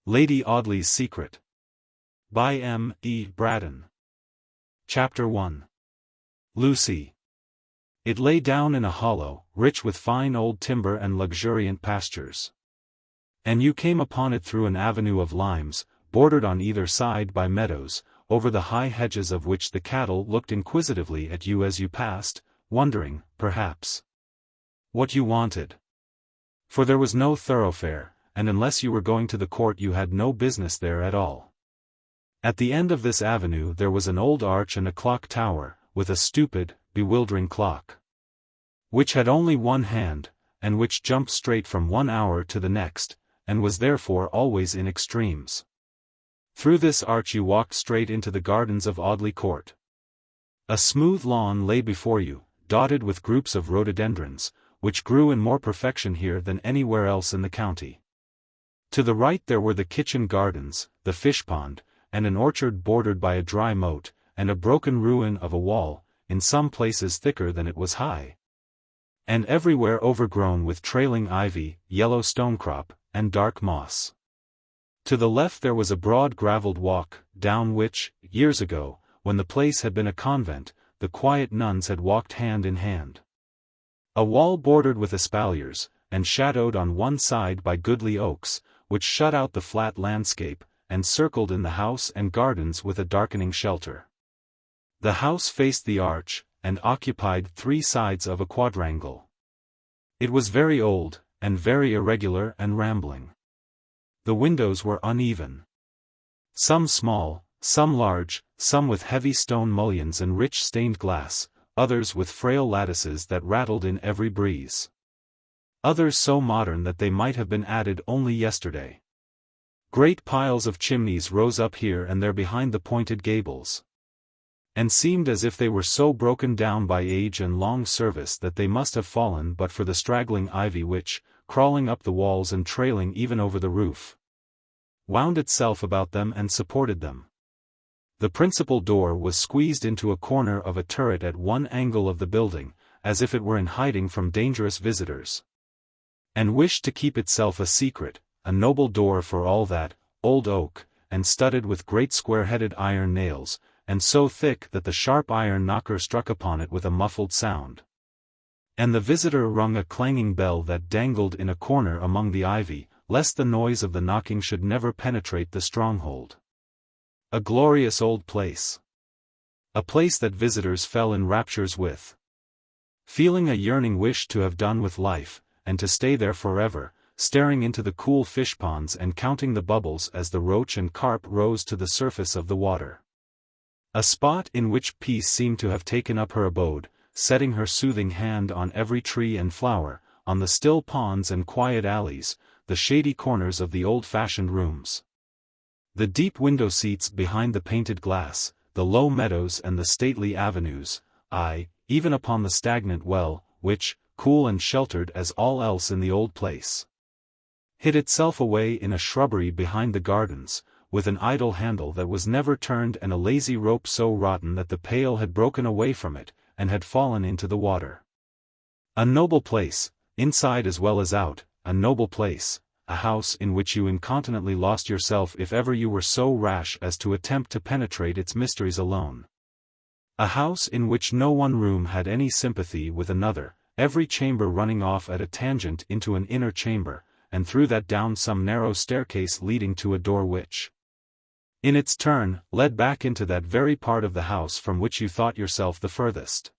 Lady Audley's Secret. By M. E. Braddon. Chapter 1. Lucy. It lay down in a hollow, rich with fine old timber and luxuriant pastures. And you came upon it through an avenue of limes, bordered on either side by meadows, over the high hedges of which the cattle looked inquisitively at you as you passed, wondering, perhaps, what you wanted. For there was no thoroughfare, and unless you were going to the court you had no business there at all. At the end of this avenue there was an old arch and a clock tower, with a stupid, bewildering clock, which had only one hand, and which jumped straight from one hour to the next, and was therefore always in extremes. Through this arch you walked straight into the gardens of Audley Court. A smooth lawn lay before you, dotted with groups of rhododendrons, which grew in more perfection here than anywhere else in the county. To the right there were the kitchen gardens, the fish pond, and an orchard bordered by a dry moat, and a broken ruin of a wall, in some places thicker than it was high, and everywhere overgrown with trailing ivy, yellow stonecrop, and dark moss. To the left there was a broad gravelled walk, down which, years ago, when the place had been a convent, the quiet nuns had walked hand in hand. A wall bordered with espaliers, and shadowed on one side by goodly oaks, which shut out the flat landscape, and circled in the house and gardens with a darkening shelter. The house faced the arch, and occupied 3 sides of a quadrangle. It was very old, and very irregular and rambling. The windows were uneven. Some small, some large, some with heavy stone mullions and rich stained glass, others with frail lattices that rattled in every breeze. Others so modern that they might have been added only yesterday. Great piles of chimneys rose up here and there behind the pointed gables, and seemed as if they were so broken down by age and long service that they must have fallen but for the straggling ivy which, crawling up the walls and trailing even over the roof, wound itself about them and supported them. The principal door was squeezed into a corner of a turret at one angle of the building, as if it were in hiding from dangerous visitors, and wished to keep itself a secret, a noble door for all that, old oak, and studded with great square-headed iron nails, and so thick that the sharp iron knocker struck upon it with a muffled sound, and the visitor rung a clanging bell that dangled in a corner among the ivy, lest the noise of the knocking should never penetrate the stronghold. A glorious old place. A place that visitors fell in raptures with, feeling a yearning wish to have done with life, and to stay there forever, staring into the cool fish ponds and counting the bubbles as the roach and carp rose to the surface of the water. A spot in which peace seemed to have taken up her abode, setting her soothing hand on every tree and flower, on the still ponds and quiet alleys, the shady corners of the old-fashioned rooms, the deep window seats behind the painted glass, the low meadows and the stately avenues, aye, even upon the stagnant well, which, cool and sheltered as all else in the old place, hid itself away in a shrubbery behind the gardens, with an idle handle that was never turned and a lazy rope so rotten that the pail had broken away from it, and had fallen into the water. A noble place, inside as well as out, a noble place, a house in which you incontinently lost yourself if ever you were so rash as to attempt to penetrate its mysteries alone. A house in which no one room had any sympathy with another, every chamber running off at a tangent into an inner chamber, and through that down some narrow staircase leading to a door which, in its turn, led back into that very part of the house from which you thought yourself the furthest.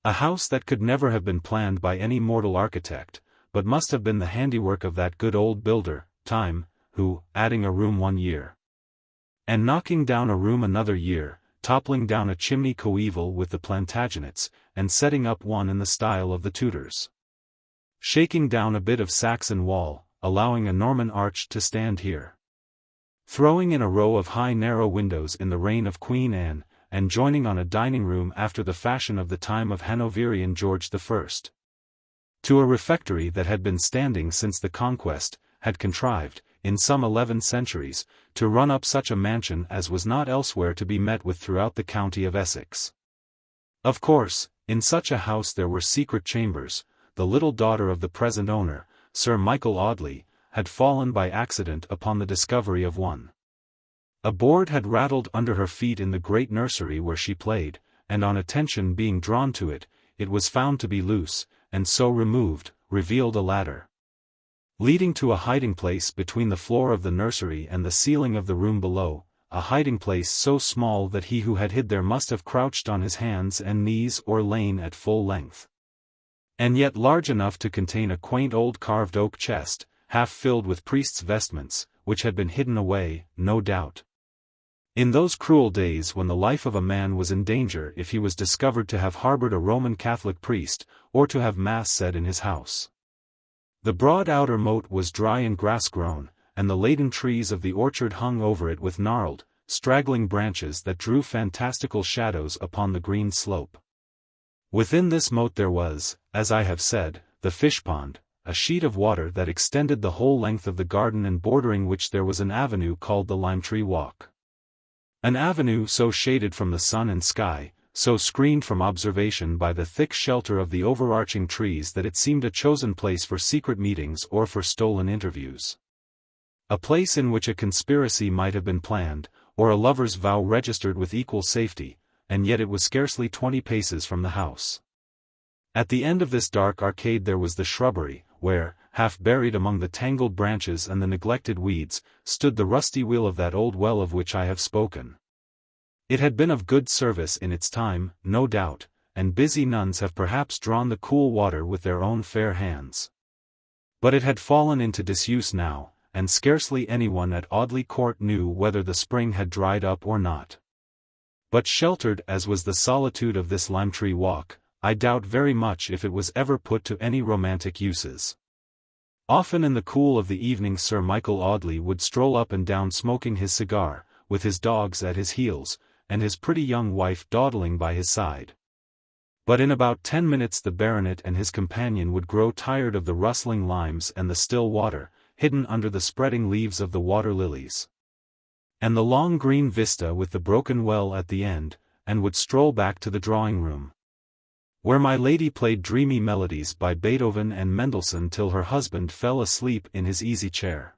A house that could never have been planned by any mortal architect, but must have been the handiwork of that good old builder, Time, who, adding a room 1 year, and knocking down a room another year, toppling down a chimney coeval with the Plantagenets, and setting up one in the style of the Tudors, shaking down a bit of Saxon wall, allowing a Norman arch to stand here, throwing in a row of high narrow windows in the reign of Queen Anne, and joining on a dining room after the fashion of the time of Hanoverian George I. To a refectory that had been standing since the Conquest, had contrived, in some 11 centuries, to run up such a mansion as was not elsewhere to be met with throughout the county of Essex. Of course, in such a house there were secret chambers. The little daughter of the present owner, Sir Michael Audley, had fallen by accident upon the discovery of one. A board had rattled under her feet in the great nursery where she played, and on attention being drawn to it, it was found to be loose, and so removed, revealed a ladder, leading to a hiding-place between the floor of the nursery and the ceiling of the room below, a hiding-place so small that he who had hid there must have crouched on his hands and knees or lain at full length, and yet large enough to contain a quaint old carved oak chest, half filled with priest's vestments, which had been hidden away, no doubt, in those cruel days when the life of a man was in danger if he was discovered to have harbored a Roman Catholic priest, or to have mass said in his house. The broad outer moat was dry and grass-grown, and the laden trees of the orchard hung over it with gnarled, straggling branches that drew fantastical shadows upon the green slope. Within this moat there was, as I have said, the fish-pond, a sheet of water that extended the whole length of the garden and bordering which there was an avenue called the Lime-tree Walk. An avenue so shaded from the sun and sky, so screened from observation by the thick shelter of the overarching trees that it seemed a chosen place for secret meetings or for stolen interviews. A place in which a conspiracy might have been planned, or a lover's vow registered with equal safety, and yet it was scarcely 20 paces from the house. At the end of this dark arcade there was the shrubbery, where, half buried among the tangled branches and the neglected weeds, stood the rusty wheel of that old well of which I have spoken. It had been of good service in its time, no doubt, and busy nuns have perhaps drawn the cool water with their own fair hands. But it had fallen into disuse now, and scarcely anyone at Audley Court knew whether the spring had dried up or not. But sheltered as was the solitude of this Lime-tree Walk, I doubt very much if it was ever put to any romantic uses. Often in the cool of the evening Sir Michael Audley would stroll up and down smoking his cigar, with his dogs at his heels, and his pretty young wife dawdling by his side. But in about 10 minutes the baronet and his companion would grow tired of the rustling limes and the still water, hidden under the spreading leaves of the water lilies, and the long green vista with the broken well at the end, and would stroll back to the drawing-room, where my lady played dreamy melodies by Beethoven and Mendelssohn till her husband fell asleep in his easy-chair.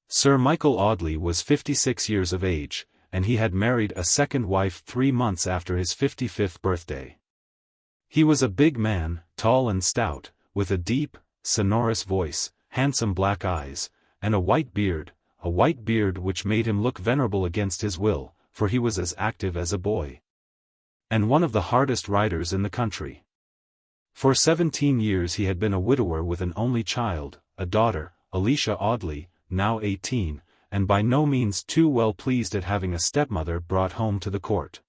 Sir Michael Audley was 56 years of age, and he had married a second wife 3 months after his 55th birthday. He was a big man, tall and stout, with a deep, sonorous voice, handsome black eyes, and a white beard which made him look venerable against his will, for he was as active as a boy, and one of the hardest riders in the country. For 17 years he had been a widower with an only child, a daughter, Alicia Audley, now 18, and by no means too well pleased at having a stepmother brought home to the court.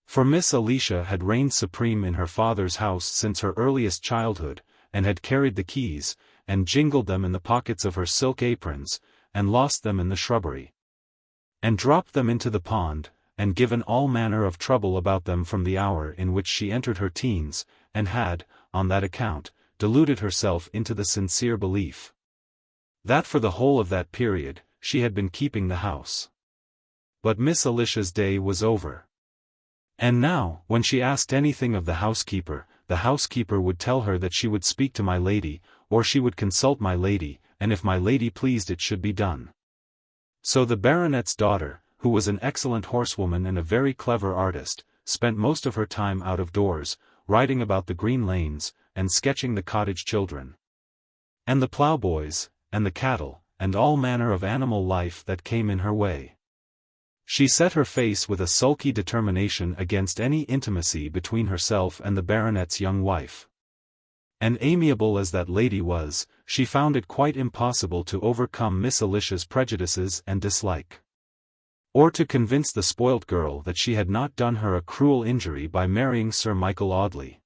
For Miss Alicia had reigned supreme in her father's house since her earliest childhood, and had carried the keys, and jingled them in the pockets of her silk aprons, and lost them in the shrubbery, and dropped them into the pond, and given all manner of trouble about them from the hour in which she entered her teens, and had, on that account, deluded herself into the sincere belief that for the whole of that period, she had been keeping the house. But Miss Alicia's day was over. And now, when she asked anything of the housekeeper would tell her that she would speak to my lady, or she would consult my lady, and if my lady pleased it should be done. So the baronet's daughter, who was an excellent horsewoman and a very clever artist, spent most of her time out of doors, riding about the green lanes, and sketching the cottage children, and the ploughboys, and the cattle, and all manner of animal life that came in her way. She set her face with a sulky determination against any intimacy between herself and the baronet's young wife. And amiable as that lady was, she found it quite impossible to overcome Miss Alicia's prejudices and dislike, or to convince the spoilt girl that she had not done her a cruel injury by marrying Sir Michael Audley.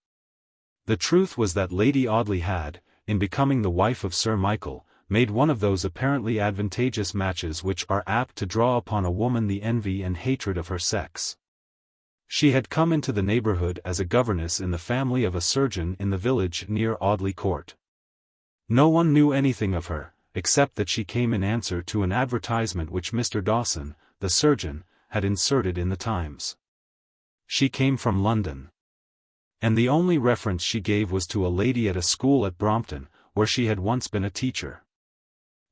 The truth was that Lady Audley had, in becoming the wife of Sir Michael, made one of those apparently advantageous matches which are apt to draw upon a woman the envy and hatred of her sex. She had come into the neighborhood as a governess in the family of a surgeon in the village near Audley Court. No one knew anything of her, except that she came in answer to an advertisement which Mr. Dawson, the surgeon, had inserted in the Times. She came from London, and the only reference she gave was to a lady at a school at Brompton, where she had once been a teacher.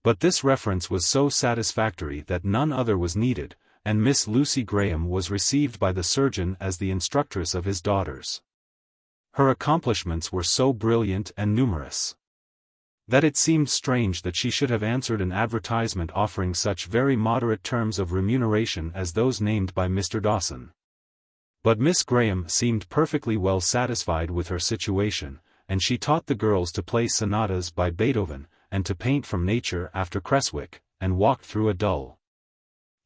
But this reference was so satisfactory that none other was needed, and Miss Lucy Graham was received by the surgeon as the instructress of his daughters. Her accomplishments were so brilliant and numerous that it seemed strange that she should have answered an advertisement offering such very moderate terms of remuneration as those named by Mr. Dawson. But Miss Graham seemed perfectly well satisfied with her situation, and she taught the girls to play sonatas by Beethoven, and to paint from nature after Creswick, and walked through a dull,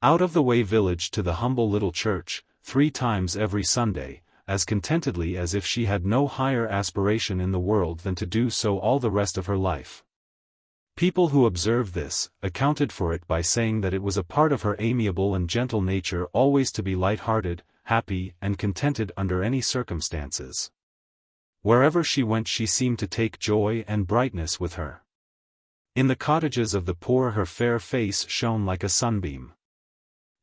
out-of-the-way village to the humble little church, 3 times every Sunday, as contentedly as if she had no higher aspiration in the world than to do so all the rest of her life. People who observed this, accounted for it by saying that it was a part of her amiable and gentle nature always to be light-hearted, happy and contented under any circumstances. Wherever she went she seemed to take joy and brightness with her. In the cottages of the poor her fair face shone like a sunbeam.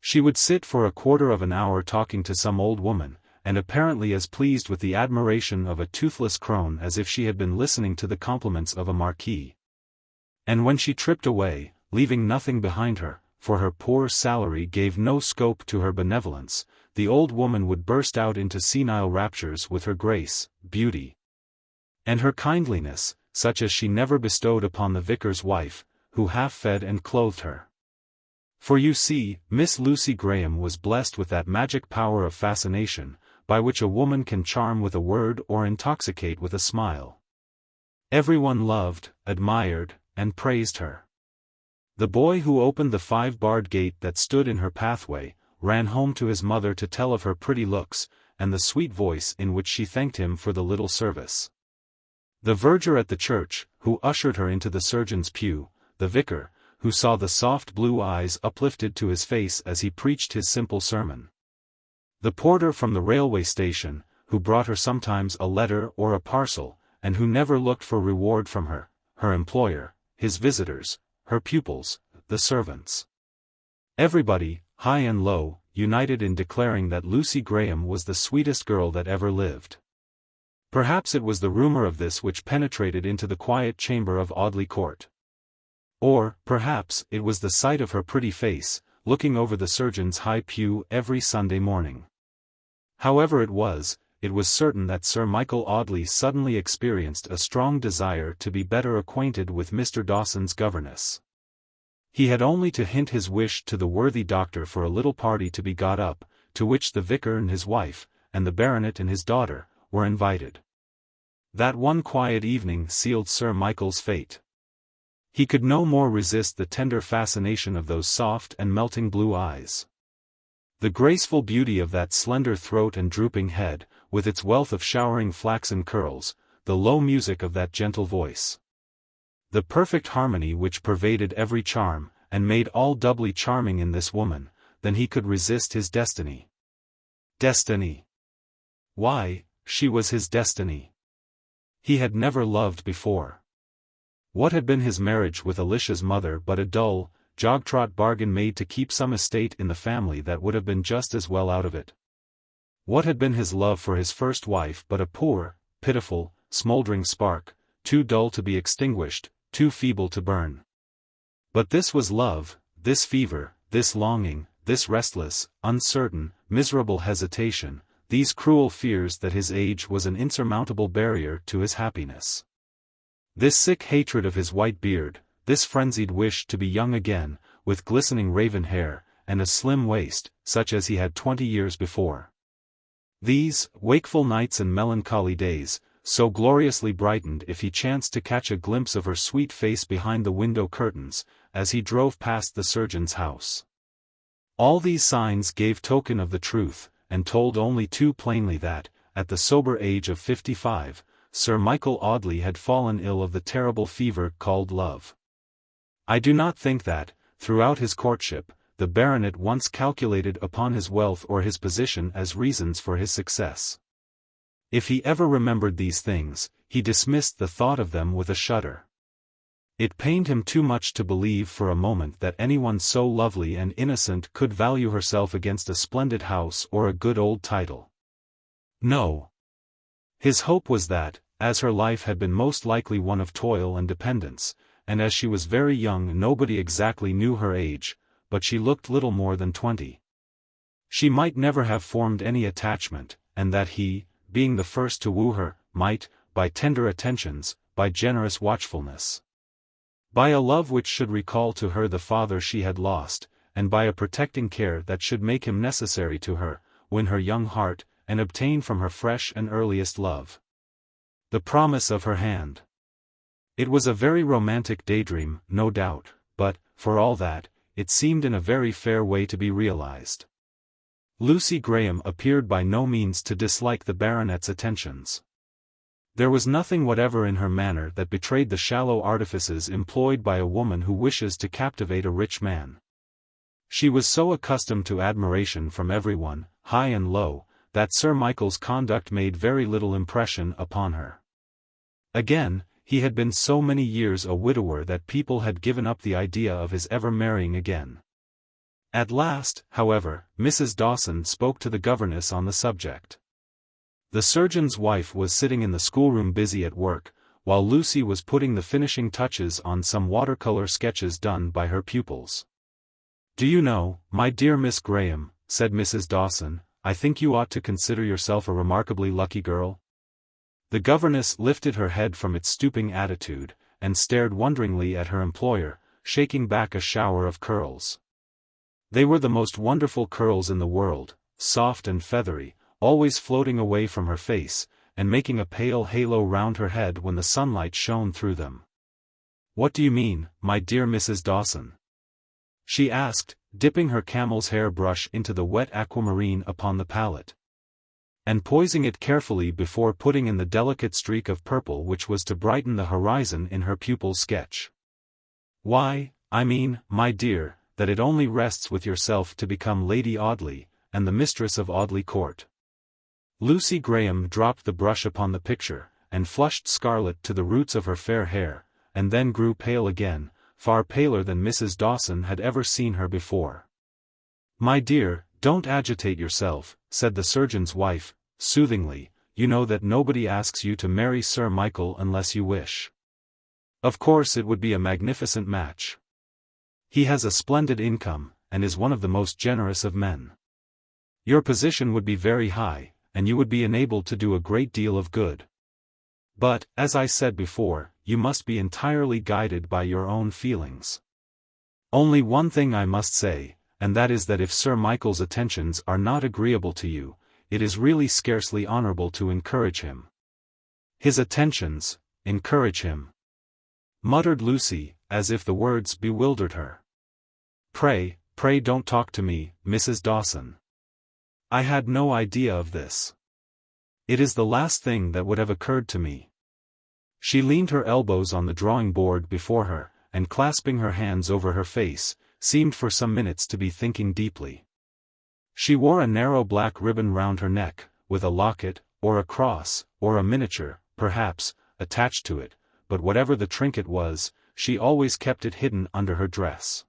She would sit for a quarter of an hour talking to some old woman, and apparently as pleased with the admiration of a toothless crone as if she had been listening to the compliments of a marquis. And when she tripped away, leaving nothing behind her, for her poor salary gave no scope to her benevolence, the old woman would burst out into senile raptures with her grace, beauty, and her kindliness, such as she never bestowed upon the vicar's wife, who half fed and clothed her. For you see, Miss Lucy Graham was blessed with that magic power of fascination, by which a woman can charm with a word or intoxicate with a smile. Everyone loved, admired, and praised her. The boy who opened the 5-barred gate that stood in her pathway, ran home to his mother to tell of her pretty looks, and the sweet voice in which she thanked him for the little service. The verger at the church, who ushered her into the surgeon's pew, the vicar, who saw the soft blue eyes uplifted to his face as he preached his simple sermon. The porter from the railway station, who brought her sometimes a letter or a parcel, and who never looked for reward from her, her employer, his visitors, her pupils, the servants. Everybody, high and low, united in declaring that Lucy Graham was the sweetest girl that ever lived. Perhaps it was the rumor of this which penetrated into the quiet chamber of Audley Court. Or, perhaps, it was the sight of her pretty face, looking over the surgeon's high pew every Sunday morning. However it was certain that Sir Michael Audley suddenly experienced a strong desire to be better acquainted with Mr. Dawson's governess. He had only to hint his wish to the worthy doctor for a little party to be got up, to which the vicar and his wife, and the baronet and his daughter, were invited. That one quiet evening sealed Sir Michael's fate. He could no more resist the tender fascination of those soft and melting blue eyes. The graceful beauty of that slender throat and drooping head, with its wealth of showering flaxen curls, the low music of that gentle voice. The perfect harmony which pervaded every charm, and made all doubly charming in this woman, than he could resist his destiny. Destiny! Why, she was his destiny. He had never loved before. What had been his marriage with Alicia's mother but a dull, jog-trot bargain made to keep some estate in the family that would have been just as well out of it? What had been his love for his first wife but a poor, pitiful, smouldering spark, too dull to be extinguished, too feeble to burn? But this was love, this fever, this longing, this restless, uncertain, miserable hesitation, these cruel fears that his age was an insurmountable barrier to his happiness. This sick hatred of his white beard, this frenzied wish to be young again, with glistening raven hair, and a slim waist, such as he had 20 years before. These, wakeful nights and melancholy days, so gloriously brightened if he chanced to catch a glimpse of her sweet face behind the window curtains, as he drove past the surgeon's house. All these signs gave token of the truth, and told only too plainly that, at the sober age of 55, Sir Michael Audley had fallen ill of the terrible fever called love. I do not think that, throughout his courtship, the baronet once calculated upon his wealth or his position as reasons for his success. If he ever remembered these things, he dismissed the thought of them with a shudder. It pained him too much to believe for a moment that anyone so lovely and innocent could value herself against a splendid house or a good old title. No. His hope was that, as her life had been most likely one of toil and dependence, and as she was very young nobody exactly knew her age, but she looked little more than 20. She might never have formed any attachment, and that he, being the first to woo her, might, by tender attentions, by generous watchfulness, by a love which should recall to her the father she had lost, and by a protecting care that should make him necessary to her, win her young heart, and obtain from her fresh and earliest love the promise of her hand. It was a very romantic daydream, no doubt, but, for all that, it seemed in a very fair way to be realized. Lucy Graham appeared by no means to dislike the baronet's attentions. There was nothing whatever in her manner that betrayed the shallow artifices employed by a woman who wishes to captivate a rich man. She was so accustomed to admiration from everyone, high and low, that Sir Michael's conduct made very little impression upon her. Again, he had been so many years a widower that people had given up the idea of his ever marrying again. At last, however, Mrs. Dawson spoke to the governess on the subject. The surgeon's wife was sitting in the schoolroom busy at work, while Lucy was putting the finishing touches on some watercolor sketches done by her pupils. "Do you know, my dear Miss Graham," said Mrs. Dawson, "I think you ought to consider yourself a remarkably lucky girl." The governess lifted her head from its stooping attitude, and stared wonderingly at her employer, shaking back a shower of curls. They were the most wonderful curls in the world, soft and feathery, always floating away from her face, and making a pale halo round her head when the sunlight shone through them. "What do you mean, my dear Mrs. Dawson?" she asked, dipping her camel's hair brush into the wet aquamarine upon the palette, and poising it carefully before putting in the delicate streak of purple which was to brighten the horizon in her pupil's sketch. "Why, I mean, my dear, that it only rests with yourself to become Lady Audley, and the mistress of Audley Court." Lucy Graham dropped the brush upon the picture, and flushed scarlet to the roots of her fair hair, and then grew pale again, far paler than Mrs. Dawson had ever seen her before. "My dear, don't agitate yourself," said the surgeon's wife, soothingly. "You know that nobody asks you to marry Sir Michael unless you wish. Of course it would be a magnificent match. He has a splendid income, and is one of the most generous of men. Your position would be very high, and you would be enabled to do a great deal of good. But, as I said before, you must be entirely guided by your own feelings. Only one thing I must say, and that is that if Sir Michael's attentions are not agreeable to you, it is really scarcely honorable to encourage him." "His attentions, encourage him," muttered Lucy, as if the words bewildered her. Pray don't talk to me, Mrs. Dawson. I had no idea of this. It is the last thing that would have occurred to me." She leaned her elbows on the drawing board before her, and clasping her hands over her face, seemed for some minutes to be thinking deeply. She wore a narrow black ribbon round her neck, with a locket, or a cross, or a miniature, perhaps, attached to it, but whatever the trinket was, she always kept it hidden under her dress.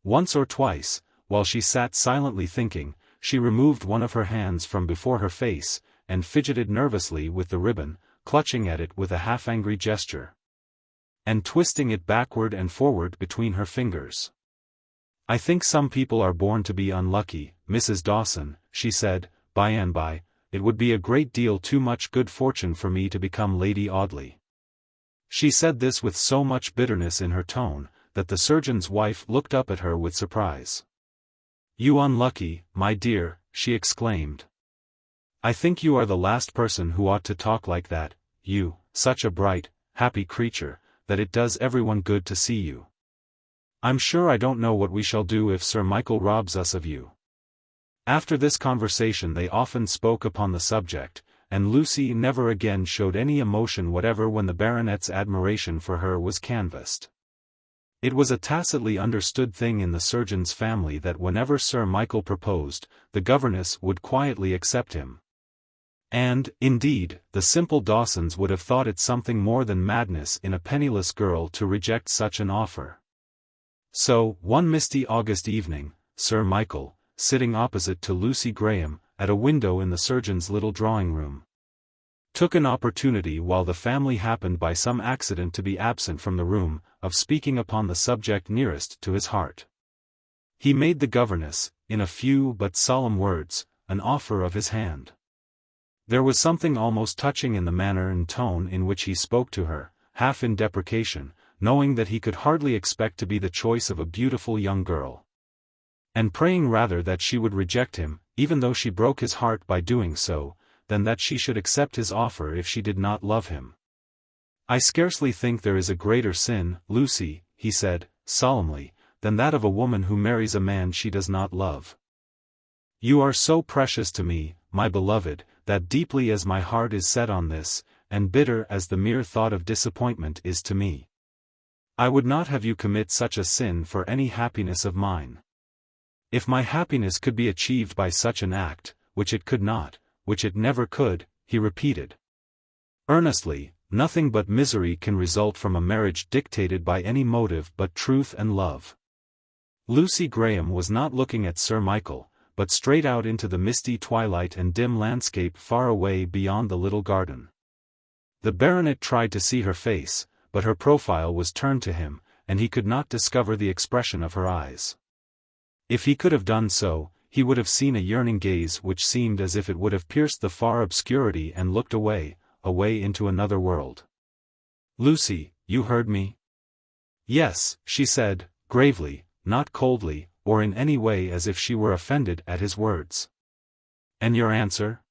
Once or twice, while she sat silently thinking, she removed one of her hands from before her face, and fidgeted nervously with the ribbon, clutching at it with a half-angry gesture, and twisting it backward and forward between her fingers. "I think some people are born to be unlucky, Mrs. Dawson," she said, by and by. "It would be a great deal too much good fortune for me to become Lady Audley." She said this with so much bitterness in her tone, that the surgeon's wife looked up at her with surprise. "You unlucky, my dear," she exclaimed. "I think you are the last person who ought to talk like that, you, such a bright, happy creature, that it does everyone good to see you. I'm sure I don't know what we shall do if Sir Michael robs us of you." After this conversation they often spoke upon the subject, and Lucy never again showed any emotion whatever when the baronet's admiration for her was canvassed. It was a tacitly understood thing in the surgeon's family that whenever Sir Michael proposed, the governess would quietly accept him. And, indeed, the simple Dawsons would have thought it something more than madness in a penniless girl to reject such an offer. So, one misty August evening, Sir Michael, sitting opposite to Lucy Graham, at a window in the surgeon's little drawing-room, took an opportunity while the family happened by some accident to be absent from the room, of speaking upon the subject nearest to his heart. He made the governess, in a few but solemn words, an offer of his hand. There was something almost touching in the manner and tone in which he spoke to her, half in deprecation, knowing that he could hardly expect to be the choice of a beautiful young girl. And praying rather that she would reject him, even though she broke his heart by doing so, than that she should accept his offer if she did not love him. "I scarcely think there is a greater sin, Lucy," he said, solemnly, "than that of a woman who marries a man she does not love. You are so precious to me, my beloved, that deeply as my heart is set on this, and bitter as the mere thought of disappointment is to me, I would not have you commit such a sin for any happiness of mine. If my happiness could be achieved by such an act, which it could not, which it never could," he repeated earnestly, "nothing but misery can result from a marriage dictated by any motive but truth and love." Lucy Graham was not looking at Sir Michael, but straight out into the misty twilight and dim landscape far away beyond the little garden. The baronet tried to see her face, but her profile was turned to him, and he could not discover the expression of her eyes. If he could have done so, he would have seen a yearning gaze which seemed as if it would have pierced the far obscurity and looked away, away into another world. "Lucy, you heard me?" "Yes," she said, gravely, not coldly, or in any way as if she were offended at his words. "And your answer?"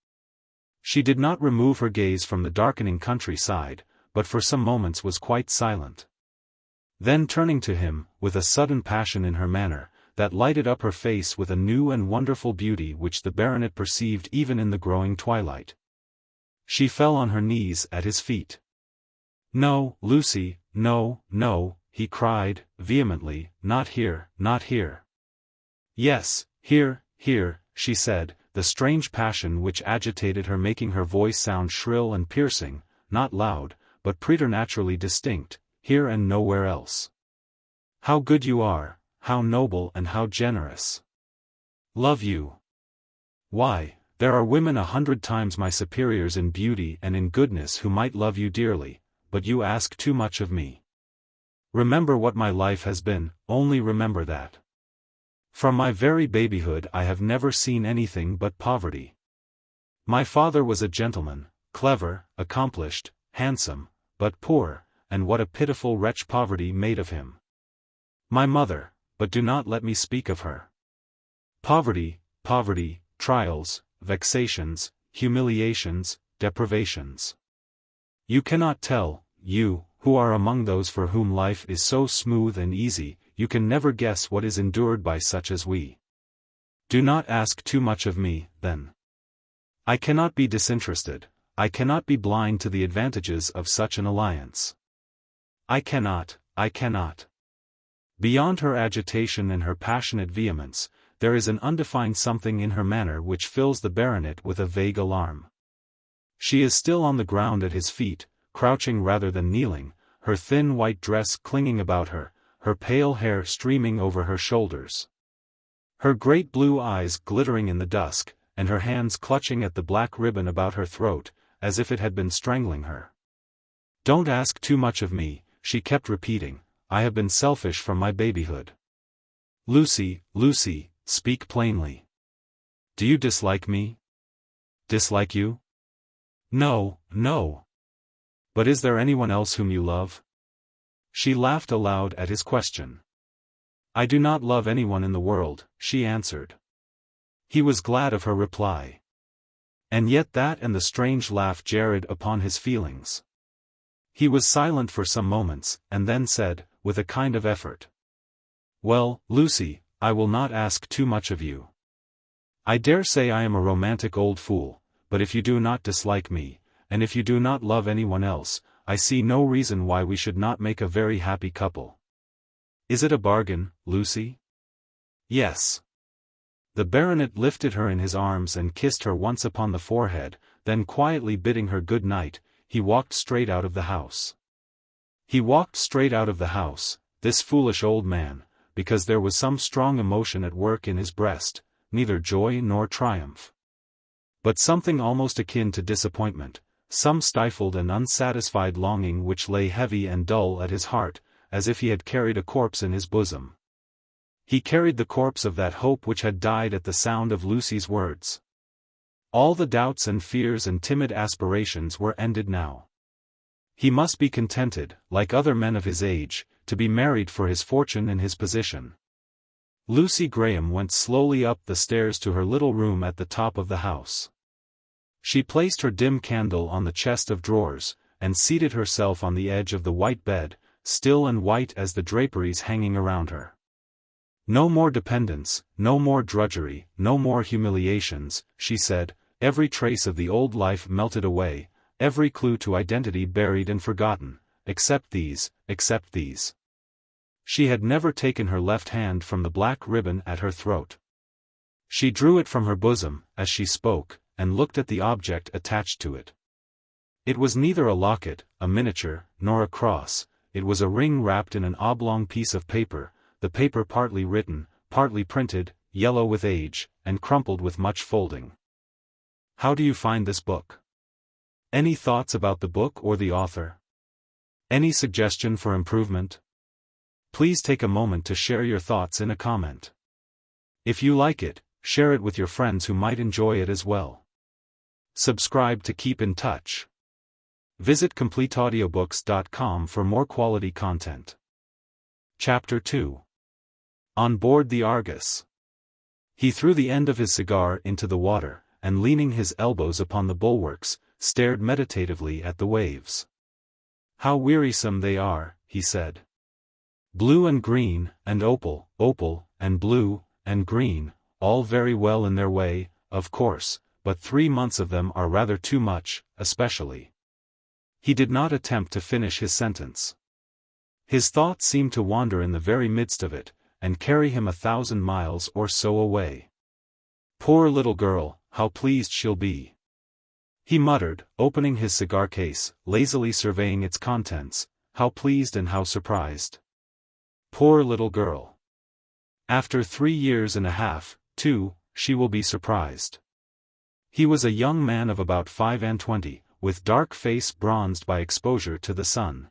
She did not remove her gaze from the darkening countryside, but for some moments was quite silent. Then turning to him, with a sudden passion in her manner, that lighted up her face with a new and wonderful beauty which the baronet perceived even in the growing twilight, she fell on her knees at his feet. "No, Lucy, no, no," he cried, vehemently, "not here, not here." "Yes, here, here," she said, the strange passion which agitated her making her voice sound shrill and piercing, not loud, but preternaturally distinct, "here and nowhere else. How good you are, how noble and how generous. Love you. Why, there are women 100 times my superiors in beauty and in goodness who might love you dearly, but you ask too much of me. Remember what my life has been, only remember that. From my very babyhood I have never seen anything but poverty. My father was a gentleman, clever, accomplished, handsome, but poor, and what a pitiful wretch poverty made of him. My mother, but do not let me speak of her. Poverty, poverty, trials, vexations, humiliations, deprivations. You cannot tell, you, who are among those for whom life is so smooth and easy, you can never guess what is endured by such as we. Do not ask too much of me, then. I cannot be disinterested, I cannot be blind to the advantages of such an alliance. I cannot. Beyond her agitation and her passionate vehemence, there is an undefined something in her manner which fills the baronet with a vague alarm. She is still on the ground at his feet, crouching rather than kneeling, her thin white dress clinging about her, her pale hair streaming over her shoulders. Her great blue eyes glittering in the dusk, and her hands clutching at the black ribbon about her throat, as if it had been strangling her. Don't ask too much of me, she kept repeating, I have been selfish from my babyhood. Lucy, Lucy, speak plainly. Do you dislike me? Dislike you? No, no. But is there anyone else whom you love? She laughed aloud at his question. I do not love anyone in the world, she answered. He was glad of her reply. And yet that and the strange laugh jarred upon his feelings. He was silent for some moments, and then said, with a kind of effort. Well, Lucy, I will not ask too much of you. I dare say I am a romantic old fool, but if you do not dislike me, and if you do not love anyone else, I see no reason why we should not make a very happy couple. Is it a bargain, Lucy? Yes. The baronet lifted her in his arms and kissed her once upon the forehead, then quietly bidding her good night, he walked straight out of the house. He walked straight out of the house, this foolish old man, because there was some strong emotion at work in his breast, neither joy nor triumph, but something almost akin to disappointment, some stifled and unsatisfied longing which lay heavy and dull at his heart, as if he had carried a corpse in his bosom. He carried the corpse of that hope which had died at the sound of Lucy's words. All the doubts and fears and timid aspirations were ended now. He must be contented, like other men of his age, to be married for his fortune and his position. Lucy Graham went slowly up the stairs to her little room at the top of the house. She placed her dim candle on the chest of drawers, and seated herself on the edge of the white bed, still and white as the draperies hanging around her. No more dependence, no more drudgery, no more humiliations, she said, every trace of the old life melted away, every clue to identity buried and forgotten, except these, except these. She had never taken her left hand from the black ribbon at her throat. She drew it from her bosom, as she spoke, and looked at the object attached to it. It was neither a locket, a miniature, nor a cross, it was a ring wrapped in an oblong piece of paper, the paper partly written, partly printed, yellow with age, and crumpled with much folding. How do you find this book? Any thoughts about the book or the author? Any suggestion for improvement? Please take a moment to share your thoughts in a comment. If you like it, share it with your friends who might enjoy it as well. Subscribe to keep in touch. Visit CompleteAudiobooks.com for more quality content. Chapter 2. On board the Argus. He threw the end of his cigar into the water, and leaning his elbows upon the bulwarks, stared meditatively at the waves. How wearisome they are, he said. Blue and green, and opal, opal, and blue, and green, all very well in their way, of course, but 3 months of them are rather too much, especially. He did not attempt to finish his sentence. His thoughts seemed to wander in the very midst of it, and carry him 1,000 miles or so away. Poor little girl, how pleased she'll be. He muttered, opening his cigar case, lazily surveying its contents, how pleased and how surprised. Poor little girl. After 3 years and a half, too, she will be surprised. He was a young man of about 25, with dark face bronzed by exposure to the sun.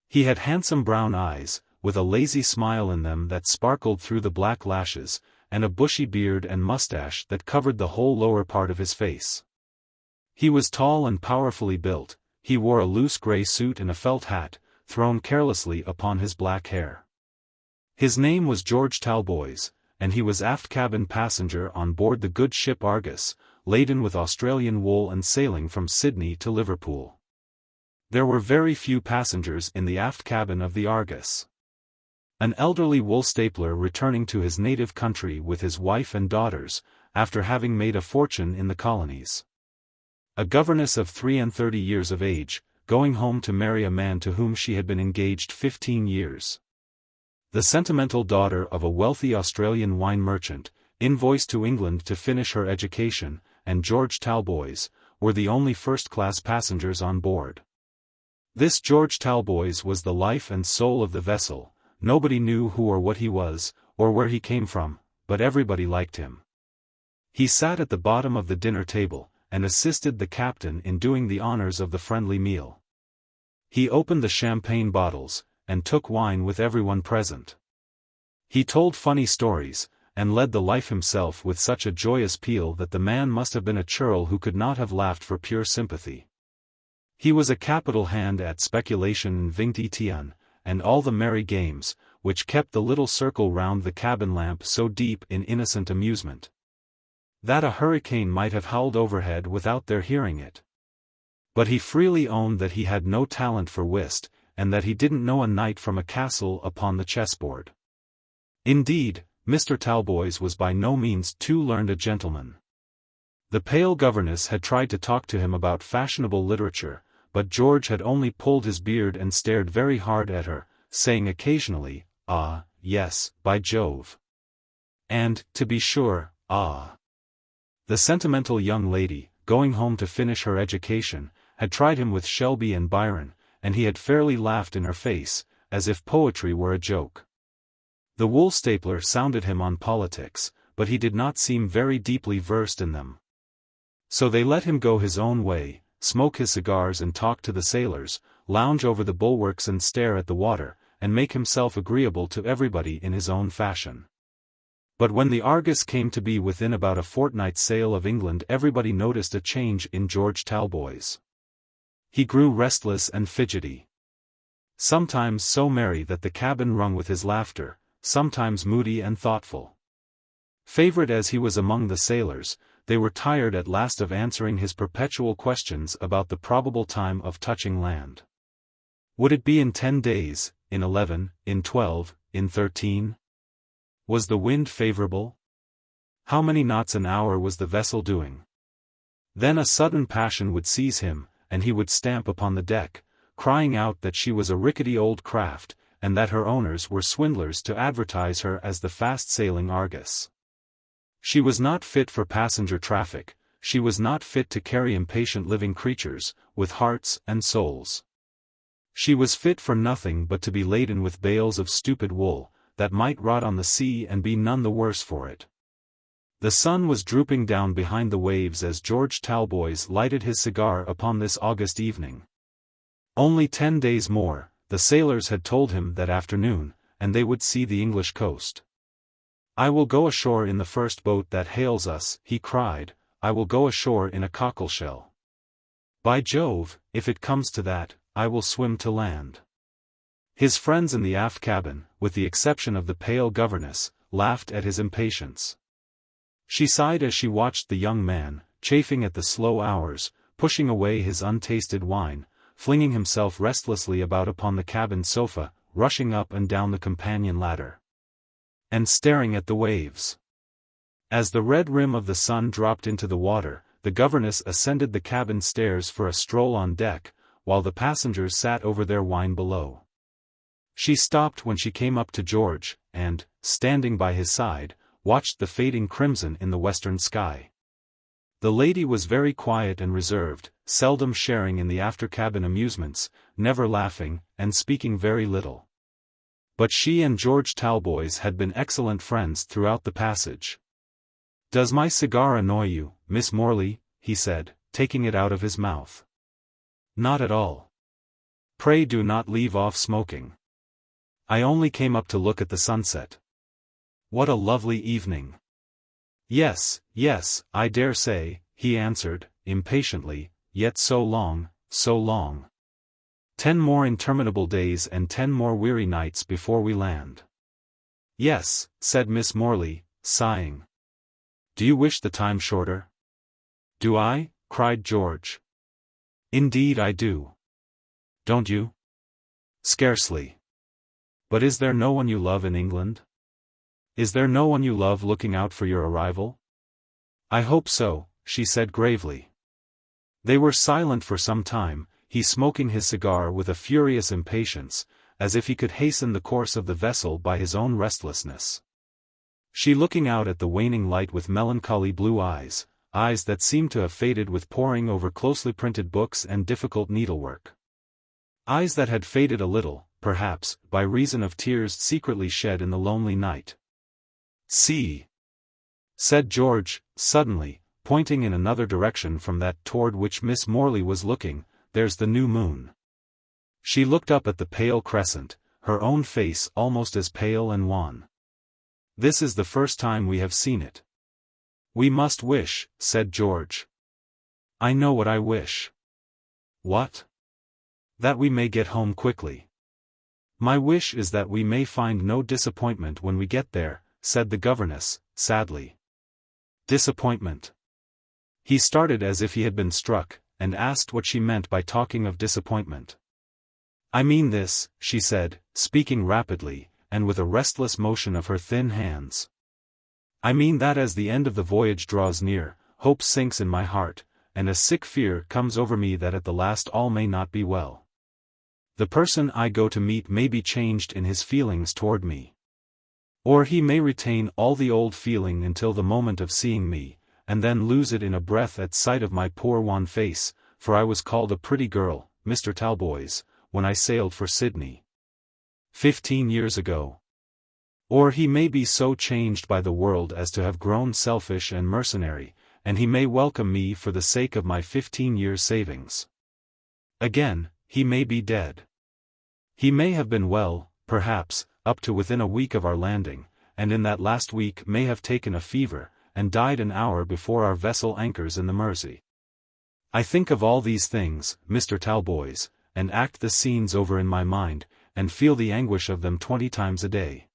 He had handsome brown eyes, with a lazy smile in them that sparkled through the black lashes, and a bushy beard and mustache that covered the whole lower part of his face. He was tall and powerfully built, he wore a loose grey suit and a felt hat, thrown carelessly upon his black hair. His name was George Talboys, and he was aft cabin passenger on board the good ship Argus, laden with Australian wool and sailing from Sydney to Liverpool. There were very few passengers in the aft cabin of the Argus. An elderly wool stapler returning to his native country with his wife and daughters, after having made a fortune in the colonies. A governess of 33 years of age, going home to marry a man to whom she had been engaged 15 years. The sentimental daughter of a wealthy Australian wine merchant, invoiced to England to finish her education, and George Talboys, were the only first-class passengers on board. This George Talboys was the life and soul of the vessel. Nobody knew who or what he was, or where he came from, but everybody liked him. He sat at the bottom of the dinner table, and assisted the captain in doing the honors of the friendly meal. He opened the champagne bottles, and took wine with everyone present. He told funny stories, and led the life himself with such a joyous peal that the man must have been a churl who could not have laughed for pure sympathy. He was a capital hand at speculation in VIII, and all the merry games, which kept the little circle round the cabin lamp so deep in innocent amusement that a hurricane might have howled overhead without their hearing it. But he freely owned that he had no talent for whist, and that he didn't know a knight from a castle upon the chessboard. Indeed, Mr. Talboys was by no means too learned a gentleman. The pale governess had tried to talk to him about fashionable literature, but George had only pulled his beard and stared very hard at her, saying occasionally, "Ah, yes, by Jove." And, to be sure, ah. The sentimental young lady, going home to finish her education, had tried him with Shelby and Byron, and he had fairly laughed in her face, as if poetry were a joke. The wool stapler sounded him on politics, but he did not seem very deeply versed in them. So they let him go his own way, smoke his cigars and talk to the sailors, lounge over the bulwarks and stare at the water, and make himself agreeable to everybody in his own fashion. But when the Argus came to be within about a fortnight's sail of England, everybody noticed a change in George Talboys. He grew restless and fidgety. Sometimes so merry that the cabin rung with his laughter, sometimes moody and thoughtful. Favorite as he was among the sailors, they were tired at last of answering his perpetual questions about the probable time of touching land. Would it be in 10 days, in 11, in 12, in 13? Was the wind favorable? How many knots an hour was the vessel doing? Then a sudden passion would seize him, and he would stamp upon the deck, crying out that she was a rickety old craft, and that her owners were swindlers to advertise her as the fast-sailing Argus. She was not fit for passenger traffic, she was not fit to carry impatient living creatures, with hearts and souls. She was fit for nothing but to be laden with bales of stupid wool, that might rot on the sea and be none the worse for it. The sun was drooping down behind the waves as George Talboys lighted his cigar upon this August evening. Only 10 days more, the sailors had told him that afternoon, and they would see the English coast. "I will go ashore in the first boat that hails us," he cried, "I will go ashore in a cockleshell. By Jove, if it comes to that, I will swim to land." His friends in the aft cabin, with the exception of the pale governess, laughed at his impatience. She sighed as she watched the young man, chafing at the slow hours, pushing away his untasted wine, flinging himself restlessly about upon the cabin sofa, rushing up and down the companion ladder, and staring at the waves. As the red rim of the sun dropped into the water, the governess ascended the cabin stairs for a stroll on deck, while the passengers sat over their wine below. She stopped when she came up to George, and, standing by his side, watched the fading crimson in the western sky. The lady was very quiet and reserved, seldom sharing in the after-cabin amusements, never laughing, and speaking very little. But she and George Talboys had been excellent friends throughout the passage. "Does my cigar annoy you, Miss Morley?" he said, taking it out of his mouth. "Not at all. Pray do not leave off smoking. I only came up to look at the sunset. What a lovely evening." "Yes, yes, I dare say," he answered, impatiently, "yet so long, so long. 10 more interminable days and 10 more weary nights before we land." "Yes," said Miss Morley, sighing. "Do you wish the time shorter?" "Do I?" cried George. "Indeed I do." "Don't you?" "Scarcely. But is there no one you love in England? Is there no one you love looking out for your arrival?" "I hope so," she said gravely. They were silent for some time, he smoking his cigar with a furious impatience, as if he could hasten the course of the vessel by his own restlessness. She looking out at the waning light with melancholy blue eyes, eyes that seemed to have faded with poring over closely printed books and difficult needlework. Eyes that had faded a little, perhaps, by reason of tears secretly shed in the lonely night. "See," said George, suddenly, pointing in another direction from that toward which Miss Morley was looking, "there's the new moon." She looked up at the pale crescent, her own face almost as pale and wan. "This is the first time we have seen it." "We must wish," said George. "I know what I wish." "What?" "That we may get home quickly." "My wish is that we may find no disappointment when we get there," said the governess, sadly. "Disappointment?" He started as if he had been struck, and asked what she meant by talking of disappointment. "I mean this," she said, speaking rapidly, and with a restless motion of her thin hands. "I mean that as the end of the voyage draws near, hope sinks in my heart, and a sick fear comes over me that at the last all may not be well. The person I go to meet may be changed in his feelings toward me. Or he may retain all the old feeling until the moment of seeing me, and then lose it in a breath at sight of my poor wan face, for I was called a pretty girl, Mr. Talboys, when I sailed for Sydney 15 years ago. Or he may be so changed by the world as to have grown selfish and mercenary, and he may welcome me for the sake of my 15 years' savings. Again, he may be dead. He may have been well, perhaps, up to within a week of our landing, and in that last week may have taken a fever, and died an hour before our vessel anchors in the Mersey. I think of all these things, Mr. Talboys, and act the scenes over in my mind, and feel the anguish of them 20 times a day.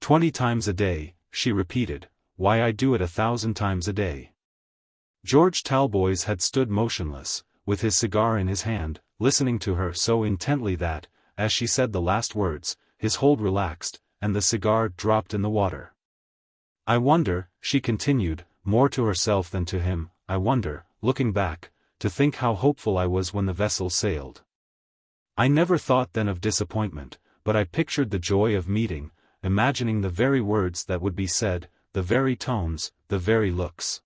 20 times a day, she repeated, why I do it 1,000 times a day. George Talboys had stood motionless, with his cigar in his hand, listening to her so intently that, as she said the last words, his hold relaxed, and the cigar dropped in the water. I wonder, she continued, more to herself than to him, I wonder, looking back, to think how hopeful I was when the vessel sailed. I never thought then of disappointment, but I pictured the joy of meeting, imagining the very words that would be said, the very tones, the very looks.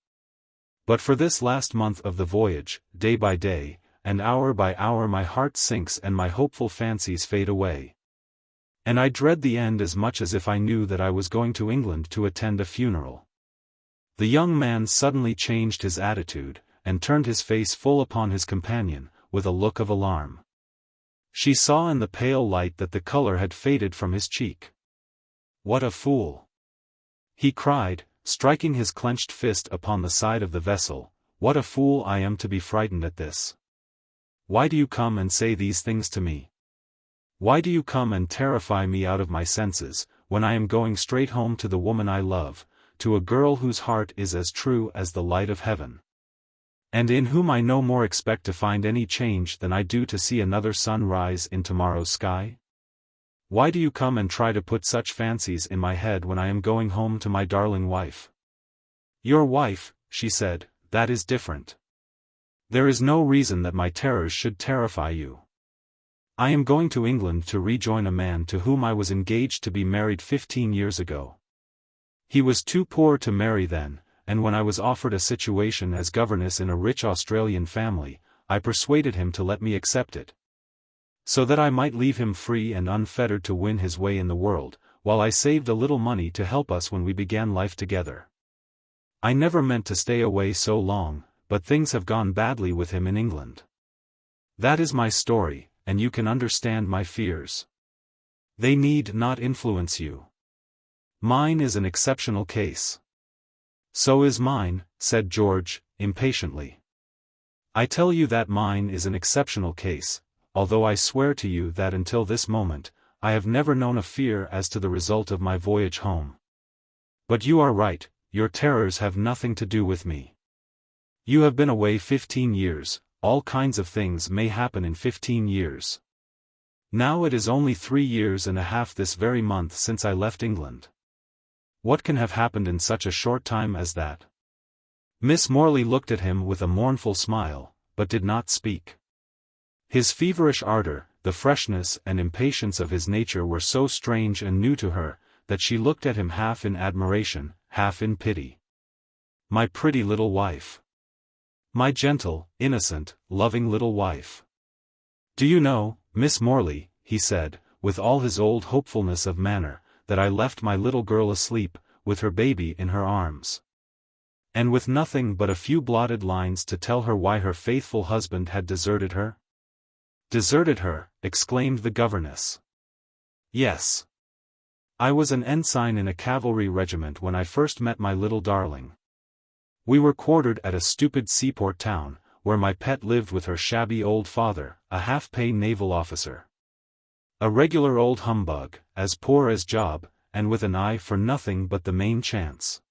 But for this last month of the voyage, day by day, and hour by hour my heart sinks and my hopeful fancies fade away. And I dread the end as much as if I knew that I was going to England to attend a funeral. The young man suddenly changed his attitude, and turned his face full upon his companion, with a look of alarm. She saw in the pale light that the color had faded from his cheek. What a fool! He cried, striking his clenched fist upon the side of the vessel, what a fool I am to be frightened at this. Why do you come and say these things to me? Why do you come and terrify me out of my senses, when I am going straight home to the woman I love, to a girl whose heart is as true as the light of heaven, and in whom I no more expect to find any change than I do to see another sun rise in tomorrow's sky? Why do you come and try to put such fancies in my head when I am going home to my darling wife? Your wife, she said, that is different. There is no reason that my terrors should terrify you. I am going to England to rejoin a man to whom I was engaged to be married 15 years ago. He was too poor to marry then, and when I was offered a situation as governess in a rich Australian family, I persuaded him to let me accept it, so that I might leave him free and unfettered to win his way in the world, while I saved a little money to help us when we began life together. I never meant to stay away so long, but things have gone badly with him in England. That is my story, and you can understand my fears. They need not influence you. Mine is an exceptional case. So is mine, said George, impatiently. I tell you that mine is an exceptional case, although I swear to you that until this moment, I have never known a fear as to the result of my voyage home. But you are right, your terrors have nothing to do with me. You have been away 15 years, all kinds of things may happen in 15 years. Now it is only 3 years and a half this very month since I left England. What can have happened in such a short time as that? Miss Morley looked at him with a mournful smile, but did not speak. His feverish ardor, the freshness and impatience of his nature were so strange and new to her, that she looked at him half in admiration, half in pity. My pretty little wife. My gentle, innocent, loving little wife. Do you know, Miss Morley, he said, with all his old hopefulness of manner, that I left my little girl asleep, with her baby in her arms, and with nothing but a few blotted lines to tell her why her faithful husband had deserted her? Deserted her, exclaimed the governess. Yes. I was an ensign in a cavalry regiment when I first met my little darling. We were quartered at a stupid seaport town, where my pet lived with her shabby old father, a half-pay naval officer. A regular old humbug, as poor as Job, and with an eye for nothing but the main chance.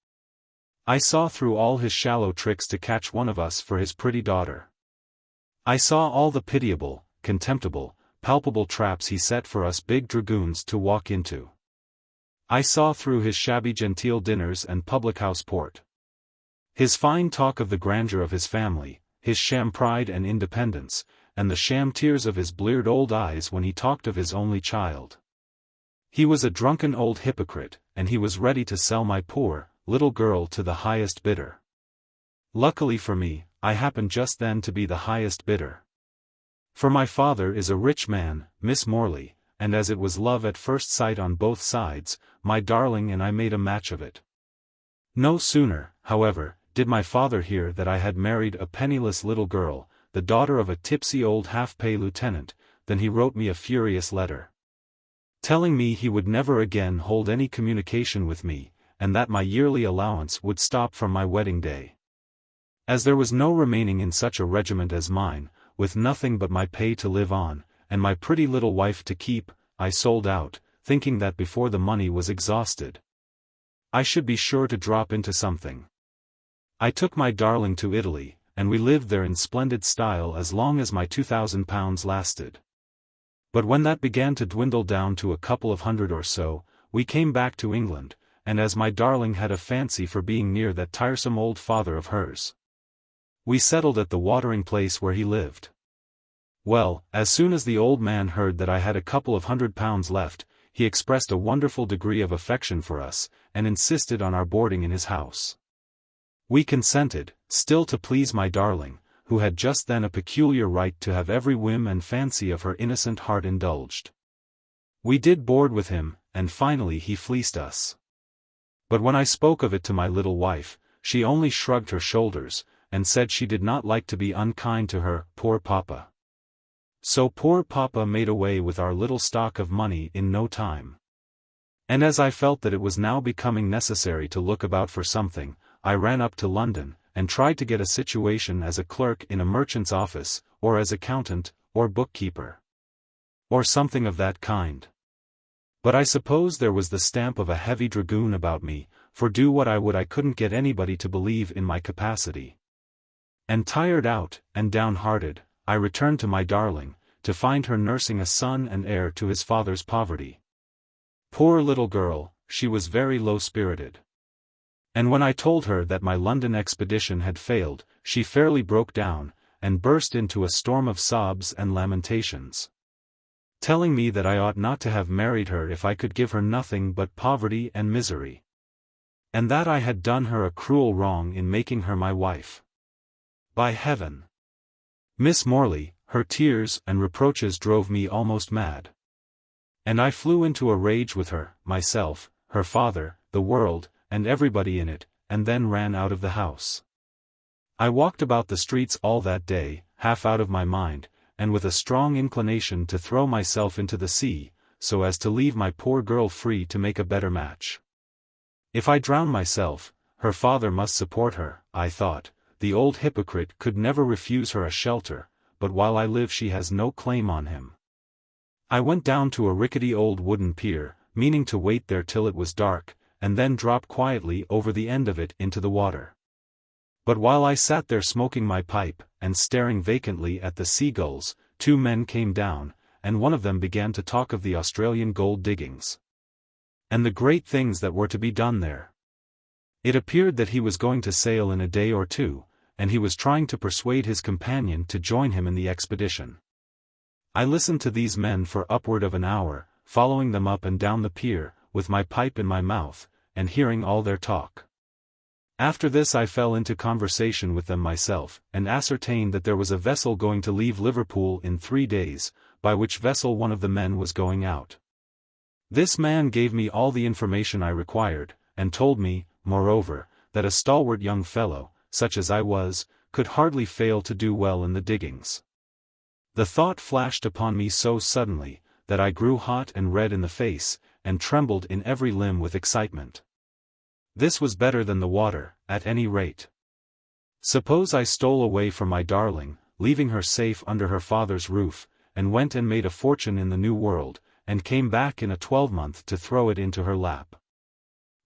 I saw through all his shallow tricks to catch one of us for his pretty daughter. I saw all the pitiable, contemptible, palpable traps he set for us big dragoons to walk into. I saw through his shabby genteel dinners and public-house port. His fine talk of the grandeur of his family, his sham pride and independence, and the sham tears of his bleared old eyes when he talked of his only child. He was a drunken old hypocrite, and he was ready to sell my poor, little girl to the highest bidder. Luckily for me, I happened just then to be the highest bidder. For my father is a rich man, Miss Morley, and as it was love at first sight on both sides, my darling and I made a match of it. No sooner, however, did my father hear that I had married a penniless little girl, the daughter of a tipsy old half-pay lieutenant, then he wrote me a furious letter, telling me he would never again hold any communication with me, and that my yearly allowance would stop from my wedding day. As there was no remaining in such a regiment as mine, with nothing but my pay to live on, and my pretty little wife to keep, I sold out, thinking that before the money was exhausted, I should be sure to drop into something. I took my darling to Italy, and we lived there in splendid style as long as my £2,000 lasted. But when that began to dwindle down to a couple of hundred or so, we came back to England, and as my darling had a fancy for being near that tiresome old father of hers, we settled at the watering place where he lived. Well, as soon as the old man heard that I had a couple of £100 left, he expressed a wonderful degree of affection for us, and insisted on our boarding in his house. We consented, still to please my darling, who had just then a peculiar right to have every whim and fancy of her innocent heart indulged. We did board with him, and finally he fleeced us. But when I spoke of it to my little wife, she only shrugged her shoulders, and said she did not like to be unkind to her poor papa. So poor papa made away with our little stock of money in no time. And as I felt that it was now becoming necessary to look about for something, I ran up to London, and tried to get a situation as a clerk in a merchant's office, or as accountant, or bookkeeper, or something of that kind. But I suppose there was the stamp of a heavy dragoon about me, for do what I would I couldn't get anybody to believe in my capacity. And tired out, and downhearted, I returned to my darling, to find her nursing a son and heir to his father's poverty. Poor little girl, she was very low-spirited. And when I told her that my London expedition had failed, she fairly broke down, and burst into a storm of sobs and lamentations, telling me that I ought not to have married her if I could give her nothing but poverty and misery, and that I had done her a cruel wrong in making her my wife. By heaven! Miss Morley, her tears and reproaches drove me almost mad. And I flew into a rage with her, myself, her father, the world, and everybody in it, and then ran out of the house. I walked about the streets all that day, half out of my mind, and with a strong inclination to throw myself into the sea, so as to leave my poor girl free to make a better match. If I drown myself, her father must support her, I thought. The old hypocrite could never refuse her a shelter, but while I live she has no claim on him. I went down to a rickety old wooden pier, meaning to wait there till it was dark, and then drop quietly over the end of it into the water. But while I sat there smoking my pipe, and staring vacantly at the seagulls, two men came down, and one of them began to talk of the Australian gold diggings, and the great things that were to be done there. It appeared that he was going to sail in a day or two, and he was trying to persuade his companion to join him in the expedition. I listened to these men for upward of an hour, following them up and down the pier, with my pipe in my mouth, and hearing all their talk. After this I fell into conversation with them myself, and ascertained that there was a vessel going to leave Liverpool in 3 days, by which vessel one of the men was going out. This man gave me all the information I required, and told me, moreover, that a stalwart young fellow, such as I was, could hardly fail to do well in the diggings. The thought flashed upon me so suddenly, that I grew hot and red in the face, and trembled in every limb with excitement. This was better than the water, at any rate. Suppose I stole away from my darling, leaving her safe under her father's roof, and went and made a fortune in the New World, and came back in a 12-month to throw it into her lap.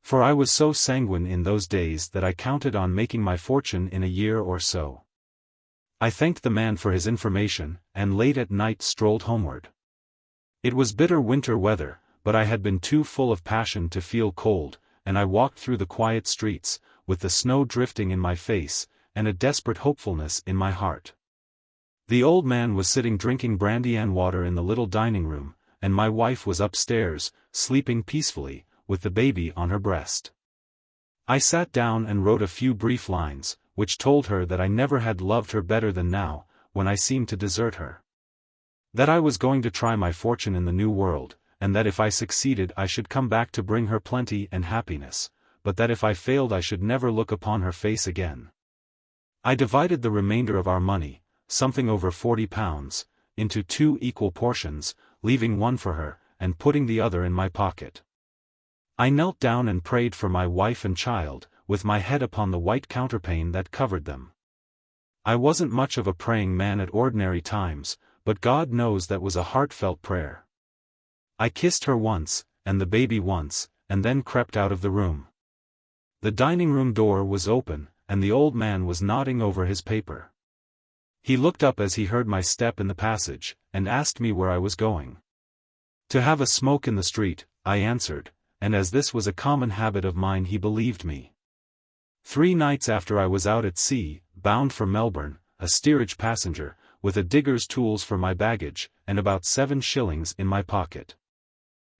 For I was so sanguine in those days that I counted on making my fortune in a year or so. I thanked the man for his information, and late at night strolled homeward. It was bitter winter weather, but I had been too full of passion to feel cold, and I walked through the quiet streets, with the snow drifting in my face, and a desperate hopefulness in my heart. The old man was sitting drinking brandy and water in the little dining room, and my wife was upstairs, sleeping peacefully, with the baby on her breast. I sat down and wrote a few brief lines, which told her that I never had loved her better than now, when I seemed to desert her. That I was going to try my fortune in the New World, and that if I succeeded I should come back to bring her plenty and happiness, but that if I failed I should never look upon her face again. I divided the remainder of our money, something over £40, into 2 equal portions, leaving one for her, and putting the other in my pocket. I knelt down and prayed for my wife and child, with my head upon the white counterpane that covered them. I wasn't much of a praying man at ordinary times, but God knows that was a heartfelt prayer. I kissed her once, and the baby once, and then crept out of the room. The dining room door was open, and the old man was nodding over his paper. He looked up as he heard my step in the passage, and asked me where I was going. To have a smoke in the street, I answered, and as this was a common habit of mine he believed me. 3 nights after I was out at sea, bound for Melbourne, a steerage passenger, with a digger's tools for my baggage, and about 7 shillings in my pocket.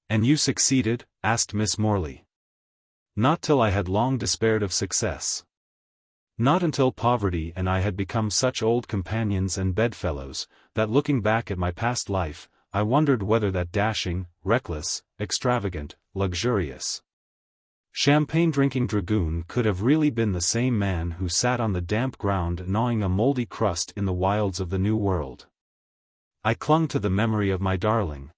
"And you succeeded?" asked Miss Morley. "Not till I had long despaired of success. Not until poverty and I had become such old companions and bedfellows, that looking back at my past life, I wondered whether that dashing, reckless, extravagant, luxurious, champagne-drinking dragoon could have really been the same man who sat on the damp ground gnawing a mouldy crust in the wilds of the New World. I clung to the memory of my darling.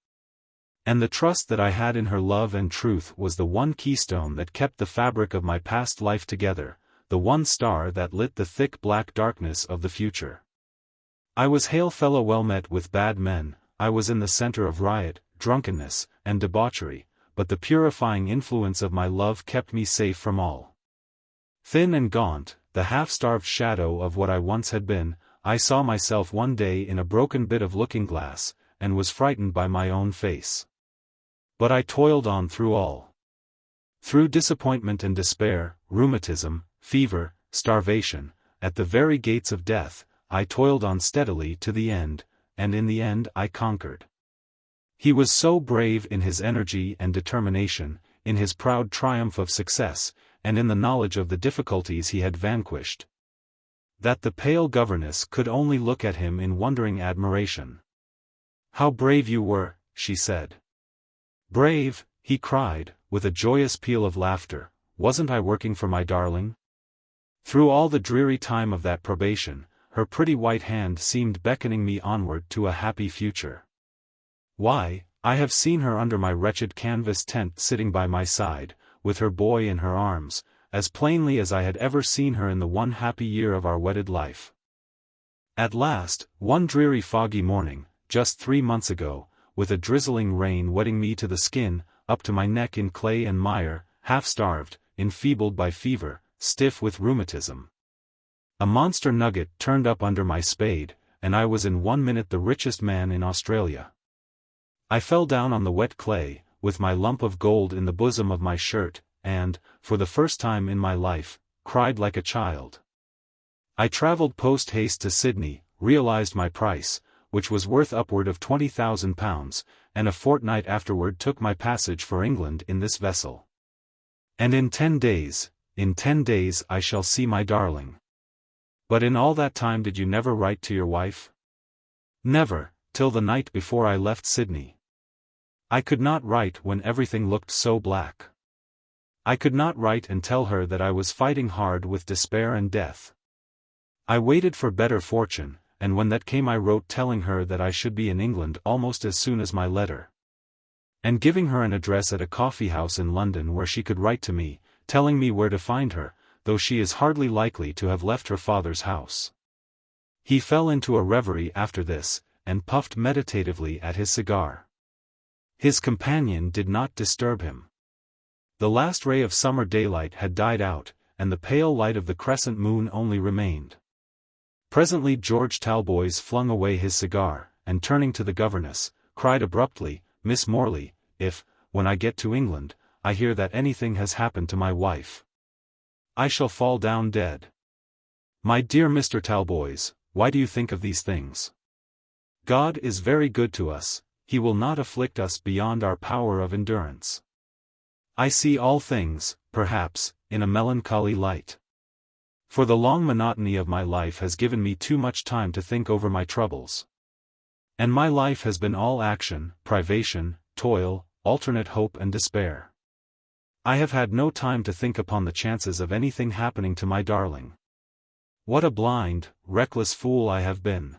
And the trust that I had in her love and truth was the one keystone that kept the fabric of my past life together, the one star that lit the thick black darkness of the future. I was hail fellow well met with bad men, I was in the center of riot, drunkenness, and debauchery, but the purifying influence of my love kept me safe from all. Thin and gaunt, the half-starved shadow of what I once had been, I saw myself one day in a broken bit of looking-glass, and was frightened by my own face. But I toiled on through all. Through disappointment and despair, rheumatism, fever, starvation, at the very gates of death, I toiled on steadily to the end, and in the end I conquered. He was so brave in his energy and determination, in his proud triumph of success, and in the knowledge of the difficulties he had vanquished, that the pale governess could only look at him in wondering admiration. "How brave you were," she said. "Brave," he cried, with a joyous peal of laughter, "wasn't I working for my darling?" Through all the dreary time of that probation, her pretty white hand seemed beckoning me onward to a happy future. Why, I have seen her under my wretched canvas tent sitting by my side, with her boy in her arms, as plainly as I had ever seen her in the one happy year of our wedded life. At last, one dreary foggy morning, just 3 months ago, with a drizzling rain wetting me to the skin, up to my neck in clay and mire, half-starved, enfeebled by fever, stiff with rheumatism, a monster nugget turned up under my spade, and I was in 1 minute the richest man in Australia. I fell down on the wet clay, with my lump of gold in the bosom of my shirt, and, for the first time in my life, cried like a child. I travelled post-haste to Sydney, realised my price, which was worth upward of £20,000, and a fortnight afterward took my passage for England in this vessel. And in 10 days I shall see my darling. But in all that time did you never write to your wife? Never, till the night before I left Sydney. I could not write when everything looked so black. I could not write and tell her that I was fighting hard with despair and death. I waited for better fortune, and when that came I wrote telling her that I should be in England almost as soon as my letter, and giving her an address at a coffee-house in London where she could write to me, telling me where to find her, though she is hardly likely to have left her father's house. He fell into a reverie after this, and puffed meditatively at his cigar. His companion did not disturb him. The last ray of summer daylight had died out, and the pale light of the crescent moon only remained. Presently George Talboys flung away his cigar, and turning to the governess, cried abruptly, "Miss Morley, if, when I get to England, I hear that anything has happened to my wife, I shall fall down dead." "My dear Mr. Talboys, why do you think of these things? God is very good to us, He will not afflict us beyond our power of endurance. I see all things, perhaps, in a melancholy light. For the long monotony of my life has given me too much time to think over my troubles. And my life has been all action, privation, toil, alternate hope and despair. I have had no time to think upon the chances of anything happening to my darling. What a blind, reckless fool I have been.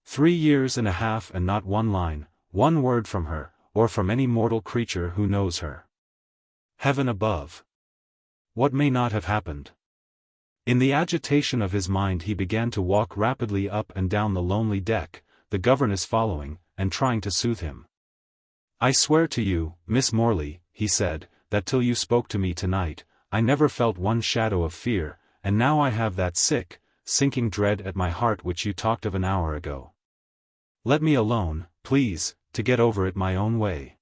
3 years and a half and not one line, one word from her, or from any mortal creature who knows her. Heaven above! What may not have happened? In the agitation of his mind he began to walk rapidly up and down the lonely deck, the governess following, and trying to soothe him. I swear to you, Miss Morley, he said, that till you spoke to me tonight, I never felt one shadow of fear, and now I have that sick, sinking dread at my heart which you talked of an hour ago. Let me alone, please, to get over it my own way.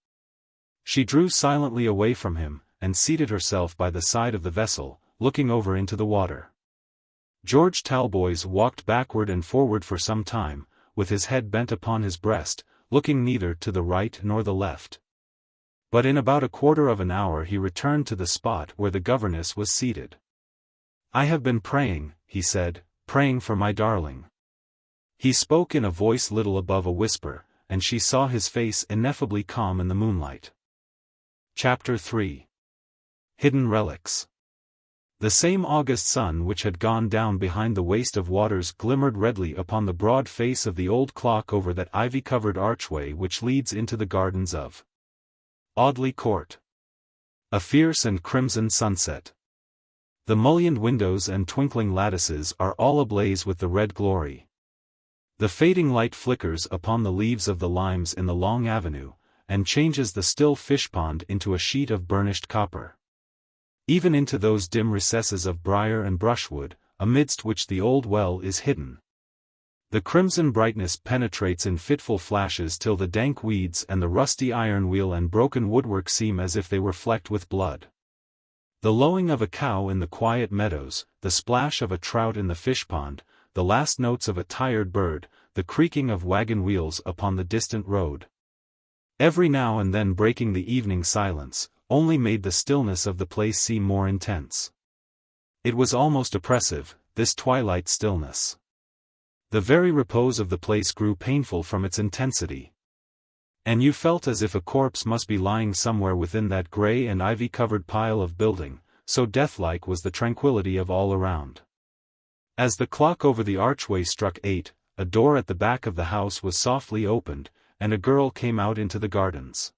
She drew silently away from him, and seated herself by the side of the vessel, looking over into the water. George Talboys walked backward and forward for some time, with his head bent upon his breast, looking neither to the right nor the left. But in about a quarter of an hour he returned to the spot where the governess was seated. I have been praying, he said, praying for my darling. He spoke in a voice little above a whisper, and she saw his face ineffably calm in the moonlight. Chapter 3. Hidden Relics. The same August sun which had gone down behind the waste of waters glimmered redly upon the broad face of the old clock over that ivy-covered archway which leads into the gardens of Audley Court. A fierce and crimson sunset. The mullioned windows and twinkling lattices are all ablaze with the red glory. The fading light flickers upon the leaves of the limes in the long avenue, and changes the still fish-pond into a sheet of burnished copper. Even into those dim recesses of briar and brushwood, amidst which the old well is hidden. The crimson brightness penetrates in fitful flashes till the dank weeds and the rusty iron wheel and broken woodwork seem as if they were flecked with blood. The lowing of a cow in the quiet meadows, the splash of a trout in the fish-pond, the last notes of a tired bird, the creaking of wagon wheels upon the distant road, every now and then breaking the evening silence, only made the stillness of the place seem more intense. It was almost oppressive, this twilight stillness. The very repose of the place grew painful from its intensity. And you felt as if a corpse must be lying somewhere within that grey and ivy-covered pile of building, so deathlike was the tranquillity of all around. As the clock over the archway struck 8, a door at the back of the house was softly opened, and a girl came out into the gardens.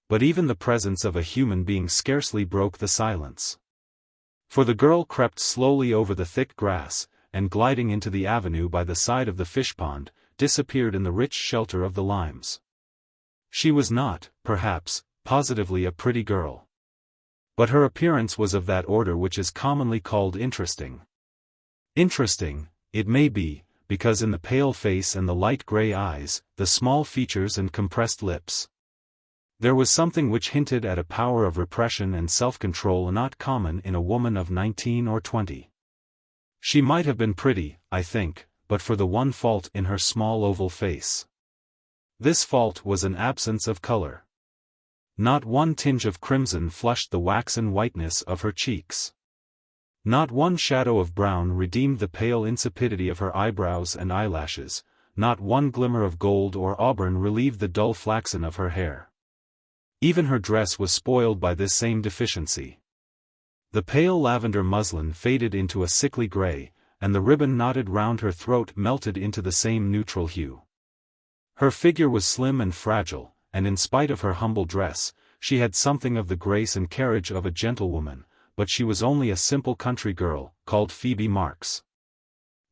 But even the presence of a human being scarcely broke the silence. For the girl crept slowly over the thick grass, and gliding into the avenue by the side of the fish-pond, disappeared in the rich shelter of the limes. She was not, perhaps, positively a pretty girl. But her appearance was of that order which is commonly called interesting. Interesting, it may be, because in the pale face and the light grey eyes, the small features and compressed lips, there was something which hinted at a power of repression and self-control not common in a woman of 19 or 20. She might have been pretty, I think, but for the one fault in her small oval face. This fault was an absence of color. Not one tinge of crimson flushed the waxen whiteness of her cheeks. Not one shadow of brown redeemed the pale insipidity of her eyebrows and eyelashes, not one glimmer of gold or auburn relieved the dull flaxen of her hair. Even her dress was spoiled by this same deficiency. The pale lavender muslin faded into a sickly grey, and the ribbon knotted round her throat melted into the same neutral hue. Her figure was slim and fragile, and in spite of her humble dress, she had something of the grace and carriage of a gentlewoman, but she was only a simple country girl, called Phoebe Marks,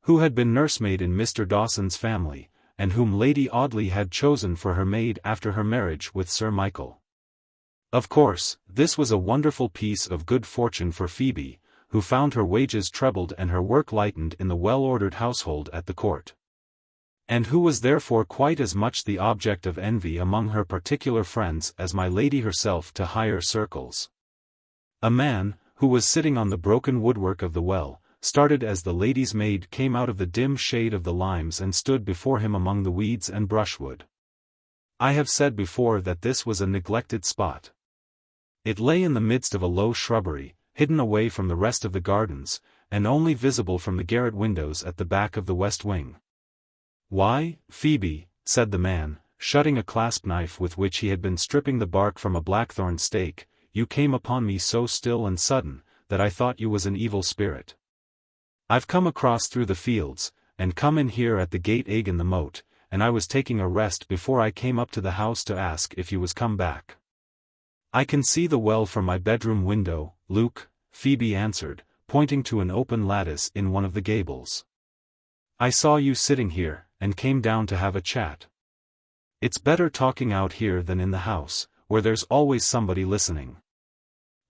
who had been nursemaid in Mr. Dawson's family, and whom Lady Audley had chosen for her maid after her marriage with Sir Michael. Of course, this was a wonderful piece of good fortune for Phoebe, who found her wages trebled and her work lightened in the well-ordered household at the court, and who was therefore quite as much the object of envy among her particular friends as my lady herself to higher circles. A man, who was sitting on the broken woodwork of the well, started as the lady's maid came out of the dim shade of the limes and stood before him among the weeds and brushwood. I have said before that this was a neglected spot. It lay in the midst of a low shrubbery, hidden away from the rest of the gardens, and only visible from the garret windows at the back of the west wing. "Why, Phoebe," said the man, shutting a clasp knife with which he had been stripping the bark from a blackthorn stake, you came upon me so still and sudden, that I thought you was an evil spirit. I've come across through the fields, and come in here at the gate egg in the moat, and I was taking a rest before I came up to the house to ask if you was come back. I can see the well from my bedroom window, Luke, Phoebe answered, pointing to an open lattice in one of the gables. I saw you sitting here, and came down to have a chat. It's better talking out here than in the house, where there's always somebody listening.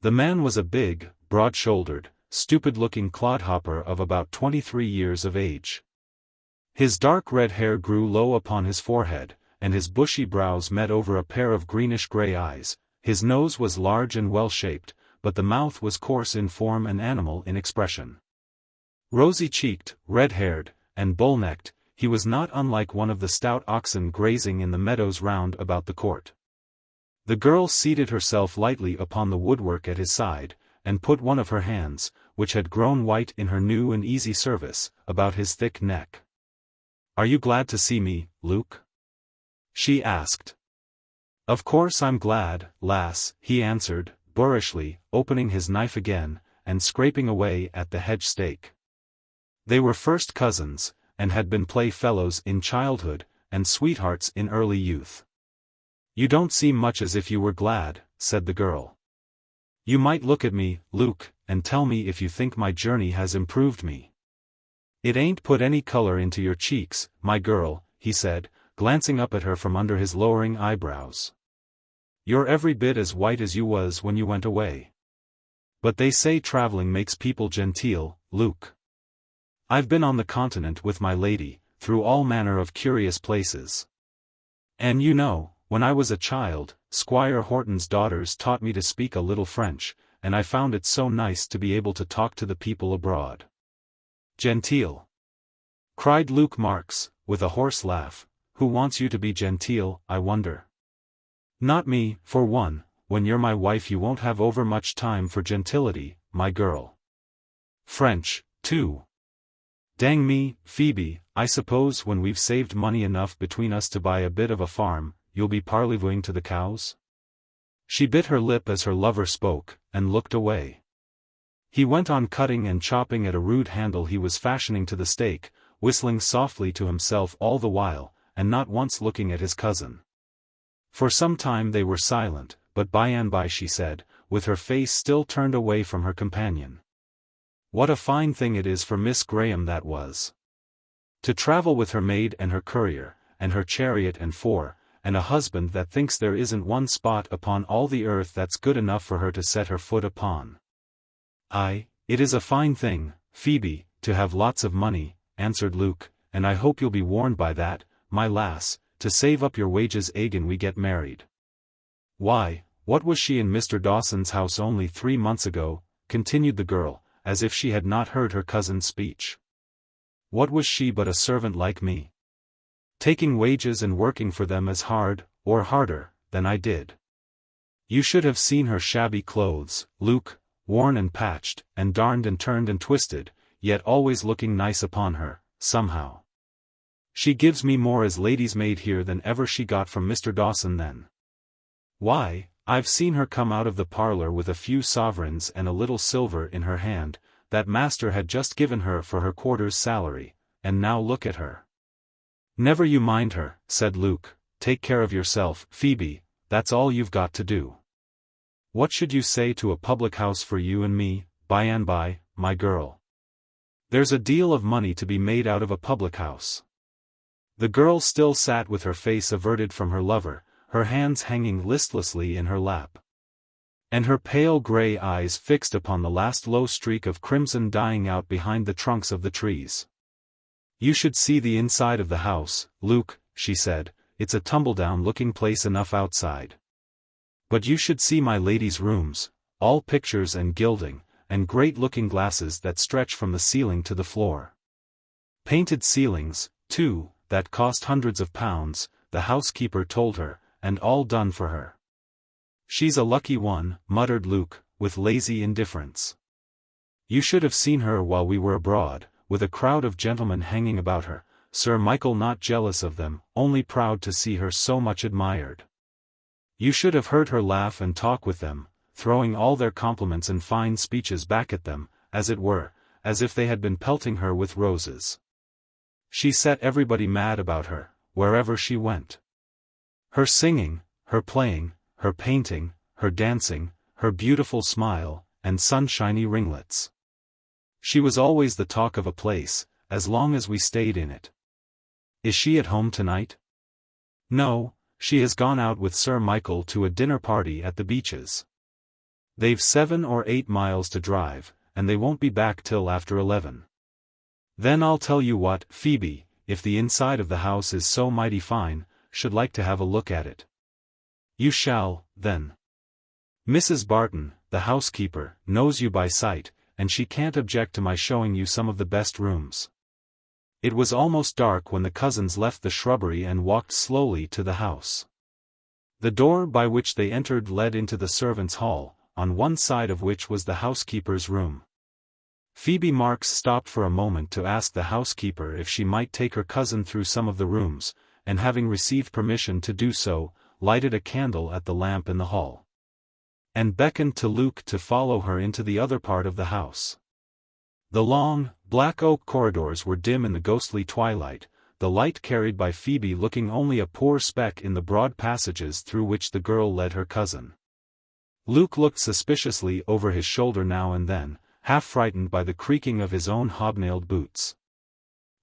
The man was a big, broad-shouldered, stupid-looking clodhopper of about 23 years of age. His dark red hair grew low upon his forehead, and his bushy brows met over a pair of greenish-gray eyes. His nose was large and well-shaped, but the mouth was coarse in form and animal in expression. Rosy-cheeked, red-haired, and bull-necked, he was not unlike one of the stout oxen grazing in the meadows round about the court. The girl seated herself lightly upon the woodwork at his side, and put one of her hands, which had grown white in her new and easy service, about his thick neck. "Are you glad to see me, Luke?" she asked. "Of course I'm glad, lass," he answered, boorishly, opening his knife again, and scraping away at the hedge stake. They were first cousins, and had been playfellows in childhood, and sweethearts in early youth. "You don't seem much as if you were glad," said the girl. "You might look at me, Luke, and tell me if you think my journey has improved me." "It ain't put any color into your cheeks, my girl," he said, glancing up at her from under his lowering eyebrows. "You're every bit as white as you was when you went away. But they say traveling makes people genteel, Luke. I've been on the continent with my lady, through all manner of curious places. And you know, when I was a child, Squire Horton's daughters taught me to speak a little French, and I found it so nice to be able to talk to the people abroad." "Genteel?" cried Luke Marks, with a hoarse laugh. "Who wants you to be genteel, I wonder?" "Not me, for one. When you're my wife you won't have over much time for gentility, my girl. French, too. Dang me, Phoebe, I suppose when we've saved money enough between us to buy a bit of a farm, you'll be parleyvooing to the cows?" She bit her lip as her lover spoke, and looked away. He went on cutting and chopping at a rude handle he was fashioning to the stake, whistling softly to himself all the while, and not once looking at his cousin. For some time they were silent, but by and by she said, with her face still turned away from her companion, "What a fine thing it is for Miss Graham that was. To travel with her maid and her courier, and her chariot and four, and a husband that thinks there isn't one spot upon all the earth that's good enough for her to set her foot upon." "Aye, it is a fine thing, Phoebe, to have lots of money," answered Luke, "and I hope you'll be warned by that, my lass, to save up your wages agin we get married." "Why, what was she in Mr. Dawson's house only 3 months ago?" continued the girl, as if she had not heard her cousin's speech. "What was she but a servant like me? Taking wages and working for them as hard, or harder, than I did. You should have seen her shabby clothes, Luke, worn and patched, and darned and turned and twisted, yet always looking nice upon her, somehow. She gives me more as lady's maid here than ever she got from Mr. Dawson then. Why, I've seen her come out of the parlor with a few sovereigns and a little silver in her hand, that master had just given her for her quarter's salary, and now look at her." "Never you mind her," said Luke, "take care of yourself, Phoebe, that's all you've got to do. What should you say to a public house for you and me, by and by, my girl? There's a deal of money to be made out of a public house." The girl still sat with her face averted from her lover, her hands hanging listlessly in her lap, and her pale grey eyes fixed upon the last low streak of crimson dying out behind the trunks of the trees. "You should see the inside of the house, Luke," she said. "It's a tumble-down-looking place enough outside. But you should see my lady's rooms, all pictures and gilding, and great looking-glasses that stretch from the ceiling to the floor. Painted ceilings, too, that cost hundreds of pounds, the housekeeper told her, and all done for her." "She's a lucky one," muttered Luke, with lazy indifference. "You should have seen her while we were abroad, with a crowd of gentlemen hanging about her, Sir Michael not jealous of them, only proud to see her so much admired. You should have heard her laugh and talk with them, throwing all their compliments and fine speeches back at them, as it were, as if they had been pelting her with roses. She set everybody mad about her, wherever she went. Her singing, her playing, her painting, her dancing, her beautiful smile, and sunshiny ringlets. She was always the talk of a place, as long as we stayed in it. Is she at home tonight? No, she has gone out with Sir Michael to a dinner party at the Beeches. They've 7 or 8 miles to drive, and they won't be back till after 11. Then I'll tell you what, Phoebe, if the inside of the house is so mighty fine, should like to have a look at it. You shall, then. Mrs. Barton, the housekeeper, knows you by sight, and she can't object to my showing you some of the best rooms. It was almost dark when the cousins left the shrubbery and walked slowly to the house. The door by which they entered led into the servants' hall, on one side of which was the housekeeper's room. Phoebe Marks stopped for a moment to ask the housekeeper if she might take her cousin through some of the rooms, and having received permission to do so, lighted a candle at the lamp in the hall, and beckoned to Luke to follow her into the other part of the house. The long, black oak corridors were dim in the ghostly twilight, the light carried by Phoebe looking only a poor speck in the broad passages through which the girl led her cousin. Luke looked suspiciously over his shoulder now and then, half frightened by the creaking of his own hobnailed boots.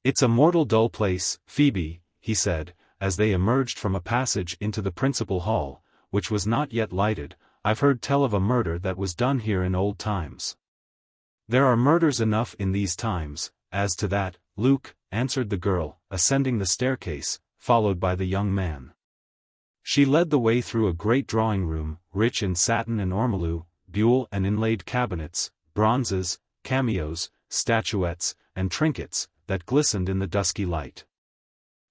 "It's a mortal dull place, Phoebe," he said, as they emerged from a passage into the principal hall, which was not yet lighted. "I've heard tell of a murder that was done here in old times." "There are murders enough in these times, as to that, Luke," answered the girl, ascending the staircase, followed by the young man. She led the way through a great drawing-room, rich in satin and ormolu, buhl and inlaid cabinets, bronzes, cameos, statuettes, and trinkets, that glistened in the dusky light.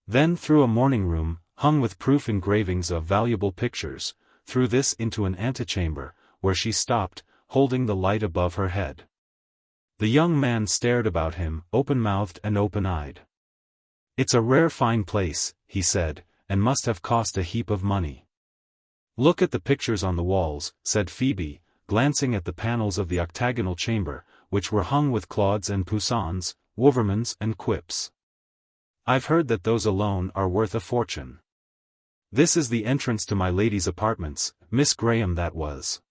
Then through a morning-room, hung with proof engravings of valuable pictures, through this into an antechamber, where she stopped, holding the light above her head. The young man stared about him, open-mouthed and open-eyed. "It's a rare fine place," he said, "and must have cost a heap of money." "Look at the pictures on the walls," said Phoebe, glancing at the panels of the octagonal chamber, which were hung with Claudes and Poussins, Wouvermans and quips. "I've heard that those alone are worth a fortune. This is the entrance to my lady's apartments, Miss Graham that was."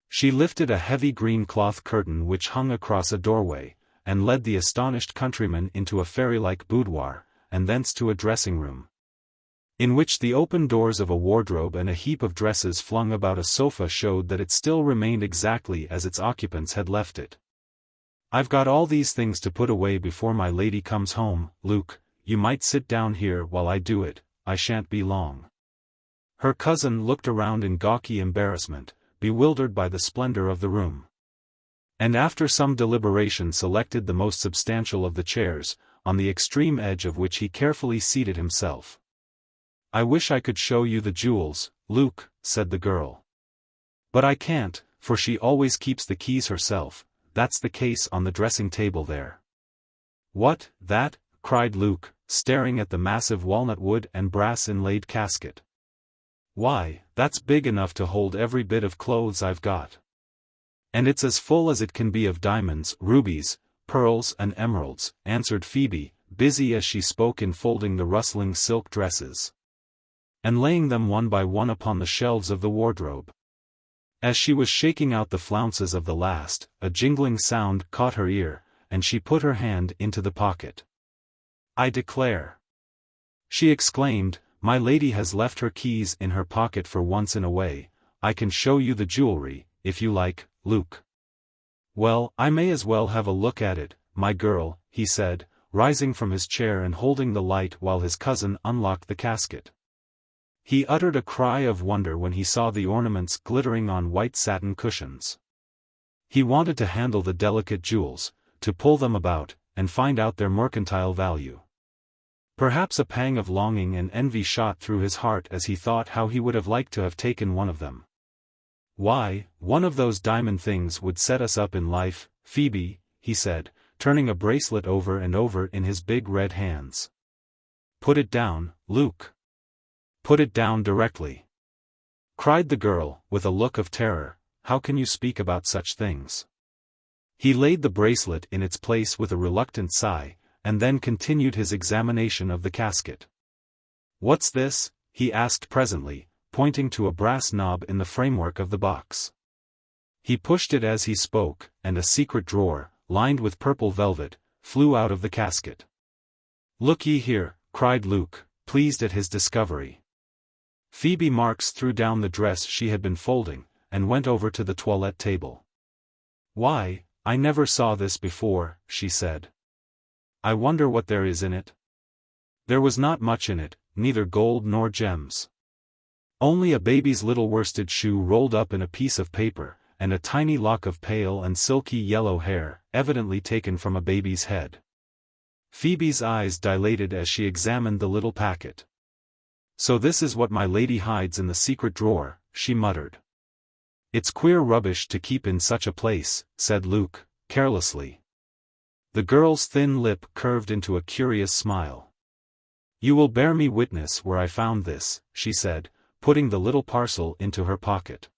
She lifted a heavy green cloth curtain which hung across a doorway, and led the astonished countryman into a fairy-like boudoir, and thence to a dressing-room, in which the open doors of a wardrobe and a heap of dresses flung about a sofa showed that it still remained exactly as its occupants had left it. "I've got all these things to put away before my lady comes home, Luke. You might sit down here while I do it. I shan't be long." Her cousin looked around in gawky embarrassment, bewildered by the splendor of the room, and after some deliberation selected the most substantial of the chairs, on the extreme edge of which he carefully seated himself. "I wish I could show you the jewels, Luke," said the girl. "But I can't, for she always keeps the keys herself. That's the case on the dressing-table there." "What, that?" cried Luke, staring at the massive walnut-wood and brass-inlaid casket. "Why, that's big enough to hold every bit of clothes I've got. And it's as full as it can be of diamonds, rubies, pearls and emeralds," answered Phoebe, busy as she spoke in folding the rustling silk dresses, and laying them one by one upon the shelves of the wardrobe. As she was shaking out the flounces of the last, a jingling sound caught her ear, and she put her hand into the pocket. "I declare," she exclaimed, "my lady has left her keys in her pocket for once in a way. I can show you the jewelry, if you like, Luke." "Well, I may as well have a look at it, my girl," he said, rising from his chair and holding the light while his cousin unlocked the casket. He uttered a cry of wonder when he saw the ornaments glittering on white satin cushions. He wanted to handle the delicate jewels, to pull them about, and find out their mercantile value. Perhaps a pang of longing and envy shot through his heart as he thought how he would have liked to have taken one of them. "Why, one of those diamond things would set us up in life, Phoebe," he said, turning a bracelet over and over in his big red hands. "Put it down, Luke. Put it down directly," cried the girl, with a look of terror. how can you speak about such things? He laid the bracelet in its place with a reluctant sigh, and then continued his examination of the casket. What's this? He asked presently, pointing to a brass knob in the framework of the box. He pushed it as he spoke, and a secret drawer, lined with purple velvet, flew out of the casket. Look ye here, cried Luke, pleased at his discovery. Phoebe Marks threw down the dress she had been folding, and went over to the toilette table. Why, I never saw this before, she said. I wonder what there is in it. There was not much in it, neither gold nor gems. Only a baby's little worsted shoe rolled up in a piece of paper, and a tiny lock of pale and silky yellow hair, evidently taken from a baby's head. Phoebe's eyes dilated as she examined the little packet. So this is what my lady hides in the secret drawer, she muttered. It's queer rubbish to keep in such a place, said Luke, carelessly. The girl's thin lip curved into a curious smile. You will bear me witness where I found this, she said, putting the little parcel into her pocket.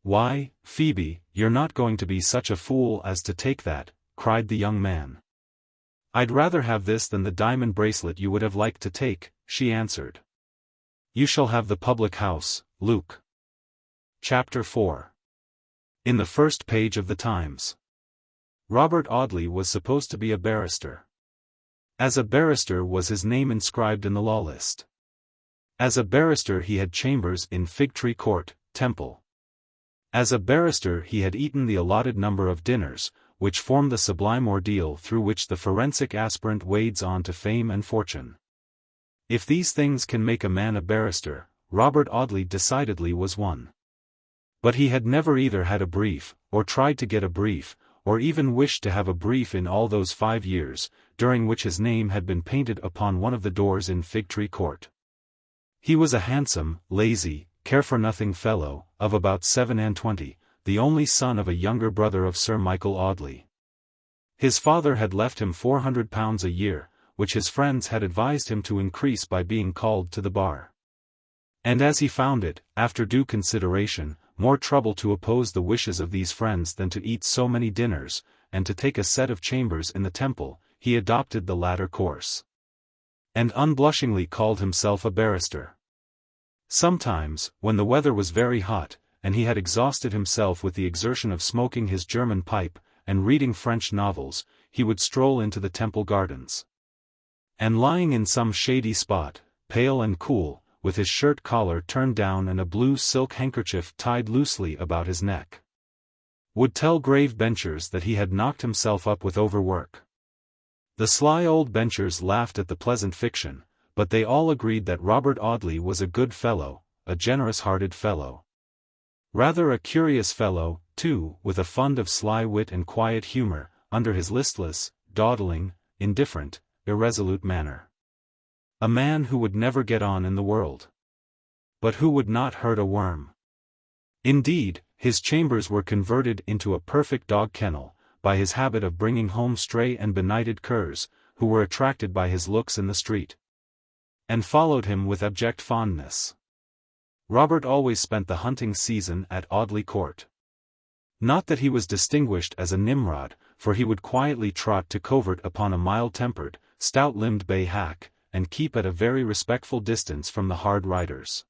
Why, Phoebe, you're not going to be such a fool as to take that, cried the young man. I'd rather have this than the diamond bracelet you would have liked to take, she answered. You shall have the public house, Luke. Chapter 4. In the first page of the Times. Robert Audley was supposed to be a barrister. As a barrister was his name inscribed in the law list. As a barrister he had chambers in Fig Tree Court, Temple. As a barrister he had eaten the allotted number of dinners, which form the sublime ordeal through which the forensic aspirant wades on to fame and fortune. If these things can make a man a barrister, Robert Audley decidedly was one. But he had never either had a brief, or tried to get a brief, or even wished to have a brief in all those 5 years, during which his name had been painted upon one of the doors in Fig Tree Court. He was a handsome, lazy, care-for-nothing fellow, of about 27, the only son of a younger brother of Sir Michael Audley. His father had left him £400 a year, which his friends had advised him to increase by being called to the bar. And as he found it, after due consideration, more trouble to oppose the wishes of these friends than to eat so many dinners, and to take a set of chambers in the Temple, he adopted the latter course. And unblushingly called himself a barrister. Sometimes, when the weather was very hot, and he had exhausted himself with the exertion of smoking his German pipe, and reading French novels, he would stroll into the Temple gardens. And lying in some shady spot, pale and cool, with his shirt collar turned down and a blue silk handkerchief tied loosely about his neck, would tell grave benchers that he had knocked himself up with overwork. The sly old benchers laughed at the pleasant fiction, but they all agreed that Robert Audley was a good fellow, a generous-hearted fellow. Rather a curious fellow, too, with a fund of sly wit and quiet humor, under his listless, dawdling, indifferent, irresolute manner. A man who would never get on in the world. But who would not hurt a worm. Indeed, his chambers were converted into a perfect dog kennel, by his habit of bringing home stray and benighted curs, who were attracted by his looks in the street, and followed him with abject fondness. Robert always spent the hunting season at Audley Court. Not that he was distinguished as a Nimrod, for he would quietly trot to covert upon a mild-tempered, stout-limbed bay hack, and keep at a very respectful distance from the hard riders.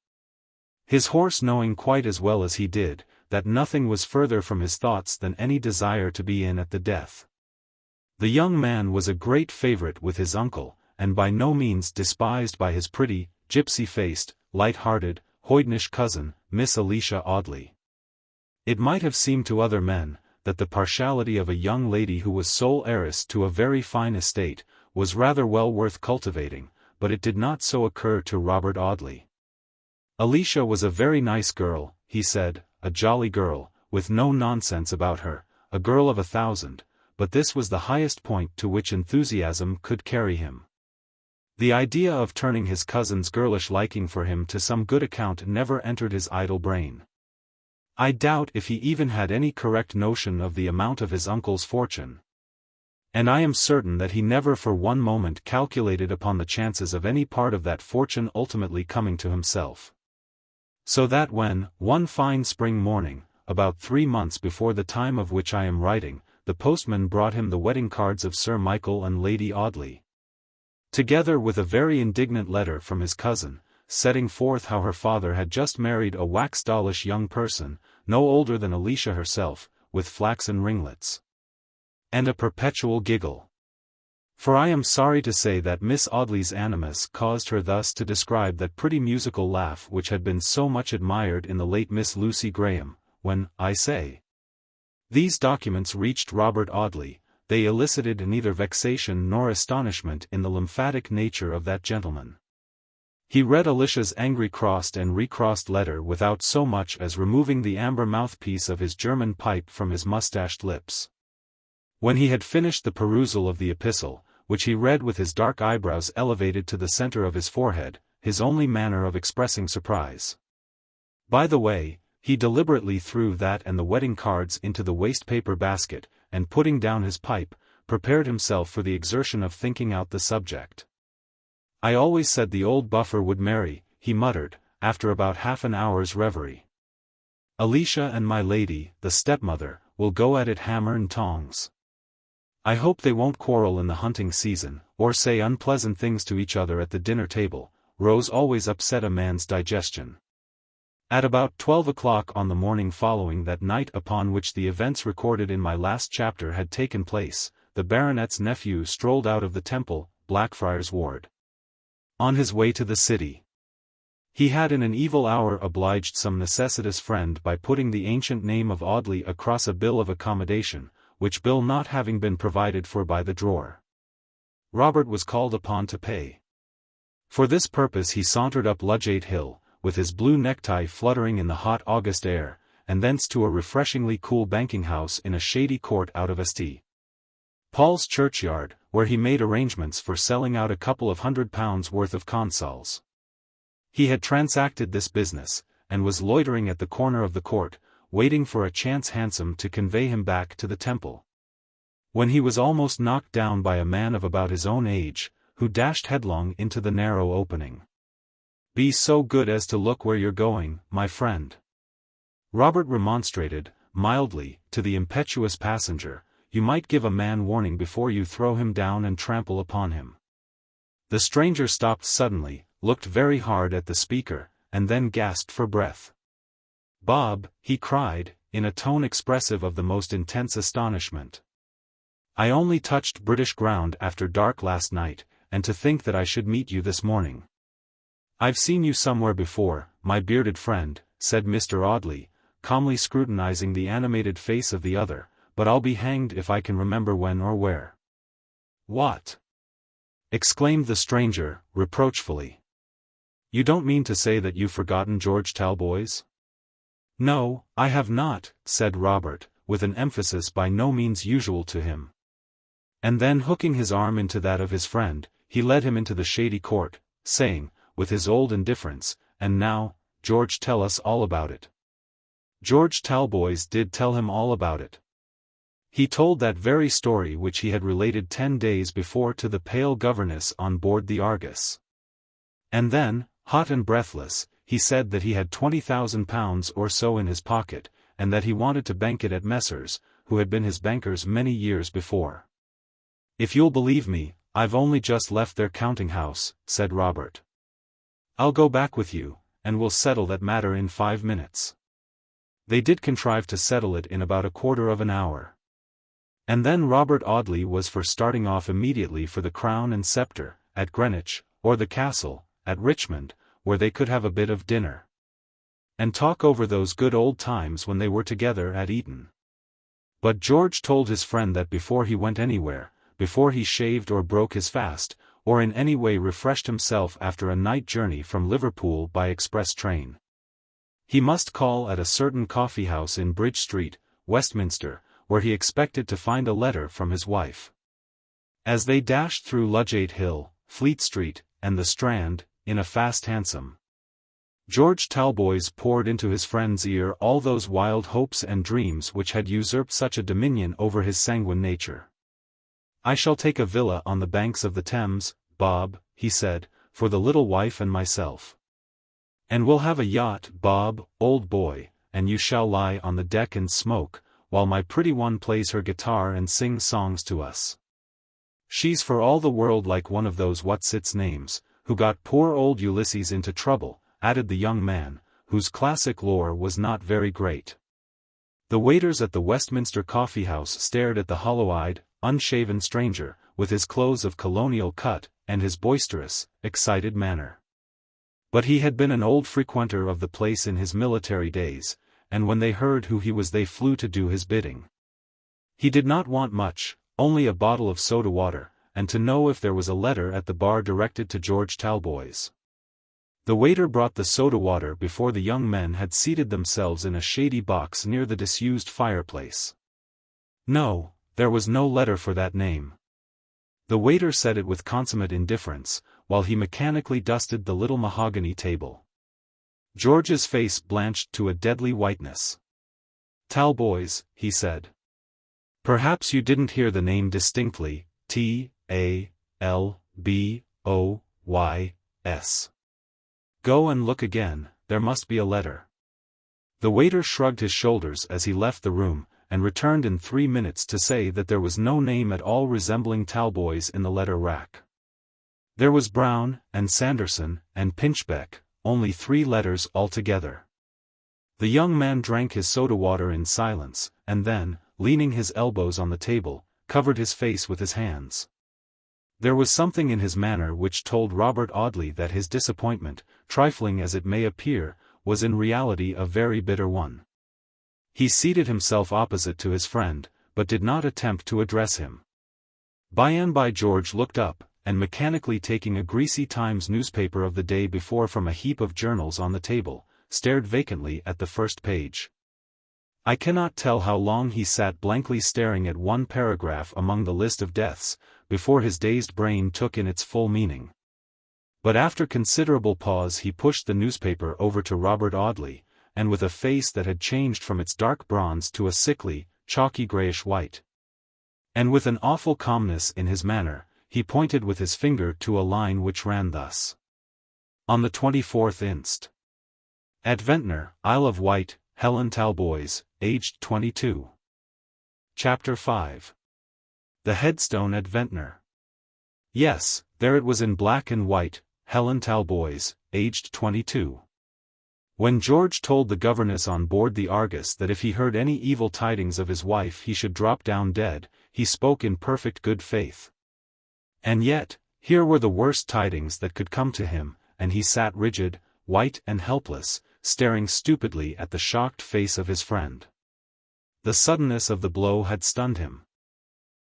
His horse knowing quite as well as he did, that nothing was further from his thoughts than any desire to be in at the death. The young man was a great favourite with his uncle, and by no means despised by his pretty, gypsy-faced, light-hearted, hoydenish cousin, Miss Alicia Audley. It might have seemed to other men, that the partiality of a young lady who was sole heiress to a very fine estate, was rather well worth cultivating, but it did not so occur to Robert Audley. Alicia was a very nice girl, he said, a jolly girl, with no nonsense about her, a girl of 1,000, but this was the highest point to which enthusiasm could carry him. The idea of turning his cousin's girlish liking for him to some good account never entered his idle brain. I doubt if he even had any correct notion of the amount of his uncle's fortune. And I am certain that he never for one moment calculated upon the chances of any part of that fortune ultimately coming to himself. So that when, one fine spring morning, about 3 months before the time of which I am writing, the postman brought him the wedding cards of Sir Michael and Lady Audley, together with a very indignant letter from his cousin, setting forth how her father had just married a wax-dollish young person, no older than Alicia herself, with flaxen ringlets, and a perpetual giggle. For I am sorry to say that Miss Audley's animus caused her thus to describe that pretty musical laugh which had been so much admired in the late Miss Lucy Graham, when, I say, these documents reached Robert Audley, they elicited neither vexation nor astonishment in the lymphatic nature of that gentleman. He read Alicia's angry crossed and recrossed letter without so much as removing the amber mouthpiece of his German pipe from his mustached lips. When he had finished the perusal of the epistle, which he read with his dark eyebrows elevated to the center of his forehead, his only manner of expressing surprise. By the way, he deliberately threw that and the wedding cards into the waste-paper basket, and putting down his pipe, prepared himself for the exertion of thinking out the subject. I always said the old buffer would marry, he muttered, after about half an hour's reverie. Alicia and my lady, the stepmother, will go at it hammer and tongs. I hope they won't quarrel in the hunting season, or say unpleasant things to each other at the dinner table. Rose always upset a man's digestion. At about 12 o'clock on the morning following that night upon which the events recorded in my last chapter had taken place, the baronet's nephew strolled out of the Temple, Blackfriars Ward, on his way to the city. He had in an evil hour obliged some necessitous friend by putting the ancient name of Audley across a bill of accommodation, which bill not having been provided for by the drawer, Robert was called upon to pay. For this purpose he sauntered up Ludgate Hill, with his blue necktie fluttering in the hot August air, and thence to a refreshingly cool banking-house in a shady court out of St. Paul's churchyard, where he made arrangements for selling out a couple of £100 worth of consols. He had transacted this business, and was loitering at the corner of the court, waiting for a chance hansom to convey him back to the Temple, when he was almost knocked down by a man of about his own age, who dashed headlong into the narrow opening. "Be so good as to look where you're going, my friend," Robert remonstrated, mildly, to the impetuous passenger. "You might give a man warning before you throw him down and trample upon him." The stranger stopped suddenly, looked very hard at the speaker, and then gasped for breath. "Bob," he cried, in a tone expressive of the most intense astonishment, "I only touched British ground after dark last night, and to think that I should meet you this morning." "I've seen you somewhere before, my bearded friend," said Mr. Audley, calmly scrutinizing the animated face of the other, "but I'll be hanged if I can remember when or where." "What?" exclaimed the stranger, reproachfully. "You don't mean to say that you've forgotten George Talboys?" "No, I have not," said Robert, with an emphasis by no means usual to him. And then hooking his arm into that of his friend, he led him into the shady court, saying, with his old indifference, "And now, George, tell us all about it." George Talboys did tell him all about it. He told that very story which he had related 10 days before to the pale governess on board the Argus. And then, hot and breathless, he said that he had £20,000 or so in his pocket, and that he wanted to bank it at Messrs., who had been his bankers many years before. "If you'll believe me, I've only just left their counting-house," said Robert. "I'll go back with you, and we'll settle that matter in 5 minutes." They did contrive to settle it in about a quarter of an hour. And then Robert Audley was for starting off immediately for the Crown and Sceptre, at Greenwich, or the Castle, at Richmond, where they could have a bit of dinner, and talk over those good old times when they were together at Eton. But George told his friend that before he went anywhere, before he shaved or broke his fast, or in any way refreshed himself after a night journey from Liverpool by express train, he must call at a certain coffee-house in Bridge Street, Westminster, where he expected to find a letter from his wife. As they dashed through Ludgate Hill, Fleet Street, and the Strand, in a fast hansom, George Talboys poured into his friend's ear all those wild hopes and dreams which had usurped such a dominion over his sanguine nature. "I shall take a villa on the banks of the Thames, Bob," he said, "for the little wife and myself. And we'll have a yacht, Bob, old boy, and you shall lie on the deck and smoke, while my pretty one plays her guitar and sings songs to us. She's for all the world like one of those what's-its-names, who got poor old Ulysses into trouble," added the young man, whose classic lore was not very great. The waiters at the Westminster coffee-house stared at the hollow-eyed, unshaven stranger, with his clothes of colonial cut, and his boisterous, excited manner. But he had been an old frequenter of the place in his military days, and when they heard who he was they flew to do his bidding. He did not want much, only a bottle of soda water, and to know if there was a letter at the bar directed to George Talboys. The waiter brought the soda water before the young men had seated themselves in a shady box near the disused fireplace. No, there was no letter for that name. The waiter said it with consummate indifference, while he mechanically dusted the little mahogany table. George's face blanched to a deadly whiteness. "Talboys," he said. "Perhaps you didn't hear the name distinctly, Talboys. Go and look again, there must be a letter." The waiter shrugged his shoulders as he left the room, and returned in 3 minutes to say that there was no name at all resembling Talboys in the letter rack. There was Brown, and Sanderson, and Pinchbeck, only 3 letters altogether. The young man drank his soda water in silence, and then, leaning his elbows on the table, covered his face with his hands. There was something in his manner which told Robert Audley that his disappointment, trifling as it may appear, was in reality a very bitter one. He seated himself opposite to his friend, but did not attempt to address him. By and by George looked up, and mechanically taking a greasy Times newspaper of the day before from a heap of journals on the table, stared vacantly at the first page. I cannot tell how long he sat blankly staring at one paragraph among the list of deaths, before his dazed brain took in its full meaning. But after considerable pause he pushed the newspaper over to Robert Audley, and with a face that had changed from its dark bronze to a sickly, chalky grayish white, and with an awful calmness in his manner, he pointed with his finger to a line which ran thus. On the 24th inst. At Ventnor, Isle of Wight, Helen Talboys, aged 22. Chapter 5. The Headstone at Ventnor. Yes, there it was in black and white, Helen Talboys, aged 22. When George told the governess on board the Argus that if he heard any evil tidings of his wife he should drop down dead, he spoke in perfect good faith. And yet, here were the worst tidings that could come to him, and he sat rigid, white and helpless, staring stupidly at the shocked face of his friend. The suddenness of the blow had stunned him.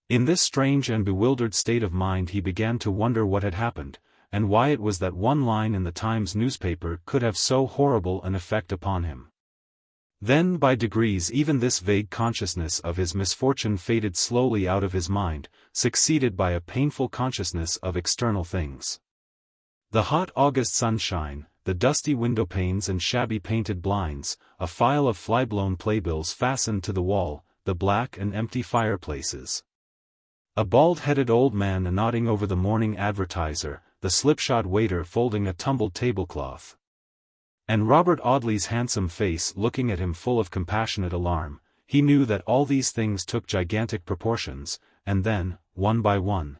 In this strange and bewildered state of mind he began to wonder what had happened, and why it was that one line in the Times newspaper could have so horrible an effect upon him. Then by degrees even this vague consciousness of his misfortune faded slowly out of his mind, succeeded by a painful consciousness of external things. The hot August sunshine, the dusty windowpanes and shabby painted blinds, a file of fly-blown playbills fastened to the wall, the black and empty fireplaces. A bald-headed old man nodding over the morning advertiser, the slipshod waiter folding a tumbled tablecloth, and Robert Audley's handsome face looking at him full of compassionate alarm. He knew that all these things took gigantic proportions, and then, one by one,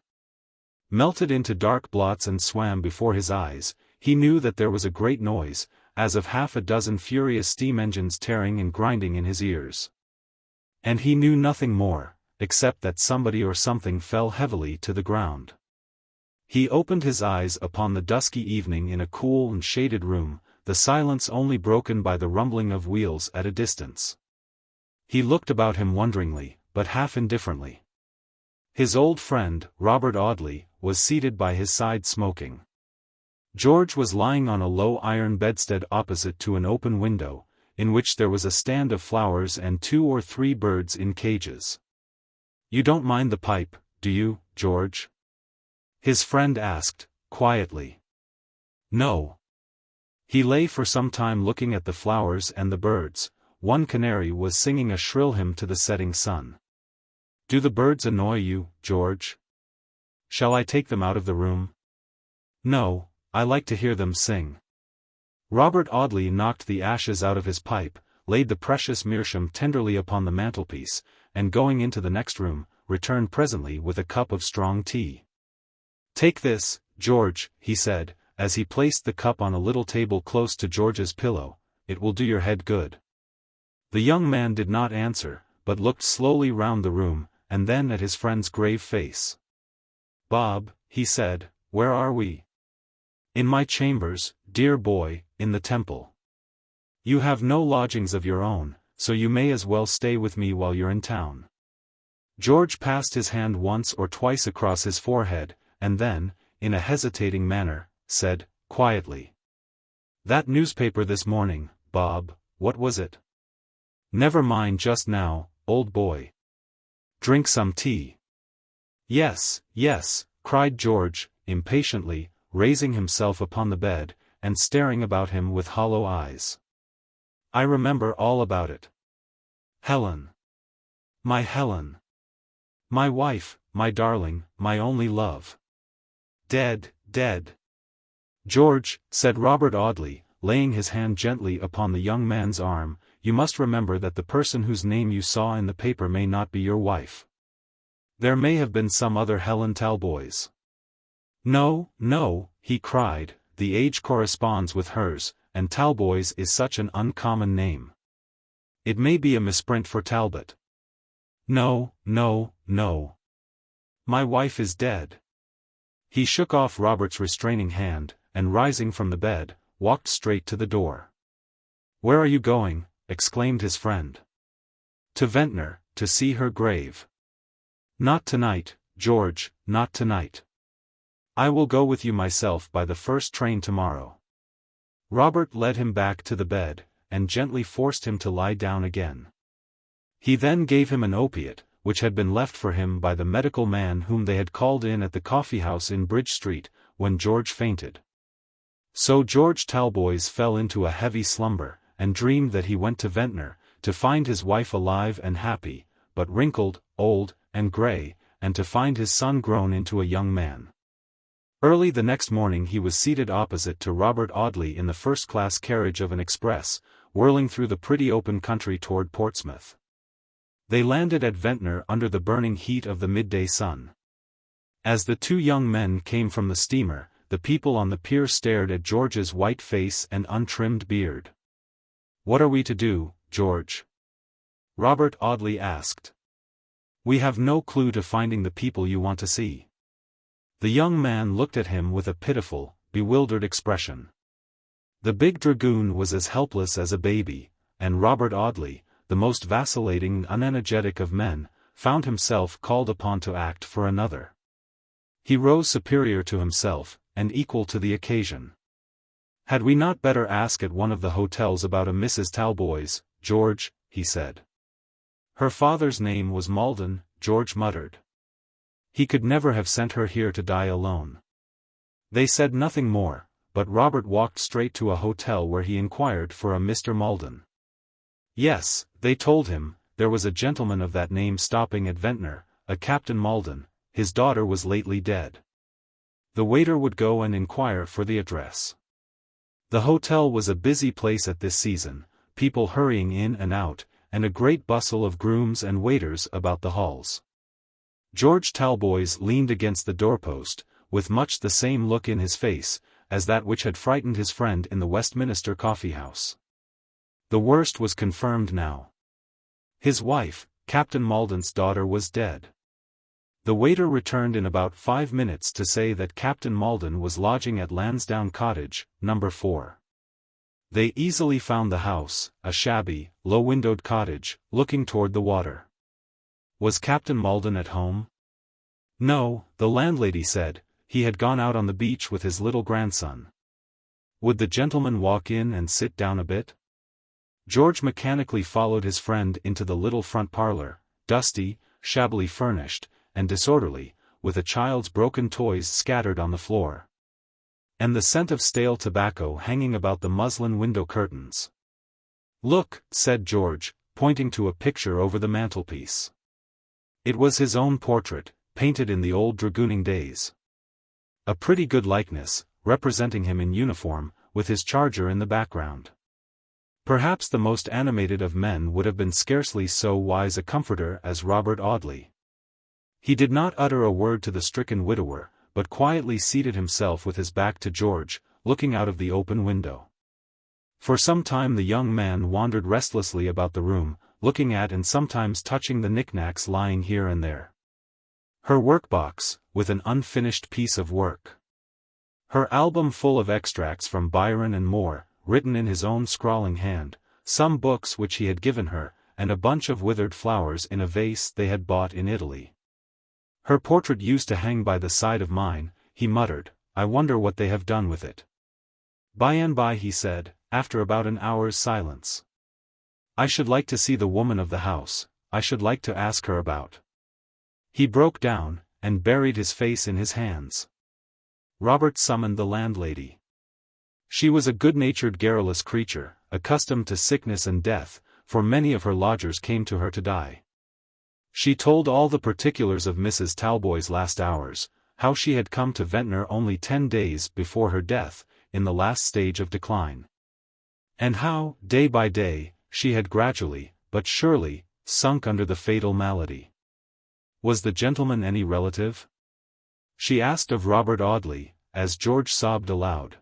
melted into dark blots and swam before his eyes. He knew that there was a great noise, as of half a dozen furious steam engines tearing and grinding in his ears. And he knew nothing more, except that somebody or something fell heavily to the ground. He opened his eyes upon the dusky evening in a cool and shaded room, the silence only broken by the rumbling of wheels at a distance. He looked about him wonderingly, but half indifferently. His old friend, Robert Audley, was seated by his side smoking. George was lying on a low iron bedstead opposite to an open window, in which there was a stand of flowers and 2 or 3 birds in cages. "You don't mind the pipe, do you, George?" his friend asked, quietly. "No." He lay for some time looking at the flowers and the birds. One canary was singing a shrill hymn to the setting sun. "Do the birds annoy you, George? Shall I take them out of the room?" "No, I like to hear them sing." Robert Audley knocked the ashes out of his pipe, laid the precious meerschaum tenderly upon the mantelpiece, and going into the next room, returned presently with a cup of strong tea. "Take this, George," he said, as he placed the cup on a little table close to George's pillow, "it will do your head good." The young man did not answer, but looked slowly round the room, and then at his friend's grave face. "Bob," he said, "where are we?" "In my chambers, dear boy, in the Temple. You have no lodgings of your own, so you may as well stay with me while you're in town." George passed his hand once or twice across his forehead, and then, in a hesitating manner, said, quietly, "That newspaper this morning, Bob, what was it?" "Never mind just now, old boy. Drink some tea." "Yes, yes," cried George, impatiently, raising himself upon the bed, and staring about him with hollow eyes. "I remember all about it. Helen. My Helen. My wife, my darling, my only love. Dead, dead." "George," said Robert Audley, laying his hand gently upon the young man's arm, "you must remember that the person whose name you saw in the paper may not be your wife. There may have been some other Helen Talboys." "No, no," he cried, "the age corresponds with hers, and Talboys is such an uncommon name. It may be a misprint for Talbot. No, no, no. My wife is dead." He shook off Robert's restraining hand, and rising from the bed, walked straight to the door. "Where are you going?" exclaimed his friend. "To Ventnor, to see her grave." "Not tonight, George, not tonight. I will go with you myself by the first train tomorrow." Robert led him back to the bed, and gently forced him to lie down again. He then gave him an opiate, which had been left for him by the medical man whom they had called in at the coffee-house in Bridge Street, when George fainted. So George Talboys fell into a heavy slumber, and dreamed that he went to Ventnor, to find his wife alive and happy, but wrinkled, old, and grey, and to find his son grown into a young man. Early the next morning he was seated opposite to Robert Audley in the first-class carriage of an express, whirling through the pretty open country toward Portsmouth. They landed at Ventnor under the burning heat of the midday sun. As the two young men came from the steamer, the people on the pier stared at George's white face and untrimmed beard. "What are we to do, George?" Robert Audley asked. "We have no clue to finding the people you want to see." The young man looked at him with a pitiful, bewildered expression. The big dragoon was as helpless as a baby, and Robert Audley, the most vacillating and unenergetic of men, found himself called upon to act for another. He rose superior to himself, and equal to the occasion. "Had we not better ask at one of the hotels about a Mrs. Talboys, George?" he said. "Her father's name was Malden," George muttered. "He could never have sent her here to die alone." They said nothing more, but Robert walked straight to a hotel where he inquired for a Mr. Malden. Yes, they told him, there was a gentleman of that name stopping at Ventnor, a Captain Malden, his daughter was lately dead. The waiter would go and inquire for the address. The hotel was a busy place at this season, people hurrying in and out, and a great bustle of grooms and waiters about the halls. George Talboys leaned against the doorpost, with much the same look in his face, as that which had frightened his friend in the Westminster coffee-house. The worst was confirmed now. His wife, Captain Malden's daughter, was dead. The waiter returned in about 5 minutes to say that Captain Malden was lodging at Lansdowne Cottage, No. 4. They easily found the house, a shabby, low-windowed cottage, looking toward the water. Was Captain Malden at home? No, the landlady said, he had gone out on the beach with his little grandson. Would the gentleman walk in and sit down a bit? George mechanically followed his friend into the little front parlor, dusty, shabbily furnished, and disorderly, with a child's broken toys scattered on the floor, and the scent of stale tobacco hanging about the muslin window curtains. "Look," said George, pointing to a picture over the mantelpiece. It was his own portrait, painted in the old dragooning days. A pretty good likeness, representing him in uniform, with his charger in the background. Perhaps the most animated of men would have been scarcely so wise a comforter as Robert Audley. He did not utter a word to the stricken widower, but quietly seated himself with his back to George, looking out of the open window. For some time the young man wandered restlessly about the room, looking at and sometimes touching the knickknacks lying here and there. Her workbox, with an unfinished piece of work. Her album full of extracts from Byron and Moore, written in his own scrawling hand, some books which he had given her, and a bunch of withered flowers in a vase they had bought in Italy. Her portrait used to hang by the side of mine, he muttered, I wonder what they have done with it. By and by he said, after about an hour's silence. I should like to see the woman of the house, I should like to ask her about. He broke down, and buried his face in his hands. Robert summoned the landlady. She was a good-natured garrulous creature, accustomed to sickness and death, for many of her lodgers came to her to die. She told all the particulars of Mrs. Talboys' last hours, how she had come to Ventnor only 10 days before her death, in the last stage of decline. And how, day by day, she had gradually, but surely, sunk under the fatal malady. Was the gentleman any relative? She asked of Robert Audley, as George sobbed aloud.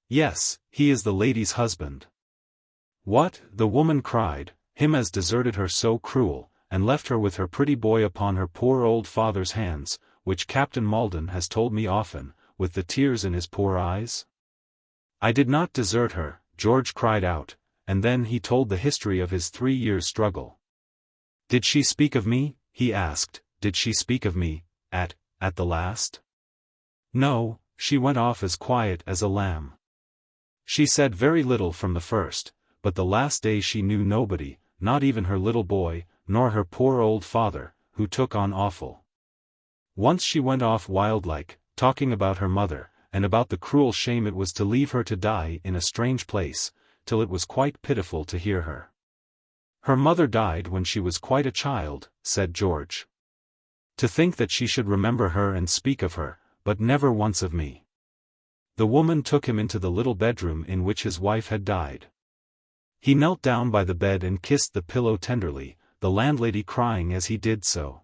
Yes, he is the lady's husband. What, the woman cried, him as deserted her so cruel, and left her with her pretty boy upon her poor old father's hands, which Captain Maldon has told me often, with the tears in his poor eyes? I did not desert her, George cried out, and then he told the history of his 3 years' struggle. Did she speak of me? He asked, did she speak of me, at the last? No, she went off as quiet as a lamb. She said very little from the first, but the last day she knew nobody, not even her little boy, nor her poor old father, who took on awful. Once she went off wild-like, talking about her mother, and about the cruel shame it was to leave her to die in a strange place, till it was quite pitiful to hear her. Her mother died when she was quite a child, said George. To think that she should remember her and speak of her, but never once of me. The woman took him into the little bedroom in which his wife had died. He knelt down by the bed and kissed the pillow tenderly, the landlady crying as he did so.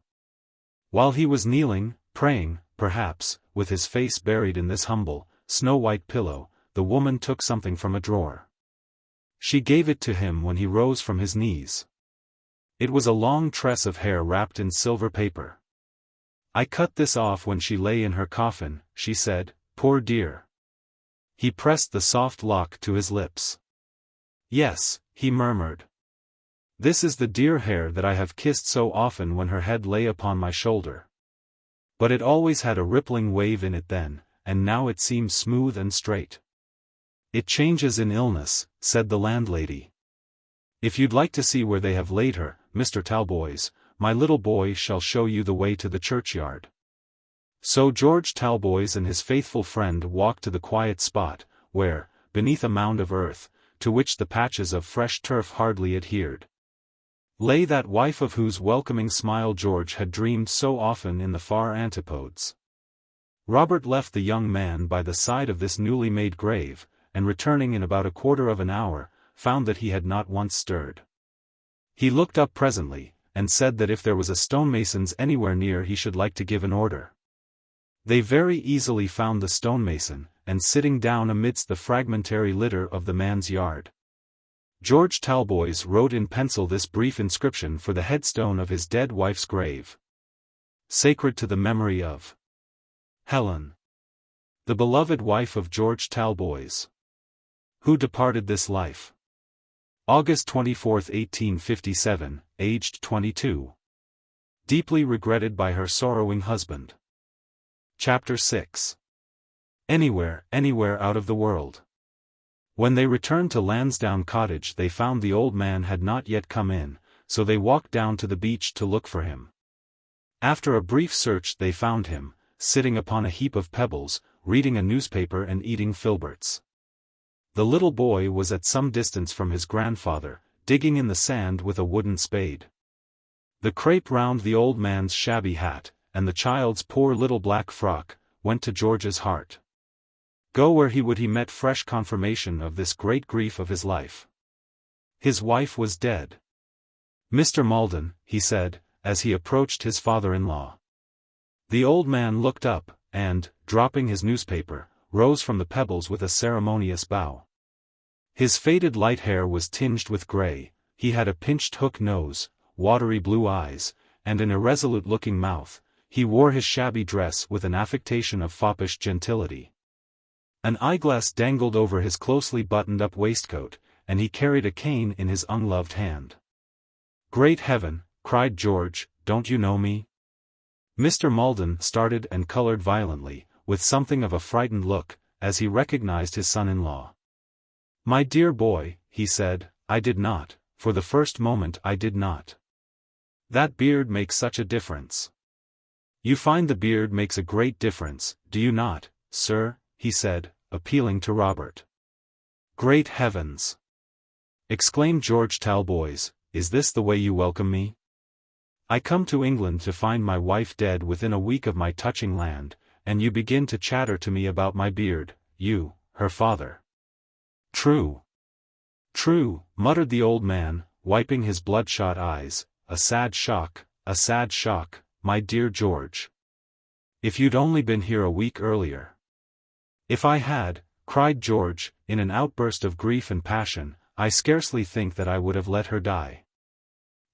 While he was kneeling, praying, perhaps, with his face buried in this humble, snow-white pillow, the woman took something from a drawer. She gave it to him when he rose from his knees. It was a long tress of hair wrapped in silver paper. I cut this off when she lay in her coffin, she said, poor dear. He pressed the soft lock to his lips. Yes, he murmured. This is the dear hair that I have kissed so often when her head lay upon my shoulder. But it always had a rippling wave in it then, and now it seems smooth and straight. It changes in illness, said the landlady. If you'd like to see where they have laid her, Mr. Talboys, my little boy shall show you the way to the churchyard. So George Talboys and his faithful friend walked to the quiet spot, where, beneath a mound of earth, to which the patches of fresh turf hardly adhered, lay that wife of whose welcoming smile George had dreamed so often in the far antipodes. Robert left the young man by the side of this newly made grave, and returning in about a quarter of an hour, found that he had not once stirred. He looked up presently, and said that if there was a stonemason's anywhere near he should like to give an order. They very easily found the stonemason, and sitting down amidst the fragmentary litter of the man's yard. George Talboys wrote in pencil this brief inscription for the headstone of his dead wife's grave. Sacred to the memory of Helen, the beloved wife of George Talboys, who departed this life August 24, 1857, aged 22. Deeply regretted by her sorrowing husband. Chapter 6. Anywhere out of the world. When they returned to Lansdowne Cottage they found the old man had not yet come in, so they walked down to the beach to look for him. After a brief search they found him, sitting upon a heap of pebbles, reading a newspaper and eating filberts. The little boy was at some distance from his grandfather, digging in the sand with a wooden spade. The crape round the old man's shabby hat, and the child's poor little black frock, went to George's heart. Go where he would he met fresh confirmation of this great grief of his life. His wife was dead. "Mr. Malden," he said, as he approached his father-in-law. The old man looked up, and, dropping his newspaper, rose from the pebbles with a ceremonious bow. His faded light hair was tinged with gray, he had a pinched hook nose, watery blue eyes, and an irresolute-looking mouth. He wore his shabby dress with an affectation of foppish gentility. An eyeglass dangled over his closely buttoned-up waistcoat, and he carried a cane in his ungloved hand. "Great heaven!" cried George, "don't you know me?" Mr. Malden started and colored violently, with something of a frightened look, as he recognized his son-in-law. "My dear boy," he said, "I did not, for the first moment I did not. That beard makes such a difference." "You find the beard makes a great difference, do you not, sir?" he said, appealing to Robert. "Great heavens!" exclaimed George Talboys, "is this the way you welcome me? I come to England to find my wife dead within a week of my touching land, and you begin to chatter to me about my beard, you, her father." "True. True," muttered the old man, wiping his bloodshot eyes, a sad shock, my dear George. If you'd only been here a week earlier." "If I had," cried George, in an outburst of grief and passion, "I scarcely think that I would have let her die.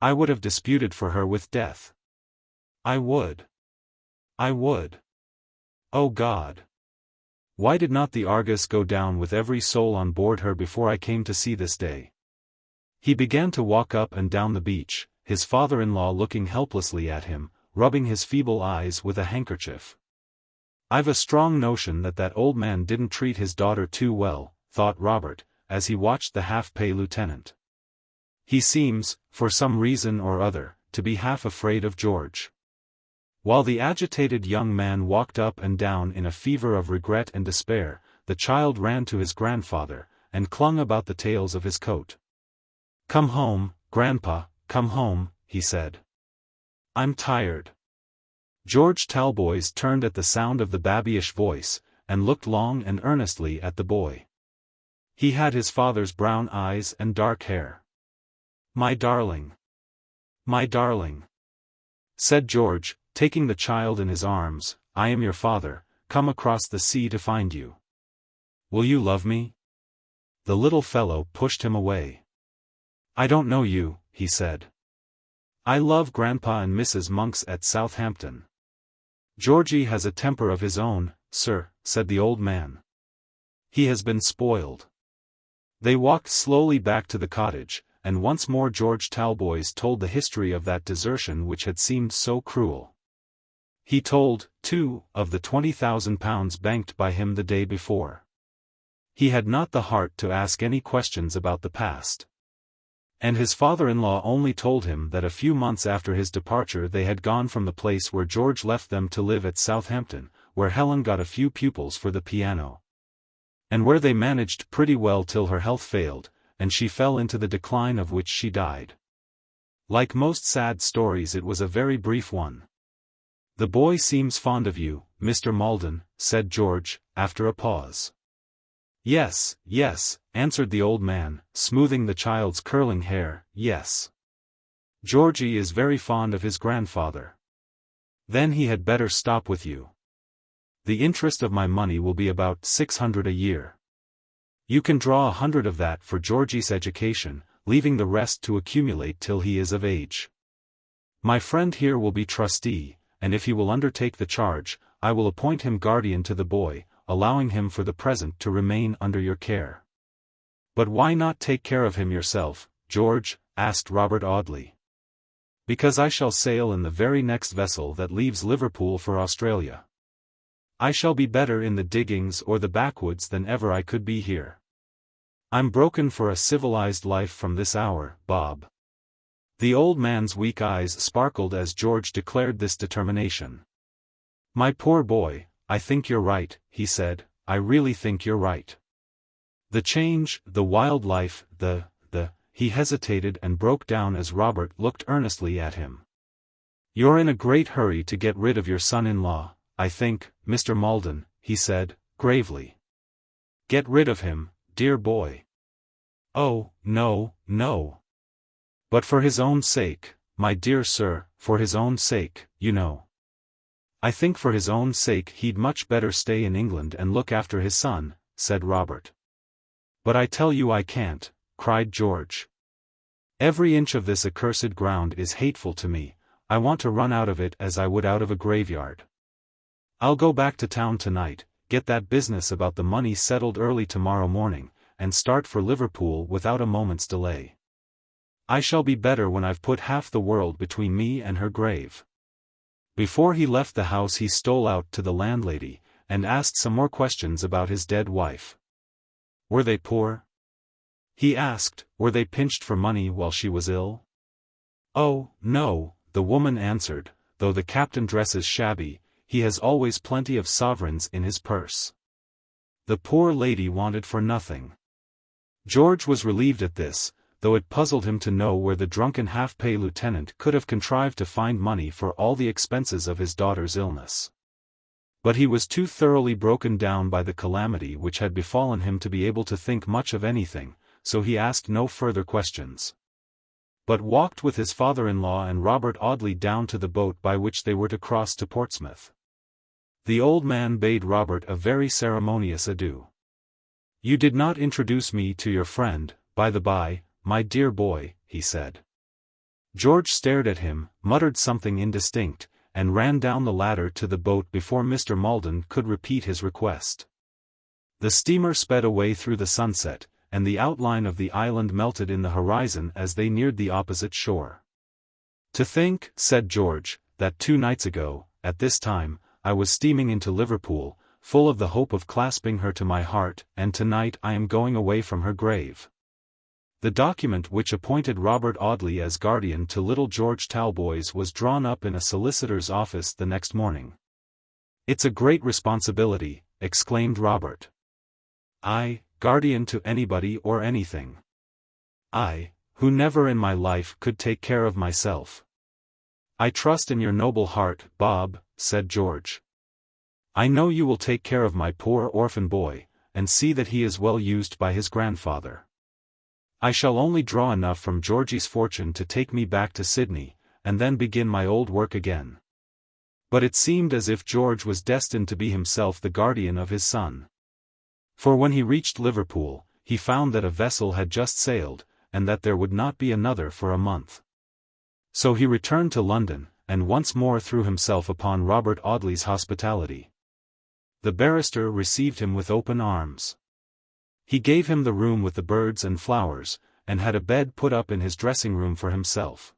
I would have disputed for her with death. I would. Oh God! Why did not the Argus go down with every soul on board her before I came to see this day?" He began to walk up and down the beach, his father-in-law looking helplessly at him, rubbing his feeble eyes with a handkerchief. "I've a strong notion that that old man didn't treat his daughter too well," thought Robert, as he watched the half-pay lieutenant. "He seems, for some reason or other, to be half afraid of George." While the agitated young man walked up and down in a fever of regret and despair, the child ran to his grandfather, and clung about the tails of his coat. "Come home, Grandpa, come home," he said. "I'm tired." George Talboys turned at the sound of the babyish voice, and looked long and earnestly at the boy. He had his father's brown eyes and dark hair. "My darling! My darling!" said George, taking the child in his arms, "I am your father, come across the sea to find you. Will you love me?" The little fellow pushed him away. "I don't know you," he said. "I love Grandpa and Mrs. Monks at Southampton." "Georgey has a temper of his own, sir," said the old man. "He has been spoiled." They walked slowly back to the cottage, and once more George Talboys told the history of that desertion which had seemed so cruel. He told, too, of the £20,000 banked by him the day before. He had not the heart to ask any questions about the past. And his father-in-law only told him that a few months after his departure they had gone from the place where George left them to live at Southampton, where Helen got a few pupils for the piano. And where they managed pretty well till her health failed, and she fell into the decline of which she died. Like most sad stories, it was a very brief one. "The boy seems fond of you, Mr. Malden," said George, after a pause. "Yes, yes," answered the old man, smoothing the child's curling hair, "yes. Georgey is very fond of his grandfather." "Then he had better stop with you. The interest of my money will be about 600 a year. You can draw 100 of that for Georgey's education, leaving the rest to accumulate till he is of age. My friend here will be trustee, and if he will undertake the charge, I will appoint him guardian to the boy, allowing him for the present to remain under your care." "But why not take care of him yourself, George?" asked Robert Audley. "Because I shall sail in the very next vessel that leaves Liverpool for Australia. I shall be better in the diggings or the backwoods than ever I could be here. I'm broken for a civilized life from this hour, Bob." The old man's weak eyes sparkled as George declared this determination. "My poor boy, I think you're right," he said, "I really think you're right. The change, the wild life, he hesitated and broke down as Robert looked earnestly at him. "You're in a great hurry to get rid of your son-in-law, I think, Mr. Malden," he said, gravely. "Get rid of him, dear boy. "Oh, no, no. But for his own sake, my dear sir, for his own sake, you know. I think for his own sake he'd much better stay in England and look after his son," said Robert. "But I tell you I can't," cried George. "Every inch of this accursed ground is hateful to me. I want to run out of it as I would out of a graveyard. I'll go back to town tonight, get that business about the money settled early tomorrow morning, and start for Liverpool without a moment's delay. I shall be better when I've put half the world between me and her grave." Before he left the house he stole out to the landlady, and asked some more questions about his dead wife. Were they poor? He asked, were they pinched for money while she was ill? "Oh, no," the woman answered, "though the captain dresses shabby, he has always plenty of sovereigns in his purse. The poor lady wanted for nothing." George was relieved at this, though it puzzled him to know where the drunken half-pay lieutenant could have contrived to find money for all the expenses of his daughter's illness. But he was too thoroughly broken down by the calamity which had befallen him to be able to think much of anything, so he asked no further questions, but walked with his father-in-law and Robert Audley down to the boat by which they were to cross to Portsmouth. The old man bade Robert a very ceremonious adieu. "You did not introduce me to your friend, by the by, my dear boy," he said. George stared at him, muttered something indistinct, and ran down the ladder to the boat before Mr. Maldon could repeat his request. The steamer sped away through the sunset, and the outline of the island melted in the horizon as they neared the opposite shore. "To think," said George, "that 2 nights ago, at this time, I was steaming into Liverpool, full of the hope of clasping her to my heart, and tonight I am going away from her grave." The document which appointed Robert Audley as guardian to little George Talboys was drawn up in a solicitor's office the next morning. "It's a great responsibility," exclaimed Robert. "I, guardian to anybody or anything. I, who never in my life could take care of myself." "I trust in your noble heart, Bob," said George. "I know you will take care of my poor orphan boy, and see that he is well used by his grandfather. I shall only draw enough from Georgey's fortune to take me back to Sydney, and then begin my old work again." But it seemed as if George was destined to be himself the guardian of his son. For when he reached Liverpool, he found that a vessel had just sailed, and that there would not be another for a month. So he returned to London, and once more threw himself upon Robert Audley's hospitality. The barrister received him with open arms. He gave him the room with the birds and flowers, and had a bed put up in his dressing-room for himself.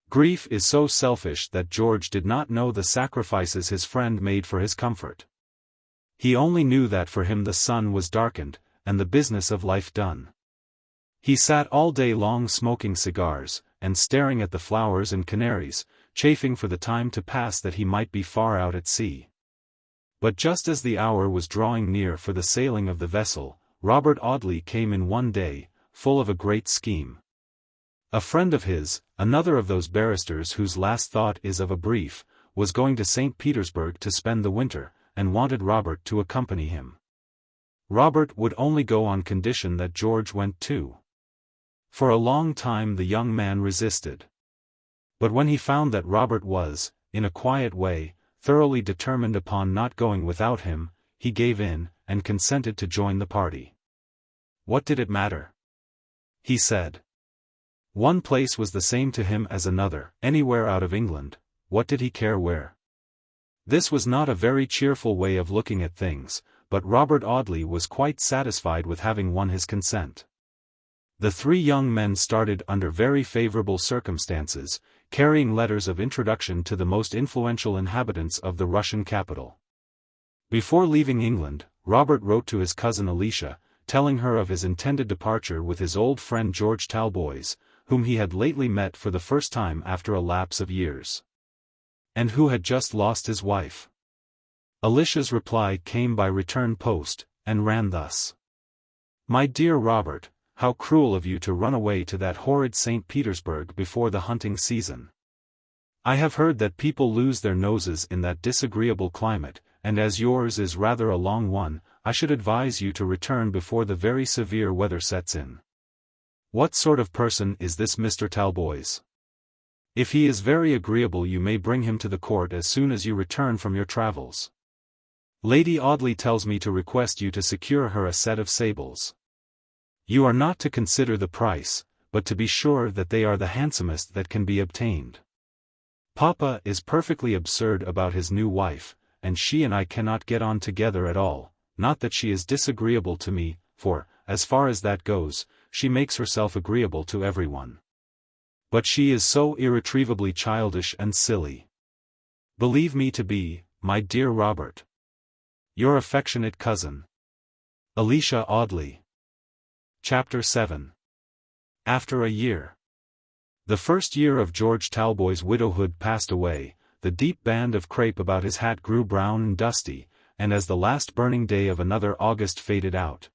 Grief is so selfish that George did not know the sacrifices his friend made for his comfort. He only knew that for him the sun was darkened, and the business of life done. He sat all day long smoking cigars, and staring at the flowers and canaries, chafing for the time to pass that he might be far out at sea. But just as the hour was drawing near for the sailing of the vessel, Robert Audley came in one day, full of a great scheme. A friend of his, another of those barristers whose last thought is of a brief, was going to St. Petersburg to spend the winter, and wanted Robert to accompany him. Robert would only go on condition that George went too. For a long time the young man resisted. But when he found that Robert was, in a quiet way, thoroughly determined upon not going without him, he gave in, and consented to join the party. What did it matter? He said. One place was the same to him as another, anywhere out of England, what did he care where? This was not a very cheerful way of looking at things, but Robert Audley was quite satisfied with having won his consent. The 3 young men started under very favorable circumstances, carrying letters of introduction to the most influential inhabitants of the Russian capital. Before leaving England, Robert wrote to his cousin Alicia, telling her of his intended departure with his old friend George Talboys, whom he had lately met for the first time after a lapse of years, and who had just lost his wife. Alicia's reply came by return post, and ran thus. My dear Robert, how cruel of you to run away to that horrid St. Petersburg before the hunting season. I have heard that people lose their noses in that disagreeable climate, and as yours is rather a long one, I should advise you to return before the very severe weather sets in. What sort of person is this Mr. Talboys? If he is very agreeable you may bring him to the court as soon as you return from your travels. Lady Audley tells me to request you to secure her a set of sables. You are not to consider the price, but to be sure that they are the handsomest that can be obtained. Papa is perfectly absurd about his new wife, and she and I cannot get on together at all, not that she is disagreeable to me, for, as far as that goes, she makes herself agreeable to everyone. But she is so irretrievably childish and silly. Believe me to be, my dear Robert, your affectionate cousin, Alicia Audley. Chapter 7. After a year. The first year of George Talboys' widowhood passed away, the deep band of crape about his hat grew brown and dusty, and as the last burning day of another August faded out,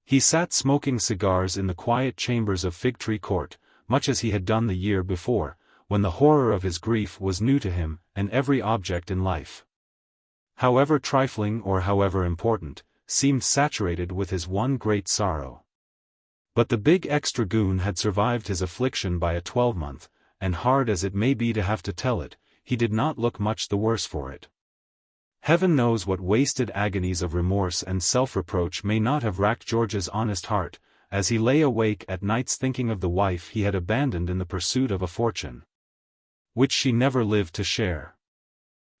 he sat smoking cigars in the quiet chambers of Fig Tree Court, much as he had done the year before, when the horror of his grief was new to him, and every object in life, however trifling or however important, seemed saturated with his one great sorrow. But the big ex-dragoon had survived his affliction by a 12-month, and hard as it may be to have to tell it, he did not look much the worse for it. Heaven knows what wasted agonies of remorse and self-reproach may not have racked George's honest heart, as he lay awake at nights thinking of the wife he had abandoned in the pursuit of a fortune which she never lived to share.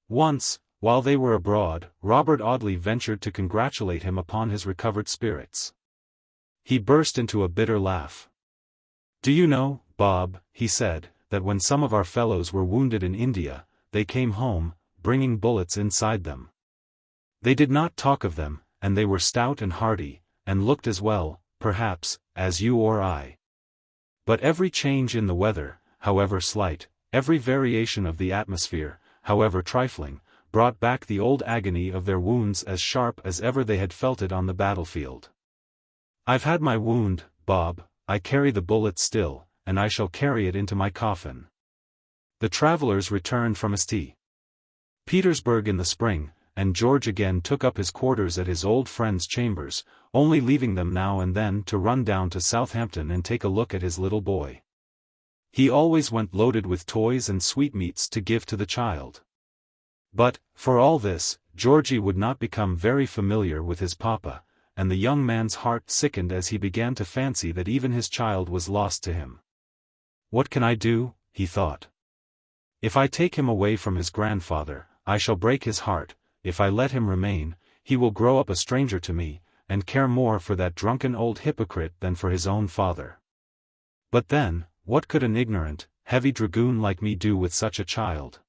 Once, while they were abroad, Robert Audley ventured to congratulate him upon his recovered spirits. He burst into a bitter laugh. "Do you know, Bob," he said, "that when some of our fellows were wounded in India, they came home, bringing bullets inside them. They did not talk of them, and they were stout and hearty, and looked as well, perhaps, as you or I. But every change in the weather, however slight, every variation of the atmosphere, however trifling, brought back the old agony of their wounds as sharp as ever they had felt it on the battlefield. I've had my wound, Bob, I carry the bullet still, and I shall carry it into my coffin." The travelers returned from St. Petersburg in the spring, and George again took up his quarters at his old friend's chambers, only leaving them now and then to run down to Southampton and take a look at his little boy. He always went loaded with toys and sweetmeats to give to the child. But, for all this, Georgey would not become very familiar with his papa, and the young man's heart sickened as he began to fancy that even his child was lost to him. "What can I do?" he thought. "If I take him away from his grandfather, I shall break his heart. If I let him remain, he will grow up a stranger to me, and care more for that drunken old hypocrite than for his own father. But then, what could an ignorant, heavy dragoon like me do with such a child?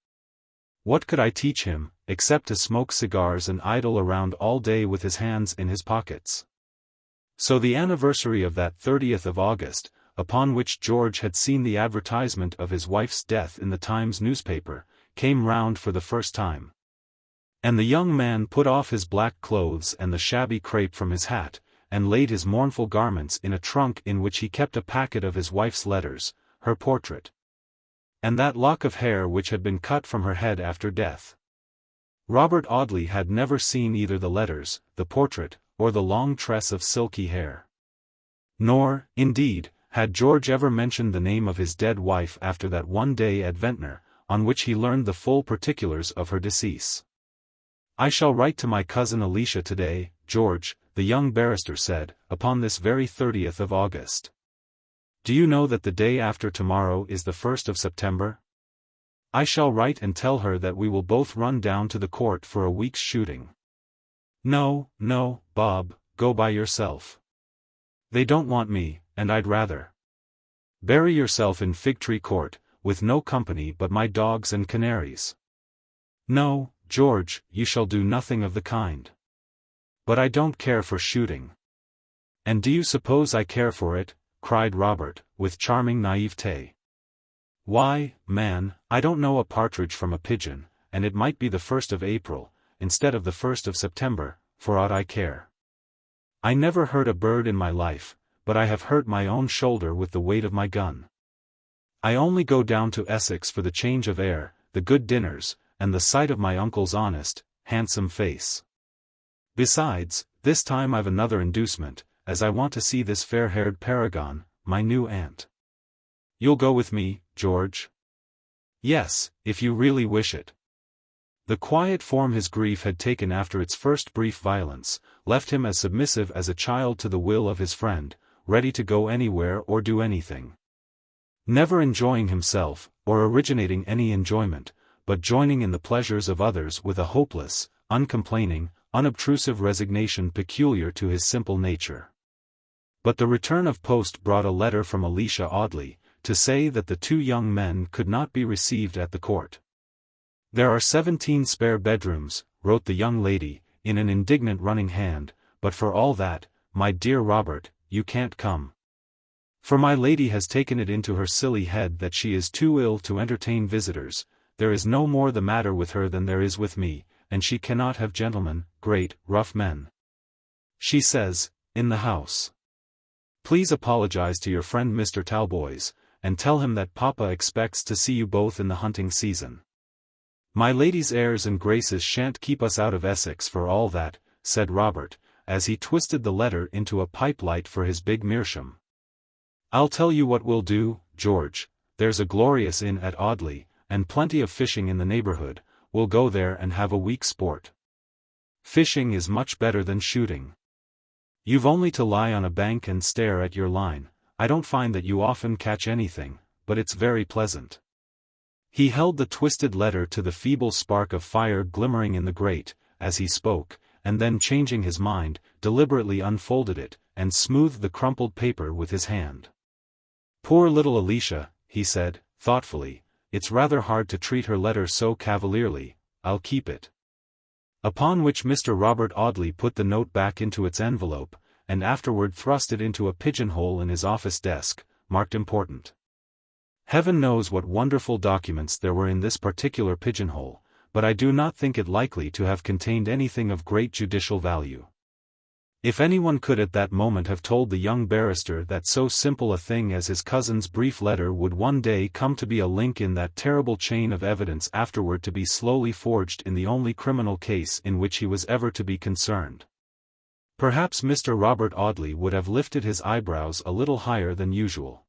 What could I teach him, except to smoke cigars and idle around all day with his hands in his pockets?" So the anniversary of that 30th of August, upon which George had seen the advertisement of his wife's death in the Times newspaper, came round for the first time. And the young man put off his black clothes and the shabby crape from his hat, and laid his mournful garments in a trunk in which he kept a packet of his wife's letters, her portrait, and that lock of hair which had been cut from her head after death. Robert Audley had never seen either the letters, the portrait, or the long tress of silky hair. Nor, indeed, had George ever mentioned the name of his dead wife after that one day at Ventnor, on which he learned the full particulars of her decease. "I shall write to my cousin Alicia today, George," the young barrister said, "upon this very 30th of August. Do you know that the day after tomorrow is the 1st of September? I shall write and tell her that we will both run down to the court for a week's shooting." "No, no, Bob, go by yourself. They don't want me, and I'd rather. Bury yourself in Fig Tree Court, with no company but my dogs and canaries." "No, George, you shall do nothing of the kind." "But I don't care for shooting." "And do you suppose I care for it?" cried Robert, with charming naivete. "Why, man, I don't know a partridge from a pigeon, and it might be the 1st of April, instead of the 1st of September, for aught I care. I never hurt a bird in my life, but I have hurt my own shoulder with the weight of my gun. I only go down to Essex for the change of air, the good dinners, and the sight of my uncle's honest, handsome face. Besides, this time I've another inducement, as I want to see this fair-haired paragon, my new aunt. You'll go with me, George? Yes, if you really wish it. The quiet form his grief had taken after its first brief violence, left him as submissive as a child to the will of his friend, ready to go anywhere or do anything. Never enjoying himself, or originating any enjoyment, but joining in the pleasures of others with a hopeless, uncomplaining, unobtrusive resignation peculiar to his simple nature. But the return of post brought a letter from Alicia Audley, to say that the two young men could not be received at the court. "There are 17 spare bedrooms," wrote the young lady, in an indignant running hand, "but for all that, my dear Robert, you can't come. For my lady has taken it into her silly head that she is too ill to entertain visitors. There is no more the matter with her than there is with me, and she cannot have gentlemen, great, rough men, she says, in the house. Please apologize to your friend Mr. Talboys, and tell him that Papa expects to see you both in the hunting season. My lady's airs and graces shan't keep us out of Essex for all that," said Robert, as he twisted the letter into a pipe light for his big meerschaum. "I'll tell you what we'll do, George, there's a glorious inn at Audley, and plenty of fishing in the neighborhood. We'll go there and have a week's sport. Fishing is much better than shooting. You've only to lie on a bank and stare at your line. I don't find that you often catch anything, but it's very pleasant." He held the twisted letter to the feeble spark of fire glimmering in the grate, as he spoke, and then changing his mind, deliberately unfolded it, and smoothed the crumpled paper with his hand. "Poor little Alicia," he said, thoughtfully, "it's rather hard to treat her letter so cavalierly. I'll keep it." Upon which Mr. Robert Audley put the note back into its envelope, and afterward thrust it into a pigeonhole in his office desk, marked important. Heaven knows what wonderful documents there were in this particular pigeonhole, but I do not think it likely to have contained anything of great judicial value. If anyone could at that moment have told the young barrister that so simple a thing as his cousin's brief letter would one day come to be a link in that terrible chain of evidence afterward to be slowly forged in the only criminal case in which he was ever to be concerned, perhaps Mr. Robert Audley would have lifted his eyebrows a little higher than usual.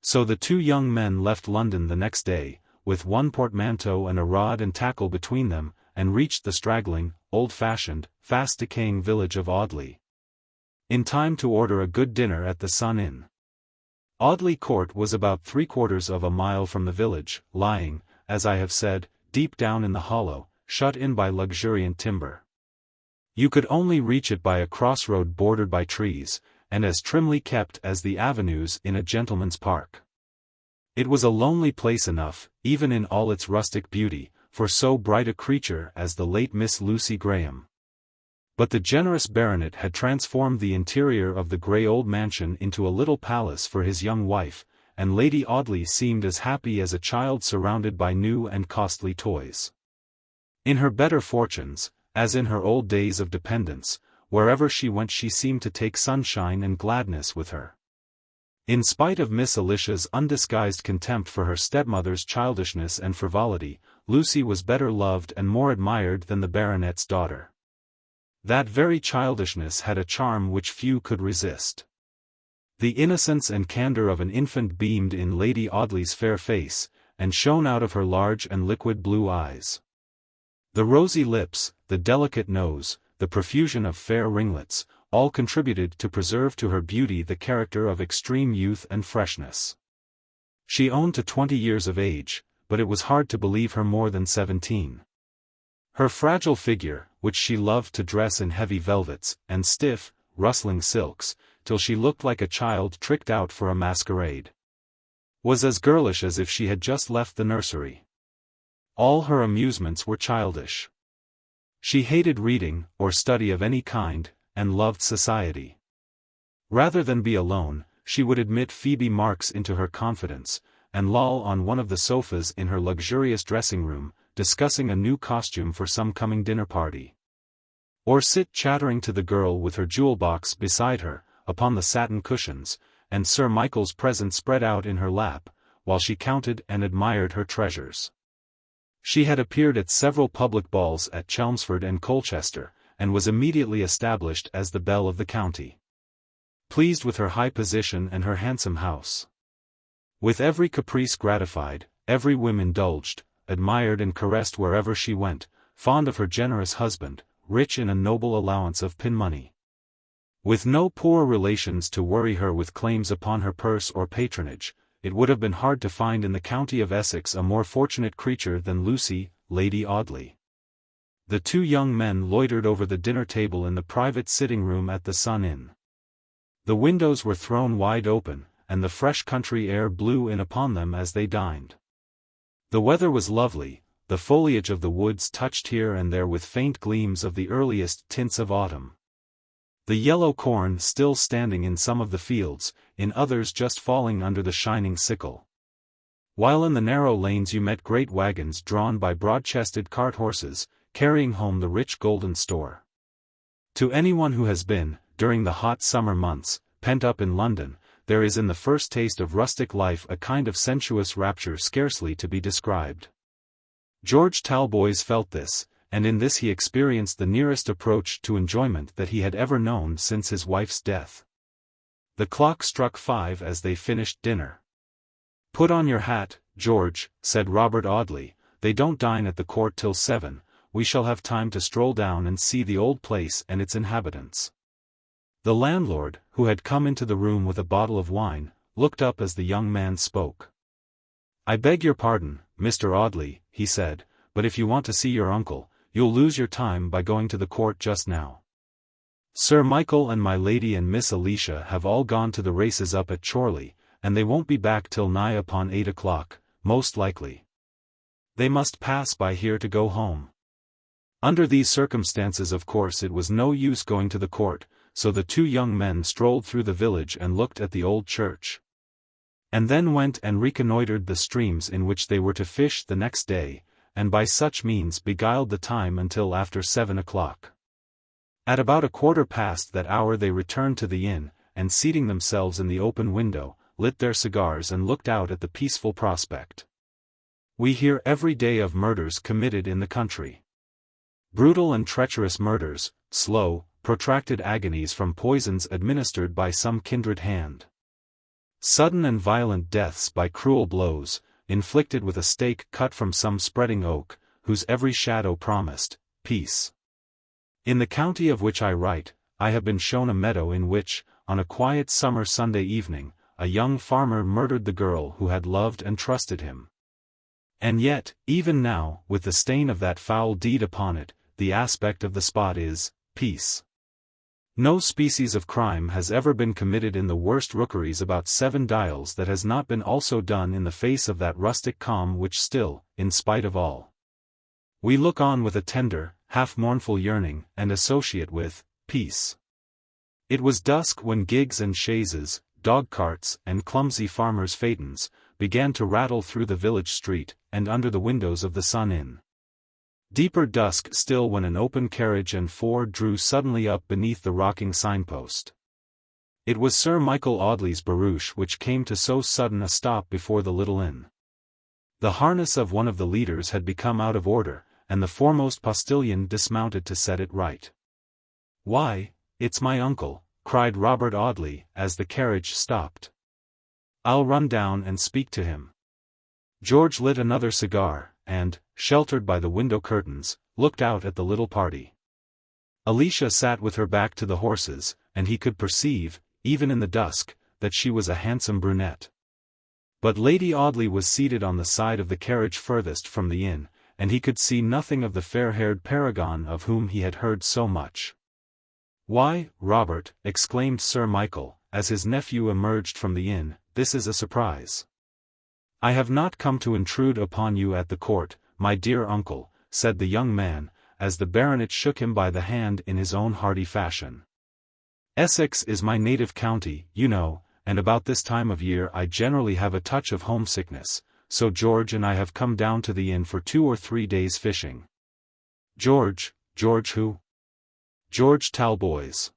So the two young men left London the next day, with one portmanteau and a rod and tackle between them, and reached the straggling, old-fashioned, fast-decaying village of Audley, in time to order a good dinner at the Sun Inn. Audley Court was about 3/4 of a mile from the village, lying, as I have said, deep down in the hollow, shut in by luxuriant timber. You could only reach it by a crossroad bordered by trees, and as trimly kept as the avenues in a gentleman's park. It was a lonely place enough, even in all its rustic beauty, for so bright a creature as the late Miss Lucy Graham. But the generous baronet had transformed the interior of the grey old mansion into a little palace for his young wife, and Lady Audley seemed as happy as a child surrounded by new and costly toys. In her better fortunes, as in her old days of dependence, wherever she went she seemed to take sunshine and gladness with her. In spite of Miss Alicia's undisguised contempt for her stepmother's childishness and frivolity, Lucy was better loved and more admired than the baronet's daughter. That very childishness had a charm which few could resist. The innocence and candor of an infant beamed in Lady Audley's fair face, and shone out of her large and liquid blue eyes. The rosy lips, the delicate nose, the profusion of fair ringlets, all contributed to preserve to her beauty the character of extreme youth and freshness. She owned to 20 years of age, but it was hard to believe her more than 17. Her fragile figure, which she loved to dress in heavy velvets, and stiff, rustling silks, till she looked like a child tricked out for a masquerade, was as girlish as if she had just left the nursery. All her amusements were childish. She hated reading, or study of any kind, and loved society. Rather than be alone, she would admit Phoebe Marks into her confidence, and loll on one of the sofas in her luxurious dressing-room, discussing a new costume for some coming dinner party. Or sit chattering to the girl with her jewel-box beside her, upon the satin cushions, and Sir Michael's present spread out in her lap, while she counted and admired her treasures. She had appeared at several public balls at Chelmsford and Colchester, and was immediately established as the belle of the county. pleased with her high position and her handsome house. With every caprice gratified, every whim indulged, admired and caressed wherever she went, fond of her generous husband, rich in a noble allowance of pin money. With no poor relations to worry her with claims upon her purse or patronage, it would have been hard to find in the county of Essex a more fortunate creature than Lucy, Lady Audley. The two young men loitered over the dinner table in the private sitting-room at the Sun Inn. The windows were thrown wide open, and the fresh country air blew in upon them as they dined. The weather was lovely, the foliage of the woods touched here and there with faint gleams of the earliest tints of autumn. The yellow corn still standing in some of the fields, in others just falling under the shining sickle. While in the narrow lanes you met great wagons drawn by broad-chested cart-horses, carrying home the rich golden store. To anyone who has been, during the hot summer months, pent up in London, there is in the first taste of rustic life a kind of sensuous rapture scarcely to be described. George Talboys felt this, and in this he experienced the nearest approach to enjoyment that he had ever known since his wife's death. The clock struck 5 as they finished dinner. "Put on your hat, George," said Robert Audley, "they don't dine at the court till 7, we shall have time to stroll down and see the old place and its inhabitants." The landlord, who had come into the room with a bottle of wine, looked up as the young man spoke. "I beg your pardon, Mr. Audley," he said, "but if you want to see your uncle, you'll lose your time by going to the court just now. Sir Michael and my lady and Miss Alicia have all gone to the races up at Chorley, and they won't be back till nigh upon 8 o'clock, most likely. They must pass by here to go home." Under these circumstances of course it was no use going to the court, so the two young men strolled through the village and looked at the old church. And then went and reconnoitred the streams in which they were to fish the next day, and by such means beguiled the time until after 7 o'clock. At about a quarter past that hour they returned to the inn, and seating themselves in the open window, lit their cigars and looked out at the peaceful prospect. We hear every day of murders committed in the country. Brutal and treacherous murders, slow, protracted agonies from poisons administered by some kindred hand. Sudden and violent deaths by cruel blows, inflicted with a stake cut from some spreading oak, whose every shadow promised peace. In the county of which I write, I have been shown a meadow in which, on a quiet summer Sunday evening, a young farmer murdered the girl who had loved and trusted him. And yet, even now, with the stain of that foul deed upon it, the aspect of the spot is peace. No species of crime has ever been committed in the worst rookeries about 7 Dials that has not been also done in the face of that rustic calm which still, in spite of all, we look on with a tender, half-mournful yearning, and associate with peace. It was dusk when gigs and chaises, dog-carts, and clumsy farmers' phaetons, began to rattle through the village street, and under the windows of the Sun Inn. Deeper dusk still when an open carriage and 4 drew suddenly up beneath the rocking signpost. It was Sir Michael Audley's barouche which came to so sudden a stop before the little inn. The harness of one of the leaders had become out of order, and the foremost postilion dismounted to set it right. "Why, it's my uncle," cried Robert Audley, as the carriage stopped. "I'll run down and speak to him." George lit another cigar, and, sheltered by the window curtains, looked out at the little party. Alicia sat with her back to the horses, and he could perceive, even in the dusk, that she was a handsome brunette. But Lady Audley was seated on the side of the carriage furthest from the inn, and he could see nothing of the fair-haired paragon of whom he had heard so much. "Why, Robert," exclaimed Sir Michael, as his nephew emerged from the inn, "this is a surprise." "I have not come to intrude upon you at the court, my dear uncle," said the young man, as the baronet shook him by the hand in his own hearty fashion. "Essex is my native county, you know, and about this time of year I generally have a touch of homesickness, so George and I have come down to the inn for 2 or 3 days fishing." "George who?" "George Talboys."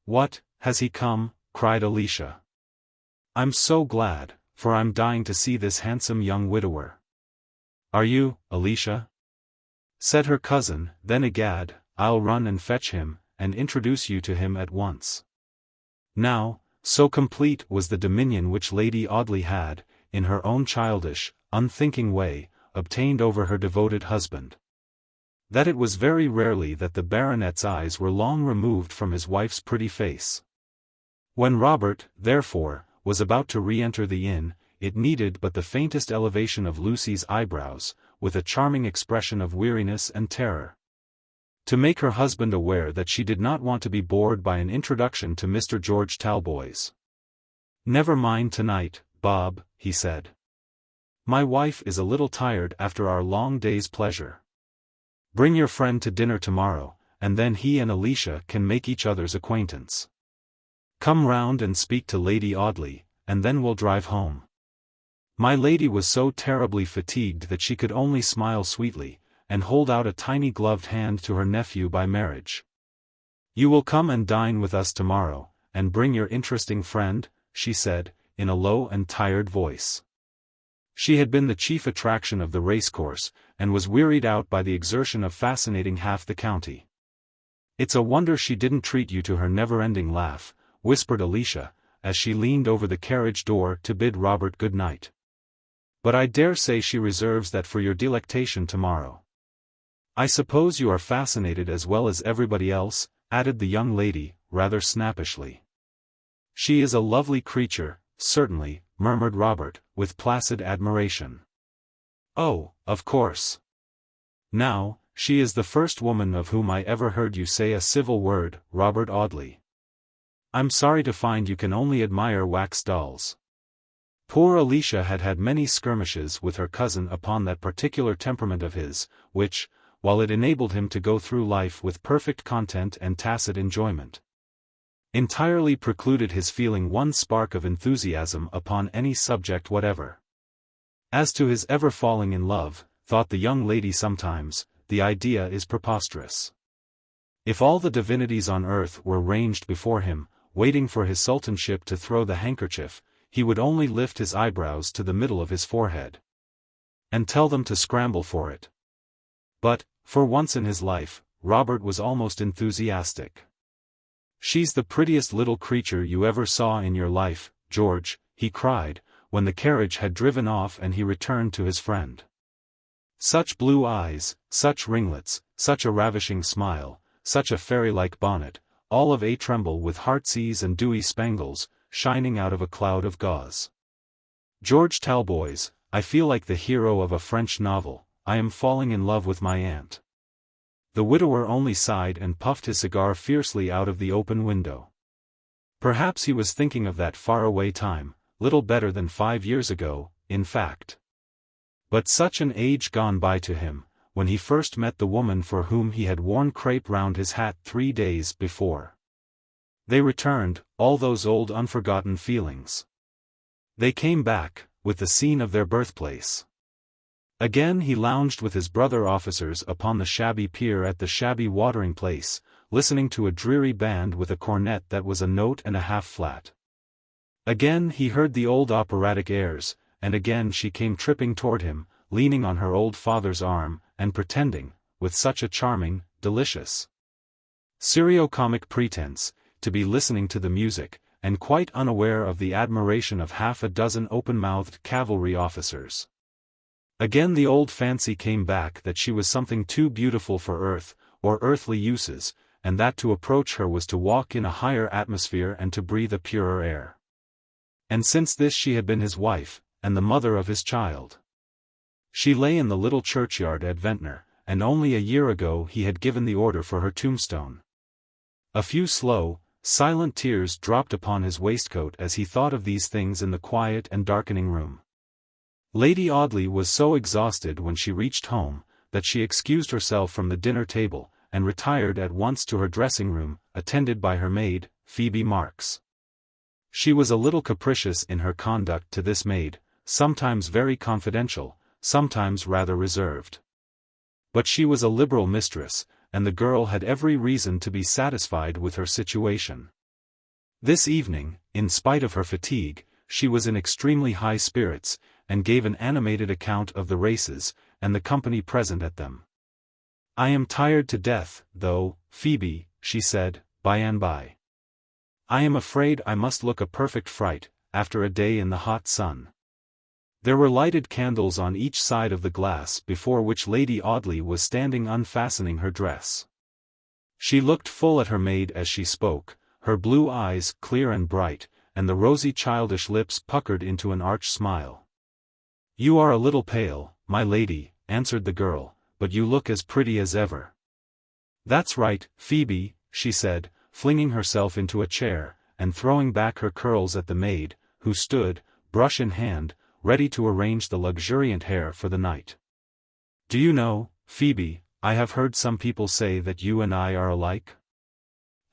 "What, has he come?" cried Alicia. "I'm so glad, for I'm dying to see this handsome young widower." "Are you, Alicia?" said her cousin, "then egad, I'll run and fetch him, and introduce you to him at once." Now, so complete was the dominion which Lady Audley had, in her own childish, unthinking way, obtained over her devoted husband, that it was very rarely that the baronet's eyes were long removed from his wife's pretty face. When Robert, therefore, was about to re-enter the inn, it needed but the faintest elevation of Lucy's eyebrows, with a charming expression of weariness and terror, to make her husband aware that she did not want to be bored by an introduction to Mr. George Talboys. "Never mind tonight, Bob," he said. "My wife is a little tired after our long day's pleasure. Bring your friend to dinner tomorrow, and then he and Alicia can make each other's acquaintance. Come round and speak to Lady Audley, and then we'll drive home." My lady was so terribly fatigued that she could only smile sweetly, and hold out a tiny gloved hand to her nephew by marriage. "You will come and dine with us tomorrow, and bring your interesting friend," she said, in a low and tired voice. She had been the chief attraction of the racecourse, and was wearied out by the exertion of fascinating half the county. "It's a wonder she didn't treat you to her never-ending laugh," whispered Alicia, as she leaned over the carriage door to bid Robert good night. "But I dare say she reserves that for your delectation tomorrow. I suppose you are fascinated as well as everybody else," added the young lady, rather snappishly. "She is a lovely creature, certainly," murmured Robert, with placid admiration. "Oh, of course. Now, she is the first woman of whom I ever heard you say a civil word, Robert Audley. I'm sorry to find you can only admire wax dolls." Poor Alicia had had many skirmishes with her cousin upon that particular temperament of his, which, while it enabled him to go through life with perfect content and tacit enjoyment, entirely precluded his feeling one spark of enthusiasm upon any subject whatever. As to his ever falling in love, thought the young lady sometimes, the idea is preposterous. If all the divinities on earth were ranged before him, waiting for his sultanship to throw the handkerchief, he would only lift his eyebrows to the middle of his forehead, and tell them to scramble for it. But, for once in his life, Robert was almost enthusiastic. "She's the prettiest little creature you ever saw in your life, George," he cried, when the carriage had driven off and he returned to his friend. "Such blue eyes, such ringlets, such a ravishing smile, such a fairy-like bonnet, all of a tremble with heartsease and dewy spangles, shining out of a cloud of gauze. George Talboys, I feel like the hero of a French novel. I am falling in love with my aunt." The widower only sighed and puffed his cigar fiercely out of the open window. Perhaps he was thinking of that far-away time, little better than 5 years ago, in fact. But such an age gone by to him, when he first met the woman for whom he had worn crape round his hat 3 days before. They returned, all those old unforgotten feelings. They came back, with the scene of their birthplace. Again he lounged with his brother officers upon the shabby pier at the shabby watering place, listening to a dreary band with a cornet that was a note and a half flat. Again he heard the old operatic airs, and again she came tripping toward him, leaning on her old father's arm, and pretending, with such a charming, delicious, serio-comic pretense, to be listening to the music, and quite unaware of the admiration of half a dozen open-mouthed cavalry officers. Again the old fancy came back that she was something too beautiful for earth, or earthly uses, and that to approach her was to walk in a higher atmosphere and to breathe a purer air. And since this she had been his wife, and the mother of his child. She lay in the little churchyard at Ventnor, and only a year ago he had given the order for her tombstone. A few slow, silent tears dropped upon his waistcoat as he thought of these things in the quiet and darkening room. Lady Audley was so exhausted when she reached home, that she excused herself from the dinner table, and retired at once to her dressing-room, attended by her maid, Phoebe Marks. She was a little capricious in her conduct to this maid, sometimes very confidential, sometimes rather reserved. But she was a liberal mistress, and the girl had every reason to be satisfied with her situation. This evening, in spite of her fatigue, she was in extremely high spirits, and gave an animated account of the races, and the company present at them. "I am tired to death, though, Phoebe," she said, by and by. I am afraid I must look a perfect fright, after a day in the hot sun." There were lighted candles on each side of the glass before which Lady Audley was standing unfastening her dress. She looked full at her maid as she spoke, her blue eyes clear and bright, and the rosy childish lips puckered into an arch smile. "You are a little pale, my lady," answered the girl, "but you look as pretty as ever." "That's right, Phoebe," she said, flinging herself into a chair, and throwing back her curls at the maid, who stood, brush in hand, ready to arrange the luxuriant hair for the night. "Do you know, Phoebe, I have heard some people say that you and I are alike?"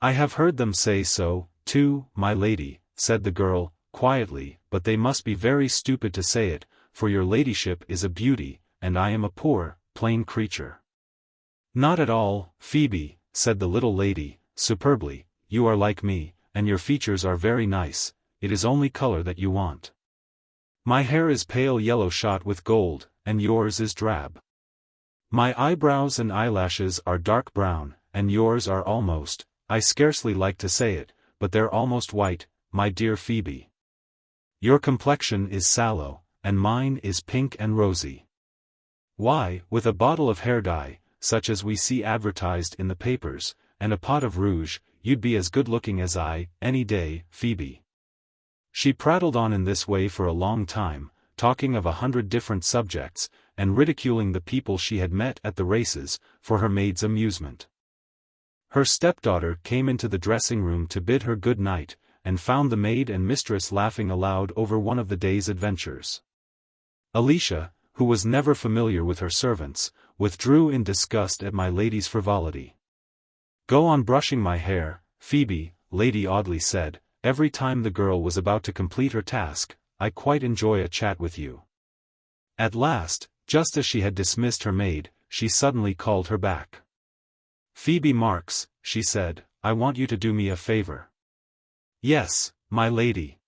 "I have heard them say so, too, my lady," said the girl, quietly, "but they must be very stupid to say it, for your ladyship is a beauty, and I am a poor, plain creature." "Not at all, Phoebe," said the little lady, superbly, "you are like me, and your features are very nice, it is only color that you want. My hair is pale yellow shot with gold, and yours is drab. My eyebrows and eyelashes are dark brown, and yours are almost, I scarcely like to say it, but they're almost white, my dear Phoebe. Your complexion is sallow, and mine is pink and rosy. Why, with a bottle of hair dye, such as we see advertised in the papers, and a pot of rouge, you'd be as good-looking as I, any day, Phoebe." She prattled on in this way for a long time, talking of 100 different subjects, and ridiculing the people she had met at the races, for her maid's amusement. Her stepdaughter came into the dressing-room to bid her good night, and found the maid and mistress laughing aloud over one of the day's adventures. Alicia, who was never familiar with her servants, withdrew in disgust at my lady's frivolity. "Go on brushing my hair, Phoebe," Lady Audley said, every time the girl was about to complete her task. "I quite enjoy a chat with you." At last, just as she had dismissed her maid, she suddenly called her back. "Phoebe Marks," she said, "I want you to do me a favor." "Yes, my lady."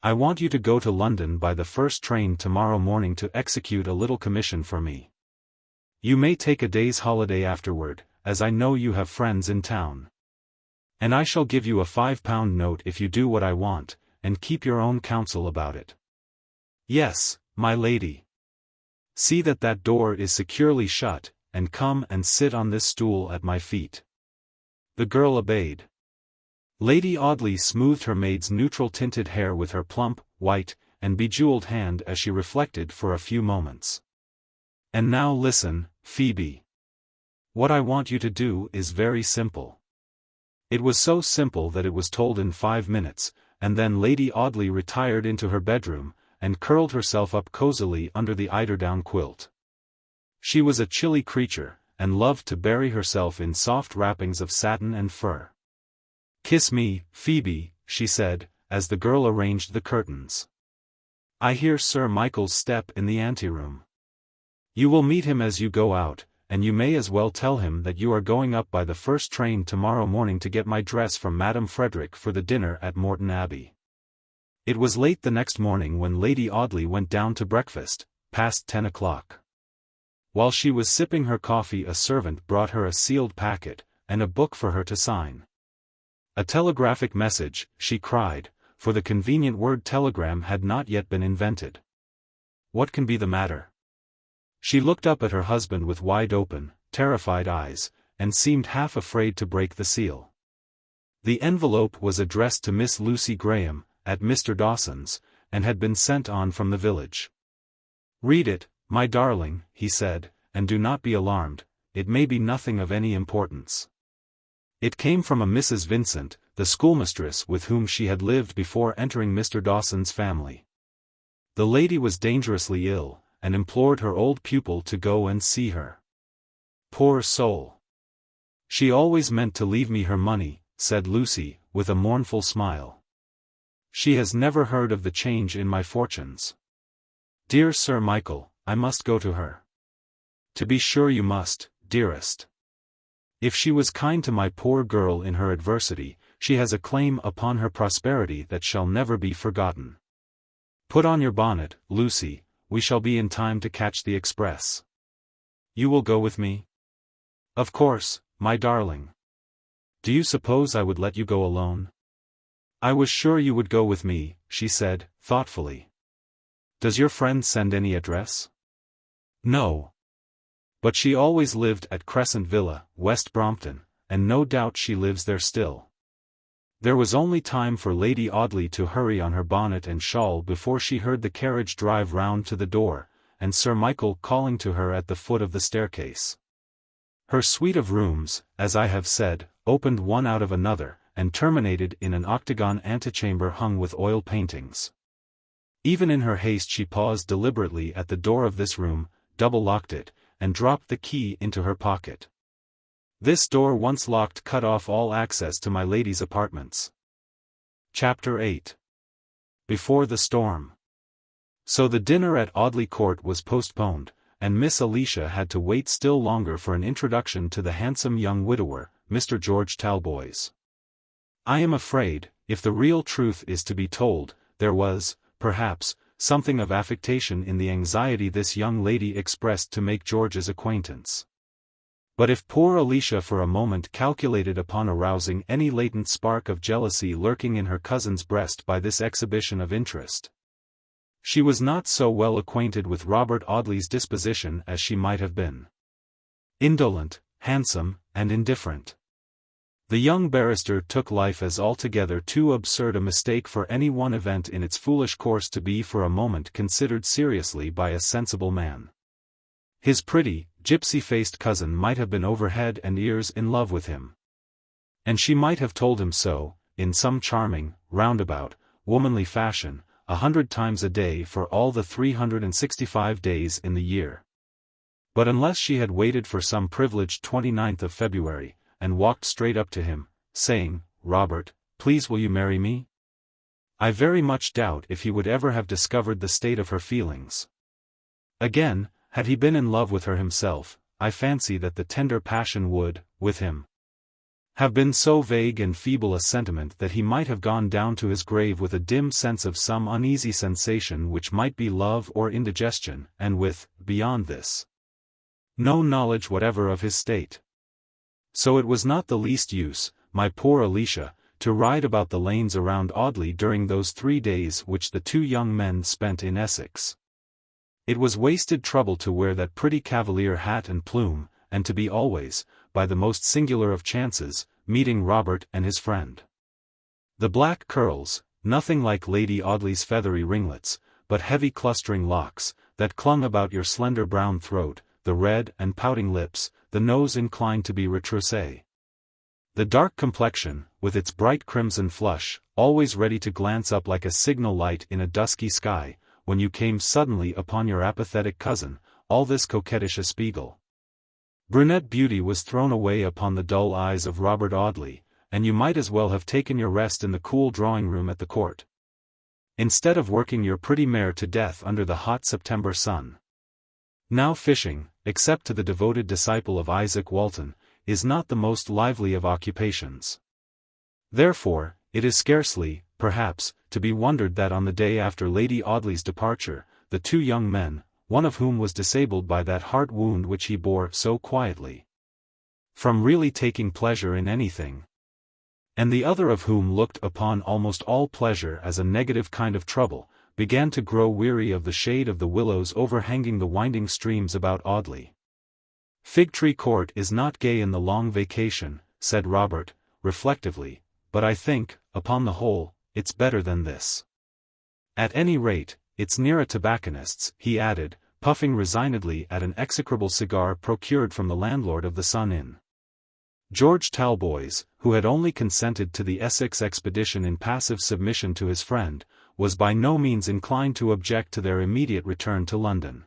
"I want you to go to London by the first train tomorrow morning to execute a little commission for me. You may take a day's holiday afterward, as I know you have friends in town. And I shall give you a £5 note if you do what I want, and keep your own counsel about it." "Yes, my lady." "See that that door is securely shut, and come and sit on this stool at my feet." The girl obeyed. Lady Audley smoothed her maid's neutral-tinted hair with her plump, white, and bejeweled hand as she reflected for a few moments. "And now listen, Phoebe. What I want you to do is very simple." It was so simple that it was told in 5 minutes, and then Lady Audley retired into her bedroom, and curled herself up cosily under the eiderdown quilt. She was a chilly creature, and loved to bury herself in soft wrappings of satin and fur. "Kiss me, Phoebe," she said, as the girl arranged the curtains. "I hear Sir Michael's step in the anteroom. You will meet him as you go out, and you may as well tell him that you are going up by the first train tomorrow morning to get my dress from Madame Frederick for the dinner at Morton Abbey." It was late the next morning when Lady Audley went down to breakfast, past 10 o'clock. While she was sipping her coffee a servant brought her a sealed packet, and a book for her to sign. "A telegraphic message," she cried, for the convenient word telegram had not yet been invented. "What can be the matter?" She looked up at her husband with wide-open, terrified eyes, and seemed half afraid to break the seal. The envelope was addressed to Miss Lucy Graham, at Mr. Dawson's, and had been sent on from the village. "Read it, my darling," he said, "and do not be alarmed, it may be nothing of any importance." It came from a Mrs. Vincent, the schoolmistress with whom she had lived before entering Mr. Dawson's family. The lady was dangerously ill, and implored her old pupil to go and see her. "Poor soul! She always meant to leave me her money," said Lucy, with a mournful smile. "She has never heard of the change in my fortunes. Dear Sir Michael, I must go to her." "To be sure you must, dearest. If she was kind to my poor girl in her adversity, she has a claim upon her prosperity that shall never be forgotten. Put on your bonnet, Lucy, we shall be in time to catch the express. You will go with me?" "Of course, my darling. Do you suppose I would let you go alone?" "I was sure you would go with me," she said, thoughtfully. "Does your friend send any address?" "No. But she always lived at Crescent Villa, West Brompton, and no doubt she lives there still." There was only time for Lady Audley to hurry on her bonnet and shawl before she heard the carriage drive round to the door, and Sir Michael calling to her at the foot of the staircase. Her suite of rooms, as I have said, opened one out of another, and terminated in an octagon antechamber hung with oil paintings. Even in her haste she paused deliberately at the door of this room, double-locked it, and dropped the key into her pocket. This door once locked cut off all access to my lady's apartments. Chapter 8. Before the Storm. So the dinner at Audley Court was postponed, and Miss Alicia had to wait still longer for an introduction to the handsome young widower, Mr. George Talboys. I am afraid, if the real truth is to be told, there was, perhaps, something of affectation in the anxiety this young lady expressed to make George's acquaintance. But if poor Alicia for a moment calculated upon arousing any latent spark of jealousy lurking in her cousin's breast by this exhibition of interest, she was not so well acquainted with Robert Audley's disposition as she might have been. Indolent, handsome, and indifferent, the young barrister took life as altogether too absurd a mistake for any one event in its foolish course to be for a moment considered seriously by a sensible man. His pretty, gypsy-faced cousin might have been over head and ears in love with him. And she might have told him so, in some charming, roundabout, womanly fashion, 100 times a day for all the 365 days in the year. But unless she had waited for some privileged 29th of February, and walked straight up to him, saying, "Robert, please will you marry me?" I very much doubt if he would ever have discovered the state of her feelings. Again, had he been in love with her himself, I fancy that the tender passion would, with him, have been so vague and feeble a sentiment that he might have gone down to his grave with a dim sense of some uneasy sensation which might be love or indigestion, and with, beyond this, no knowledge whatever of his state. So it was not the least use, my poor Alicia, to ride about the lanes around Audley during those 3 days which the two young men spent in Essex. It was wasted trouble to wear that pretty cavalier hat and plume, and to be always, by the most singular of chances, meeting Robert and his friend. The black curls, nothing like Lady Audley's feathery ringlets, but heavy clustering locks, that clung about your slender brown throat, the red and pouting lips, the nose inclined to be retroussé. The dark complexion, with its bright crimson flush, always ready to glance up like a signal light in a dusky sky, when you came suddenly upon your apathetic cousin, all this coquettish espiègle. Brunette beauty was thrown away upon the dull eyes of Robert Audley, and you might as well have taken your rest in the cool drawing-room at the court, instead of working your pretty mare to death under the hot September sun. Now fishing, except to the devoted disciple of Isaac Walton, is not the most lively of occupations. Therefore, it is scarcely, perhaps, to be wondered that on the day after Lady Audley's departure, the two young men, one of whom was disabled by that heart wound which he bore so quietly, from really taking pleasure in anything, and the other of whom looked upon almost all pleasure as a negative kind of trouble, began to grow weary of the shade of the willows overhanging the winding streams about Audley. "Fig Tree Court is not gay in the long vacation," said Robert, reflectively, "but I think, upon the whole, it's better than this. At any rate, it's near a tobacconist's," he added, puffing resignedly at an execrable cigar procured from the landlord of the Sun Inn. George Talboys, who had only consented to the Essex expedition in passive submission to his friend, was by no means inclined to object to their immediate return to London.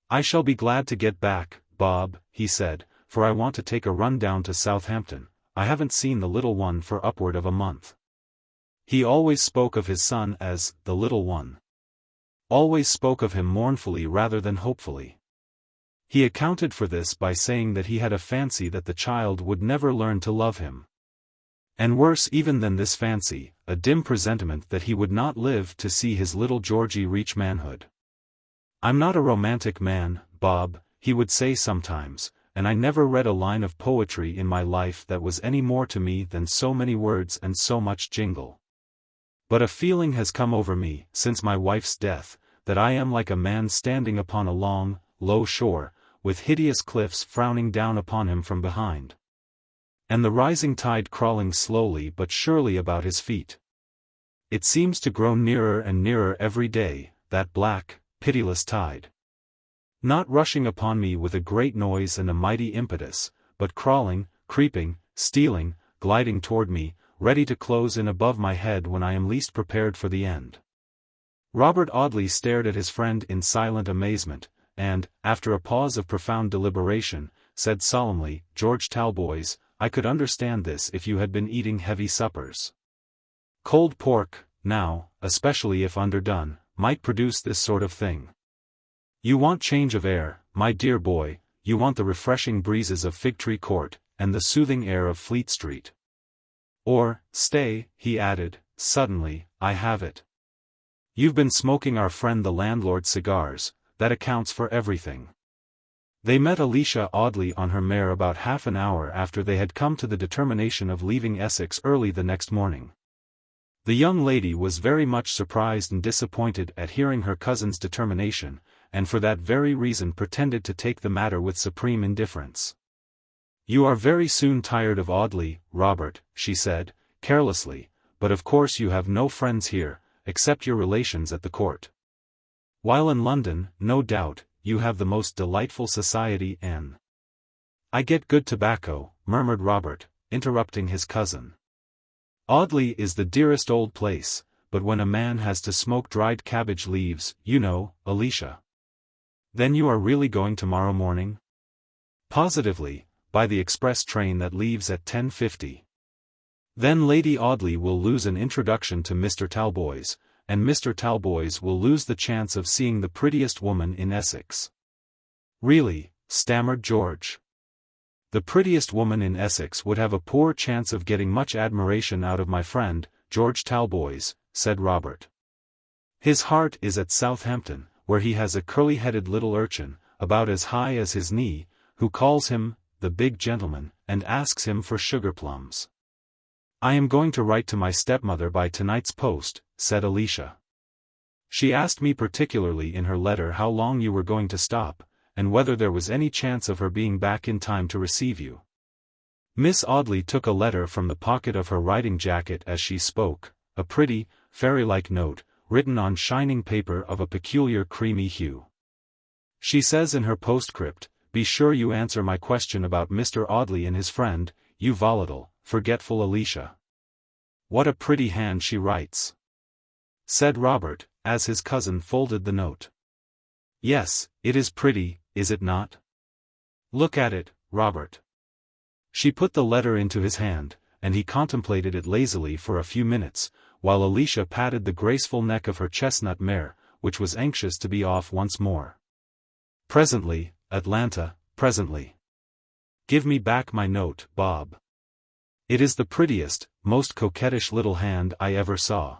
"I shall be glad to get back, Bob," he said, "for I want to take a run down to Southampton. I haven't seen the little one for upward of a month." He always spoke of his son as the little one. Always spoke of him mournfully rather than hopefully. He accounted for this by saying that he had a fancy that the child would never learn to love him. And worse even than this fancy, a dim presentiment that he would not live to see his little Georgey reach manhood. "I'm not a romantic man, Bob," he would say sometimes, "and I never read a line of poetry in my life that was any more to me than so many words and so much jingle. But a feeling has come over me, since my wife's death, that I am like a man standing upon a long, low shore, with hideous cliffs frowning down upon him from behind. And the rising tide crawling slowly but surely about his feet. It seems to grow nearer and nearer every day, that black, pitiless tide. Not rushing upon me with a great noise and a mighty impetus, but crawling, creeping, stealing, gliding toward me, ready to close in above my head when I am least prepared for the end. Robert Audley stared at his friend in silent amazement, and, after a pause of profound deliberation, said solemnly, "George Talboys, I could understand this if you had been eating heavy suppers. Cold pork, now, especially if underdone, might produce this sort of thing. You want change of air, my dear boy, you want the refreshing breezes of Fig Tree Court, and the soothing air of Fleet Street. Or, stay," he added, suddenly, "I have it. You've been smoking our friend the landlord's cigars, that accounts for everything." They met Alicia Audley on her mare about half an hour after they had come to the determination of leaving Essex early the next morning. The young lady was very much surprised and disappointed at hearing her cousin's determination, and for that very reason pretended to take the matter with supreme indifference. "You are very soon tired of Audley, Robert," she said, carelessly, "but of course you have no friends here, except your relations at the court. While in London, no doubt, you have the most delightful society and—" "I get good tobacco," murmured Robert, interrupting his cousin. "Audley is the dearest old place, but when a man has to smoke dried cabbage leaves, you know, Alicia." "Then you are really going tomorrow morning?" "Positively, by the express train that leaves at 10:50. Then Lady Audley will lose an introduction to Mr. Talboys, and Mr. Talboys will lose the chance of seeing the prettiest woman in Essex." "Really," stammered George. "The prettiest woman in Essex would have a poor chance of getting much admiration out of my friend, George Talboys," said Robert. "His heart is at Southampton, where he has a curly-headed little urchin, about as high as his knee, who calls him the big gentleman, and asks him for sugar plums." "I am going to write to my stepmother by tonight's post," said Alicia. "She asked me particularly in her letter how long you were going to stop, and whether there was any chance of her being back in time to receive you." Miss Audley took a letter from the pocket of her riding jacket as she spoke, a pretty, fairy-like note, written on shining paper of a peculiar creamy hue. "She says in her postscript, 'Be sure you answer my question about Mr. Audley and his friend, you volatile, forgetful Alicia.' What a pretty hand she writes," said Robert, as his cousin folded the note. "Yes, it is pretty, is it not? Look at it, Robert." She put the letter into his hand, and he contemplated it lazily for a few minutes, while Alicia patted the graceful neck of her chestnut mare, which was anxious to be off once more. "Presently, Atlanta, presently. Give me back my note, Bob. It is the prettiest, most coquettish little hand I ever saw.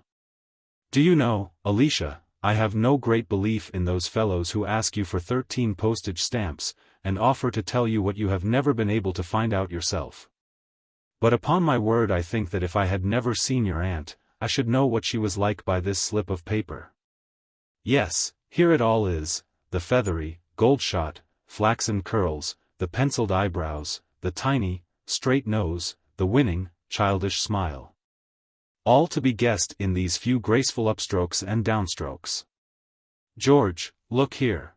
Do you know, Alicia, I have no great belief in those fellows who ask you for 13 postage stamps, and offer to tell you what you have never been able to find out yourself. But upon my word I think that if I had never seen your aunt, I should know what she was like by this slip of paper. Yes, here it all is, the feathery, gold-shot, flaxen curls, the penciled eyebrows, the tiny, straight nose, the winning, childish smile. All to be guessed in these few graceful upstrokes and downstrokes. George, look here."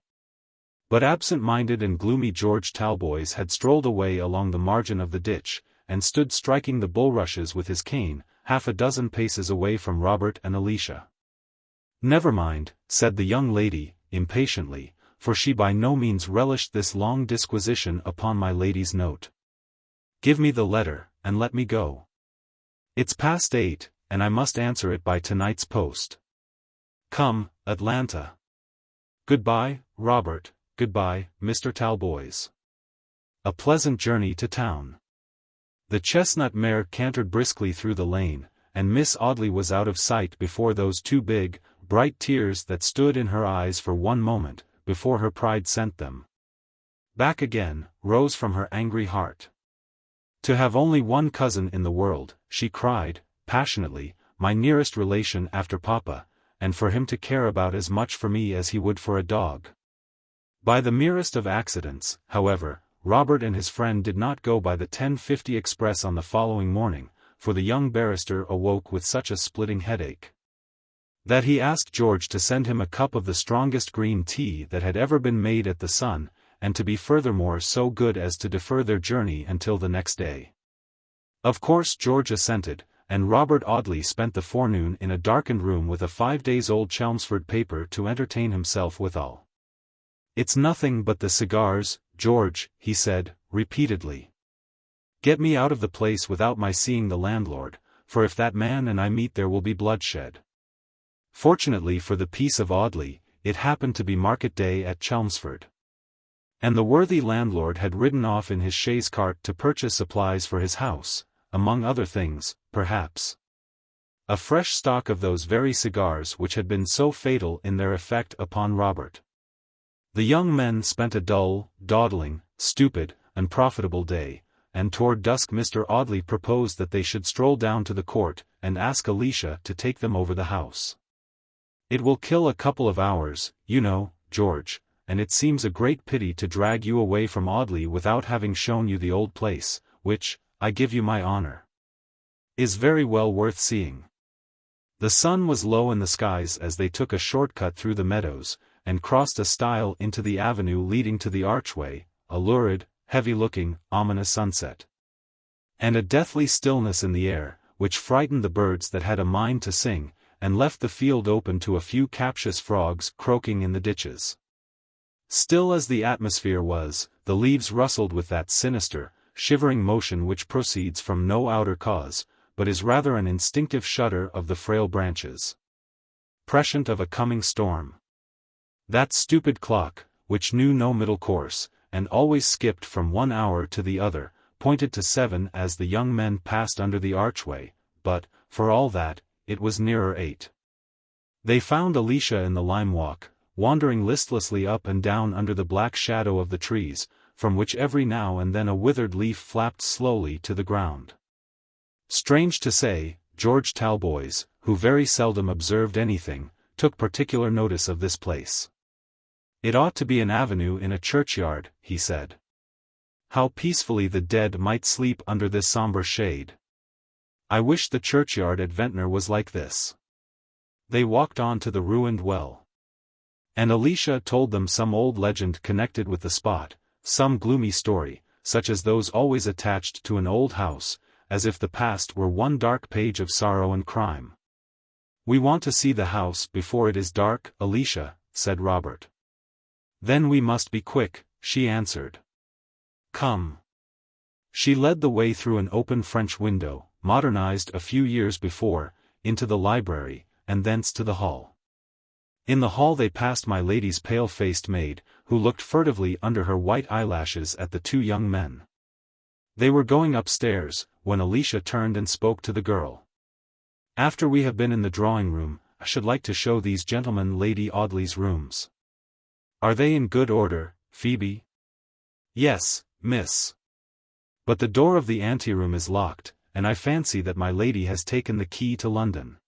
But absent-minded and gloomy George Talboys had strolled away along the margin of the ditch, and stood striking the bulrushes with his cane, half a dozen paces away from Robert and Alicia. "Never mind," said the young lady, impatiently, for she by no means relished this long disquisition upon my lady's note. "Give me the letter, and let me go. It's past 8, and I must answer it by tonight's post. Come, Atlanta. Goodbye, Robert, goodbye, Mr. Talboys. A pleasant journey to town." The chestnut mare cantered briskly through the lane, and Miss Audley was out of sight before those two big, bright tears that stood in her eyes for one moment, before her pride sent them back again, rose from her angry heart. To have only one cousin in the world, she cried, passionately, my nearest relation after Papa, and for him to care about as much for me as he would for a dog. By the merest of accidents, however, Robert and his friend did not go by the 10:50 express on the following morning, for the young barrister awoke with such a splitting headache that he asked George to send him a cup of the strongest green tea that had ever been made at the Sun, and to be furthermore so good as to defer their journey until the next day. Of course George assented, and Robert Audley spent the forenoon in a darkened room with a 5-days-old Chelmsford paper to entertain himself withal. "It's nothing but the cigars, George," he said, repeatedly. "Get me out of the place without my seeing the landlord, for if that man and I meet there will be bloodshed." Fortunately for the peace of Audley, it happened to be market day at Chelmsford, and the worthy landlord had ridden off in his chaise cart to purchase supplies for his house, among other things, perhaps, a fresh stock of those very cigars which had been so fatal in their effect upon Robert. The young men spent a dull, dawdling, stupid, unprofitable day, and toward dusk Mr. Audley proposed that they should stroll down to the court, and ask Alicia to take them over the house. "It will kill a couple of hours, you know, George, and it seems a great pity to drag you away from Audley without having shown you the old place, which, I give you my honor, is very well worth seeing." The sun was low in the skies as they took a short cut through the meadows, and crossed a stile into the avenue leading to the archway, a lurid, heavy-looking, ominous sunset, and a deathly stillness in the air, which frightened the birds that had a mind to sing, and left the field open to a few captious frogs croaking in the ditches. Still as the atmosphere was, the leaves rustled with that sinister, shivering motion which proceeds from no outer cause, but is rather an instinctive shudder of the frail branches, prescient of a coming storm. That stupid clock, which knew no middle course, and always skipped from one hour to the other, pointed to 7 as the young men passed under the archway, but, for all that, it was nearer 8. They found Alicia in the lime walk, wandering listlessly up and down under the black shadow of the trees, from which every now and then a withered leaf flapped slowly to the ground. Strange to say, George Talboys, who very seldom observed anything, took particular notice of this place. "It ought to be an avenue in a churchyard," he said. "How peacefully the dead might sleep under this sombre shade. I wish the churchyard at Ventnor was like this." They walked on to the ruined well, and Alicia told them some old legend connected with the spot, some gloomy story, such as those always attached to an old house, as if the past were one dark page of sorrow and crime. "We want to see the house before it is dark, Alicia," said Robert. "Then we must be quick," she answered. "Come." She led the way through an open French window, modernized a few years before, into the library, and thence to the hall. In the hall they passed my lady's pale-faced maid, who looked furtively under her white eyelashes at the two young men. They were going upstairs, when Alicia turned and spoke to the girl. "After we have been in the drawing-room, I should like to show these gentlemen Lady Audley's rooms." "Are they in good order, Phoebe?" "Yes, miss. But the door of the anteroom is locked, and I fancy that my lady has taken the key to London."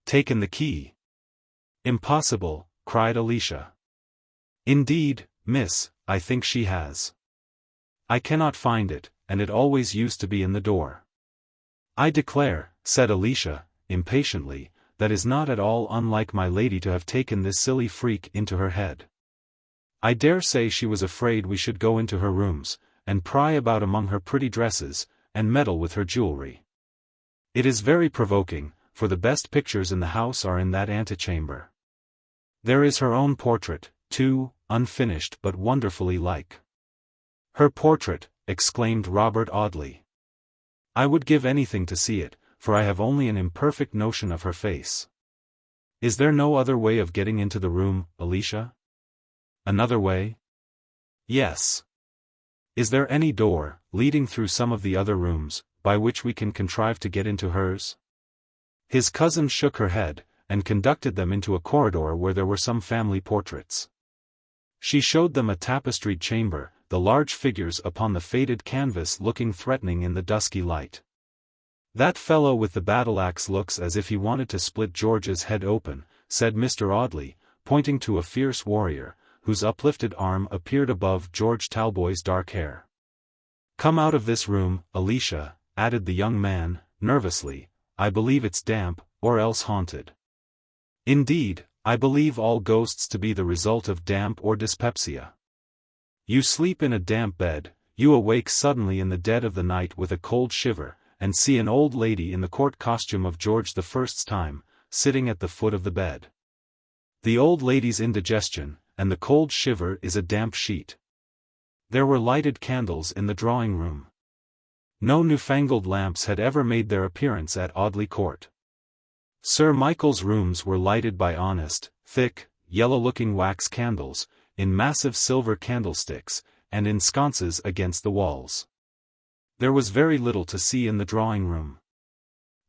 "Taken the key? Impossible," cried Alicia. "Indeed, miss, I think she has. I cannot find it, and it always used to be in the door." "I declare," said Alicia, impatiently, "that is not at all unlike my lady to have taken this silly freak into her head. I dare say she was afraid we should go into her rooms, and pry about among her pretty dresses, and meddle with her jewelry. It is very provoking, for the best pictures in the house are in that antechamber. There is her own portrait, too, unfinished but wonderfully like." "Her portrait!" exclaimed Robert Audley. "I would give anything to see it, for I have only an imperfect notion of her face. Is there no other way of getting into the room, Alicia?" "Another way?" "Yes. Is there any door, leading through some of the other rooms, by which we can contrive to get into hers?" His cousin shook her head, and conducted them into a corridor where there were some family portraits. She showed them a tapestried chamber, the large figures upon the faded canvas looking threatening in the dusky light. "That fellow with the battle-axe looks as if he wanted to split George's head open," said Mr. Audley, pointing to a fierce warrior, whose uplifted arm appeared above George Talboys' dark hair. "Come out of this room, Alicia," added the young man, nervously. "I believe it's damp, or else haunted. Indeed, I believe all ghosts to be the result of damp or dyspepsia. You sleep in a damp bed, you awake suddenly in the dead of the night with a cold shiver, and see an old lady in the court costume of George I's time, sitting at the foot of the bed. The old lady's indigestion, and the cold shiver is a damp sheet. There were lighted candles in the drawing room. No newfangled lamps had ever made their appearance at Audley Court. Sir Michael's rooms were lighted by honest, thick, yellow-looking wax candles, in massive silver candlesticks, and in sconces against the walls. There was very little to see in the drawing-room.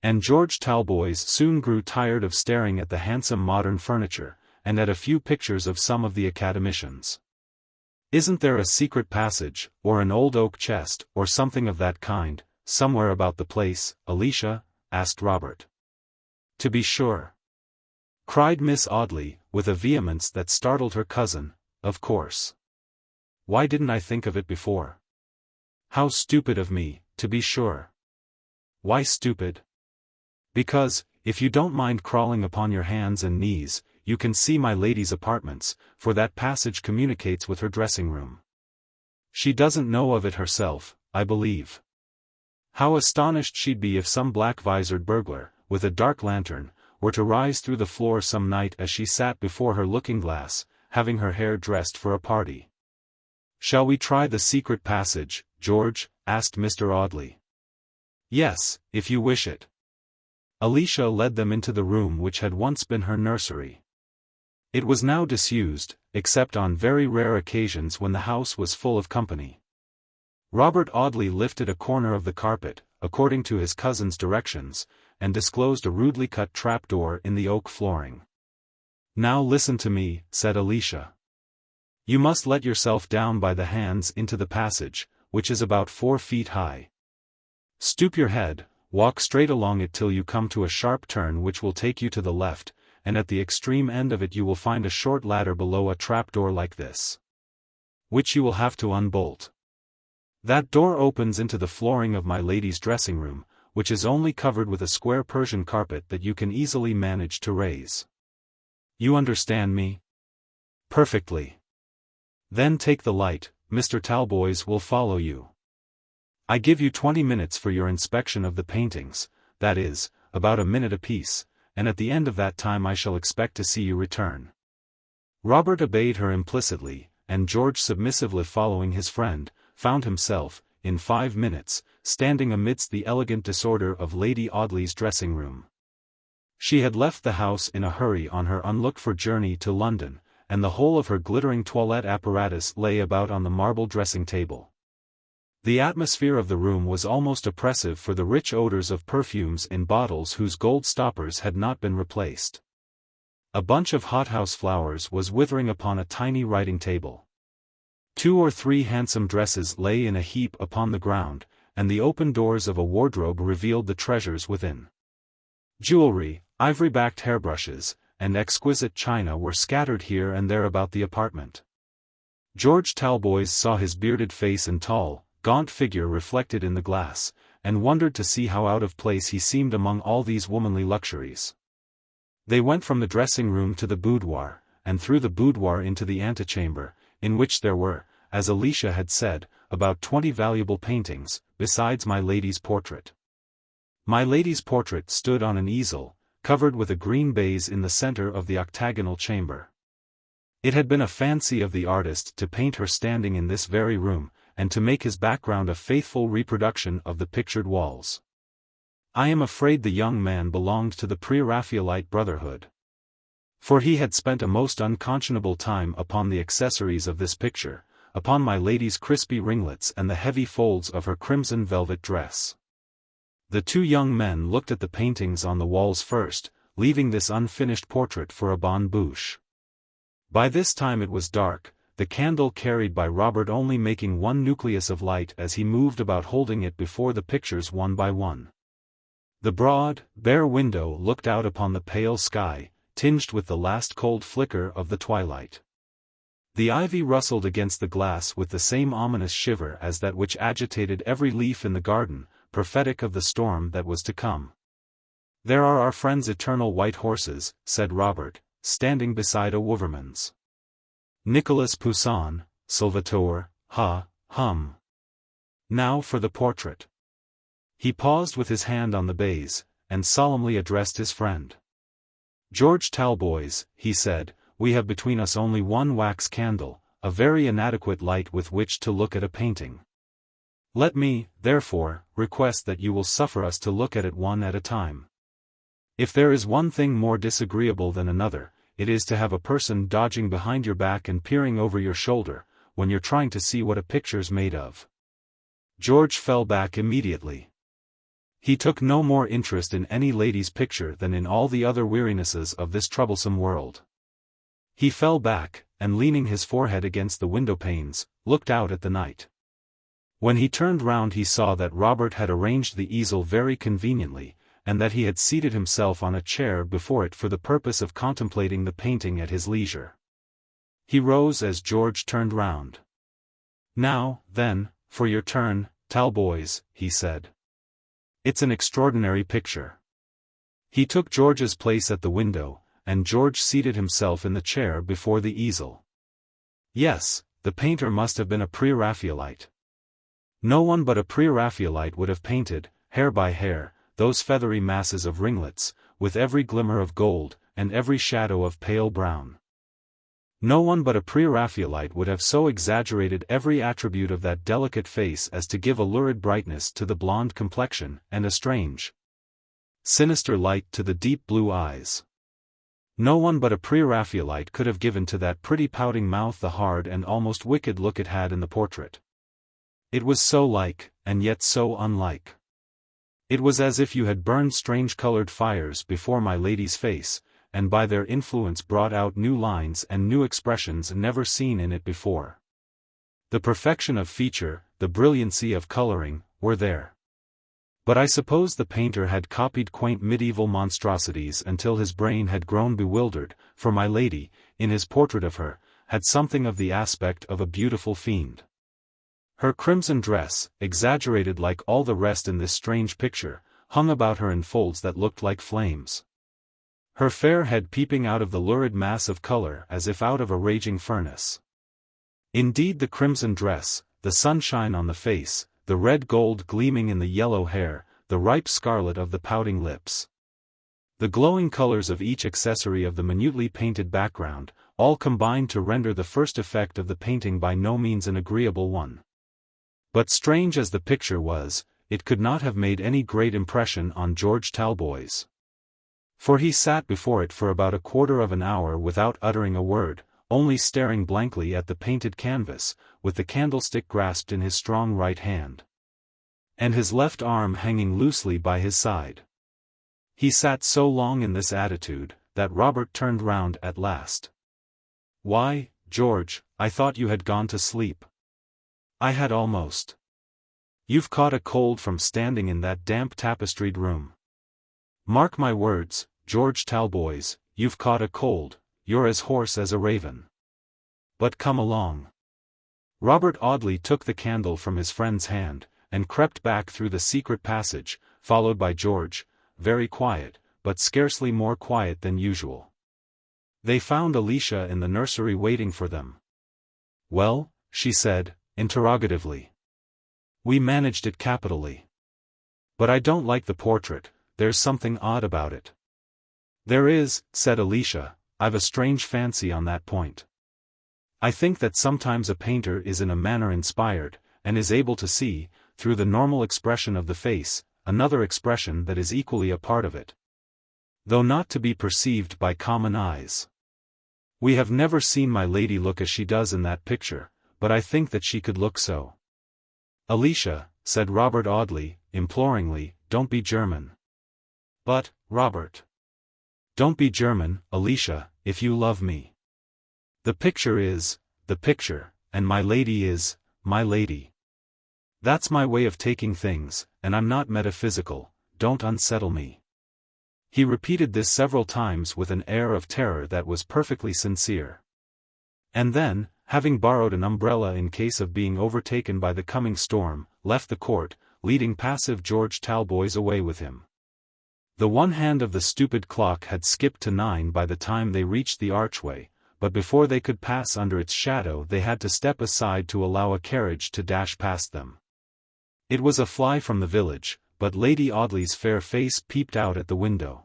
And George Talboys soon grew tired of staring at the handsome modern furniture, and at a few pictures of some of the academicians. "Isn't there a secret passage, or an old oak chest, or something of that kind, somewhere about the place, Alicia?" asked Robert. "To be sure," cried Miss Audley, with a vehemence that startled her cousin. "Of course. Why didn't I think of it before? How stupid of me, to be sure." "Why stupid?" "Because, if you don't mind crawling upon your hands and knees, you can see my lady's apartments, for that passage communicates with her dressing-room. She doesn't know of it herself, I believe. How astonished she'd be if some black-visored burglar, with a dark lantern, were to rise through the floor some night as she sat before her looking-glass, having her hair dressed for a party." "Shall we try the secret passage, George?" asked Mr. Audley. "Yes, if you wish it." Alicia led them into the room which had once been her nursery. It was now disused, except on very rare occasions when the house was full of company. Robert Audley lifted a corner of the carpet, according to his cousin's directions, and disclosed a rudely cut trapdoor in the oak flooring. "Now listen to me," said Alicia. "You must let yourself down by the hands into the passage, which is about 4 feet high. Stoop your head, walk straight along it till you come to a sharp turn which will take you to the left, and at the extreme end of it you will find a short ladder below a trapdoor like this, which you will have to unbolt. That door opens into the flooring of my lady's dressing-room, which is only covered with a square Persian carpet that you can easily manage to raise. You understand me?" "Perfectly." "Then take the light, Mr. Talboys will follow you. I give you 20 minutes for your inspection of the paintings, that is, about a minute apiece, and at the end of that time I shall expect to see you return." Robert obeyed her implicitly, and George, submissively following his friend, found himself, in 5 minutes, standing amidst the elegant disorder of Lady Audley's dressing-room. She had left the house in a hurry on her unlooked-for journey to London, and the whole of her glittering toilette apparatus lay about on the marble dressing-table. The atmosphere of the room was almost oppressive for the rich odors of perfumes in bottles whose gold stoppers had not been replaced. A bunch of hothouse flowers was withering upon a tiny writing-table. 2 or 3 handsome dresses lay in a heap upon the ground, and the open doors of a wardrobe revealed the treasures within. Jewelry, ivory-backed hairbrushes, and exquisite china were scattered here and there about the apartment. George Talboys saw his bearded face and tall, gaunt figure reflected in the glass, and wondered to see how out of place he seemed among all these womanly luxuries. They went from the dressing-room to the boudoir, and through the boudoir into the antechamber, in which there were, as Alicia had said, about 20 valuable paintings, besides my lady's portrait. My lady's portrait stood on an easel, covered with a green baize in the center of the octagonal chamber. It had been a fancy of the artist to paint her standing in this very room, and to make his background a faithful reproduction of the pictured walls. I am afraid the young man belonged to the pre-Raphaelite Brotherhood. For he had spent a most unconscionable time upon the accessories of this picture, upon my lady's crispy ringlets and the heavy folds of her crimson velvet dress. The 2 young men looked at the paintings on the walls first, leaving this unfinished portrait for a bonne bouche. By this time it was dark, the candle carried by Robert only making one nucleus of light as he moved about holding it before the pictures one by one. The broad, bare window looked out upon the pale sky, tinged with the last cold flicker of the twilight. The ivy rustled against the glass with the same ominous shiver as that which agitated every leaf in the garden, prophetic of the storm that was to come. "There are our friend's eternal white horses," said Robert, standing beside a Wouvermans. "Nicolas Poussin, Salvator, hum. Now for the portrait." He paused with his hand on the baize, and solemnly addressed his friend. "George Talboys," he said, "we have between us only one wax candle, a very inadequate light with which to look at a painting. Let me, therefore, request that you will suffer us to look at it one at a time. If there is one thing more disagreeable than another, it is to have a person dodging behind your back and peering over your shoulder, when you're trying to see what a picture's made of." George fell back immediately. He took no more interest in any lady's picture than in all the other wearinesses of this troublesome world. He fell back, and leaning his forehead against the window panes, looked out at the night. When he turned round he saw that Robert had arranged the easel very conveniently, and that he had seated himself on a chair before it for the purpose of contemplating the painting at his leisure. He rose as George turned round. "Now, then, for your turn, Talboys," he said. "It's an extraordinary picture." He took George's place at the window, and George seated himself in the chair before the easel. Yes, the painter must have been a pre-Raphaelite. No one but a pre-Raphaelite would have painted, hair by hair, those feathery masses of ringlets, with every glimmer of gold, and every shadow of pale brown. No one but a pre-Raphaelite would have so exaggerated every attribute of that delicate face as to give a lurid brightness to the blonde complexion, and a strange, sinister light to the deep blue eyes. No one but a pre-Raphaelite could have given to that pretty pouting mouth the hard and almost wicked look it had in the portrait. It was so like, and yet so unlike. It was as if you had burned strange-colored fires before my lady's face, and by their influence brought out new lines and new expressions never seen in it before. The perfection of feature, the brilliancy of coloring, were there. But I suppose the painter had copied quaint medieval monstrosities until his brain had grown bewildered, for my lady, in his portrait of her, had something of the aspect of a beautiful fiend. Her crimson dress, exaggerated like all the rest in this strange picture, hung about her in folds that looked like flames. Her fair head peeping out of the lurid mass of color as if out of a raging furnace. Indeed, the crimson dress, the sunshine on the face, the red gold gleaming in the yellow hair, the ripe scarlet of the pouting lips, the glowing colors of each accessory of the minutely painted background, all combined to render the first effect of the painting by no means an agreeable one. But strange as the picture was, it could not have made any great impression on George Talboys. For he sat before it for about a quarter of an hour without uttering a word, only staring blankly at the painted canvas, with the candlestick grasped in his strong right hand, and his left arm hanging loosely by his side. He sat so long in this attitude, that Robert turned round at last. "Why, George, I thought you had gone to sleep." "I had almost." "You've caught a cold from standing in that damp tapestried room. Mark my words, George Talboys, you've caught a cold, you're as hoarse as a raven. But come along." Robert Audley took the candle from his friend's hand, and crept back through the secret passage, followed by George, very quiet, but scarcely more quiet than usual. They found Alicia in the nursery waiting for them. "Well?" she said, interrogatively. "We managed it capitally. But I don't like the portrait, there's something odd about it." "There is," said Alicia, "I've a strange fancy on that point. I think that sometimes a painter is in a manner inspired, and is able to see, through the normal expression of the face, another expression that is equally a part of it, though not to be perceived by common eyes. We have never seen my lady look as she does in that picture, but I think that she could look so." "Alicia," said Robert Audley, imploringly, "don't be German." "But, Robert." "Don't be German, Alicia, if you love me. The picture is, the picture, and my lady is, my lady. That's my way of taking things, and I'm not metaphysical, don't unsettle me." He repeated this several times with an air of terror that was perfectly sincere. And then, having borrowed an umbrella in case of being overtaken by the coming storm, left the court, leading passive George Talboys away with him. The one hand of the stupid clock had skipped to 9 by the time they reached the archway, but before they could pass under its shadow they had to step aside to allow a carriage to dash past them. It was a fly from the village, but Lady Audley's fair face peeped out at the window.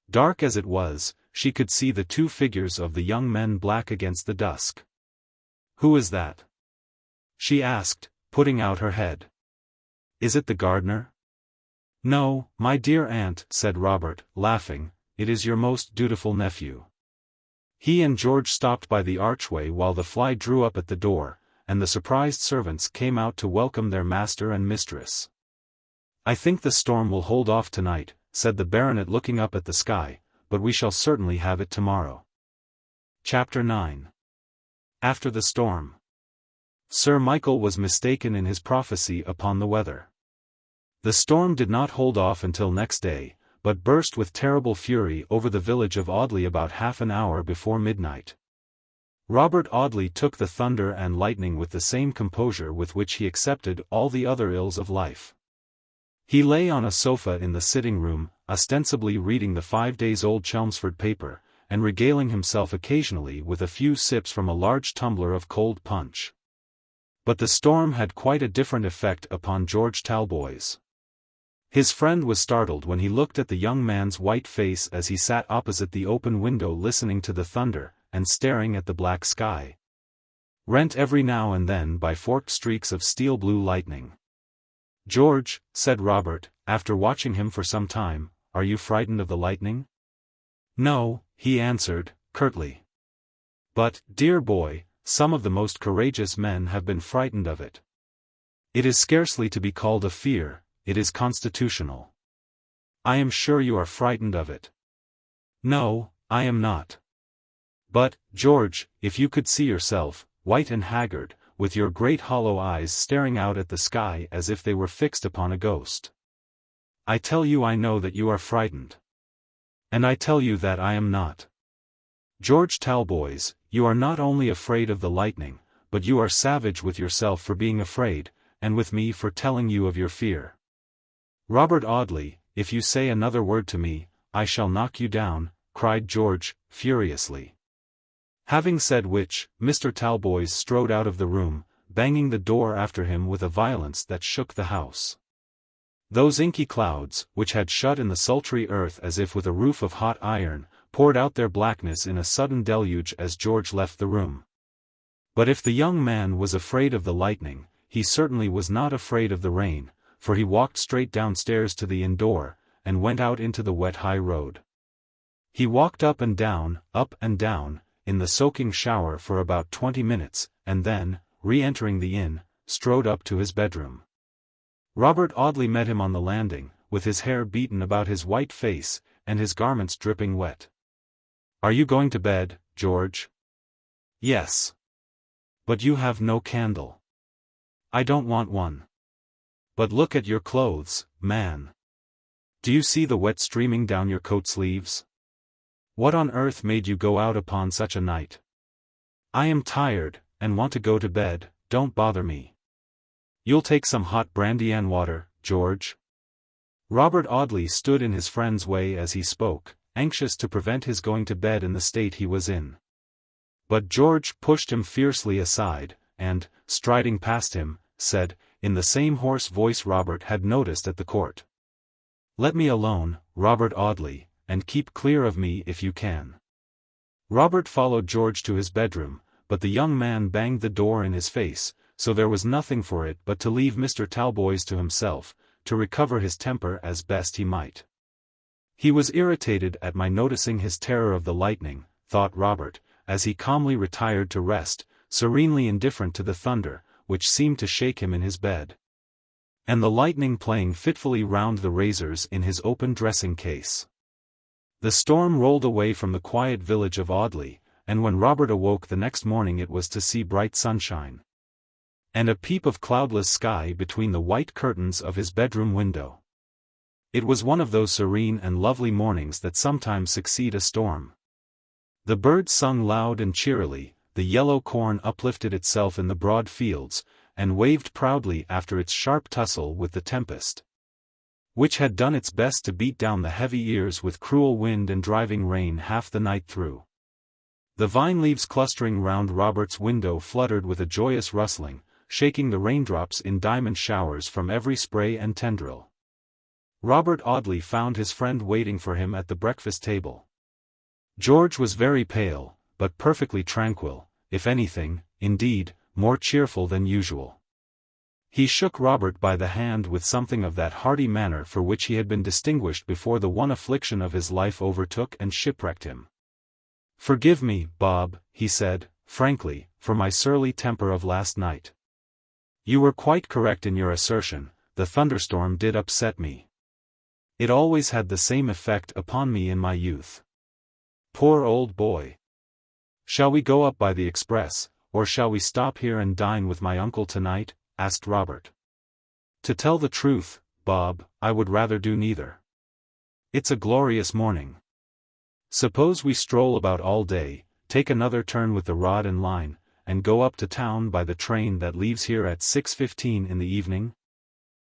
Dark as it was, she could see the two figures of the young men black against the dusk. "Who is that?" she asked, putting out her head. "Is it the gardener?" "No, my dear aunt," said Robert, laughing, "it is your most dutiful nephew." He and George stopped by the archway while the fly drew up at the door, and the surprised servants came out to welcome their master and mistress. "I think the storm will hold off tonight," said the baronet looking up at the sky, "but we shall certainly have it tomorrow." Chapter 9. After the storm. Sir Michael was mistaken in his prophecy upon the weather. The storm did not hold off until next day, but burst with terrible fury over the village of Audley about half an hour before midnight. Robert Audley took the thunder and lightning with the same composure with which he accepted all the other ills of life. He lay on a sofa in the sitting-room, ostensibly reading the 5-days-old Chelmsford paper, and regaling himself occasionally with a few sips from a large tumbler of cold punch. But the storm had quite a different effect upon George Talboys. His friend was startled when he looked at the young man's white face as he sat opposite the open window listening to the thunder, and staring at the black sky, rent every now and then by forked streaks of steel-blue lightning. "George," said Robert, after watching him for some time, "are you frightened of the lightning?" "No," he answered, curtly. "But, dear boy, some of the most courageous men have been frightened of it. It is scarcely to be called a fear, it is constitutional. I am sure you are frightened of it." "No, I am not. But, George, if you could see yourself, white and haggard, with your great hollow eyes staring out at the sky as if they were fixed upon a ghost. I tell you I know that you are frightened. And I tell you that I am not. George Talboys, you are not only afraid of the lightning, but you are savage with yourself for being afraid, and with me for telling you of your fear. Robert Audley, if you say another word to me, I shall knock you down," cried George, furiously. Having said which, Mr. Talboys strode out of the room, banging the door after him with a violence that shook the house. Those inky clouds, which had shut in the sultry earth as if with a roof of hot iron, poured out their blackness in a sudden deluge as George left the room. But if the young man was afraid of the lightning, he certainly was not afraid of the rain, for he walked straight downstairs to the inn door, and went out into the wet high road. He walked up and down, in the soaking shower for about 20 minutes, and then, re-entering the inn, strode up to his bedroom. Robert Audley met him on the landing, with his hair beaten about his white face, and his garments dripping wet. "Are you going to bed, George?" "Yes." "But you have no candle." "I don't want one." "But look at your clothes, man. Do you see the wet streaming down your coat sleeves? What on earth made you go out upon such a night?" "I am tired, and want to go to bed, don't bother me." "You'll take some hot brandy and water, George?" Robert Audley stood in his friend's way as he spoke, anxious to prevent his going to bed in the state he was in. But George pushed him fiercely aside, and, striding past him, said, in the same hoarse voice Robert had noticed at the court, "Let me alone, Robert Audley, and keep clear of me if you can." Robert followed George to his bedroom, but the young man banged the door in his face, so there was nothing for it but to leave Mr. Talboys to himself, to recover his temper as best he might. He was irritated at my noticing his terror of the lightning, thought Robert, as he calmly retired to rest, serenely indifferent to the thunder, which seemed to shake him in his bed, and the lightning playing fitfully round the razors in his open dressing-case. The storm rolled away from the quiet village of Audley, and when Robert awoke the next morning it was to see bright sunshine, and a peep of cloudless sky between the white curtains of his bedroom window. It was one of those serene and lovely mornings that sometimes succeed a storm. The birds sung loud and cheerily, the yellow corn uplifted itself in the broad fields, and waved proudly after its sharp tussle with the tempest, which had done its best to beat down the heavy ears with cruel wind and driving rain half the night through. The vine leaves clustering round Robert's window fluttered with a joyous rustling, shaking the raindrops in diamond showers from every spray and tendril. Robert Audley found his friend waiting for him at the breakfast table. George was very pale, but perfectly tranquil, if anything, indeed, more cheerful than usual. He shook Robert by the hand with something of that hearty manner for which he had been distinguished before the one affliction of his life overtook and shipwrecked him. "Forgive me, Bob," he said, frankly, "for my surly temper of last night. You were quite correct in your assertion, the thunderstorm did upset me. It always had the same effect upon me in my youth. Poor old boy. Shall we go up by the express, or shall we stop here and dine with my uncle tonight?" asked Robert. "To tell the truth, Bob, I would rather do neither. It's a glorious morning. Suppose we stroll about all day, take another turn with the rod and line, and go up to town by the train that leaves here at 6:15 in the evening?"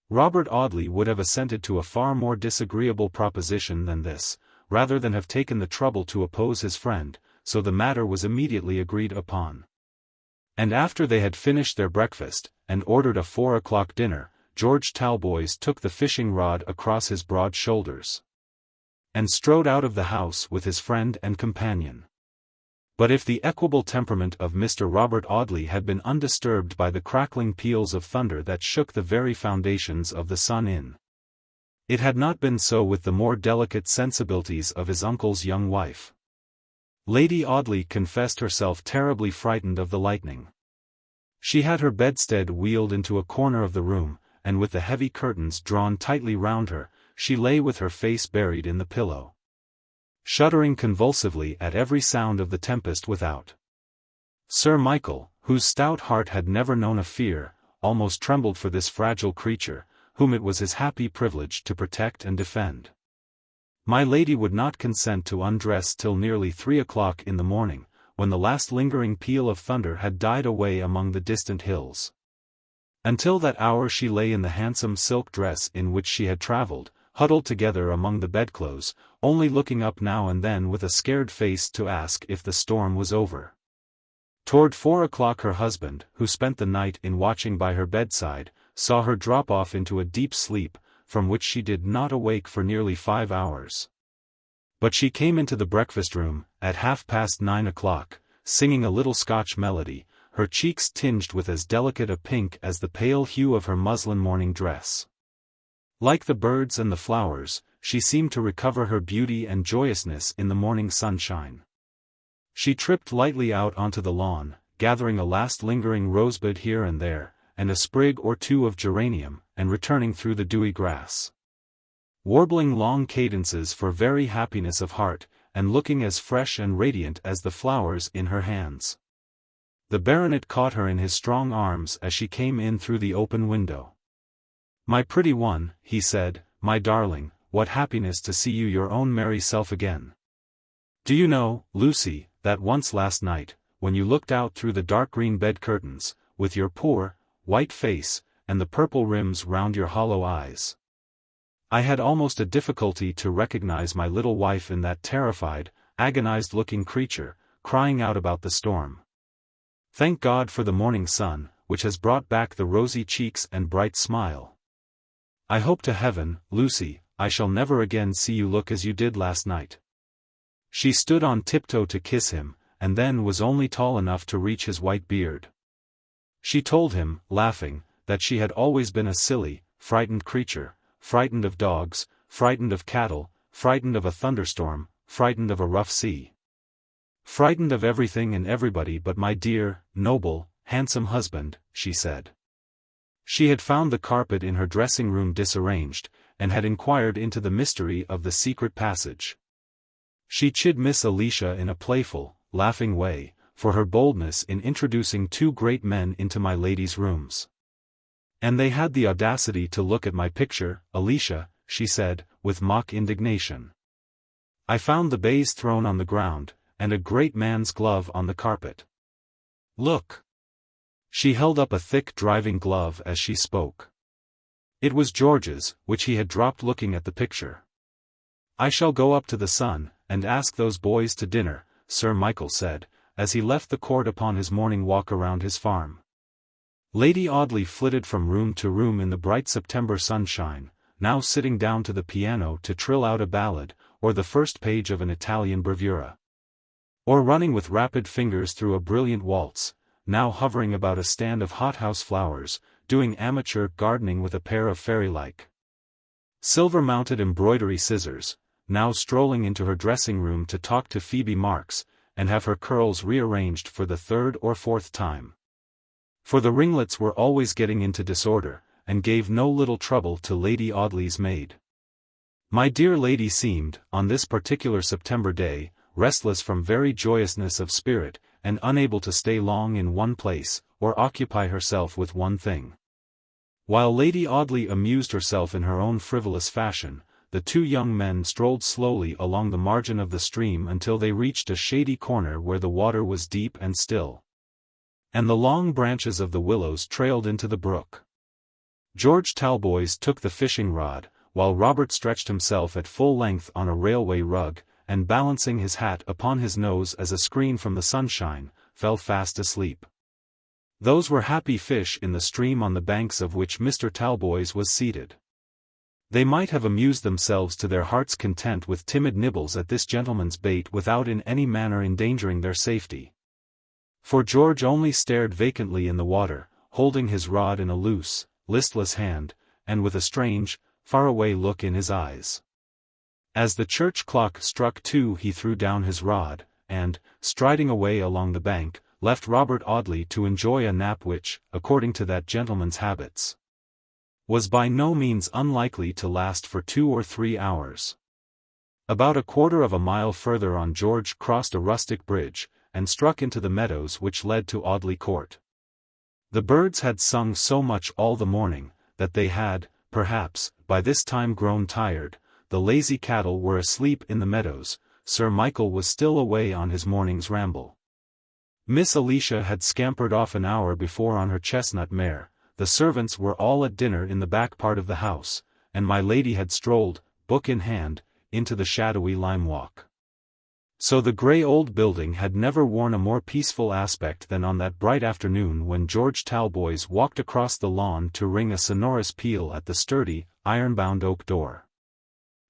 Robert Audley would have assented to a far more disagreeable proposition than this, rather than have taken the trouble to oppose his friend, so the matter was immediately agreed upon. And after they had finished their breakfast, and ordered a 4 o'clock dinner, George Talboys took the fishing rod across his broad shoulders, and strode out of the house with his friend and companion. But if the equable temperament of Mr. Robert Audley had been undisturbed by the crackling peals of thunder that shook the very foundations of the Sun Inn, it had not been so with the more delicate sensibilities of his uncle's young wife. Lady Audley confessed herself terribly frightened of the lightning. She had her bedstead wheeled into a corner of the room, and with the heavy curtains drawn tightly round her, she lay with her face buried in the pillow, shuddering convulsively at every sound of the tempest without. Sir Michael, whose stout heart had never known a fear, almost trembled for this fragile creature, whom it was his happy privilege to protect and defend. My lady would not consent to undress till nearly 3 o'clock in the morning, when the last lingering peal of thunder had died away among the distant hills. Until that hour she lay in the handsome silk dress in which she had travelled, huddled together among the bedclothes, only looking up now and then with a scared face to ask if the storm was over. Toward 4 o'clock her husband, who spent the night in watching by her bedside, saw her drop off into a deep sleep, from which she did not awake for nearly 5 hours. But she came into the breakfast-room, at 9:30, singing a little Scotch melody, her cheeks tinged with as delicate a pink as the pale hue of her muslin morning dress. Like the birds and the flowers, she seemed to recover her beauty and joyousness in the morning sunshine. She tripped lightly out onto the lawn, gathering a last lingering rosebud here and there, and a sprig or two of geranium, and returning through the dewy grass, warbling long cadences for very happiness of heart, and looking as fresh and radiant as the flowers in her hands. The baronet caught her in his strong arms as she came in through the open window. "My pretty one," he said, "my darling, what happiness to see you your own merry self again. Do you know, Lucy, that once last night, when you looked out through the dark green bed curtains, with your poor, white face, and the purple rims round your hollow eyes, I had almost a difficulty to recognize my little wife in that terrified, agonized-looking creature, crying out about the storm. Thank God for the morning sun, which has brought back the rosy cheeks and bright smile. I hope to heaven, Lucy, I shall never again see you look as you did last night." She stood on tiptoe to kiss him, and then was only tall enough to reach his white beard. She told him, laughing, that she had always been a silly, frightened creature, frightened of dogs, frightened of cattle, frightened of a thunderstorm, frightened of a rough sea. Frightened of everything and everybody but my dear, noble, handsome husband, she said. She had found the carpet in her dressing-room disarranged, and had inquired into the mystery of the secret passage. She chid Miss Alicia in a playful, laughing way, for her boldness in introducing 2 great men into my lady's rooms. "And they had the audacity to look at my picture, Alicia," she said, with mock indignation. I found the baize thrown on the ground, and a great man's glove on the carpet. Look! She held up a thick driving glove as she spoke. It was George's, which he had dropped looking at the picture. I shall go up to the Sun, and ask those boys to dinner, Sir Michael said, as he left the court upon his morning walk around his farm. Lady Audley flitted from room to room in the bright September sunshine, now sitting down to the piano to trill out a ballad, or the first page of an Italian bravura. Or running with rapid fingers through a brilliant waltz, now hovering about a stand of hothouse flowers, doing amateur gardening with a pair of fairy-like silver-mounted embroidery scissors, now strolling into her dressing-room to talk to Phoebe Marks, and have her curls rearranged for the third or fourth time. For the ringlets were always getting into disorder, and gave no little trouble to Lady Audley's maid. My dear lady seemed, on this particular September day, restless from very joyousness of spirit, and unable to stay long in one place, or occupy herself with one thing. While Lady Audley amused herself in her own frivolous fashion, the two young men strolled slowly along the margin of the stream until they reached a shady corner where the water was deep and still, and the long branches of the willows trailed into the brook. George Talboys took the fishing rod, while Robert stretched himself at full length on a railway rug, and balancing his hat upon his nose as a screen from the sunshine, fell fast asleep. Those were happy fish in the stream on the banks of which Mr. Talboys was seated. They might have amused themselves to their heart's content with timid nibbles at this gentleman's bait without in any manner endangering their safety. For George only stared vacantly in the water, holding his rod in a loose, listless hand, and with a strange, far-away look in his eyes. As the church clock struck 2 he threw down his rod, and, striding away along the bank, left Robert Audley to enjoy a nap which, according to that gentleman's habits, was by no means unlikely to last for 2 or 3 hours. About a quarter of a mile further on George crossed a rustic bridge, and struck into the meadows which led to Audley Court. The birds had sung so much all the morning, that they had, perhaps, by this time grown tired. The lazy cattle were asleep in the meadows. Sir Michael was still away on his morning's ramble. Miss Alicia had scampered off an hour before on her chestnut mare, the servants were all at dinner in the back part of the house, and my lady had strolled, book in hand, into the shadowy lime walk. So the grey old building had never worn a more peaceful aspect than on that bright afternoon when George Talboys walked across the lawn to ring a sonorous peal at the sturdy, iron-bound oak door.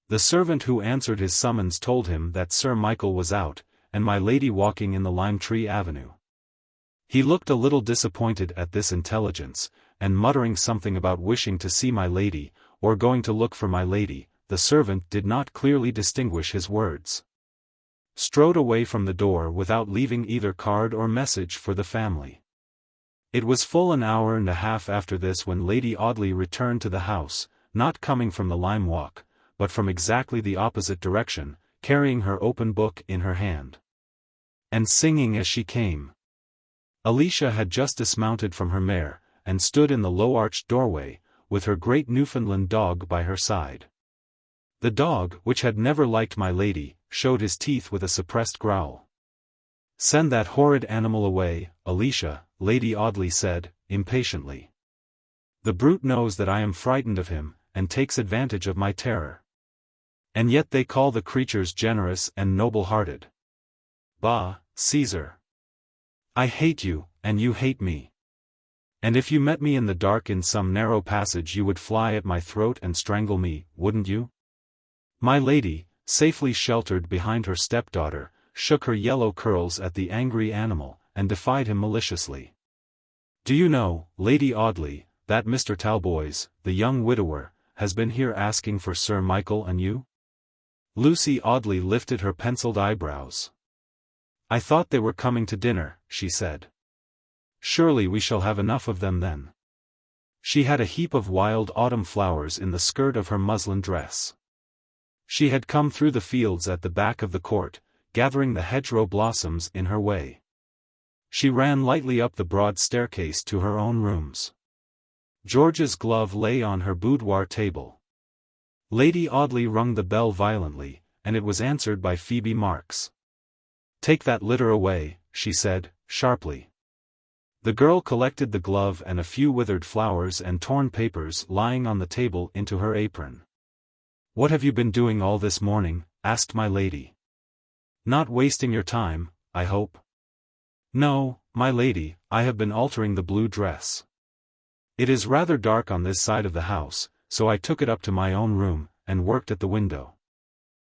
The servant who answered his summons told him that Sir Michael was out, and my lady walking in the lime-tree avenue. He looked a little disappointed at this intelligence, and muttering something about wishing to see my lady, or going to look for my lady, the servant did not clearly distinguish his words, strode away from the door without leaving either card or message for the family. It was full an hour and a half after this when Lady Audley returned to the house, not coming from the lime walk, but from exactly the opposite direction, carrying her open book in her hand, and singing as she came. Alicia had just dismounted from her mare, and stood in the low-arched doorway, with her great Newfoundland dog by her side. The dog, which had never liked my lady, showed his teeth with a suppressed growl. "Send that horrid animal away, Alicia," Lady Audley said, impatiently. "The brute knows that I am frightened of him, and takes advantage of my terror. And yet they call the creatures generous and noble-hearted. Bah, Caesar! I hate you, and you hate me. And if you met me in the dark in some narrow passage you would fly at my throat and strangle me, wouldn't you?" My lady, safely sheltered behind her stepdaughter, shook her yellow curls at the angry animal, and defied him maliciously. "Do you know, Lady Audley, that Mr. Talboys, the young widower, has been here asking for Sir Michael and you?" Lucy Audley lifted her penciled eyebrows. "I thought they were coming to dinner," she said. "Surely we shall have enough of them then." She had a heap of wild autumn flowers in the skirt of her muslin dress. She had come through the fields at the back of the court, gathering the hedgerow blossoms in her way. She ran lightly up the broad staircase to her own rooms. George's glove lay on her boudoir table. Lady Audley rung the bell violently, and it was answered by Phoebe Marks. "Take that litter away," she said, sharply. The girl collected the glove and a few withered flowers and torn papers lying on the table into her apron. "What have you been doing all this morning?" asked my lady. "Not wasting your time, I hope?" "No, my lady, I have been altering the blue dress. It is rather dark on this side of the house, so I took it up to my own room, and worked at the window."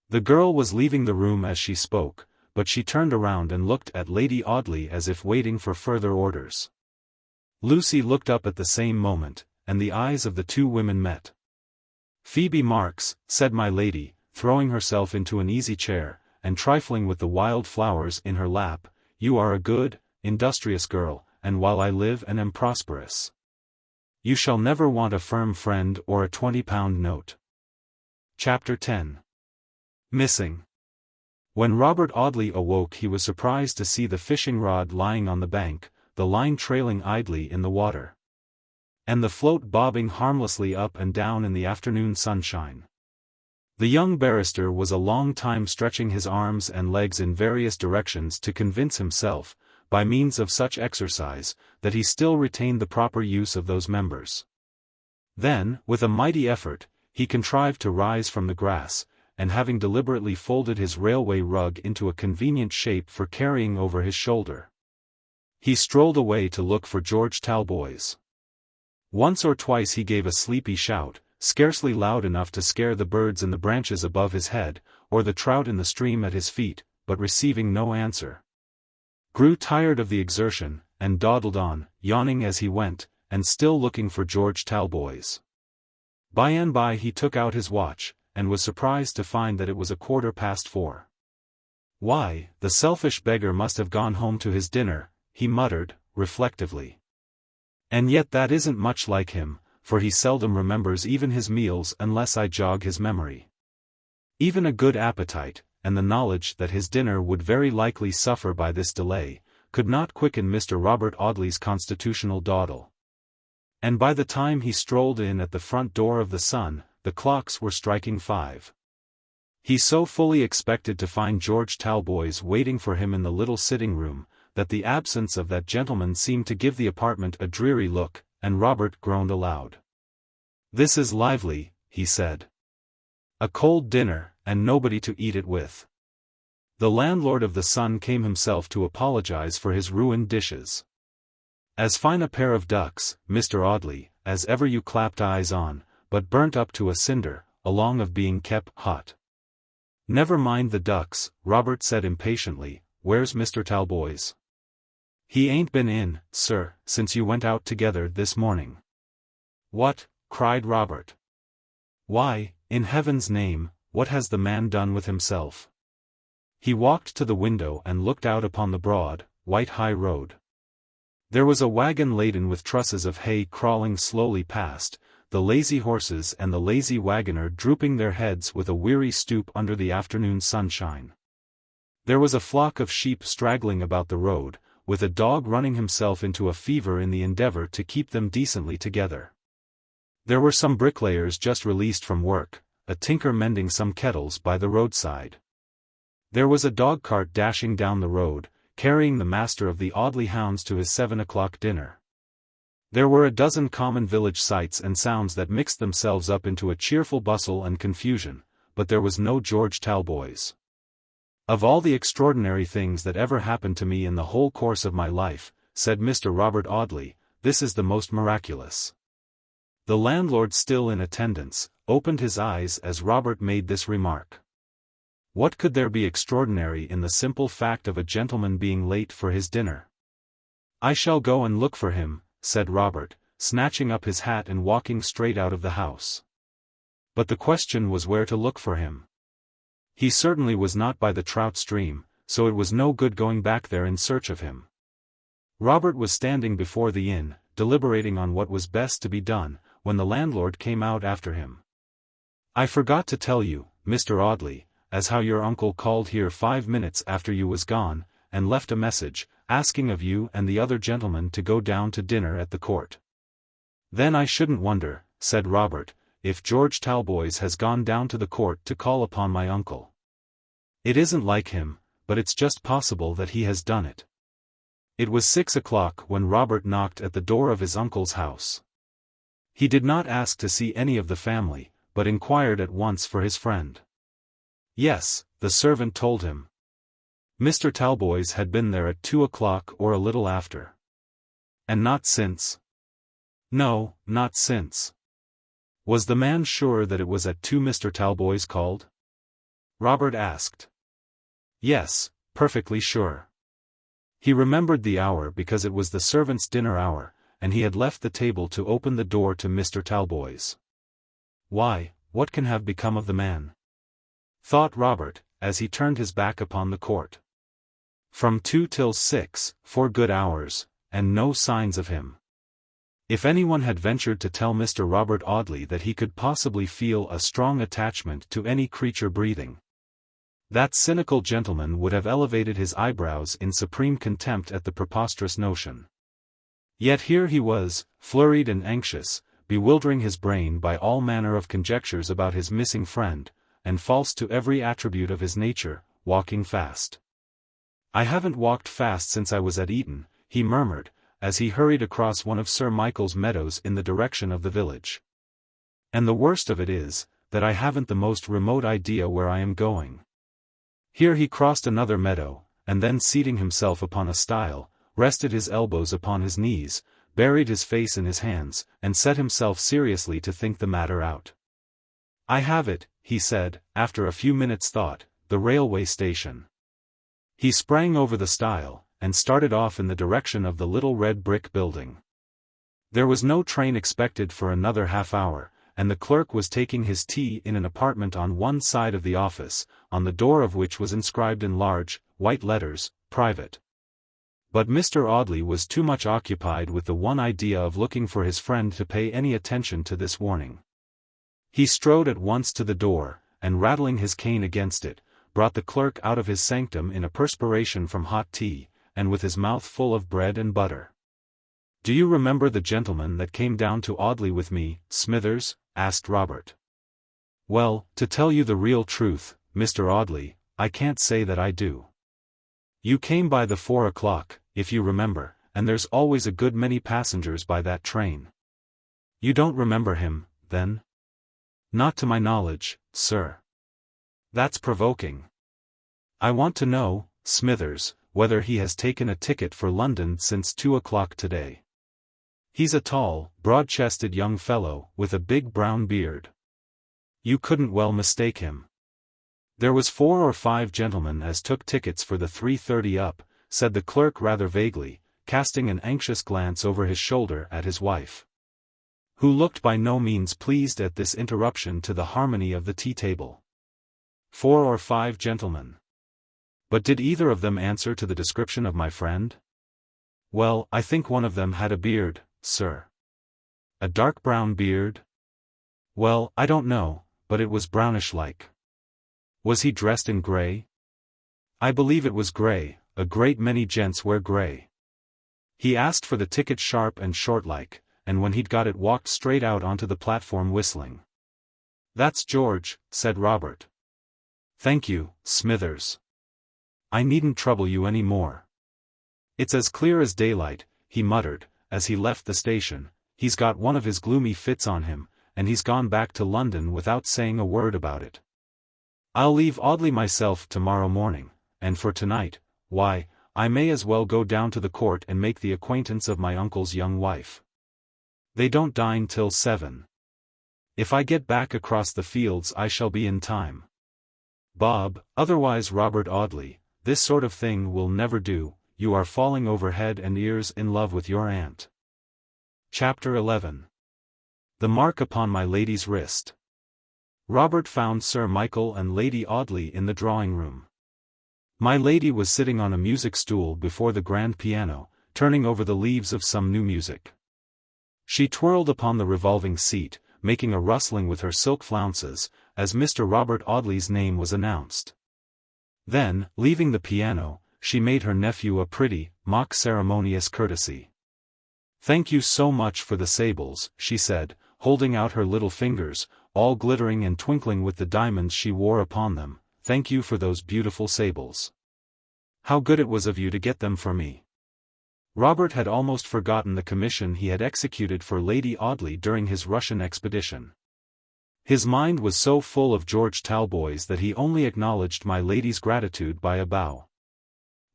The girl was leaving the room as she spoke, but she turned around and looked at Lady Audley as if waiting for further orders. Lucy looked up at the same moment, and the eyes of the two women met. "Phoebe Marks," said my lady, throwing herself into an easy chair, and trifling with the wild flowers in her lap, "you are a good, industrious girl, and while I live and am prosperous, you shall never want a firm friend or a 20-pound note." Chapter 10. Missing. When Robert Audley awoke, he was surprised to see the fishing rod lying on the bank, the line trailing idly in the water, and the float bobbing harmlessly up and down in the afternoon sunshine. The young barrister was a long time stretching his arms and legs in various directions to convince himself, by means of such exercise, that he still retained the proper use of those members. Then, with a mighty effort, he contrived to rise from the grass, and having deliberately folded his railway rug into a convenient shape for carrying over his shoulder, he strolled away to look for George Talboys. Once or twice he gave a sleepy shout, scarcely loud enough to scare the birds in the branches above his head, or the trout in the stream at his feet, but receiving no answer, grew tired of the exertion, and dawdled on, yawning as he went, and still looking for George Talboys. By and by he took out his watch, and was surprised to find that it was 4:15. "Why, the selfish beggar must have gone home to his dinner," he muttered, reflectively. "And yet that isn't much like him, for he seldom remembers even his meals unless I jog his memory." Even a good appetite, and the knowledge that his dinner would very likely suffer by this delay, could not quicken Mr. Robert Audley's constitutional dawdle. And by the time he strolled in at the front door of the Sun, the clocks were striking 5. He so fully expected to find George Talboys waiting for him in the little sitting-room, that the absence of that gentleman seemed to give the apartment a dreary look, and Robert groaned aloud. "This is lively," he said. "A cold dinner, and nobody to eat it with." The landlord of the Sun came himself to apologize for his ruined dishes. "As fine a pair of ducks, Mr. Audley, as ever you clapped eyes on, but burnt up to a cinder, along of being kept hot." "Never mind the ducks," Robert said impatiently. "Where's Mr. Talboys?" "He ain't been in, sir, since you went out together this morning." "What?" cried Robert. "Why, in heaven's name, what has the man done with himself?" He walked to the window and looked out upon the broad, white high road. There was a wagon laden with trusses of hay crawling slowly past, the lazy horses and the lazy wagoner drooping their heads with a weary stoop under the afternoon sunshine. There was a flock of sheep straggling about the road, with a dog running himself into a fever in the endeavor to keep them decently together. There were some bricklayers just released from work, a tinker mending some kettles by the roadside. There was a dog-cart dashing down the road, carrying the master of the Audley hounds to his 7 o'clock dinner. There were a dozen common village sights and sounds that mixed themselves up into a cheerful bustle and confusion, but there was no George Talboys. "Of all the extraordinary things that ever happened to me in the whole course of my life," said Mr. Robert Audley, "this is the most miraculous." The landlord, still in attendance, opened his eyes as Robert made this remark. What could there be extraordinary in the simple fact of a gentleman being late for his dinner? "I shall go and look for him," said Robert, snatching up his hat and walking straight out of the house. But the question was where to look for him. He certainly was not by the trout stream, so it was no good going back there in search of him. Robert was standing before the inn, deliberating on what was best to be done, when the landlord came out after him. "I forgot to tell you, Mr. Audley, as how your uncle called here 5 minutes after you was gone, and left a message, asking of you and the other gentleman to go down to dinner at the court." "Then I shouldn't wonder," said Robert, if George Talboys has gone down to the court to call upon my uncle. It isn't like him, but it's just possible that he has done it. It was 6 o'clock when Robert knocked at the door of his uncle's house. He did not ask to see any of the family, but inquired at once for his friend. Yes, the servant told him. Mr. Talboys had been there at 2 o'clock or a little after. And not since? No, not since. Was the man sure that it was at 2 Mr. Talboys called? Robert asked. Yes, perfectly sure. He remembered the hour because it was the servants' dinner hour, and he had left the table to open the door to Mr. Talboys. Why, what can have become of the man? Thought Robert, as he turned his back upon the court. From 2 till 6, 4 good hours, and no signs of him. If anyone had ventured to tell Mr. Robert Audley that he could possibly feel a strong attachment to any creature breathing, that cynical gentleman would have elevated his eyebrows in supreme contempt at the preposterous notion. Yet here he was, flurried and anxious, bewildering his brain by all manner of conjectures about his missing friend, and false to every attribute of his nature, walking fast. I haven't walked fast since I was at Eton, he murmured, as he hurried across one of Sir Michael's meadows in the direction of the village. And the worst of it is, that I haven't the most remote idea where I am going. Here he crossed another meadow, and then seating himself upon a stile, rested his elbows upon his knees, buried his face in his hands, and set himself seriously to think the matter out. I have it, he said, after a few minutes' thought, the railway station. He sprang over the stile, and started off in the direction of the little red brick building. There was no train expected for another half-hour, and the clerk was taking his tea in an apartment on one side of the office, on the door of which was inscribed in large, white letters, "Private." But Mr. Audley was too much occupied with the one idea of looking for his friend to pay any attention to this warning. He strode at once to the door, and rattling his cane against it, brought the clerk out of his sanctum in a perspiration from hot tea, and with his mouth full of bread and butter. "Do you remember the gentleman that came down to Audley with me, Smithers?" asked Robert. "Well, to tell you the real truth, Mr. Audley, I can't say that I do. You came by the 4 o'clock, if you remember, and there's always a good many passengers by that train. You don't remember him, then?" "Not to my knowledge, sir." "That's provoking. I want to know, Smithers, whether he has taken a ticket for London since 2 o'clock today. He's a tall, broad-chested young fellow, with a big brown beard. You couldn't well mistake him." "There was 4 or 5 gentlemen as took tickets for the 3:30 up," said the clerk rather vaguely, casting an anxious glance over his shoulder at his wife, who looked by no means pleased at this interruption to the harmony of the tea-table. 4 or 5 gentlemen. But did either of them answer to the description of my friend? "Well, I think one of them had a beard, sir." "A dark brown beard?" "Well, I don't know, but it was brownish-like." "Was he dressed in grey?" "I believe it was grey, a great many gents wear grey." "He asked for the ticket sharp and short-like, and when he'd got it walked straight out onto the platform whistling." "That's George," said Robert. "Thank you, Smithers. I needn't trouble you any more. It's as clear as daylight," he muttered, as he left the station. "He's got one of his gloomy fits on him, and he's gone back to London without saying a word about it. I'll leave Audley myself tomorrow morning, and for tonight, why, I may as well go down to the court and make the acquaintance of my uncle's young wife. They don't dine till 7. If I get back across the fields I shall be in time. Bob, otherwise Robert Audley, this sort of thing will never do. You are falling over head and ears in love with your aunt." Chapter 11. The mark upon my lady's wrist. Robert found Sir Michael and Lady Audley in the drawing-room. My lady was sitting on a music stool before the grand piano, turning over the leaves of some new music. She twirled upon the revolving seat, making a rustling with her silk flounces, as Mr. Robert Audley's name was announced. Then, leaving the piano, she made her nephew a pretty, mock-ceremonious courtesy. "Thank you so much for the sables," she said, holding out her little fingers, all glittering and twinkling with the diamonds she wore upon them. "Thank you for those beautiful sables. How good it was of you to get them for me." Robert had almost forgotten the commission he had executed for Lady Audley during his Russian expedition. His mind was so full of George Talboys that he only acknowledged my lady's gratitude by a bow.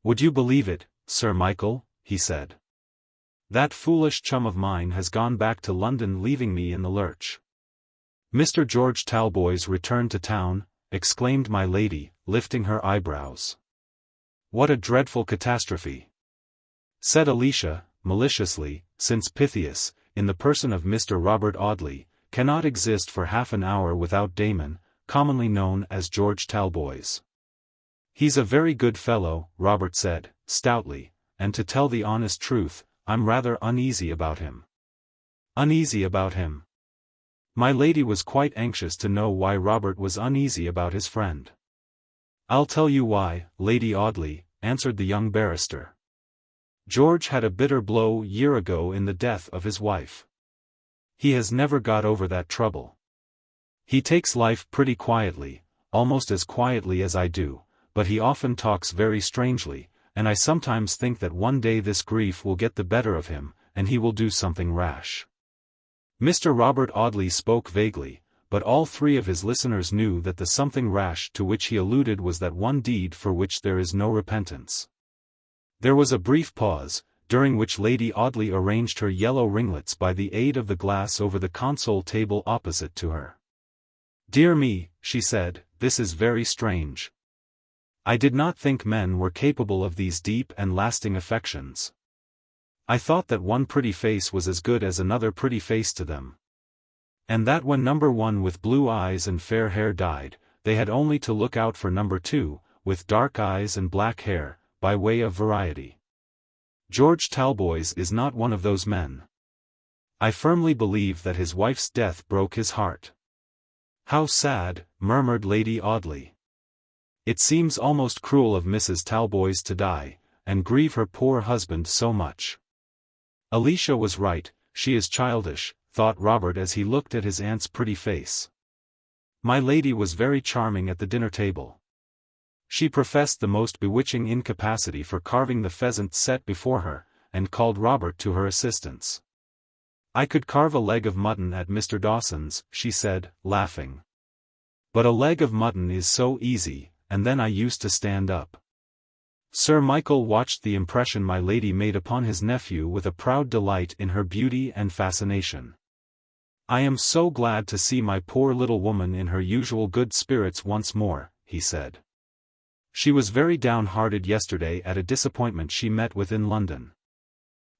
"Would you believe it, Sir Michael?" he said. "That foolish chum of mine has gone back to London, leaving me in the lurch." "Mr. George Talboys returned to town?" exclaimed my lady, lifting her eyebrows. "What a dreadful catastrophe!" said Alicia, maliciously, "since Pythias, in the person of Mr. Robert Audley, cannot exist for half an hour without Damon, commonly known as George Talboys." "He's a very good fellow," Robert said, stoutly, "and to tell the honest truth, I'm rather uneasy about him." "Uneasy about him?" My lady was quite anxious to know why Robert was uneasy about his friend. "I'll tell you why, Lady Audley," answered the young barrister. "George had a bitter blow year ago in the death of his wife. He has never got over that trouble. He takes life pretty quietly, almost as quietly as I do, but he often talks very strangely, and I sometimes think that one day this grief will get the better of him, and he will do something rash." Mr. Robert Audley spoke vaguely, but all three of his listeners knew that the something rash to which he alluded was that one deed for which there is no repentance. There was a brief pause, during which Lady Audley arranged her yellow ringlets by the aid of the glass over the console table opposite to her. "Dear me," she said, "this is very strange. I did not think men were capable of these deep and lasting affections. I thought that one pretty face was as good as another pretty face to them. And that when number one with blue eyes and fair hair died, they had only to look out for number two, with dark eyes and black hair, by way of variety. George Talboys is not one of those men. I firmly believe that his wife's death broke his heart." "How sad," murmured Lady Audley. "It seems almost cruel of Mrs. Talboys to die, and grieve her poor husband so much." Alicia was right, she is childish, thought Robert as he looked at his aunt's pretty face. My lady was very charming at the dinner table. She professed the most bewitching incapacity for carving the pheasant set before her, and called Robert to her assistance. "I could carve a leg of mutton at Mr. Dawson's," she said, laughing. "But a leg of mutton is so easy, and then I used to stand up." Sir Michael watched the impression my lady made upon his nephew with a proud delight in her beauty and fascination. "I am so glad to see my poor little woman in her usual good spirits once more," he said. "She was very downhearted yesterday at a disappointment she met with in London."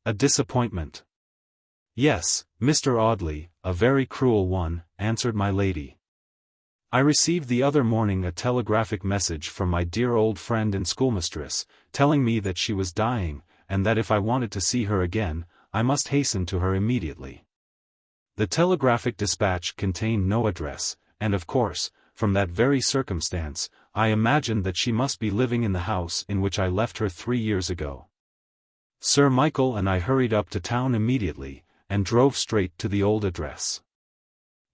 "A disappointment?" "Yes, Mr. Audley, a very cruel one," answered my lady. "I received the other morning a telegraphic message from my dear old friend and schoolmistress, telling me that she was dying, and that if I wanted to see her again, I must hasten to her immediately. The telegraphic dispatch contained no address, and of course, from that very circumstance, I imagined that she must be living in the house in which I left her 3 years ago. Sir Michael and I hurried up to town immediately, and drove straight to the old address.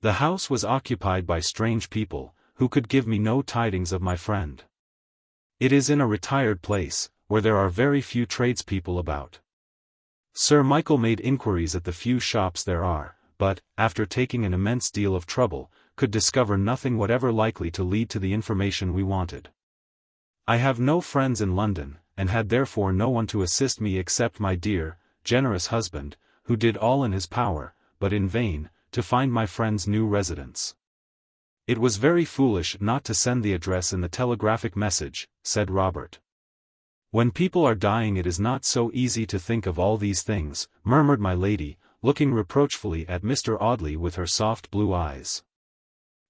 The house was occupied by strange people, who could give me no tidings of my friend. It is in a retired place, where there are very few tradespeople about. Sir Michael made inquiries at the few shops there are, but, after taking an immense deal of trouble, could discover nothing whatever likely to lead to the information we wanted. I have no friends in London, and had therefore no one to assist me except my dear, generous husband, who did all in his power, but in vain, to find my friend's new residence. It was very foolish not to send the address in the telegraphic message," said Robert. "When people are dying it is not so easy to think of all these things," murmured my lady, looking reproachfully at Mr. Audley with her soft blue eyes.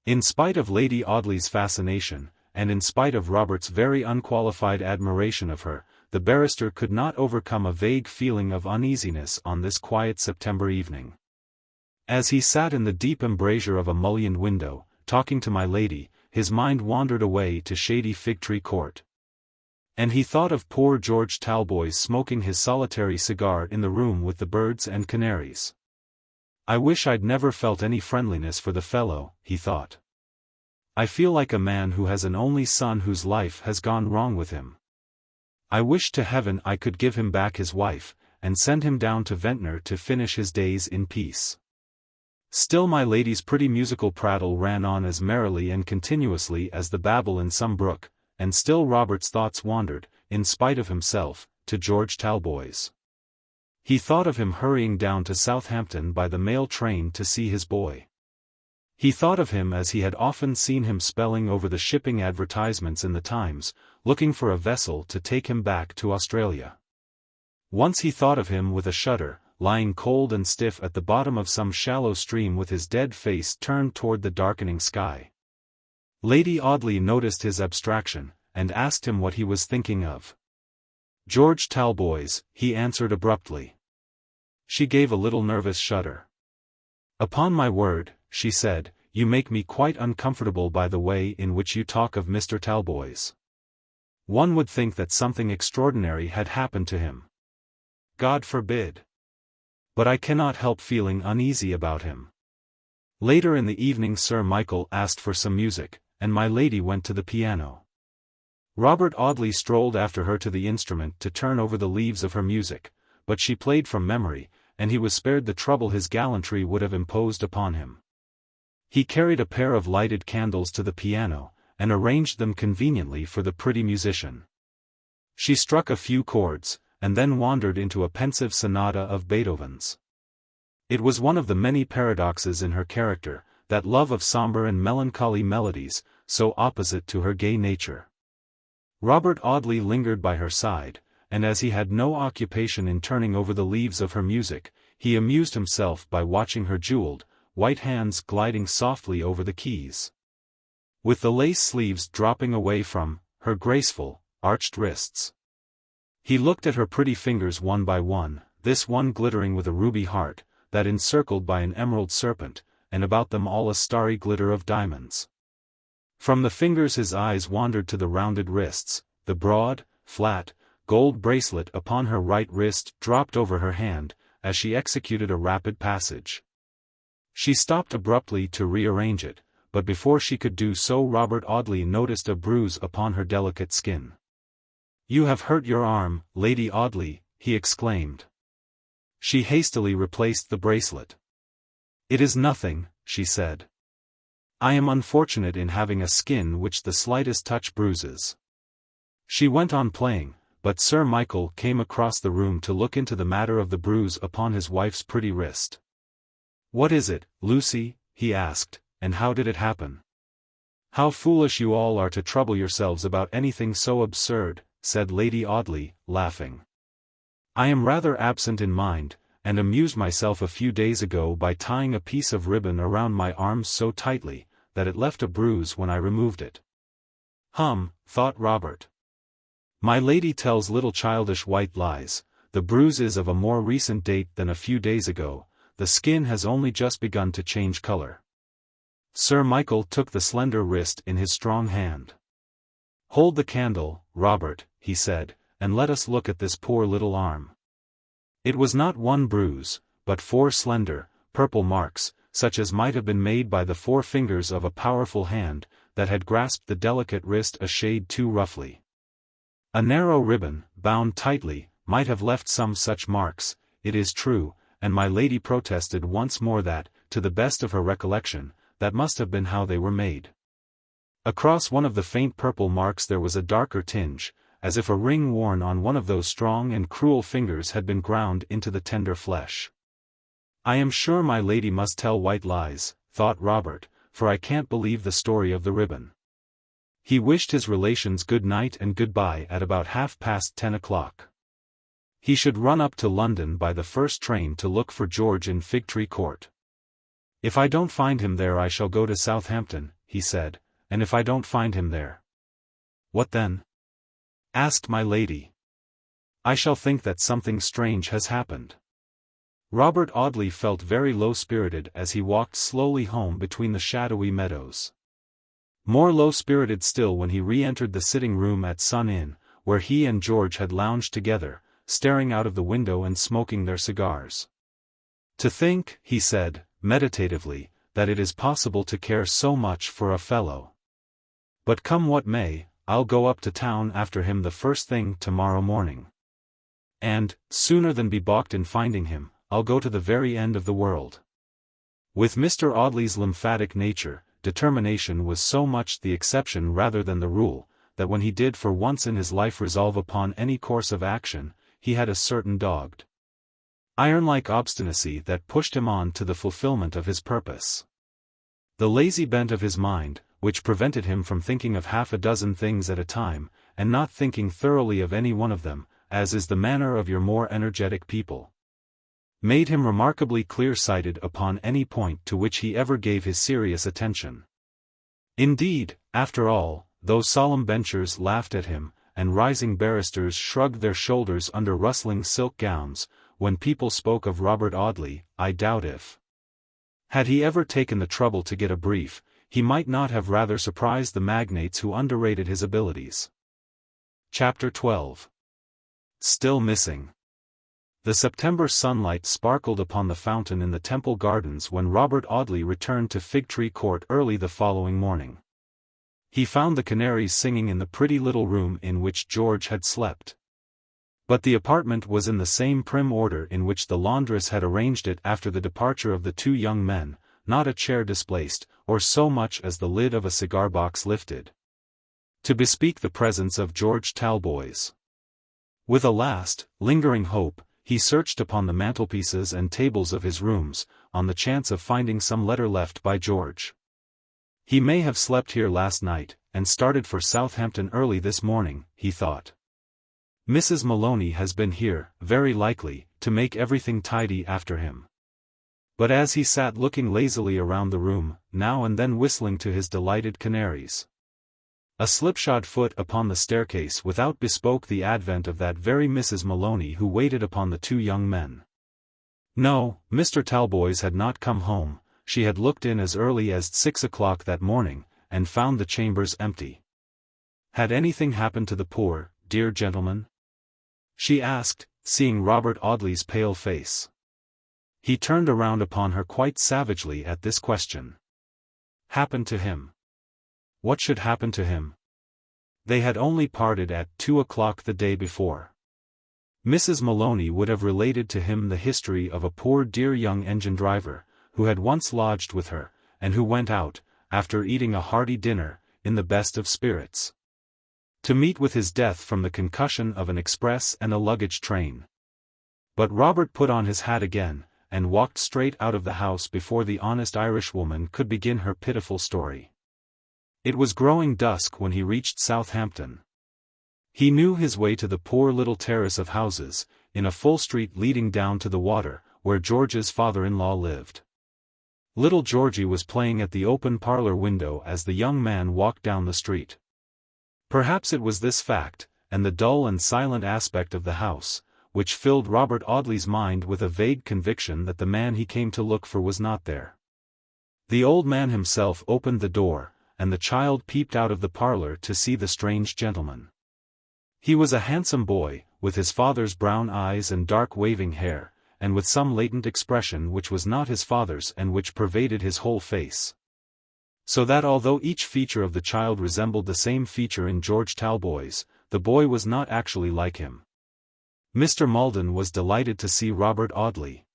In spite of Lady Audley's fascination, and in spite of Robert's very unqualified admiration of her, the barrister could not overcome a vague feeling of uneasiness on this quiet September evening. As he sat in the deep embrasure of a mullioned window, talking to my lady, his mind wandered away to shady Fig-tree Court. And he thought of poor George Talboys smoking his solitary cigar in the room with the birds and canaries. I wish I'd never felt any friendliness for the fellow, he thought. I feel like a man who has an only son whose life has gone wrong with him. I wish to heaven I could give him back his wife, and send him down to Ventnor to finish his days in peace. Still my lady's pretty musical prattle ran on as merrily and continuously as the babble in some brook, and still Robert's thoughts wandered, in spite of himself, to George Talboys. He thought of him hurrying down to Southampton by the mail train to see his boy. He thought of him as he had often seen him spelling over the shipping advertisements in the Times, looking for a vessel to take him back to Australia. Once he thought of him with a shudder, lying cold and stiff at the bottom of some shallow stream with his dead face turned toward the darkening sky. Lady Audley noticed his abstraction, and asked him what he was thinking of. George Talboys, he answered abruptly. She gave a little nervous shudder. Upon my word, she said, you make me quite uncomfortable by the way in which you talk of Mr. Talboys. One would think that something extraordinary had happened to him. God forbid. But I cannot help feeling uneasy about him. Later in the evening Sir Michael asked for some music, and my lady went to the piano. Robert Audley strolled after her to the instrument to turn over the leaves of her music, but she played from memory, and he was spared the trouble his gallantry would have imposed upon him. He carried a pair of lighted candles to the piano, and arranged them conveniently for the pretty musician. She struck a few chords, and then wandered into a pensive sonata of Beethoven's. It was one of the many paradoxes in her character, that love of sombre and melancholy melodies, so opposite to her gay nature. Robert Audley lingered by her side, and as he had no occupation in turning over the leaves of her music, he amused himself by watching her jeweled, white hands gliding softly over the keys. With the lace sleeves dropping away from her graceful, arched wrists. He looked at her pretty fingers one by one, this one glittering with a ruby heart, that encircled by an emerald serpent, and about them all a starry glitter of diamonds. From the fingers his eyes wandered to the rounded wrists, the broad, flat, gold bracelet upon her right wrist dropped over her hand, as she executed a rapid passage. She stopped abruptly to rearrange it, but before she could do so Robert Audley noticed a bruise upon her delicate skin. "You have hurt your arm, Lady Audley," he exclaimed. She hastily replaced the bracelet. "It is nothing," she said. "I am unfortunate in having a skin which the slightest touch bruises." She went on playing, but Sir Michael came across the room to look into the matter of the bruise upon his wife's pretty wrist. "What is it, Lucy?" he asked, "and how did it happen?" "How foolish you all are to trouble yourselves about anything so absurd," said Lady Audley, laughing. "I am rather absent in mind, and amused myself a few days ago by tying a piece of ribbon around my arms so tightly, that it left a bruise when I removed it." Thought Robert. "My lady tells little childish white lies, the bruise is of a more recent date than a few days ago, the skin has only just begun to change color." Sir Michael took the slender wrist in his strong hand. "Hold the candle, Robert," he said, "and let us look at this poor little arm." It was not one bruise, but 4 slender, purple marks, such as might have been made by the 4 fingers of a powerful hand, that had grasped the delicate wrist a shade too roughly. A narrow ribbon, bound tightly, might have left some such marks, it is true, and my lady protested once more that, to the best of her recollection, that must have been how they were made. Across one of the faint purple marks there was a darker tinge, as if a ring worn on one of those strong and cruel fingers had been ground into the tender flesh. "I am sure my lady must tell white lies," thought Robert, "for I can't believe the story of the ribbon." He wished his relations good night and goodbye at about 10:30 o'clock. He should run up to London by the first train to look for George in Fig Tree Court. "If I don't find him there I shall go to Southampton," he said, "and if I don't find him there—" "What then?" asked my lady. "I shall think that something strange has happened." Robert Audley felt very low-spirited as he walked slowly home between the shadowy meadows. More low-spirited still when he re-entered the sitting-room at Sun Inn, where he and George had lounged together, staring out of the window and smoking their cigars. "To think," he said, meditatively, "that it is possible to care so much for a fellow. But come what may, I'll go up to town after him the first thing tomorrow morning. And, sooner than be balked in finding him, I'll go to the very end of the world." With Mr. Audley's lymphatic nature, determination was so much the exception rather than the rule, that when he did for once in his life resolve upon any course of action, he had a certain dogged, iron-like obstinacy that pushed him on to the fulfillment of his purpose. The lazy bent of his mind, which prevented him from thinking of half a dozen things at a time, and not thinking thoroughly of any one of them, as is the manner of your more energetic people, made him remarkably clear-sighted upon any point to which he ever gave his serious attention. Indeed, after all, though solemn benchers laughed at him, and rising barristers shrugged their shoulders under rustling silk gowns, when people spoke of Robert Audley, I doubt if, had he ever taken the trouble to get a brief, he might not have rather surprised the magnates who underrated his abilities. Chapter 12. Still missing. The September sunlight sparkled upon the fountain in the Temple Gardens when Robert Audley returned to Fig Tree Court early the following morning. He found the canaries singing in the pretty little room in which George had slept. But the apartment was in the same prim order in which the laundress had arranged it after the departure of the two young men, not a chair displaced, or so much as the lid of a cigar-box lifted, to bespeak the presence of George Talboys. With a last, lingering hope, he searched upon the mantelpieces and tables of his rooms, on the chance of finding some letter left by George. He may have slept here last night, and started for Southampton early this morning, he thought. Mrs. Maloney has been here, very likely, to make everything tidy after him. But as he sat looking lazily around the room, now and then whistling to his delighted canaries, a slipshod foot upon the staircase without bespoke the advent of that very Mrs. Maloney who waited upon the two young men. No, Mr. Talboys had not come home. She had looked in as early as 6 o'clock that morning, and found the chambers empty. Had anything happened to the poor, dear gentleman? She asked, seeing Robert Audley's pale face. He turned around upon her quite savagely at this question. Happened to him? What should happen to him? They had only parted at 2 o'clock the day before. Mrs. Maloney would have related to him the history of a poor dear young engine-driver, who had once lodged with her, and who went out, after eating a hearty dinner, in the best of spirits, to meet with his death from the concussion of an express and a luggage train. But Robert put on his hat again, and walked straight out of the house before the honest Irishwoman could begin her pitiful story. It was growing dusk when he reached Southampton. He knew his way to the poor little terrace of houses, in a full street leading down to the water, where George's father-in-law lived. Little Georgey was playing at the open parlor window as the young man walked down the street. Perhaps it was this fact, and the dull and silent aspect of the house, which filled Robert Audley's mind with a vague conviction that the man he came to look for was not there. The old man himself opened the door, and the child peeped out of the parlor to see the strange gentleman. He was a handsome boy, with his father's brown eyes and dark waving hair, and with some latent expression which was not his father's and which pervaded his whole face. So that although each feature of the child resembled the same feature in George Talboys, the boy was not actually like him. Mr. Maldon was delighted to see Robert Audley.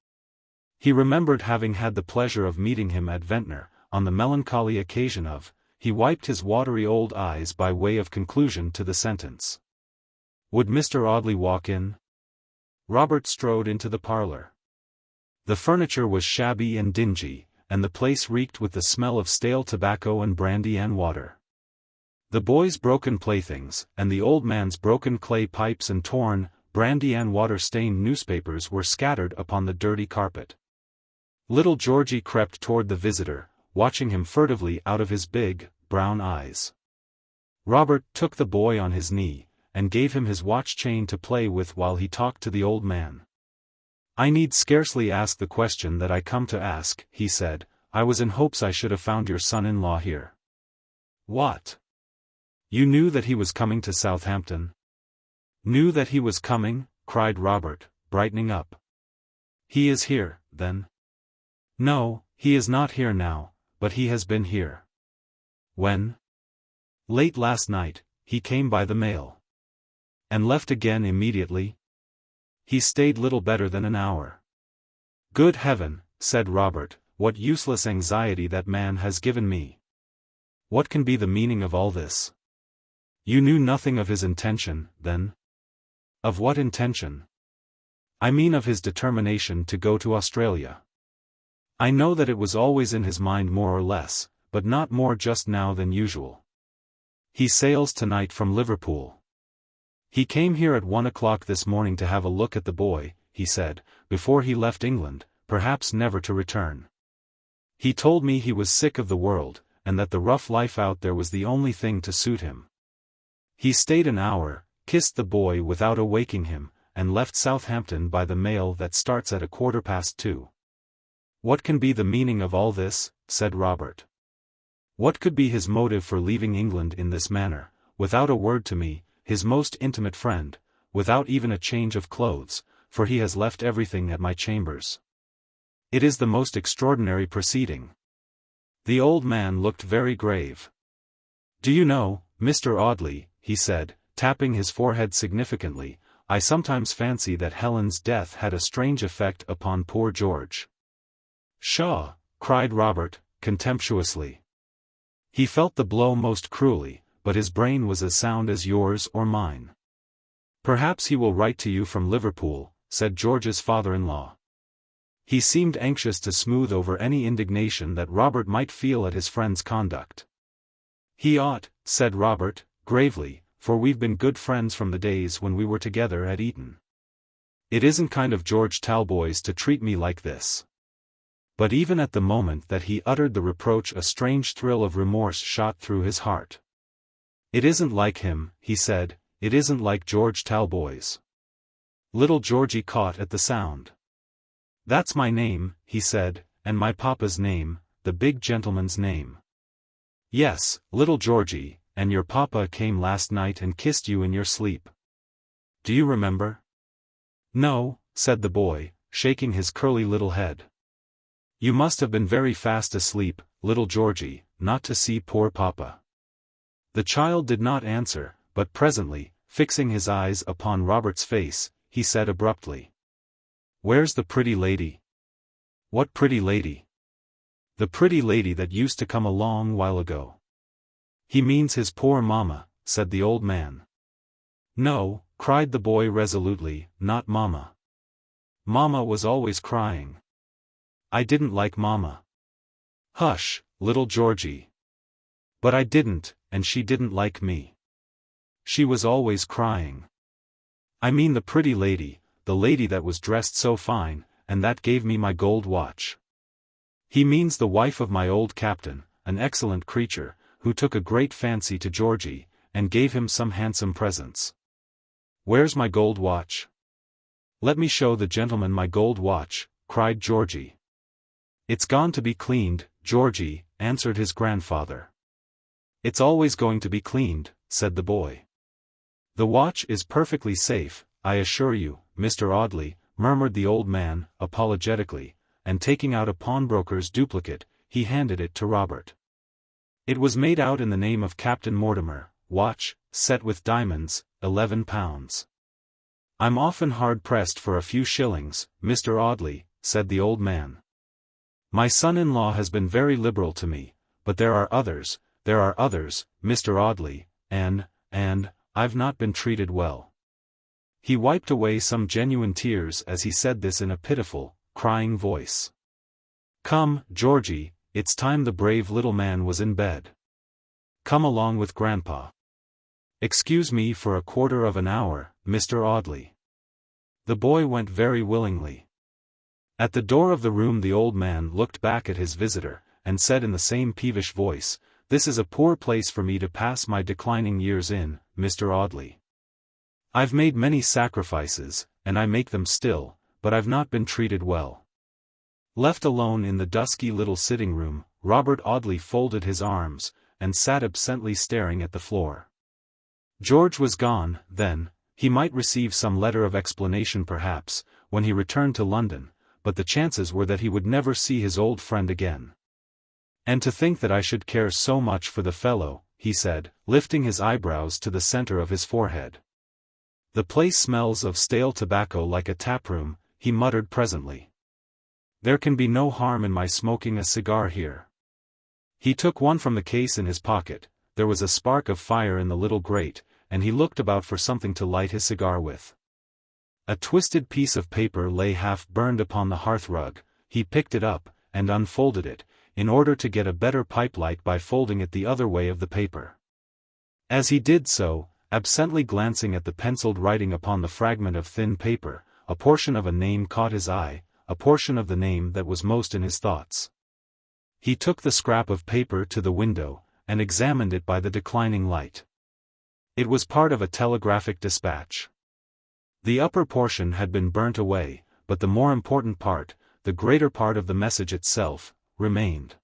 He remembered having had the pleasure of meeting him at Ventnor, on the melancholy occasion of, he wiped his watery old eyes by way of conclusion to the sentence. Would Mr. Audley walk in? Robert strode into the parlor. The furniture was shabby and dingy, and the place reeked with the smell of stale tobacco and brandy and water. The boy's broken playthings, and the old man's broken clay pipes and torn, brandy and water-stained newspapers were scattered upon the dirty carpet. Little Georgey crept toward the visitor, watching him furtively out of his big, brown eyes. Robert took the boy on his knee, and gave him his watch-chain to play with while he talked to the old man. I need scarcely ask the question that I come to ask, he said. I was in hopes I should have found your son-in-law here. What? You knew that he was coming to Southampton? Knew that he was coming? Cried Robert, brightening up. He is here, then? No, he is not here now, but he has been here. When? Late last night, he came by the mail. And left again immediately? He stayed little better than an hour. Good heaven, said Robert, what useless anxiety that man has given me. What can be the meaning of all this? You knew nothing of his intention, then? Of what intention? I mean of his determination to go to Australia. I know that it was always in his mind more or less, but not more just now than usual. He sails tonight from Liverpool. He came here at 1 o'clock this morning to have a look at the boy, he said, before he left England, perhaps never to return. He told me he was sick of the world, and that the rough life out there was the only thing to suit him. He stayed an hour, kissed the boy without awaking him, and left Southampton by the mail that starts at 2:15. What can be the meaning of all this? Said Robert. What could be his motive for leaving England in this manner, without a word to me, his most intimate friend, without even a change of clothes, for he has left everything at my chambers. It is the most extraordinary proceeding. The old man looked very grave. Do you know, Mr. Audley, he said, tapping his forehead significantly, I sometimes fancy that Helen's death had a strange effect upon poor George. Pshaw, cried Robert, contemptuously. He felt the blow most cruelly, but his brain was as sound as yours or mine. Perhaps he will write to you from Liverpool, said George's father-in-law. He seemed anxious to smooth over any indignation that Robert might feel at his friend's conduct. He ought, said Robert, gravely, for we've been good friends from the days when we were together at Eton. It isn't kind of George Talboys to treat me like this. But even at the moment that he uttered the reproach a strange thrill of remorse shot through his heart. It isn't like him, he said, it isn't like George Talboys. Little Georgey caught at the sound. That's my name, he said, and my papa's name, the big gentleman's name. Yes, little Georgey, and your papa came last night and kissed you in your sleep. Do you remember? No, said the boy, shaking his curly little head. You must have been very fast asleep, little Georgey, not to see poor papa. The child did not answer, but presently, fixing his eyes upon Robert's face, he said abruptly. Where's the pretty lady? What pretty lady? The pretty lady that used to come a long while ago. He means his poor mamma, said the old man. No, cried the boy resolutely, not mamma. Mamma was always crying. I didn't like mamma. Hush, little Georgey. But I didn't, and she didn't like me. She was always crying. I mean the pretty lady, the lady that was dressed so fine, and that gave me my gold watch. He means the wife of my old captain, an excellent creature, who took a great fancy to Georgey, and gave him some handsome presents. Where's my gold watch? Let me show the gentleman my gold watch, cried Georgey. It's gone to be cleaned, Georgey, answered his grandfather. It's always going to be cleaned, said the boy. The watch is perfectly safe, I assure you, Mr. Audley, murmured the old man, apologetically, and taking out a pawnbroker's duplicate, he handed it to Robert. It was made out in the name of Captain Mortimer, watch, set with diamonds, £11. I'm often hard-pressed for a few shillings, Mr. Audley, said the old man. My son-in-law has been very liberal to me, but there are others, Mr. Audley, and I've not been treated well. He wiped away some genuine tears as he said this in a pitiful, crying voice. Come, Georgey, it's time the brave little man was in bed. Come along with Grandpa. Excuse me for a quarter of an hour, Mr. Audley. The boy went very willingly. At the door of the room the old man looked back at his visitor, and said in the same peevish voice, This is a poor place for me to pass my declining years in, Mr. Audley. I've made many sacrifices, and I make them still, but I've not been treated well. Left alone in the dusky little sitting-room, Robert Audley folded his arms, and sat absently staring at the floor. George was gone, then, he might receive some letter of explanation perhaps, when he returned to London, but the chances were that he would never see his old friend again. "And to think that I should care so much for the fellow," he said, lifting his eyebrows to the center of his forehead. "The place smells of stale tobacco like a taproom," he muttered presently. "There can be no harm in my smoking a cigar here." He took one from the case in his pocket. There was a spark of fire in the little grate, and he looked about for something to light his cigar with. A twisted piece of paper lay half burned upon the hearth-rug. He picked it up, and unfolded it, in order to get a better pipe light by folding it the other way of the paper. As he did so, absently glancing at the penciled writing upon the fragment of thin paper, a portion of a name caught his eye, a portion of the name that was most in his thoughts. He took the scrap of paper to the window, and examined it by the declining light. It was part of a telegraphic dispatch. The upper portion had been burnt away, but the more important part, the greater part of the message itself, remained.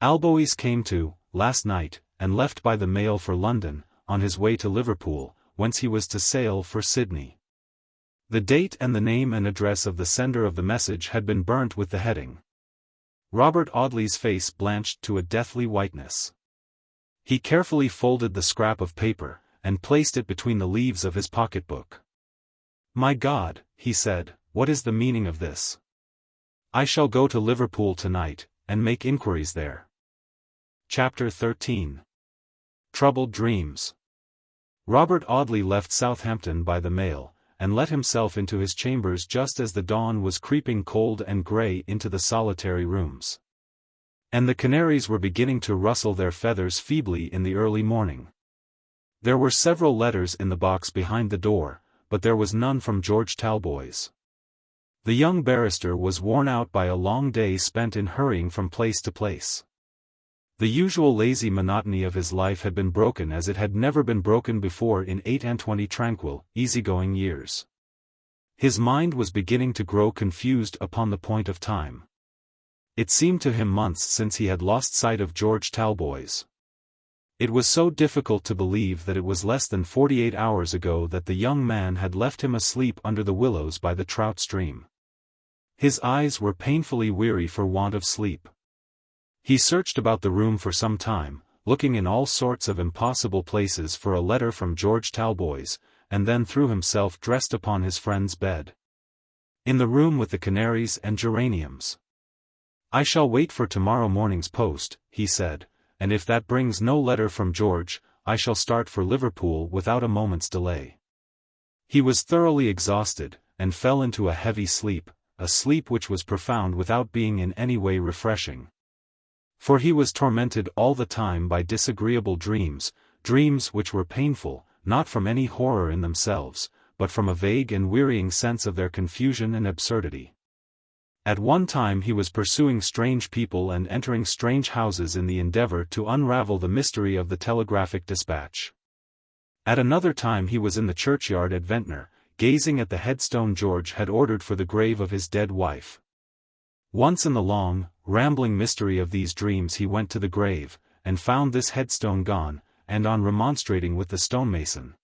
"Alboys came to, last night, and left by the mail for London, on his way to Liverpool, whence he was to sail for Sydney." The date and the name and address of the sender of the message had been burnt with the heading. Robert Audley's face blanched to a deathly whiteness. He carefully folded the scrap of paper, and placed it between the leaves of his pocketbook. "My God," he said, "what is the meaning of this? I shall go to Liverpool tonight, and make inquiries there." Chapter 13. Troubled Dreams. Robert Audley left Southampton by the mail, and let himself into his chambers just as the dawn was creeping cold and grey into the solitary rooms. And the canaries were beginning to rustle their feathers feebly in the early morning. There were several letters in the box behind the door, but there was none from George Talboys. The young barrister was worn out by a long day spent in hurrying from place to place. The usual lazy monotony of his life had been broken as it had never been broken before in 28 tranquil, easygoing years. His mind was beginning to grow confused upon the point of time. It seemed to him months since he had lost sight of George Talboys. It was so difficult to believe that it was less than 48 hours ago that the young man had left him asleep under the willows by the trout stream. His eyes were painfully weary for want of sleep. He searched about the room for some time, looking in all sorts of impossible places for a letter from George Talboys, and then threw himself dressed upon his friend's bed. In the room with the canaries and geraniums. "I shall wait for tomorrow morning's post," he said, "and if that brings no letter from George, I shall start for Liverpool without a moment's delay." He was thoroughly exhausted, and fell into a heavy sleep, a sleep which was profound without being in any way refreshing. For he was tormented all the time by disagreeable dreams, dreams which were painful, not from any horror in themselves, but from a vague and wearying sense of their confusion and absurdity. At one time he was pursuing strange people and entering strange houses in the endeavor to unravel the mystery of the telegraphic dispatch. At another time he was in the churchyard at Ventnor, gazing at the headstone George had ordered for the grave of his dead wife. Once in the long, rambling mystery of these dreams he went to the grave, and found this headstone gone, and on remonstrating with the stonemason,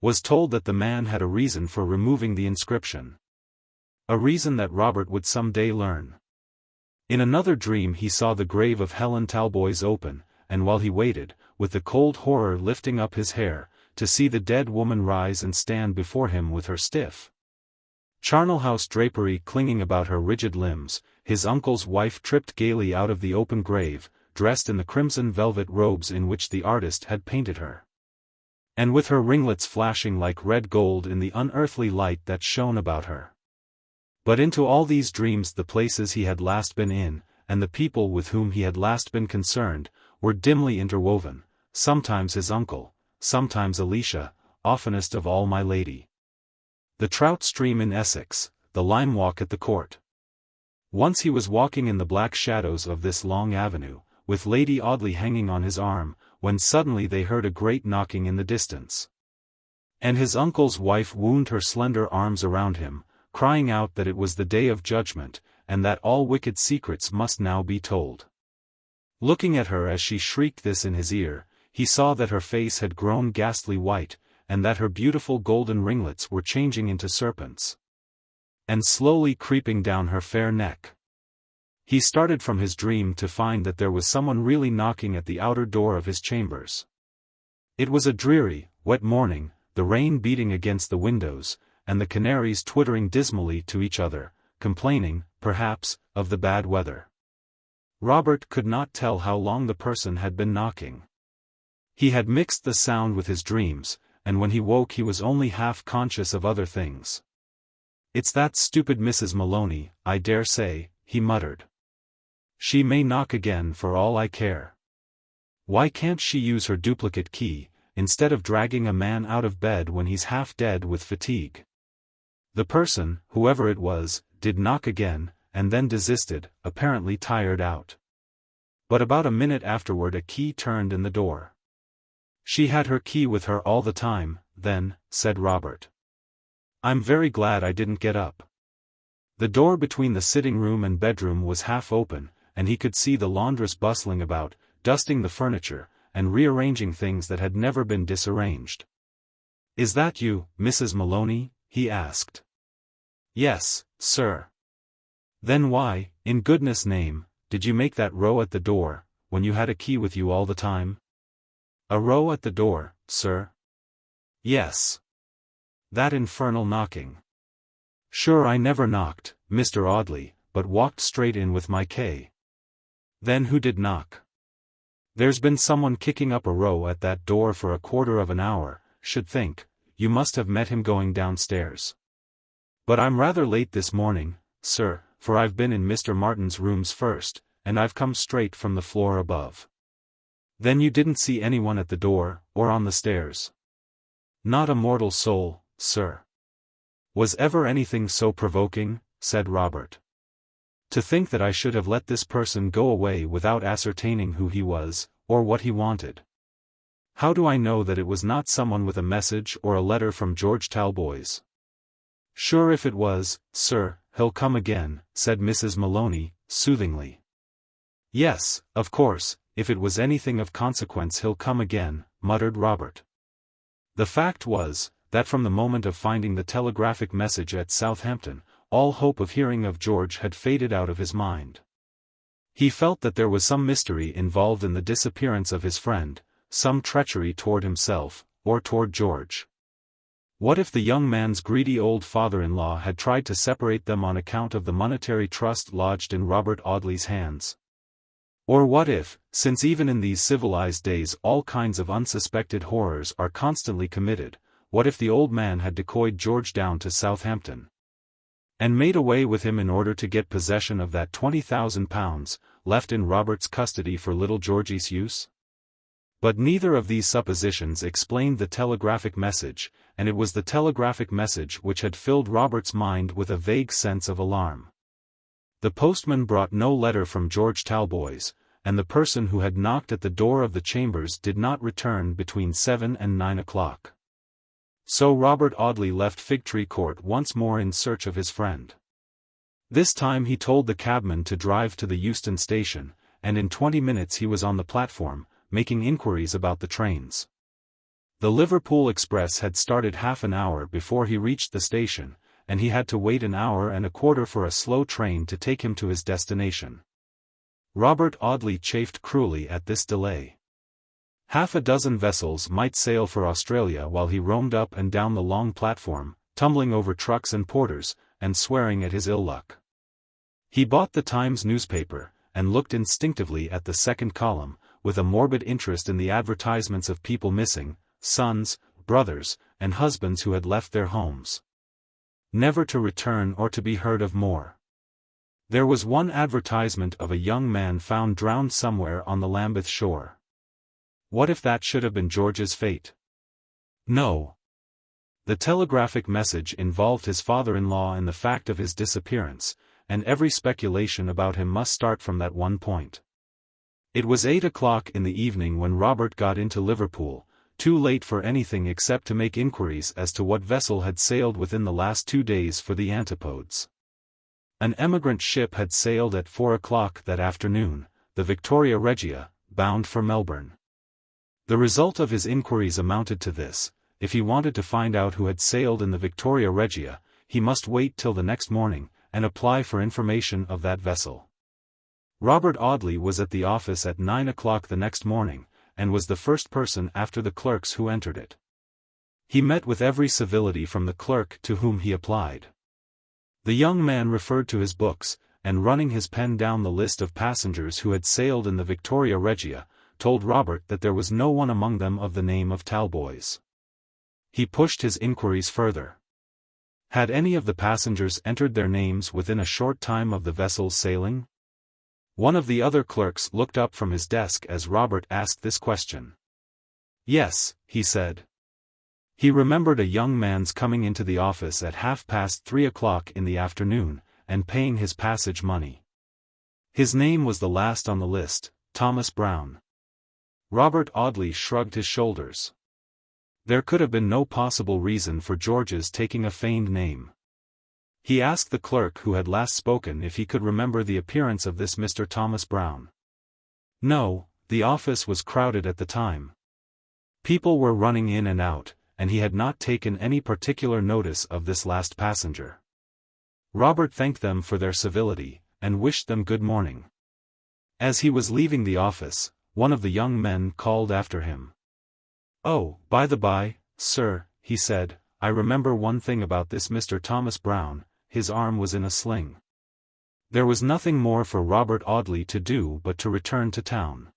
was told that the man had a reason for removing the inscription. A reason that Robert would some day learn. In another dream he saw the grave of Helen Talboys open, and while he waited, with the cold horror lifting up his hair, to see the dead woman rise and stand before him with her stiff charnel-house drapery clinging about her rigid limbs, his uncle's wife tripped gaily out of the open grave, dressed in the crimson velvet robes in which the artist had painted her, and with her ringlets flashing like red gold in the unearthly light that shone about her. But into all these dreams the places he had last been in, and the people with whom he had last been concerned, were dimly interwoven, sometimes his uncle, sometimes Alicia, oftenest of all my lady. The trout stream in Essex, the lime walk at the court. Once he was walking in the black shadows of this long avenue, with Lady Audley hanging on his arm, when suddenly they heard a great knocking in the distance. And his uncle's wife wound her slender arms around him, crying out that it was the day of judgment, and that all wicked secrets must now be told. Looking at her as she shrieked this in his ear, he saw that her face had grown ghastly white, and that her beautiful golden ringlets were changing into serpents. and slowly creeping down her fair neck. He started from his dream to find that there was someone really knocking at the outer door of his chambers. It was a dreary, wet morning, the rain beating against the windows, and the canaries twittering dismally to each other, complaining, perhaps, of the bad weather. Robert could not tell how long the person had been knocking. He had mixed the sound with his dreams, and when he woke he was only half conscious of other things. "It's that stupid Mrs. Maloney, I dare say," he muttered. "She may knock again for all I care. Why can't she use her duplicate key, instead of dragging a man out of bed when he's half dead with fatigue?" The person, whoever it was, did knock again, and then desisted, apparently tired out. But about a minute afterward a key turned in the door. "She had her key with her all the time, then," said Robert. "I'm very glad I didn't get up." The door between the sitting room and bedroom was half open, and he could see the laundress bustling about, dusting the furniture, and rearranging things that had never been disarranged. "Is that you, Mrs. Maloney?" he asked. "Yes, sir." "Then why, in goodness' name, did you make that row at the door, when you had a key with you all the time?" "A row at the door, sir?" "Yes. That infernal knocking." "Sure, I never knocked, Mr. Audley, but walked straight in with my key." "Then who did knock?" "There's been someone kicking up a row at that door for a quarter of an hour, should think. You must have met him going downstairs." "But I'm rather late this morning, sir, for I've been in Mr. Martin's rooms first, and I've come straight from the floor above." "Then you didn't see anyone at the door, or on the stairs?" "Not a mortal soul, sir." "Was ever anything so provoking?" said Robert. "To think that I should have let this person go away without ascertaining who he was, or what he wanted. How do I know that it was not someone with a message or a letter from George Talboys?" "Sure, if it was, sir, he'll come again," said Mrs. Maloney, soothingly. "Yes, of course, if it was anything of consequence he'll come again," muttered Robert. The fact was, that from the moment of finding the telegraphic message at Southampton, all hope of hearing of George had faded out of his mind. He felt that there was some mystery involved in the disappearance of his friend, some treachery toward himself, or toward George. What if the young man's greedy old father-in-law had tried to separate them on account of the monetary trust lodged in Robert Audley's hands? Or what if, since even in these civilized days all kinds of unsuspected horrors are constantly committed, what if the old man had decoyed George down to Southampton, and made away with him in order to get possession of that £20,000, left in Robert's custody for little Georgey's use? But neither of these suppositions explained the telegraphic message, and it was the telegraphic message which had filled Robert's mind with a vague sense of alarm. The postman brought no letter from George Talboys, and the person who had knocked at the door of the chambers did not return between 7 and 9 o'clock. So Robert Audley left Fig Tree Court once more in search of his friend. This time he told the cabman to drive to the Euston station, and in 20 minutes he was on the platform, making inquiries about the trains. The Liverpool express had started half an hour before he reached the station, and he had to wait an hour and a quarter for a slow train to take him to his destination. Robert Audley chafed cruelly at this delay. Half a dozen vessels might sail for Australia while he roamed up and down the long platform, tumbling over trucks and porters, and swearing at his ill luck. He bought the Times newspaper, and looked instinctively at the second column, with a morbid interest in the advertisements of people missing, sons, brothers, and husbands who had left their homes, never to return or to be heard of more. There was one advertisement of a young man found drowned somewhere on the Lambeth shore. What if that should have been George's fate? No. The telegraphic message involved his father-in-law in the fact of his disappearance, and every speculation about him must start from that one point. It was 8 o'clock in the evening when Robert got into Liverpool, too late for anything except to make inquiries as to what vessel had sailed within the last 2 days for the Antipodes. An emigrant ship had sailed at 4 o'clock that afternoon, the Victoria Regia, bound for Melbourne. The result of his inquiries amounted to this: if he wanted to find out who had sailed in the Victoria Regia, he must wait till the next morning, and apply for information of that vessel. Robert Audley was at the office at 9 o'clock the next morning, and was the first person after the clerks who entered it. He met with every civility from the clerk to whom he applied. The young man referred to his books, and running his pen down the list of passengers who had sailed in the Victoria Regia, told Robert that there was no one among them of the name of Talboys. He pushed his inquiries further. Had any of the passengers entered their names within a short time of the vessel's sailing? One of the other clerks looked up from his desk as Robert asked this question. Yes, he said. He remembered a young man's coming into the office at 3:30 o'clock in the afternoon, and paying his passage money. His name was the last on the list, Thomas Brown. Robert Audley shrugged his shoulders. There could have been no possible reason for George's taking a feigned name. He asked the clerk who had last spoken if he could remember the appearance of this Mr. Thomas Brown. No, the office was crowded at the time. People were running in and out, and he had not taken any particular notice of this last passenger. Robert thanked them for their civility, and wished them good morning. As he was leaving the office, one of the young men called after him. "Oh, by the by, sir," he said, "I remember one thing about this Mr. Thomas Brown, his arm was in a sling." There was nothing more for Robert Audley to do but to return to town.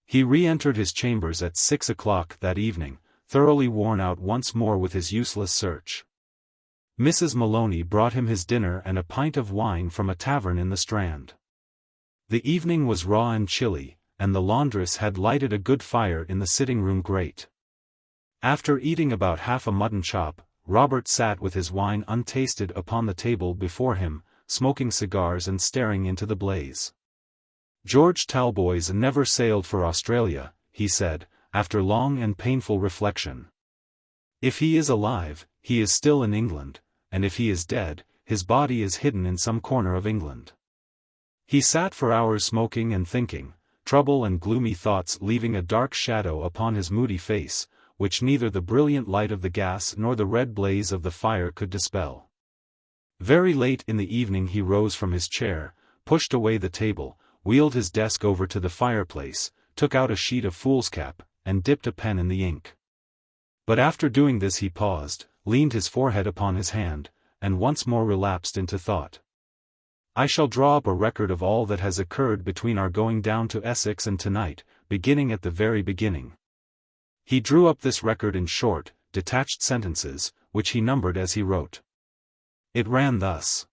He re-entered his chambers at 6 o'clock that evening, thoroughly worn out once more with his useless search. Mrs. Maloney brought him his dinner and a pint of wine from a tavern in the Strand. The evening was raw and chilly, and the laundress had lighted a good fire in the sitting-room grate. After eating about half a mutton chop, Robert sat with his wine untasted upon the table before him, smoking cigars and staring into the blaze. "George Talboys never sailed for Australia," he said, after long and painful reflection. "If he is alive, he is still in England, and if he is dead, his body is hidden in some corner of England." He sat for hours smoking and thinking, trouble and gloomy thoughts leaving a dark shadow upon his moody face, which neither the brilliant light of the gas nor the red blaze of the fire could dispel. Very late in the evening he rose from his chair, pushed away the table, wheeled his desk over to the fireplace, took out a sheet of foolscap, and dipped a pen in the ink. But after doing this he paused, leaned his forehead upon his hand, and once more relapsed into thought. "I shall draw up a record of all that has occurred between our going down to Essex and tonight, beginning at the very beginning." He drew up this record in short, detached sentences, which he numbered as he wrote. It ran thus.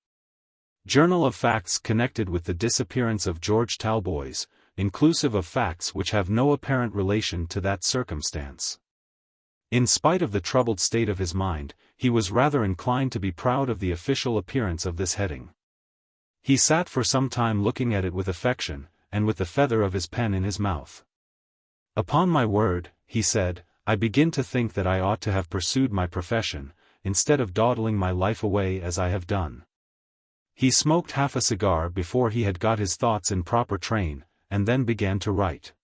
Journal of facts connected with the disappearance of George Talboys, inclusive of facts which have no apparent relation to that circumstance. In spite of the troubled state of his mind, he was rather inclined to be proud of the official appearance of this heading. He sat for some time looking at it with affection, and with the feather of his pen in his mouth. "Upon my word," he said, "I begin to think that I ought to have pursued my profession, instead of dawdling my life away as I have done." He smoked half a cigar before he had got his thoughts in proper train, and then began to write.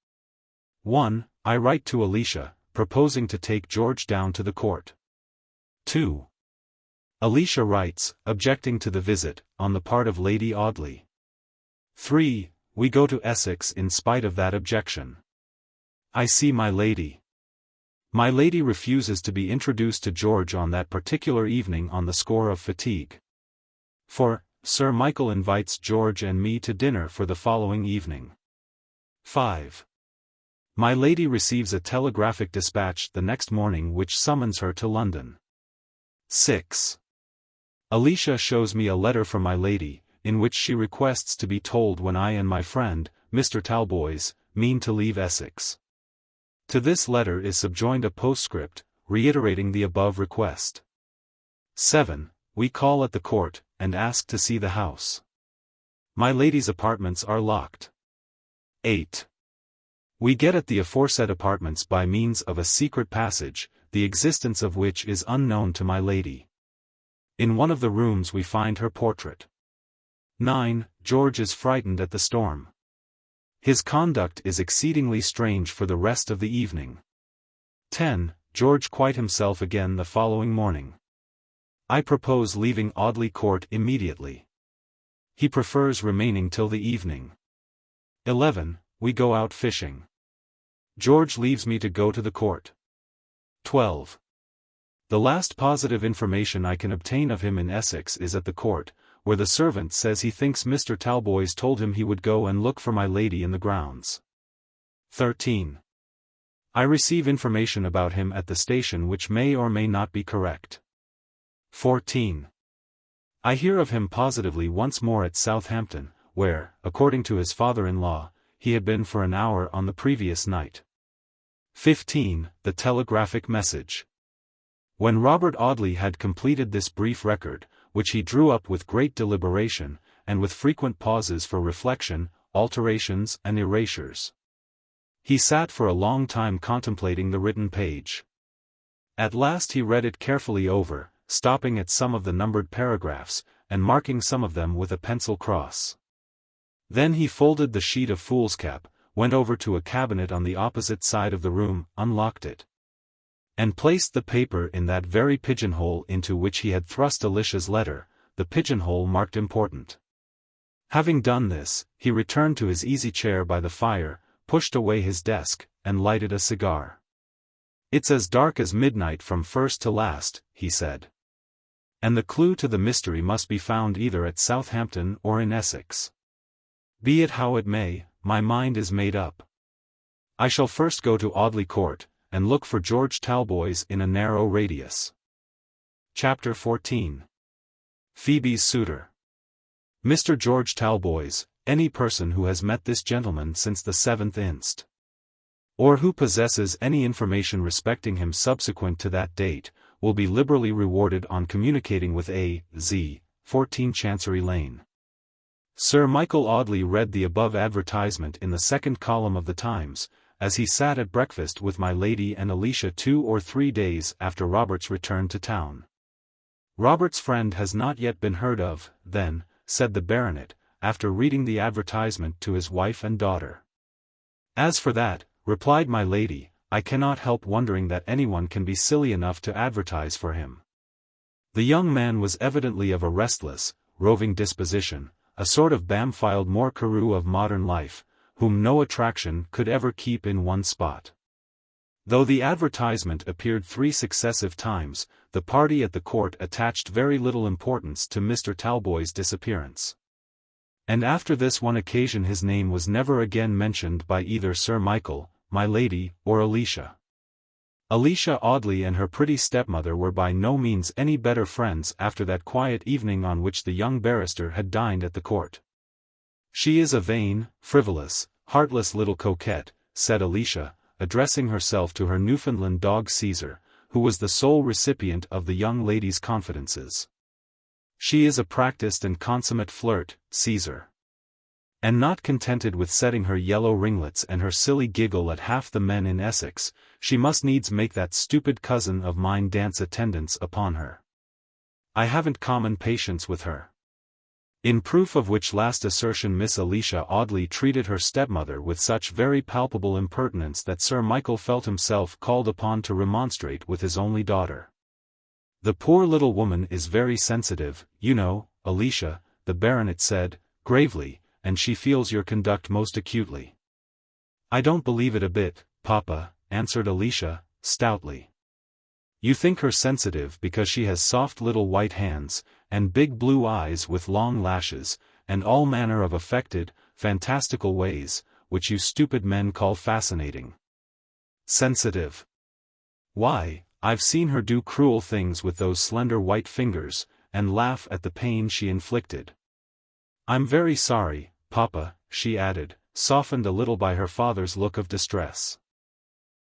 1. I write to Alicia, proposing to take George down to the court. 2. Alicia writes, objecting to the visit, on the part of Lady Audley. 3. We go to Essex in spite of that objection. I see my lady. My lady refuses to be introduced to George on that particular evening on the score of fatigue. 4. Sir Michael invites George and me to dinner for the following evening. 5. My lady receives a telegraphic dispatch the next morning which summons her to London. 6. Alicia shows me a letter from my lady, in which she requests to be told when I and my friend, Mr. Talboys, mean to leave Essex. To this letter is subjoined a postscript, reiterating the above request. 7. We call at the court, and ask to see the house. My lady's apartments are locked. 8. We get at the aforesaid apartments by means of a secret passage, the existence of which is unknown to my lady. In one of the rooms we find her portrait. 9. George is frightened at the storm. His conduct is exceedingly strange for the rest of the evening. 10. George quite himself again the following morning. I propose leaving Audley Court immediately. He prefers remaining till the evening. 11. We go out fishing. George leaves me to go to the court. 12. The last positive information I can obtain of him in Essex is at the court, where the servant says he thinks Mr. Talboys told him he would go and look for my lady in the grounds. 13. I receive information about him at the station which may or may not be correct. 14. I hear of him positively once more at Southampton, where, according to his father-in-law, he had been for an hour on the previous night. 15. The telegraphic message. When Robert Audley had completed this brief record, which he drew up with great deliberation, and with frequent pauses for reflection, alterations and erasures, he sat for a long time contemplating the written page. At last he read it carefully over, stopping at some of the numbered paragraphs, and marking some of them with a pencil cross. Then he folded the sheet of foolscap, went over to a cabinet on the opposite side of the room, unlocked it, and placed the paper in that very pigeonhole into which he had thrust Alicia's letter, the pigeonhole marked important. Having done this, he returned to his easy chair by the fire, pushed away his desk, and lighted a cigar. "It's as dark as midnight from first to last," he said. "And the clue to the mystery must be found either at Southampton or in Essex. Be it how it may, my mind is made up. I shall first go to Audley Court, and look for George Talboys in a narrow radius." Chapter 14. Phoebe's Suitor. Mr. George Talboys, any person who has met this gentleman since the 7th inst., or who possesses any information respecting him subsequent to that date, will be liberally rewarded on communicating with A.Z., 14 Chancery Lane. Sir Michael Audley read the above advertisement in the second column of the Times, as he sat at breakfast with my lady and Alicia 2 or 3 days after Robert's return to town. "Robert's friend has not yet been heard of, then," said the baronet, after reading the advertisement to his wife and daughter. "As for that," replied my lady, "I cannot help wondering that anyone can be silly enough to advertise for him." The young man was evidently of a restless, roving disposition, a sort of Bampfylde Moore Carew of modern life, whom no attraction could ever keep in one spot. Though the advertisement appeared 3 successive times, the party at the court attached very little importance to Mr. Talboys' disappearance. And after this one occasion his name was never again mentioned by either Sir Michael, my lady, or Alicia. Alicia Audley and her pretty stepmother were by no means any better friends after that quiet evening on which the young barrister had dined at the court. "She is a vain, frivolous, heartless little coquette," said Alicia, addressing herself to her Newfoundland dog Caesar, who was the sole recipient of the young lady's confidences. "She is a practised and consummate flirt, Caesar. And not contented with setting her yellow ringlets and her silly giggle at half the men in Essex, she must needs make that stupid cousin of mine dance attendance upon her. I haven't common patience with her." In proof of which last assertion Miss Alicia Audley treated her stepmother with such very palpable impertinence that Sir Michael felt himself called upon to remonstrate with his only daughter. "The poor little woman is very sensitive, you know, Alicia," the baronet said, gravely, "and she feels your conduct most acutely." "I don't believe it a bit, papa," answered Alicia, stoutly. "You think her sensitive because she has soft little white hands, and big blue eyes with long lashes, and all manner of affected, fantastical ways, which you stupid men call fascinating. Sensitive! Why, I've seen her do cruel things with those slender white fingers, and laugh at the pain she inflicted. I'm very sorry, papa," she added, softened a little by her father's look of distress.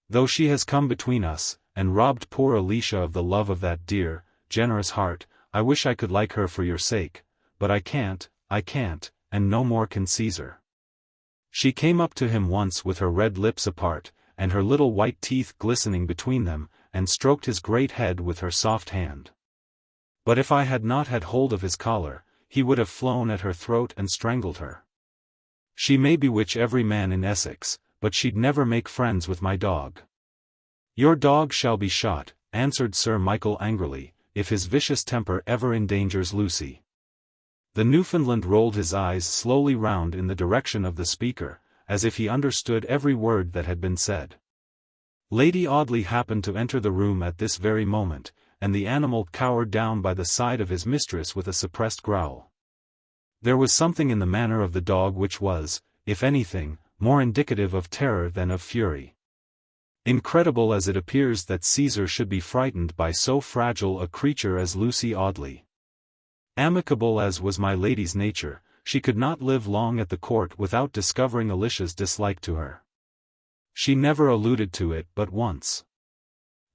"Though she has come between us, and robbed poor Alicia of the love of that dear, generous heart, I wish I could like her for your sake, but I can't, and no more can Caesar." She came up to him once with her red lips apart, and her little white teeth glistening between them, and stroked his great head with her soft hand. But if I had not had hold of his collar, he would have flown at her throat and strangled her. "She may bewitch every man in Essex, but she'd never make friends with my dog." "Your dog shall be shot," answered Sir Michael angrily, if his vicious temper ever endangers Lucy. The Newfoundland rolled his eyes slowly round in the direction of the speaker, as if he understood every word that had been said. Lady Audley happened to enter the room at this very moment, and the animal cowered down by the side of his mistress with a suppressed growl. There was something in the manner of the dog which was, if anything, more indicative of terror than of fury. Incredible as it appears that Caesar should be frightened by so fragile a creature as Lucy Audley. Amicable as was my lady's nature, she could not live long at the court without discovering Alicia's dislike to her. She never alluded to it but once.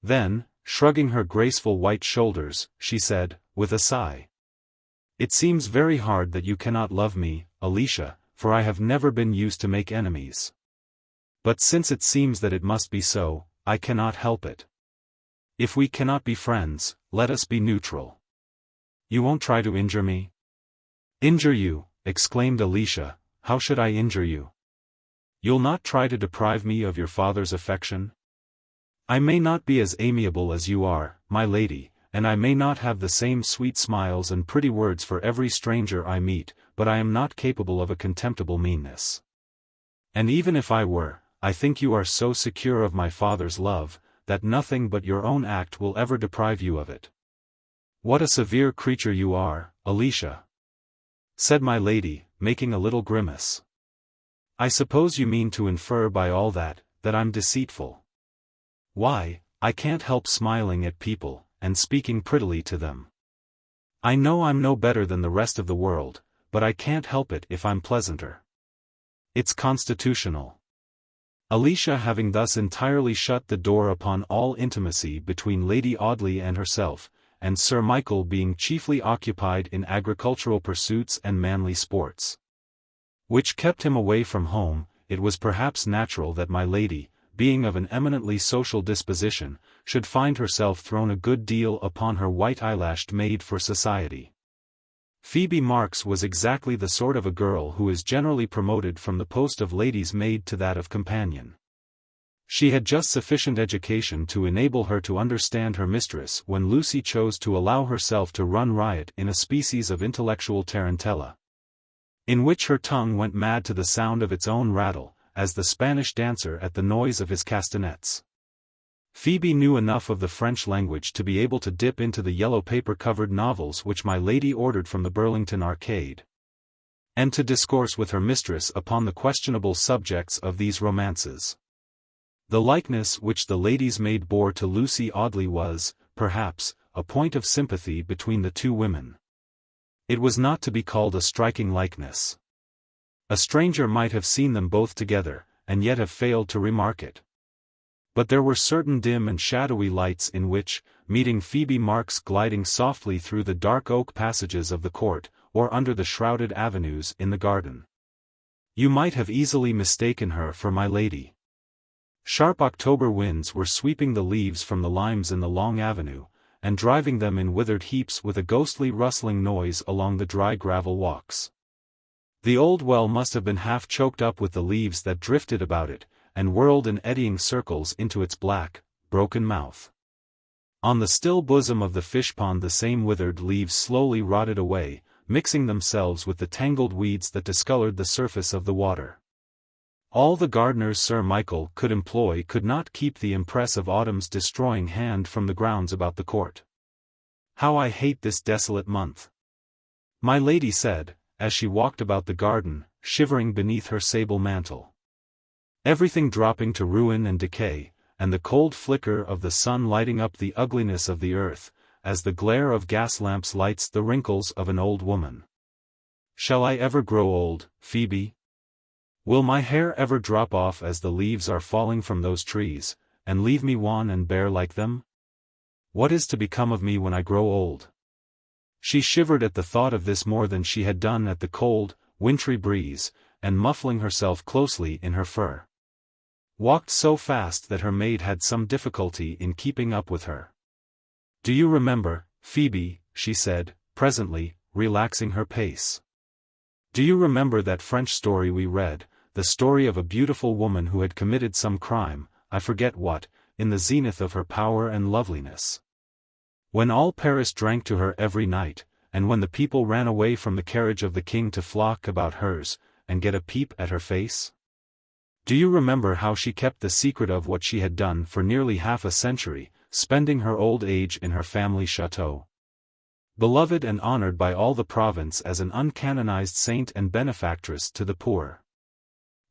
Then, shrugging her graceful white shoulders, she said, with a sigh, "It seems very hard that you cannot love me, Alicia, for I have never been used to make enemies. But since it seems that it must be so, I cannot help it. If we cannot be friends, let us be neutral. You won't try to injure me?" "Injure you?" exclaimed Alicia, "how should I injure you? You'll not try to deprive me of your father's affection? I may not be as amiable as you are, my lady, and I may not have the same sweet smiles and pretty words for every stranger I meet, but I am not capable of a contemptible meanness. And even if I were, I think you are so secure of my father's love, that nothing but your own act will ever deprive you of it." "What a severe creature you are, Alicia," said my lady, making a little grimace. "I suppose you mean to infer by all that I'm deceitful. Why, I can't help smiling at people, and speaking prettily to them. I know I'm no better than the rest of the world, but I can't help it if I'm pleasanter. It's constitutional." Alicia having thus entirely shut the door upon all intimacy between Lady Audley and herself, and Sir Michael being chiefly occupied in agricultural pursuits and manly sports, which kept him away from home, it was perhaps natural that my lady, being of an eminently social disposition, should find herself thrown a good deal upon her white eyelashed maid for society. Phoebe Marks was exactly the sort of a girl who is generally promoted from the post of lady's maid to that of companion. She had just sufficient education to enable her to understand her mistress when Lucy chose to allow herself to run riot in a species of intellectual tarantella, in which her tongue went mad to the sound of its own rattle, as the Spanish dancer at the noise of his castanets. Phoebe knew enough of the French language to be able to dip into the yellow paper-covered novels which my lady ordered from the Burlington Arcade, and to discourse with her mistress upon the questionable subjects of these romances. The likeness which the lady's maid bore to Lucy Audley was, perhaps, a point of sympathy between the two women. It was not to be called a striking likeness. A stranger might have seen them both together, and yet have failed to remark it. But there were certain dim and shadowy lights in which, meeting Phoebe Marks gliding softly through the dark oak passages of the court, or under the shrouded avenues in the garden, you might have easily mistaken her for my lady. Sharp October winds were sweeping the leaves from the limes in the long avenue, and driving them in withered heaps with a ghostly rustling noise along the dry gravel walks. The old well must have been half choked up with the leaves that drifted about it, and whirled in eddying circles into its black, broken mouth. On the still bosom of the fish pond the same withered leaves slowly rotted away, mixing themselves with the tangled weeds that discolored the surface of the water. All the gardeners Sir Michael could employ could not keep the impress of autumn's destroying hand from the grounds about the court. "How I hate this desolate month," my lady said, as she walked about the garden, shivering beneath her sable mantle. "Everything dropping to ruin and decay, and the cold flicker of the sun lighting up the ugliness of the earth, as the glare of gas lamps lights the wrinkles of an old woman. Shall I ever grow old, Phoebe? Will my hair ever drop off as the leaves are falling from those trees, and leave me wan and bare like them? What is to become of me when I grow old?" She shivered at the thought of this more than she had done at the cold, wintry breeze, and muffling herself closely in her fur, walked so fast that her maid had some difficulty in keeping up with her. "Do you remember, Phoebe," she said, presently, relaxing her pace. "Do you remember that French story we read, the story of a beautiful woman who had committed some crime, I forget what, in the zenith of her power and loveliness? When all Paris drank to her every night, and when the people ran away from the carriage of the king to flock about hers, and get a peep at her face? Do you remember how she kept the secret of what she had done for nearly half a century, spending her old age in her family chateau? Beloved and honored by all the province as an uncanonized saint and benefactress to the poor.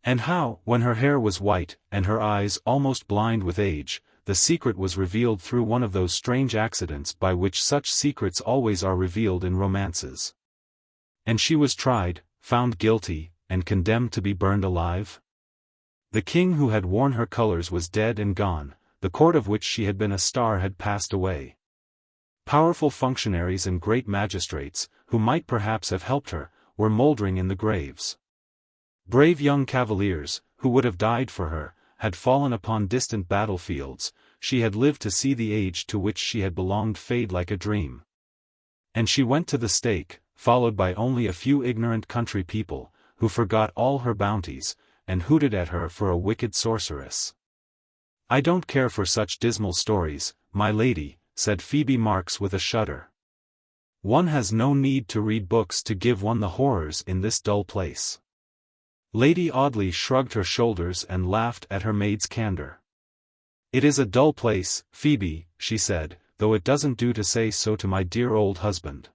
And how, when her hair was white, and her eyes almost blind with age, the secret was revealed through one of those strange accidents by which such secrets always are revealed in romances. And she was tried, found guilty, and condemned to be burned alive? The king who had worn her colors was dead and gone, the court of which she had been a star had passed away. Powerful functionaries and great magistrates, who might perhaps have helped her, were moldering in the graves. Brave young cavaliers, who would have died for her, had fallen upon distant battlefields. She had lived to see the age to which she had belonged fade like a dream. And she went to the stake, followed by only a few ignorant country people, who forgot all her bounties, and hooted at her for a wicked sorceress. "I don't care for such dismal stories, my lady," said Phoebe Marks with a shudder. "One has no need to read books to give one the horrors in this dull place." Lady Audley shrugged her shoulders and laughed at her maid's candor. "It is a dull place, Phoebe," she said, "though it doesn't do to say so to my dear old husband.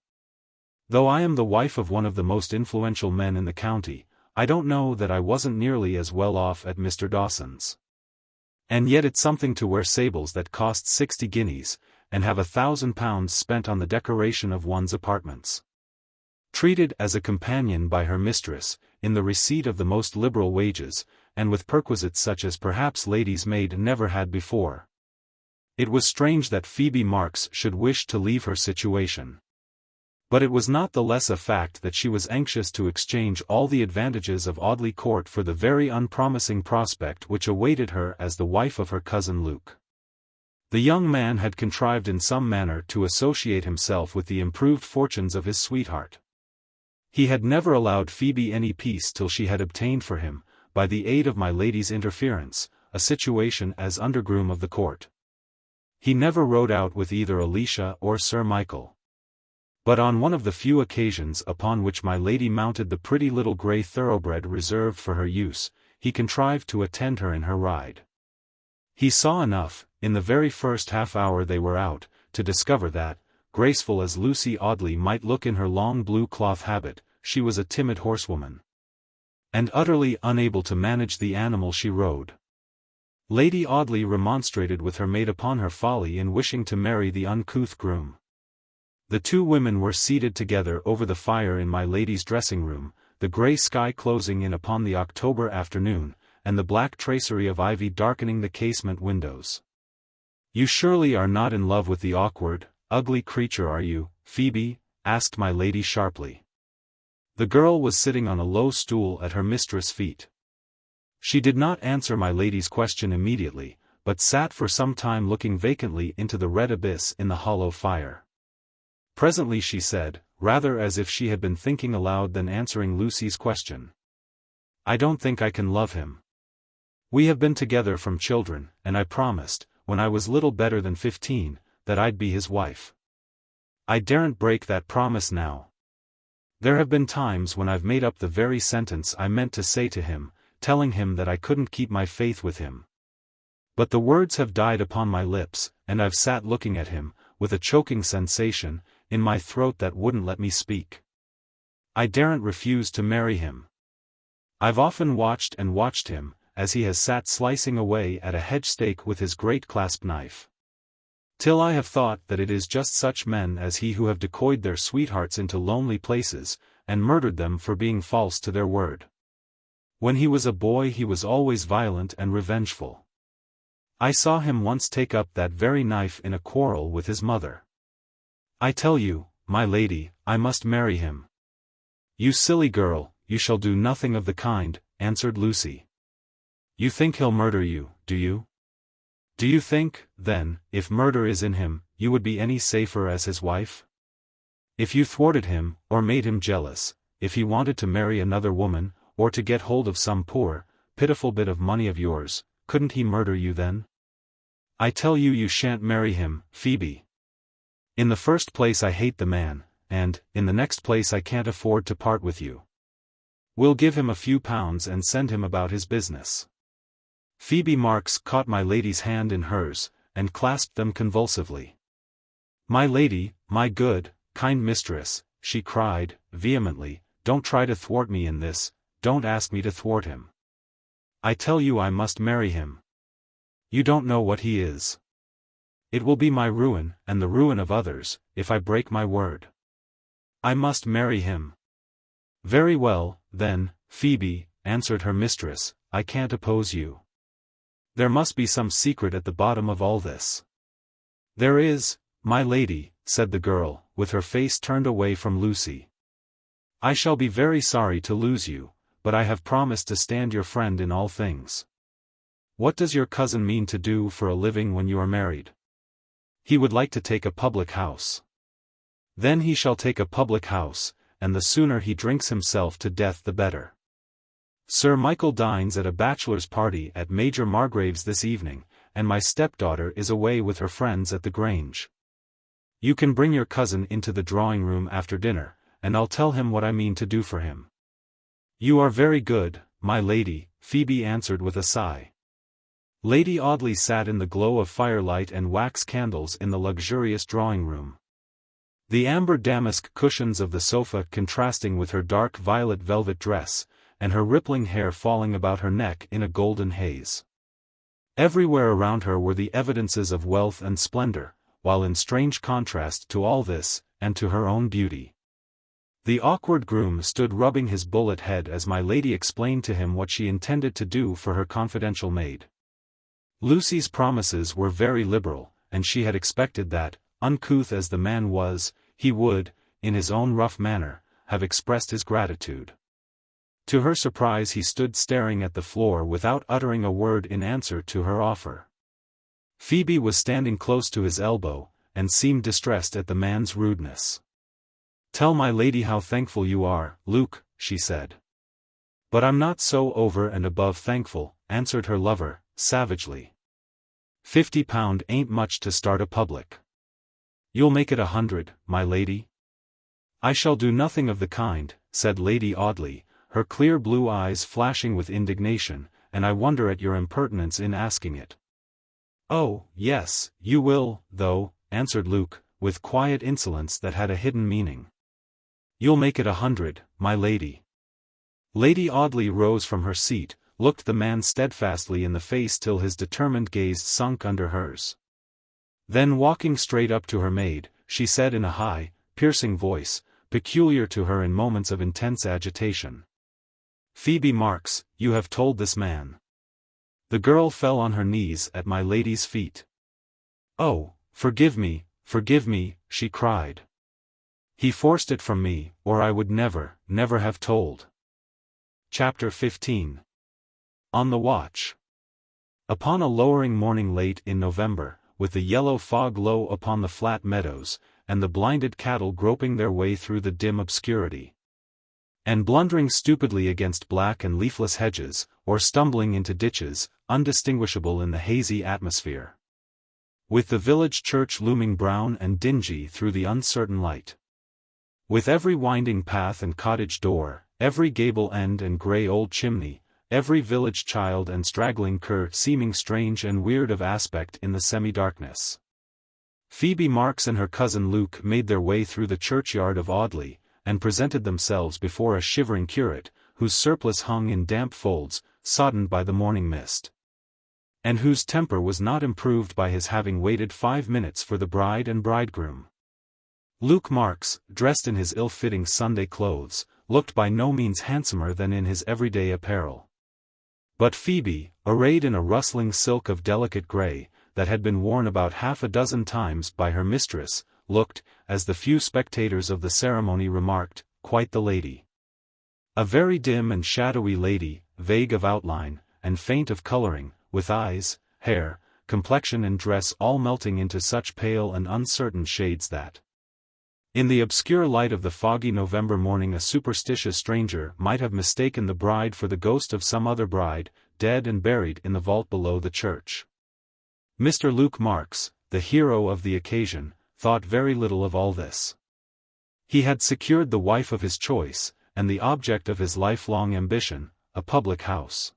Though I am the wife of one of the most influential men in the county, I don't know that I wasn't nearly as well off at Mr. Dawson's. And yet it's something to wear sables that cost 60 guineas, and have £1,000 spent on the decoration of one's apartments. Treated as a companion by her mistress, in the receipt of the most liberal wages, and with perquisites such as perhaps lady's maid never had before." It was strange that Phoebe Marks should wish to leave her situation. But it was not the less a fact that she was anxious to exchange all the advantages of Audley Court for the very unpromising prospect which awaited her as the wife of her cousin Luke. The young man had contrived in some manner to associate himself with the improved fortunes of his sweetheart. He had never allowed Phoebe any peace till she had obtained for him, by the aid of my lady's interference, a situation as undergroom of the court. He never rode out with either Alicia or Sir Michael. But on one of the few occasions upon which my lady mounted the pretty little grey thoroughbred reserved for her use, he contrived to attend her in her ride. He saw enough, in the very first half-hour they were out, to discover that, graceful as Lucy Audley might look in her long blue cloth habit, she was a timid horsewoman, and utterly unable to manage the animal she rode. Lady Audley remonstrated with her maid upon her folly in wishing to marry the uncouth groom. The two women were seated together over the fire in my lady's dressing-room, the grey sky closing in upon the October afternoon, and the black tracery of ivy darkening the casement windows. "You surely are not in love with the awkward, ugly creature, are you, Phoebe?" asked my lady sharply. The girl was sitting on a low stool at her mistress' feet. She did not answer my lady's question immediately, but sat for some time looking vacantly into the red abyss in the hollow fire. Presently she said, rather as if she had been thinking aloud than answering Lucy's question, "I don't think I can love him. We have been together from children, and I promised, when I was little better than 15, that I'd be his wife. I daren't break that promise now. There have been times when I've made up the very sentence I meant to say to him, telling him that I couldn't keep my faith with him. But the words have died upon my lips, and I've sat looking at him, with a choking sensation in my throat that wouldn't let me speak. I daren't refuse to marry him. I've often watched and watched him, as he has sat slicing away at a hedge stake with his great clasp knife, till I have thought that it is just such men as he who have decoyed their sweethearts into lonely places, and murdered them for being false to their word. When he was a boy he was always violent and revengeful. I saw him once take up that very knife in a quarrel with his mother. I tell you, my lady, I must marry him." "You silly girl, you shall do nothing of the kind," answered Lucy. "You think he'll murder you, do you? Do you think, then, if murder is in him, you would be any safer as his wife? If you thwarted him, or made him jealous, if he wanted to marry another woman, or to get hold of some poor, pitiful bit of money of yours, couldn't he murder you then? I tell you you shan't marry him, Phoebe." In the first place I hate the man, and, in the next place I can't afford to part with you. We'll give him a few pounds and send him about his business." Phoebe Marks caught my lady's hand in hers, and clasped them convulsively. "My lady, my good, kind mistress," she cried, vehemently, "don't try to thwart me in this, don't ask me to thwart him. I tell you I must marry him. You don't know what he is. It will be my ruin, and the ruin of others, if I break my word. I must marry him." "Very well, then, Phoebe," answered her mistress, "I can't oppose you. There must be some secret at the bottom of all this." "There is, my lady," said the girl, with her face turned away from Lucy. "I shall be very sorry to lose you, but I have promised to stand your friend in all things. What does your cousin mean to do for a living when you are married?" "He would like to take a public house." "Then he shall take a public house, and the sooner he drinks himself to death the better. Sir Michael dines at a bachelor's party at Major Margrave's this evening, and my stepdaughter is away with her friends at the Grange. You can bring your cousin into the drawing-room after dinner, and I'll tell him what I mean to do for him." "You are very good, my lady," Phoebe answered with a sigh. Lady Audley sat in the glow of firelight and wax candles in the luxurious drawing-room. The amber damask cushions of the sofa contrasting with her dark violet velvet dress, and her rippling hair falling about her neck in a golden haze. Everywhere around her were the evidences of wealth and splendor, while in strange contrast to all this, and to her own beauty. The awkward groom stood rubbing his bullet head as my lady explained to him what she intended to do for her confidential maid. Lucy's promises were very liberal, and she had expected that, uncouth as the man was, he would, in his own rough manner, have expressed his gratitude. To her surprise he stood staring at the floor without uttering a word in answer to her offer. Phoebe was standing close to his elbow, and seemed distressed at the man's rudeness. "Tell my lady how thankful you are, Luke," she said. "But I'm not so over and above thankful," answered her lover, savagely. £50 ain't much to start a public. You'll make it 100, my lady?" "I shall do nothing of the kind," said Lady Audley, her clear blue eyes flashing with indignation, "and I wonder at your impertinence in asking it." "Oh, yes, you will, though," answered Luke, with quiet insolence that had a hidden meaning. "You'll make it 100, my lady." Lady Audley rose from her seat, looked the man steadfastly in the face till his determined gaze sunk under hers. Then walking straight up to her maid, she said in a high, piercing voice, peculiar to her in moments of intense agitation, "Phoebe Marks, you have told this man." The girl fell on her knees at my lady's feet. "Oh, forgive me," she cried. "He forced it from me, or I would never, never have told." Chapter 15. On the Watch. Upon a lowering morning late in November, with the yellow fog low upon the flat meadows, and the blinded cattle groping their way through the dim obscurity, and blundering stupidly against black and leafless hedges, or stumbling into ditches, undistinguishable in the hazy atmosphere, with the village church looming brown and dingy through the uncertain light, with every winding path and cottage door, every gable end and grey old chimney, every village child and straggling cur seeming strange and weird of aspect in the semi-darkness, Phoebe Marks and her cousin Luke made their way through the churchyard of Audley, and presented themselves before a shivering curate, whose surplice hung in damp folds, soddened by the morning mist, and whose temper was not improved by his having waited 5 minutes for the bride and bridegroom. Luke Marks, dressed in his ill-fitting Sunday clothes, looked by no means handsomer than in his everyday apparel. But Phoebe, arrayed in a rustling silk of delicate grey, that had been worn about half a dozen times by her mistress, looked, as the few spectators of the ceremony remarked, quite the lady. A very dim and shadowy lady, vague of outline, and faint of colouring, with eyes, hair, complexion and dress all melting into such pale and uncertain shades that, in the obscure light of the foggy November morning, a superstitious stranger might have mistaken the bride for the ghost of some other bride, dead and buried in the vault below the church. Mr. Luke Marks, the hero of the occasion, thought very little of all this. He had secured the wife of his choice, and the object of his lifelong ambition, a public house.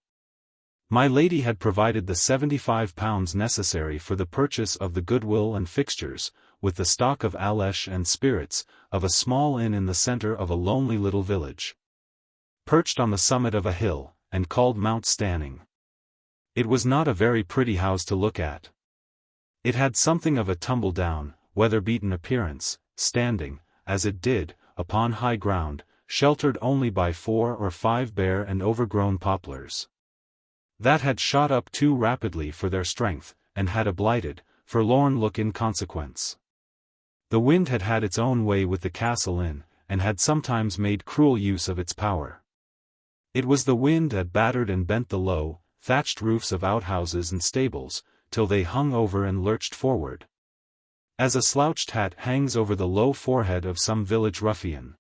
My lady had provided the £75 necessary for the purchase of the goodwill and fixtures, with the stock of alesh and spirits, of a small inn in the centre of a lonely little village, perched on the summit of a hill, and called Mount Stanning. It was not a very pretty house to look at. It had something of a tumble-down, weather-beaten appearance, standing, as it did, upon high ground, sheltered only by 4 or 5 bare and overgrown poplars that had shot up too rapidly for their strength, and had a blighted, forlorn look in consequence. The wind had had its own way with the castle inn, and had sometimes made cruel use of its power. It was the wind that battered and bent the low, thatched roofs of outhouses and stables, till they hung over and lurched forward, as a slouched hat hangs over the low forehead of some village ruffian.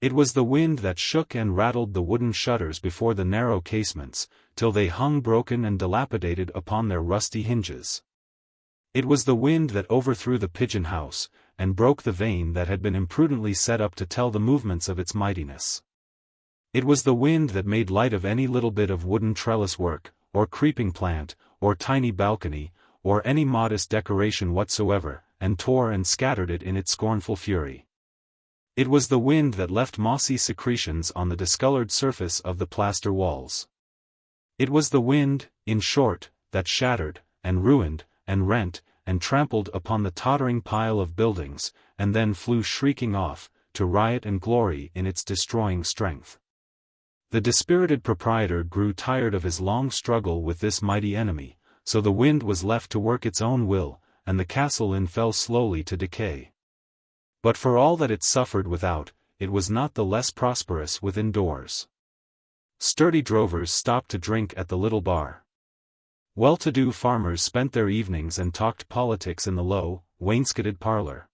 It was the wind that shook and rattled the wooden shutters before the narrow casements, till they hung broken and dilapidated upon their rusty hinges. It was the wind that overthrew the pigeon house, and broke the vane that had been imprudently set up to tell the movements of its mightiness. It was the wind that made light of any little bit of wooden trellis work, or creeping plant, or tiny balcony, or any modest decoration whatsoever, and tore and scattered it in its scornful fury. It was the wind that left mossy secretions on the discolored surface of the plaster walls. It was the wind, in short, that shattered, and ruined, and rent, and trampled upon the tottering pile of buildings, and then flew shrieking off, to riot and glory in its destroying strength. The dispirited proprietor grew tired of his long struggle with this mighty enemy, so the wind was left to work its own will, and the castle inn fell slowly to decay. But for all that it suffered without, it was not the less prosperous within doors. Sturdy drovers stopped to drink at the little bar. Well-to-do farmers spent their evenings and talked politics in the low, wainscoted parlor,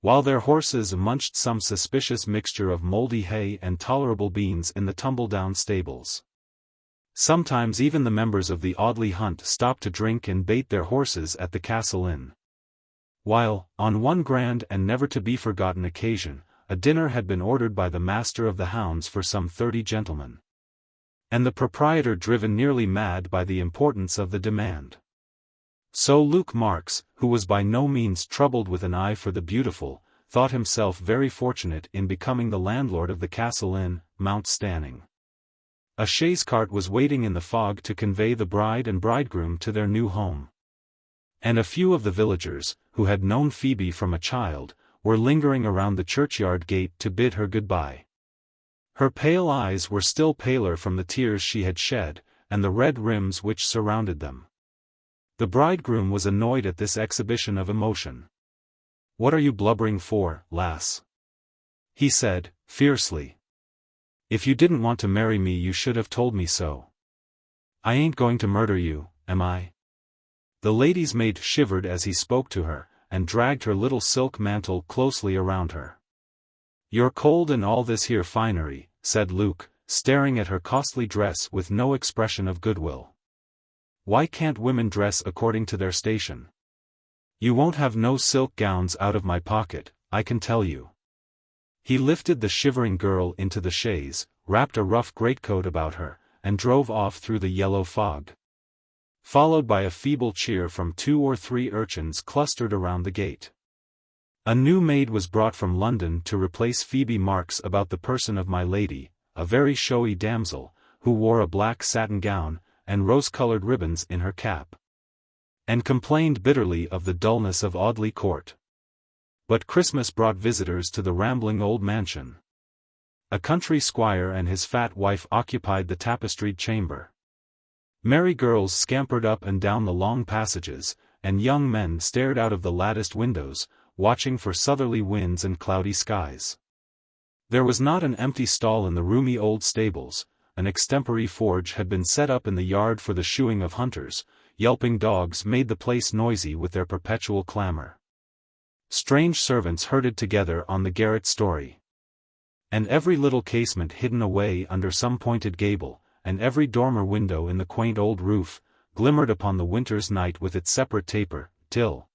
while their horses munched some suspicious mixture of mouldy hay and tolerable beans in the tumble-down stables. Sometimes even the members of the Audley hunt stopped to drink and bait their horses at the castle inn. While, on one grand and never-to-be-forgotten occasion, a dinner had been ordered by the master of the hounds for some 30 gentlemen, and the proprietor driven nearly mad by the importance of the demand. So Luke Marks, who was by no means troubled with an eye for the beautiful, thought himself very fortunate in becoming the landlord of the castle inn, Mount Stanning. A chaise cart was waiting in the fog to convey the bride and bridegroom to their new home, and a few of the villagers, who had known Phoebe from a child, were lingering around the churchyard gate to bid her good-bye. Her pale eyes were still paler from the tears she had shed, and the red rims which surrounded them. The bridegroom was annoyed at this exhibition of emotion. "What are you blubbering for, lass?" he said, fiercely. "If you didn't want to marry me you should have told me so. I ain't going to murder you, am I?" The lady's maid shivered as he spoke to her, and dragged her little silk mantle closely around her. "You're cold in all this here finery," said Luke, staring at her costly dress with no expression of goodwill. "Why can't women dress according to their station? You won't have no silk gowns out of my pocket, I can tell you." He lifted the shivering girl into the chaise, wrapped a rough greatcoat about her, and drove off through the yellow fog, followed by a feeble cheer from 2 or 3 urchins clustered around the gate. A new maid was brought from London to replace Phoebe Marks about the person of my lady, a very showy damsel, who wore a black satin gown, and rose-coloured ribbons in her cap, and complained bitterly of the dullness of Audley Court. But Christmas brought visitors to the rambling old mansion. A country squire and his fat wife occupied the tapestried chamber. Merry girls scampered up and down the long passages, and young men stared out of the latticed windows, watching for southerly winds and cloudy skies. There was not an empty stall in the roomy old stables. An extempore forge had been set up in the yard for the shoeing of hunters. Yelping dogs made the place noisy with their perpetual clamor. Strange servants herded together on the garret story, and every little casement hidden away under some pointed gable, and every dormer window in the quaint old roof, glimmered upon the winter's night with its separate taper, till,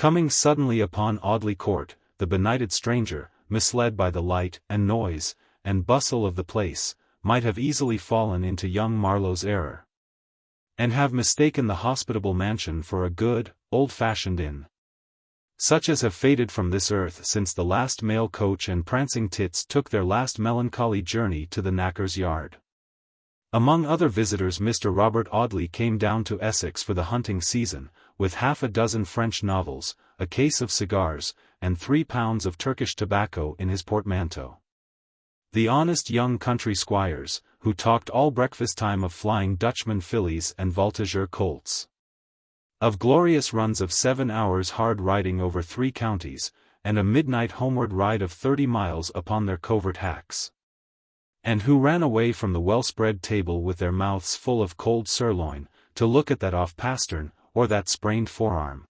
Coming suddenly upon Audley Court, the benighted stranger, misled by the light, and noise, and bustle of the place, might have easily fallen into young Marlowe's error, and have mistaken the hospitable mansion for a good, old-fashioned inn, such as have faded from this earth since the last mail coach and prancing tits took their last melancholy journey to the knacker's yard. Among other visitors Mr. Robert Audley came down to Essex for the hunting season, with half a dozen French novels, a case of cigars, and 3 pounds of Turkish tobacco in his portmanteau. The honest young country squires, who talked all breakfast time of Flying Dutchman fillies and Voltigeur colts, of glorious runs of 7 hours hard riding over 3 counties, and a midnight homeward ride of 30 miles upon their covert hacks, and who ran away from the well-spread table with their mouths full of cold sirloin, to look at that off-pastern, or that sprained forearm,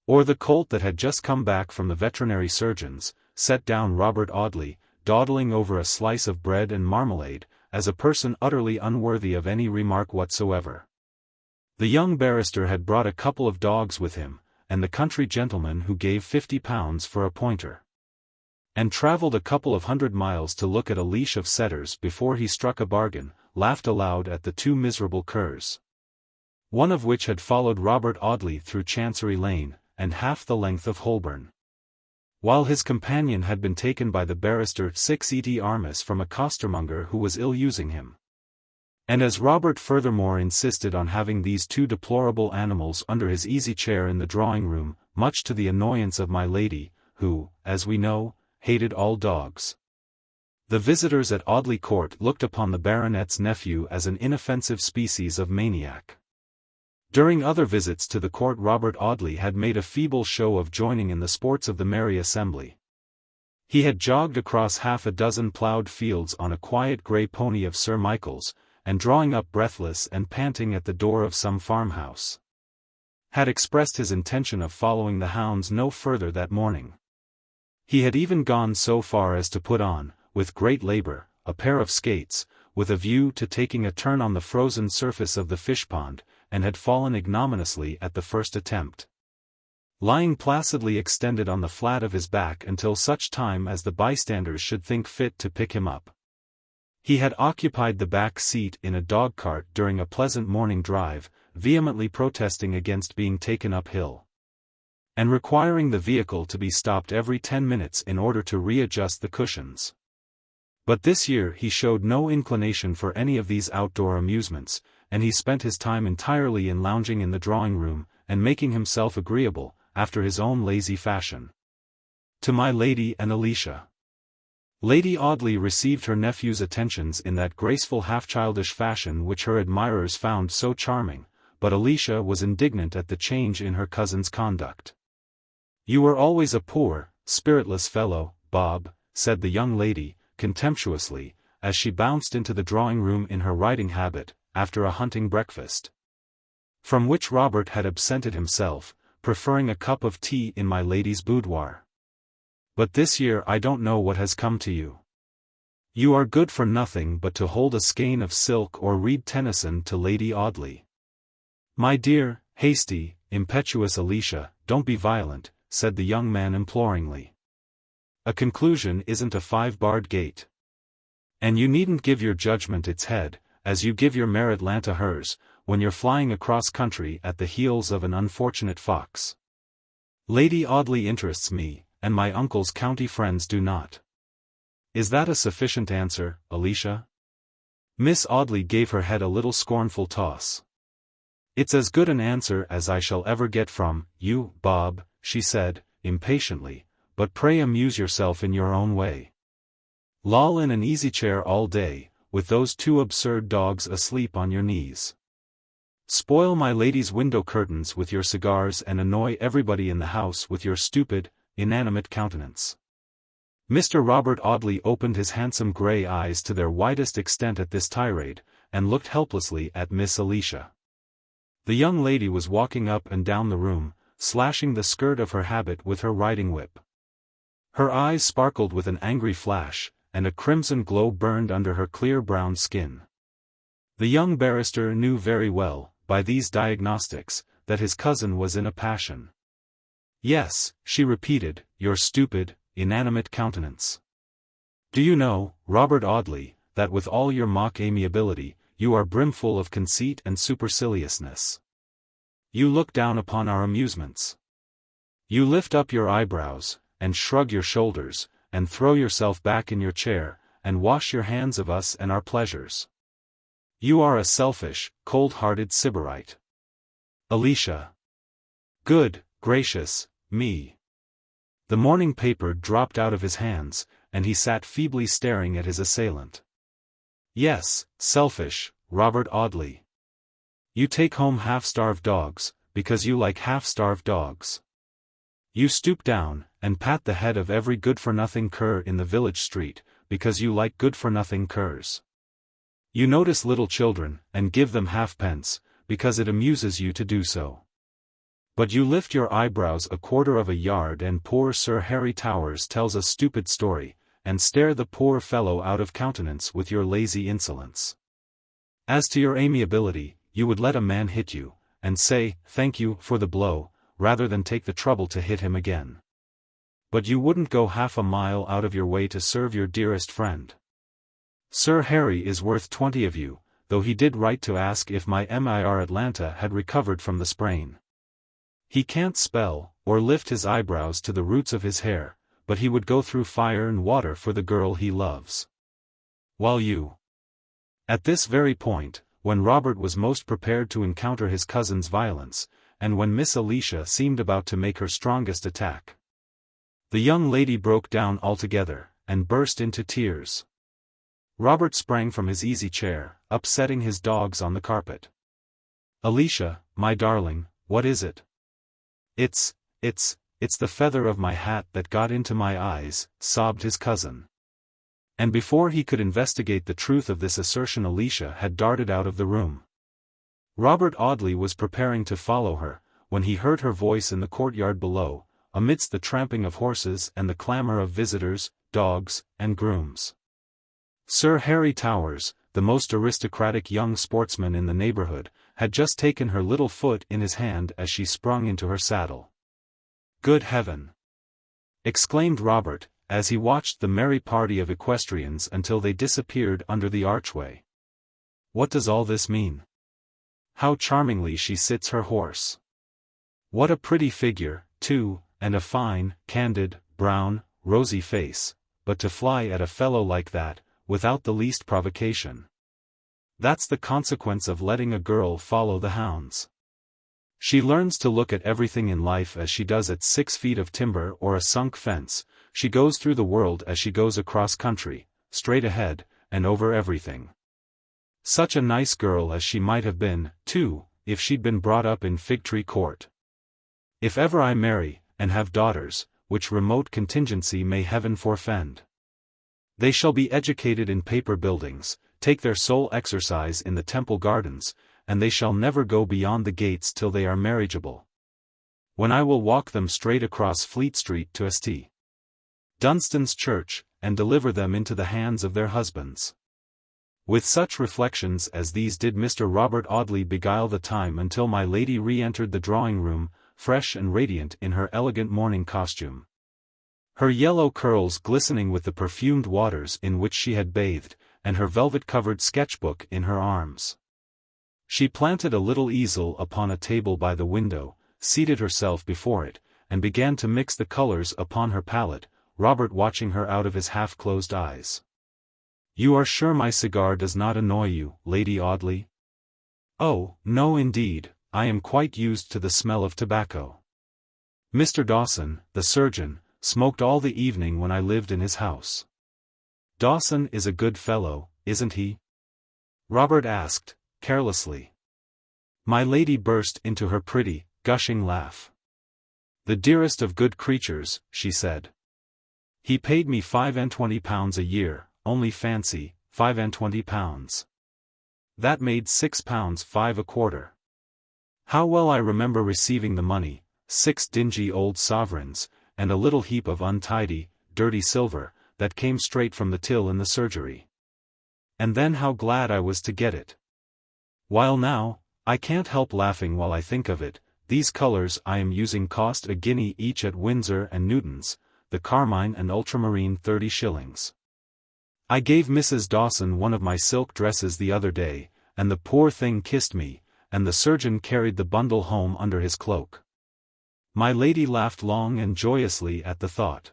or the colt that had just come back from the veterinary surgeon's, set down Robert Audley, dawdling over a slice of bread and marmalade, as a person utterly unworthy of any remark whatsoever. The young barrister had brought a couple of dogs with him, and the country gentleman who gave £50 for a pointer, and travelled a couple of 100 miles to look at a leash of setters before he struck a bargain, laughed aloud at the 2 miserable curs, one of which had followed Robert Audley through Chancery Lane, and half the length of Holborn, while his companion had been taken by the barrister XVIII Armis from a costermonger who was ill-using him. And as Robert furthermore insisted on having these 2 deplorable animals under his easy chair in the drawing-room, much to the annoyance of my lady, who, as we know, hated all dogs. The visitors at Audley Court looked upon the baronet's nephew as an inoffensive species of maniac. During other visits to the court Robert Audley had made a feeble show of joining in the sports of the merry assembly. He had jogged across half a dozen ploughed fields on a quiet grey pony of Sir Michael's, and drawing up breathless and panting at the door of some farmhouse, had expressed his intention of following the hounds no further that morning. He had even gone so far as to put on, with great labour, a pair of skates, with a view to taking a turn on the frozen surface of the fish-pond, and had fallen ignominiously at the first attempt, lying placidly extended on the flat of his back until such time as the bystanders should think fit to pick him up. He had occupied the back seat in a dog-cart during a pleasant morning drive, vehemently protesting against being taken uphill, and requiring the vehicle to be stopped every 10 minutes in order to readjust the cushions. But this year he showed no inclination for any of these outdoor amusements, and he spent his time entirely in lounging in the drawing-room, and making himself agreeable, after his own lazy fashion, to my lady and Alicia. Lady Audley received her nephew's attentions in that graceful half-childish fashion which her admirers found so charming, but Alicia was indignant at the change in her cousin's conduct. "You were always a poor, spiritless fellow, Bob," said the young lady, contemptuously, as she bounced into the drawing-room in her riding habit, after a hunting breakfast, from which Robert had absented himself, preferring a cup of tea in my lady's boudoir. "But this year I don't know what has come to you. You are good for nothing but to hold a skein of silk or read Tennyson to Lady Audley." "My dear, hasty, impetuous Alicia, don't be violent," said the young man imploringly. "A conclusion isn't a 5-barred gate. And you needn't give your judgment its head, as you give your mare Atlanta hers, when you're flying across country at the heels of an unfortunate fox. Lady Audley interests me, and my uncle's county friends do not. Is that a sufficient answer, Alicia?" Miss Audley gave her head a little scornful toss. "It's as good an answer as I shall ever get from you, Bob," she said, impatiently, "but pray amuse yourself in your own way. Loll in an easy-chair all day, with those 2 absurd dogs asleep on your knees. Spoil my lady's window curtains with your cigars and annoy everybody in the house with your stupid, inanimate countenance." Mr. Robert Audley opened his handsome grey eyes to their widest extent at this tirade, and looked helplessly at Miss Alicia. The young lady was walking up and down the room, slashing the skirt of her habit with her riding-whip. Her eyes sparkled with an angry flash, and a crimson glow burned under her clear brown skin. The young barrister knew very well, by these diagnostics, that his cousin was in a passion. Yes, she repeated, your stupid, inanimate countenance. Do you know, Robert Audley, that with all your mock amiability, you are brimful of conceit and superciliousness. You look down upon our amusements. You lift up your eyebrows, and shrug your shoulders, and throw yourself back in your chair, and wash your hands of us and our pleasures. You are a selfish, cold-hearted sybarite. Alicia. Good, gracious, me. The morning paper dropped out of his hands, and he sat feebly staring at his assailant. Yes, selfish, Robert Audley. You take home half-starved dogs, because you like half-starved dogs. You stoop down, and pat the head of every good-for-nothing cur in the village street, because you like good-for-nothing curs. You notice little children, and give them halfpence, because it amuses you to do so. But you lift your eyebrows a quarter of a yard and poor Sir Harry Towers tells a stupid story, and stare the poor fellow out of countenance with your lazy insolence. As to your amiability, you would let a man hit you, and say, thank you for the blow, rather than take the trouble to hit him again. But you wouldn't go half a mile out of your way to serve your dearest friend. Sir Harry is worth 20 of you, though he did write to ask if my Mir Atlanta had recovered from the sprain. He can't spell, or lift his eyebrows to the roots of his hair, but he would go through fire and water for the girl he loves. While you. At this very point, when Robert was most prepared to encounter his cousin's violence, and when Miss Alicia seemed about to make her strongest attack, the young lady broke down altogether, and burst into tears. Robert sprang from his easy chair, upsetting his dogs on the carpet. Alicia, my darling, what is it? It's the feather of my hat that got into my eyes, sobbed his cousin. And before he could investigate the truth of this assertion, Alicia had darted out of the room. Robert Audley was preparing to follow her, when he heard her voice in the courtyard below, amidst the tramping of horses and the clamor of visitors, dogs, and grooms. Sir Harry Towers, the most aristocratic young sportsman in the neighborhood, had just taken her little foot in his hand as she sprung into her saddle. Good heaven! Exclaimed Robert, as he watched the merry party of equestrians until they disappeared under the archway. What does all this mean? How charmingly she sits her horse! What a pretty figure, too, and a fine, candid, brown, rosy face, but to fly at a fellow like that, without the least provocation. That's the consequence of letting a girl follow the hounds. She learns to look at everything in life as she does at 6 feet of timber or a sunk fence. She goes through the world as she goes across country, straight ahead, and over everything. Such a nice girl as she might have been, too, if she'd been brought up in Fig Tree Court. If ever I marry, and have daughters, which remote contingency may heaven forfend, they shall be educated in paper buildings, take their sole exercise in the Temple Gardens, and they shall never go beyond the gates till they are marriageable. When I will walk them straight across Fleet Street to St. Dunstan's Church, and deliver them into the hands of their husbands. With such reflections as these did Mr. Robert Audley beguile the time until my lady re-entered the drawing-room, fresh and radiant in her elegant morning costume. Her yellow curls glistening with the perfumed waters in which she had bathed, and her velvet-covered sketchbook in her arms. She planted a little easel upon a table by the window, seated herself before it, and began to mix the colors upon her palette, Robert watching her out of his half-closed eyes. You are sure my cigar does not annoy you, Lady Audley? Oh, no indeed, I am quite used to the smell of tobacco. Mr. Dawson, the surgeon, smoked all the evening when I lived in his house. Dawson is a good fellow, isn't he? Robert asked, carelessly. My lady burst into her pretty, gushing laugh. The dearest of good creatures, she said. He paid me £25 a year, only fancy, £25. That made £6 5 a quarter. How well I remember receiving the money, 6 dingy old sovereigns, and a little heap of untidy, dirty silver, that came straight from the till in the surgery. And then how glad I was to get it. While now, I can't help laughing while I think of it, these colours I am using cost a guinea each at Windsor and Newton's, the carmine and ultramarine 30 shillings. I gave Mrs. Dawson one of my silk dresses the other day, and the poor thing kissed me, and the surgeon carried the bundle home under his cloak. My lady laughed long and joyously at the thought.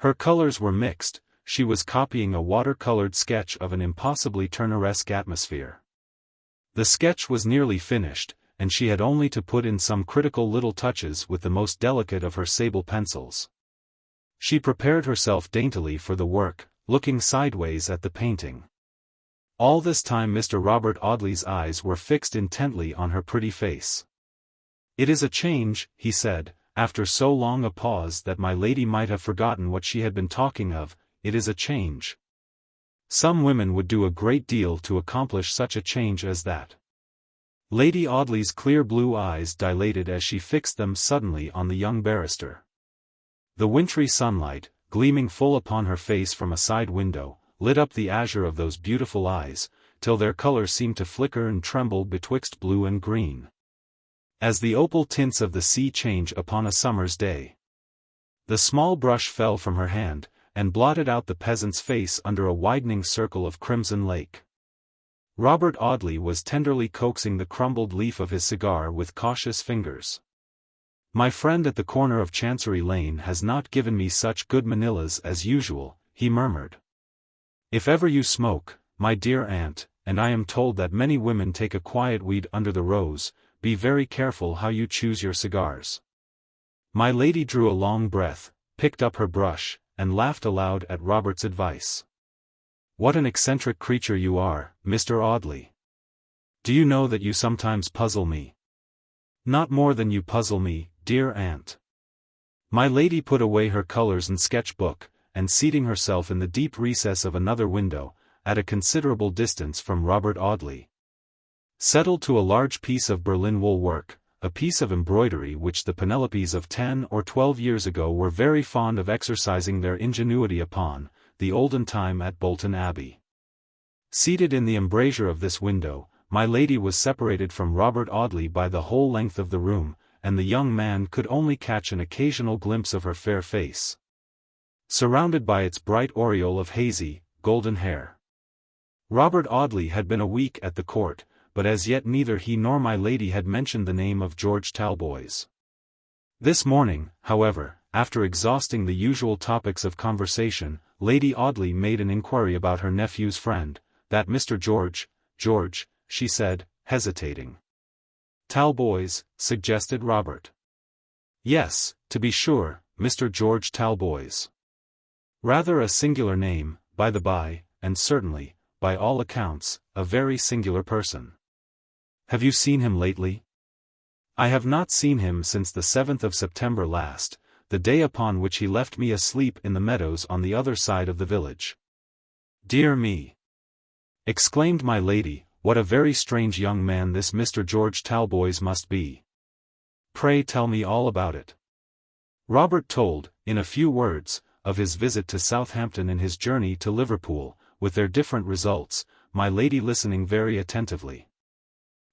Her colours were mixed, she was copying a water-coloured sketch of an impossibly Turneresque atmosphere. The sketch was nearly finished, and she had only to put in some critical little touches with the most delicate of her sable pencils. She prepared herself daintily for the work, looking sideways at the painting. All this time Mr. Robert Audley's eyes were fixed intently on her pretty face. "It is a change," he said, after so long a pause that my lady might have forgotten what she had been talking of. "It is a change. Some women would do a great deal to accomplish such a change as that." Lady Audley's clear blue eyes dilated as she fixed them suddenly on the young barrister. The wintry sunlight, gleaming full upon her face from a side window, lit up the azure of those beautiful eyes, till their colour seemed to flicker and tremble betwixt blue and green, as the opal tints of the sea change upon a summer's day. The small brush fell from her hand, and blotted out the peasant's face under a widening circle of crimson lake. Robert Audley was tenderly coaxing the crumbled leaf of his cigar with cautious fingers. "My friend at the corner of Chancery Lane has not given me such good Manillas as usual," he murmured. "If ever you smoke, my dear aunt, and I am told that many women take a quiet weed under the rose, be very careful how you choose your cigars." My lady drew a long breath, picked up her brush, and laughed aloud at Robert's advice. "What an eccentric creature you are, Mr. Audley. Do you know that you sometimes puzzle me?" "Not more than you puzzle me, dear aunt." My lady put away her colours and sketch-book, and seating herself in the deep recess of another window, at a considerable distance from Robert Audley, settled to a large piece of Berlin wool work, a piece of embroidery which the Penelopes of 10 or 12 years ago were very fond of exercising their ingenuity upon, the olden time at Bolton Abbey. Seated in the embrasure of this window, my lady was separated from Robert Audley by the whole length of the room, and the young man could only catch an occasional glimpse of her fair face, surrounded by its bright aureole of hazy, golden hair. Robert Audley had been a week at the court, but as yet neither he nor my lady had mentioned the name of George Talboys. This morning, however, after exhausting the usual topics of conversation, Lady Audley made an inquiry about her nephew's friend, that Mr. George, she said, hesitating. "Talboys," suggested Robert. "Yes, to be sure, Mr. George Talboys. Rather a singular name, by the by, and certainly, by all accounts, a very singular person. Have you seen him lately?" "I have not seen him since the 7th of September last, the day upon which he left me asleep in the meadows on the other side of the village." "Dear me!" exclaimed my lady, "what a very strange young man this Mr. George Talboys must be. Pray tell me all about it." Robert told, in a few words, of his visit to Southampton and his journey to Liverpool, with their different results, my lady listening very attentively.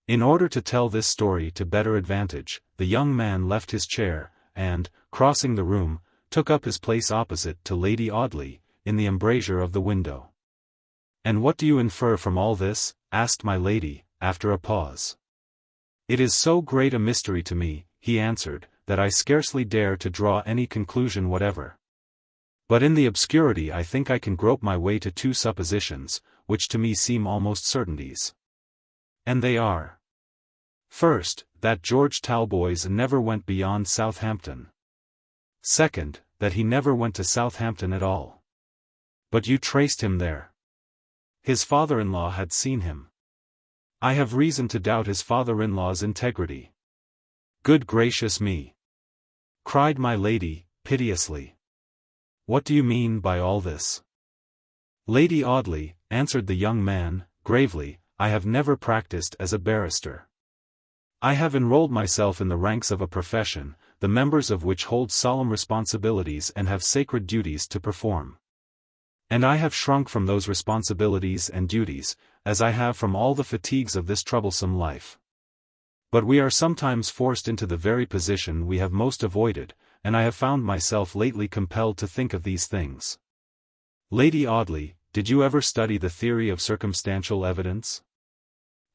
In order to tell this story to better advantage, the young man left his chair, and, crossing the room, took up his place opposite to Lady Audley, in the embrasure of the window. "And what do you infer from all this?" asked my lady, after a pause. "It is so great a mystery to me," he answered, "that I scarcely dare to draw any conclusion whatever. But in the obscurity I think I can grope my way to two suppositions, which to me seem almost certainties. And they are: first, that George Talboys never went beyond Southampton. Second, that he never went to Southampton at all." "But you traced him there?" "His father-in-law had seen him." "I have reason to doubt his father-in-law's integrity." "Good gracious me!" cried my lady, piteously. "What do you mean by all this?" "Lady Audley," answered the young man, gravely, "I have never practiced as a barrister. I have enrolled myself in the ranks of a profession, the members of which hold solemn responsibilities and have sacred duties to perform. And I have shrunk from those responsibilities and duties, as I have from all the fatigues of this troublesome life. But we are sometimes forced into the very position we have most avoided, and I have found myself lately compelled to think of these things. Lady Audley, did you ever study the theory of circumstantial evidence?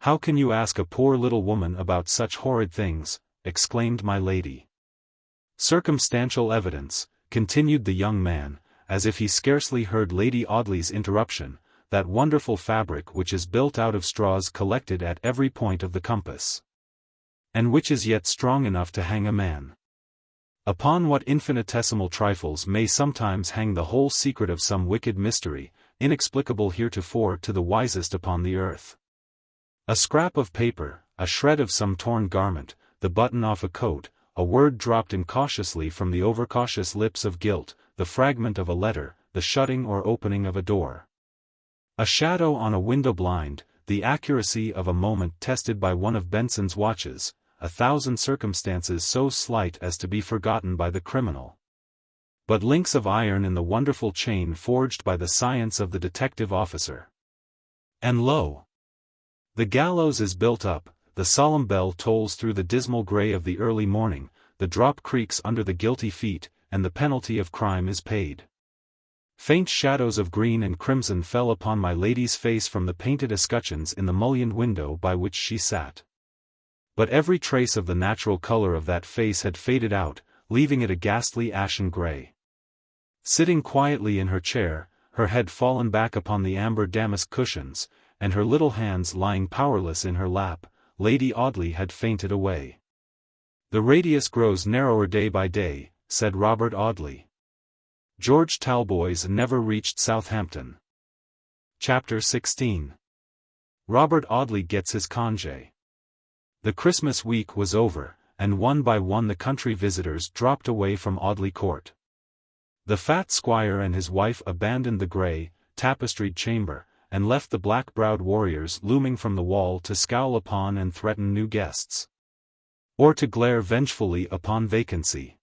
How can you ask a poor little woman about such horrid things? Exclaimed my lady. Circumstantial evidence, continued the young man, as if he scarcely heard Lady Audley's interruption, that wonderful fabric which is built out of straws collected at every point of the compass, and which is yet strong enough to hang a man. Upon what infinitesimal trifles may sometimes hang the whole secret of some wicked mystery, inexplicable heretofore to the wisest upon the earth. A scrap of paper, a shred of some torn garment, the button off a coat, a word dropped incautiously from the overcautious lips of guilt, the fragment of a letter, the shutting or opening of a door. A shadow on a window blind, the accuracy of a moment tested by one of Benson's watches, 1,000 circumstances so slight as to be forgotten by the criminal, but links of iron in the wonderful chain forged by the science of the detective officer. And lo! The gallows is built up, the solemn bell tolls through the dismal grey of the early morning, the drop creaks under the guilty feet, and the penalty of crime is paid. Faint shadows of green and crimson fell upon my lady's face from the painted escutcheons in the mullioned window by which she sat. But every trace of the natural color of that face had faded out, leaving it a ghastly ashen gray. Sitting quietly in her chair, her head fallen back upon the amber damask cushions, and her little hands lying powerless in her lap, Lady Audley had fainted away. "The radius grows narrower day by day," said Robert Audley. George Talboys never reached Southampton. Chapter 16. Robert Audley gets his Conge. The Christmas week was over, and one by one the country visitors dropped away from Audley Court. The fat squire and his wife abandoned the grey, tapestried chamber, and left the black-browed warriors looming from the wall to scowl upon and threaten new guests, or to glare vengefully upon vacancy.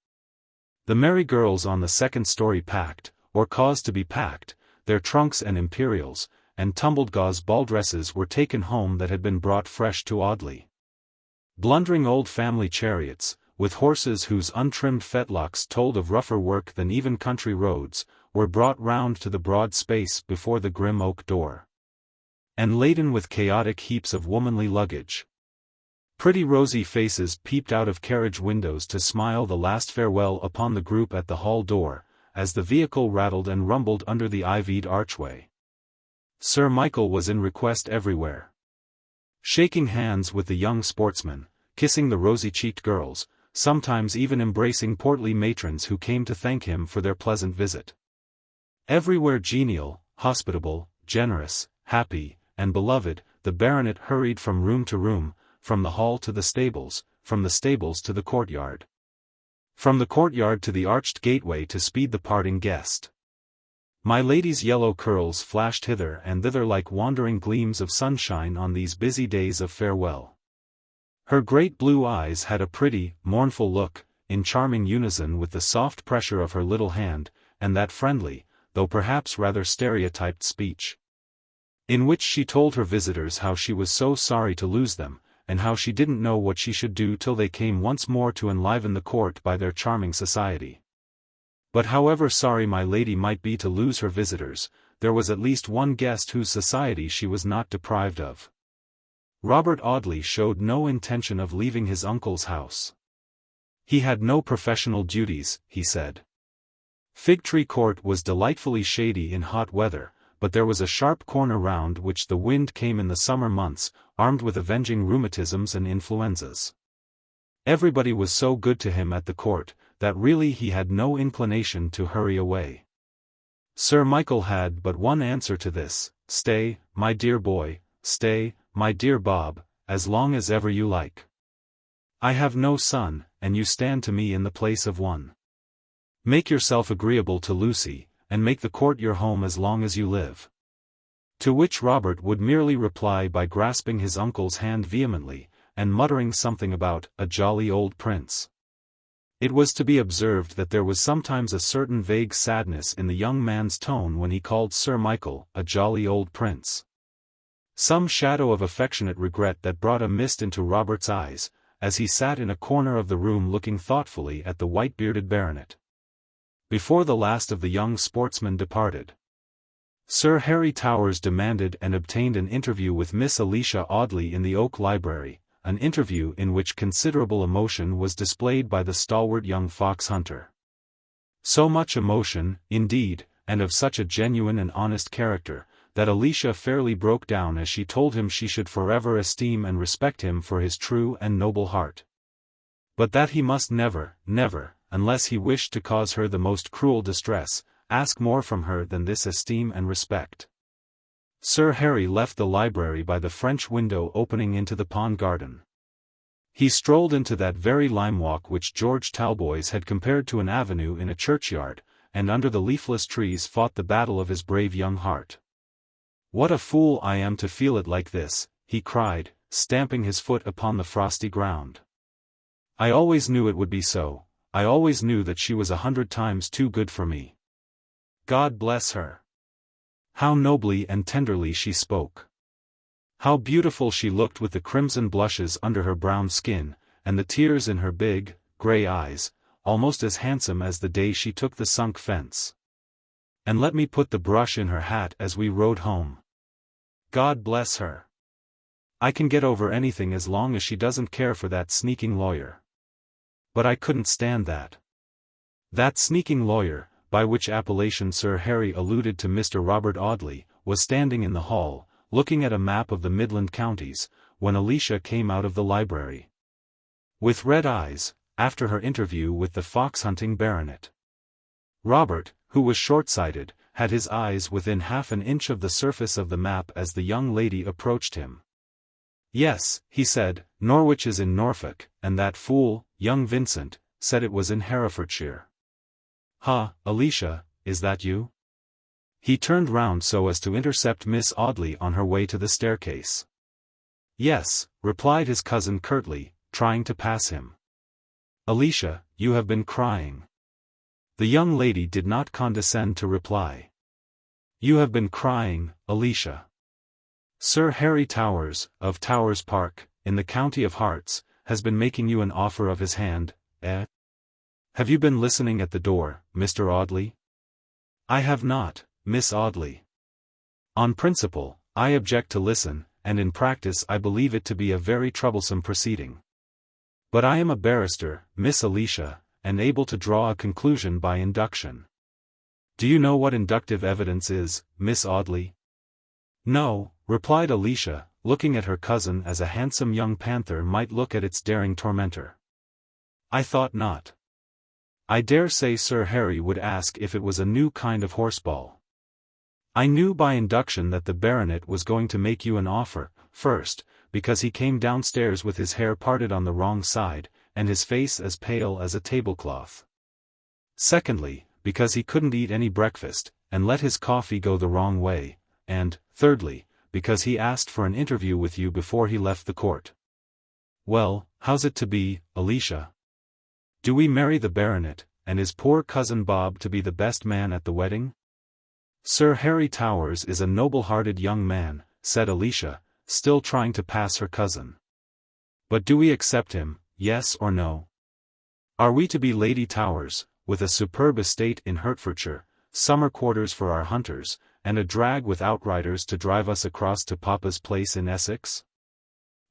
The merry girls on the second story packed, or caused to be packed, their trunks and imperials, and tumbled gauze ball dresses were taken home that had been brought fresh to Audley. Blundering old family chariots, with horses whose untrimmed fetlocks told of rougher work than even country roads, were brought round to the broad space before the grim oak door, and laden with chaotic heaps of womanly luggage. Pretty rosy faces peeped out of carriage windows to smile the last farewell upon the group at the hall door, as the vehicle rattled and rumbled under the ivied archway. Sir Michael was in request everywhere, shaking hands with the young sportsmen, kissing the rosy-cheeked girls, sometimes even embracing portly matrons who came to thank him for their pleasant visit. Everywhere genial, hospitable, generous, happy, and beloved, the baronet hurried from room to room, from the hall to the stables, from the stables to the courtyard, from the courtyard to the arched gateway to speed the parting guest. My lady's yellow curls flashed hither and thither like wandering gleams of sunshine on these busy days of farewell. Her great blue eyes had a pretty, mournful look, in charming unison with the soft pressure of her little hand, and that friendly, though perhaps rather stereotyped speech, in which she told her visitors how she was so sorry to lose them, and how she didn't know what she should do till they came once more to enliven the court by their charming society. But however sorry my lady might be to lose her visitors, there was at least one guest whose society she was not deprived of. Robert Audley showed no intention of leaving his uncle's house. He had no professional duties, he said. Figtree Court was delightfully shady in hot weather, but there was a sharp corner round which the wind came in the summer months, armed with avenging rheumatisms and influenzas. Everybody was so good to him at the court, that really he had no inclination to hurry away. Sir Michael had but one answer to this: "Stay, my dear boy, stay, my dear Bob, as long as ever you like. I have no son, and you stand to me in the place of one. Make yourself agreeable to Lucy, and make the court your home as long as you live." To which Robert would merely reply by grasping his uncle's hand vehemently, and muttering something about "a jolly old prince." It was to be observed that there was sometimes a certain vague sadness in the young man's tone when he called Sir Michael "a jolly old prince." Some shadow of affectionate regret that brought a mist into Robert's eyes, as he sat in a corner of the room looking thoughtfully at the white-bearded baronet. Before the last of the young sportsmen departed, Sir Harry Towers demanded and obtained an interview with Miss Alicia Audley in the Oak Library, an interview in which considerable emotion was displayed by the stalwart young fox-hunter. So much emotion, indeed, and of such a genuine and honest character, that Alicia fairly broke down as she told him she should forever esteem and respect him for his true and noble heart. But that he must never, never, unless he wished to cause her the most cruel distress, ask more from her than this esteem and respect. Sir Harry left the library by the French window opening into the pond garden. He strolled into that very lime walk which George Talboys had compared to an avenue in a churchyard, and under the leafless trees fought the battle of his brave young heart. "What a fool I am to feel it like this," he cried, stamping his foot upon the frosty ground. "I always knew it would be so, I always knew that she was 100 times too good for me. God bless her. How nobly and tenderly she spoke. How beautiful she looked with the crimson blushes under her brown skin, and the tears in her big, grey eyes, almost as handsome as the day she took the sunk fence. And let me put the brush in her hat as we rode home. God bless her. I can get over anything as long as she doesn't care for that sneaking lawyer. But I couldn't stand that. That sneaking lawyer," by which appellation Sir Harry alluded to Mr. Robert Audley, was standing in the hall, looking at a map of the Midland counties, when Alicia came out of the library. With red eyes, after her interview with the fox-hunting baronet. Robert, who was short-sighted, had his eyes within half an inch of the surface of the map as the young lady approached him. "Yes," he said, "Norwich is in Norfolk, and that fool, young Vincent, said it was in Herefordshire." "Ha, Alicia, is that you?" He turned round so as to intercept Miss Audley on her way to the staircase. "Yes," replied his cousin curtly, trying to pass him. "Alicia, you have been crying." The young lady did not condescend to reply. "You have been crying, Alicia. Sir Harry Towers, of Towers Park, in the county of Herts, has been making you an offer of his hand, eh? Have you been listening at the door, Mr. Audley?" "I have not, Miss Audley. On principle, I object to listen, and in practice I believe it to be a very troublesome proceeding. But I am a barrister, Miss Alicia, and able to draw a conclusion by induction. Do you know what inductive evidence is, Miss Audley?" "No," replied Alicia, looking at her cousin as a handsome young panther might look at its daring tormentor. "I thought not. I dare say Sir Harry would ask if it was a new kind of horseball. I knew by induction that the baronet was going to make you an offer, first, because he came downstairs with his hair parted on the wrong side, and his face as pale as a tablecloth. Secondly, because he couldn't eat any breakfast, and let his coffee go the wrong way, and, thirdly, because he asked for an interview with you before he left the court. Well, how's it to be, Alicia? Do we marry the baronet, and his poor cousin Bob to be the best man at the wedding?" "Sir Harry Towers is a noble-hearted young man," said Alicia, still trying to pass her cousin. "But do we accept him, yes or no? Are we to be Lady Towers, with a superb estate in Hertfordshire, summer quarters for our hunters, and a drag with outriders to drive us across to Papa's place in Essex?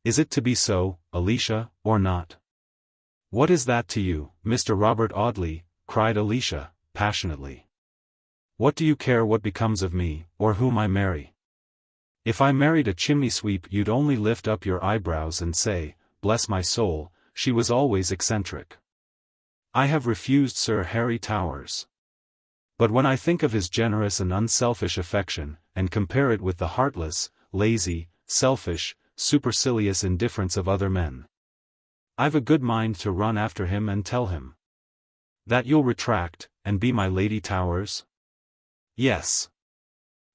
Is it to be so, Alicia, or not?" "What is that to you, Mr. Robert Audley?" cried Alicia, passionately. "What do you care what becomes of me, or whom I marry? If I married a chimney-sweep you'd only lift up your eyebrows and say, 'Bless my soul, she was always eccentric.' I have refused Sir Harry Towers. But when I think of his generous and unselfish affection, and compare it with the heartless, lazy, selfish, supercilious indifference of other men, I've a good mind to run after him and tell him." "That you'll retract, and be my Lady Towers?" "Yes."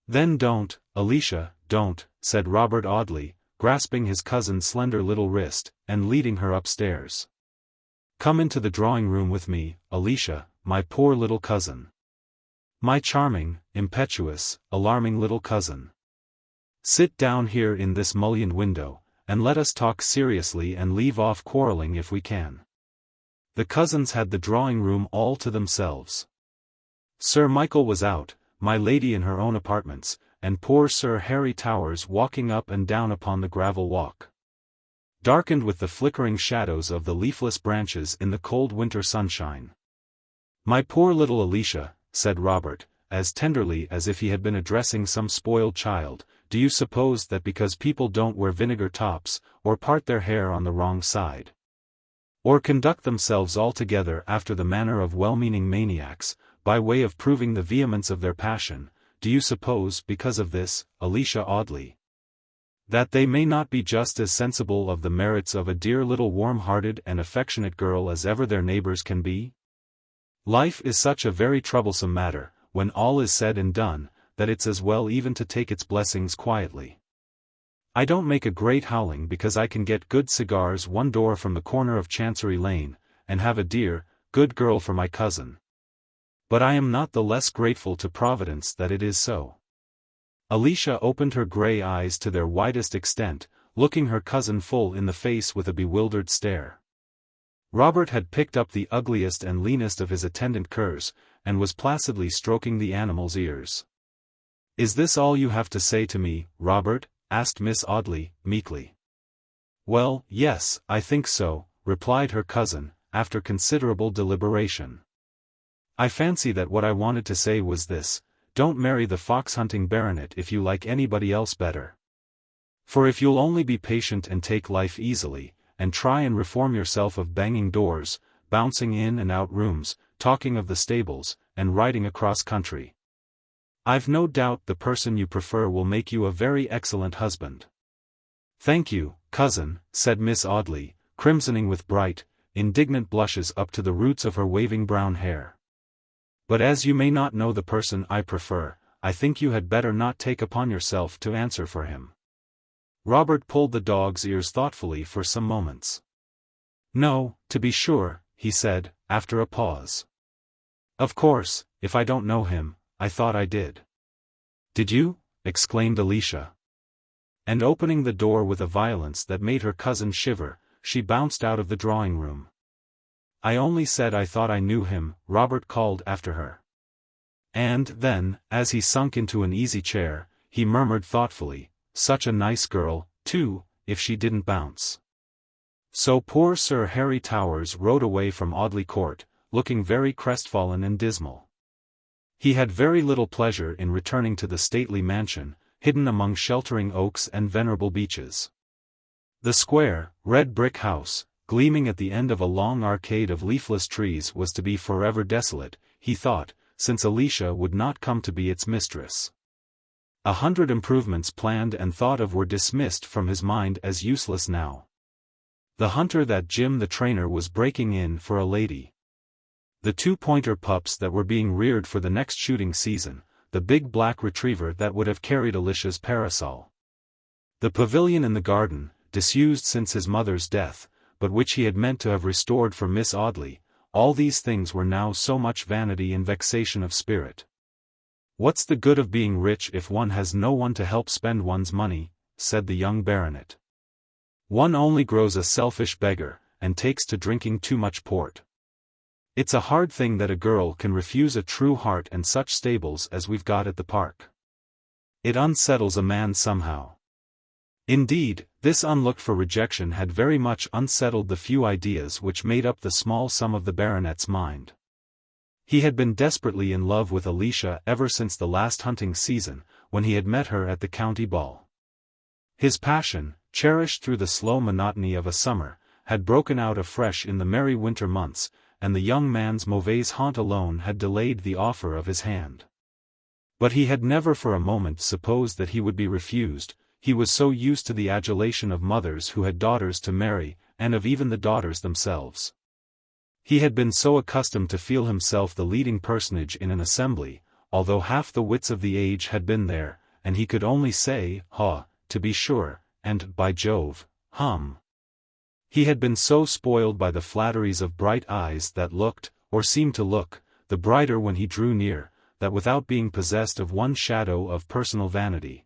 "Then don't, Alicia, don't," said Robert Audley, grasping his cousin's slender little wrist, and leading her upstairs. "Come into the drawing-room with me, Alicia, my poor little cousin. My charming, impetuous, alarming little cousin. Sit down here in this mullioned window, and let us talk seriously and leave off quarreling if we can. The cousins had the drawing-room all to themselves. Sir Michael was out, my lady in her own apartments, and poor Sir Harry Towers walking up and down upon the gravel walk, darkened with the flickering shadows of the leafless branches in the cold winter sunshine. "My poor little Alicia," said Robert, as tenderly as if he had been addressing some spoiled child, "do you suppose that because people don't wear vinegar tops, or part their hair on the wrong side, or conduct themselves altogether after the manner of well-meaning maniacs, by way of proving the vehemence of their passion, do you suppose, because of this, Alicia Audley, that they may not be just as sensible of the merits of a dear little warm-hearted and affectionate girl as ever their neighbors can be? Life is such a very troublesome matter, when all is said and done, that it's as well even to take its blessings quietly. I don't make a great howling because I can get good cigars one door from the corner of Chancery Lane, and have a dear, good girl for my cousin. But I am not the less grateful to Providence that it is so." Alicia opened her grey eyes to their widest extent, looking her cousin full in the face with a bewildered stare. Robert had picked up the ugliest and leanest of his attendant curs, and was placidly stroking the animal's ears. "Is this all you have to say to me, Robert?" asked Miss Audley, meekly. "Well, yes, I think so," replied her cousin, after considerable deliberation. "I fancy that what I wanted to say was this: don't marry the fox-hunting baronet if you like anybody else better. For if you'll only be patient and take life easily, and try and reform yourself of banging doors, bouncing in and out rooms, talking of the stables, and riding across country, I've no doubt the person you prefer will make you a very excellent husband." "Thank you, cousin," said Miss Audley, crimsoning with bright, indignant blushes up to the roots of her waving brown hair. "But as you may not know the person I prefer, I think you had better not take upon yourself to answer for him." Robert pulled the dog's ears thoughtfully for some moments. "No, to be sure," he said, after a pause. "Of course, if I don't know him, I thought I did." "Did you?" exclaimed Alicia. And opening the door with a violence that made her cousin shiver, she bounced out of the drawing-room. "I only said I thought I knew him," Robert called after her. And then, as he sunk into an easy chair, he murmured thoughtfully, "Such a nice girl, too, if she didn't bounce." So poor Sir Harry Towers rode away from Audley Court, looking very crestfallen and dismal. He had very little pleasure in returning to the stately mansion, hidden among sheltering oaks and venerable beeches. The square, red brick house, gleaming at the end of a long arcade of leafless trees, was to be forever desolate, he thought, since Alicia would not come to be its mistress. 100 improvements planned and thought of were dismissed from his mind as useless now. The hunter that Jim the trainer was breaking in for a lady. The 2 pointer pups that were being reared for the next shooting season, the big black retriever that would have carried Alicia's parasol. The pavilion in the garden, disused since his mother's death, but which he had meant to have restored for Miss Audley, all these things were now so much vanity and vexation of spirit. "What's the good of being rich if one has no one to help spend one's money?" said the young baronet. "One only grows a selfish beggar, and takes to drinking too much port. It's a hard thing that a girl can refuse a true heart and such stables as we've got at the park. It unsettles a man somehow." Indeed, this unlooked-for rejection had very much unsettled the few ideas which made up the small sum of the baronet's mind. He had been desperately in love with Alicia ever since the last hunting season, when he had met her at the county ball. His passion, cherished through the slow monotony of a summer, had broken out afresh in the merry winter months, and the young man's mauvaise honte alone had delayed the offer of his hand. But he had never for a moment supposed that he would be refused. He was so used to the adulation of mothers who had daughters to marry, and of even the daughters themselves. He had been so accustomed to feel himself the leading personage in an assembly, although half the wits of the age had been there, and he could only say, "Ha, to be sure," and, "By Jove, hum." He had been so spoiled by the flatteries of bright eyes that looked, or seemed to look, the brighter when he drew near, that without being possessed of one shadow of personal vanity,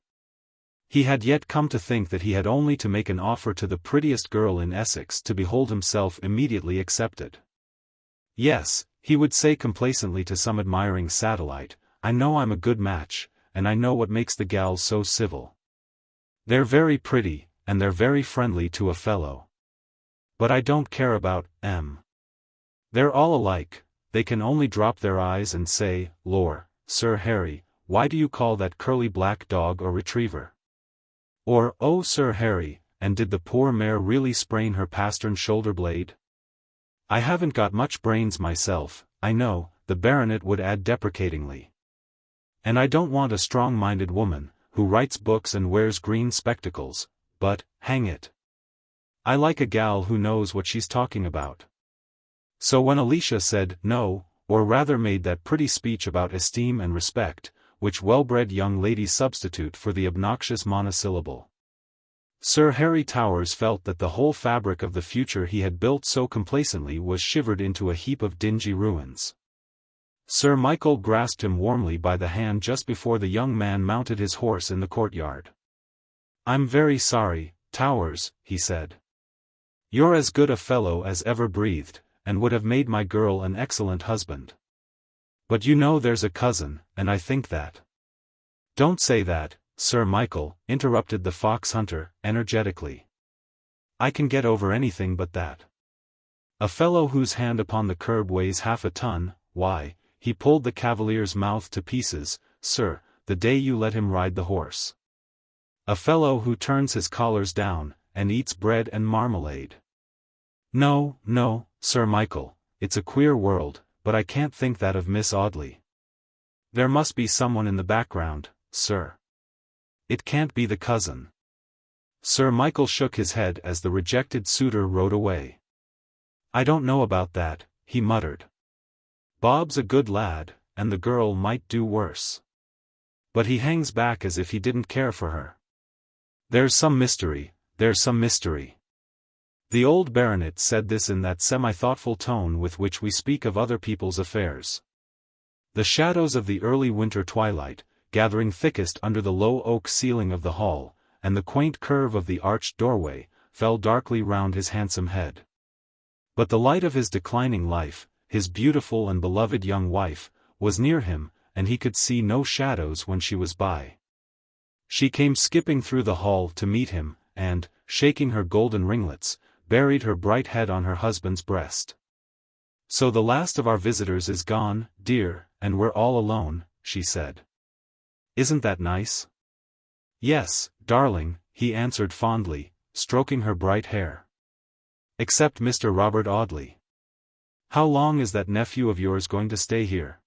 He had yet come to think that he had only to make an offer to the prettiest girl in Essex to behold himself immediately accepted. Yes, he would say complacently to some admiring satellite, I know I'm a good match, and I know what makes the gals so civil. They're very pretty, and they're very friendly to a fellow. But I don't care about 'em. They're all alike, they can only drop their eyes and say, Lor, Sir Harry, why do you call that curly black dog a retriever? Or, oh Sir Harry, and did the poor mare really sprain her pastern shoulder blade? I haven't got much brains myself, I know, the baronet would add deprecatingly. And I don't want a strong-minded woman, who writes books and wears green spectacles, but, hang it, I like a gal who knows what she's talking about. So when Alicia said no, or rather made that pretty speech about esteem and respect, which well-bred young ladies substitute for the obnoxious monosyllable, Sir Harry Towers felt that the whole fabric of the future he had built so complacently was shivered into a heap of dingy ruins. Sir Michael grasped him warmly by the hand just before the young man mounted his horse in the courtyard. I'm very sorry, Towers, he said. You're as good a fellow as ever breathed, and would have made my girl an excellent husband. But you know there's a cousin, and I think that. Don't say that, Sir Michael, interrupted the fox hunter, energetically. I can get over anything but that. A fellow whose hand upon the curb weighs half a ton, why, he pulled the cavalier's mouth to pieces, sir, the day you let him ride the horse. A fellow who turns his collars down, and eats bread and marmalade. No, no, Sir Michael, it's a queer world, but I can't think that of Miss Audley. There must be someone in the background, sir. It can't be the cousin. Sir Michael shook his head as the rejected suitor rode away. I don't know about that, he muttered. Bob's a good lad, and the girl might do worse. But he hangs back as if he didn't care for her. There's some mystery, there's some mystery. The old baronet said this in that semi-thoughtful tone with which we speak of other people's affairs. The shadows of the early winter twilight, gathering thickest under the low oak ceiling of the hall, and the quaint curve of the arched doorway, fell darkly round his handsome head. But the light of his declining life, his beautiful and beloved young wife, was near him, and he could see no shadows when she was by. She came skipping through the hall to meet him, and, shaking her golden ringlets, buried her bright head on her husband's breast. So the last of our visitors is gone, dear, and we're all alone, she said. Isn't that nice? Yes, darling, he answered fondly, stroking her bright hair. Except Mr. Robert Audley. How long is that nephew of yours going to stay here?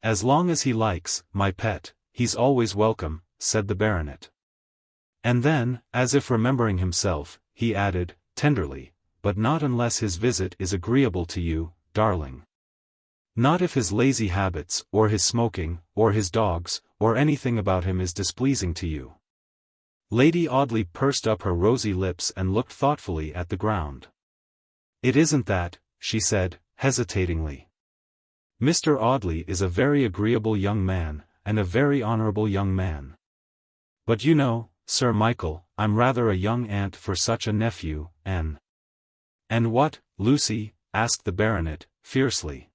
As long as he likes, my pet, he's always welcome, said the baronet. And then, as if remembering himself, he added, tenderly, but not unless his visit is agreeable to you, darling. Not if his lazy habits, or his smoking, or his dogs, or anything about him is displeasing to you. Lady Audley pursed up her rosy lips and looked thoughtfully at the ground. It isn't that, she said, hesitatingly. Mr. Audley is a very agreeable young man, and a very honorable young man. But you know, Sir Michael, I'm rather a young aunt for such a nephew, and what, Lucy? Asked the baronet, fiercely.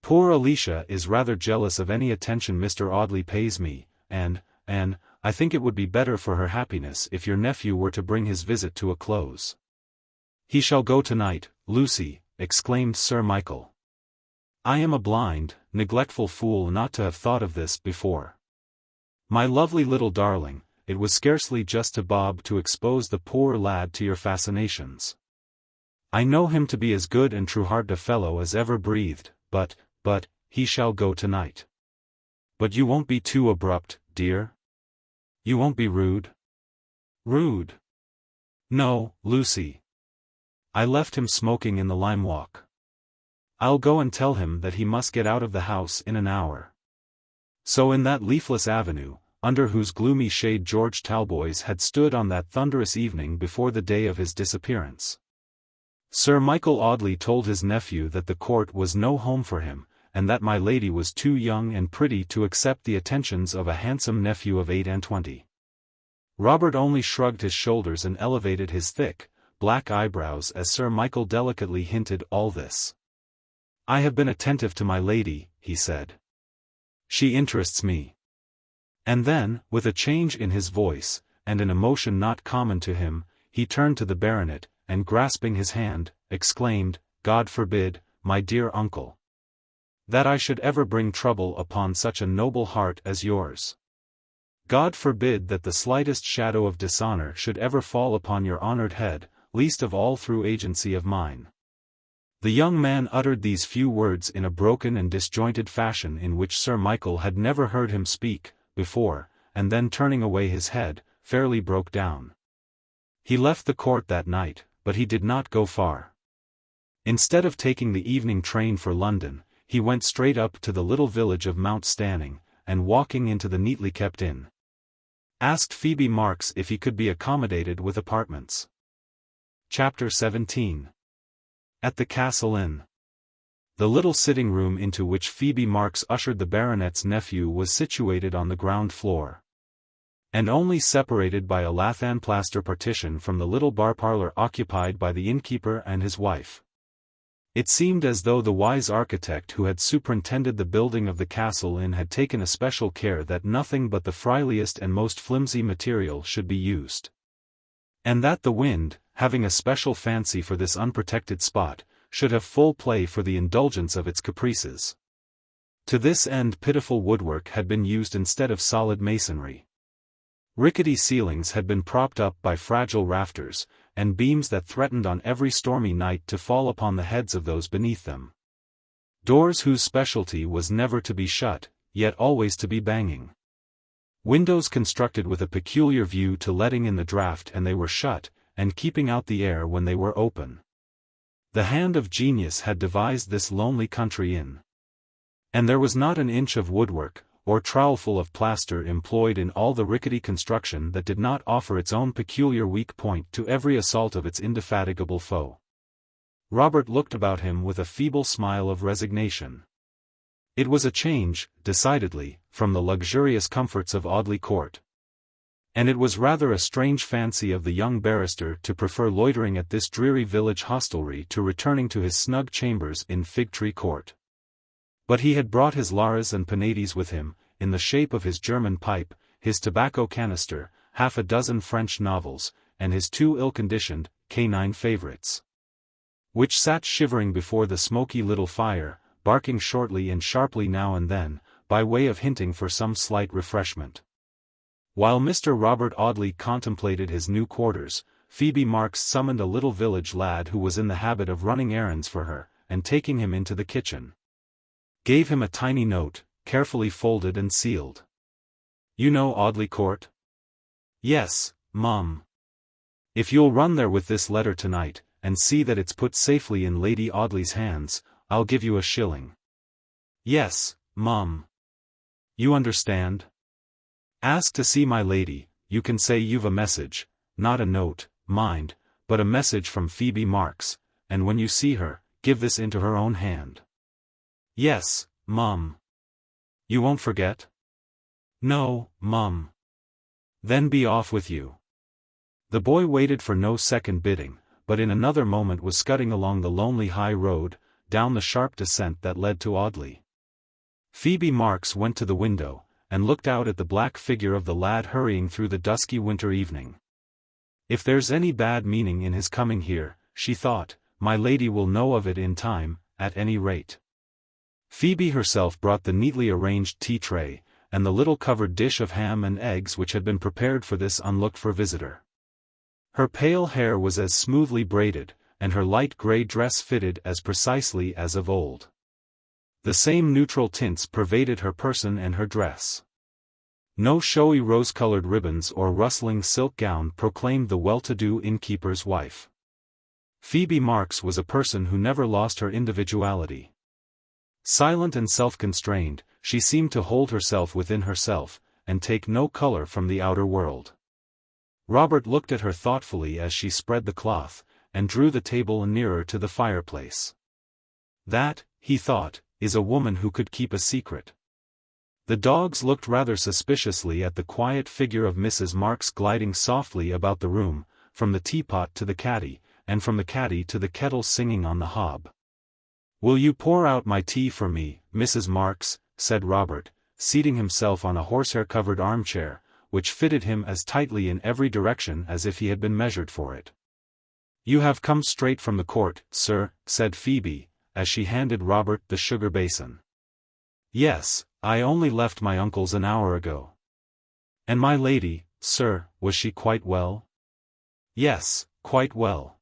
Poor Alicia is rather jealous of any attention Mr. Audley pays me, and I think it would be better for her happiness if your nephew were to bring his visit to a close. He shall go tonight, Lucy, exclaimed Sir Michael. I am a blind, neglectful fool not to have thought of this before. My lovely little darling, it was scarcely just to Bob to expose the poor lad to your fascinations. I know him to be as good and true-hearted a fellow as ever breathed, but, he shall go tonight. But you won't be too abrupt, dear? You won't be rude? Rude? No, Lucy. I left him smoking in the lime walk. I'll go and tell him that he must get out of the house in an hour. So in that leafless avenue, under whose gloomy shade George Talboys had stood on that thunderous evening before the day of his disappearance, Sir Michael Audley told his nephew that the court was no home for him, and that my lady was too young and pretty to accept the attentions of a handsome nephew of 28. Robert only shrugged his shoulders and elevated his thick, black eyebrows as Sir Michael delicately hinted all this. "I have been attentive to my lady," he said. "She interests me." And then, with a change in his voice, and an emotion not common to him, he turned to the baronet, and grasping his hand, exclaimed, "God forbid, my dear uncle, that I should ever bring trouble upon such a noble heart as yours. God forbid that the slightest shadow of dishonor should ever fall upon your honored head, least of all through agency of mine." The young man uttered these few words in a broken and disjointed fashion in which Sir Michael had never heard him speak before, and then turning away his head, fairly broke down. He left the court that night, but he did not go far. Instead of taking the evening train for London, he went straight up to the little village of Mount Stanning, and walking into the neatly kept inn, asked Phoebe Marks if he could be accommodated with apartments. Chapter 17. At the Castle Inn. The little sitting room into which Phoebe Marks ushered the baronet's nephew was situated on the ground floor, and only separated by a lathan plaster partition from the little bar parlour occupied by the innkeeper and his wife. It seemed as though the wise architect who had superintended the building of the Castle Inn had taken especial care that nothing but the frailest and most flimsy material should be used, and that the wind, having a special fancy for this unprotected spot, should have full play for the indulgence of its caprices. To this end pitiful woodwork had been used instead of solid masonry. Rickety ceilings had been propped up by fragile rafters, and beams that threatened on every stormy night to fall upon the heads of those beneath them. Doors whose specialty was never to be shut, yet always to be banging. Windows constructed with a peculiar view to letting in the draught and they were shut, and keeping out the air when they were open. The hand of genius had devised this lonely country inn. And there was not an inch of woodwork, or trowelful of plaster employed in all the rickety construction that did not offer its own peculiar weak point to every assault of its indefatigable foe. Robert looked about him with a feeble smile of resignation. It was a change, decidedly, from the luxurious comforts of Audley Court. And it was rather a strange fancy of the young barrister to prefer loitering at this dreary village hostelry to returning to his snug chambers in Fig Tree Court. But he had brought his Laras and Penates with him, in the shape of his German pipe, his tobacco canister, half a dozen French novels, and his two ill-conditioned, canine favourites, which sat shivering before the smoky little fire, barking shortly and sharply now and then, by way of hinting for some slight refreshment. While Mr. Robert Audley contemplated his new quarters, Phoebe Marks summoned a little village lad who was in the habit of running errands for her, and taking him into the kitchen, gave him a tiny note, carefully folded and sealed. "You know Audley Court?" "Yes, Mum. If you'll run there with this letter tonight, and see that it's put safely in Lady Audley's hands, I'll give you a shilling." "Yes, Mum. You understand? Ask to see my lady, you can say you've a message, not a note, mind, but a message from Phoebe Marks, and when you see her, give this into her own hand." "Yes, Mum. You won't forget?" "No, Mum." "Then be off with you." The boy waited for no second bidding, but in another moment was scudding along the lonely high road, down the sharp descent that led to Audley. Phoebe Marks went to the window, and looked out at the black figure of the lad hurrying through the dusky winter evening. "If there's any bad meaning in his coming here," she thought, "my lady will know of it in time, at any rate." Phoebe herself brought the neatly arranged tea-tray, and the little covered dish of ham and eggs which had been prepared for this unlooked-for visitor. Her pale hair was as smoothly braided, and her light grey dress fitted as precisely as of old. The same neutral tints pervaded her person and her dress. No showy rose-colored ribbons or rustling silk gown proclaimed the well-to-do innkeeper's wife. Phoebe Marks was a person who never lost her individuality. Silent and self-constrained, she seemed to hold herself within herself, and take no color from the outer world. Robert looked at her thoughtfully as she spread the cloth, and drew the table nearer to the fireplace. "That," he thought, "is a woman who could keep a secret." The dogs looked rather suspiciously at the quiet figure of Mrs. Marks gliding softly about the room, from the teapot to the caddy, and from the caddy to the kettle singing on the hob. "Will you pour out my tea for me, Mrs. Marks?" said Robert, seating himself on a horsehair-covered armchair, which fitted him as tightly in every direction as if he had been measured for it. "You have come straight from the court, sir," said Phoebe, as she handed Robert the sugar basin. "Yes, I only left my uncle's an hour ago." "And my lady, sir, was she quite well?" "Yes, quite well."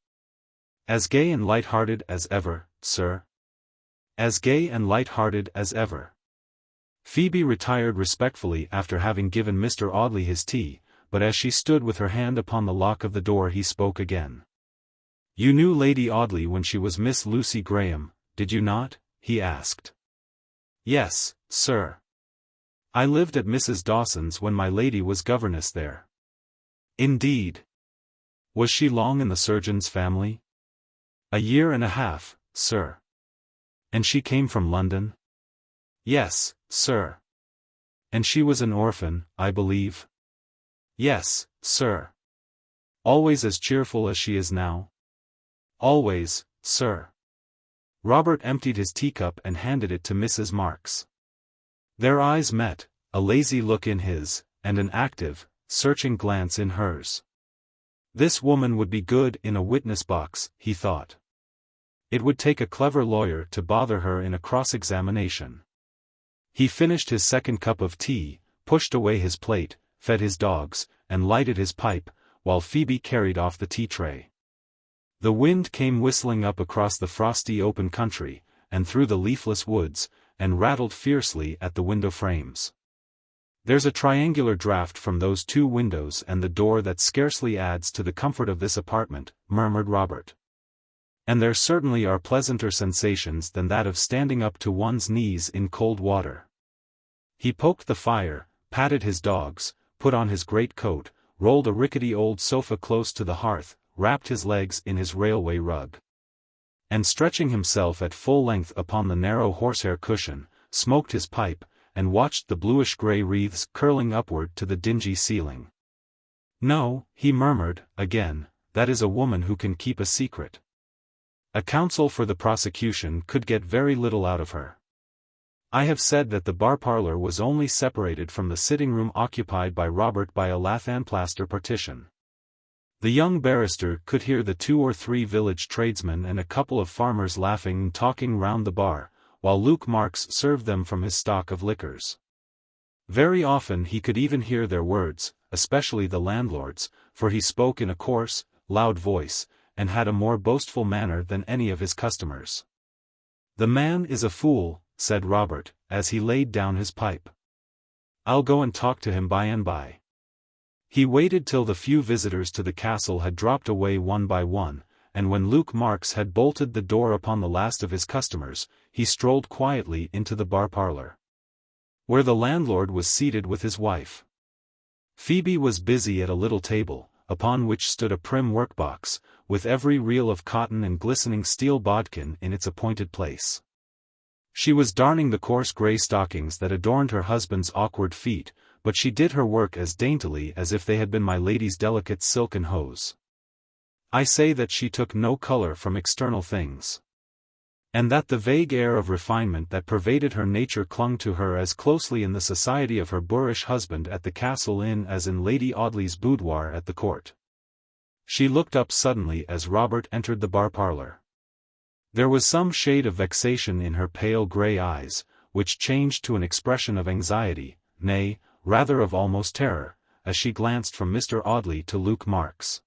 "As gay and light-hearted as ever, sir?" "As gay and light-hearted as ever." Phoebe retired respectfully after having given Mr. Audley his tea, but as she stood with her hand upon the lock of the door he spoke again. "You knew Lady Audley when she was Miss Lucy Graham, did you not?" he asked. "Yes, sir. I lived at Mrs. Dawson's when my lady was governess there." "Indeed. Was she long in the surgeon's family?" "A year and a half, sir." "And she came from London?" "Yes, sir." "And she was an orphan, I believe?" "Yes, sir." "Always as cheerful as she is now?" "Always, sir." Robert emptied his teacup and handed it to Mrs. Marks. Their eyes met, a lazy look in his, and an active, searching glance in hers. This woman would be good in a witness box, he thought. It would take a clever lawyer to bother her in a cross-examination. He finished his second cup of tea, pushed away his plate, fed his dogs, and lighted his pipe, while Phoebe carried off the tea tray. The wind came whistling up across the frosty open country, and through the leafless woods, and rattled fiercely at the window frames. "There's a triangular draught from those two windows and the door that scarcely adds to the comfort of this apartment," murmured Robert. "And there certainly are pleasanter sensations than that of standing up to one's knees in cold water." He poked the fire, patted his dogs, put on his great coat, rolled a rickety old sofa close to the hearth, wrapped his legs in his railway rug, and stretching himself at full length upon the narrow horsehair cushion, smoked his pipe, and watched the bluish-grey wreaths curling upward to the dingy ceiling. "No," he murmured, again, "that is a woman who can keep a secret. A counsel for the prosecution could get very little out of her." I have said that the bar-parlour was only separated from the sitting-room occupied by Robert by a lath-and-plaster partition. The young barrister could hear the 2 or 3 village tradesmen and a couple of farmers laughing and talking round the bar, while Luke Marks served them from his stock of liquors. Very often he could even hear their words, especially the landlord's, for he spoke in a coarse, loud voice, and had a more boastful manner than any of his customers. "The man is a fool," said Robert, as he laid down his pipe. "I'll go and talk to him by and by." He waited till the few visitors to the castle had dropped away one by one, and when Luke Marks had bolted the door upon the last of his customers, he strolled quietly into the bar-parlour, where the landlord was seated with his wife. Phoebe was busy at a little table, upon which stood a prim workbox, with every reel of cotton and glistening steel bodkin in its appointed place. She was darning the coarse grey stockings that adorned her husband's awkward feet, but she did her work as daintily as if they had been my lady's delicate silken hose. I say that she took no colour from external things, and that the vague air of refinement that pervaded her nature clung to her as closely in the society of her boorish husband at the Castle Inn as in Lady Audley's boudoir at the court. She looked up suddenly as Robert entered the bar-parlour. There was some shade of vexation in her pale grey eyes, which changed to an expression of anxiety, nay, rather of almost terror, as she glanced from Mr. Audley to Luke Marks.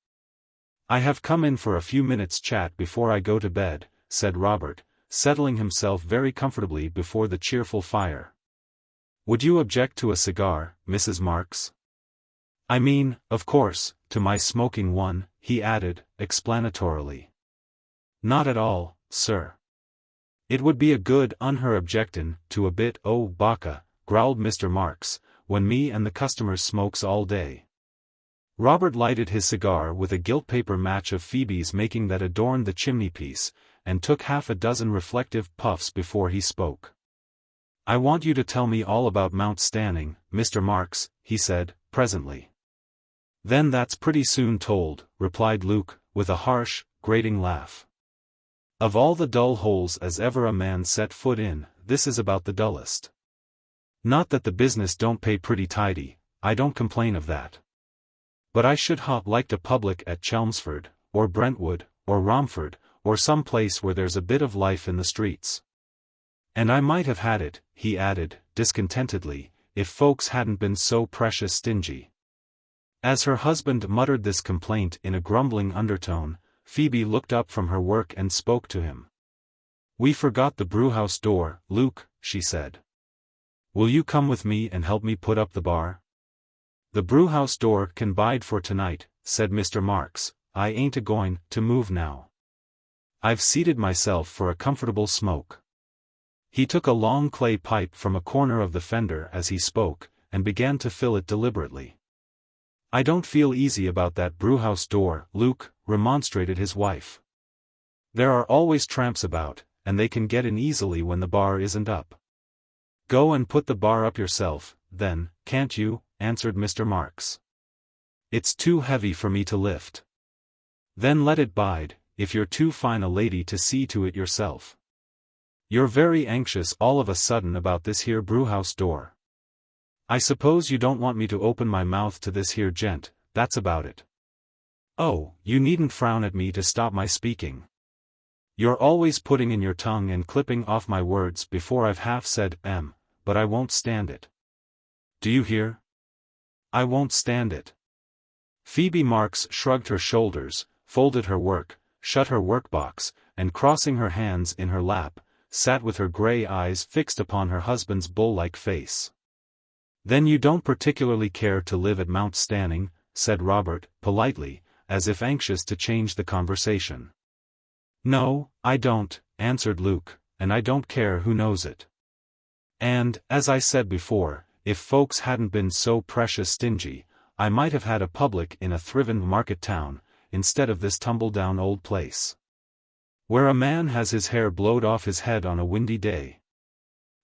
"I have come in for a few minutes' chat before I go to bed," said Robert, settling himself very comfortably before the cheerful fire. "Would you object to a cigar, Mrs. Marks? I mean, of course, to my smoking one," he added, explanatorily. "Not at all, sir. It would be a good her objectin' to a bit o' bacca," growled Mr. Marks, "when me and the customers smokes all day." Robert lighted his cigar with a gilt-paper match of Phoebe's making that adorned the chimney-piece, and took half a dozen reflective puffs before he spoke. "I want you to tell me all about Mount Stanning, Mr. Marks," he said, presently. "Then that's pretty soon told," replied Luke, with a harsh, grating laugh. "Of all the dull holes as ever a man set foot in, this is about the dullest. Not that the business don't pay pretty tidy, I don't complain of that. But I should like to public at Chelmsford, or Brentwood, or Romford, or some place where there's a bit of life in the streets. And I might have had it," he added, discontentedly, "if folks hadn't been so precious stingy." As her husband muttered this complaint in a grumbling undertone, Phoebe looked up from her work and spoke to him. "We forgot the brewhouse door, Luke," she said. "Will you come with me and help me put up the bar?" "The brewhouse door can bide for tonight," said Mr. Marks. "I ain't a-going to move now. I've seated myself for a comfortable smoke." He took a long clay pipe from a corner of the fender as he spoke, and began to fill it deliberately. "I don't feel easy about that brewhouse door, Luke," remonstrated his wife. "There are always tramps about, and they can get in easily when the bar isn't up." "Go and put the bar up yourself, then, can't you?" answered Mr. Marks. "It's too heavy for me to lift." "Then let it bide, if you're too fine a lady to see to it yourself. You're very anxious all of a sudden about this here brewhouse door. I suppose you don't want me to open my mouth to this here gent, that's about it. Oh, you needn't frown at me to stop my speaking. You're always putting in your tongue and clipping off my words before I've half said but I won't stand it. Do you hear? I won't stand it." Phoebe Marks shrugged her shoulders, folded her work, shut her workbox, and crossing her hands in her lap, sat with her grey eyes fixed upon her husband's bull-like face. "Then you don't particularly care to live at Mount Stanning," said Robert, politely, as if anxious to change the conversation. "No, I don't," answered Luke, "and I don't care who knows it. And, as I said before, if folks hadn't been so precious stingy, I might have had a public in a thriving market town, instead of this tumble-down old place, where a man has his hair blowed off his head on a windy day.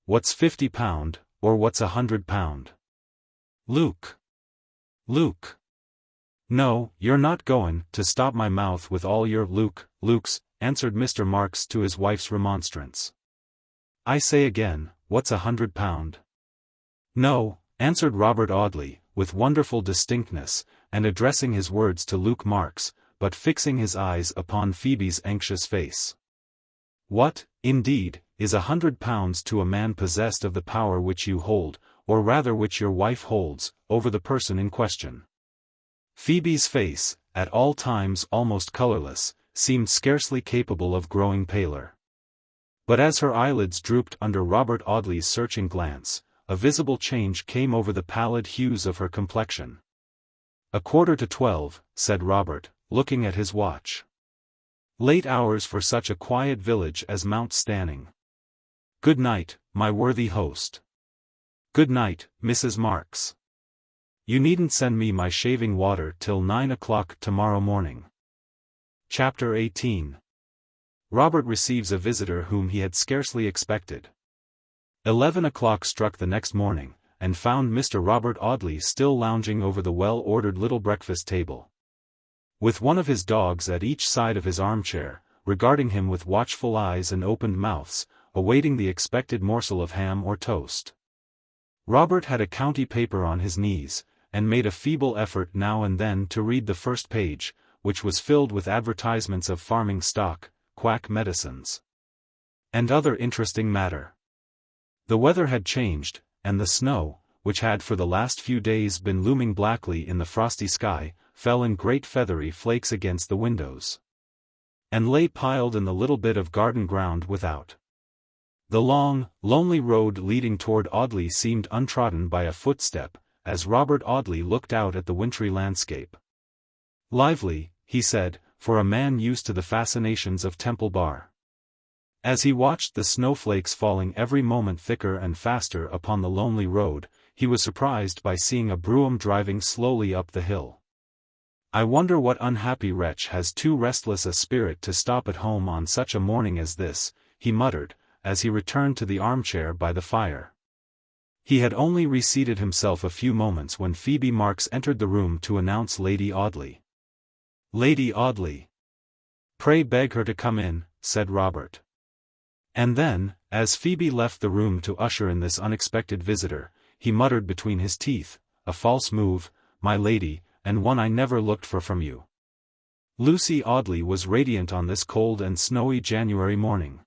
What's £50, or what's £100? Luke! Luke! No, you're not going to stop my mouth with all your Luke's, answered Mr. Marks to his wife's remonstrance. I say again, what's £100? No, answered Robert Audley, with wonderful distinctness, and addressing his words to Luke Marks, but fixing his eyes upon Phoebe's anxious face. What, indeed, is £100 to a man possessed of the power which you hold, or rather which your wife holds, over the person in question? Phoebe's face, at all times almost colorless, seemed scarcely capable of growing paler. But as her eyelids drooped under Robert Audley's searching glance, a visible change came over the pallid hues of her complexion. 11:45, said Robert, looking at his watch. Late hours for such a quiet village as Mount Stanning. Good night, my worthy host. Good night, Mrs. Marks. You needn't send me my shaving water till 9 o'clock tomorrow morning. Chapter 18. Robert receives a visitor whom he had scarcely expected. 11 o'clock struck the next morning, and found Mr. Robert Audley still lounging over the well-ordered little breakfast table, with one of his dogs at each side of his armchair, regarding him with watchful eyes and opened mouths, awaiting the expected morsel of ham or toast. Robert had a county paper on his knees, and made a feeble effort now and then to read the first page, which was filled with advertisements of farming stock, quack medicines, and other interesting matter. The weather had changed, and the snow, which had for the last few days been looming blackly in the frosty sky, fell in great feathery flakes against the windows, and lay piled in the little bit of garden ground without. The long, lonely road leading toward Audley seemed untrodden by a footstep, as Robert Audley looked out at the wintry landscape. Lively, he said, for a man used to the fascinations of Temple Bar. As he watched the snowflakes falling every moment thicker and faster upon the lonely road, he was surprised by seeing a brougham driving slowly up the hill. I wonder what unhappy wretch has too restless a spirit to stop at home on such a morning as this, he muttered, as he returned to the armchair by the fire. He had only reseated himself a few moments when Phoebe Marks entered the room to announce Lady Audley. "Lady Audley. Pray beg her to come in," said Robert. And then, as Phoebe left the room to usher in this unexpected visitor, he muttered between his teeth, "A false move, my lady, and one I never looked for from you." Lucy Audley was radiant on this cold and snowy January morning.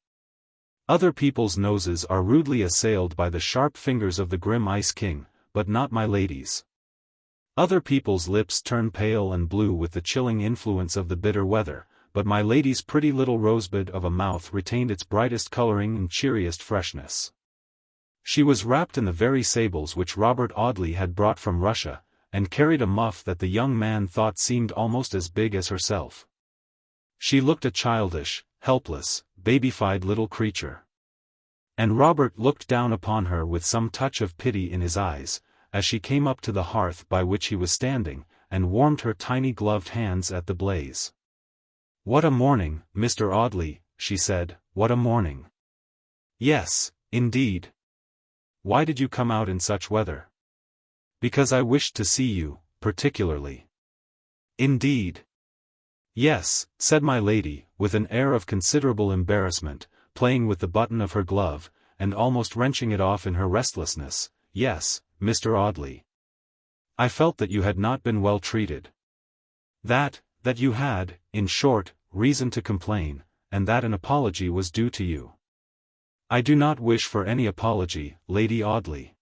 Other people's noses are rudely assailed by the sharp fingers of the grim Ice King, but not my lady's. Other people's lips turn pale and blue with the chilling influence of the bitter weather, but my lady's pretty little rosebud of a mouth retained its brightest coloring and cheeriest freshness. She was wrapped in the very sables which Robert Audley had brought from Russia, and carried a muff that the young man thought seemed almost as big as herself. She looked a childish, helpless, babyfied little creature. And Robert looked down upon her with some touch of pity in his eyes, as she came up to the hearth by which he was standing, and warmed her tiny gloved hands at the blaze. "What a morning, Mr. Audley," she said, "what a morning." "Yes, indeed. Why did you come out in such weather?" "Because I wished to see you, particularly." "Indeed." "Yes," said my lady, with an air of considerable embarrassment, playing with the button of her glove, and almost wrenching it off in her restlessness. "Yes, Mr. Audley. I felt that you had not been well treated. That you had, in short, reason to complain, and that an apology was due to you." "I do not wish for any apology, Lady Audley."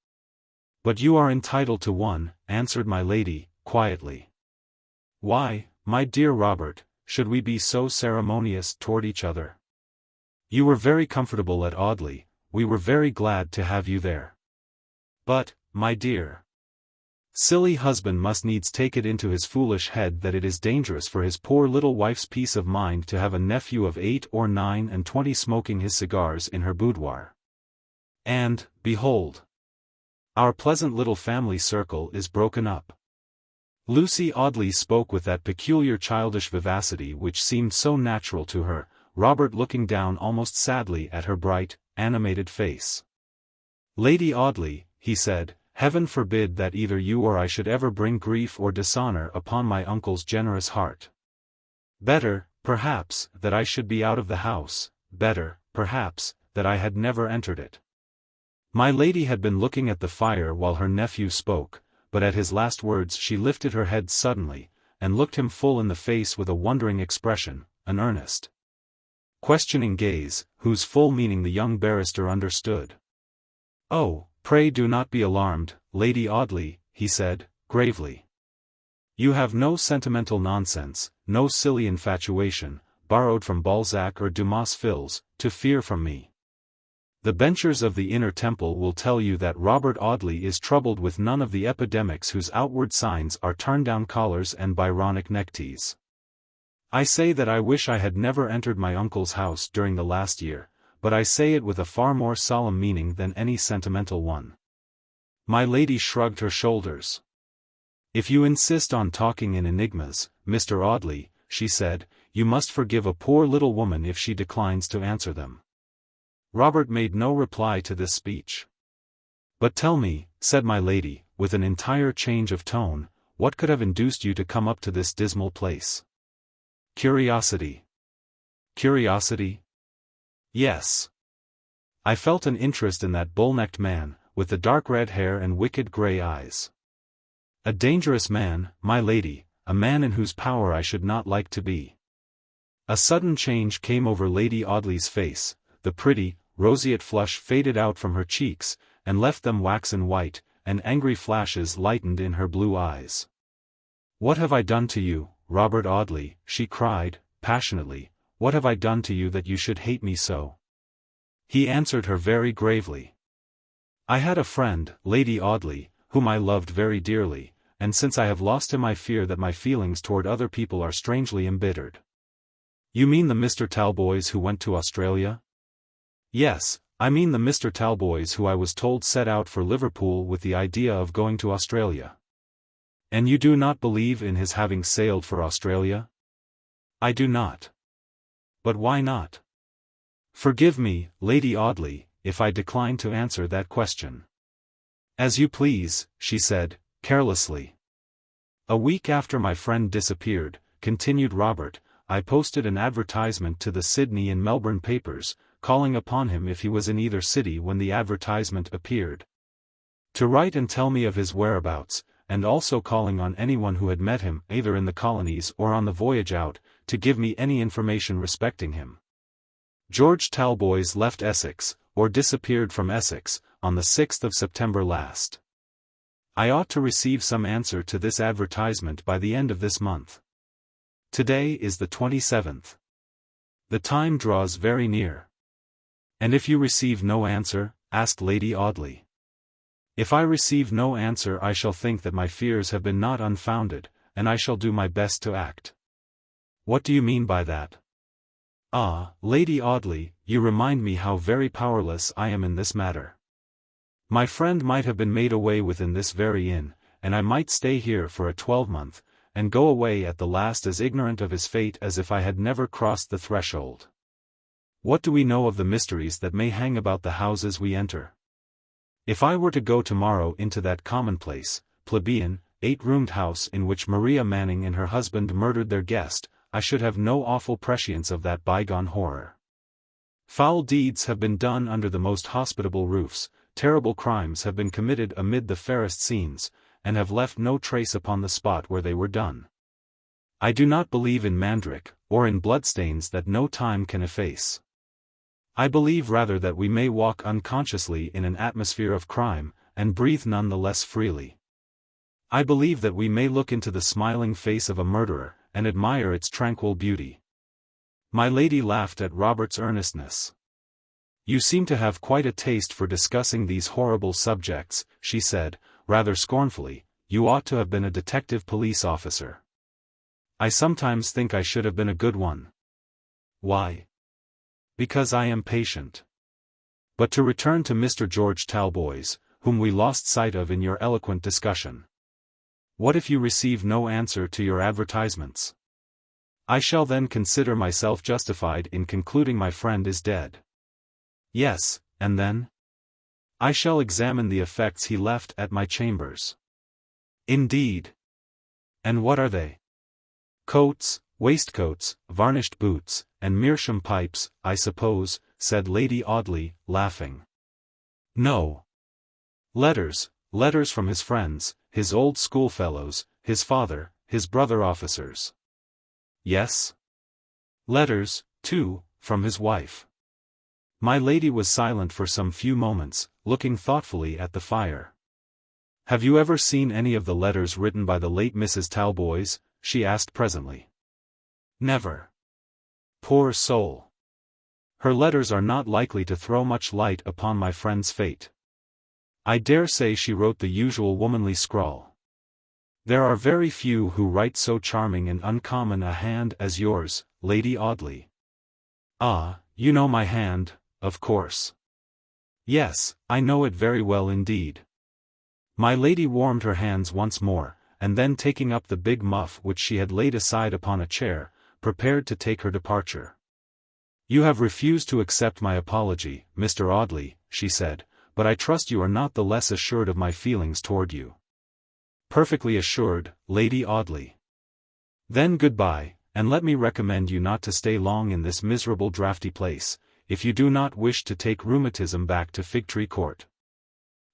"But you are entitled to one," answered my lady, quietly. "Why, my dear Robert, should we be so ceremonious toward each other? You were very comfortable at Audley, we were very glad to have you there. But, my dear, silly husband must needs take it into his foolish head that it is dangerous for his poor little wife's peace of mind to have a nephew of 8 or 9 and 20 smoking his cigars in her boudoir. And, behold, our pleasant little family circle is broken up." Lucy Audley spoke with that peculiar childish vivacity which seemed so natural to her, Robert looking down almost sadly at her bright, animated face. "Lady Audley," he said, "Heaven forbid that either you or I should ever bring grief or dishonor upon my uncle's generous heart. Better, perhaps, that I should be out of the house, better, perhaps, that I had never entered it." My lady had been looking at the fire while her nephew spoke, but at his last words she lifted her head suddenly, and looked him full in the face with a wondering expression, an earnest, questioning gaze, whose full meaning the young barrister understood. "Oh, pray do not be alarmed, Lady Audley," he said, gravely. "You have no sentimental nonsense, no silly infatuation, borrowed from Balzac or Dumas films, to fear from me. The benchers of the Inner Temple will tell you that Robert Audley is troubled with none of the epidemics whose outward signs are turn-down collars and Byronic neckties. I say that I wish I had never entered my uncle's house during the last year, but I say it with a far more solemn meaning than any sentimental one." My lady shrugged her shoulders. "If you insist on talking in enigmas, Mr. Audley," she said, "you must forgive a poor little woman if she declines to answer them." Robert made no reply to this speech. "But tell me," said my lady, with an entire change of tone, "what could have induced you to come up to this dismal place?" "Curiosity." "Curiosity?" "Yes. I felt an interest in that bull-necked man, with the dark red hair and wicked grey eyes. A dangerous man, my lady, a man in whose power I should not like to be." A sudden change came over Lady Audley's face, the pretty, roseate flush faded out from her cheeks, and left them waxen white, and angry flashes lightened in her blue eyes. "What have I done to you, Robert Audley?" she cried, passionately. "What have I done to you that you should hate me so?" He answered her very gravely. "I had a friend, Lady Audley, whom I loved very dearly, and since I have lost him I fear that my feelings toward other people are strangely embittered." "You mean the Mr. Talboys who went to Australia?" "Yes, I mean the Mr. Talboys who I was told set out for Liverpool with the idea of going to Australia." "And you do not believe in his having sailed for Australia?" "I do not." "But why not?" "Forgive me, Lady Audley, if I decline to answer that question." As you please, she said, carelessly. A week after my friend disappeared, continued Robert, I posted an advertisement to the Sydney and Melbourne papers, calling upon him if he was in either city when the advertisement appeared, to write and tell me of his whereabouts, and also calling on anyone who had met him either in the colonies or on the voyage out, to give me any information respecting him. George Talboys left Essex, or disappeared from Essex, on the 6th of September last. I ought to receive some answer to this advertisement by the end of this month. Today is the 27th. The time draws very near. And if you receive no answer, asked Lady Audley. If I receive no answer, I shall think that my fears have been not unfounded, and I shall do my best to act. What do you mean by that? Ah, Lady Audley, you remind me how very powerless I am in this matter. My friend might have been made away with in this very inn, and I might stay here for a 12-month, and go away at the last as ignorant of his fate as if I had never crossed the threshold. What do we know of the mysteries that may hang about the houses we enter? If I were to go tomorrow into that commonplace, plebeian, 8-roomed house in which Maria Manning and her husband murdered their guest, I should have no awful prescience of that bygone horror. Foul deeds have been done under the most hospitable roofs, terrible crimes have been committed amid the fairest scenes, and have left no trace upon the spot where they were done. I do not believe in mandrake, or in bloodstains that no time can efface. I believe rather that we may walk unconsciously in an atmosphere of crime, and breathe none the less freely. I believe that we may look into the smiling face of a murderer, and admire its tranquil beauty. My lady laughed at Robert's earnestness. You seem to have quite a taste for discussing these horrible subjects, she said, rather scornfully. You ought to have been a detective police officer. I sometimes think I should have been a good one. Why? Because I am patient. But to return to Mr. George Talboys, whom we lost sight of in your eloquent discussion. What if you receive no answer to your advertisements? I shall then consider myself justified in concluding my friend is dead. Yes, and then? I shall examine the effects he left at my chambers. Indeed. And what are they? Coats, waistcoats, varnished boots, and meerschaum pipes, I suppose, said Lady Audley, laughing. No. Letters from his friends, his old schoolfellows, his father, his brother officers. Yes? Letters, too, from his wife. My lady was silent for some few moments, looking thoughtfully at the fire. Have you ever seen any of the letters written by the late Mrs. Talboys? She asked presently. Never. Poor soul. Her letters are not likely to throw much light upon my friend's fate. I dare say she wrote the usual womanly scrawl. There are very few who write so charming and uncommon a hand as yours, Lady Audley. Ah, you know my hand, of course. Yes, I know it very well indeed. My lady warmed her hands once more, and then taking up the big muff which she had laid aside upon a chair, prepared to take her departure. You have refused to accept my apology, Mr. Audley, she said, but I trust you are not the less assured of my feelings toward you. Perfectly assured, Lady Audley. Then goodbye, and let me recommend you not to stay long in this miserable draughty place, if you do not wish to take rheumatism back to Figtree Court.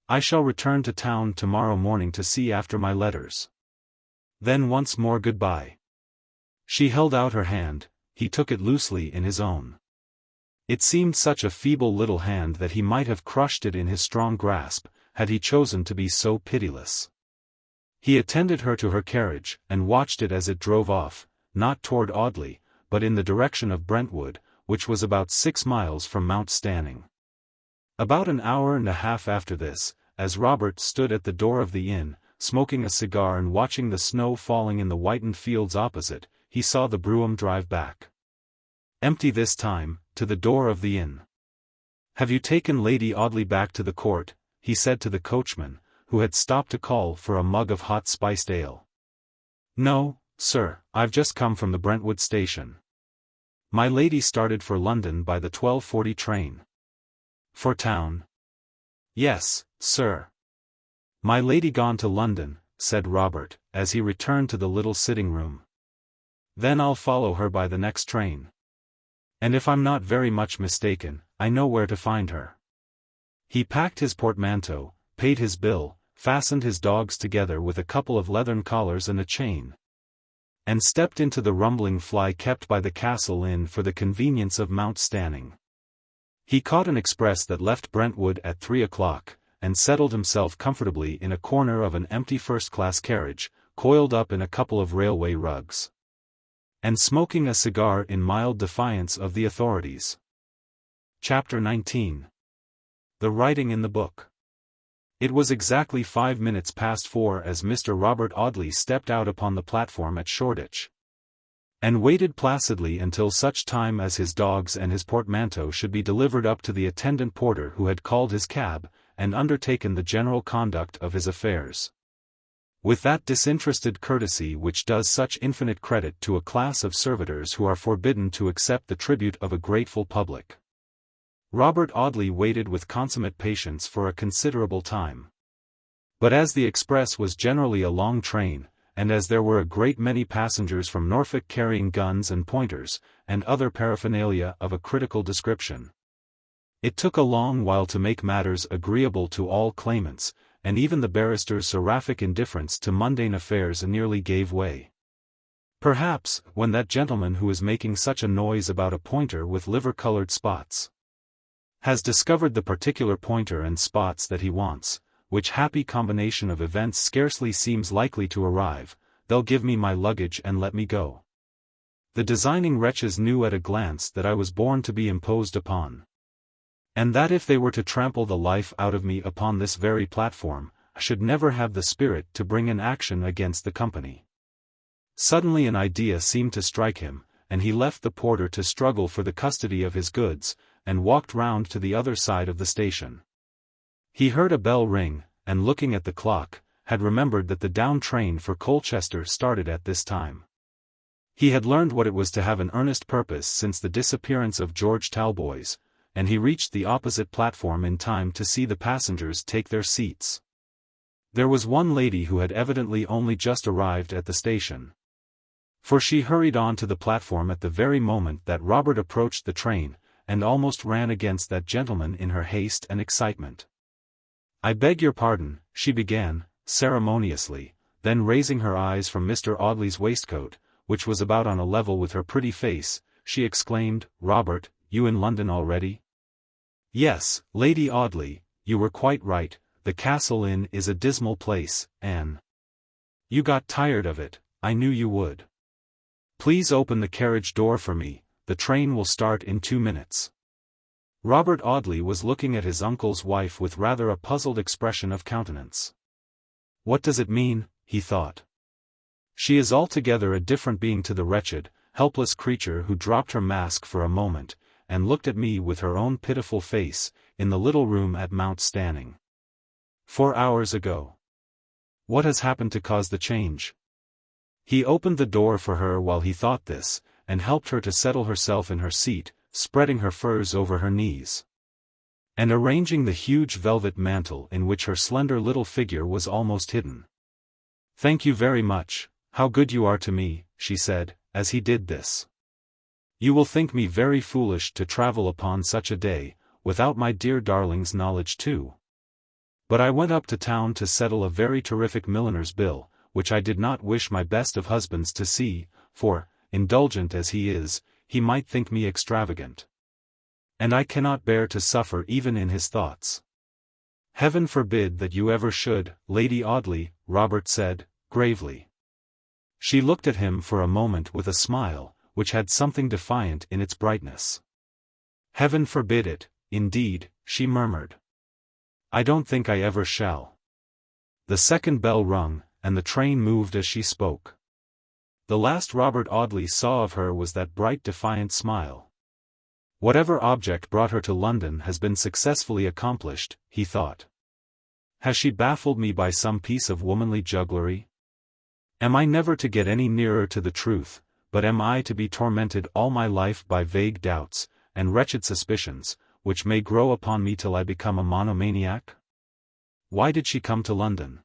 I shall return to town tomorrow morning to see after my letters. Then once more goodbye. She held out her hand, he took it loosely in his own. It seemed such a feeble little hand that he might have crushed it in his strong grasp, had he chosen to be so pitiless. He attended her to her carriage, and watched it as it drove off, not toward Audley, but in the direction of Brentwood, which was about 6 miles from Mount Stanning. About an hour and a half after this, as Robert stood at the door of the inn, smoking a cigar and watching the snow falling in the whitened fields opposite, he saw the brougham drive back. Empty this time, to the door of the inn. Have you taken Lady Audley back to the court? He said to the coachman, who had stopped to call for a mug of hot spiced ale. No, sir, I've just come from the Brentwood station. My lady started for London by the 12:40 train. For town? Yes, sir. "My lady gone to London," said Robert, as he returned to the little sitting-room. "Then I'll follow her by the next train. And if I'm not very much mistaken, I know where to find her." He packed his portmanteau, paid his bill, fastened his dogs together with a couple of leathern collars and a chain, and stepped into the rumbling fly kept by the Castle Inn for the convenience of Mount Stanning. He caught an express that left Brentwood at 3 o'clock, and settled himself comfortably in a corner of an empty first-class carriage, coiled up in a couple of railway rugs, and smoking a cigar in mild defiance of the authorities. Chapter 19. The Writing in the Book. It was exactly 5 minutes past 4 as Mr. Robert Audley stepped out upon the platform at Shoreditch, and waited placidly until such time as his dogs and his portmanteau should be delivered up to the attendant porter who had called his cab, and undertaken the general conduct of his affairs. With that disinterested courtesy which does such infinite credit to a class of servitors who are forbidden to accept the tribute of a grateful public, Robert Audley waited with consummate patience for a considerable time. But as the express was generally a long train, and as there were a great many passengers from Norfolk carrying guns and pointers, and other paraphernalia of a critical description, it took a long while to make matters agreeable to all claimants, and even the barrister's seraphic indifference to mundane affairs nearly gave way. Perhaps, when that gentleman who is making such a noise about a pointer with liver-colored spots has discovered the particular pointer and spots that he wants, which happy combination of events scarcely seems likely to arrive, they'll give me my luggage and let me go. The designing wretches knew at a glance that I was born to be imposed upon, and that if they were to trample the life out of me upon this very platform, I should never have the spirit to bring an action against the company. Suddenly an idea seemed to strike him, and he left the porter to struggle for the custody of his goods, and walked round to the other side of the station. He heard a bell ring, and looking at the clock, had remembered that the down train for Colchester started at this time. He had learned what it was to have an earnest purpose since the disappearance of George Talboys, and he reached the opposite platform in time to see the passengers take their seats. There was one lady who had evidently only just arrived at the station, for she hurried on to the platform at the very moment that Robert approached the train, and almost ran against that gentleman in her haste and excitement. "I beg your pardon," she began, ceremoniously, then raising her eyes from Mr. Audley's waistcoat, which was about on a level with her pretty face, she exclaimed, "Robert, you in London already?" "Yes, Lady Audley, you were quite right, the Castle Inn is a dismal place, Anne. You got tired of it, I knew you would. Please open the carriage door for me, the train will start in 2 minutes." Robert Audley was looking at his uncle's wife with rather a puzzled expression of countenance. "What does it mean?" he thought. "She is altogether a different being to the wretched, helpless creature who dropped her mask for a moment, and looked at me with her own pitiful face, in the little room at Mount Stanning 4 hours ago. What has happened to cause the change?" He opened the door for her while he thought this, and helped her to settle herself in her seat, spreading her furs over her knees, and arranging the huge velvet mantle in which her slender little figure was almost hidden. "Thank you very much, how good you are to me," she said, as he did this. "You will think me very foolish to travel upon such a day, without my dear darling's knowledge too. But I went up to town to settle a very terrific milliner's bill, which I did not wish my best of husbands to see, for, indulgent as he is, he might think me extravagant. And I cannot bear to suffer even in his thoughts." "Heaven forbid that you ever should, Lady Audley," Robert said, gravely. She looked at him for a moment with a smile, which had something defiant in its brightness. "Heaven forbid it, indeed," she murmured. "I don't think I ever shall." The second bell rung, and the train moved as she spoke. The last Robert Audley saw of her was that bright defiant smile. "Whatever object brought her to London has been successfully accomplished," he thought. "Has she baffled me by some piece of womanly jugglery? Am I never to get any nearer to the truth, but am I to be tormented all my life by vague doubts, and wretched suspicions, which may grow upon me till I become a monomaniac?" why did she come to London?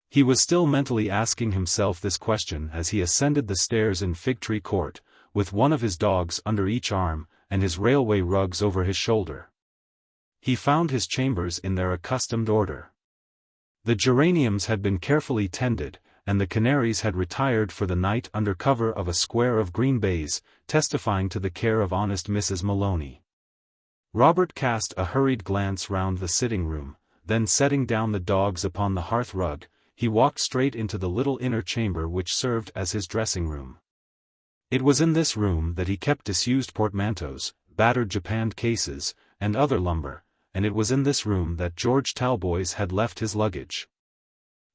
He was still mentally asking himself this question as he ascended the stairs in Fig Tree Court, with one of his dogs under each arm, and his railway rugs over his shoulder. He found his chambers in their accustomed order. The geraniums had been carefully tended, and the canaries had retired for the night under cover of a square of green baize, testifying to the care of honest Mrs. Maloney. Robert cast a hurried glance round the sitting-room, then setting down the dogs upon the hearth-rug, he walked straight into the little inner chamber which served as his dressing-room. It was in this room that he kept disused portmanteaus, battered japanned cases, and other lumber, and it was in this room that George Talboys had left his luggage.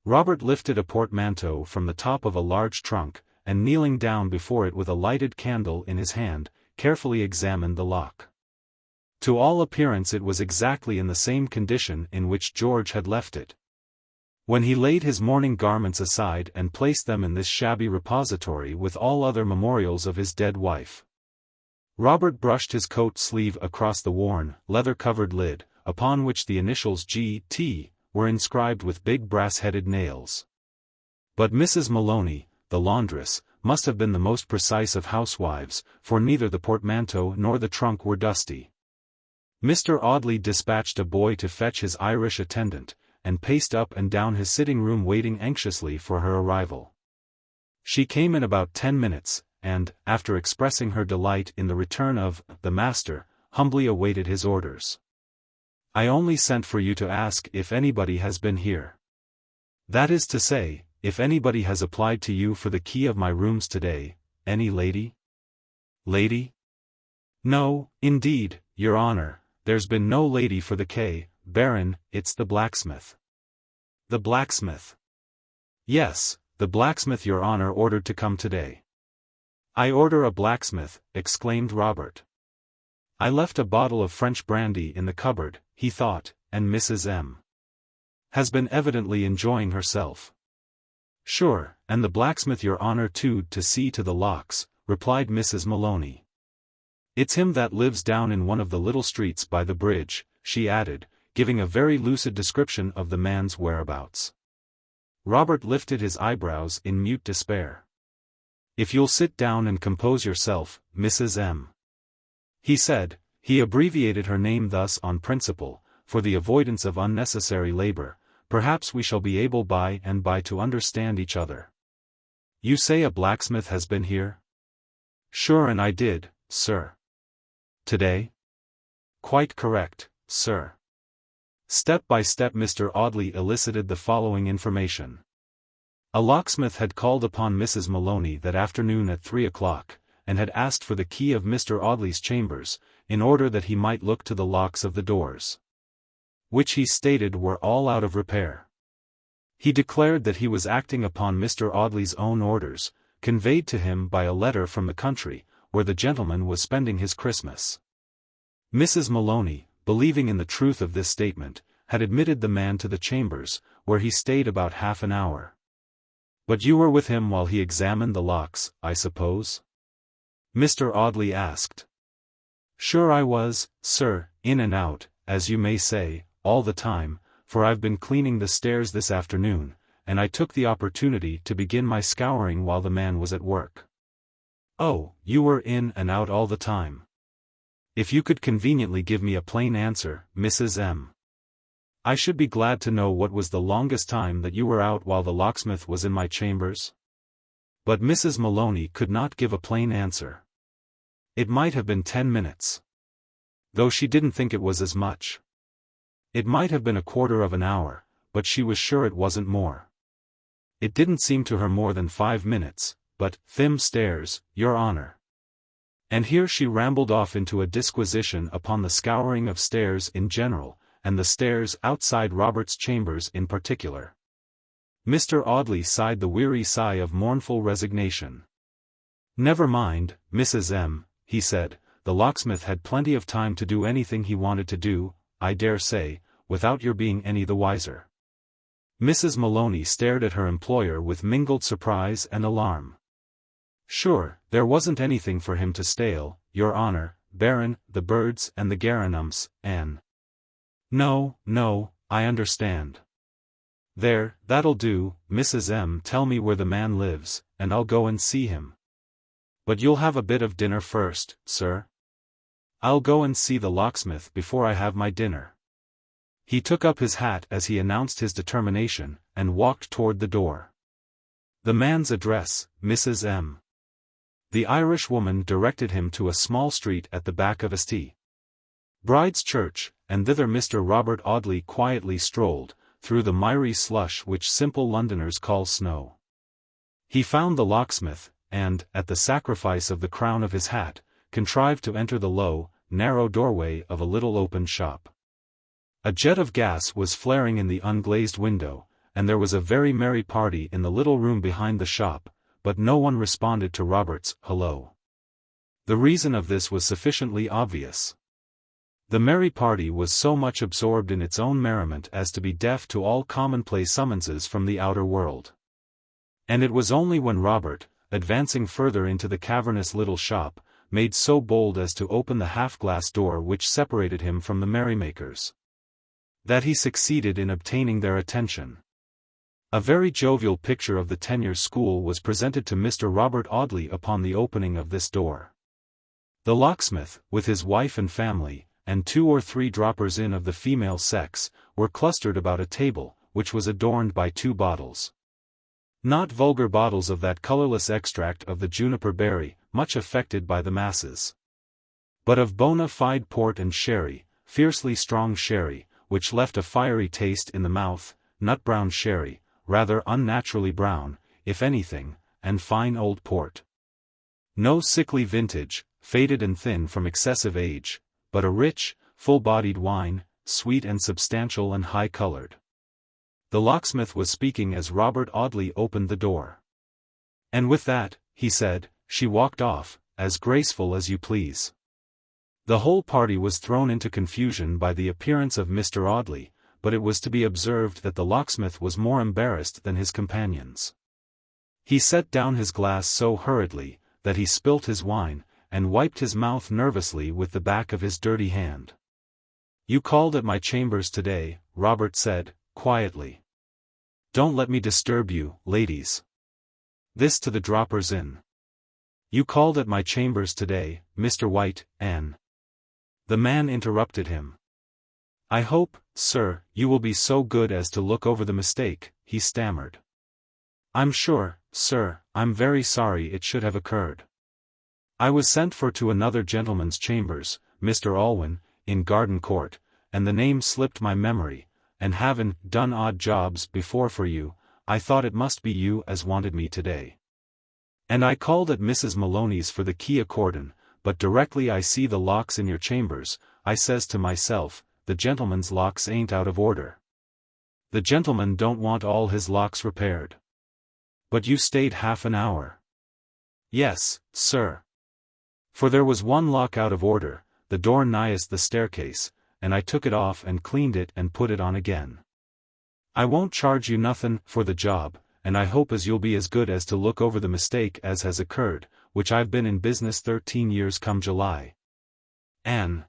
Robert lifted a portmanteau from the top of a large trunk, and kneeling down before it with a lighted candle in his hand, carefully examined the lock. To all appearance it was exactly in the same condition in which George had left it. When he laid his mourning garments aside and placed them in this shabby repository with all other memorials of his dead wife. Robert brushed his coat sleeve across the worn, leather-covered lid, upon which the initials G.T. were inscribed with big brass-headed nails. But Mrs. Maloney, the laundress, must have been the most precise of housewives, for neither the portmanteau nor the trunk were dusty. Mr. Audley dispatched a boy to fetch his Irish attendant, and paced up and down his sitting-room waiting anxiously for her arrival. She came in about 10 minutes, and, after expressing her delight in the return of the master, humbly awaited his orders. "I only sent for you to ask if anybody has been here. That is to say, if anybody has applied to you for the key of my rooms today. Any lady?" "Lady? No, indeed, your honor, there's been no lady for the key, Baron, it's the blacksmith." "The blacksmith?" "Yes, the blacksmith your honor ordered to come today." "I order a blacksmith," exclaimed Robert. "I left a bottle of French brandy in the cupboard," he thought, "and Mrs. M. has been evidently enjoying herself." "Sure, and the blacksmith your honor too'd to see to the locks," replied Mrs. Maloney. "It's him that lives down in one of the little streets by the bridge," she added, giving a very lucid description of the man's whereabouts. Robert lifted his eyebrows in mute despair. "If you'll sit down and compose yourself, Mrs. M. he said. He abbreviated her name thus on principle, for the avoidance of unnecessary labor. "Perhaps we shall be able by and by to understand each other. You say a blacksmith has been here?" "Sure, and I did, sir." "Today?" "Quite correct, sir." Step by step Mr. Audley elicited the following information. A locksmith had called upon Mrs. Maloney that afternoon at 3 o'clock, and had asked for the key of Mr. Audley's chambers, in order that he might look to the locks of the doors, which he stated were all out of repair. He declared that he was acting upon Mr. Audley's own orders, conveyed to him by a letter from the country, where the gentleman was spending his Christmas. Mrs. Maloney, believing in the truth of this statement, had admitted the man to the chambers, where he stayed about half an hour. "But you were with him while he examined the locks, I suppose?" Mr. Audley asked. "Sure I was, sir, in and out, as you may say, all the time, for I've been cleaning the stairs this afternoon, and I took the opportunity to begin my scouring while the man was at work." "Oh, you were in and out all the time. If you could conveniently give me a plain answer, Mrs. M. I should be glad to know what was the longest time that you were out while the locksmith was in my chambers." But Mrs. Maloney could not give a plain answer. It might have been 10 minutes. Though she didn't think it was as much. It might have been a quarter of an hour, but she was sure it wasn't more. It didn't seem to her more than 5 minutes, but, "Thim stairs, your honor." And here she rambled off into a disquisition upon the scouring of stairs in general, and the stairs outside Robert's chambers in particular. Mr. Audley sighed the weary sigh of mournful resignation. "Never mind, Mrs. M," he said, "the locksmith had plenty of time to do anything he wanted to do, I dare say, without your being any the wiser." Mrs. Maloney stared at her employer with mingled surprise and alarm. "Sure, there wasn't anything for him to stale, your honor, Baron, the birds and the geraniums, and—" "No, I understand." There, that'll do, Mrs. M. Tell me where the man lives, and I'll go and see him. But you'll have a bit of dinner first, sir? I'll go and see the locksmith before I have my dinner. He took up his hat as he announced his determination, and walked toward the door. The man's address, Mrs. M. The Irish woman directed him to a small street at the back of St. Bride's Church, and thither Mr. Robert Audley quietly strolled, through the miry slush which simple Londoners call snow. He found the locksmith, and, at the sacrifice of the crown of his hat, contrived to enter the low, narrow doorway of a little open shop. A jet of gas was flaring in the unglazed window, and there was a very merry party in the little room behind the shop, but no one responded to Robert's "hello." The reason of this was sufficiently obvious. The merry party was so much absorbed in its own merriment as to be deaf to all commonplace summonses from the outer world. And it was only when Robert, advancing further into the cavernous little shop, made so bold as to open the half-glass door which separated him from the merrymakers, that he succeeded in obtaining their attention. A very jovial picture of the Tenure School was presented to Mr. Robert Audley upon the opening of this door. The locksmith, with his wife and family, and 2 or 3 droppers in of the female sex, were clustered about a table, which was adorned by 2 bottles. Not vulgar bottles of that colorless extract of the juniper berry, much affected by the masses, but of bona fide port and sherry, fiercely strong sherry, which left a fiery taste in the mouth, nut-brown sherry, rather unnaturally brown, if anything, and fine old port. No sickly vintage, faded and thin from excessive age, but a rich, full-bodied wine, sweet and substantial and high-colored. The locksmith was speaking as Robert Audley opened the door. "And with that," he said, "she walked off, as graceful as you please." The whole party was thrown into confusion by the appearance of Mr. Audley, but it was to be observed that the locksmith was more embarrassed than his companions. He set down his glass so hurriedly, that he spilt his wine, and wiped his mouth nervously with the back of his dirty hand. "You called at my chambers today," Robert said, quietly. "Don't let me disturb you, ladies." This to the droppers in. "You called at my chambers today, Mr. White, Anne." The man interrupted him. "I hope, sir, you will be so good as to look over the mistake," he stammered. "I'm sure, sir, I'm very sorry it should have occurred. I was sent for to another gentleman's chambers, Mr. Alwyn, in Garden Court, and the name slipped my memory, and having done odd jobs before for you, I thought it must be you as wanted me today. And I called at Mrs. Maloney's for the key accordion, but directly I see the locks in your chambers, I says to myself, the gentleman's locks ain't out of order. The gentleman don't want all his locks repaired. But you stayed half an hour." "Yes, sir. For there was one lock out of order, the door nighest the staircase, and I took it off and cleaned it and put it on again. I won't charge you nothin' for the job, and I hope as you'll be as good as to look over the mistake as has occurred, which I've been in business 13 years come July." "Anne.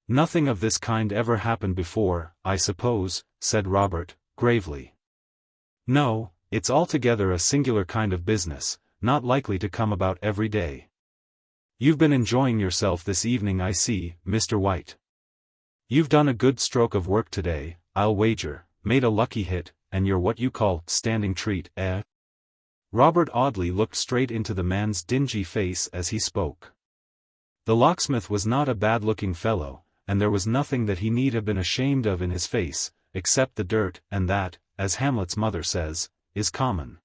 Nothing of this kind ever happened before, I suppose," said Robert, gravely. "No, it's altogether a singular kind of business, not likely to come about every day. You've been enjoying yourself this evening, I see, Mr. White. You've done a good stroke of work today, I'll wager, made a lucky hit, and you're what you call standing treat, eh?" Robert Audley looked straight into the man's dingy face as he spoke. The locksmith was not a bad-looking fellow, and there was nothing that he need have been ashamed of in his face, except the dirt, and that, as Hamlet's mother says, is common.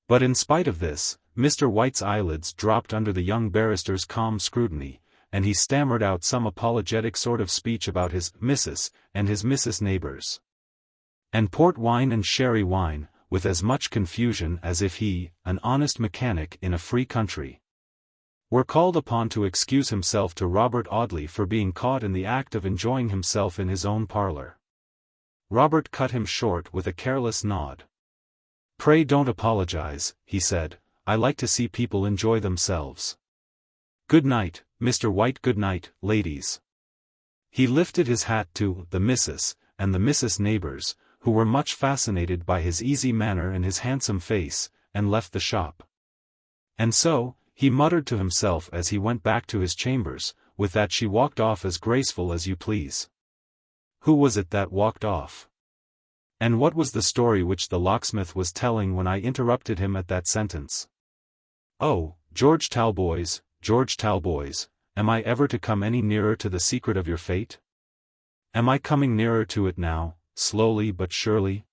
But in spite of this, Mr. White's eyelids dropped under the young barrister's calm scrutiny, and he stammered out some apologetic sort of speech about his missus and his missus' neighbors. And port wine and sherry wine, with as much confusion as if he, an honest mechanic in a free country, were called upon to excuse himself to Robert Audley for being caught in the act of enjoying himself in his own parlor. Robert cut him short with a careless nod. "Pray don't apologize," he said, "I like to see people enjoy themselves. Good night, Mr. White, good night, ladies." He lifted his hat to the missus and the missus' neighbors, who were much fascinated by his easy manner and his handsome face, and left the shop. And so, he muttered to himself as he went back to his chambers, with that she walked off as graceful as you please. Who was it that walked off? And what was the story which the locksmith was telling when I interrupted him at that sentence? Oh, George Talboys, George Talboys, am I ever to come any nearer to the secret of your fate? Am I coming nearer to it now, slowly but surely?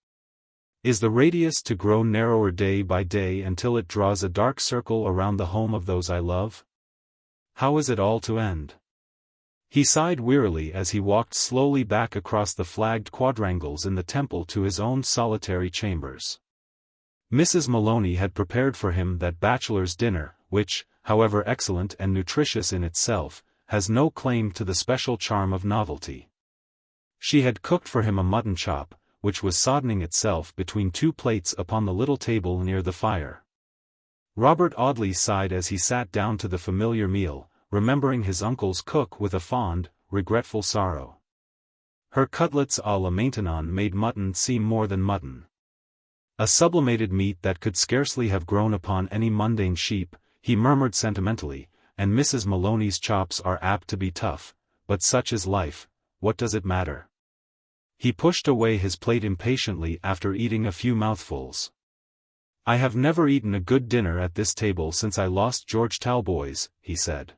Is the radius to grow narrower day by day until it draws a dark circle around the home of those I love? How is it all to end? He sighed wearily as he walked slowly back across the flagged quadrangles in the temple to his own solitary chambers. Mrs. Maloney had prepared for him that bachelor's dinner, which, however excellent and nutritious in itself, has no claim to the special charm of novelty. She had cooked for him a mutton chop, which was soddening itself between two plates upon the little table near the fire. Robert Audley sighed as he sat down to the familiar meal, remembering his uncle's cook with a fond, regretful sorrow. Her cutlets à la Maintenon made mutton seem more than mutton. A sublimated meat that could scarcely have grown upon any mundane sheep, he murmured sentimentally, and Mrs. Maloney's chops are apt to be tough, but such is life, what does it matter? He pushed away his plate impatiently after eating a few mouthfuls. I have never eaten a good dinner at this table since I lost George Talboys, he said.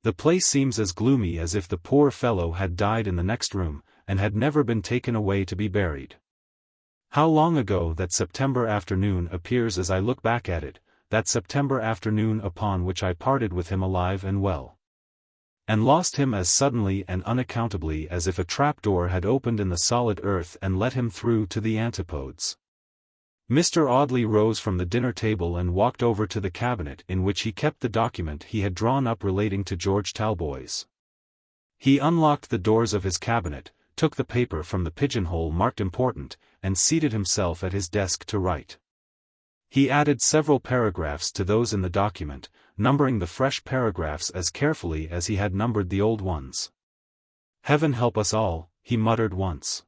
The place seems as gloomy as if the poor fellow had died in the next room, and had never been taken away to be buried. How long ago that September afternoon appears as I look back at it, that September afternoon upon which I parted with him alive and well. And lost him as suddenly and unaccountably as if a trapdoor had opened in the solid earth and let him through to the antipodes. Mr. Audley rose from the dinner table and walked over to the cabinet in which he kept the document he had drawn up relating to George Talboys. He unlocked the doors of his cabinet, took the paper from the pigeonhole marked important, and seated himself at his desk to write. He added several paragraphs to those in the document, numbering the fresh paragraphs as carefully as he had numbered the old ones. Heaven help us all, he muttered once.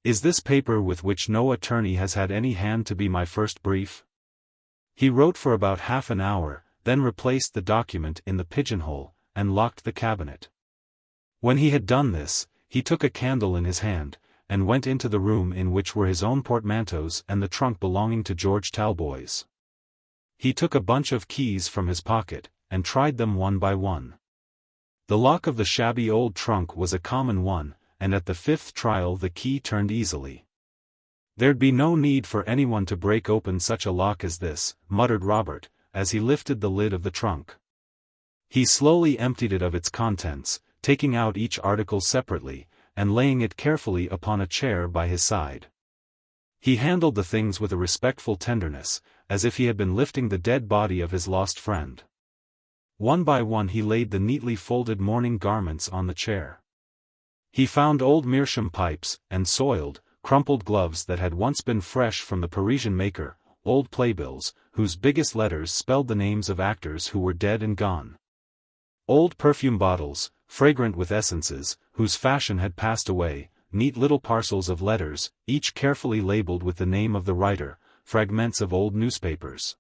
Is this paper with which no attorney has had any hand to be my first brief? He wrote for about half an hour, then replaced the document in the pigeonhole, and locked the cabinet. When he had done this, he took a candle in his hand, and went into the room in which were his own portmanteaus and the trunk belonging to George Talboys. He took a bunch of keys from his pocket, and tried them one by one. The lock of the shabby old trunk was a common one, and at the fifth trial the key turned easily. There'd be no need for anyone to break open such a lock as this, muttered Robert, as he lifted the lid of the trunk. He slowly emptied it of its contents, taking out each article separately, and laying it carefully upon a chair by his side. He handled the things with a respectful tenderness, as if he had been lifting the dead body of his lost friend. One by one he laid the neatly folded mourning garments on the chair. He found old meerschaum pipes, and soiled, crumpled gloves that had once been fresh from the Parisian maker, old playbills, whose biggest letters spelled the names of actors who were dead and gone. Old perfume bottles, fragrant with essences, whose fashion had passed away, neat little parcels of letters, each carefully labeled with the name of the writer, fragments of old newspapers.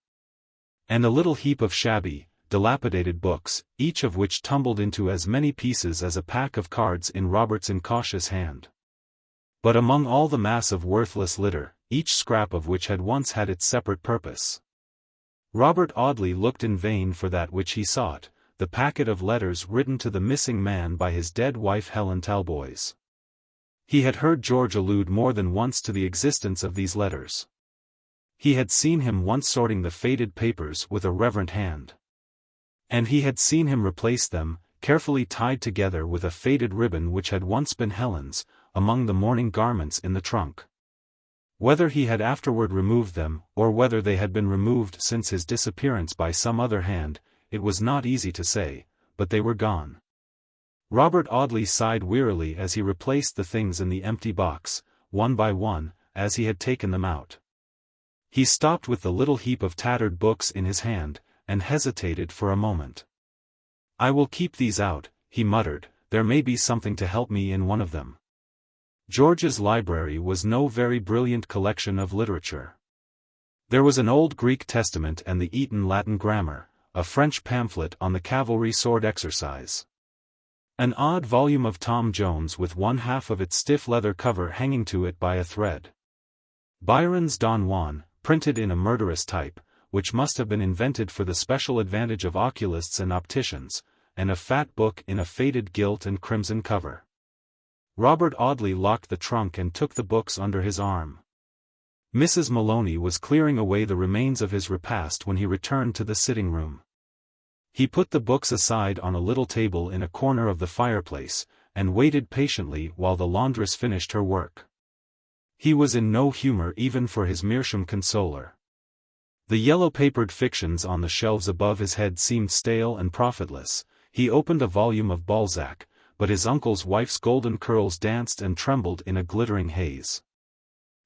And a little heap of shabby, dilapidated books, each of which tumbled into as many pieces as a pack of cards in Robert's incautious hand. But among all the mass of worthless litter, each scrap of which had once had its separate purpose, Robert Audley looked in vain for that which he sought, the packet of letters written to the missing man by his dead wife Helen Talboys. He had heard George allude more than once to the existence of these letters. He had seen him once sorting the faded papers with a reverent hand. And he had seen him replace them, carefully tied together with a faded ribbon which had once been Helen's, among the mourning garments in the trunk. Whether he had afterward removed them, or whether they had been removed since his disappearance by some other hand, it was not easy to say, but they were gone. Robert Audley sighed wearily as he replaced the things in the empty box, one by one, as he had taken them out. He stopped with the little heap of tattered books in his hand, and hesitated for a moment. I will keep these out, he muttered, there may be something to help me in one of them. George's library was no very brilliant collection of literature. There was an old Greek Testament and the Eton Latin grammar, a French pamphlet on the cavalry sword exercise. An odd volume of Tom Jones with one half of its stiff leather cover hanging to it by a thread. Byron's Don Juan, printed in a murderous type, which must have been invented for the special advantage of oculists and opticians, and a fat book in a faded gilt and crimson cover. Robert Audley locked the trunk and took the books under his arm. Mrs. Maloney was clearing away the remains of his repast when he returned to the sitting-room. He put the books aside on a little table in a corner of the fireplace, and waited patiently while the laundress finished her work. He was in no humor even for his meerschaum consoler. The yellow-papered fictions on the shelves above his head seemed stale and profitless. He opened a volume of Balzac, but his uncle's wife's golden curls danced and trembled in a glittering haze.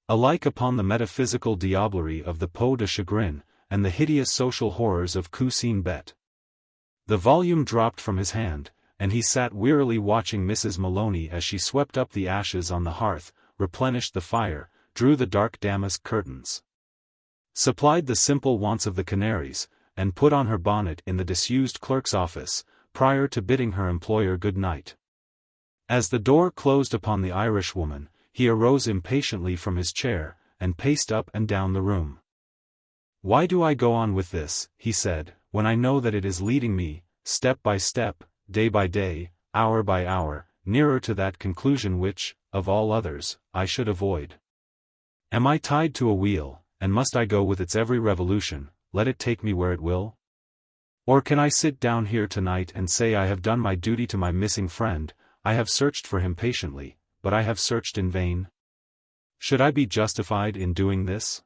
Alike upon the metaphysical diablerie of the Peau de Chagrin, and the hideous social horrors of Cousine Bette. The volume dropped from his hand, and he sat wearily watching Mrs. Maloney as she swept up the ashes on the hearth, replenished the fire, drew the dark damask curtains, supplied the simple wants of the canaries, and put on her bonnet in the disused clerk's office, prior to bidding her employer good night. As the door closed upon the Irishwoman, he arose impatiently from his chair, and paced up and down the room. "Why do I go on with this," he said, "when I know that it is leading me, step by step, day by day, hour by hour, nearer to that conclusion which, of all others, I should avoid? Am I tied to a wheel, and must I go with its every revolution, let it take me where it will? Or can I sit down here tonight and say I have done my duty to my missing friend, I have searched for him patiently, but I have searched in vain? Should I be justified in doing this?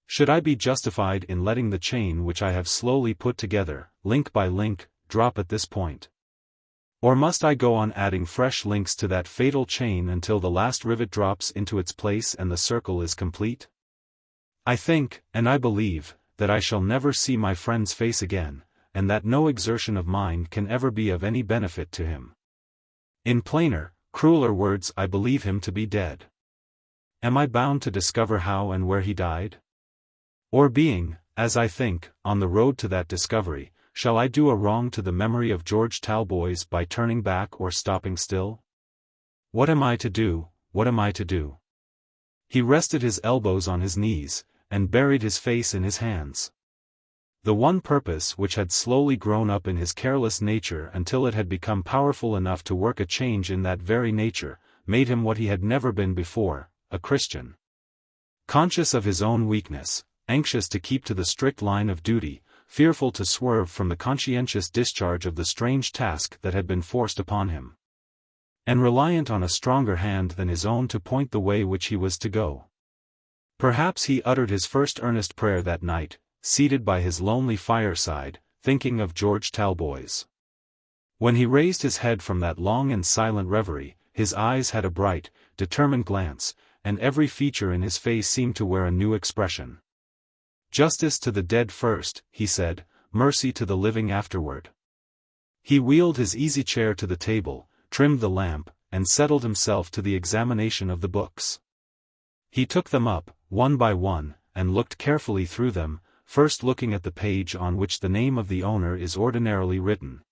Should I be justified in letting the chain which I have slowly put together, link by link, drop at this point? Or must I go on adding fresh links to that fatal chain until the last rivet drops into its place and the circle is complete? I think, and I believe, that I shall never see my friend's face again, and that no exertion of mine can ever be of any benefit to him. In plainer, crueler words, I believe him to be dead. Am I bound to discover how and where he died? Or being, as I think, on the road to that discovery, shall I do a wrong to the memory of George Talboys by turning back or stopping still? What am I to do, what am I to do? He rested his elbows on his knees, and buried his face in his hands. The one purpose which had slowly grown up in his careless nature until it had become powerful enough to work a change in that very nature, made him what he had never been before, a Christian. Conscious of his own weakness, anxious to keep to the strict line of duty, fearful to swerve from the conscientious discharge of the strange task that had been forced upon him, and reliant on a stronger hand than his own to point the way which he was to go. Perhaps he uttered his first earnest prayer that night, seated by his lonely fireside, thinking of George Talboys. When he raised his head from that long and silent reverie, his eyes had a bright, determined glance, and every feature in his face seemed to wear a new expression. "Justice to the dead first," he said, "mercy to the living afterward." He wheeled his easy chair to the table, trimmed the lamp, and settled himself to the examination of the books. He took them up, one by one, and looked carefully through them, first looking at the page on which the name of the owner is ordinarily written,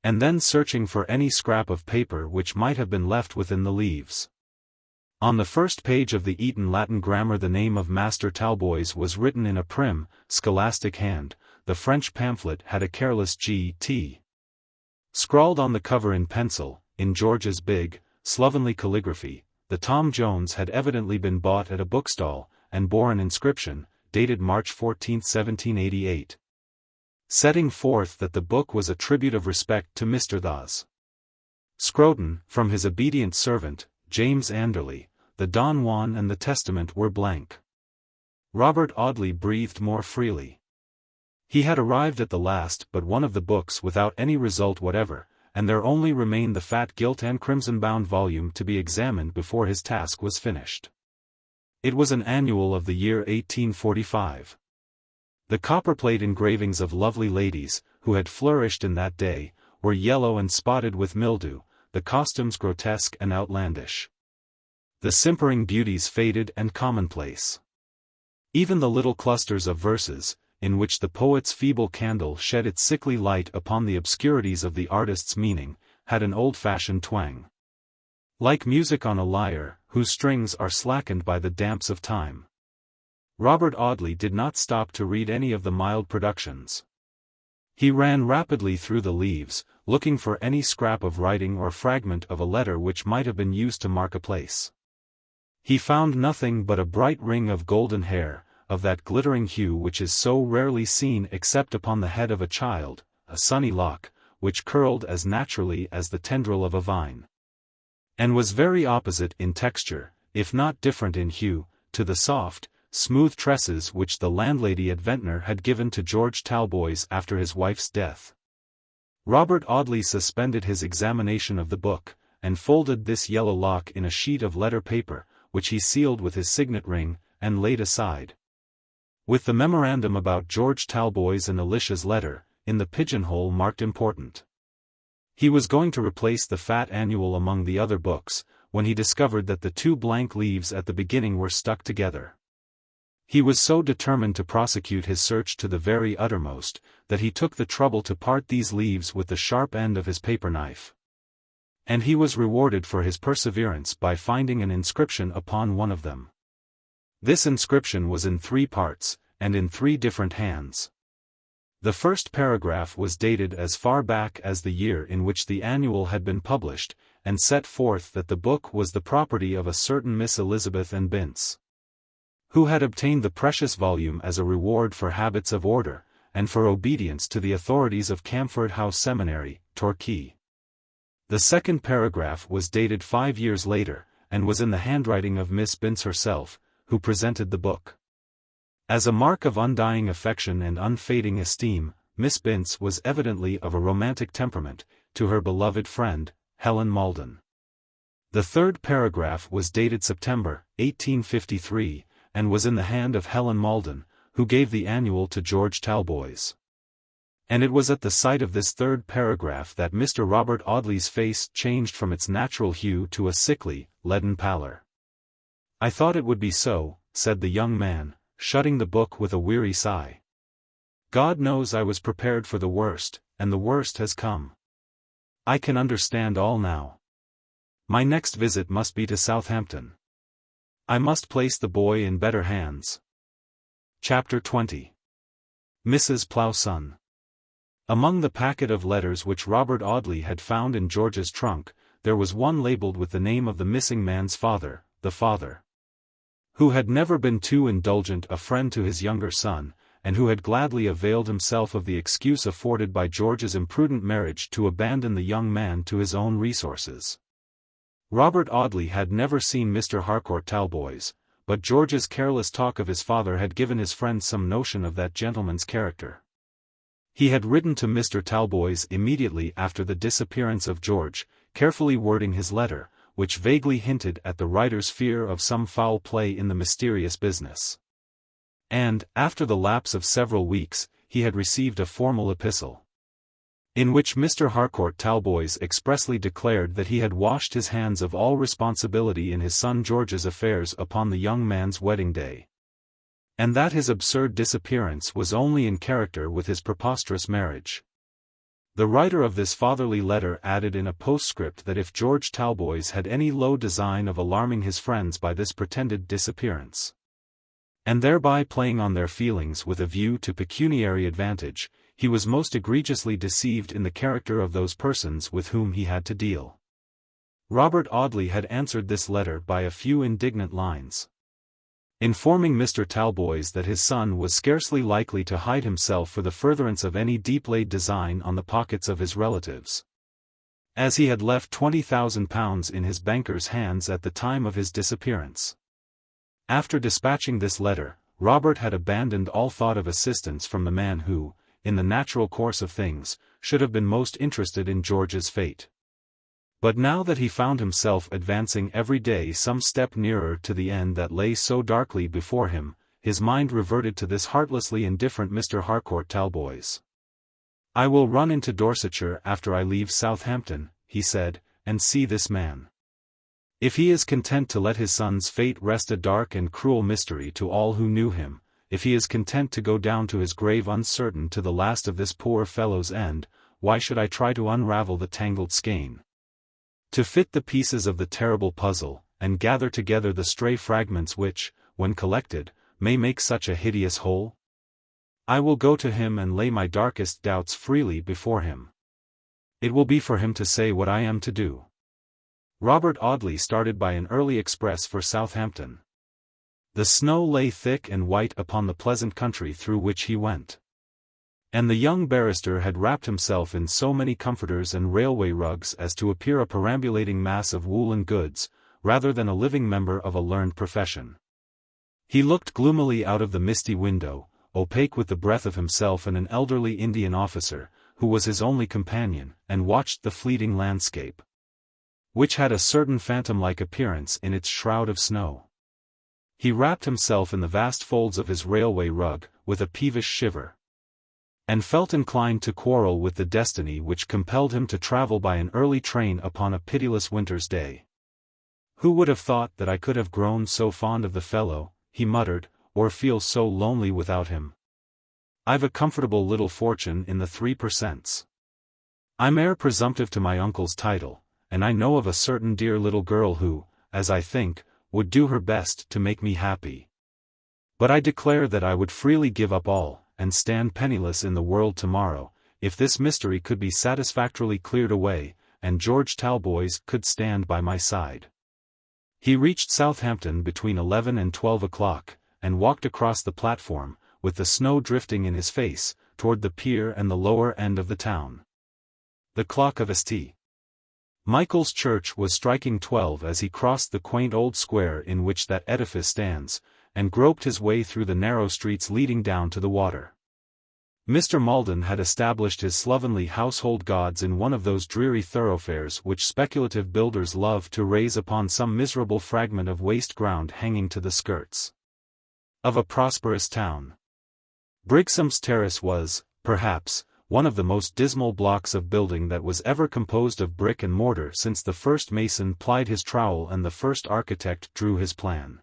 and then searching for any scrap of paper which might have been left within the leaves. On the first page of the Eton Latin grammar the name of Master Talboys was written in a prim, scholastic hand. The French pamphlet had a careless G.T. scrawled on the cover in pencil, in George's big, slovenly calligraphy. The Tom Jones had evidently been bought at a bookstall, and bore an inscription, dated March 14, 1788. setting forth that the book was a tribute of respect to Mr. Thos. Scroton, from his obedient servant, James Anderley. The Don Juan and the Testament were blank. Robert Audley breathed more freely. He had arrived at the last but one of the books without any result whatever, and there only remained the fat gilt and crimson-bound volume to be examined before his task was finished. It was an annual of the year 1845. The copperplate engravings of lovely ladies, who had flourished in that day, were yellow and spotted with mildew, the costumes grotesque and outlandish. The simpering beauties faded and commonplace. Even the little clusters of verses, in which the poet's feeble candle shed its sickly light upon the obscurities of the artist's meaning, had an old-fashioned twang. Like music on a lyre, whose strings are slackened by the damps of time. Robert Audley did not stop to read any of the mild productions. He ran rapidly through the leaves, looking for any scrap of writing or fragment of a letter which might have been used to mark a place. He found nothing but a bright ring of golden hair, of that glittering hue which is so rarely seen except upon the head of a child, a sunny lock, which curled as naturally as the tendril of a vine. And was very opposite in texture, if not different in hue, to the soft, smooth tresses which the landlady at Ventnor had given to George Talboys after his wife's death. Robert Audley suspended his examination of the book, and folded this yellow lock in a sheet of letter paper, which he sealed with his signet ring, and laid aside. With the memorandum about George Talboys and Alicia's letter, in the pigeonhole marked important. He was going to replace the fat annual among the other books, when he discovered that the 2 blank leaves at the beginning were stuck together. He was so determined to prosecute his search to the very uttermost, that he took the trouble to part these leaves with the sharp end of his paper knife. And he was rewarded for his perseverance by finding an inscription upon one of them. This inscription was in 3 parts, and in 3 different hands. The first paragraph was dated as far back as the year in which the annual had been published, and set forth that the book was the property of a certain Miss Elizabeth and Bince, who had obtained the precious volume as a reward for habits of order, and for obedience to the authorities of Camford House Seminary, Torquay. The second paragraph was dated 5 years later, and was in the handwriting of Miss Bince herself, who presented the book. As a mark of undying affection and unfading esteem, Miss Bince was evidently of a romantic temperament, to her beloved friend, Helen Maldon. The third paragraph was dated September, 1853, and was in the hand of Helen Maldon, who gave the annual to George Talboys. And it was at the sight of this third paragraph that Mr. Robert Audley's face changed from its natural hue to a sickly, leaden pallor. "I thought it would be so," said the young man, shutting the book with a weary sigh. "God knows I was prepared for the worst, and the worst has come. I can understand all now. My next visit must be to Southampton. I must place the boy in better hands." Chapter 20. Mrs. Plowson. Among the packet of letters which Robert Audley had found in George's trunk, there was one labelled with the name of the missing man's father, the father who had never been too indulgent a friend to his younger son, and who had gladly availed himself of the excuse afforded by George's imprudent marriage to abandon the young man to his own resources. Robert Audley had never seen Mr. Harcourt Talboys, but George's careless talk of his father had given his friend some notion of that gentleman's character. He had written to Mr. Talboys immediately after the disappearance of George, carefully wording his letter, which vaguely hinted at the writer's fear of some foul play in the mysterious business. And, after the lapse of several weeks, he had received a formal epistle, in which Mr. Harcourt Talboys expressly declared that he had washed his hands of all responsibility in his son George's affairs upon the young man's wedding day, and that his absurd disappearance was only in character with his preposterous marriage. The writer of this fatherly letter added in a postscript that if George Talboys had any low design of alarming his friends by this pretended disappearance, and thereby playing on their feelings with a view to pecuniary advantage, he was most egregiously deceived in the character of those persons with whom he had to deal. Robert Audley had answered this letter by a few indignant lines, informing Mr. Talboys that his son was scarcely likely to hide himself for the furtherance of any deep-laid design on the pockets of his relatives, as he had left £20,000 in his banker's hands at the time of his disappearance. After dispatching this letter, Robert had abandoned all thought of assistance from the man who, in the natural course of things, should have been most interested in George's fate. But now that he found himself advancing every day some step nearer to the end that lay so darkly before him, his mind reverted to this heartlessly indifferent Mr. Harcourt Talboys. "I will run into Dorsetshire after I leave Southampton," he said, "and see this man. If he is content to let his son's fate rest a dark and cruel mystery to all who knew him, if he is content to go down to his grave uncertain to the last of this poor fellow's end, why should I try to unravel the tangled skein? To fit the pieces of the terrible puzzle, and gather together the stray fragments which, when collected, may make such a hideous whole? I will go to him and lay my darkest doubts freely before him. It will be for him to say what I am to do. Robert Audley started by an early express for Southampton. The snow lay thick and white upon the pleasant country through which he went. And the young barrister had wrapped himself in so many comforters and railway rugs as to appear a perambulating mass of woolen goods, rather than a living member of a learned profession. He looked gloomily out of the misty window, opaque with the breath of himself and an elderly Indian officer, who was his only companion, and watched the fleeting landscape, which had a certain phantom-like appearance in its shroud of snow. He wrapped himself in the vast folds of his railway rug, with a peevish shiver, and felt inclined to quarrel with the destiny which compelled him to travel by an early train upon a pitiless winter's day. Who would have thought that I could have grown so fond of the fellow, he muttered, or feel so lonely without him? I've a comfortable little fortune in the 3%. I'm heir presumptive to my uncle's title, and I know of a certain dear little girl who, as I think, would do her best to make me happy. But I declare that I would freely give up all, and stand penniless in the world tomorrow, if this mystery could be satisfactorily cleared away, and George Talboys could stand by my side. He reached Southampton between 11 and 12 o'clock, and walked across the platform, with the snow drifting in his face, toward the pier and the lower end of the town. The clock of St. Michael's Church was striking 12 as he crossed the quaint old square in which that edifice stands, and groped his way through the narrow streets leading down to the water. Mr. Maldon had established his slovenly household gods in one of those dreary thoroughfares which speculative builders love to raise upon some miserable fragment of waste ground hanging to the skirts of a prosperous town. Brigsome's Terrace was, perhaps, one of the most dismal blocks of building that was ever composed of brick and mortar since the first mason plied his trowel and the first architect drew his plan.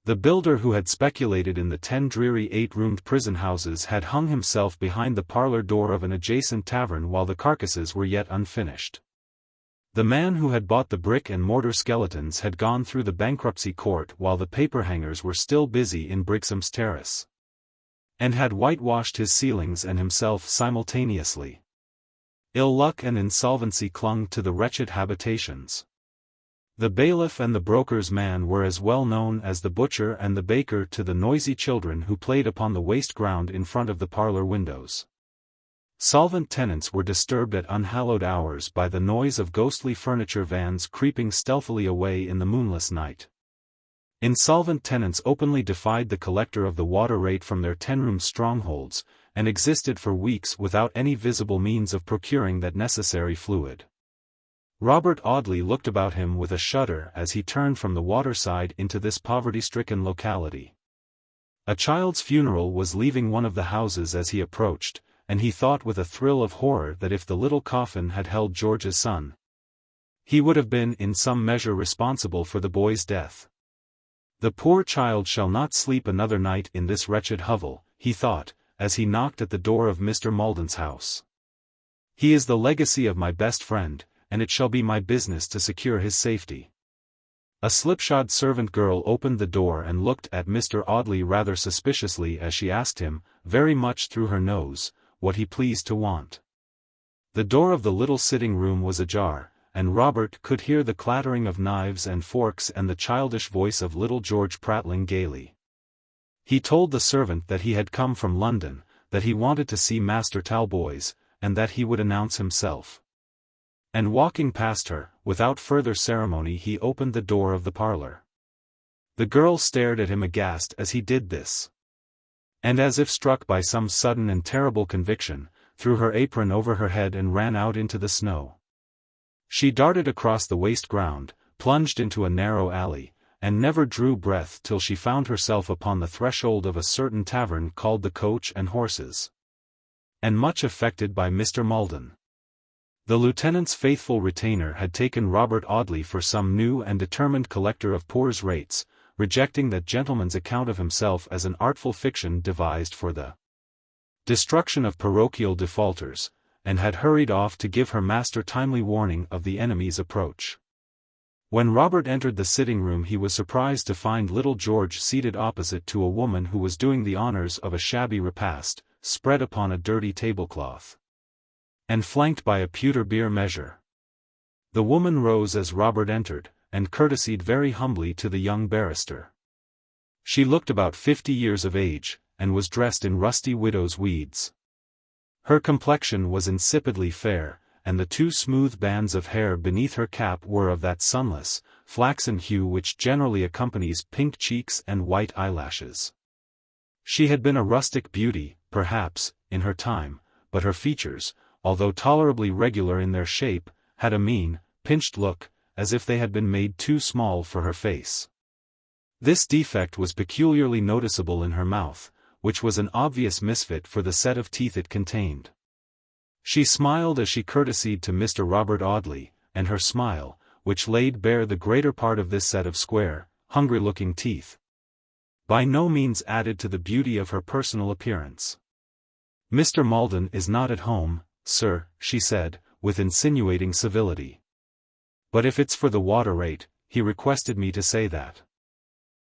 The builder who had speculated in the 10 dreary 8-roomed prison houses had hung himself behind the parlor door of an adjacent tavern while the carcasses were yet unfinished. The man who had bought the brick and mortar skeletons had gone through the bankruptcy court while the paperhangers were still busy in Brigsome's Terrace, and had whitewashed his ceilings and himself simultaneously. Ill luck and insolvency clung to the wretched habitations. The bailiff and the broker's man were as well known as the butcher and the baker to the noisy children who played upon the waste ground in front of the parlor windows. Solvent tenants were disturbed at unhallowed hours by the noise of ghostly furniture vans creeping stealthily away in the moonless night. Insolvent tenants openly defied the collector of the water rate from their 10-room strongholds, and existed for weeks without any visible means of procuring that necessary fluid. Robert Audley looked about him with a shudder as he turned from the waterside into this poverty-stricken locality. A child's funeral was leaving one of the houses as he approached, and he thought with a thrill of horror that if the little coffin had held George's son, he would have been in some measure responsible for the boy's death. The poor child shall not sleep another night in this wretched hovel, he thought, as he knocked at the door of Mr. Maldon's house. He is the legacy of my best friend, and it shall be my business to secure his safety. A slipshod servant girl opened the door and looked at Mr. Audley rather suspiciously as she asked him, very much through her nose, what he pleased to want. The door of the little sitting-room was ajar, and Robert could hear the clattering of knives and forks and the childish voice of little George prattling gaily. He told the servant that he had come from London, that he wanted to see Master Talboys, and that he would announce himself. And walking past her, without further ceremony he opened the door of the parlor. The girl stared at him aghast as he did this, and as if struck by some sudden and terrible conviction, threw her apron over her head and ran out into the snow. She darted across the waste ground, plunged into a narrow alley, and never drew breath till she found herself upon the threshold of a certain tavern called the Coach and Horses, and much affected by Mr. Maldon. The lieutenant's faithful retainer had taken Robert Audley for some new and determined collector of poor's rates, rejecting that gentleman's account of himself as an artful fiction devised for the destruction of parochial defaulters, and had hurried off to give her master timely warning of the enemy's approach. When Robert entered the sitting-room he was surprised to find little George seated opposite to a woman who was doing the honors of a shabby repast, spread upon a dirty tablecloth, and flanked by a pewter beer measure. The woman rose as Robert entered, and courtesied very humbly to the young barrister. She looked about 50 years of age, and was dressed in rusty widow's weeds. Her complexion was insipidly fair, and the two smooth bands of hair beneath her cap were of that sunless, flaxen hue which generally accompanies pink cheeks and white eyelashes. She had been a rustic beauty, perhaps, in her time, but her features, although tolerably regular in their shape, had a mean, pinched look, as if they had been made too small for her face. This defect was peculiarly noticeable in her mouth, which was an obvious misfit for the set of teeth it contained. She smiled as she courtesied to Mr. Robert Audley, and her smile, which laid bare the greater part of this set of square, hungry-looking teeth, by no means added to the beauty of her personal appearance. "Mr. Maldon is not at home, sir," she said, with insinuating civility. "But if it's for the water rate, he requested me to say that."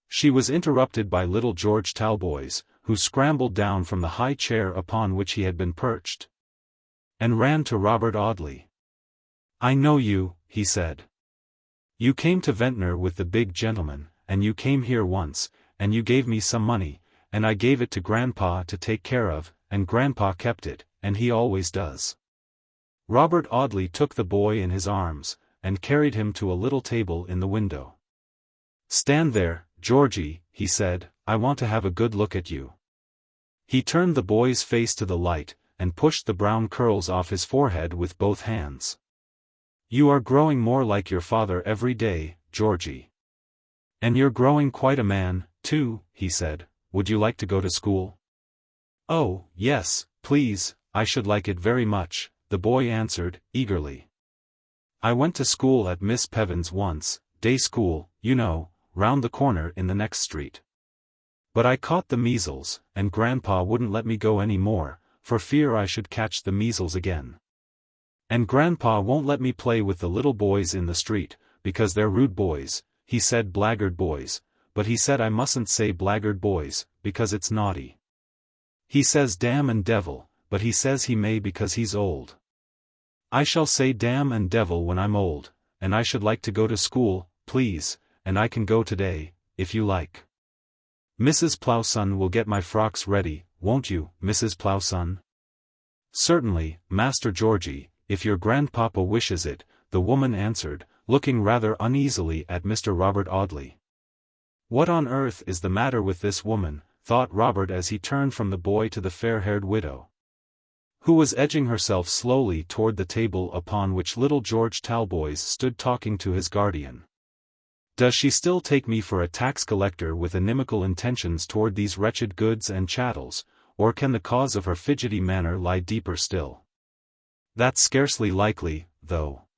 She was interrupted by little George Talboys, who scrambled down from the high chair upon which he had been perched, and ran to Robert Audley. "I know you," he said. "You came to Ventnor with the big gentleman, and you came here once, and you gave me some money, and I gave it to Grandpa to take care of, and Grandpa kept it, and he always does." Robert Audley took the boy in his arms, and carried him to a little table in the window. "Stand there, Georgey," he said, "I want to have a good look at you." He turned the boy's face to the light, and pushed the brown curls off his forehead with both hands. "You are growing more like your father every day, Georgey. And you're growing quite a man, too," he said. "Would you like to go to school?" "Oh, yes, please, I should like it very much," the boy answered, eagerly. "I went to school at Miss Peven's once, day school, you know, round the corner in the next street. But I caught the measles, and Grandpa wouldn't let me go any more, for fear I should catch the measles again. And Grandpa won't let me play with the little boys in the street, because they're rude boys. He said blackguard boys, but he said I mustn't say blackguard boys, because it's naughty. He says damn and devil, but he says he may because he's old. I shall say damn and devil when I'm old, and I should like to go to school, please, and I can go today, if you like. Mrs. Plowson will get my frocks ready, won't you, Mrs. Plowson?" "Certainly, Master Georgey, if your grandpapa wishes it," the woman answered, looking rather uneasily at Mr. Robert Audley. "What on earth is the matter with this woman?" thought Robert as he turned from the boy to the fair-haired widow, who was edging herself slowly toward the table upon which little George Talboys stood talking to his guardian. "Does she still take me for a tax collector with inimical intentions toward these wretched goods and chattels, or can the cause of her fidgety manner lie deeper still? That's scarcely likely, though.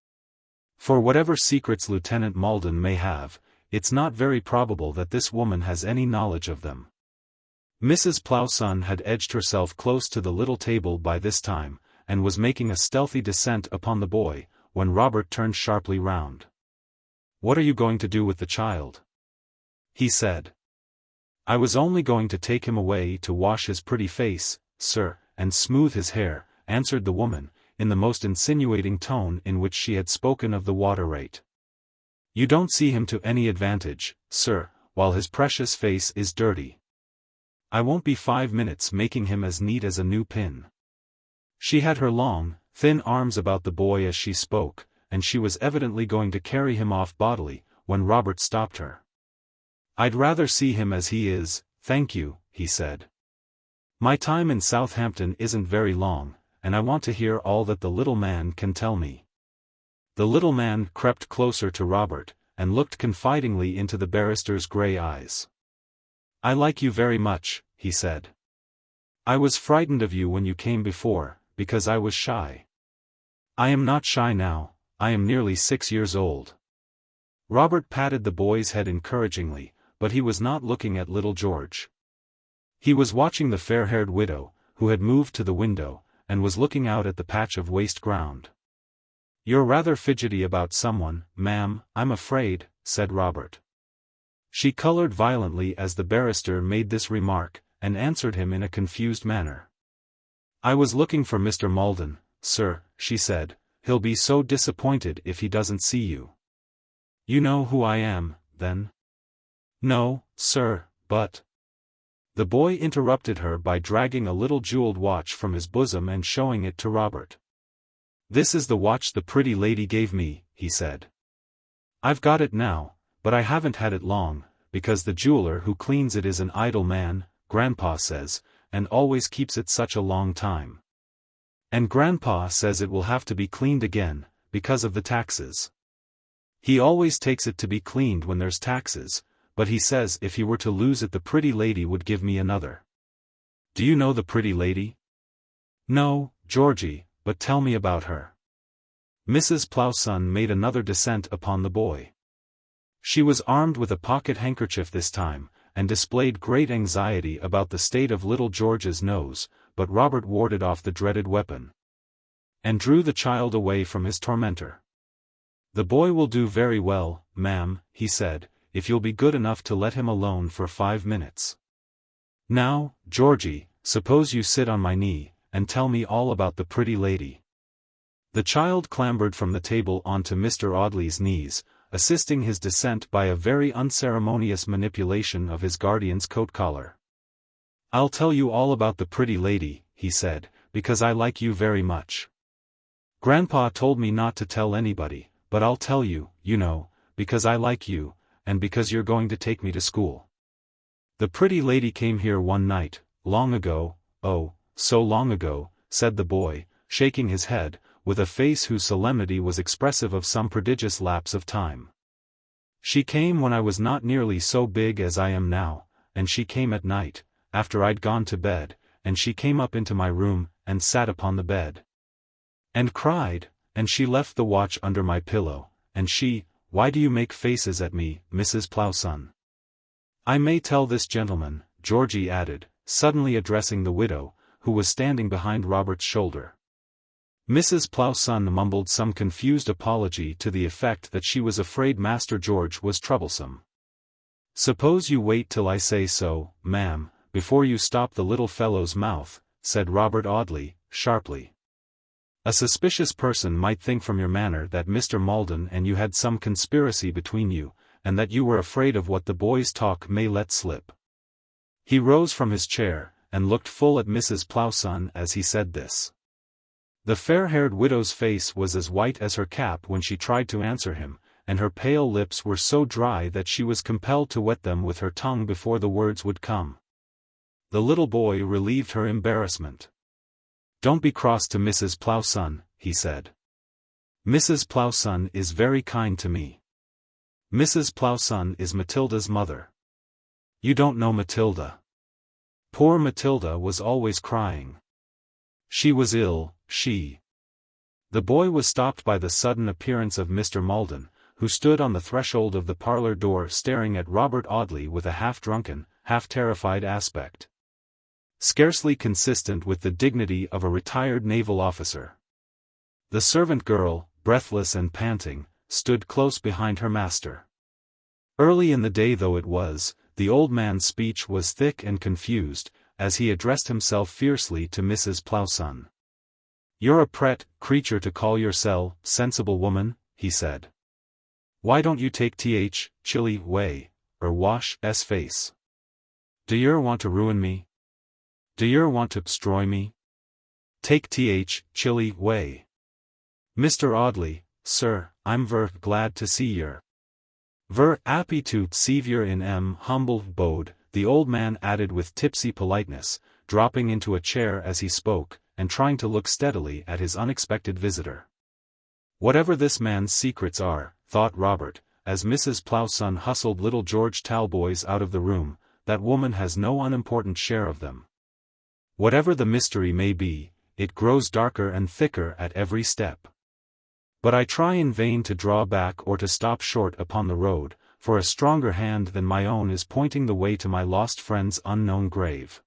For whatever secrets Lieutenant Maldon may have, it's not very probable that this woman has any knowledge of them." Mrs. Plowson had edged herself close to the little table by this time, and was making a stealthy descent upon the boy, when Robert turned sharply round. "What are you going to do with the child?" he said. "I was only going to take him away to wash his pretty face, sir, and smooth his hair," answered the woman, in the most insinuating tone in which she had spoken of the water rate. "You don't see him to any advantage, sir, while his precious face is dirty. I won't be 5 minutes making him as neat as a new pin." She had her long, thin arms about the boy as she spoke, and she was evidently going to carry him off bodily, when Robert stopped her. "I'd rather see him as he is, thank you," he said. "My time in Southampton isn't very long, and I want to hear all that the little man can tell me." The little man crept closer to Robert, and looked confidingly into the barrister's grey eyes. "I like you very much," he said. "I was frightened of you when you came before, because I was shy. I am not shy now, I am nearly 6 years old. Robert patted the boy's head encouragingly, but he was not looking at little George. He was watching the fair-haired widow, who had moved to the window, and was looking out at the patch of waste ground. "You're rather fidgety about someone, ma'am, I'm afraid," said Robert. She colored violently as the barrister made this remark, and answered him in a confused manner. "I was looking for Mr. Maldon, sir," she said. "He'll be so disappointed if he doesn't see you." "You know who I am, then?" "No, sir, but—" The boy interrupted her by dragging a little jeweled watch from his bosom and showing it to Robert. "This is the watch the pretty lady gave me," he said. "I've got it now, but I haven't had it long, because the jeweler who cleans it is an idle man, Grandpa says, and always keeps it such a long time. And Grandpa says it will have to be cleaned again, because of the taxes. He always takes it to be cleaned when there's taxes, but he says if he were to lose it the pretty lady would give me another." "Do you know the pretty lady?" "No, Georgey, but tell me about her." Mrs. Plowson made another descent upon the boy. She was armed with a pocket handkerchief this time, and displayed great anxiety about the state of little George's nose, but Robert warded off the dreaded weapon, and drew the child away from his tormentor. "The boy will do very well, ma'am," he said, "if you'll be good enough to let him alone for 5 minutes. Now, Georgey, suppose you sit on my knee, and tell me all about the pretty lady." The child clambered from the table onto Mr. Audley's knees, assisting his descent by a very unceremonious manipulation of his guardian's coat collar. "I'll tell you all about the pretty lady," he said, "because I like you very much. Grandpa told me not to tell anybody, but I'll tell you, you know, because I like you, and because you're going to take me to school. The pretty lady came here one night, long ago, oh, so long ago," said the boy, shaking his head, with a face whose solemnity was expressive of some prodigious lapse of time. "She came when I was not nearly so big as I am now, and she came at night, after I'd gone to bed, and she came up into my room, and sat upon the bed. And cried, and she left the watch under my pillow, and why do you make faces at me, Mrs. Plowson? I may tell this gentleman," Georgey added, suddenly addressing the widow, who was standing behind Robert's shoulder. Mrs. Plowson mumbled some confused apology to the effect that she was afraid Master George was troublesome. "Suppose you wait till I say so, ma'am, before you stop the little fellow's mouth," said Robert Audley, sharply. "A suspicious person might think from your manner that Mr. Maldon and you had some conspiracy between you, and that you were afraid of what the boy's talk may let slip." He rose from his chair, and looked full at Mrs. Plowson as he said this. The fair-haired widow's face was as white as her cap when she tried to answer him, and her pale lips were so dry that she was compelled to wet them with her tongue before the words would come. The little boy relieved her embarrassment. "Don't be cross to Mrs. Plowson," he said. "Mrs. Plowson is very kind to me. Mrs. Plowson is Matilda's mother. You don't know Matilda. Poor Matilda was always crying. She was ill, The boy was stopped by the sudden appearance of Mr. Maldon, who stood on the threshold of the parlor door staring at Robert Audley with a half-drunken, half-terrified aspect, scarcely consistent with the dignity of a retired naval officer. The servant girl, breathless and panting, stood close behind her master. Early in the day though it was, the old man's speech was thick and confused, as he addressed himself fiercely to Mrs. Plowson. "You're a pret creature to call yourself sensible woman," he said. "Why don't you take chilly way, or wash face? Do yer want to ruin me? Do yer want to destroy me? Take chilly way. Mr. Audley, sir, I'm ver glad to see yer. Ver happy to see yer in humble abode," the old man added with tipsy politeness, dropping into a chair as he spoke, and trying to look steadily at his unexpected visitor. Whatever this man's secrets are, thought Robert, as Mrs. Plowson hustled little George Talboys out of the room, that woman has no unimportant share of them. Whatever the mystery may be, it grows darker and thicker at every step. But I try in vain to draw back or to stop short upon the road, for a stronger hand than my own is pointing the way to my lost friend's unknown grave.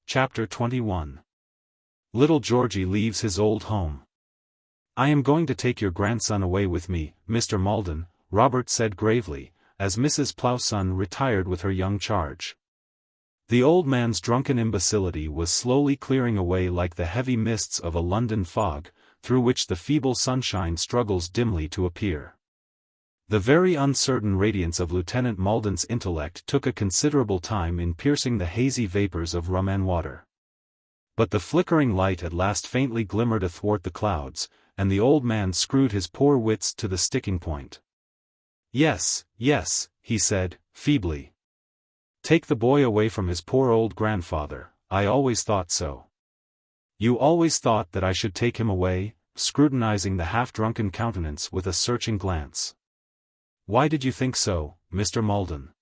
Chapter 21. Little Georgey leaves his old home. I am going to take your grandson away with me, Mr. Maldon, Robert said gravely, as Mrs. Plowson retired with her young charge. The old man's drunken imbecility was slowly clearing away like the heavy mists of a London fog, through which the feeble sunshine struggles dimly to appear. The very uncertain radiance of Lieutenant Maldon's intellect took a considerable time in piercing the hazy vapors of rum and water. But the flickering light at last faintly glimmered athwart the clouds, and the old man screwed his poor wits to the sticking point. "Yes, yes," he said, feebly. "Take the boy away from his poor old grandfather, I always thought so." "You always thought that I should take him away?" scrutinizing the half-drunken countenance with a searching glance. "Why did you think so, Mr. Maldon?"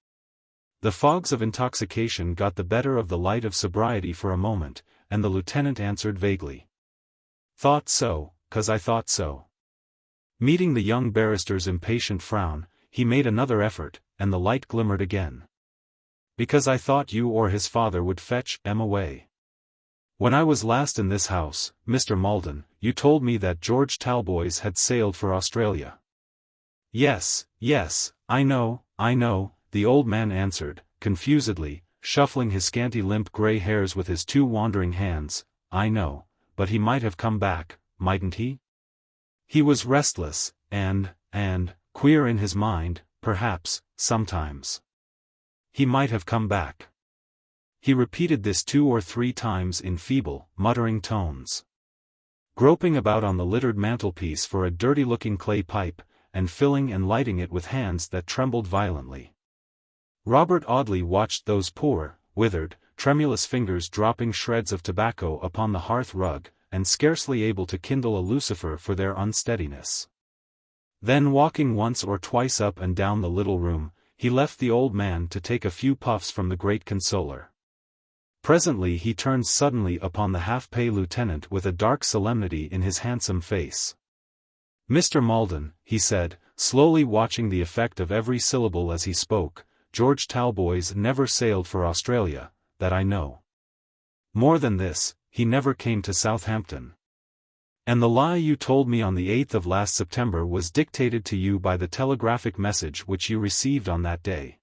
The fogs of intoxication got the better of the light of sobriety for a moment, and the lieutenant answered vaguely. "Thought so, 'cause I thought so." Meeting the young barrister's impatient frown, he made another effort, and the light glimmered again. "Because I thought you or his father would fetch him away. When I was last in this house, Mr. Maldon, you told me that George Talboys had sailed for Australia." "Yes, yes, I know," the old man answered, confusedly, shuffling his scanty limp grey hairs with his two wandering hands. "I know, but he might have come back, mightn't he? He was restless, and queer in his mind, perhaps, sometimes. He might have come back." He repeated this 2 or 3 times in feeble, muttering tones. Groping about on the littered mantelpiece for a dirty-looking clay pipe, and filling and lighting it with hands that trembled violently, Robert Audley watched those poor, withered, tremulous fingers dropping shreds of tobacco upon the hearth rug, and scarcely able to kindle a lucifer for their unsteadiness. Then walking once or twice up and down the little room, he left the old man to take a few puffs from the great consoler. Presently he turned suddenly upon the half-pay lieutenant with a dark solemnity in his handsome face. "Mr. Maldon," he said, slowly watching the effect of every syllable as he spoke, "George Talboys never sailed for Australia, that I know. More than this, he never came to Southampton. And the lie you told me on the 8th of last September was dictated to you by the telegraphic message which you received on that day."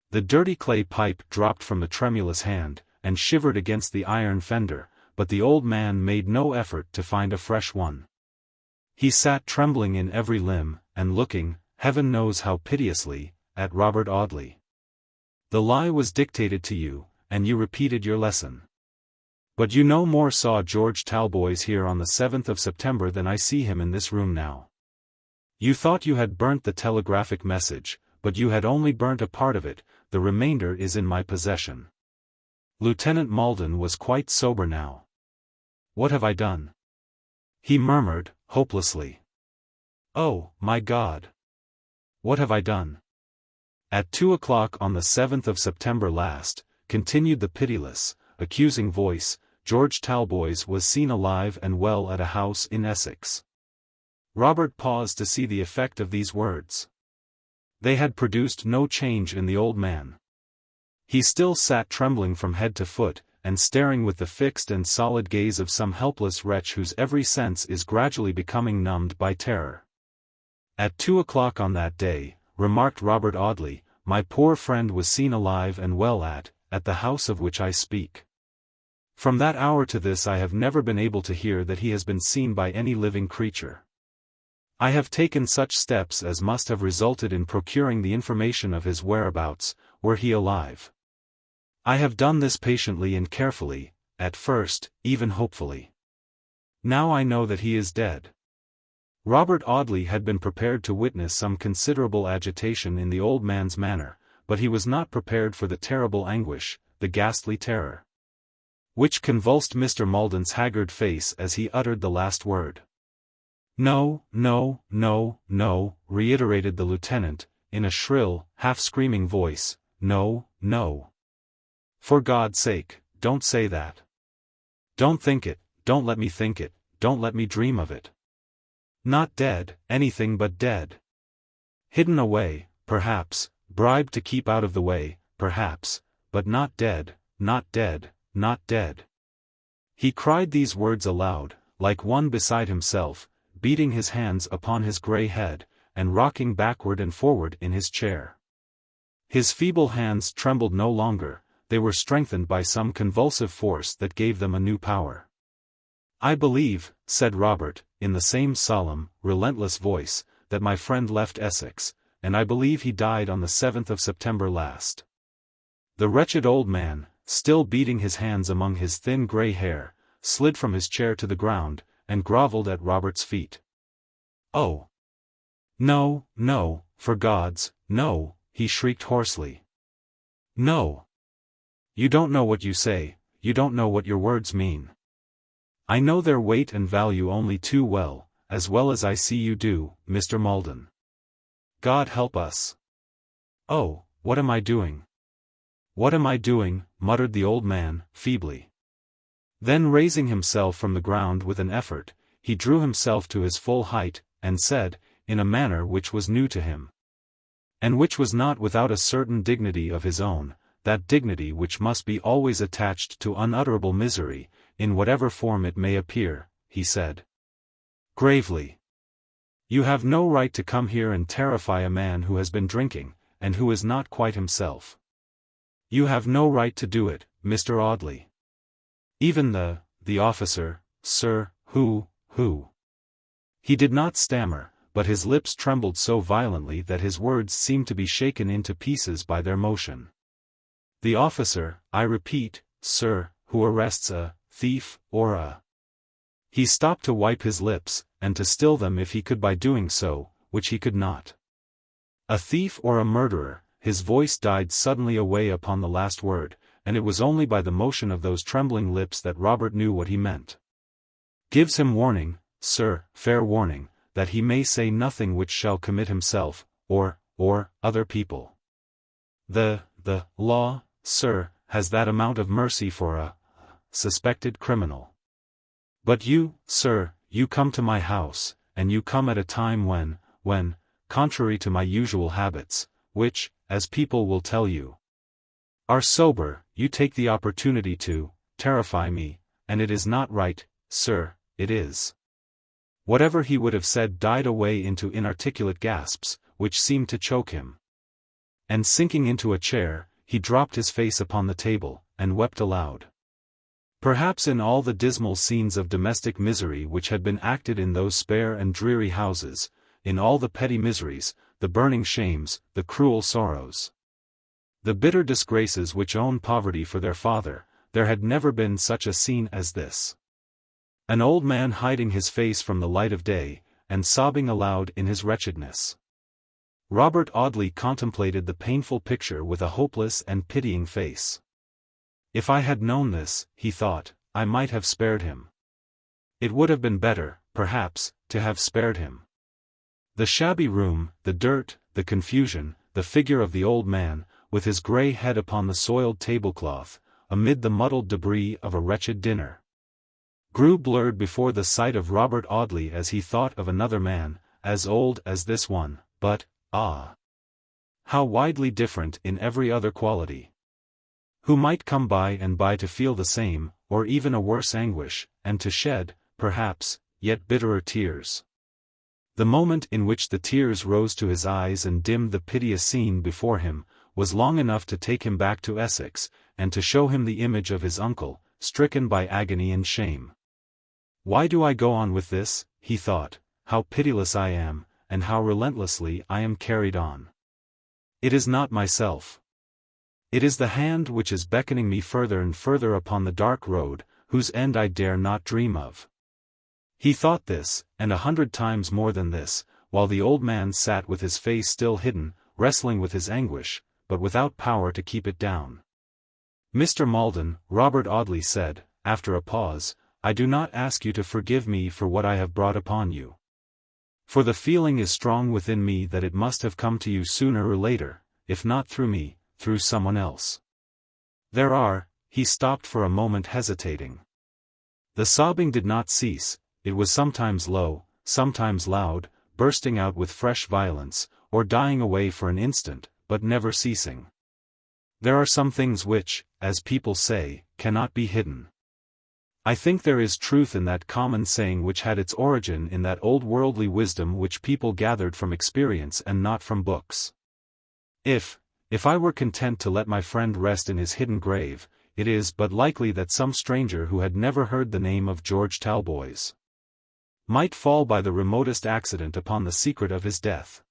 The dirty clay pipe dropped from the tremulous hand, and shivered against the iron fender, but the old man made no effort to find a fresh one. He sat trembling in every limb, and looking, heaven knows how piteously, at Robert Audley. "The lie was dictated to you, and you repeated your lesson. But you no more saw George Talboys here on the 7th of September than I see him in this room now. You thought you had burnt the telegraphic message, but you had only burnt a part of it, the remainder is in my possession." Lieutenant Maldon was quite sober now. "What have I done?" he murmured, hopelessly. "Oh, my God! What have I done?" "At 2 o'clock on the 7th of September last," continued the pitiless, accusing voice, "George Talboys was seen alive and well at a house in Essex." Robert paused to see the effect of these words. They had produced no change in the old man. He still sat trembling from head to foot, and staring with the fixed and solid gaze of some helpless wretch whose every sense is gradually becoming numbed by terror. "At 2 o'clock on that day," remarked Robert Audley, "my poor friend was seen alive and well at the house of which I speak. From that hour to this I have never been able to hear that he has been seen by any living creature. I have taken such steps as must have resulted in procuring the information of his whereabouts, were he alive. I have done this patiently and carefully, at first, even hopefully. Now I know that he is dead." Robert Audley had been prepared to witness some considerable agitation in the old man's manner, but he was not prepared for the terrible anguish, the ghastly terror, which convulsed Mr. Maldon's haggard face as he uttered the last word. "No, no, no, no," reiterated the lieutenant, in a shrill, half-screaming voice, "no, no. For God's sake, don't say that. Don't think it, don't let me think it, don't let me dream of it. Not dead, anything but dead. Hidden away, perhaps, bribed to keep out of the way, perhaps, but not dead, not dead, not dead. He cried these words aloud, like one beside himself, beating his hands upon his grey head, and rocking backward and forward in his chair. His feeble hands trembled no longer, they were strengthened by some convulsive force that gave them a new power. "I believe," said Robert, in the same solemn, relentless voice, "that my friend left Essex, and I believe he died on the 7th of September last." The wretched old man, still beating his hands among his thin grey hair, slid from his chair to the ground, and grovelled at Robert's feet. "Oh! No, no, for God's, no," he shrieked hoarsely. "No! You don't know what you say, you don't know what your words mean. I know their weight and value only too well as I see you do, Mr. Maldon. God help us. Oh, what am I doing? What am I doing?" muttered the old man, feebly. Then raising himself from the ground with an effort, he drew himself to his full height, and said, in a manner which was new to him, and which was not without a certain dignity of his own, that dignity which must be always attached to unutterable misery, in whatever form it may appear, he said, gravely, "You have no right to come here and terrify a man who has been drinking, and who is not quite himself. You have no right to do it, Mr. Audley. Even the officer, sir, who. He did not stammer, but his lips trembled so violently that his words seemed to be shaken into pieces by their motion. "The officer, I repeat, sir, who arrests a thief, or a—" He stopped to wipe his lips, and to still them if he could by doing so, which he could not. "A thief or a murderer," his voice died suddenly away upon the last word, and it was only by the motion of those trembling lips that Robert knew what he meant. "Gives him warning, sir, fair warning, that he may say nothing which shall commit himself, or other people. The law, sir, has that amount of mercy for a suspected criminal. But you, sir, you come to my house, and you come at a time when, contrary to my usual habits, which, as people will tell you, are sober, you take the opportunity to terrify me, and it is not right, sir, it is." Whatever he would have said died away into inarticulate gasps, which seemed to choke him. And sinking into a chair, he dropped his face upon the table, and wept aloud. Perhaps in all the dismal scenes of domestic misery which had been acted in those spare and dreary houses, in all the petty miseries, the burning shames, the cruel sorrows, the bitter disgraces which own poverty for their father, there had never been such a scene as this. An old man hiding his face from the light of day, and sobbing aloud in his wretchedness. Robert Audley contemplated the painful picture with a hopeless and pitying face. If I had known this, he thought, I might have spared him. It would have been better, perhaps, to have spared him. The shabby room, the dirt, the confusion, the figure of the old man, with his grey head upon the soiled tablecloth, amid the muddled debris of a wretched dinner, grew blurred before the sight of Robert Audley as he thought of another man, as old as this one, but, ah! how widely different in every other quality, who might come by and by to feel the same, or even a worse anguish, and to shed, perhaps, yet bitterer tears. The moment in which the tears rose to his eyes and dimmed the piteous scene before him, was long enough to take him back to Essex, and to show him the image of his uncle, stricken by agony and shame. Why do I go on with this, he thought, how pitiless I am, and how relentlessly I am carried on. It is not myself. It is the hand which is beckoning me further and further upon the dark road, whose end I dare not dream of. He thought this, and 100 times more than this, while the old man sat with his face still hidden, wrestling with his anguish, but without power to keep it down. "Mr. Maldon," Robert Audley said, after a pause, "I do not ask you to forgive me for what I have brought upon you. For the feeling is strong within me that it must have come to you sooner or later, if not through me, through someone else. There are—" he stopped for a moment hesitating. The sobbing did not cease, it was sometimes low, sometimes loud, bursting out with fresh violence, or dying away for an instant, but never ceasing. There are some things which, as people say, cannot be hidden. I think there is truth in that common saying which had its origin in that old worldly wisdom which people gathered from experience and not from books. If I were content to let my friend rest in his hidden grave, it is but likely that some stranger who had never heard the name of George Talboys might fall by the remotest accident upon the secret of his death.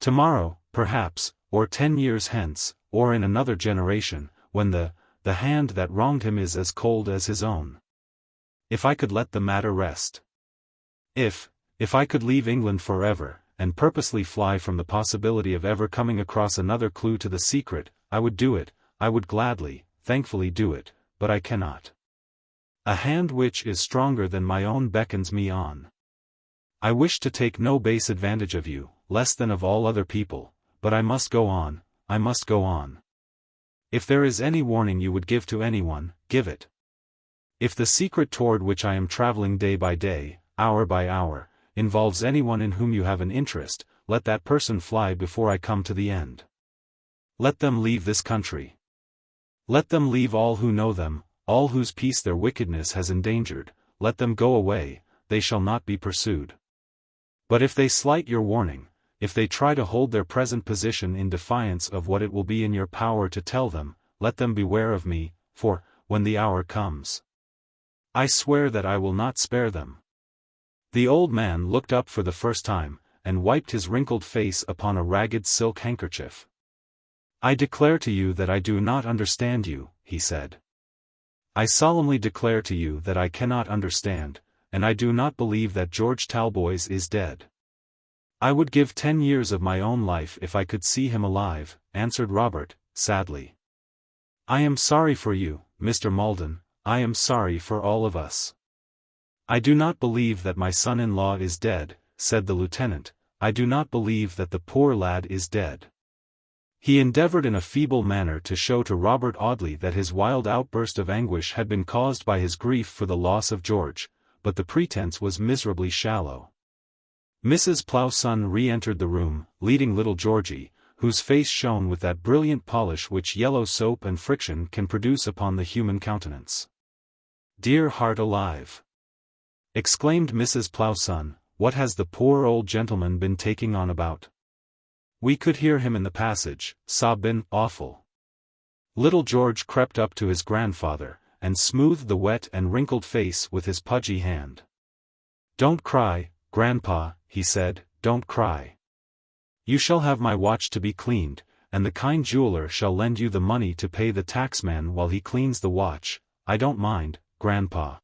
Tomorrow, perhaps, or 10 years hence, or in another generation, when the hand that wronged him is as cold as his own. If I could let the matter rest. If I could leave England forever, and purposely fly from the possibility of ever coming across another clue to the secret, I would do it, I would gladly, thankfully do it, but I cannot. A hand which is stronger than my own beckons me on. I wish to take no base advantage of you, less than of all other people, but I must go on, I must go on. If there is any warning you would give to anyone, give it. If the secret toward which I am traveling day by day, hour by hour, involves anyone in whom you have an interest, let that person fly before I come to the end. Let them leave this country. Let them leave all who know them, all whose peace their wickedness has endangered, let them go away, they shall not be pursued. But if they slight your warning, if they try to hold their present position in defiance of what it will be in your power to tell them, let them beware of me, for, when the hour comes, I swear that I will not spare them. The old man looked up for the first time, and wiped his wrinkled face upon a ragged silk handkerchief. I declare to you that I do not understand you, he said. I solemnly declare to you that I cannot understand, and I do not believe that George Talboys is dead. I would give 10 years of my own life if I could see him alive, answered Robert, sadly. I am sorry for you, Mr. Malden, I am sorry for all of us. I do not believe that my son-in-law is dead, said the lieutenant, I do not believe that the poor lad is dead. He endeavored in a feeble manner to show to Robert Audley that his wild outburst of anguish had been caused by his grief for the loss of George, but the pretense was miserably shallow. Mrs. Plowson re-entered the room, leading little Georgey, whose face shone with that brilliant polish which yellow soap and friction can produce upon the human countenance. "Dear heart alive!" exclaimed Mrs. Plowson, "what has the poor old gentleman been taking on about? We could hear him in the passage, sobbin' awful." Little George crept up to his grandfather, and smoothed the wet and wrinkled face with his pudgy hand. "Don't cry, Grandpa," he said, "don't cry. You shall have my watch to be cleaned, and the kind jeweler shall lend you the money to pay the taxman while he cleans the watch. I don't mind, Grandpa.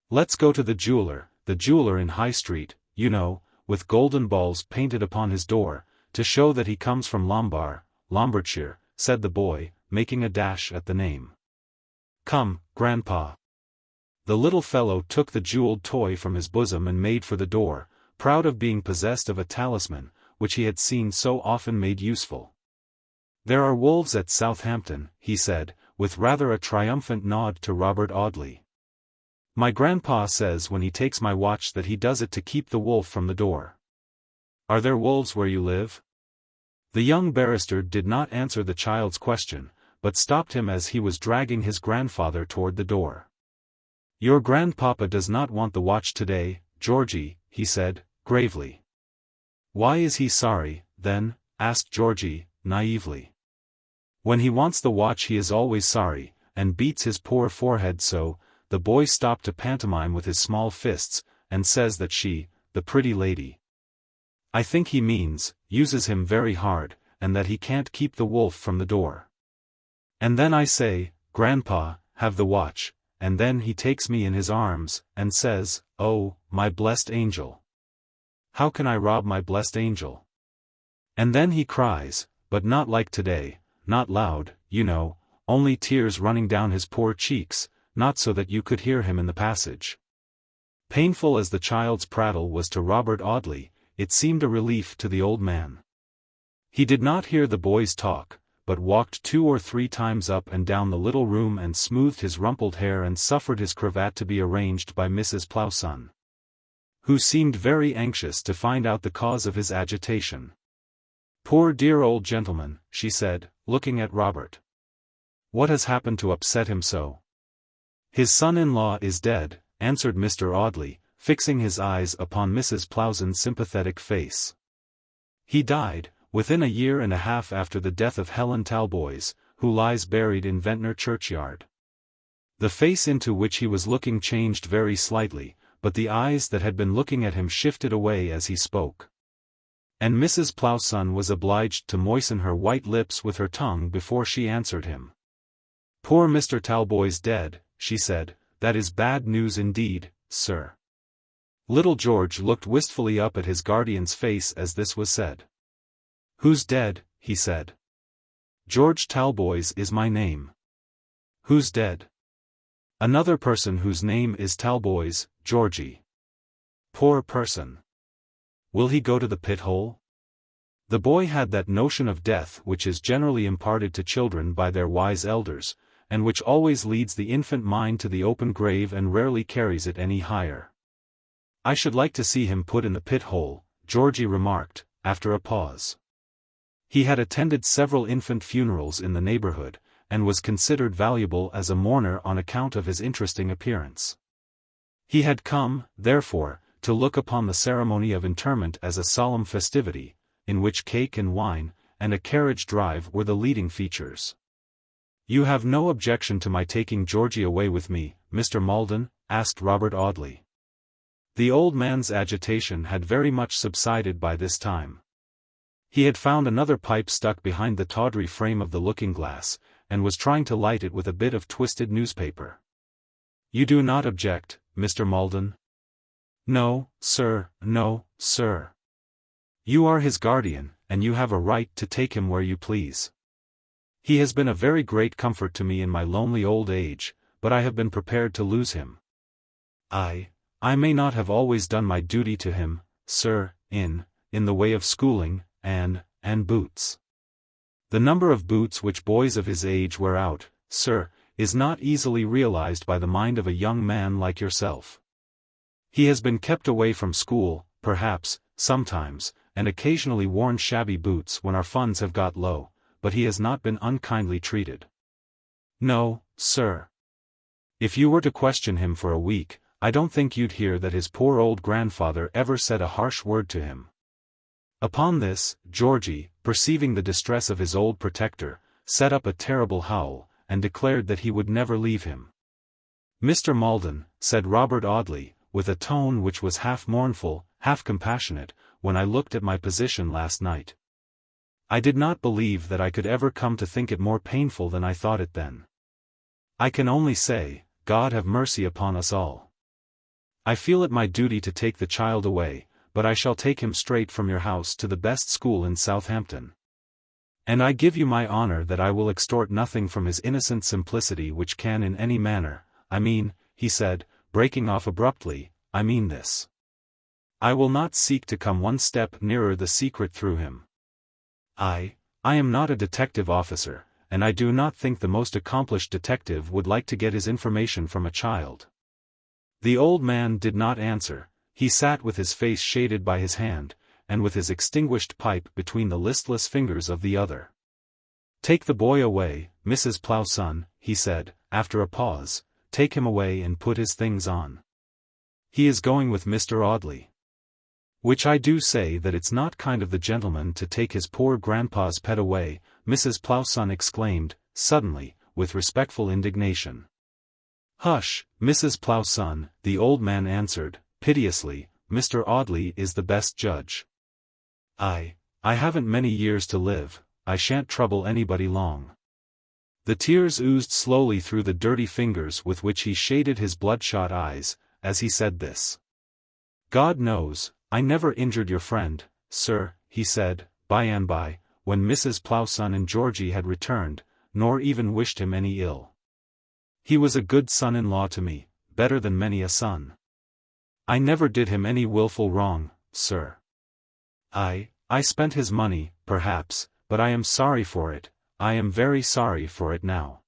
Let's go to the jeweler in High Street, you know, with golden balls painted upon his door, to show that he comes from Lombardshire," said the boy, making a dash at the name. "Come, Grandpa." The little fellow took the jeweled toy from his bosom and made for the door, proud of being possessed of a talisman, which he had seen so often made useful. "There are wolves at Southampton," he said, with rather a triumphant nod to Robert Audley. "My grandpa says when he takes my watch that he does it to keep the wolf from the door. Are there wolves where you live?" The young barrister did not answer the child's question, but stopped him as he was dragging his grandfather toward the door. "Your grandpapa does not want the watch today, Georgey," he said, gravely. "Why is he sorry, then?" asked Georgey, naively. "When he wants the watch he is always sorry, and beats his poor forehead so." The boy stopped to pantomime with his small fists, and says that she, the pretty lady, I think he means, uses him very hard, and that he can't keep the wolf from the door. And then I say, "Grandpa, have the watch," and then he takes me in his arms, and says, "Oh, my blessed angel. How can I rob my blessed angel?" And then he cries, but not like today, not loud, you know, only tears running down his poor cheeks, not so that you could hear him in the passage. Painful as the child's prattle was to Robert Audley, it seemed a relief to the old man. He did not hear the boy's talk, but walked 2 or 3 times up and down the little room and smoothed his rumpled hair and suffered his cravat to be arranged by Mrs. Plowson, who seemed very anxious to find out the cause of his agitation. "Poor dear old gentleman," she said, looking at Robert. "What has happened to upset him so?" "His son-in-law is dead," answered Mr. Audley, fixing his eyes upon Mrs. Plowson's sympathetic face. "He died, within a year and a half after the death of Helen Talboys, who lies buried in Ventnor churchyard." The face into which he was looking changed very slightly, but the eyes that had been looking at him shifted away as he spoke. And Mrs. Plowson was obliged to moisten her white lips with her tongue before she answered him. "Poor Mr. Talboys dead," she said, "that is bad news indeed, sir." Little George looked wistfully up at his guardian's face as this was said. "Who's dead?" he said. "George Talboys is my name." "Who's dead?" "Another person whose name is Talboys, Georgey." "Poor person. Will he go to the pit-hole?" The boy had that notion of death which is generally imparted to children by their wise elders, and which always leads the infant mind to the open grave and rarely carries it any higher. "I should like to see him put in the pit-hole," Georgey remarked, after a pause. He had attended several infant funerals in the neighborhood, and was considered valuable as a mourner on account of his interesting appearance. He had come, therefore, to look upon the ceremony of interment as a solemn festivity, in which cake and wine, and a carriage drive were the leading features. "You have no objection to my taking Georgey away with me, Mr. Maldon?" asked Robert Audley. The old man's agitation had very much subsided by this time. He had found another pipe stuck behind the tawdry frame of the looking-glass, and was trying to light it with a bit of twisted newspaper. "You do not object, Mr. Maldon?" "No, sir, no, sir. You are his guardian, and you have a right to take him where you please. He has been a very great comfort to me in my lonely old age, but I have been prepared to lose him. I may not have always done my duty to him, sir, in the way of schooling, and boots. The number of boots which boys of his age wear out, sir, is not easily realized by the mind of a young man like yourself. He has been kept away from school, perhaps, sometimes, and occasionally worn shabby boots when our funds have got low, but he has not been unkindly treated. No, sir. If you were to question him for a week, I don't think you'd hear that his poor old grandfather ever said a harsh word to him." Upon this, Georgey, perceiving the distress of his old protector, set up a terrible howl, and declared that he would never leave him. "Mr. Maldon," said Robert Audley, with a tone which was half mournful, half compassionate, "when I looked at my position last night, I did not believe that I could ever come to think it more painful than I thought it then. I can only say, God have mercy upon us all. I feel it my duty to take the child away, but I shall take him straight from your house to the best school in Southampton. And I give you my honor that I will extort nothing from his innocent simplicity which can in any manner, I mean," he said, breaking off abruptly, "I mean this. I will not seek to come one step nearer the secret through him. I am not a detective officer, and I do not think the most accomplished detective would like to get his information from a child." The old man did not answer. He sat with his face shaded by his hand, and with his extinguished pipe between the listless fingers of the other. "Take the boy away, Mrs. Plowson," he said, after a pause. "Take him away and put his things on. He is going with Mr. Audley. Which I do say that it's not kind of the gentleman to take his poor grandpa's pet away," Mrs. Plowson exclaimed, suddenly, with respectful indignation. "Hush, Mrs. Plowson," the old man answered, piteously, "Mr. Audley is the best judge. I haven't many years to live, I shan't trouble anybody long." The tears oozed slowly through the dirty fingers with which he shaded his bloodshot eyes, as he said this. "God knows, I never injured your friend, sir," he said, by and by, when Mrs. Plowson and Georgey had returned, "nor even wished him any ill. He was a good son-in-law to me, better than many a son. I never did him any wilful wrong, sir. I spent his money, perhaps, but I am sorry for it, I am very sorry for it now.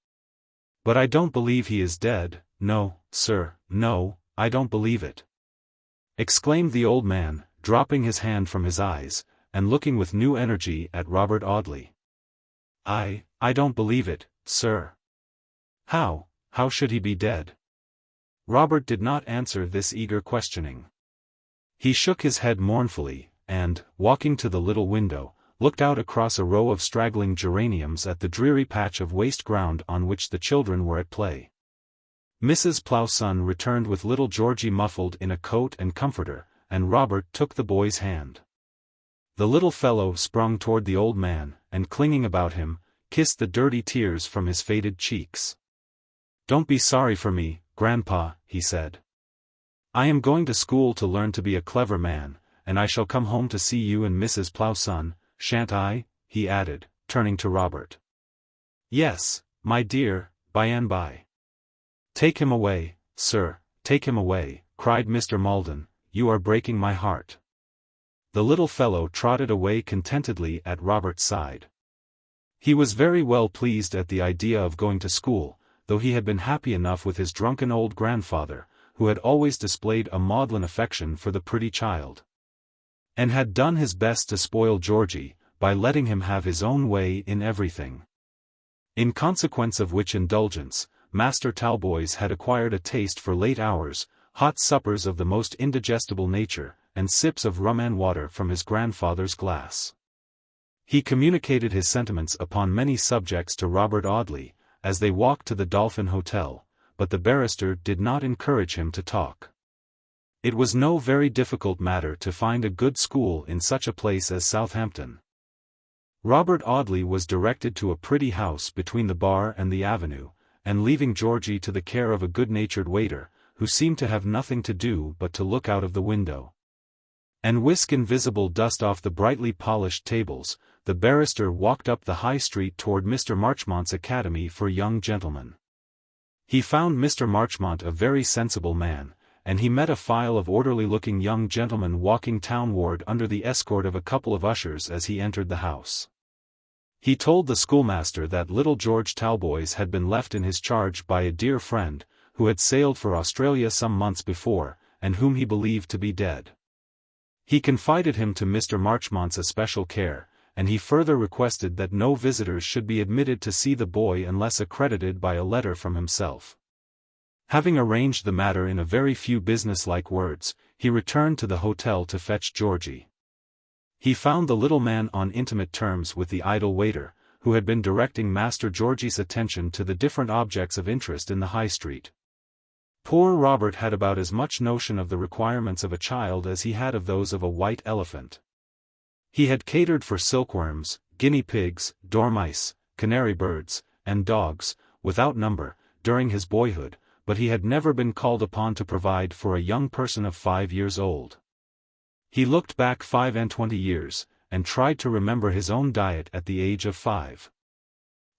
But I don't believe he is dead, no, sir, no, I don't believe it. exclaimed the old man, dropping his hand from his eyes, and looking with new energy at Robert Audley. I don't believe it, sir. How should he be dead? Robert did not answer this eager questioning. He shook his head mournfully, and, walking to the little window, looked out across a row of straggling geraniums at the dreary patch of waste ground on which the children were at play. Mrs. Plowson returned with little Georgey muffled in a coat and comforter, and Robert took the boy's hand. The little fellow sprung toward the old man, and clinging about him, kissed the dirty tears from his faded cheeks. "Don't be sorry for me, Grandpa," he said. "I am going to school to learn to be a clever man, and I shall come home to see you and Mrs. Plowson, shan't I?" he added, turning to Robert. "Yes, my dear, by and by." "Take him away, sir, take him away," cried Mr. Maldon, "you are breaking my heart." The little fellow trotted away contentedly at Robert's side. He was very well pleased at the idea of going to school, though he had been happy enough with his drunken old grandfather, who had always displayed a maudlin affection for the pretty child, and had done his best to spoil Georgey, by letting him have his own way in everything. In consequence of which indulgence, Master Talboys had acquired a taste for late hours, hot suppers of the most indigestible nature, and sips of rum and water from his grandfather's glass. He communicated his sentiments upon many subjects to Robert Audley, as they walked to the Dolphin Hotel, but the barrister did not encourage him to talk. It was no very difficult matter to find a good school in such a place as Southampton. Robert Audley was directed to a pretty house between the bar and the avenue, and leaving Georgey to the care of a good-natured waiter, who seemed to have nothing to do but to look out of the window and whisk invisible dust off the brightly polished tables, the barrister walked up the High Street toward Mr. Marchmont's Academy for Young Gentlemen. He found Mr. Marchmont a very sensible man, and he met a file of orderly-looking young gentlemen walking townward under the escort of a couple of ushers as he entered the house. He told the schoolmaster that little George Talboys had been left in his charge by a dear friend, who had sailed for Australia some months before, and whom he believed to be dead. He confided him to Mr. Marchmont's especial care, and he further requested that no visitors should be admitted to see the boy unless accredited by a letter from himself. Having arranged the matter in a very few business-like words, he returned to the hotel to fetch Georgey. He found the little man on intimate terms with the idle waiter, who had been directing Master Georgey's attention to the different objects of interest in the High Street. Poor Robert had about as much notion of the requirements of a child as he had of those of a white elephant. He had catered for silkworms, guinea pigs, dormice, canary birds, and dogs, without number, during his boyhood, but he had never been called upon to provide for a young person of 5 years old. He looked back 25 years, and tried to remember his own diet at the age of 5.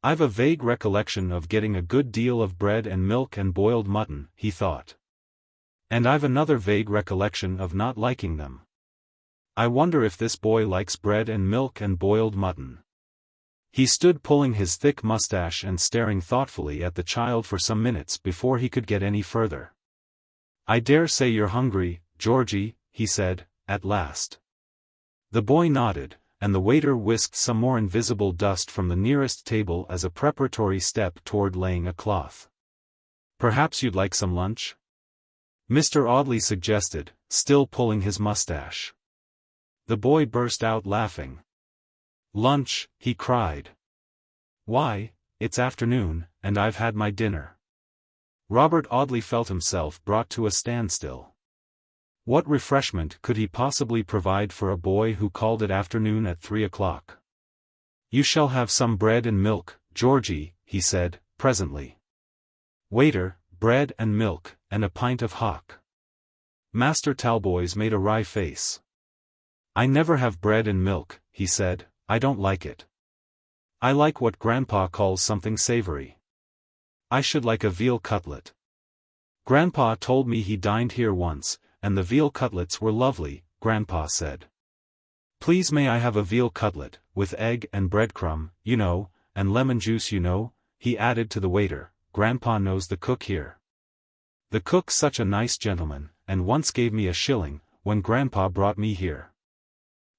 "I've a vague recollection of getting a good deal of bread and milk and boiled mutton," he thought. "And I've another vague recollection of not liking them. I wonder if this boy likes bread and milk and boiled mutton." He stood pulling his thick mustache and staring thoughtfully at the child for some minutes before he could get any further. "I dare say you're hungry, Georgey," he said, at last. The boy nodded, and the waiter whisked some more invisible dust from the nearest table as a preparatory step toward laying a cloth. "Perhaps you'd like some lunch?" Mr. Audley suggested, still pulling his mustache. The boy burst out laughing. "Lunch," he cried. "Why, it's afternoon, and I've had my dinner." Robert Audley felt himself brought to a standstill. What refreshment could he possibly provide for a boy who called it afternoon at 3 o'clock? "You shall have some bread and milk, Georgey," he said, presently. "Waiter, bread and milk, and a pint of hock." Master Talboys made a wry face. "I never have bread and milk," he said, "I don't like it. I like what Grandpa calls something savory. I should like a veal cutlet. Grandpa told me he dined here once, and the veal cutlets were lovely," Grandpa said. "Please may I have a veal cutlet, with egg and breadcrumb, you know, and lemon juice you know," he added to the waiter. "Grandpa knows the cook here. The cook's such a nice gentleman, and once gave me a shilling, when Grandpa brought me here.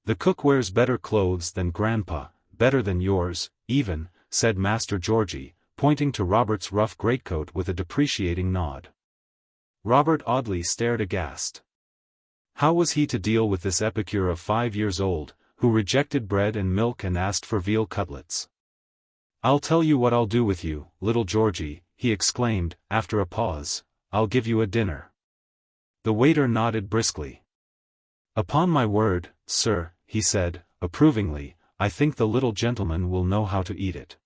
The cook wears better clothes than Grandpa, better than yours, even," said Master Georgey, pointing to Robert's rough greatcoat with a depreciating nod. Robert Audley stared aghast. How was he to deal with this epicure of 5 years old, who rejected bread and milk and asked for veal cutlets? "I'll tell you what I'll do with you, little Georgey," he exclaimed, after a pause. "I'll give you a dinner." The waiter nodded briskly. "Upon my word, sir," he said, approvingly, "I think the little gentleman will know how to eat it."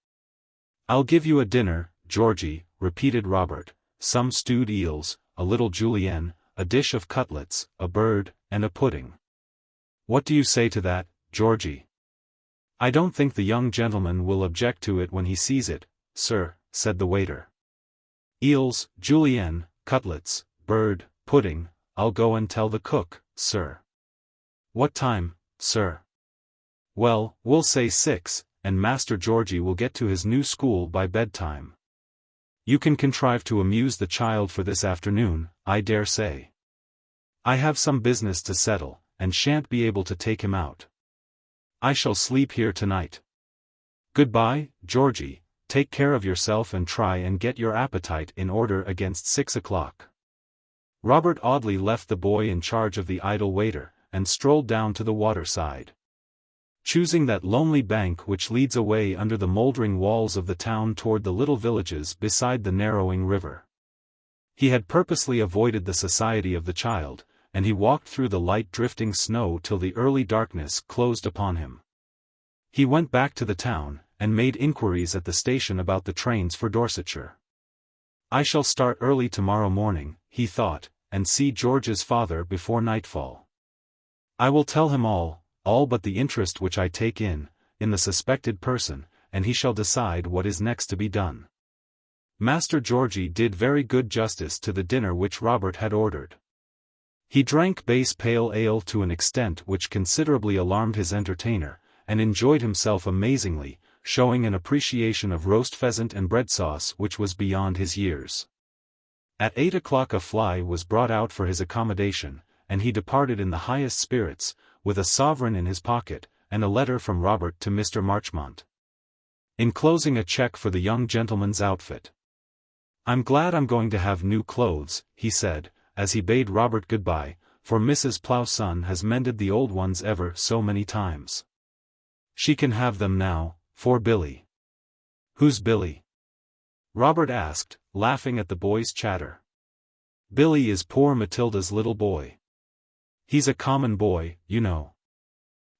"I'll give you a dinner, Georgey," repeated Robert, "some stewed eels, a little julienne, a dish of cutlets, a bird, and a pudding. What do you say to that, Georgey?" "I don't think the young gentleman will object to it when he sees it, sir," said the waiter. "Eels, julienne, cutlets, bird, pudding, I'll go and tell the cook, sir." "What time, sir?" "Well, we'll say 6, and Master Georgey will get to his new school by bedtime. You can contrive to amuse the child for this afternoon, I dare say. I have some business to settle, and shan't be able to take him out. I shall sleep here tonight. Goodbye, Georgey, take care of yourself and try and get your appetite in order against 6 o'clock. Robert Audley left the boy in charge of the idle waiter, and strolled down to the waterside. Choosing that lonely bank which leads away under the mouldering walls of the town toward the little villages beside the narrowing river. He had purposely avoided the society of the child, and he walked through the light drifting snow till the early darkness closed upon him. He went back to the town, and made inquiries at the station about the trains for Dorsetshire. "I shall start early tomorrow morning," he thought, "and see George's father before nightfall. I will tell him all but the interest which I take in the suspected person, and he shall decide what is next to be done." Master Georgey did very good justice to the dinner which Robert had ordered. He drank base pale ale to an extent which considerably alarmed his entertainer, and enjoyed himself amazingly, showing an appreciation of roast pheasant and bread sauce which was beyond his years. At 8 o'clock a fly was brought out for his accommodation, and he departed in the highest spirits, with a sovereign in his pocket, and a letter from Robert to Mr. Marchmont, enclosing a cheque for the young gentleman's outfit. "I'm glad I'm going to have new clothes," he said, as he bade Robert goodbye, "for Mrs. Plowson has mended the old ones ever so many times. She can have them now, for Billy." "Who's Billy?" Robert asked, laughing at the boy's chatter. "Billy is poor Matilda's little boy. He's a common boy, you know.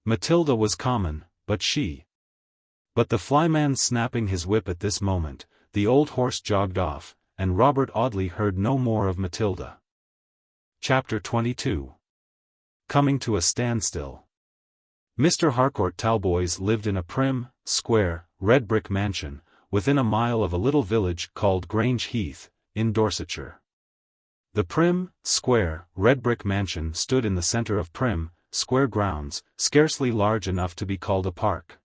Matilda was common, but the flyman snapping his whip at this moment, the old horse jogged off, and Robert Audley heard no more of Matilda. Chapter 22. Coming to a Standstill. Mr. Harcourt Talboys lived in a prim, square, red brick mansion, within a mile of a little village called Grange Heath, in Dorsetshire. The prim, square, red brick mansion stood in the centre of prim, square grounds, scarcely large enough to be called a park.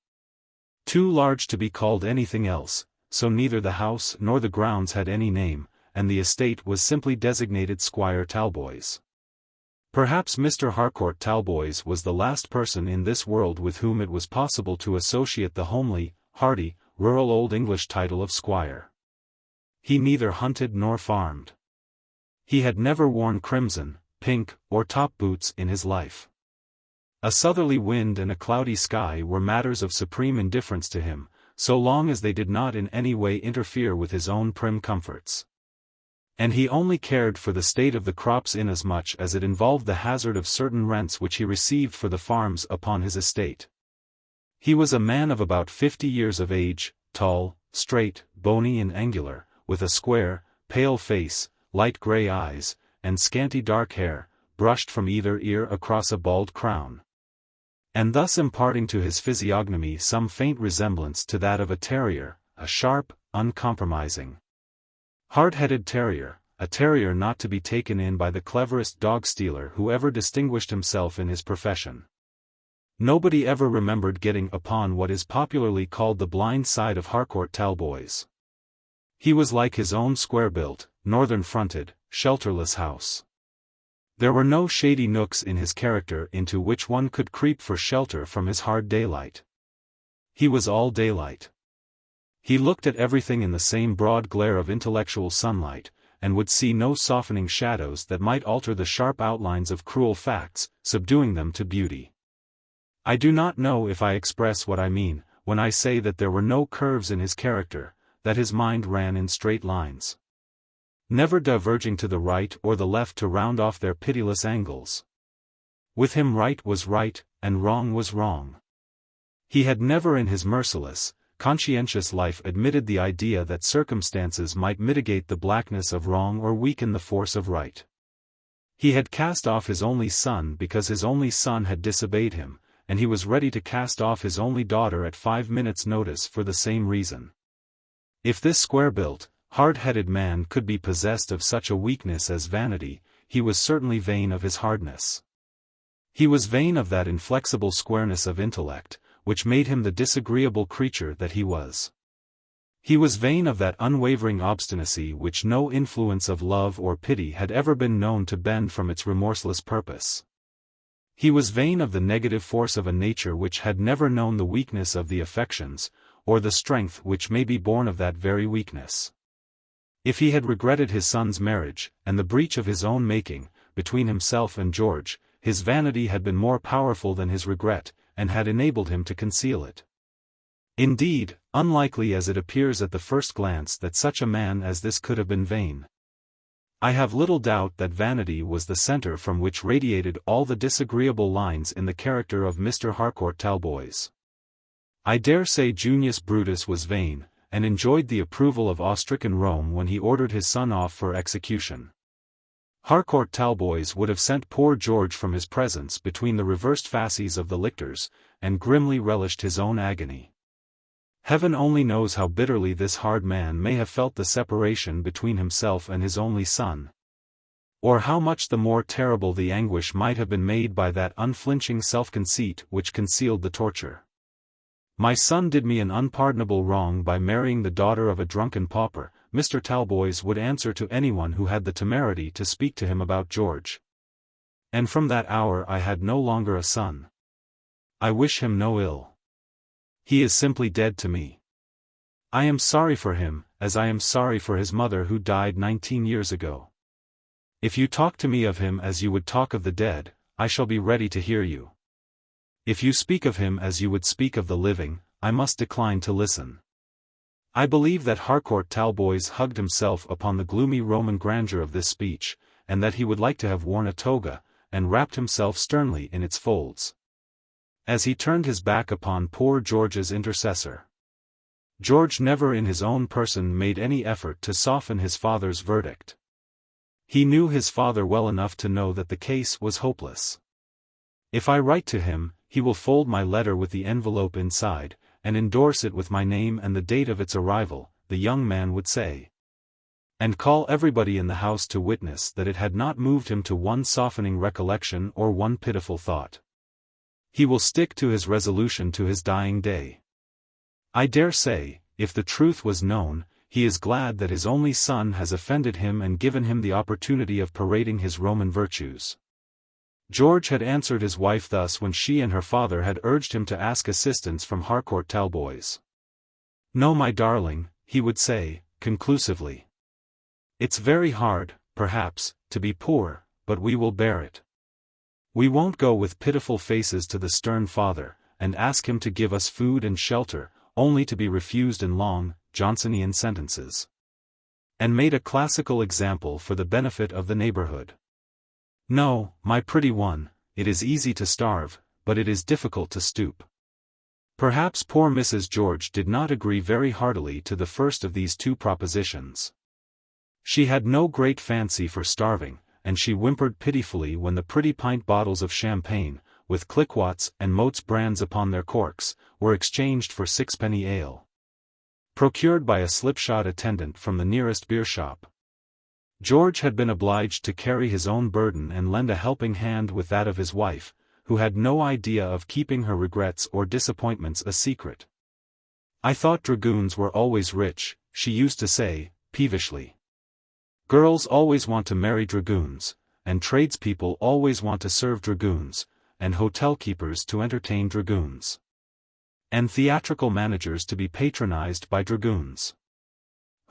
Too large to be called anything else, so neither the house nor the grounds had any name, and the estate was simply designated Squire Talboys. Perhaps Mr. Harcourt Talboys was the last person in this world with whom it was possible to associate the homely, hearty, rural Old English title of squire. He neither hunted nor farmed. He had never worn crimson, pink, or top boots in his life. A southerly wind and a cloudy sky were matters of supreme indifference to him, so long as they did not in any way interfere with his own prim comforts. And he only cared for the state of the crops inasmuch as it involved the hazard of certain rents which he received for the farms upon his estate. He was a man of about 50 years of age, tall, straight, bony and angular, with a square, pale face, light grey eyes, and scanty dark hair, brushed from either ear across a bald crown, and thus imparting to his physiognomy some faint resemblance to that of a terrier, a sharp, uncompromising, hard-headed terrier, a terrier not to be taken in by the cleverest dog-stealer who ever distinguished himself in his profession. Nobody ever remembered getting upon what is popularly called the blind side of Harcourt Talboys. He was like his own square-built, northern-fronted, shelterless house. There were no shady nooks in his character into which one could creep for shelter from his hard daylight. He was all daylight. He looked at everything in the same broad glare of intellectual sunlight, and would see no softening shadows that might alter the sharp outlines of cruel facts, subduing them to beauty. I do not know if I express what I mean, when I say that there were no curves in his character, that his mind ran in straight lines, never diverging to the right or the left to round off their pitiless angles. With him right was right, and wrong was wrong. He had never in his merciless, conscientious life admitted the idea that circumstances might mitigate the blackness of wrong or weaken the force of right. He had cast off his only son because his only son had disobeyed him, and he was ready to cast off his only daughter at 5 minutes' notice for the same reason. If this square-built, hard-headed man could be possessed of such a weakness as vanity, he was certainly vain of his hardness. He was vain of that inflexible squareness of intellect, which made him the disagreeable creature that he was. He was vain of that unwavering obstinacy which no influence of love or pity had ever been known to bend from its remorseless purpose. He was vain of the negative force of a nature which had never known the weakness of the affections, or the strength which may be born of that very weakness. If he had regretted his son's marriage, and the breach of his own making, between himself and George, his vanity had been more powerful than his regret, and had enabled him to conceal it. Indeed, unlikely as it appears at the first glance that such a man as this could have been vain, I have little doubt that vanity was the center from which radiated all the disagreeable lines in the character of Mr. Harcourt Talboys. I dare say Junius Brutus was vain, and enjoyed the approval of awe-stricken Rome when he ordered his son off for execution. Harcourt Talboys would have sent poor George from his presence between the reversed fasces of the lictors, and grimly relished his own agony. Heaven only knows how bitterly this hard man may have felt the separation between himself and his only son. Or how much the more terrible the anguish might have been made by that unflinching self-conceit which concealed the torture. My son did me an unpardonable wrong by marrying the daughter of a drunken pauper, Mr. Talboys would answer to anyone who had the temerity to speak to him about George. And from that hour I had no longer a son. I wish him no ill. He is simply dead to me. I am sorry for him, as I am sorry for his mother who died 19 years ago. If you talk to me of him as you would talk of the dead, I shall be ready to hear you. If you speak of him as you would speak of the living, I must decline to listen. I believe that Harcourt Talboys hugged himself upon the gloomy Roman grandeur of this speech, and that he would like to have worn a toga, and wrapped himself sternly in its folds, as he turned his back upon poor George's intercessor. George never in his own person made any effort to soften his father's verdict. He knew his father well enough to know that the case was hopeless. If I write to him, he will fold my letter with the envelope inside, and endorse it with my name and the date of its arrival, the young man would say, and call everybody in the house to witness that it had not moved him to one softening recollection or one pitiful thought. He will stick to his resolution to his dying day. I dare say, if the truth was known, he is glad that his only son has offended him and given him the opportunity of parading his Roman virtues. George had answered his wife thus when she and her father had urged him to ask assistance from Harcourt Talboys. "No, my darling," he would say, conclusively. "It's very hard, perhaps, to be poor, but we will bear it. We won't go with pitiful faces to the stern father, and ask him to give us food and shelter, only to be refused in long, Johnsonian sentences, and made a classical example for the benefit of the neighborhood. No, my pretty one, it is easy to starve, but it is difficult to stoop." Perhaps poor Mrs. George did not agree very heartily to the first of these two propositions. She had no great fancy for starving, and she whimpered pitifully when the pretty pint bottles of champagne, with Clicquot's and Moat's brands upon their corks, were exchanged for sixpenny ale, procured by a slipshod attendant from the nearest beer shop. George had been obliged to carry his own burden and lend a helping hand with that of his wife, who had no idea of keeping her regrets or disappointments a secret. "I thought dragoons were always rich," she used to say, peevishly. "Girls always want to marry dragoons, and tradespeople always want to serve dragoons, and hotel keepers to entertain dragoons, and theatrical managers to be patronized by dragoons.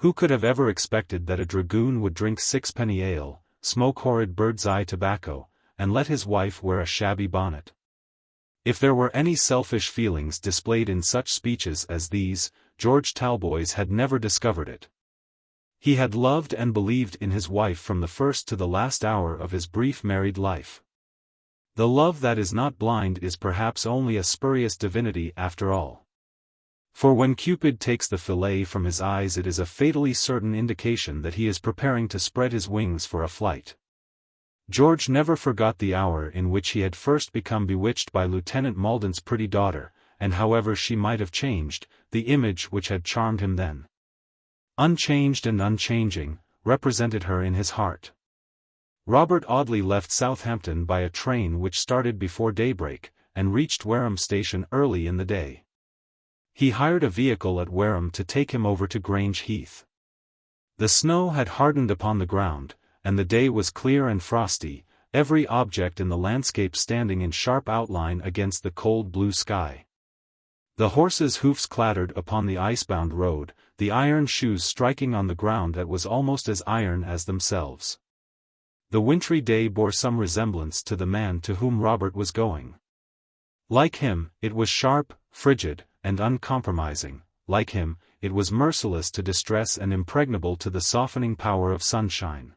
Who could have ever expected that a dragoon would drink sixpenny ale, smoke horrid bird's-eye tobacco, and let his wife wear a shabby bonnet? If there were any selfish feelings displayed in such speeches as these, George Talboys had never discovered it. He had loved and believed in his wife from the first to the last hour of his brief married life. The love that is not blind is perhaps only a spurious divinity after all. For when Cupid takes the fillet from his eyes, it is a fatally certain indication that he is preparing to spread his wings for a flight. George never forgot the hour in which he had first become bewitched by Lieutenant Maldon's pretty daughter, and however she might have changed, the image which had charmed him then, unchanged and unchanging, represented her in his heart. Robert Audley left Southampton by a train which started before daybreak, and reached Wareham Station early in the day. He hired a vehicle at Wareham to take him over to Grange Heath. The snow had hardened upon the ground, and the day was clear and frosty, every object in the landscape standing in sharp outline against the cold blue sky. The horses' hoofs clattered upon the icebound road, the iron shoes striking on the ground that was almost as iron as themselves. The wintry day bore some resemblance to the man to whom Robert was going. Like him, it was sharp, frigid, and uncompromising. Like him, it was merciless to distress and impregnable to the softening power of sunshine.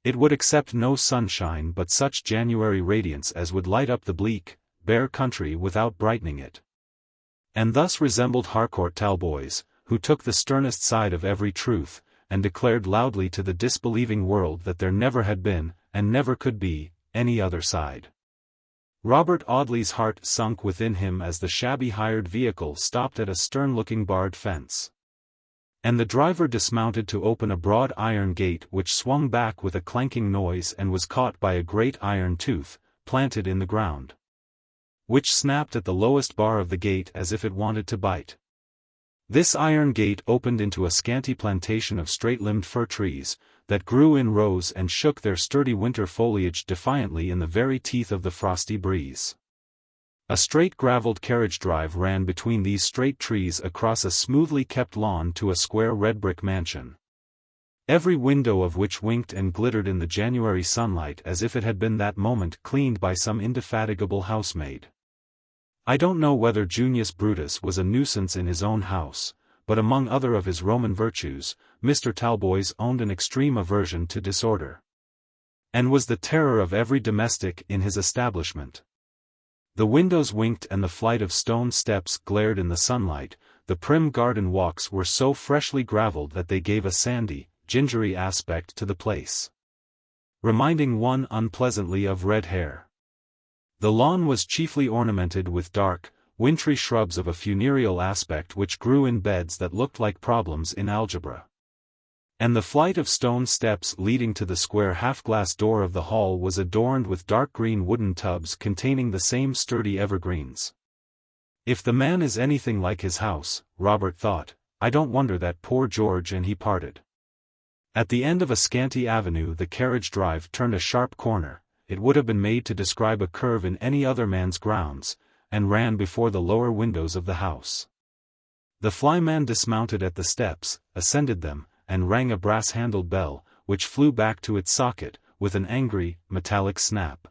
It would accept no sunshine but such January radiance as would light up the bleak, bare country without brightening it. And thus resembled Harcourt Talboys, who took the sternest side of every truth, and declared loudly to the disbelieving world that there never had been, and never could be, any other side. Robert Audley's heart sunk within him as the shabby hired vehicle stopped at a stern-looking barred fence, and the driver dismounted to open a broad iron gate which swung back with a clanking noise and was caught by a great iron tooth, planted in the ground, which snapped at the lowest bar of the gate as if it wanted to bite. This iron gate opened into a scanty plantation of straight-limbed fir trees, that grew in rows and shook their sturdy winter foliage defiantly in the very teeth of the frosty breeze. A straight gravelled carriage drive ran between these straight trees across a smoothly kept lawn to a square red brick mansion, every window of which winked and glittered in the January sunlight as if it had been that moment cleaned by some indefatigable housemaid. I don't know whether Junius Brutus was a nuisance in his own house, but among other of his Roman virtues, Mr. Talboys owned an extreme aversion to disorder, and was the terror of every domestic in his establishment. The windows winked and the flight of stone steps glared in the sunlight, the prim garden walks were so freshly gravelled that they gave a sandy, gingery aspect to the place, reminding one unpleasantly of red hair. The lawn was chiefly ornamented with dark, wintry shrubs of a funereal aspect which grew in beds that looked like problems in algebra. And the flight of stone steps leading to the square half-glass door of the hall was adorned with dark green wooden tubs containing the same sturdy evergreens. If the man is anything like his house, Robert thought, I don't wonder that poor George and he parted. At the end of a scanty avenue the carriage drive turned a sharp corner. It would have been made to describe a curve in any other man's grounds, and ran before the lower windows of the house. The flyman dismounted at the steps, ascended them, and rang a brass-handled bell, which flew back to its socket, with an angry, metallic snap,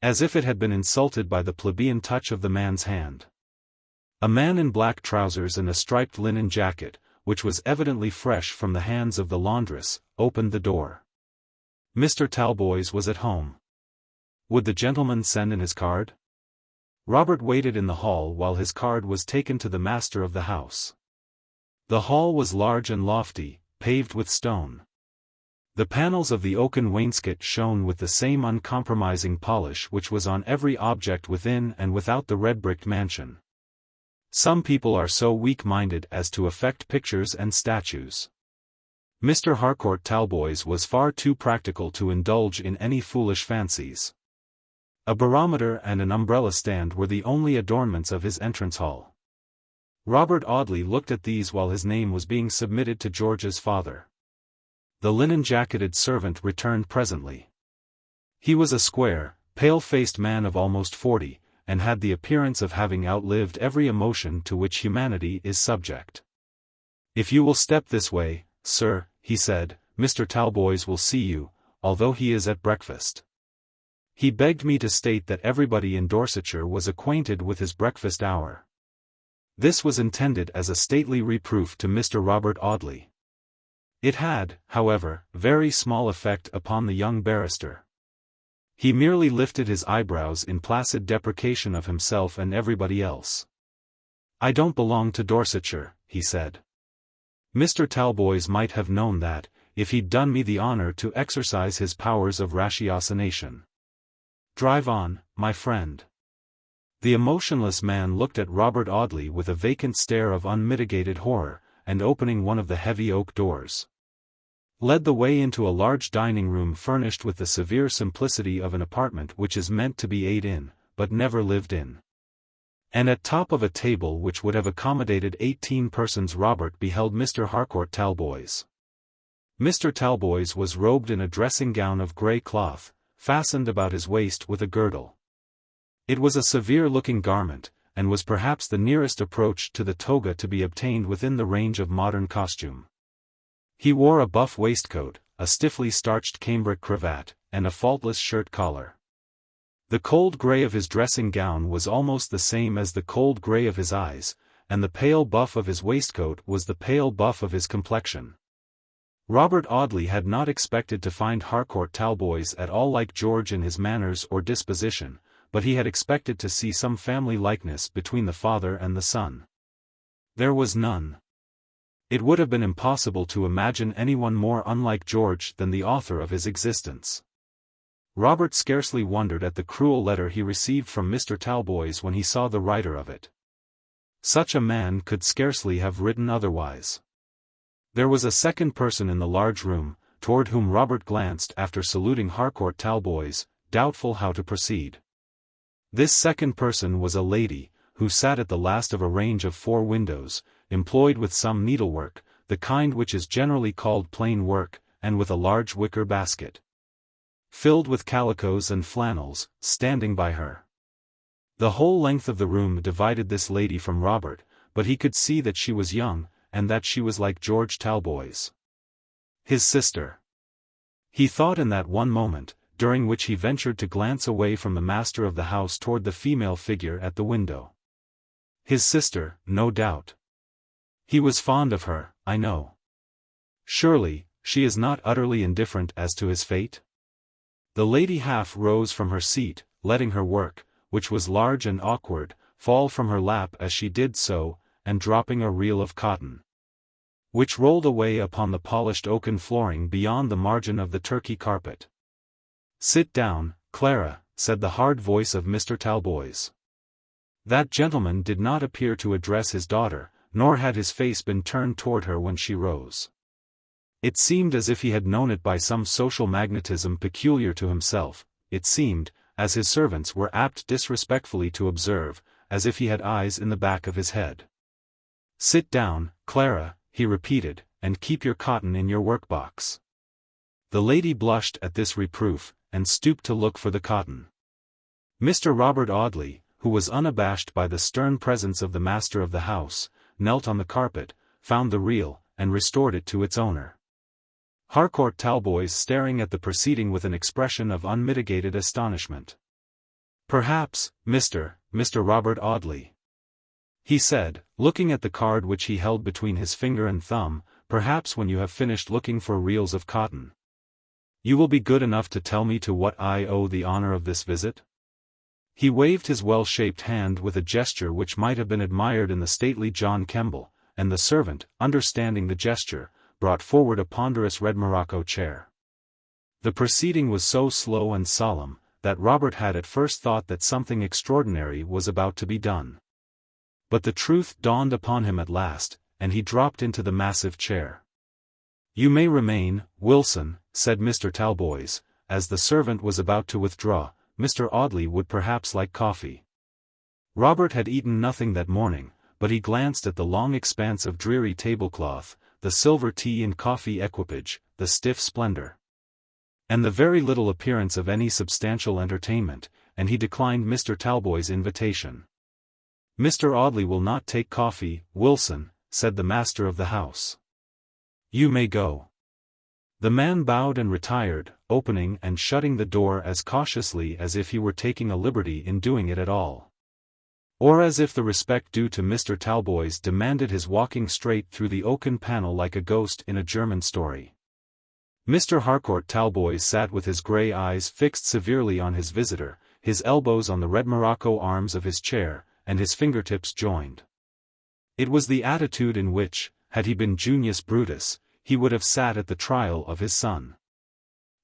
as if it had been insulted by the plebeian touch of the man's hand. A man in black trousers and a striped linen jacket, which was evidently fresh from the hands of the laundress, opened the door. Mr. Talboys was at home. Would the gentleman send in his card? Robert waited in the hall while his card was taken to the master of the house. The hall was large and lofty, paved with stone. The panels of the oaken wainscot shone with the same uncompromising polish which was on every object within and without the red-bricked mansion. Some people are so weak-minded as to affect pictures and statues. Mr. Harcourt Talboys was far too practical to indulge in any foolish fancies. A barometer and an umbrella stand were the only adornments of his entrance hall. Robert Audley looked at these while his name was being submitted to George's father. The linen-jacketed servant returned presently. He was a square, pale-faced man of almost 40, and had the appearance of having outlived every emotion to which humanity is subject. "If you will step this way, sir," he said, "Mr. Talboys will see you, although he is at breakfast. He begged me to state that everybody in Dorsetshire was acquainted with his breakfast hour." This was intended as a stately reproof to Mr. Robert Audley. It had, however, very small effect upon the young barrister. He merely lifted his eyebrows in placid deprecation of himself and everybody else. "I don't belong to Dorsetshire," he said. "Mr. Talboys might have known that, if he'd done me the honor to exercise his powers of ratiocination. Drive on, my friend." The emotionless man looked at Robert Audley with a vacant stare of unmitigated horror, and opening one of the heavy oak doors, led the way into a large dining room furnished with the severe simplicity of an apartment which is meant to be ate in, but never lived in. And at top of a table which would have accommodated 18 persons Robert beheld Mr. Harcourt Talboys. Mr. Talboys was robed in a dressing gown of grey cloth, fastened about his waist with a girdle. It was a severe-looking garment, and was perhaps the nearest approach to the toga to be obtained within the range of modern costume. He wore a buff waistcoat, a stiffly starched cambric cravat, and a faultless shirt collar. The cold grey of his dressing gown was almost the same as the cold grey of his eyes, and the pale buff of his waistcoat was the pale buff of his complexion. Robert Audley had not expected to find Harcourt Talboys at all like George in his manners or disposition, but he had expected to see some family likeness between the father and the son. There was none. It would have been impossible to imagine anyone more unlike George than the author of his existence. Robert scarcely wondered at the cruel letter he received from Mr. Talboys when he saw the writer of it. Such a man could scarcely have written otherwise. There was a second person in the large room, toward whom Robert glanced after saluting Harcourt Talboys, doubtful how to proceed. This second person was a lady, who sat at the last of a range of 4 windows, employed with some needlework, the kind which is generally called plain work, and with a large wicker basket, filled with calicoes and flannels, standing by her. The whole length of the room divided this lady from Robert, but he could see that she was young, and that she was like George Talboys, his sister. He thought in that one moment, during which he ventured to glance away from the master of the house toward the female figure at the window. His sister, no doubt. He was fond of her, I know. Surely, she is not utterly indifferent as to his fate? The lady half rose from her seat, letting her work, which was large and awkward, fall from her lap as she did so, and dropping a reel of cotton, which rolled away upon the polished oaken flooring beyond the margin of the Turkey carpet. "Sit down, Clara," said the hard voice of Mr. Talboys. That gentleman did not appear to address his daughter, nor had his face been turned toward her when she rose. It seemed as if he had known it by some social magnetism peculiar to himself. It seemed, as his servants were apt disrespectfully to observe, as if he had eyes in the back of his head. "Sit down, Clara," he repeated, "and keep your cotton in your workbox." The lady blushed at this reproof, and stooped to look for the cotton. Mr. Robert Audley, who was unabashed by the stern presence of the master of the house, knelt on the carpet, found the reel, and restored it to its owner. Harcourt Talboys staring at the proceeding with an expression of unmitigated astonishment. "Perhaps, Mr. Robert Audley," he said, looking at the card which he held between his finger and thumb, "perhaps when you have finished looking for reels of cotton, you will be good enough to tell me to what I owe the honor of this visit?" He waved his well-shaped hand with a gesture which might have been admired in the stately John Kemble, and the servant, understanding the gesture, brought forward a ponderous red morocco chair. The proceeding was so slow and solemn, that Robert had at first thought that something extraordinary was about to be done. But the truth dawned upon him at last, and he dropped into the massive chair. "You may remain, Wilson," said Mr. Talboys, as the servant was about to withdraw. "Mr. Audley would perhaps like coffee." Robert had eaten nothing that morning, but he glanced at the long expanse of dreary tablecloth, the silver tea and coffee equipage, the stiff splendor and the very little appearance of any substantial entertainment, and he declined Mr. Talboys' invitation. "Mr. Audley will not take coffee, Wilson," said the master of the house. "You may go." The man bowed and retired, opening and shutting the door as cautiously as if he were taking a liberty in doing it at all. Or as if the respect due to Mr. Talboys demanded his walking straight through the oaken panel like a ghost in a German story. Mr. Harcourt Talboys sat with his grey eyes fixed severely on his visitor, his elbows on the red morocco arms of his chair, and his fingertips joined. It was the attitude in which, had he been Junius Brutus, he would have sat at the trial of his son.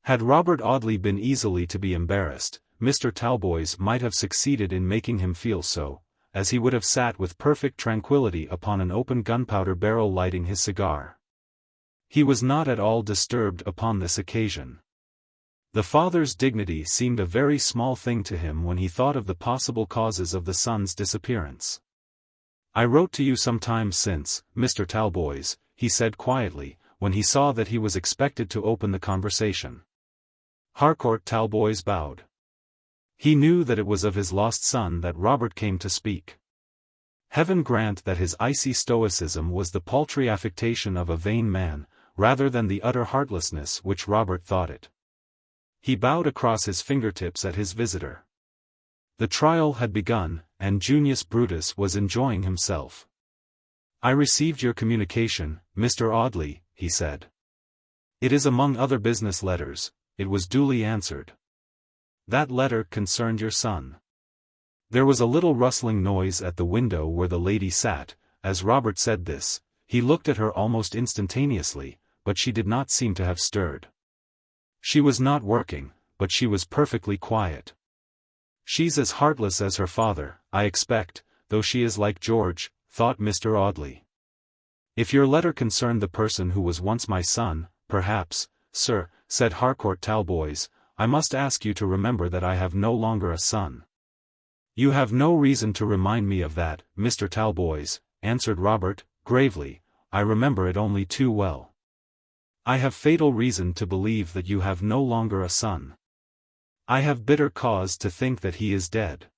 Had Robert Audley been easily to be embarrassed, Mr. Talboys might have succeeded in making him feel so, as he would have sat with perfect tranquillity upon an open gunpowder barrel lighting his cigar. He was not at all disturbed upon this occasion. The father's dignity seemed a very small thing to him when he thought of the possible causes of the son's disappearance. "I wrote to you some time since, Mr. Talboys," he said quietly, when he saw that he was expected to open the conversation. Harcourt Talboys bowed. He knew that it was of his lost son that Robert came to speak. Heaven grant that his icy stoicism was the paltry affectation of a vain man, rather than the utter heartlessness which Robert thought it. He bowed across his fingertips at his visitor. The trial had begun, and Junius Brutus was enjoying himself. "I received your communication, Mr. Audley," he said. "It is among other business letters." It was duly answered. "That letter concerned your son." There was a little rustling noise at the window where the lady sat. As Robert said this, he looked at her almost instantaneously, but she did not seem to have stirred. She was not working, but she was perfectly quiet. "She's as heartless as her father, I expect, though she is like George," thought Mr. Audley. "If your letter concerned the person who was once my son, perhaps, sir," said Harcourt Talboys, "I must ask you to remember that I have no longer a son." "You have no reason to remind me of that, Mr. Talboys," answered Robert, gravely. "I remember it only too well. I have fatal reason to believe that you have no longer a son. I have bitter cause to think that he is dead."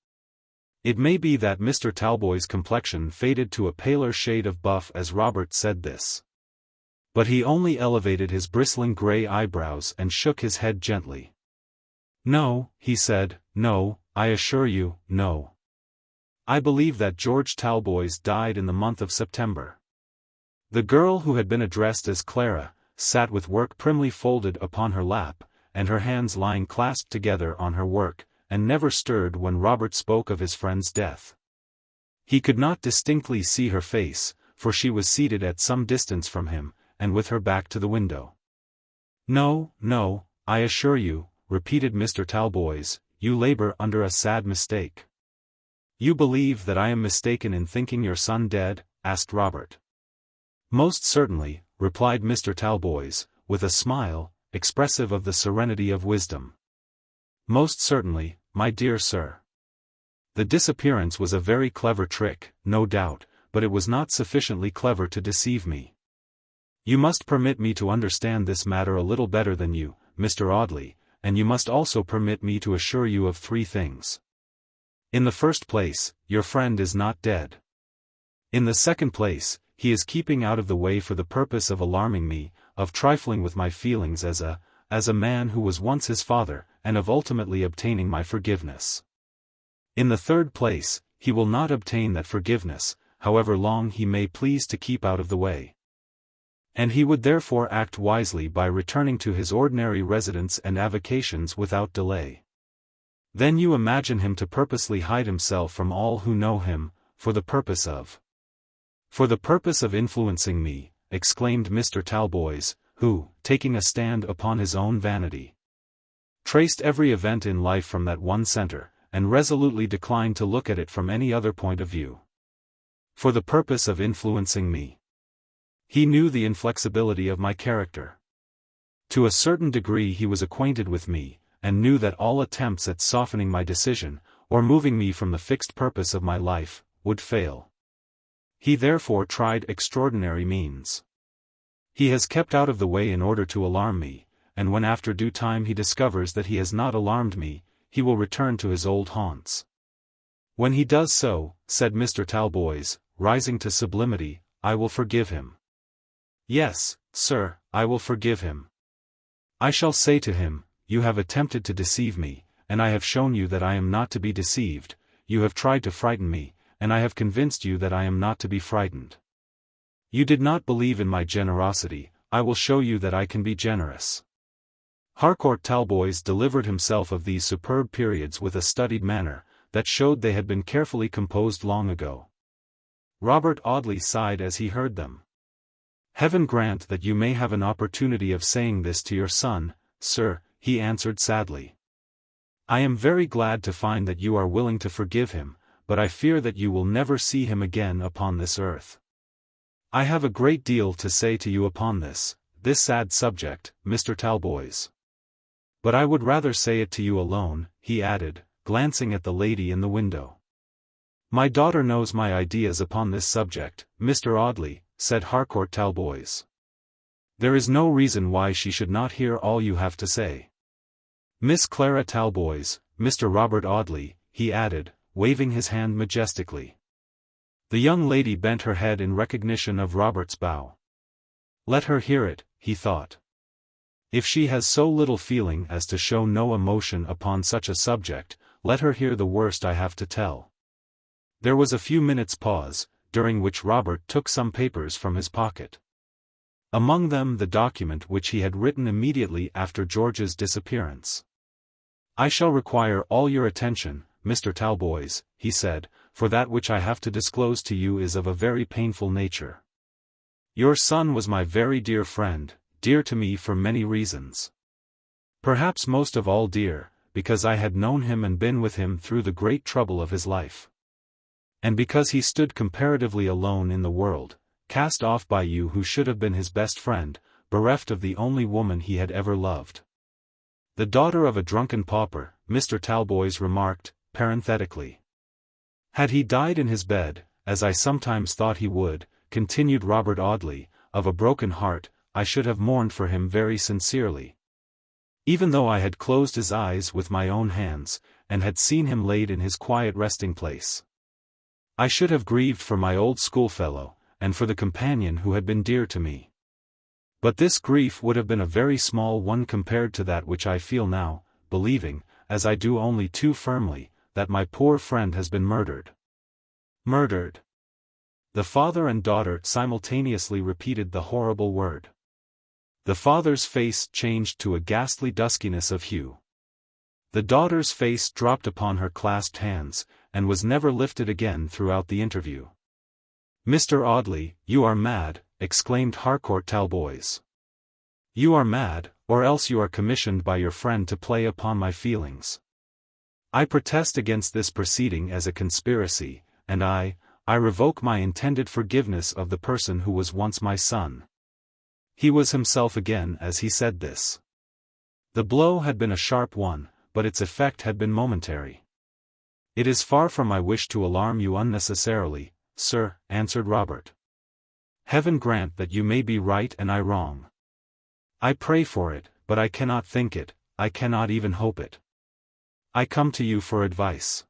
It may be that Mr. Talboys' complexion faded to a paler shade of buff as Robert said this. But he only elevated his bristling grey eyebrows and shook his head gently. "No," he said, "no, I assure you, no. I believe that George Talboys died in the month of September." The girl who had been addressed as Clara, sat with work primly folded upon her lap, and her hands lying clasped together on her work, and never stirred when Robert spoke of his friend's death. He could not distinctly see her face, for she was seated at some distance from him, and with her back to the window. "No, no, I assure you," repeated Mr. Talboys, "you labor under a sad mistake." "You believe that I am mistaken in thinking your son dead?" asked Robert. "Most certainly," replied Mr. Talboys, with a smile, expressive of the serenity of wisdom. "Most certainly, my dear sir. The disappearance was a very clever trick, no doubt, but it was not sufficiently clever to deceive me. You must permit me to understand this matter a little better than you, Mr. Audley, and you must also permit me to assure you of three things. In the first place, your friend is not dead. In the second place, he is keeping out of the way for the purpose of alarming me, of trifling with my feelings as a man who was once his father, and of ultimately obtaining my forgiveness. In the third place, he will not obtain that forgiveness, however long he may please to keep out of the way. And he would therefore act wisely by returning to his ordinary residence and avocations without delay. Then you imagine him to purposely hide himself from all who know him, for the purpose of influencing me," exclaimed Mr. Talboys, who, taking a stand upon his own vanity, traced every event in life from that one center, and resolutely declined to look at it from any other point of view. "For the purpose of influencing me." He knew the inflexibility of my character. To a certain degree he was acquainted with me, and knew that all attempts at softening my decision, or moving me from the fixed purpose of my life, would fail. He therefore tried extraordinary means. He has kept out of the way in order to alarm me, and when after due time he discovers that he has not alarmed me, he will return to his old haunts. When he does so, said Mr. Talboys, rising to sublimity, I will forgive him. Yes, sir, I will forgive him. I shall say to him, you have attempted to deceive me, and I have shown you that I am not to be deceived, you have tried to frighten me, and I have convinced you that I am not to be frightened. You did not believe in my generosity, I will show you that I can be generous. Harcourt Talboys delivered himself of these superb periods with a studied manner, that showed they had been carefully composed long ago. Robert Audley sighed as he heard them. Heaven grant that you may have an opportunity of saying this to your son, sir, he answered sadly. I am very glad to find that you are willing to forgive him, but I fear that you will never see him again upon this earth. I have a great deal to say to you upon this sad subject, Mr. Talboys. But I would rather say it to you alone, he added, glancing at the lady in the window. My daughter knows my ideas upon this subject, Mr. Audley, said Harcourt Talboys. There is no reason why she should not hear all you have to say. Miss Clara Talboys, Mr. Robert Audley, he added, waving his hand majestically. The young lady bent her head in recognition of Robert's bow. Let her hear it, he thought. If she has so little feeling as to show no emotion upon such a subject, let her hear the worst I have to tell. There was a few minutes' pause, during which Robert took some papers from his pocket. Among them the document which he had written immediately after George's disappearance. I shall require all your attention, Mr. Talboys, he said, for that which I have to disclose to you is of a very painful nature. Your son was my very dear friend, dear to me for many reasons. Perhaps most of all dear, because I had known him and been with him through the great trouble of his life. And because he stood comparatively alone in the world, cast off by you who should have been his best friend, bereft of the only woman he had ever loved. The daughter of a drunken pauper, Mr. Talboys remarked, parenthetically. Had he died in his bed, as I sometimes thought he would, continued Robert Audley, of a broken heart, I should have mourned for him very sincerely. Even though I had closed his eyes with my own hands, and had seen him laid in his quiet resting place. I should have grieved for my old schoolfellow, and for the companion who had been dear to me. But this grief would have been a very small one compared to that which I feel now, believing, as I do only too firmly, that my poor friend has been murdered. Murdered. The father and daughter simultaneously repeated the horrible word. The father's face changed to a ghastly duskiness of hue. The daughter's face dropped upon her clasped hands, and was never lifted again throughout the interview. Mr. Audley, you are mad, exclaimed Harcourt Talboys. You are mad, or else you are commissioned by your friend to play upon my feelings. I protest against this proceeding as a conspiracy, and I revoke my intended forgiveness of the person who was once my son. He was himself again as he said this. The blow had been a sharp one, but its effect had been momentary. It is far from my wish to alarm you unnecessarily, sir, answered Robert. Heaven grant that you may be right and I wrong. I pray for it, but I cannot think it, I cannot even hope it. I come to you for advice.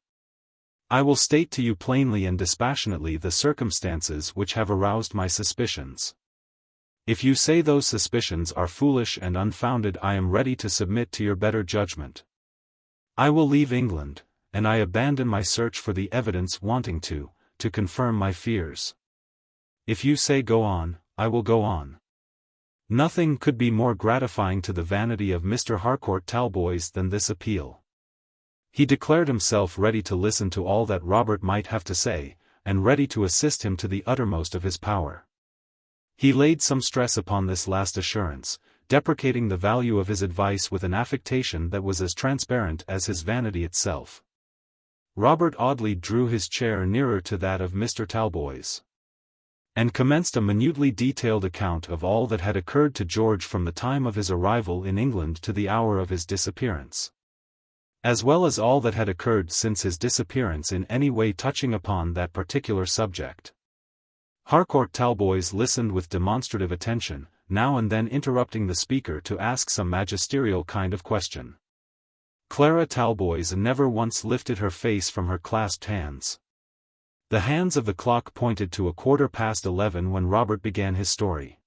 I will state to you plainly and dispassionately the circumstances which have aroused my suspicions. If you say those suspicions are foolish and unfounded, I am ready to submit to your better judgment. I will leave England, and I abandon my search for the evidence wanting to confirm my fears. If you say go on, I will go on. Nothing could be more gratifying to the vanity of Mr. Harcourt Talboys than this appeal. He declared himself ready to listen to all that Robert might have to say, and ready to assist him to the uttermost of his power. He laid some stress upon this last assurance, deprecating the value of his advice with an affectation that was as transparent as his vanity itself. Robert Audley drew his chair nearer to that of Mr. Talboys, and commenced a minutely detailed account of all that had occurred to George from the time of his arrival in England to the hour of his disappearance, as well as all that had occurred since his disappearance in any way touching upon that particular subject. Harcourt Talboys listened with demonstrative attention, now and then interrupting the speaker to ask some magisterial kind of question. Clara Talboys never once lifted her face from her clasped hands. The hands of the clock pointed to 11:15 when Robert began his story.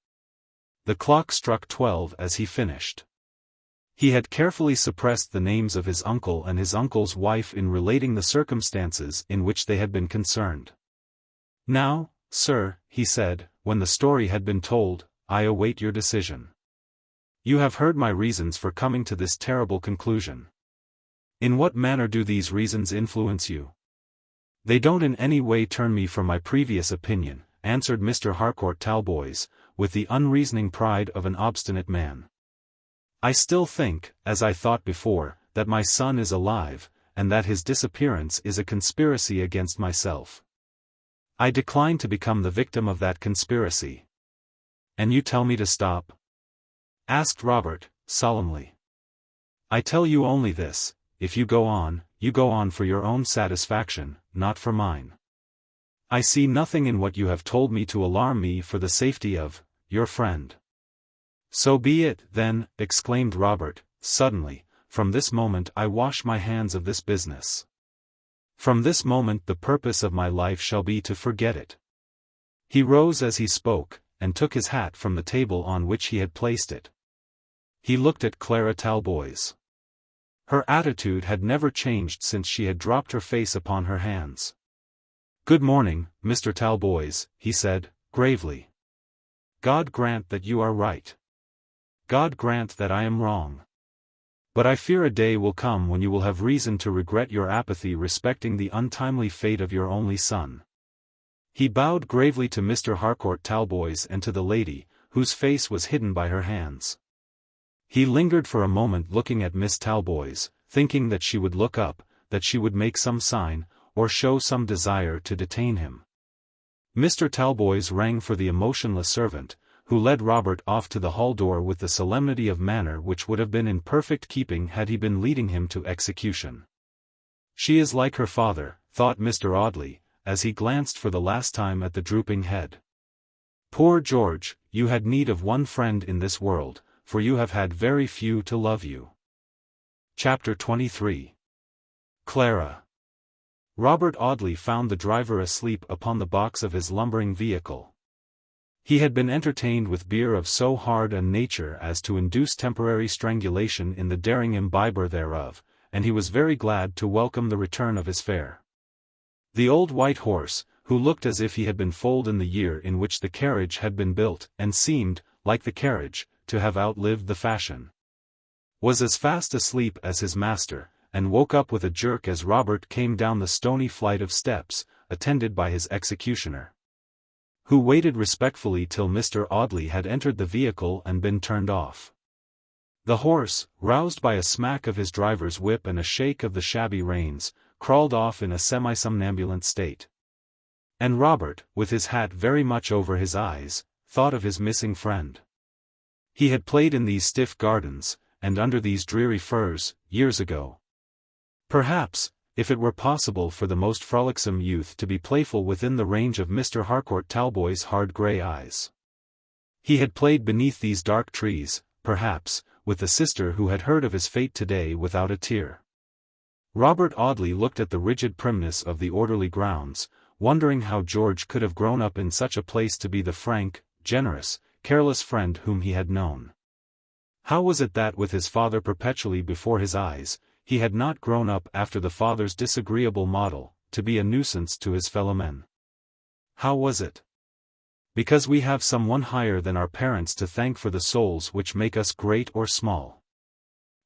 The clock struck 12 as he finished. He had carefully suppressed the names of his uncle and his uncle's wife in relating the circumstances in which they had been concerned. "Now, sir," he said, when the story had been told, "I await your decision. You have heard my reasons for coming to this terrible conclusion. In what manner do these reasons influence you?" "They don't in any way turn me from my previous opinion," answered Mr. Harcourt Talboys, with the unreasoning pride of an obstinate man. "I still think, as I thought before, that my son is alive, and that his disappearance is a conspiracy against myself. I decline to become the victim of that conspiracy." "And you tell me to stop?" asked Robert, solemnly. "I tell you only this: if you go on for your own satisfaction, not for mine. I see nothing in what you have told me to alarm me for the safety of your friend." "So be it, then," exclaimed Robert, suddenly. "From this moment I wash my hands of this business. From this moment the purpose of my life shall be to forget it." He rose as he spoke, and took his hat from the table on which he had placed it. He looked at Clara Talboys. Her attitude had never changed since she had dropped her face upon her hands. "Good morning, Mr. Talboys," he said, gravely. "God grant that you are right. God grant that I am wrong. But I fear a day will come when you will have reason to regret your apathy respecting the untimely fate of your only son." He bowed gravely to Mr. Harcourt Talboys and to the lady, whose face was hidden by her hands. He lingered for a moment looking at Miss Talboys, thinking that she would look up, that she would make some sign, or show some desire to detain him. Mr. Talboys rang for the emotionless servant, who led Robert off to the hall door with the solemnity of manner which would have been in perfect keeping had he been leading him to execution. "She is like her father," thought Mr. Audley, as he glanced for the last time at the drooping head. "Poor George, you had need of one friend in this world, for you have had very few to love you." Chapter 23. Clara. Robert Audley found the driver asleep upon the box of his lumbering vehicle. He had been entertained with beer of so hard a nature as to induce temporary strangulation in the daring imbiber thereof, and he was very glad to welcome the return of his fare. The old white horse, who looked as if he had been foaled in the year in which the carriage had been built, and seemed, like the carriage, to have outlived the fashion, was as fast asleep as his master, and woke up with a jerk as Robert came down the stony flight of steps, attended by his executioner, who waited respectfully till Mr. Audley had entered the vehicle and been turned off. The horse, roused by a smack of his driver's whip and a shake of the shabby reins, crawled off in a semi-somnambulant state. And Robert, with his hat very much over his eyes, thought of his missing friend. He had played in these stiff gardens, and under these dreary firs, years ago. Perhaps, if it were possible for the most frolicsome youth to be playful within the range of Mr. Harcourt Talboys' hard grey eyes. He had played beneath these dark trees, perhaps, with the sister who had heard of his fate today without a tear. Robert Audley looked at the rigid primness of the orderly grounds, wondering how George could have grown up in such a place to be the frank, generous, careless friend whom he had known. How was it that with his father perpetually before his eyes, he had not grown up after the father's disagreeable model, to be a nuisance to his fellow-men? How was it? Because we have some one higher than our parents to thank for the souls which make us great or small.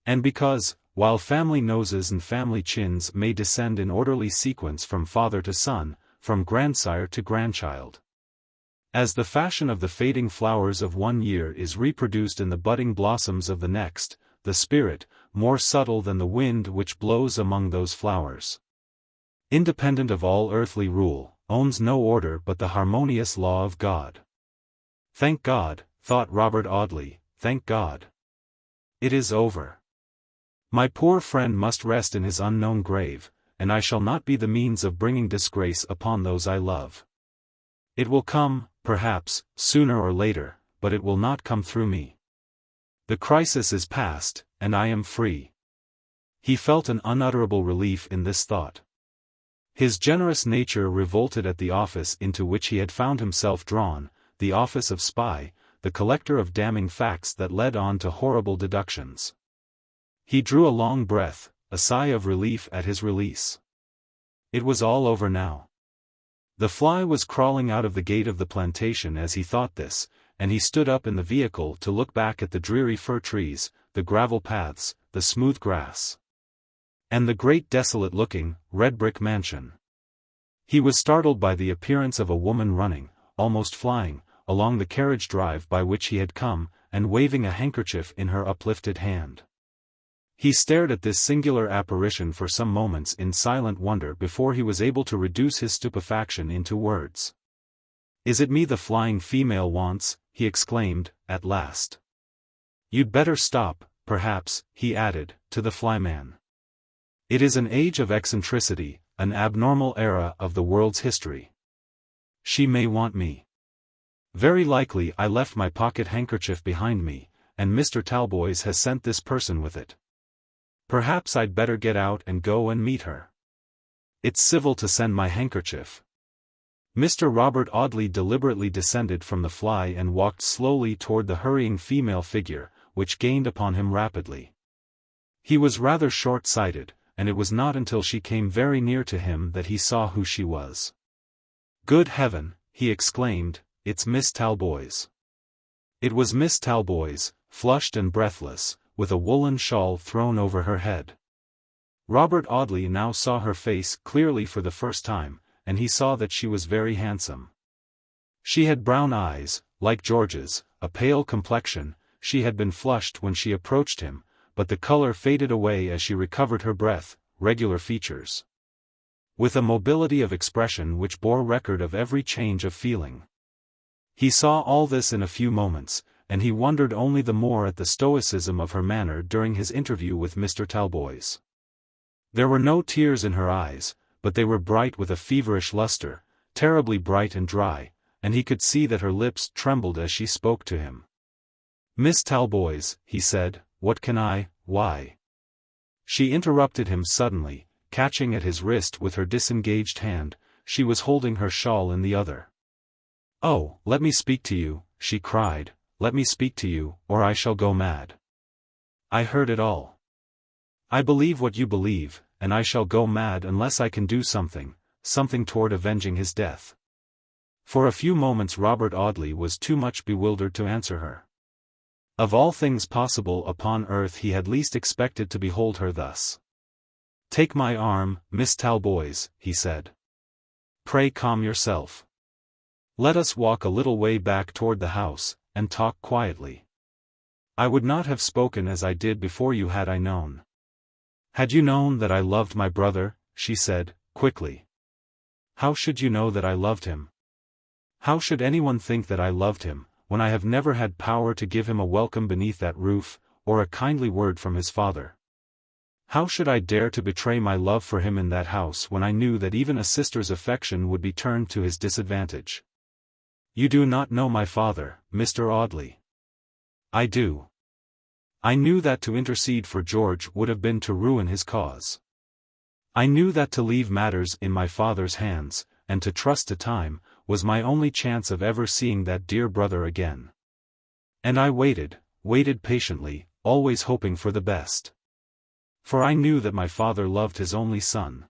And because, while family noses and family chins may descend in orderly sequence from father to son, from grandsire to grandchild, as the fashion of the fading flowers of one year is reproduced in the budding blossoms of the next, the spirit, more subtle than the wind which blows among those flowers, independent of all earthly rule, owns no order but the harmonious law of God. Thank God, thought Robert Audley, thank God. It is over. My poor friend must rest in his unknown grave, and I shall not be the means of bringing disgrace upon those I love. It will come, perhaps, sooner or later, but it will not come through me. The crisis is past, and I am free. He felt an unutterable relief in this thought. His generous nature revolted at the office into which he had found himself drawn, the office of spy, the collector of damning facts that led on to horrible deductions. He drew a long breath, a sigh of relief at his release. It was all over now. The fly was crawling out of the gate of the plantation as he thought this, and he stood up in the vehicle to look back at the dreary fir trees, the gravel paths, the smooth grass, and the great desolate-looking, red-brick mansion. He was startled by the appearance of a woman running, almost flying, along the carriage drive by which he had come, and waving a handkerchief in her uplifted hand. He stared at this singular apparition for some moments in silent wonder before he was able to reduce his stupefaction into words. "Is it me the flying female wants?" he exclaimed, at last. "You'd better stop, perhaps," he added, to the flyman. "It is an age of eccentricity, an abnormal era of the world's history. She may want me. Very likely I left my pocket handkerchief behind me, and Mr. Talboys has sent this person with it. Perhaps I'd better get out and go and meet her. It's civil to send my handkerchief." Mr. Robert Audley deliberately descended from the fly and walked slowly toward the hurrying female figure, which gained upon him rapidly. He was rather short-sighted, and it was not until she came very near to him that he saw who she was. "Good heaven," he exclaimed, "it's Miss Talboys." It was Miss Talboys, flushed and breathless, with a woolen shawl thrown over her head. Robert Audley now saw her face clearly for the first time, and he saw that she was very handsome. She had brown eyes, like George's, a pale complexion. She had been flushed when she approached him, but the color faded away as she recovered her breath, regular features, with a mobility of expression which bore record of every change of feeling. He saw all this in a few moments, and he wondered only the more at the stoicism of her manner during his interview with Mr. Talboys. There were no tears in her eyes, but they were bright with a feverish luster, terribly bright and dry, and he could see that her lips trembled as she spoke to him. "Miss Talboys," he said, "what can why?" She interrupted him suddenly, catching at his wrist with her disengaged hand. She was holding her shawl in the other. "Oh, let me speak to you," she cried, "let me speak to you, or I shall go mad. I heard it all. I believe what you believe, and I shall go mad unless I can do something toward avenging his death." For a few moments Robert Audley was too much bewildered to answer her. Of all things possible upon earth he had least expected to behold her thus. "Take my arm, Miss Talboys," he said. "Pray calm yourself. Let us walk a little way back toward the house, and talk quietly. I would not have spoken as I did before you had I known." "Had you known that I loved my brother?" she said, quickly. "How should you know that I loved him? How should anyone think that I loved him, when I have never had power to give him a welcome beneath that roof, or a kindly word from his father? How should I dare to betray my love for him in that house when I knew that even a sister's affection would be turned to his disadvantage? You do not know my father, Mr. Audley. I do. I knew that to intercede for George would have been to ruin his cause. I knew that to leave matters in my father's hands, and to trust to time, was my only chance of ever seeing that dear brother again. And I waited patiently, always hoping for the best. For I knew that my father loved his only son.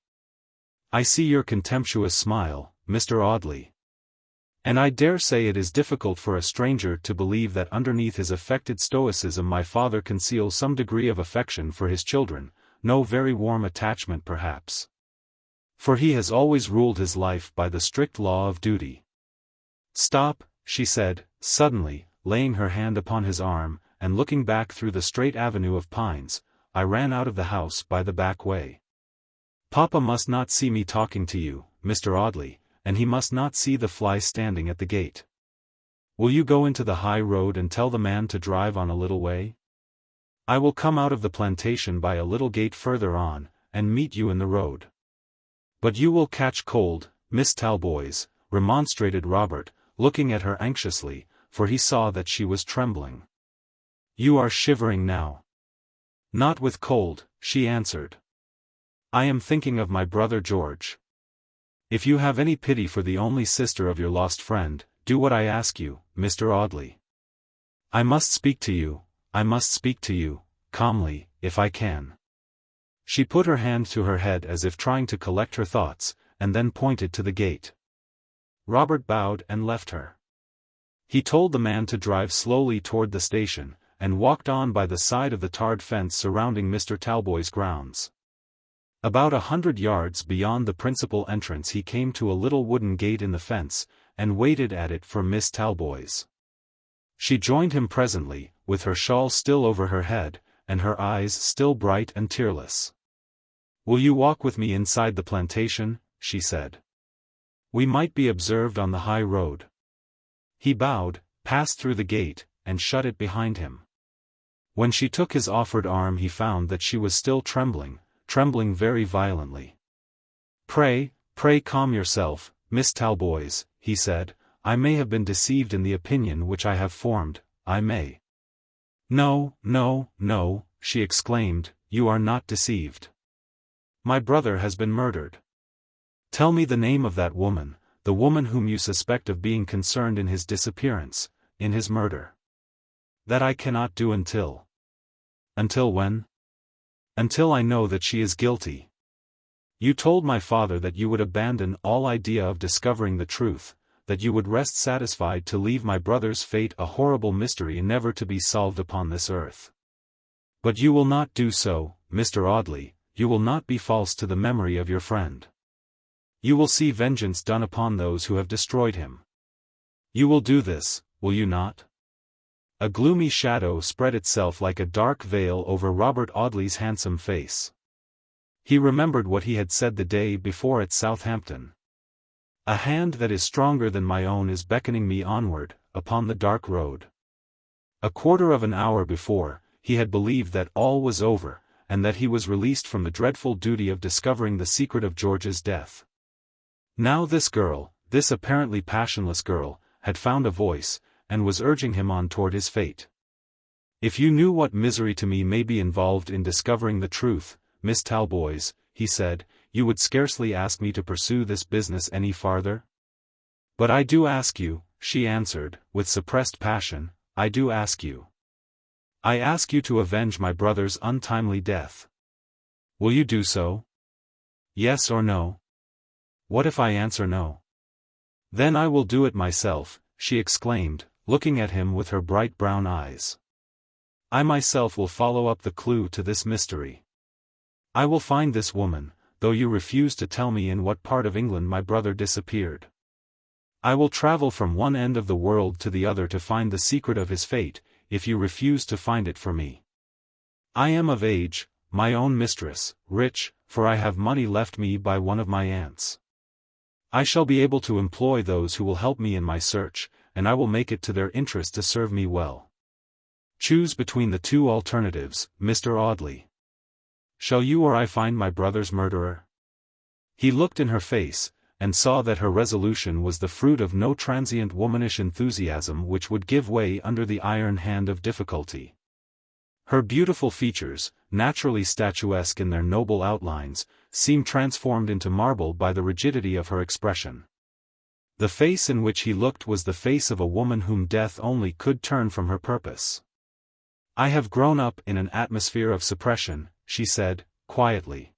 I see your contemptuous smile, Mr. Audley. And I dare say it is difficult for a stranger to believe that underneath his affected stoicism my father conceals some degree of affection for his children, no very warm attachment perhaps. For he has always ruled his life by the strict law of duty." "Stop," she said, suddenly, laying her hand upon his arm, and looking back through the straight avenue of pines. "I ran out of the house by the back way. Papa must not see me talking to you, Mr. Audley, and he must not see the fly standing at the gate. Will you go into the high road and tell the man to drive on a little way? I will come out of the plantation by a little gate further on, and meet you in the road." "But you will catch cold, Miss Talboys," remonstrated Robert, looking at her anxiously, for he saw that she was trembling. "You are shivering now." "Not with cold," she answered. "I am thinking of my brother George. If you have any pity for the only sister of your lost friend, do what I ask you, Mr. Audley. I must speak to you, calmly, if I can." She put her hand to her head as if trying to collect her thoughts, and then pointed to the gate. Robert bowed and left her. He told the man to drive slowly toward the station, and walked on by the side of the tarred fence surrounding Mr. Talboys' grounds. About 100 yards beyond the principal entrance he came to a little wooden gate in the fence, and waited at it for Miss Talboys. She joined him presently, with her shawl still over her head, and her eyes still bright and tearless. "Will you walk with me inside the plantation?" she said. "We might be observed on the high road." He bowed, passed through the gate, and shut it behind him. When she took his offered arm he found that she was still trembling very violently. Pray calm yourself, Miss Talboys," he said. "I may have been deceived in the opinion which I have formed, I may." No, she exclaimed, "you are not deceived. My brother has been murdered. Tell me the name of that woman, the woman whom you suspect of being concerned in his disappearance, in his murder." "That I cannot do until—" "Until when?" "Until I know that she is guilty. You told my father that you would abandon all idea of discovering the truth, that you would rest satisfied to leave my brother's fate a horrible mystery never to be solved upon this earth. But you will not do so, Mr. Audley, you will not be false to the memory of your friend. You will see vengeance done upon those who have destroyed him. You will do this, will you not?" A gloomy shadow spread itself like a dark veil over Robert Audley's handsome face. He remembered what he had said the day before at Southampton. "A hand that is stronger than my own is beckoning me onward, upon the dark road." A quarter of an hour before, he had believed that all was over, and that he was released from the dreadful duty of discovering the secret of George's death. Now this girl, this apparently passionless girl, had found a voice, and was urging him on toward his fate. "If you knew what misery to me may be involved in discovering the truth, Miss Talboys," he said, "you would scarcely ask me to pursue this business any farther." "But I do ask you," she answered, with suppressed passion, "I do ask you. I ask you to avenge my brother's untimely death. Will you do so? Yes or no?" "What if I answer no?" "Then I will do it myself," she exclaimed, looking at him with her bright brown eyes. "I myself will follow up the clue to this mystery. I will find this woman, though you refuse to tell me in what part of England my brother disappeared. I will travel from one end of the world to the other to find the secret of his fate, if you refuse to find it for me. I am of age, my own mistress, rich, for I have money left me by one of my aunts. I shall be able to employ those who will help me in my search, and I will make it to their interest to serve me well. Choose between the two alternatives, Mr. Audley. Shall you or I find my brother's murderer?" He looked in her face, and saw that her resolution was the fruit of no transient womanish enthusiasm which would give way under the iron hand of difficulty. Her beautiful features, naturally statuesque in their noble outlines, seemed transformed into marble by the rigidity of her expression. The face in which he looked was the face of a woman whom death only could turn from her purpose. "I have grown up in an atmosphere of suppression," she said, quietly.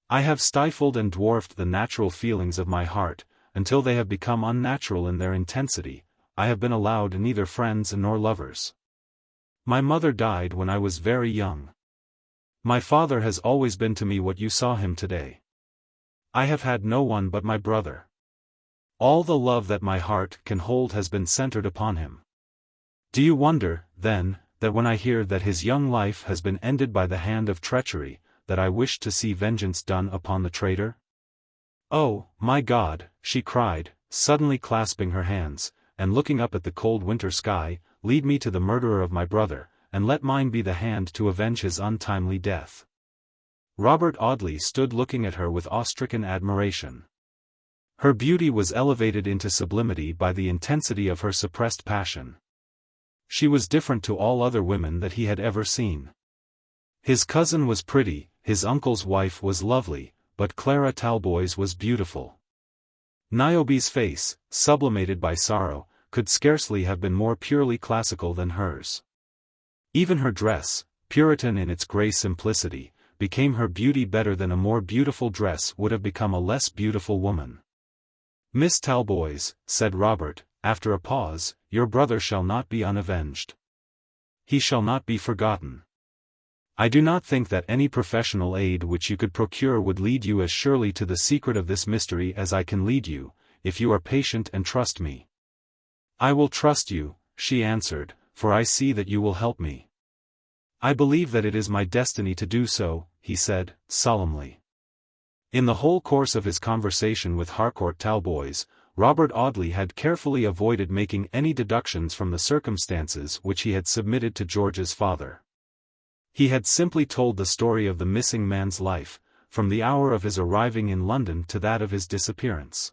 "I have stifled and dwarfed the natural feelings of my heart, until they have become unnatural in their intensity. I have been allowed neither friends nor lovers. My mother died when I was very young. My father has always been to me what you saw him today. I have had no one but my brother. All the love that my heart can hold has been centered upon him. Do you wonder, then, that when I hear that his young life has been ended by the hand of treachery, that I wish to see vengeance done upon the traitor? Oh, my God," she cried, suddenly clasping her hands, and looking up at the cold winter sky, "lead me to the murderer of my brother, and let mine be the hand to avenge his untimely death." Robert Audley stood looking at her with awe-stricken admiration. Her beauty was elevated into sublimity by the intensity of her suppressed passion. She was different to all other women that he had ever seen. His cousin was pretty, his uncle's wife was lovely, but Clara Talboys was beautiful. Niobe's face, sublimated by sorrow, could scarcely have been more purely classical than hers. Even her dress, Puritan in its grey simplicity, became her beauty better than a more beautiful dress would have become a less beautiful woman. "Miss Talboys," said Robert, after a pause, "your brother shall not be unavenged. He shall not be forgotten. I do not think that any professional aid which you could procure would lead you as surely to the secret of this mystery as I can lead you, if you are patient and trust me." "I will trust you," she answered, "for I see that you will help me." "I believe that it is my destiny to do so," he said, solemnly. In the whole course of his conversation with Harcourt Talboys, Robert Audley had carefully avoided making any deductions from the circumstances which he had submitted to George's father. He had simply told the story of the missing man's life, from the hour of his arriving in London to that of his disappearance.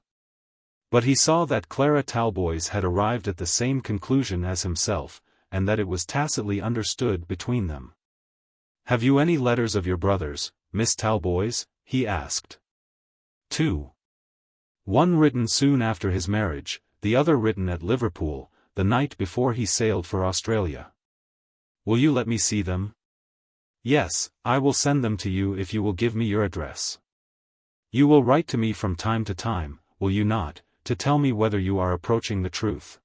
But he saw that Clara Talboys had arrived at the same conclusion as himself, and that it was tacitly understood between them. "Have you any letters of your brother's, Miss Talboys?" he asked. "Two. One written soon after his marriage, the other written at Liverpool, the night before he sailed for Australia. Will you let me see them?" "Yes, I will send them to you if you will give me your address. You will write to me from time to time, will you not, to tell me whether you are approaching the truth?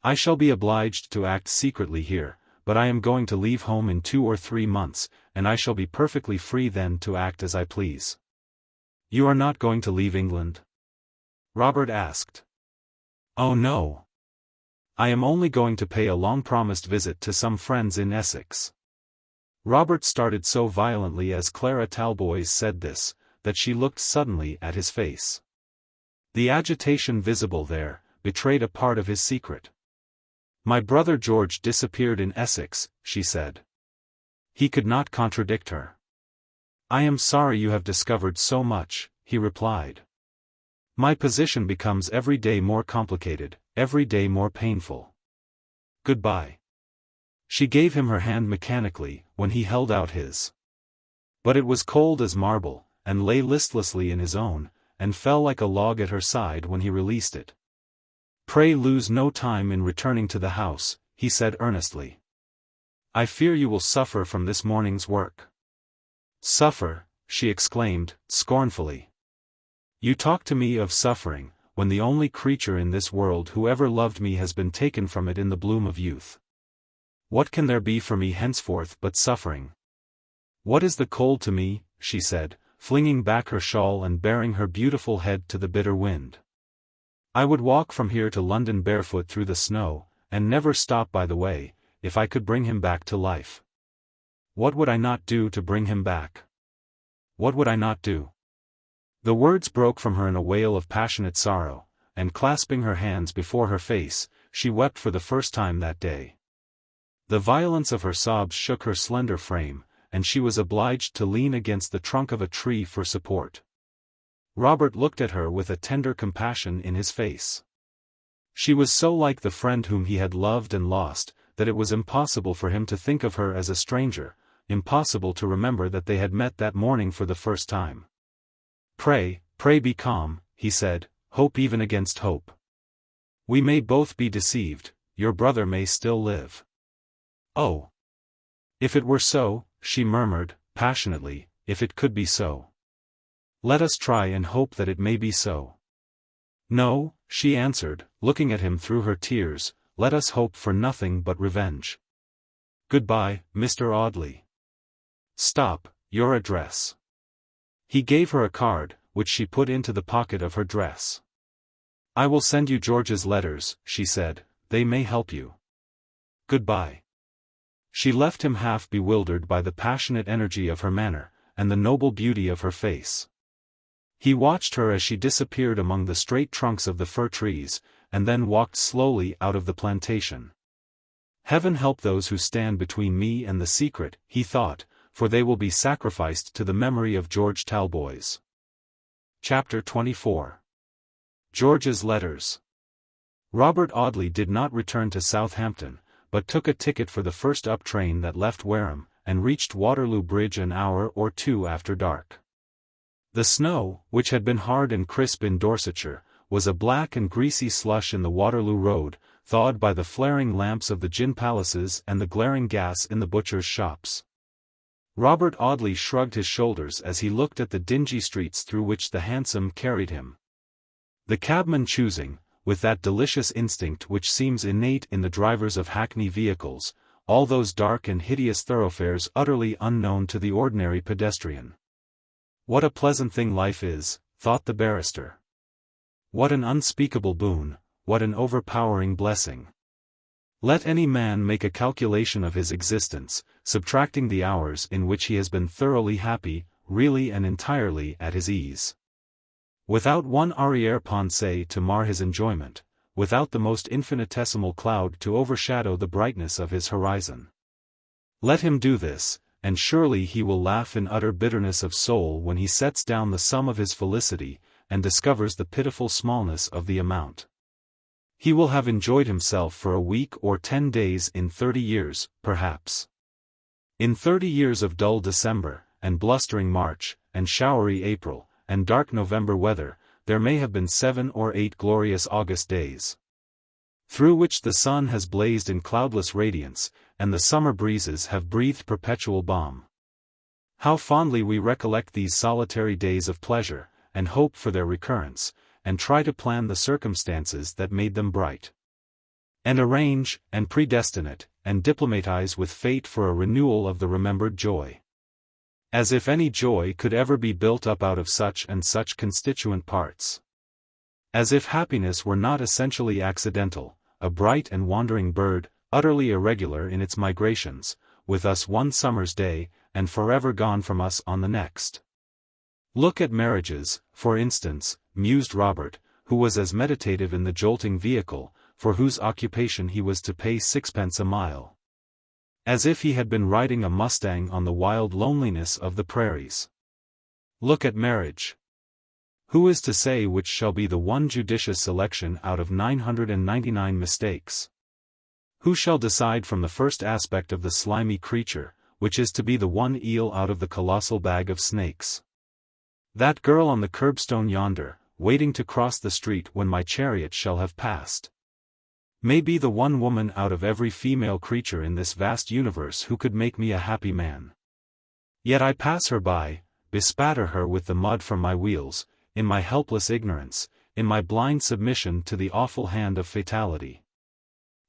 I shall be obliged to act secretly here, but I am going to leave home in 2 or 3 months, and I shall be perfectly free then to act as I please." "You are not going to leave England?" Robert asked. "Oh no. I am only going to pay a long-promised visit to some friends in Essex." Robert started so violently as Clara Talboys said this, that she looked suddenly at his face. The agitation visible there, betrayed a part of his secret. "My brother George disappeared in Essex," she said. He could not contradict her. "I am sorry you have discovered so much," he replied. "My position becomes every day more complicated, every day more painful. Goodbye." She gave him her hand mechanically, when he held out his. But it was cold as marble, and lay listlessly in his own, and fell like a log at her side when he released it. "Pray lose no time in returning to the house," he said earnestly. "I fear you will suffer from this morning's work." "Suffer," she exclaimed, scornfully. "You talk to me of suffering, when the only creature in this world who ever loved me has been taken from it in the bloom of youth. What can there be for me henceforth but suffering? What is the cold to me?" she said, flinging back her shawl and baring her beautiful head to the bitter wind. "I would walk from here to London barefoot through the snow, and never stop by the way, if I could bring him back to life. What would I not do to bring him back? What would I not do?" The words broke from her in a wail of passionate sorrow, and clasping her hands before her face, she wept for the first time that day. The violence of her sobs shook her slender frame, and she was obliged to lean against the trunk of a tree for support. Robert looked at her with a tender compassion in his face. She was so like the friend whom he had loved and lost, that it was impossible for him to think of her as a stranger, impossible to remember that they had met that morning for the first time. Pray be calm," he said, "hope even against hope. We may both be deceived, your brother may still live." "Oh! If it were so," she murmured, passionately, "if it could be so. Let us try and hope that it may be so." "No," she answered, looking at him through her tears, "let us hope for nothing but revenge. Goodbye, Mr. Audley. Stop, your address." He gave her a card, which she put into the pocket of her dress. "I will send you George's letters," she said, "they may help you. Goodbye." She left him half bewildered by the passionate energy of her manner, and the noble beauty of her face. He watched her as she disappeared among the straight trunks of the fir trees, and then walked slowly out of the plantation. "Heaven help those who stand between me and the secret," he thought, "for they will be sacrificed to the memory of George Talboys." Chapter 24. George's letters. Robert Audley did not return to Southampton, but took a ticket for the first up train that left Wareham, and reached Waterloo Bridge an hour or two after dark. The snow, which had been hard and crisp in Dorsetshire, was a black and greasy slush in the Waterloo Road, thawed by the flaring lamps of the gin palaces and the glaring gas in the butchers' shops. Robert Audley shrugged his shoulders as he looked at the dingy streets through which the hansom carried him. The cabman choosing, with that delicious instinct which seems innate in the drivers of hackney vehicles, all those dark and hideous thoroughfares utterly unknown to the ordinary pedestrian. What a pleasant thing life is, thought the barrister. What an unspeakable boon, what an overpowering blessing. Let any man make a calculation of his existence, subtracting the hours in which he has been thoroughly happy, really and entirely at his ease. Without one arrière-pensée to mar his enjoyment, without the most infinitesimal cloud to overshadow the brightness of his horizon. Let him do this, and surely he will laugh in utter bitterness of soul when he sets down the sum of his felicity, and discovers the pitiful smallness of the amount. He will have enjoyed himself for a week or 10 days in 30 years, perhaps. In 30 years of dull December, and blustering March, and showery April, and dark November weather, there may have been 7 or 8 glorious August days, through which the sun has blazed in cloudless radiance, and the summer breezes have breathed perpetual balm. How fondly we recollect these solitary days of pleasure, and hope for their recurrence, and try to plan the circumstances that made them bright, and arrange, and predestinate, and diplomatize with fate for a renewal of the remembered joy. As if any joy could ever be built up out of such and such constituent parts. As if happiness were not essentially accidental, a bright and wandering bird, utterly irregular in its migrations, with us one summer's day, and forever gone from us on the next. Look at marriages, for instance, mused Robert, who was as meditative in the jolting vehicle, for whose occupation he was to pay 6 pence a mile, as if he had been riding a mustang on the wild loneliness of the prairies. Look at marriage. Who is to say which shall be the one judicious selection out of 999 mistakes? Who shall decide from the first aspect of the slimy creature, which is to be the one eel out of the colossal bag of snakes? That girl on the curbstone yonder, waiting to cross the street when my chariot shall have passed, may be the one woman out of every female creature in this vast universe who could make me a happy man. Yet I pass her by, bespatter her with the mud from my wheels, in my helpless ignorance, in my blind submission to the awful hand of fatality.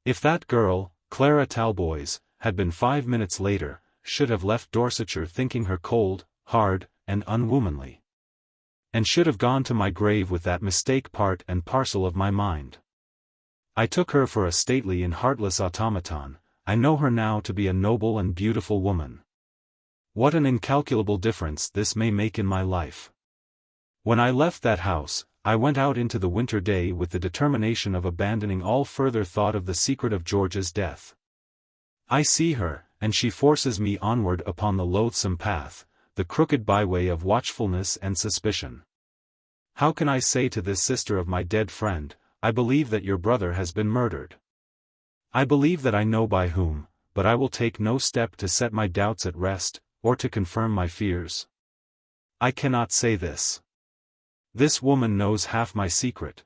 If that girl, Clara Talboys, had been 5 minutes later, should have left Dorsetshire thinking her cold, hard, and unwomanly, and should have gone to my grave with that mistake part and parcel of my mind. I took her for a stately and heartless automaton, I know her now to be a noble and beautiful woman. What an incalculable difference this may make in my life. When I left that house, I went out into the winter day with the determination of abandoning all further thought of the secret of George's death. I see her, and she forces me onward upon the loathsome path, the crooked byway of watchfulness and suspicion. How can I say to this sister of my dead friend, I believe that your brother has been murdered? I believe that I know by whom, but I will take no step to set my doubts at rest, or to confirm my fears. I cannot say this. This woman knows half my secret.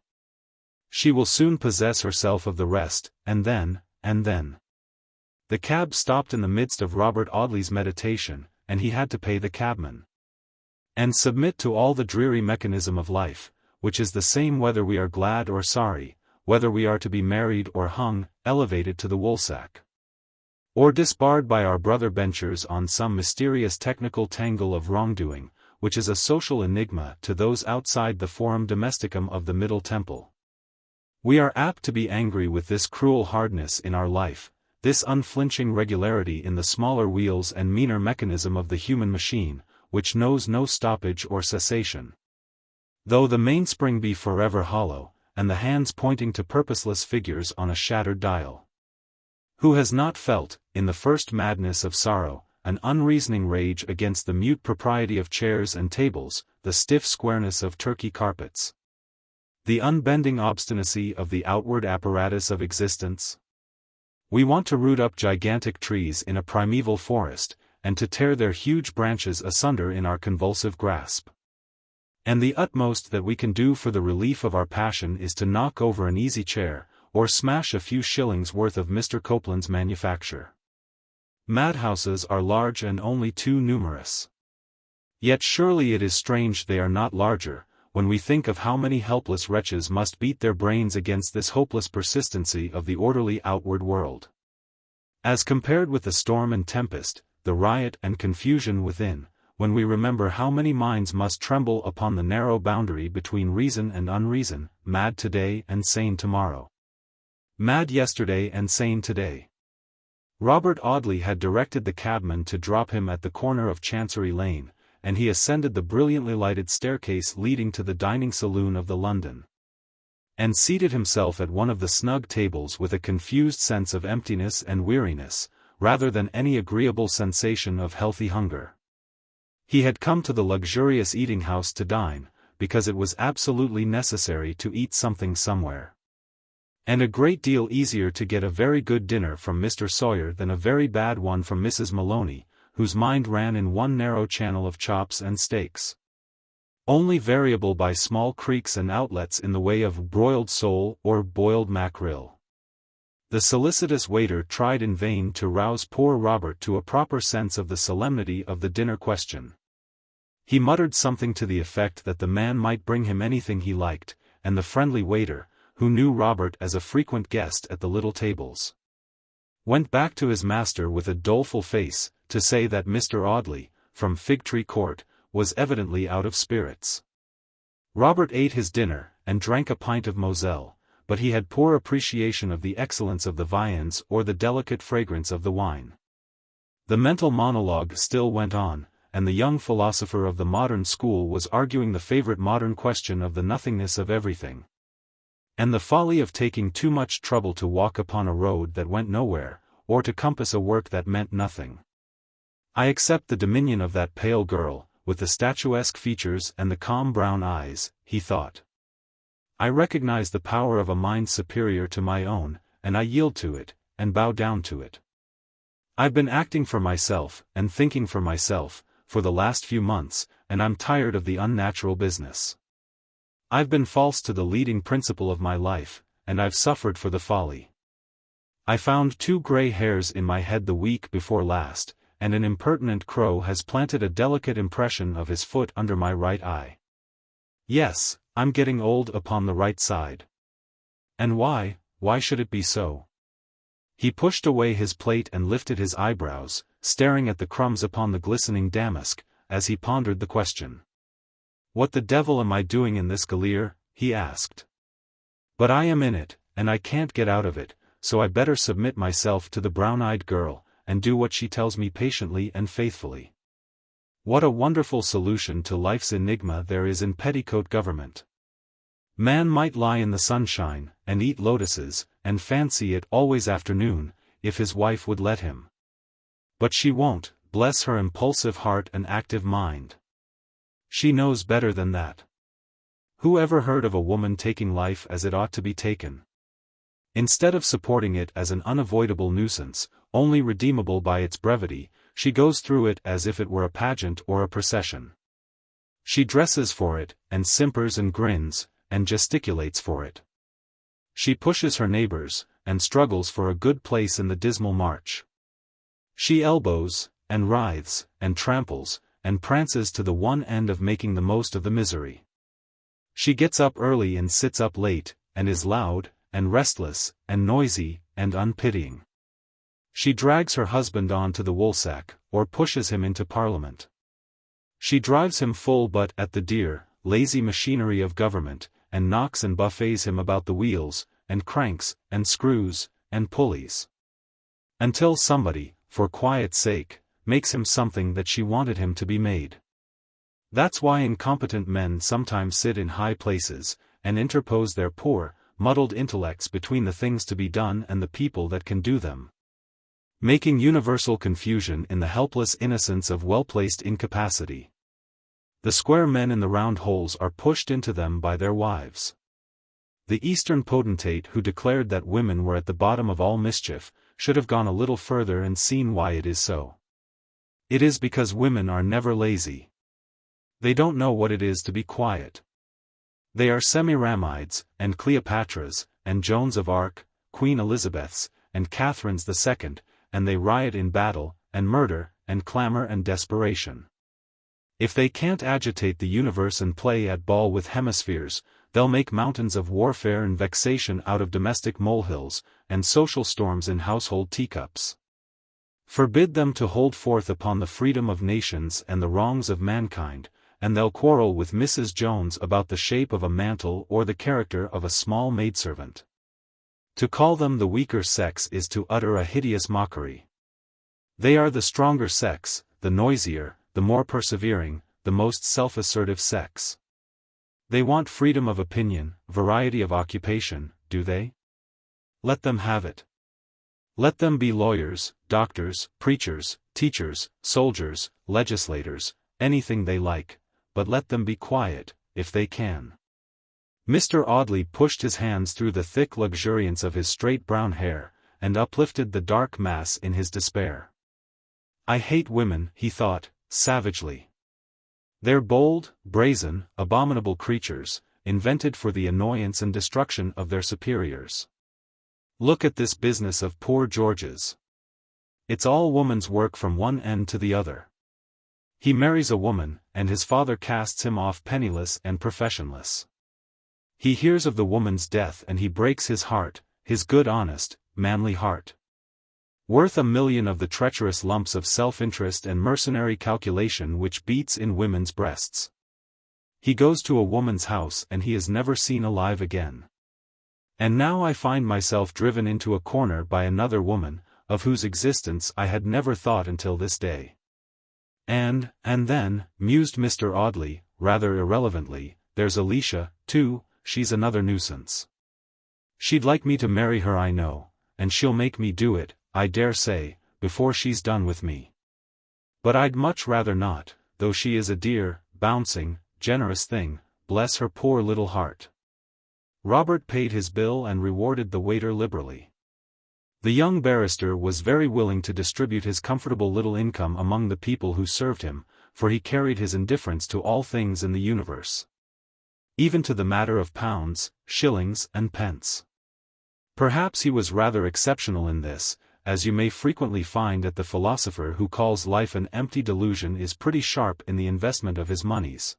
She will soon possess herself of the rest, and then. The cab stopped in the midst of Robert Audley's meditation, and he had to pay the cabman, and submit to all the dreary mechanism of life, which is the same whether we are glad or sorry, whether we are to be married or hung, elevated to the woolsack, or disbarred by our brother benchers on some mysterious technical tangle of wrongdoing, which is a social enigma to those outside the forum domesticum of the Middle Temple. We are apt to be angry with this cruel hardness in our life, this unflinching regularity in the smaller wheels and meaner mechanism of the human machine, which knows no stoppage or cessation, though the mainspring be forever hollow, and the hands pointing to purposeless figures on a shattered dial. Who has not felt, in the first madness of sorrow, an unreasoning rage against the mute propriety of chairs and tables, the stiff squareness of Turkey carpets, The unbending obstinacy of the outward apparatus of existence. We want to root up gigantic trees in a primeval forest, and to tear their huge branches asunder in our convulsive grasp. And the utmost that we can do for the relief of our passion is to knock over an easy chair, or smash a few shillings worth of Mr. Copeland's manufacture. Madhouses are large and only too numerous. Yet surely it is strange they are not larger, when we think of how many helpless wretches must beat their brains against this hopeless persistency of the orderly outward world. As compared with the storm and tempest, the riot and confusion within, when we remember how many minds must tremble upon the narrow boundary between reason and unreason, mad today and sane tomorrow. Mad yesterday and sane today. Robert Audley had directed the cabman to drop him at the corner of Chancery Lane, and he ascended the brilliantly lighted staircase leading to the dining saloon of the London, and seated himself at one of the snug tables with a confused sense of emptiness and weariness, rather than any agreeable sensation of healthy hunger. He had come to the luxurious eating-house to dine, because it was absolutely necessary to eat something somewhere. And a great deal easier to get a very good dinner from Mr. Sawyer than a very bad one from Mrs. Maloney, whose mind ran in one narrow channel of chops and steaks, only variable by small creeks and outlets in the way of broiled sole or boiled mackerel. The solicitous waiter tried in vain to rouse poor Robert to a proper sense of the solemnity of the dinner question. He muttered something to the effect that the man might bring him anything he liked, and the friendly waiter, who knew Robert as a frequent guest at the little tables, went back to his master with a doleful face, to say that Mr. Audley, from Figtree Court, was evidently out of spirits. Robert ate his dinner, and drank a pint of Moselle, but he had poor appreciation of the excellence of the viands or the delicate fragrance of the wine. The mental monologue still went on, and the young philosopher of the modern school was arguing the favorite modern question of the nothingness of everything, and the folly of taking too much trouble to walk upon a road that went nowhere, or to compass a work that meant nothing. I accept the dominion of that pale girl, with the statuesque features and the calm brown eyes, he thought. I recognize the power of a mind superior to my own, and I yield to it, and bow down to it. I've been acting for myself, and thinking for myself, for the last few months, and I'm tired of the unnatural business. I've been false to the leading principle of my life, and I've suffered for the folly. I found 2 gray hairs in my head the week before last, and an impertinent crow has planted a delicate impression of his foot under my right eye. Yes, I'm getting old upon the right side. And why should it be so? He pushed away his plate and lifted his eyebrows, staring at the crumbs upon the glistening damask, as he pondered the question. What the devil am I doing in this galère? He asked. But I am in it, and I can't get out of it, so I better submit myself to the brown-eyed girl, and do what she tells me patiently and faithfully. What a wonderful solution to life's enigma there is in petticoat government. Man might lie in the sunshine, and eat lotuses, and fancy it always afternoon, if his wife would let him. But she won't, bless her impulsive heart and active mind. She knows better than that. Who ever heard of a woman taking life as it ought to be taken? Instead of supporting it as an unavoidable nuisance, only redeemable by its brevity, she goes through it as if it were a pageant or a procession. She dresses for it, and simpers and grins, and gesticulates for it. She pushes her neighbors, and struggles for a good place in the dismal march. She elbows, and writhes, and tramples, and prances to the one end of making the most of the misery. She gets up early and sits up late, and is loud, and restless, and noisy, and unpitying. She drags her husband on to the woolsack, or pushes him into Parliament. She drives him full butt at the dear, lazy machinery of government, and knocks and buffets him about the wheels, and cranks, and screws, and pulleys, until somebody, for quiet's sake, makes him something that she wanted him to be made. That's why incompetent men sometimes sit in high places, and interpose their poor, muddled intellects between the things to be done and the people that can do them, making universal confusion in the helpless innocence of well-placed incapacity. The square men in the round holes are pushed into them by their wives. The Eastern potentate who declared that women were at the bottom of all mischief, should have gone a little further and seen why it is so. It is because women are never lazy. They don't know what it is to be quiet. They are Semiramides, and Cleopatras, and Joans of Arc, Queen Elizabeths, and Catherines II, and they riot in battle, and murder, and clamor and desperation. If they can't agitate the universe and play at ball with hemispheres, they'll make mountains of warfare and vexation out of domestic molehills, and social storms in household teacups. Forbid them to hold forth upon the freedom of nations and the wrongs of mankind, and they'll quarrel with Mrs. Jones about the shape of a mantle or the character of a small maidservant. To call them the weaker sex is to utter a hideous mockery. They are the stronger sex, the noisier, the more persevering, the most self-assertive sex. They want freedom of opinion, variety of occupation, do they? Let them have it. Let them be lawyers, doctors, preachers, teachers, soldiers, legislators, anything they like, but let them be quiet, if they can. Mr. Audley pushed his hands through the thick luxuriance of his straight brown hair, and uplifted the dark mass in his despair. I hate women, he thought, savagely. They're bold, brazen, abominable creatures, invented for the annoyance and destruction of their superiors. Look at this business of poor George's. It's all woman's work from one end to the other. He marries a woman, and his father casts him off penniless and professionless. He hears of the woman's death and he breaks his heart, his good honest, manly heart. Worth $1 million of the treacherous lumps of self-interest and mercenary calculation which beats in women's breasts. He goes to a woman's house and he is never seen alive again. And now I find myself driven into a corner by another woman, of whose existence I had never thought until this day. And then, mused Mr. Audley, rather irrelevantly, there's Alicia, too, she's another nuisance. She'd like me to marry her, I know, and she'll make me do it, I dare say, before she's done with me. But I'd much rather not, though she is a dear, bouncing, generous thing, bless her poor little heart. Robert paid his bill and rewarded the waiter liberally. The young barrister was very willing to distribute his comfortable little income among the people who served him, for he carried his indifference to all things in the universe. Even to the matter of pounds, shillings, and pence. Perhaps he was rather exceptional in this, as you may frequently find that the philosopher who calls life an empty delusion is pretty sharp in the investment of his moneys,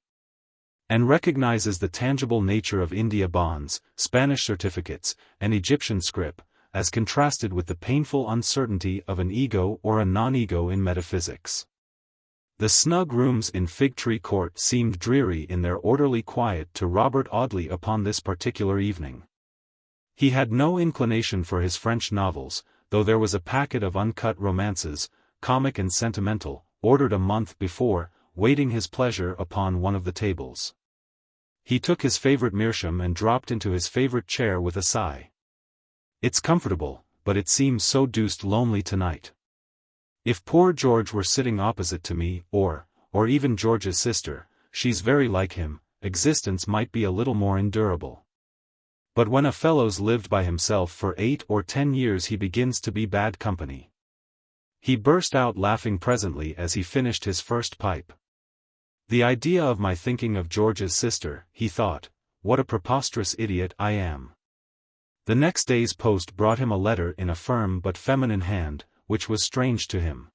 and recognizes the tangible nature of India bonds, Spanish certificates, and Egyptian scrip, as contrasted with the painful uncertainty of an ego or a non-ego in metaphysics. The snug rooms in Fig Tree Court seemed dreary in their orderly quiet to Robert Audley upon this particular evening. He had no inclination for his French novels, though there was a packet of uncut romances, comic and sentimental, ordered a month before, waiting his pleasure upon one of the tables. He took his favorite meerschaum and dropped into his favorite chair with a sigh. It's comfortable, but it seems so deuced lonely tonight. If poor George were sitting opposite to me, or even George's sister, she's very like him, existence might be a little more endurable. But when a fellow's lived by himself for 8 or 10 years he begins to be bad company. He burst out laughing presently as he finished his first pipe. The idea of my thinking of George's sister, he thought, what a preposterous idiot I am. The next day's post brought him a letter in a firm but feminine hand, which was strange to him.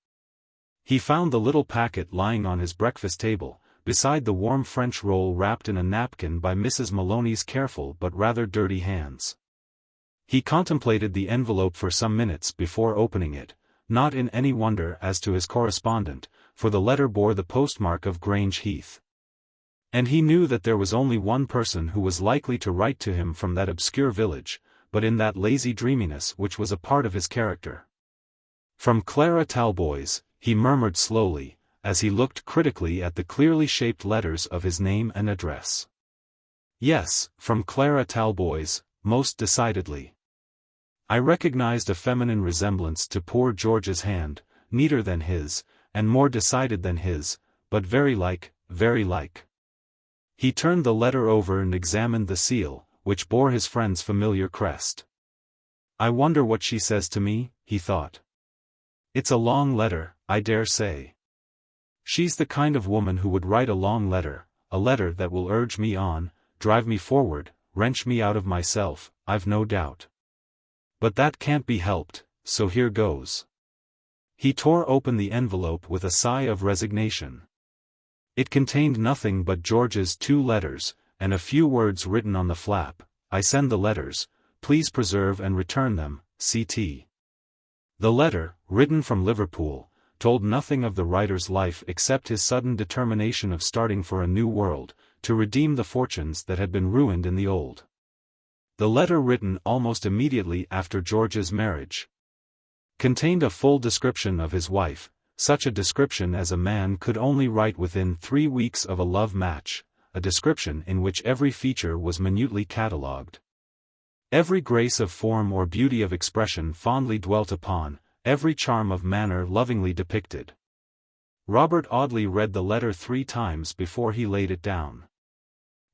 He found the little packet lying on his breakfast table, beside the warm French roll wrapped in a napkin by Mrs. Maloney's careful but rather dirty hands. He contemplated the envelope for some minutes before opening it, not in any wonder as to his correspondent, for the letter bore the postmark of Grange Heath. And he knew that there was only one person who was likely to write to him from that obscure village, but in that lazy dreaminess which was a part of his character. From Clara Talboys, he murmured slowly, as he looked critically at the clearly shaped letters of his name and address. Yes, from Clara Talboys, most decidedly. I recognized a feminine resemblance to poor George's hand, neater than his, and more decided than his, but very like, very like. He turned the letter over and examined the seal, which bore his friend's familiar crest. "I wonder what she says to me," he thought. "It's a long letter, I dare say. She's the kind of woman who would write a long letter, a letter that will urge me on, drive me forward, wrench me out of myself, I've no doubt. But that can't be helped, so here goes." He tore open the envelope with a sigh of resignation. It contained nothing but George's 2 letters, and a few words written on the flap: "I send the letters, please preserve and return them, C.T." The letter, written from Liverpool, told nothing of the writer's life except his sudden determination of starting for a new world, to redeem the fortunes that had been ruined in the old. The letter, written almost immediately after George's marriage, contained a full description of his wife, such a description as a man could only write within 3 weeks of a love match, a description in which every feature was minutely catalogued. Every grace of form or beauty of expression fondly dwelt upon, every charm of manner lovingly depicted. Robert Audley read the letter 3 times before he laid it down.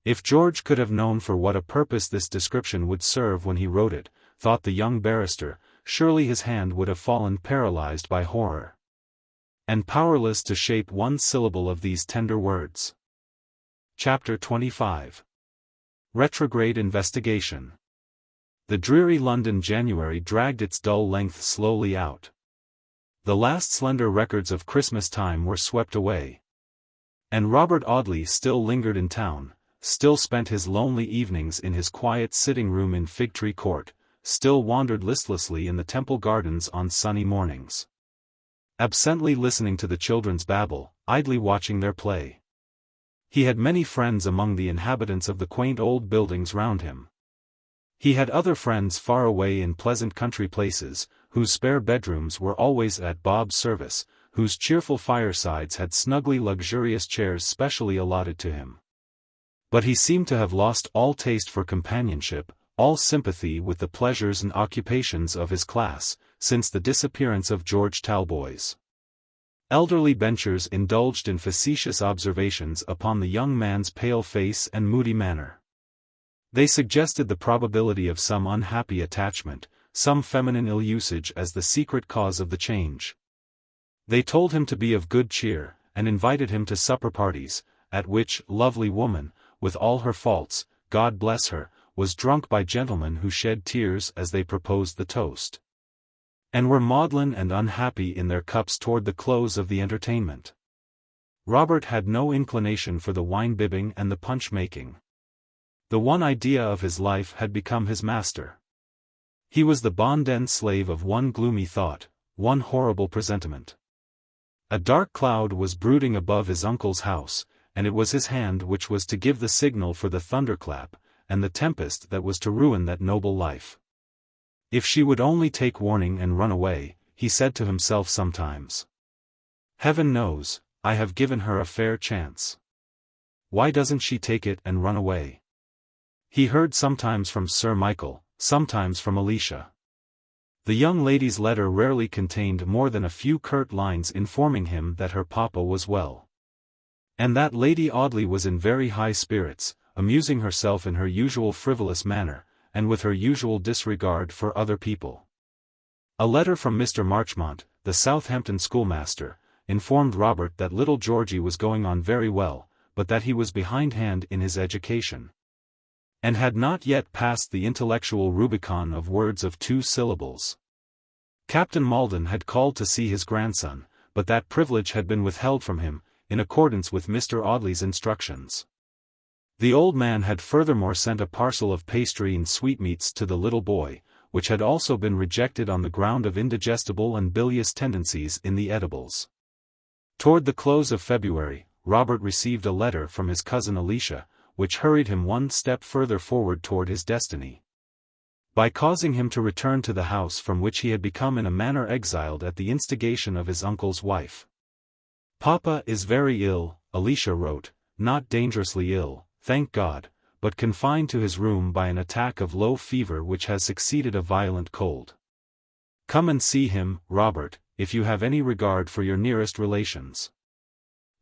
If George could have known for what a purpose this description would serve when he wrote it, thought the young barrister, surely his hand would have fallen paralyzed by horror, and powerless to shape one syllable of these tender words. Chapter 25. Retrograde Investigation. The dreary London January dragged its dull length slowly out. The last slender records of Christmas time were swept away. And Robert Audley still lingered in town, still spent his lonely evenings in his quiet sitting room in Fig Tree Court, still wandered listlessly in the Temple Gardens on sunny mornings, absently listening to the children's babble, idly watching their play. He had many friends among the inhabitants of the quaint old buildings round him. He had other friends far away in pleasant country places, whose spare bedrooms were always at Bob's service, whose cheerful firesides had snugly luxurious chairs specially allotted to him. But he seemed to have lost all taste for companionship, all sympathy with the pleasures and occupations of his class, since the disappearance of George Talboys. Elderly benchers indulged in facetious observations upon the young man's pale face and moody manner. They suggested the probability of some unhappy attachment, some feminine ill-usage as the secret cause of the change. They told him to be of good cheer, and invited him to supper parties, at which lovely woman, with all her faults, God bless her, was drunk by gentlemen who shed tears as they proposed the toast, and were maudlin and unhappy in their cups toward the close of the entertainment. Robert had no inclination for the wine-bibbing and the punch-making. The one idea of his life had become his master. He was the bonden slave of one gloomy thought, one horrible presentiment. A dark cloud was brooding above his uncle's house, and it was his hand which was to give the signal for the thunderclap, and the tempest that was to ruin that noble life. If she would only take warning and run away, he said to himself sometimes. Heaven knows, I have given her a fair chance. Why doesn't she take it and run away? He heard sometimes from Sir Michael, sometimes from Alicia. The young lady's letter rarely contained more than a few curt lines informing him that her papa was well, and that Lady Audley was in very high spirits, amusing herself in her usual frivolous manner, and with her usual disregard for other people. A letter from Mr. Marchmont, the Southampton schoolmaster, informed Robert that little Georgey was going on very well, but that he was behindhand in his education, and had not yet passed the intellectual Rubicon of words of 2 syllables. Captain Maldon had called to see his grandson, but that privilege had been withheld from him, in accordance with Mr. Audley's instructions. The old man had furthermore sent a parcel of pastry and sweetmeats to the little boy, which had also been rejected on the ground of indigestible and bilious tendencies in the edibles. Toward the close of February, Robert received a letter from his cousin Alicia, which hurried him one step further forward toward his destiny, by causing him to return to the house from which he had become in a manner exiled at the instigation of his uncle's wife. Papa is very ill, Alicia wrote, not dangerously ill, thank God, but confined to his room by an attack of low fever which has succeeded a violent cold. Come and see him, Robert, if you have any regard for your nearest relations.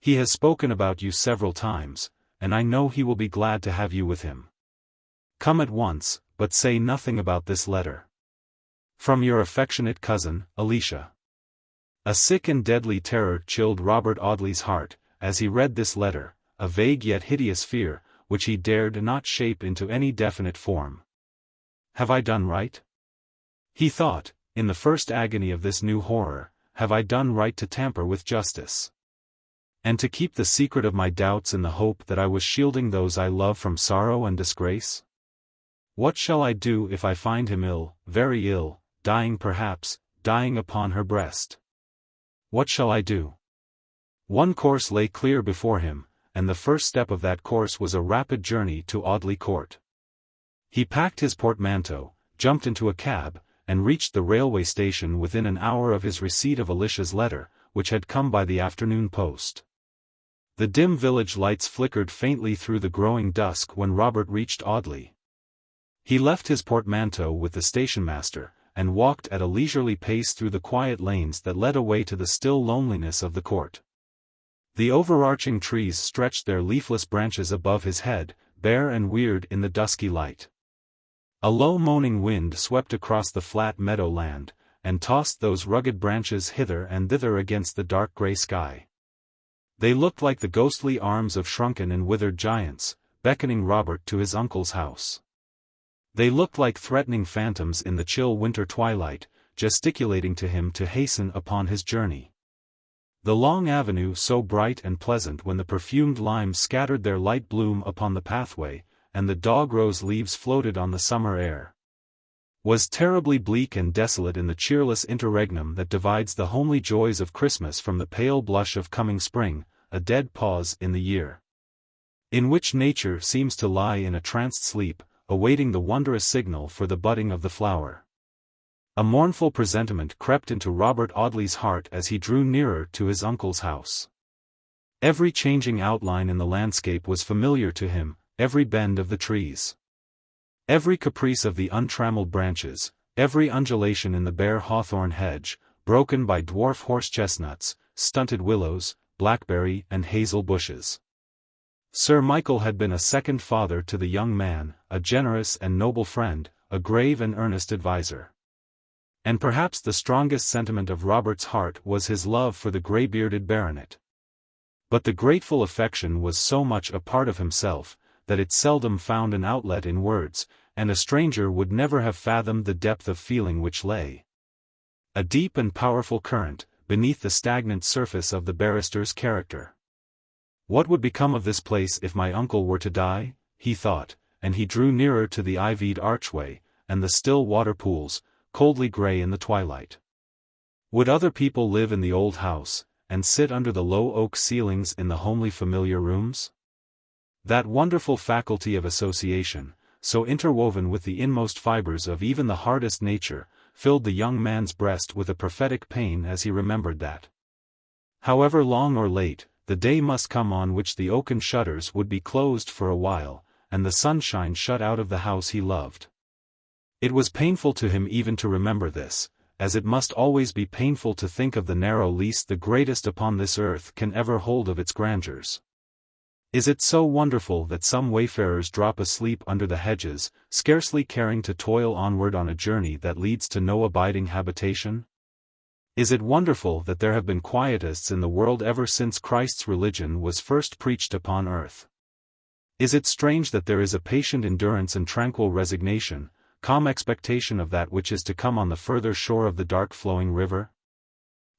He has spoken about you several times, and I know he will be glad to have you with him. Come at once, but say nothing about this letter. From your affectionate cousin, Alicia. A sick and deadly terror chilled Robert Audley's heart, as he read this letter, a vague yet hideous fear, which he dared not shape into any definite form. Have I done right? He thought, in the first agony of this new horror, have I done right to tamper with justice? And to keep the secret of my doubts in the hope that I was shielding those I love from sorrow and disgrace? What shall I do if I find him ill, very ill, dying perhaps, dying upon her breast? What shall I do? One course lay clear before him, and the first step of that course was a rapid journey to Audley Court. He packed his portmanteau, jumped into a cab, and reached the railway station within an hour of his receipt of Alicia's letter, which had come by the afternoon post. The dim village lights flickered faintly through the growing dusk when Robert reached Audley. He left his portmanteau with the station-master, and walked at a leisurely pace through the quiet lanes that led away to the still loneliness of the court. The overarching trees stretched their leafless branches above his head, bare and weird in the dusky light. A low moaning wind swept across the flat meadow land, and tossed those rugged branches hither and thither against the dark grey sky. They looked like the ghostly arms of shrunken and withered giants, beckoning Robert to his uncle's house. They looked like threatening phantoms in the chill winter twilight, gesticulating to him to hasten upon his journey. The long avenue, so bright and pleasant when the perfumed limes scattered their light bloom upon the pathway, and the dog-rose leaves floated on the summer air, was terribly bleak and desolate in the cheerless interregnum that divides the homely joys of Christmas from the pale blush of coming spring, a dead pause in the year, in which nature seems to lie in a tranced sleep, awaiting the wondrous signal for the budding of the flower. A mournful presentiment crept into Robert Audley's heart as he drew nearer to his uncle's house. Every changing outline in the landscape was familiar to him, every bend of the trees, every caprice of the untrammeled branches, every undulation in the bare hawthorn hedge, broken by dwarf horse-chestnuts, stunted willows, blackberry and hazel bushes. Sir Michael had been a second father to the young man, a generous and noble friend, a grave and earnest adviser. And perhaps the strongest sentiment of Robert's heart was his love for the grey-bearded baronet. But the grateful affection was so much a part of himself, that it seldom found an outlet in words, and a stranger would never have fathomed the depth of feeling which lay, a deep and powerful current, beneath the stagnant surface of the barrister's character. What would become of this place if my uncle were to die? He thought, and he drew nearer to the ivied archway, and the still water pools, coldly grey in the twilight. Would other people live in the old house, and sit under the low oak ceilings in the homely familiar rooms? That wonderful faculty of association, so interwoven with the inmost fibers of even the hardest nature, filled the young man's breast with a prophetic pain as he remembered that, however long or late, the day must come on which the oaken shutters would be closed for a while, and the sunshine shut out of the house he loved. It was painful to him even to remember this, as it must always be painful to think of the narrow lease the greatest upon this earth can ever hold of its grandeurs. Is it so wonderful that some wayfarers drop asleep under the hedges, scarcely caring to toil onward on a journey that leads to no abiding habitation? Is it wonderful that there have been quietists in the world ever since Christ's religion was first preached upon earth? Is it strange that there is a patient endurance and tranquil resignation, calm expectation of that which is to come on the further shore of the dark flowing river?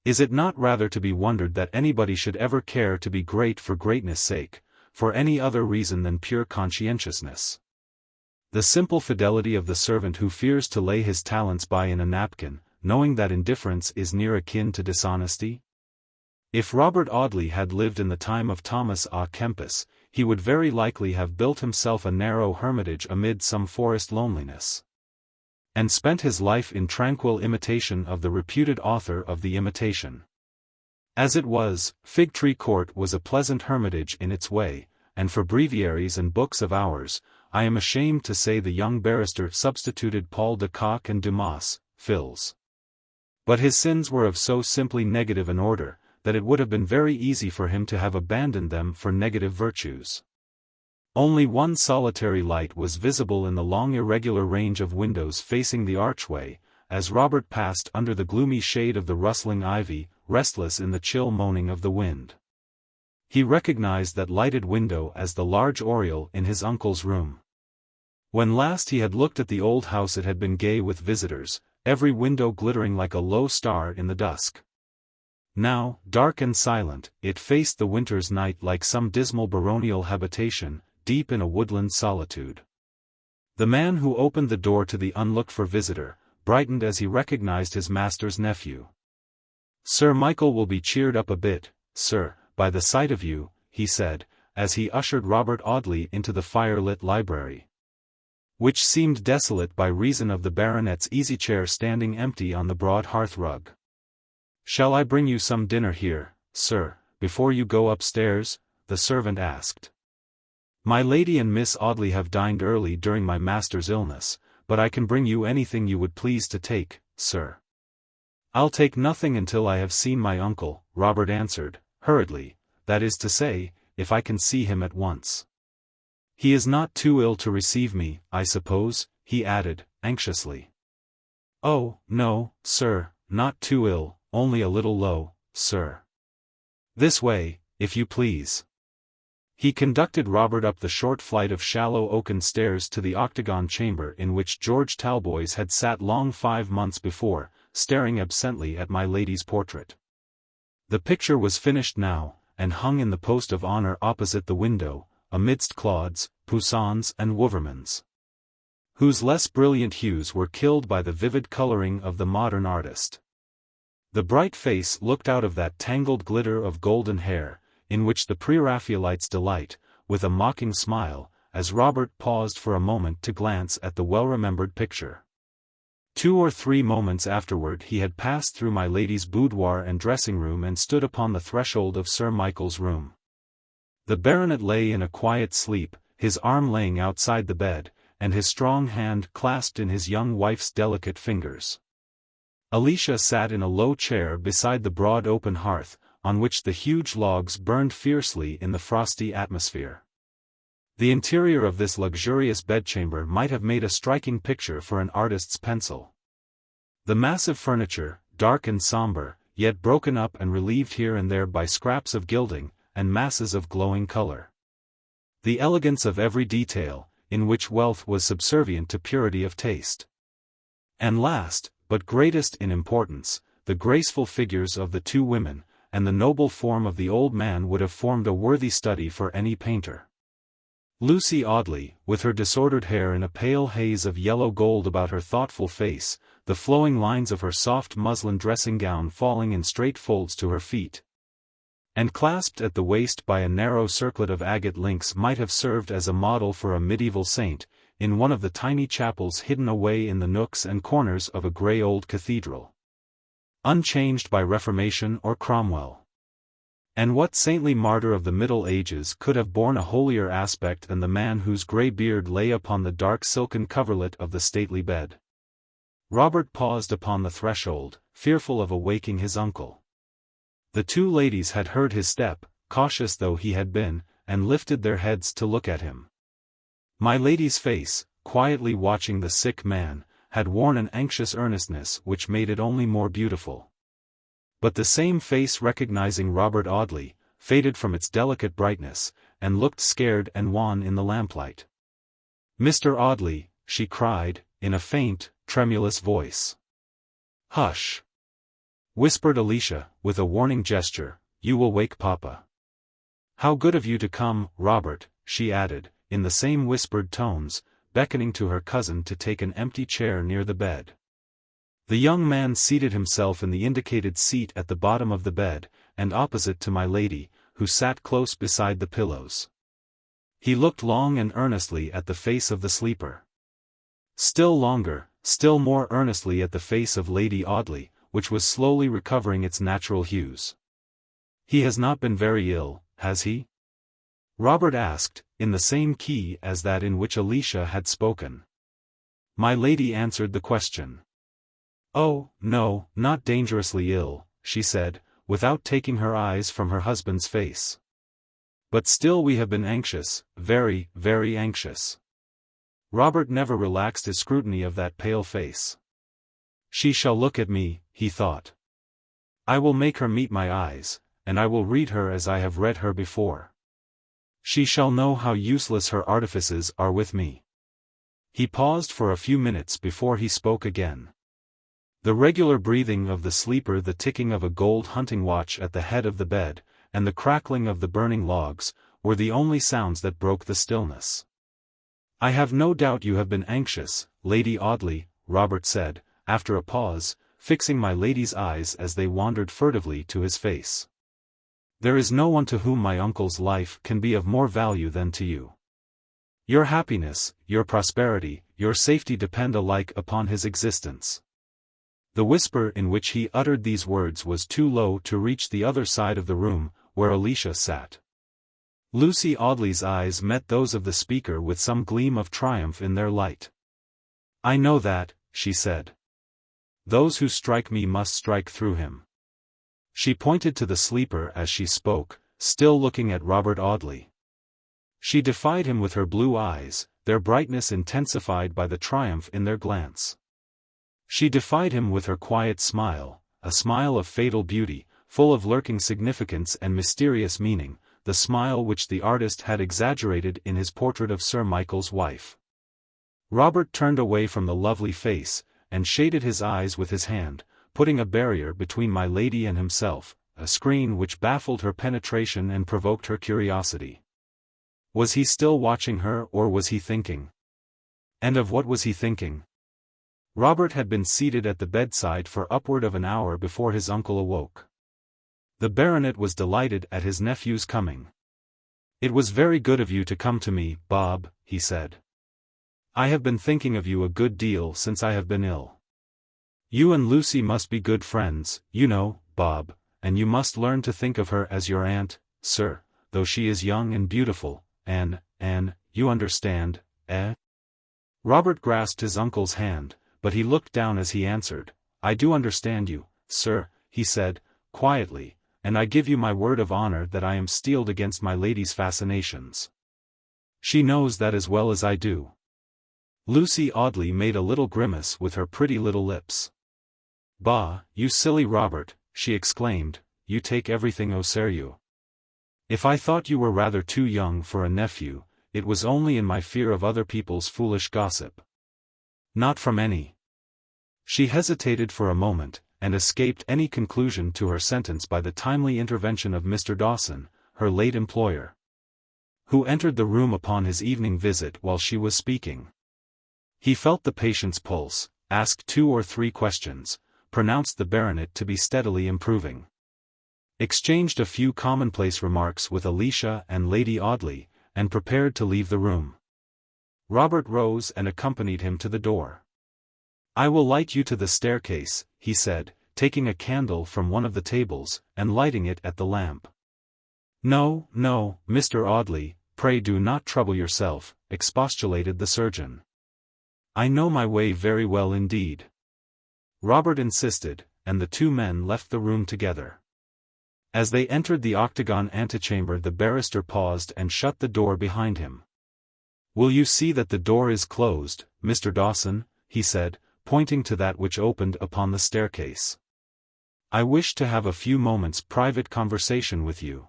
Is it not rather to be wondered that anybody should ever care to be great for greatness' sake, for any other reason than pure conscientiousness? The simple fidelity of the servant who fears to lay his talents by in a napkin, knowing that indifference is near akin to dishonesty? If Robert Audley had lived in the time of Thomas à Kempis, he would very likely have built himself a narrow hermitage amid some forest loneliness, and spent his life in tranquil imitation of the reputed author of the Imitation. As it was, Fig Tree Court was a pleasant hermitage in its way, and for breviaries and books of hours, I am ashamed to say the young barrister substituted Paul de Kock and Dumas, Phils. But his sins were of so simply negative an order, that it would have been very easy for him to have abandoned them for negative virtues. Only one solitary light was visible in the long irregular range of windows facing the archway, as Robert passed under the gloomy shade of the rustling ivy, restless in the chill moaning of the wind. He recognized that lighted window as the large oriel in his uncle's room. When last he had looked at the old house it had been gay with visitors, every window glittering like a low star in the dusk. Now, dark and silent, it faced the winter's night like some dismal baronial habitation, deep in a woodland solitude. The man who opened the door to the unlooked-for visitor, brightened as he recognized his master's nephew. "Sir Michael will be cheered up a bit, sir, by the sight of you," he said, as he ushered Robert Audley into the fire-lit library, which seemed desolate by reason of the baronet's easy-chair standing empty on the broad hearth-rug. "Shall I bring you some dinner here, sir, before you go upstairs?" the servant asked. "My lady and Miss Audley have dined early during my master's illness, but I can bring you anything you would please to take, sir." "I'll take nothing until I have seen my uncle," Robert answered, hurriedly, "that is to say, if I can see him at once. He is not too ill to receive me, I suppose," he added, anxiously. "Oh, no, sir, not too ill, only a little low, sir. This way, if you please." He conducted Robert up the short flight of shallow oaken stairs to the octagon chamber in which George Talboys had sat long 5 months before, staring absently at my lady's portrait. The picture was finished now, and hung in the post of honor opposite the window, amidst Claudes, Poussins and Wouvermans, whose less brilliant hues were killed by the vivid coloring of the modern artist. The bright face looked out of that tangled glitter of golden hair, in which the Pre-Raphaelites delight, with a mocking smile, as Robert paused for a moment to glance at the well-remembered picture. 2 or 3 moments afterward he had passed through my lady's boudoir and dressing-room and stood upon the threshold of Sir Michael's room. The baronet lay in a quiet sleep, his arm laying outside the bed, and his strong hand clasped in his young wife's delicate fingers. Alicia sat in a low chair beside the broad open hearth, on which the huge logs burned fiercely in the frosty atmosphere. The interior of this luxurious bedchamber might have made a striking picture for an artist's pencil. The massive furniture, dark and somber, yet broken up and relieved here and there by scraps of gilding, and masses of glowing color. The elegance of every detail, in which wealth was subservient to purity of taste. And last, but greatest in importance, the graceful figures of the 2 women, and the noble form of the old man would have formed a worthy study for any painter. Lucy Audley, with her disordered hair in a pale haze of yellow gold about her thoughtful face, the flowing lines of her soft muslin dressing gown falling in straight folds to her feet, and clasped at the waist by a narrow circlet of agate links, might have served as a model for a medieval saint, in one of the tiny chapels hidden away in the nooks and corners of a grey old cathedral, unchanged by Reformation or Cromwell. And what saintly martyr of the Middle Ages could have borne a holier aspect than the man whose grey beard lay upon the dark silken coverlet of the stately bed? Robert paused upon the threshold, fearful of awaking his uncle. The 2 ladies had heard his step, cautious though he had been, and lifted their heads to look at him. My lady's face, quietly watching the sick man, had worn an anxious earnestness which made it only more beautiful. But the same face, recognizing Robert Audley, faded from its delicate brightness, and looked scared and wan in the lamplight. "Mr. Audley," she cried, in a faint, tremulous voice. "Hush!" whispered Alicia, with a warning gesture, "you will wake Papa." "How good of you to come, Robert," she added, in the same whispered tones, beckoning to her cousin to take an empty chair near the bed. The young man seated himself in the indicated seat at the bottom of the bed, and opposite to my lady, who sat close beside the pillows. He looked long and earnestly at the face of the sleeper. Still longer, still more earnestly at the face of Lady Audley, which was slowly recovering its natural hues. "He has not been very ill, has he?" Robert asked, in the same key as that in which Alicia had spoken. My lady answered the question. "Oh, no, not dangerously ill," she said, without taking her eyes from her husband's face. But still we have been anxious, very, very anxious. Robert never relaxed his scrutiny of that pale face. She shall look at me, he thought. I will make her meet my eyes, and I will read her as I have read her before. She shall know how useless her artifices are with me. He paused for a few minutes before he spoke again. The regular breathing of the sleeper, the ticking of a gold hunting watch at the head of the bed, and the crackling of the burning logs, were the only sounds that broke the stillness. I have no doubt you have been anxious, Lady Audley, Robert said, after a pause, fixing my lady's eyes as they wandered furtively to his face. There is no one to whom my uncle's life can be of more value than to you. Your happiness, your prosperity, your safety depend alike upon his existence. The whisper in which he uttered these words was too low to reach the other side of the room, where Alicia sat. Lucy Audley's eyes met those of the speaker with some gleam of triumph in their light. I know that, she said. Those who strike me must strike through him. She pointed to the sleeper as she spoke, still looking at Robert Audley. She defied him with her blue eyes, their brightness intensified by the triumph in their glance. She defied him with her quiet smile, a smile of fatal beauty, full of lurking significance and mysterious meaning, the smile which the artist had exaggerated in his portrait of Sir Michael's wife. Robert turned away from the lovely face, and shaded his eyes with his hand, putting a barrier between my lady and himself, a screen which baffled her penetration and provoked her curiosity. Was he still watching her, or was he thinking? And of what was he thinking? Robert had been seated at the bedside for upward of an hour before his uncle awoke. The baronet was delighted at his nephew's coming. It was very good of you to come to me, Bob, he said. I have been thinking of you a good deal since I have been ill. You and Lucy must be good friends, you know, Bob, and you must learn to think of her as your aunt, sir, though she is young and beautiful, and, you understand, eh? Robert grasped his uncle's hand, but he looked down as he answered. I do understand you, sir, he said, quietly, and I give you my word of honor that I am steeled against my lady's fascinations. She knows that as well as I do. Lucy Audley made a little grimace with her pretty little lips. Bah, you silly Robert, she exclaimed, you take everything au sérieux. If I thought you were rather too young for a nephew, it was only in my fear of other people's foolish gossip. Not from any. She hesitated for a moment, and escaped any conclusion to her sentence by the timely intervention of Mr. Dawson, her late employer, who entered the room upon his evening visit while she was speaking. He felt the patient's pulse, asked 2 or 3 questions, pronounced the baronet to be steadily improving, exchanged a few commonplace remarks with Alicia and Lady Audley, and prepared to leave the room. Robert rose and accompanied him to the door. I will light you to the staircase, he said, taking a candle from one of the tables, and lighting it at the lamp. No, no, Mr. Audley, pray do not trouble yourself, expostulated the surgeon. I know my way very well indeed. Robert insisted, and the 2 men left the room together. As they entered the octagon antechamber, the barrister paused and shut the door behind him. Will you see that the door is closed, Mr. Dawson, he said, pointing to that which opened upon the staircase. I wish to have a few moments' private conversation with you.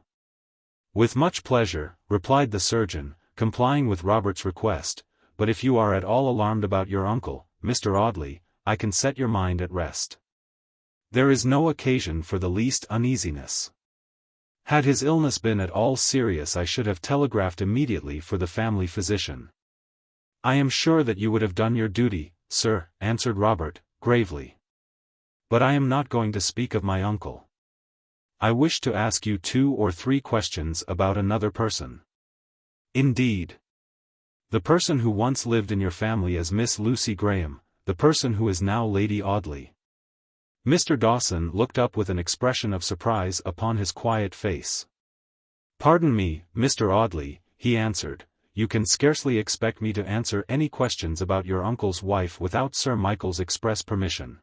With much pleasure, replied the surgeon, complying with Robert's request, but if you are at all alarmed about your uncle, Mr. Audley, I can set your mind at rest. There is no occasion for the least uneasiness. Had his illness been at all serious, I should have telegraphed immediately for the family physician. I am sure that you would have done your duty, sir, answered Robert, gravely. But I am not going to speak of my uncle. I wish to ask you 2 or 3 questions about another person. Indeed. The person who once lived in your family as Miss Lucy Graham, the person who is now Lady Audley. Mr. Dawson looked up with an expression of surprise upon his quiet face. Pardon me, Mr. Audley, he answered, you can scarcely expect me to answer any questions about your uncle's wife without Sir Michael's express permission.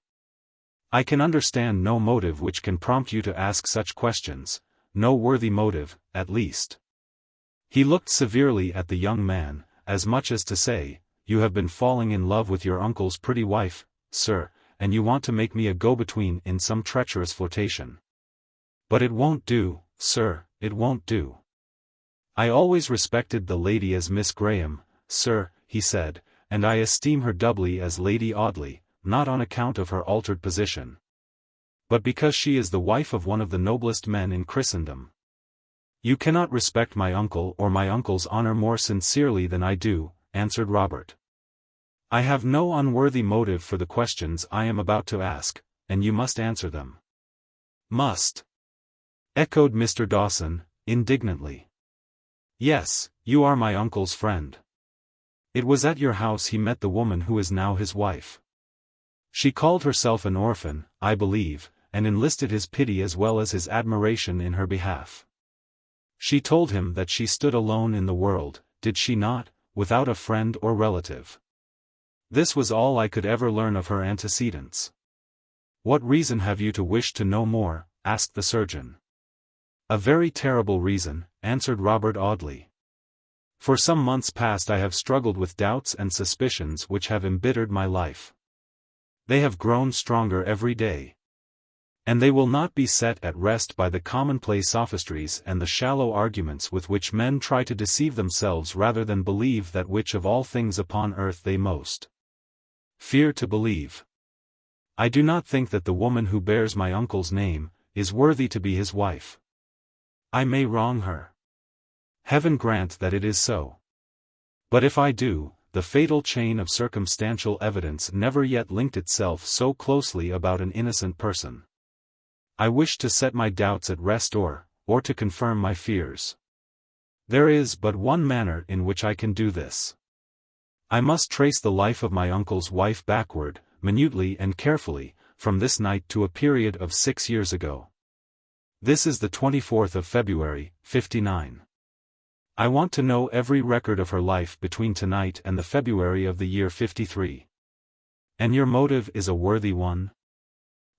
I can understand no motive which can prompt you to ask such questions, no worthy motive, at least. He looked severely at the young man, as much as to say, "You have been falling in love with your uncle's pretty wife, sir, and you want to make me a go-between in some treacherous flirtation. But it won't do, sir, it won't do. I always respected the lady as Miss Graham, sir," he said, "and I esteem her doubly as Lady Audley, not on account of her altered position, but because she is the wife of one of the noblest men in Christendom." "You cannot respect my uncle or my uncle's honor more sincerely than I do," answered Robert. "I have no unworthy motive for the questions I am about to ask, and you must answer them." "Must?" echoed Mr. Dawson, indignantly. "Yes, you are my uncle's friend. It was at your house he met the woman who is now his wife. She called herself an orphan, I believe, and enlisted his pity as well as his admiration in her behalf. She told him that she stood alone in the world, did she not, without a friend or relative? This was all I could ever learn of her antecedents." "What reason have you to wish to know more?" asked the surgeon. "A very terrible reason," answered Robert Audley. "For some months past I have struggled with doubts and suspicions which have embittered my life. They have grown stronger every day. And they will not be set at rest by the commonplace sophistries and the shallow arguments with which men try to deceive themselves rather than believe that which of all things upon earth they most fear to believe. I do not think that the woman who bears my uncle's name is worthy to be his wife. I may wrong her. Heaven grant that it is so. But if I do, the fatal chain of circumstantial evidence never yet linked itself so closely about an innocent person. I wish to set my doubts at rest or to confirm my fears. There is but one manner in which I can do this. I must trace the life of my uncle's wife backward, minutely and carefully, from this night to a period of 6 years ago. This is the 24th of February, 59. I want to know every record of her life between tonight and the February of the year 53. And your motive is a worthy one?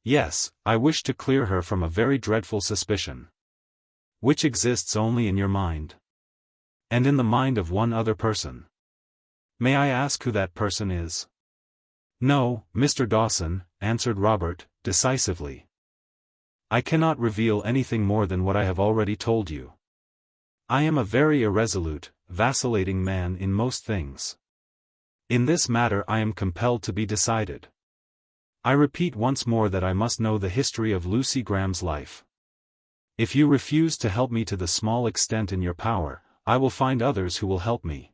Yes, I wish to clear her from a very dreadful suspicion, which exists only in your mind, and in the mind of one other person. May I ask who that person is?" "No, Mr. Dawson," answered Robert, decisively. "I cannot reveal anything more than what I have already told you. I am a very irresolute, vacillating man in most things. In this matter I am compelled to be decided. I repeat once more that I must know the history of Lucy Graham's life. If you refuse to help me to the small extent in your power, I will find others who will help me.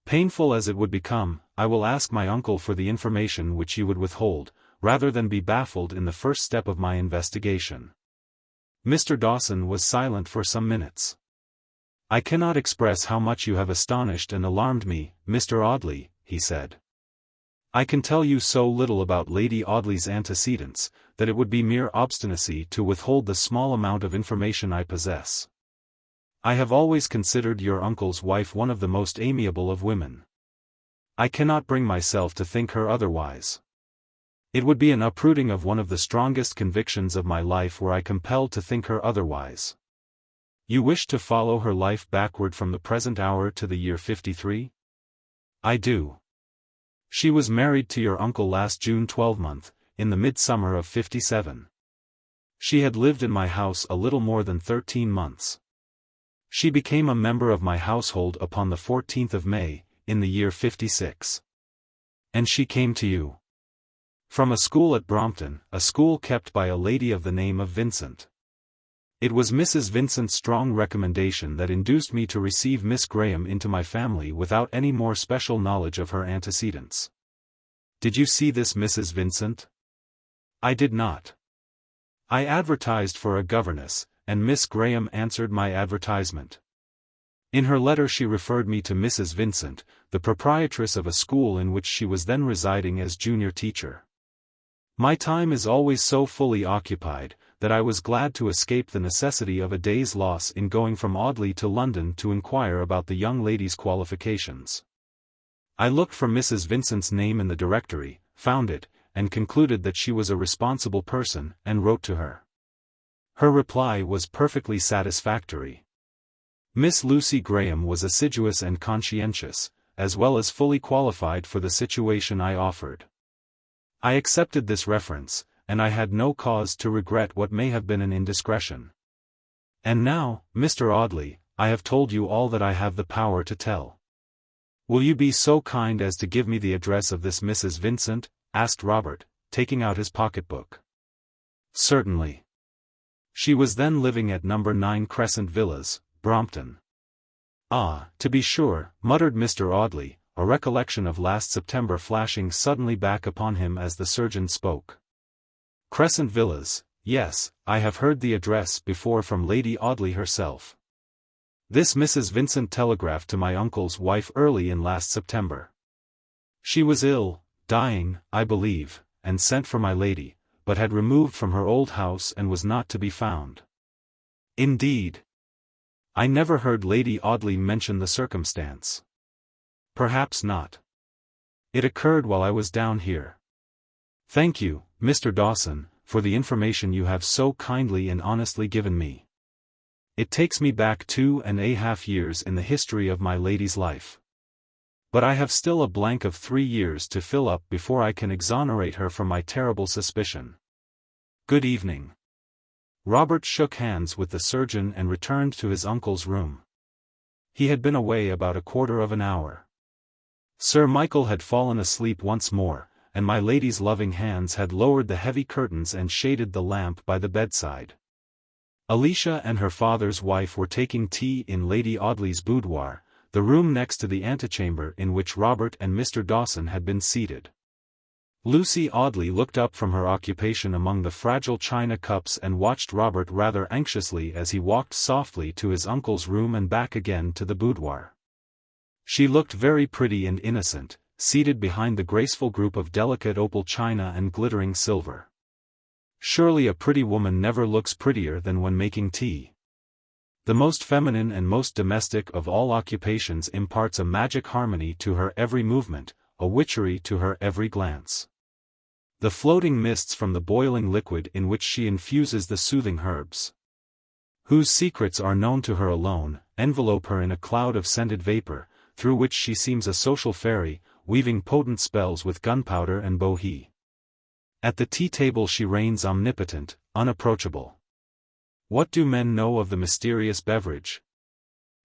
Painful as it would become, I will ask my uncle for the information which you would withhold, rather than be baffled in the first step of my investigation." Mr. Dawson was silent for some minutes. "I cannot express how much you have astonished and alarmed me, Mr. Audley," he said. "I can tell you so little about Lady Audley's antecedents, that it would be mere obstinacy to withhold the small amount of information I possess. I have always considered your uncle's wife one of the most amiable of women. I cannot bring myself to think her otherwise. It would be an uprooting of one of the strongest convictions of my life were I compelled to think her otherwise." "You wish to follow her life backward from the present hour to the year 53? "I do. She was married to your uncle last June 12th, in the midsummer of 57. She had lived in my house a little more than 13 months. She became a member of my household upon the 14th of May, in the year 56. And she came to you from a school at Brompton, a school kept by a lady of the name of Vincent. It was Mrs. Vincent's strong recommendation that induced me to receive Miss Graham into my family without any more special knowledge of her antecedents." "Did you see this Mrs. Vincent?" "I did not. I advertised for a governess, and Miss Graham answered my advertisement. In her letter she referred me to Mrs. Vincent, the proprietress of a school in which she was then residing as junior teacher. My time is always so fully occupied, that I was glad to escape the necessity of a day's loss in going from Audley to London to inquire about the young lady's qualifications. I looked for Mrs. Vincent's name in the directory, found it, and concluded that she was a responsible person, and wrote to her. Her reply was perfectly satisfactory. Miss Lucy Graham was assiduous and conscientious, as well as fully qualified for the situation I offered. I accepted this reference, and I had no cause to regret what may have been an indiscretion. And now, Mr. Audley, I have told you all that I have the power to tell. Will you be so kind as to give me the address of this Mrs. Vincent? Asked Robert, taking out his pocketbook. Certainly. She was then living at number 9 Crescent Villas, Brompton. Ah, to be sure, muttered Mr. Audley, a recollection of last September flashing suddenly back upon him as the surgeon spoke. Crescent Villas, yes, I have heard the address before from Lady Audley herself. This Mrs. Vincent telegraphed to my uncle's wife early in last September. She was ill, dying, I believe, and sent for my lady, but had removed from her old house and was not to be found. Indeed. I never heard Lady Audley mention the circumstance. Perhaps not. It occurred while I was down here. Thank you, Mr. Dawson, for the information you have so kindly and honestly given me. It takes me back 2.5 years in the history of my lady's life. But I have still a blank of 3 years to fill up before I can exonerate her from my terrible suspicion. Good evening. Robert shook hands with the surgeon and returned to his uncle's room. He had been away about a quarter of an hour. Sir Michael had fallen asleep once more, and my lady's loving hands had lowered the heavy curtains and shaded the lamp by the bedside. Alicia and her father's wife were taking tea in Lady Audley's boudoir, the room next to the antechamber in which Robert and Mr. Dawson had been seated. Lucy Audley looked up from her occupation among the fragile china cups and watched Robert rather anxiously as he walked softly to his uncle's room and back again to the boudoir. She looked very pretty and innocent, seated behind the graceful group of delicate opal china and glittering silver. Surely a pretty woman never looks prettier than when making tea. The most feminine and most domestic of all occupations imparts a magic harmony to her every movement, a witchery to her every glance. The floating mists from the boiling liquid in which she infuses the soothing herbs, whose secrets are known to her alone, envelope her in a cloud of scented vapor, through which she seems a social fairy, weaving potent spells with gunpowder and bohea. At the tea-table she reigns omnipotent, unapproachable. What do men know of the mysterious beverage?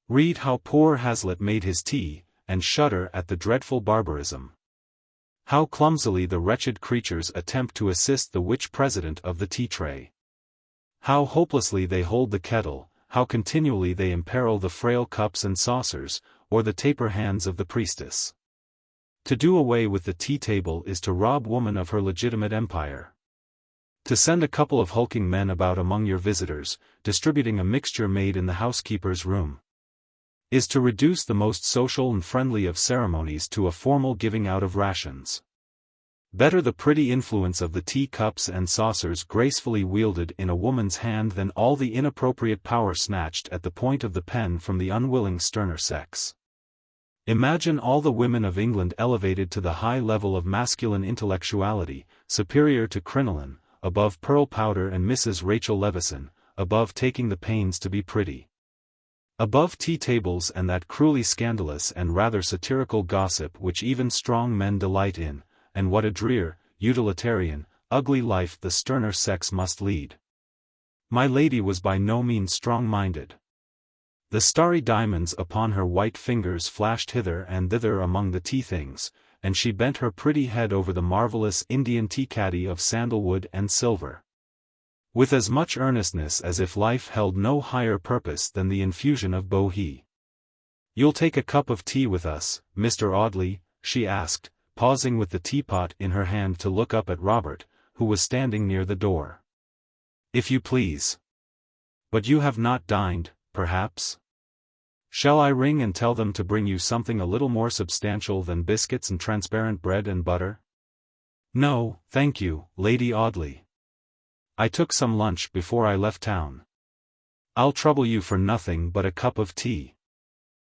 Read how poor Hazlitt made his tea, and shudder at the dreadful barbarism. How clumsily the wretched creatures attempt to assist the witch president of the tea-tray. How hopelessly they hold the kettle, how continually they imperil the frail cups and saucers, or the taper hands of the priestess. To do away with the tea-table is to rob woman of her legitimate empire. To send a couple of hulking men about among your visitors, distributing a mixture made in the housekeeper's room, is to reduce the most social and friendly of ceremonies to a formal giving out of rations. Better the pretty influence of the tea-cups and saucers gracefully wielded in a woman's hand than all the inappropriate power snatched at the point of the pen from the unwilling sterner sex. Imagine all the women of England elevated to the high level of masculine intellectuality, superior to crinoline, above pearl powder and Mrs. Rachel Levison, above taking the pains to be pretty. Above tea-tables and that cruelly scandalous and rather satirical gossip which even strong men delight in, and what a drear, utilitarian, ugly life the sterner sex must lead. My lady was by no means strong-minded. The starry diamonds upon her white fingers flashed hither and thither among the tea-things, and she bent her pretty head over the marvelous Indian tea-caddy of sandalwood and silver, with as much earnestness as if life held no higher purpose than the infusion of bohea. "You'll take a cup of tea with us, Mr. Audley?" she asked, pausing with the teapot in her hand to look up at Robert, who was standing near the door. "If you please. But you have not dined, perhaps? Shall I ring and tell them to bring you something a little more substantial than biscuits and transparent bread and butter?" "No, thank you, Lady Audley. I took some lunch before I left town. I'll trouble you for nothing but a cup of tea."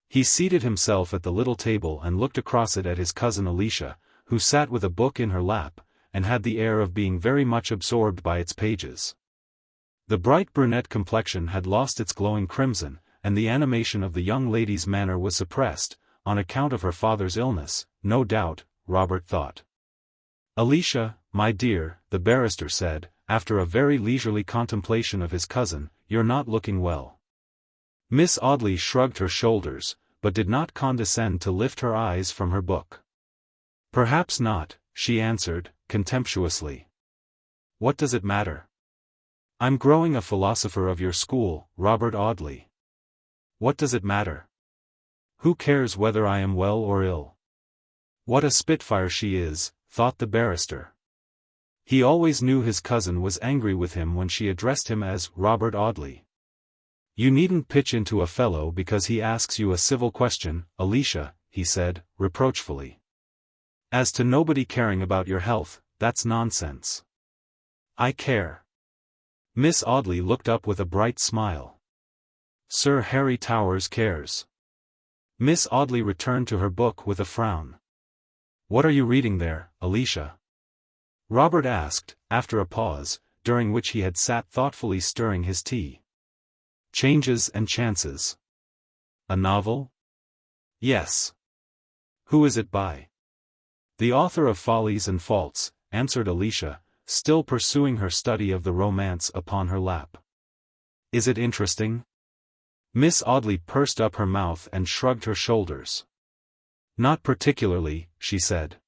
He seated himself at the little table and looked across it at his cousin Alicia, who sat with a book in her lap, and had the air of being very much absorbed by its pages. The bright brunette complexion had lost its glowing crimson, and the animation of the young lady's manner was suppressed, on account of her father's illness, no doubt, Robert thought. "Alicia, my dear," the barrister said, after a very leisurely contemplation of his cousin, "you're not looking well." Miss Audley shrugged her shoulders, but did not condescend to lift her eyes from her book. "Perhaps not," she answered, contemptuously. "What does it matter? I'm growing a philosopher of your school, Robert Audley. What does it matter? Who cares whether I am well or ill?" "What a spitfire she is," thought the barrister. He always knew his cousin was angry with him when she addressed him as Robert Audley. "You needn't pitch into a fellow because he asks you a civil question, Alicia," he said, reproachfully. "As to nobody caring about your health, that's nonsense." "I care." Miss Audley looked up with a bright smile. "Sir Harry Towers cares." Miss Audley returned to her book with a frown. "What are you reading there, Alicia?" Robert asked, after a pause, during which he had sat thoughtfully stirring his tea. "Changes and Chances." "A novel?" "Yes." "Who is it by?" "The author of Follies and Faults," answered Alicia, still pursuing her study of the romance upon her lap. "Is it interesting?" Miss Audley pursed up her mouth and shrugged her shoulders. "Not particularly," she said.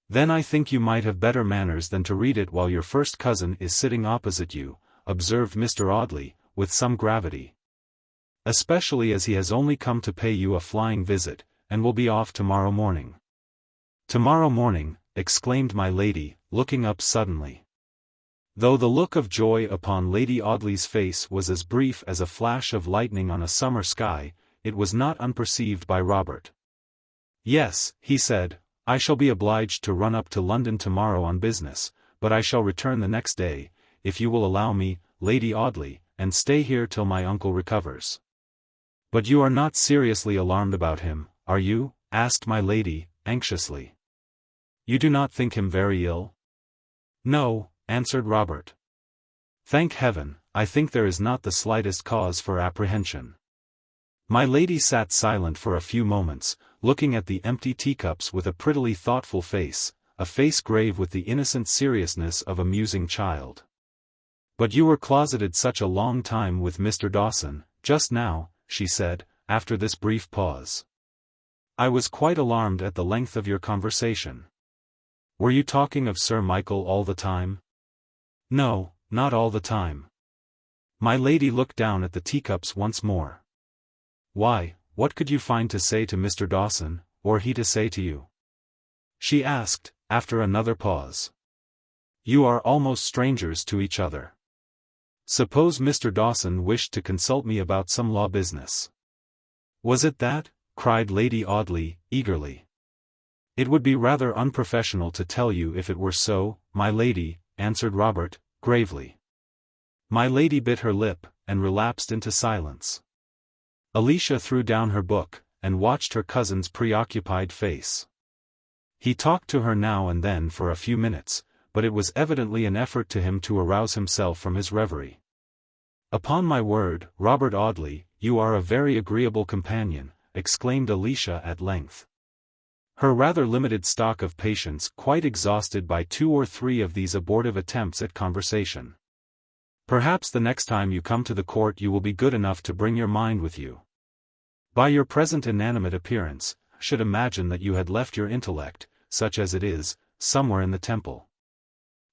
"Then I think you might have better manners than to read it while your first cousin is sitting opposite you," observed Mr. Audley, with some gravity. "Especially as he has only come to pay you a flying visit, and will be off tomorrow morning." "Tomorrow morning," exclaimed my lady, looking up suddenly. Though the look of joy upon Lady Audley's face was as brief as a flash of lightning on a summer sky, it was not unperceived by Robert. "Yes," he said, "I shall be obliged to run up to London tomorrow on business, but I shall return the next day, if you will allow me, Lady Audley, and stay here till my uncle recovers." "But you are not seriously alarmed about him, are you?" asked my lady, anxiously. "You do not think him very ill?" "No," answered Robert. "Thank heaven, I think there is not the slightest cause for apprehension." My lady sat silent for a few moments, looking at the empty teacups with a prettily thoughtful face, a face grave with the innocent seriousness of a musing child. "But you were closeted such a long time with Mr. Dawson, just now," she said, after this brief pause. "I was quite alarmed at the length of your conversation. Were you talking of Sir Michael all the time?" "No, not all the time." My lady looked down at the teacups once more. "Why, what could you find to say to Mr. Dawson, or he to say to you?" she asked, after another pause. "You are almost strangers to each other. Suppose Mr. Dawson wished to consult me about some law business?" "Was it that?" cried Lady Audley, eagerly. "It would be rather unprofessional to tell you if it were so, my lady," answered Robert, gravely. My lady bit her lip, and relapsed into silence. Alicia threw down her book, and watched her cousin's preoccupied face. He talked to her now and then for a few minutes, but it was evidently an effort to him to arouse himself from his reverie. "Upon my word, Robert Audley, you are a very agreeable companion," exclaimed Alicia at length. Her rather limited stock of patience quite exhausted by 2 or 3 of these abortive attempts at conversation. "Perhaps the next time you come to the court you will be good enough to bring your mind with you. By your present inanimate appearance, I should imagine that you had left your intellect, such as it is, somewhere in the temple.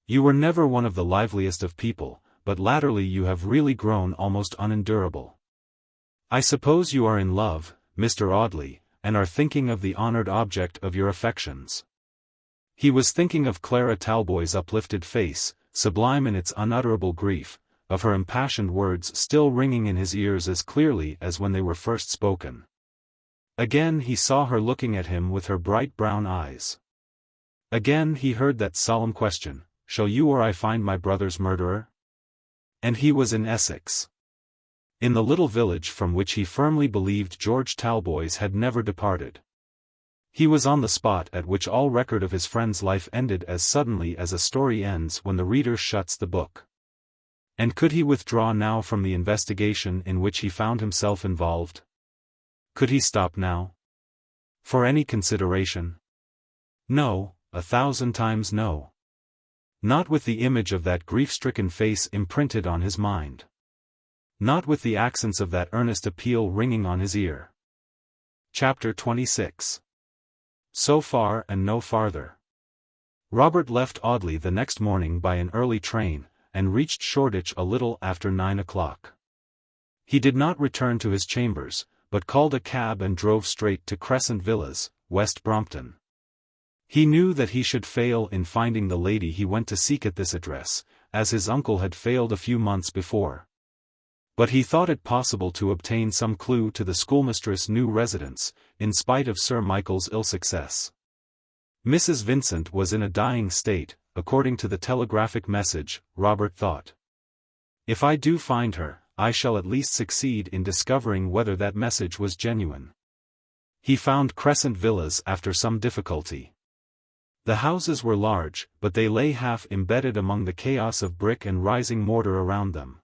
You were never one of the liveliest of people, but latterly you have really grown almost unendurable. I suppose you are in love, Mr. Audley, and are thinking of the honored object of your affections." He was thinking of Clara Talboys' uplifted face, sublime in its unutterable grief, of her impassioned words still ringing in his ears as clearly as when they were first spoken. Again he saw her looking at him with her bright brown eyes. Again he heard that solemn question, "Shall you or I find my brother's murderer?" And he was in Essex, in the little village from which he firmly believed George Talboys had never departed. He was on the spot at which all record of his friend's life ended as suddenly as a story ends when the reader shuts the book. And could he withdraw now from the investigation in which he found himself involved? Could he stop now? For any consideration? No, 1,000 times no. Not with the image of that grief-stricken face imprinted on his mind. Not with the accents of that earnest appeal ringing on his ear. Chapter 26. So far and no farther. Robert left Audley the next morning by an early train, and reached Shoreditch a little after 9 o'clock. He did not return to his chambers, but called a cab and drove straight to Crescent Villas, West Brompton. He knew that he should fail in finding the lady he went to seek at this address, as his uncle had failed a few months before. But he thought it possible to obtain some clue to the schoolmistress' new residence, in spite of Sir Michael's ill success. Mrs. Vincent was in a dying state, according to the telegraphic message, Robert thought. If I do find her, I shall at least succeed in discovering whether that message was genuine. He found Crescent Villas after some difficulty. The houses were large, but they lay half embedded among the chaos of brick and rising mortar around them.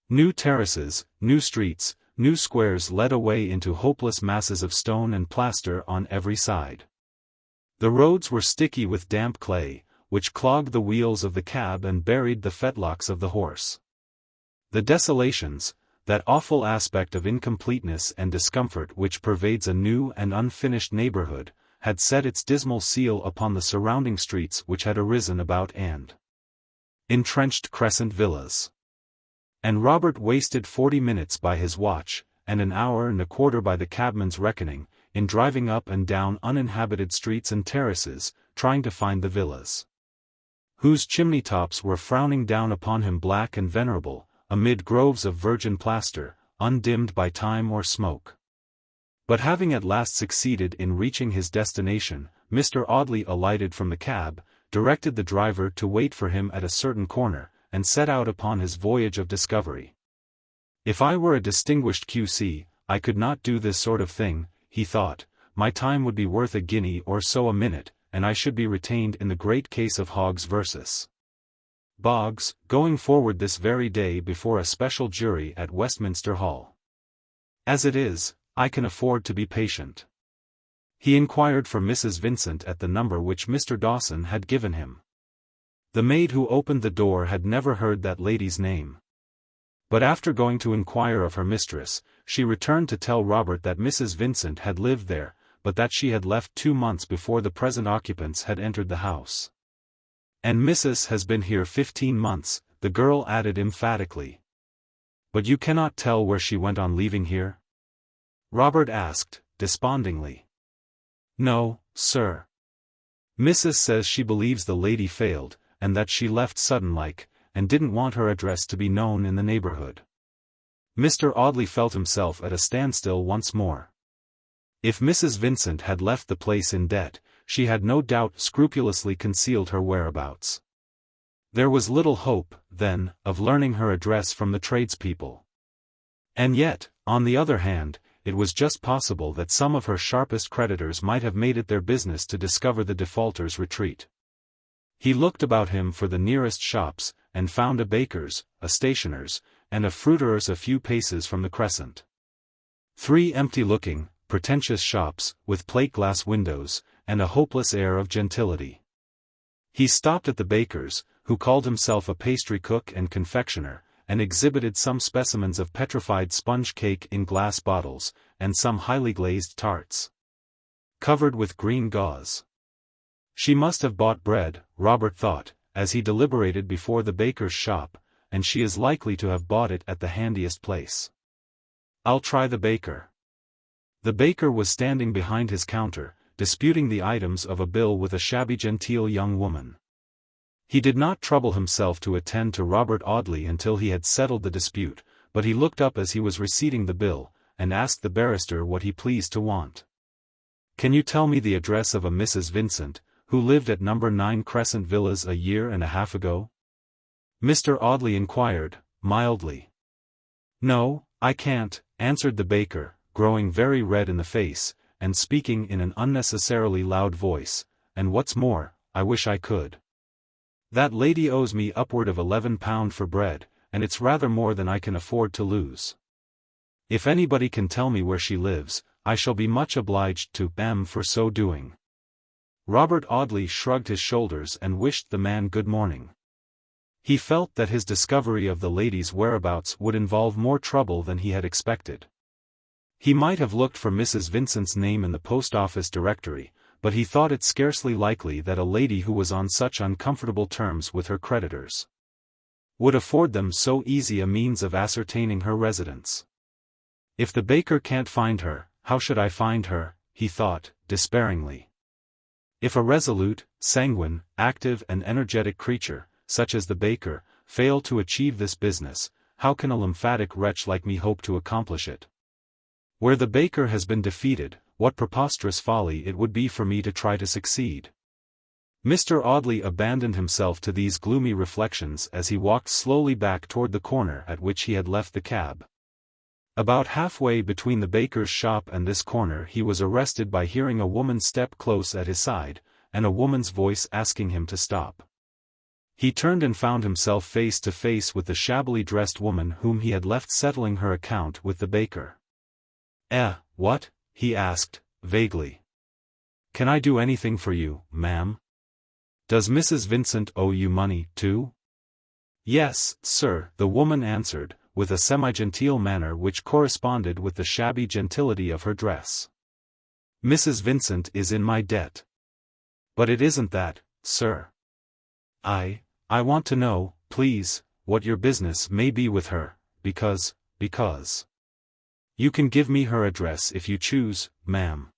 New terraces, new streets, new squares led away into hopeless masses of stone and plaster on every side. The roads were sticky with damp clay, which clogged the wheels of the cab and buried the fetlocks of the horse. The desolations, that awful aspect of incompleteness and discomfort which pervades a new and unfinished neighborhood, had set its dismal seal upon the surrounding streets which had arisen about and entrenched Crescent Villas. And Robert wasted 40 minutes by his watch, and an hour and a quarter by the cabman's reckoning, in driving up and down uninhabited streets and terraces, trying to find the villas, whose chimney-tops were frowning down upon him black and venerable, amid groves of virgin plaster, undimmed by time or smoke. But having at last succeeded in reaching his destination, Mr. Audley alighted from the cab, directed the driver to wait for him at a certain corner, and set out upon his voyage of discovery. If I were a distinguished Q.C., I could not do this sort of thing, he thought. My time would be worth a guinea or so a minute, and I should be retained in the great case of Hoggs versus Boggs, going forward this very day before a special jury at Westminster Hall. As it is, I can afford to be patient. He inquired for Mrs. Vincent at the number which Mr. Dawson had given him. The maid who opened the door had never heard that lady's name. But after going to inquire of her mistress, she returned to tell Robert that Mrs. Vincent had lived there, but that she had left 2 months before the present occupants had entered the house. And Mrs. has been here 15 months, the girl added emphatically. But you cannot tell where she went on leaving here? Robert asked, despondingly. No, sir. Mrs. says she believes the lady failed, and that she left sudden-like, and didn't want her address to be known in the neighborhood. Mr. Audley felt himself at a standstill once more. If Mrs. Vincent had left the place in debt, she had no doubt scrupulously concealed her whereabouts. There was little hope, then, of learning her address from the tradespeople. And yet, on the other hand, it was just possible that some of her sharpest creditors might have made it their business to discover the defaulter's retreat. He looked about him for the nearest shops, and found a baker's, a stationer's, and a fruiterer's a few paces from the Crescent. 3 empty-looking, pretentious shops, with plate-glass windows, and a hopeless air of gentility. He stopped at the baker's, who called himself a pastry cook and confectioner, and exhibited some specimens of petrified sponge cake in glass bottles, and some highly glazed tarts, covered with green gauze. She must have bought bread, Robert thought, as he deliberated before the baker's shop, and she is likely to have bought it at the handiest place. I'll try the baker. The baker was standing behind his counter, disputing the items of a bill with a shabby genteel young woman. He did not trouble himself to attend to Robert Audley until he had settled the dispute, but he looked up as he was receipting the bill, and asked the barrister what he pleased to want. Can you tell me the address of a Mrs. Vincent, who lived at No. 9 Crescent Villas a year and a half ago? Mr. Audley inquired, mildly. No, I can't, answered the baker, growing very red in the face, and speaking in an unnecessarily loud voice, and what's more, I wish I could. That lady owes me upward of £11 for bread, and it's rather more than I can afford to lose. If anybody can tell me where she lives, I shall be much obliged to them for so doing." Robert Audley shrugged his shoulders and wished the man good morning. He felt that his discovery of the lady's whereabouts would involve more trouble than he had expected. He might have looked for Mrs. Vincent's name in the post office directory, but he thought it scarcely likely that a lady who was on such uncomfortable terms with her creditors would afford them so easy a means of ascertaining her residence. "If the baker can't find her, how should I find her?" he thought, despairingly. If a resolute, sanguine, active and energetic creature, such as the baker, fail to achieve this business, how can a lymphatic wretch like me hope to accomplish it? Where the baker has been defeated, what preposterous folly it would be for me to try to succeed. Mr. Audley abandoned himself to these gloomy reflections as he walked slowly back toward the corner at which he had left the cab. About halfway between the baker's shop and this corner he was arrested by hearing a woman's step close at his side, and a woman's voice asking him to stop. He turned and found himself face to face with the shabbily dressed woman whom he had left settling her account with the baker. What?" he asked, vaguely. "Can I do anything for you, ma'am? Does Mrs. Vincent owe you money, too?" "Yes, sir," the woman answered, with a semi-genteel manner which corresponded with the shabby gentility of her dress. "Mrs. Vincent is in my debt. But it isn't that, sir. I want to know, please, what your business may be with her, because... You can give me her address if you choose, ma'am.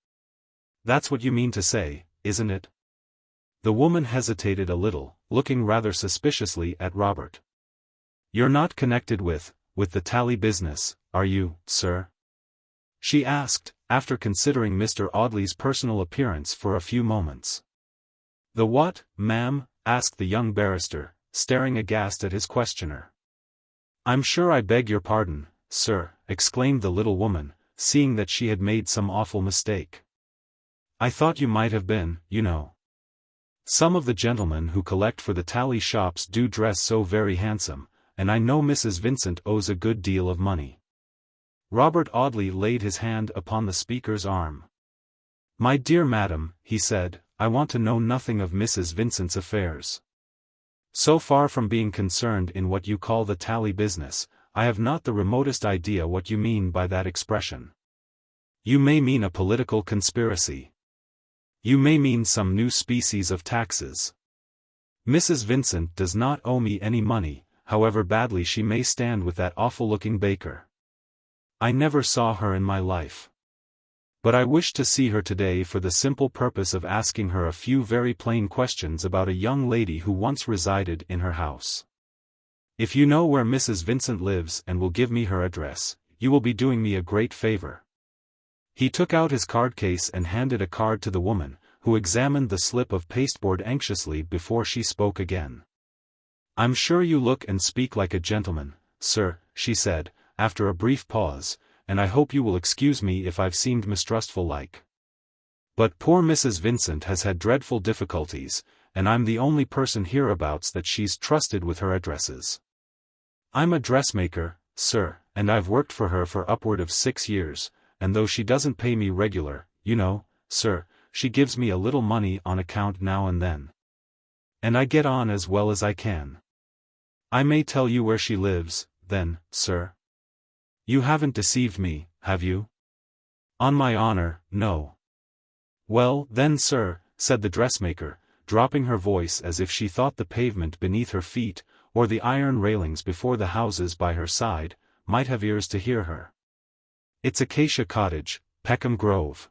That's what you mean to say, isn't it?" The woman hesitated a little, looking rather suspiciously at Robert. "You're not connected with the tally business, are you, sir?" she asked, after considering Mr. Audley's personal appearance for a few moments. "The what, ma'am?" asked the young barrister, staring aghast at his questioner. "I'm sure I beg your pardon, sir," exclaimed the little woman, seeing that she had made some awful mistake. "I thought you might have been, you know. Some of the gentlemen who collect for the tally shops do dress so very handsome, and I know Mrs. Vincent owes a good deal of money." Robert Audley laid his hand upon the speaker's arm. "My dear madam," he said, "I want to know nothing of Mrs. Vincent's affairs. So far from being concerned in what you call the tally business, I have not the remotest idea what you mean by that expression. You may mean a political conspiracy. You may mean some new species of taxes. Mrs. Vincent does not owe me any money, however badly she may stand with that awful-looking baker. I never saw her in my life. But I wish to see her today for the simple purpose of asking her a few very plain questions about a young lady who once resided in her house. If you know where Mrs. Vincent lives and will give me her address, you will be doing me a great favor." He took out his card case and handed a card to the woman, who examined the slip of pasteboard anxiously before she spoke again. "I'm sure you look and speak like a gentleman, sir," she said, after a brief pause, "and I hope you will excuse me if I've seemed mistrustful-like. But poor Mrs. Vincent has had dreadful difficulties, and I'm the only person hereabouts that she's trusted with her addresses. I'm a dressmaker, sir, and I've worked for her for upward of 6 years, and though she doesn't pay me regular, you know, sir, she gives me a little money on account now and then. And I get on as well as I can. I may tell you where she lives, then, sir. You haven't deceived me, have you?" "On my honor, no." "Well, then, sir," said the dressmaker, dropping her voice as if she thought the pavement beneath her feet, or the iron railings before the houses by her side, might have ears to hear her. "It's Acacia Cottage, Peckham Grove.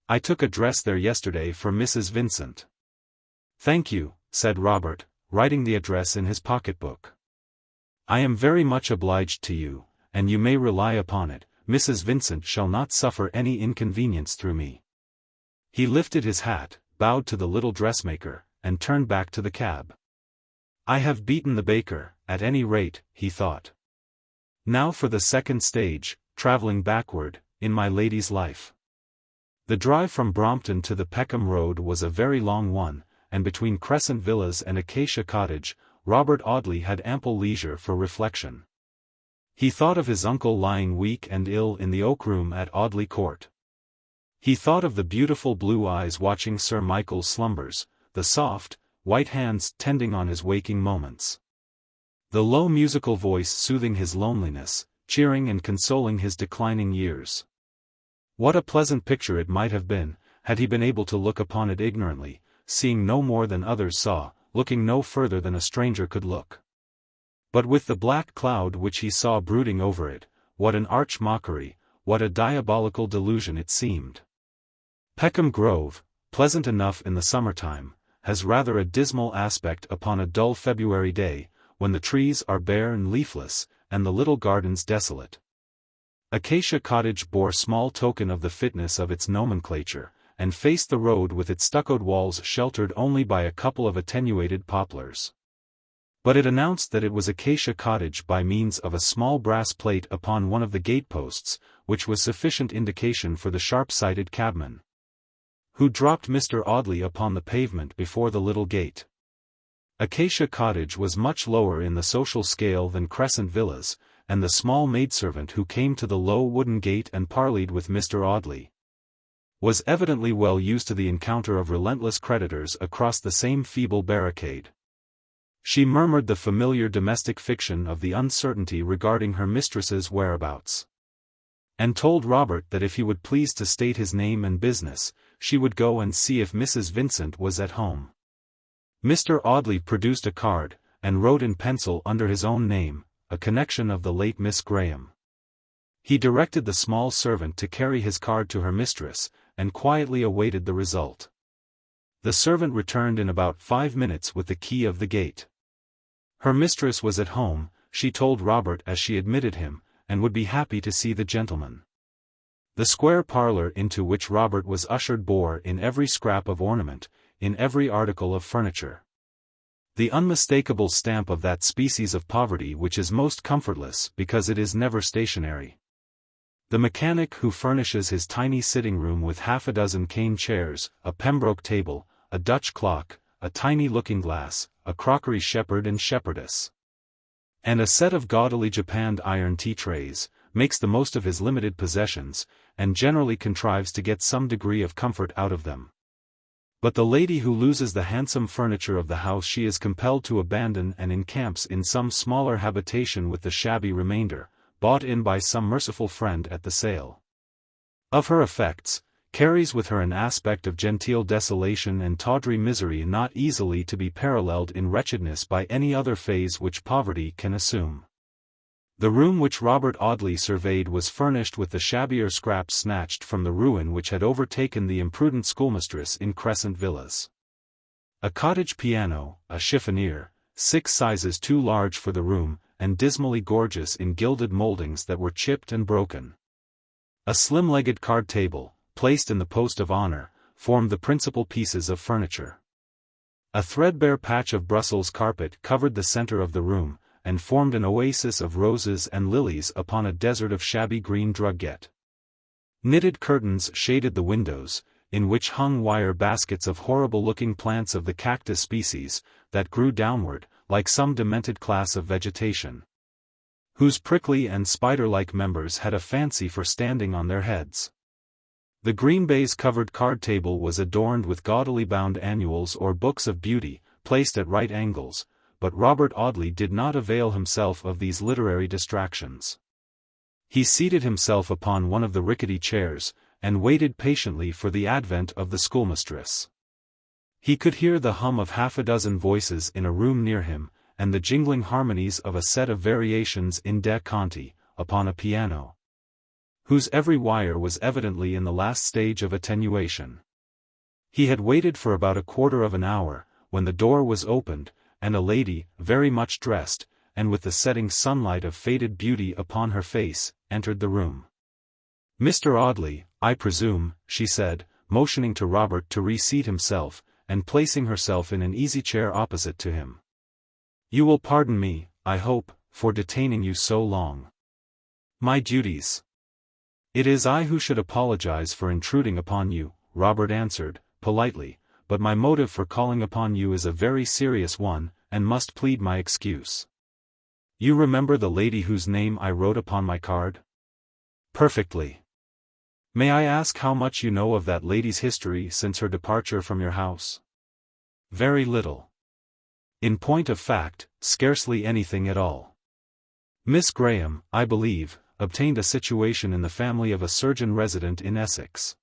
I took a dress there yesterday for Mrs. Vincent." "Thank you," said Robert, writing the address in his pocketbook. "I am very much obliged to you, and you may rely upon it, Mrs. Vincent shall not suffer any inconvenience through me." He lifted his hat, bowed to the little dressmaker, and turned back to the cab. "I have beaten the baker, at any rate," he thought. "Now for the second stage, travelling backward, in my lady's life." The drive from Brompton to the Peckham Road was a very long one, and between Crescent Villas and Acacia Cottage, Robert Audley had ample leisure for reflection. He thought of his uncle lying weak and ill in the oak room at Audley Court. He thought of the beautiful blue eyes watching Sir Michael's slumbers, the soft, white hands tending on his waking moments. The low musical voice soothing his loneliness, cheering and consoling his declining years. What a pleasant picture it might have been, had he been able to look upon it ignorantly, seeing no more than others saw, looking no further than a stranger could look. But with the black cloud which he saw brooding over it, what an arch mockery, what a diabolical delusion it seemed. Peckham Grove, pleasant enough in the summertime, has rather a dismal aspect upon a dull February day, when the trees are bare and leafless, and the little gardens desolate. Acacia Cottage bore small token of the fitness of its nomenclature, and faced the road with its stuccoed walls sheltered only by a couple of attenuated poplars. But it announced that it was Acacia Cottage by means of a small brass plate upon one of the gateposts, which was sufficient indication for the sharp-sighted cabman, who dropped Mr. Audley upon the pavement before the little gate. Acacia Cottage was much lower in the social scale than Crescent Villas, and the small maidservant who came to the low wooden gate and parleyed with Mr. Audley was evidently well used to the encounter of relentless creditors across the same feeble barricade. She murmured the familiar domestic fiction of the uncertainty regarding her mistress's whereabouts, and told Robert that if he would please to state his name and business, she would go and see if Mrs. Vincent was at home. Mr. Audley produced a card, and wrote in pencil under his own name, a connection of the late Miss Graham. He directed the small servant to carry his card to her mistress, and quietly awaited the result. The servant returned in about 5 minutes with the key of the gate. Her mistress was at home, she told Robert as she admitted him, and would be happy to see the gentleman. The square parlour into which Robert was ushered bore in every scrap of ornament, in every article of furniture, the unmistakable stamp of that species of poverty which is most comfortless because it is never stationary. The mechanic who furnishes his tiny sitting-room with half a dozen cane chairs, a Pembroke table, a Dutch clock, a tiny looking-glass, a crockery shepherd and shepherdess, and a set of gaudily japanned iron tea-trays, makes the most of his limited possessions, and generally contrives to get some degree of comfort out of them. But the lady who loses the handsome furniture of the house she is compelled to abandon and encamps in some smaller habitation with the shabby remainder, bought in by some merciful friend at the sale of her effects, carries with her an aspect of genteel desolation and tawdry misery not easily to be paralleled in wretchedness by any other phase which poverty can assume. The room which Robert Audley surveyed was furnished with the shabbier scraps snatched from the ruin which had overtaken the imprudent schoolmistress in Crescent Villas. A cottage piano, a chiffonier, 6 sizes too large for the room, and dismally gorgeous in gilded mouldings that were chipped and broken. A slim-legged card table, placed in the post of honor, formed the principal pieces of furniture. A threadbare patch of Brussels carpet covered the center of the room, and formed an oasis of roses and lilies upon a desert of shabby green drugget. Knitted curtains shaded the windows, in which hung wire baskets of horrible-looking plants of the cactus species, that grew downward, like some demented class of vegetation, whose prickly and spider-like members had a fancy for standing on their heads. The green baize-covered card table was adorned with gaudily bound annuals or books of beauty, placed at right angles, but Robert Audley did not avail himself of these literary distractions. He seated himself upon one of the rickety chairs, and waited patiently for the advent of the schoolmistress. He could hear the hum of half a dozen voices in a room near him, and the jingling harmonies of a set of variations in Da Conti, upon a piano, whose every wire was evidently in the last stage of attenuation. He had waited for about a quarter of an hour, when the door was opened, and a lady, very much dressed, and with the setting sunlight of faded beauty upon her face, entered the room. "Mr. Audley, I presume," she said, motioning to Robert to reseat himself, and placing herself in an easy chair opposite to him. "You will pardon me, I hope, for detaining you so long." "My duties. It is I who should apologize for intruding upon you," Robert answered, politely, "but my motive for calling upon you is a very serious one, and must plead my excuse. You remember the lady whose name I wrote upon my card? Perfectly. May I ask how much you know of that lady's history since her departure from your house? Very little. In point of fact, scarcely anything at all. Miss Graham, I believe, obtained a situation in the family of a surgeon resident in Essex.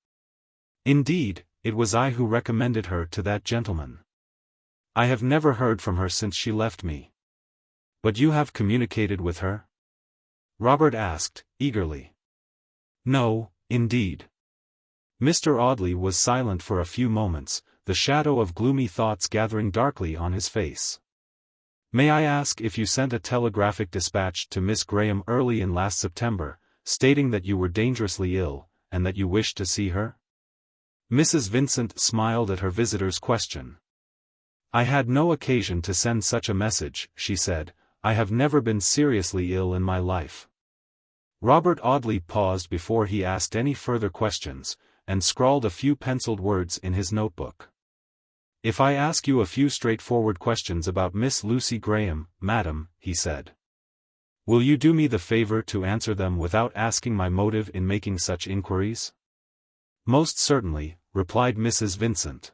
Indeed, it was I who recommended her to that gentleman. I have never heard from her since she left me. But you have communicated with her? Robert asked, eagerly. No, indeed. Mr. Audley was silent for a few moments, the shadow of gloomy thoughts gathering darkly on his face. May I ask if you sent a telegraphic dispatch to Miss Graham early in last September, stating that you were dangerously ill, and that you wished to see her? Mrs. Vincent smiled at her visitor's question. I had no occasion to send such a message, she said. I have never been seriously ill in my life. Robert Audley paused before he asked any further questions, and scrawled a few penciled words in his notebook. If I ask you a few straightforward questions about Miss Lucy Graham, madam, he said. Will you do me the favor to answer them without asking my motive in making such inquiries? Most certainly, replied Mrs. Vincent.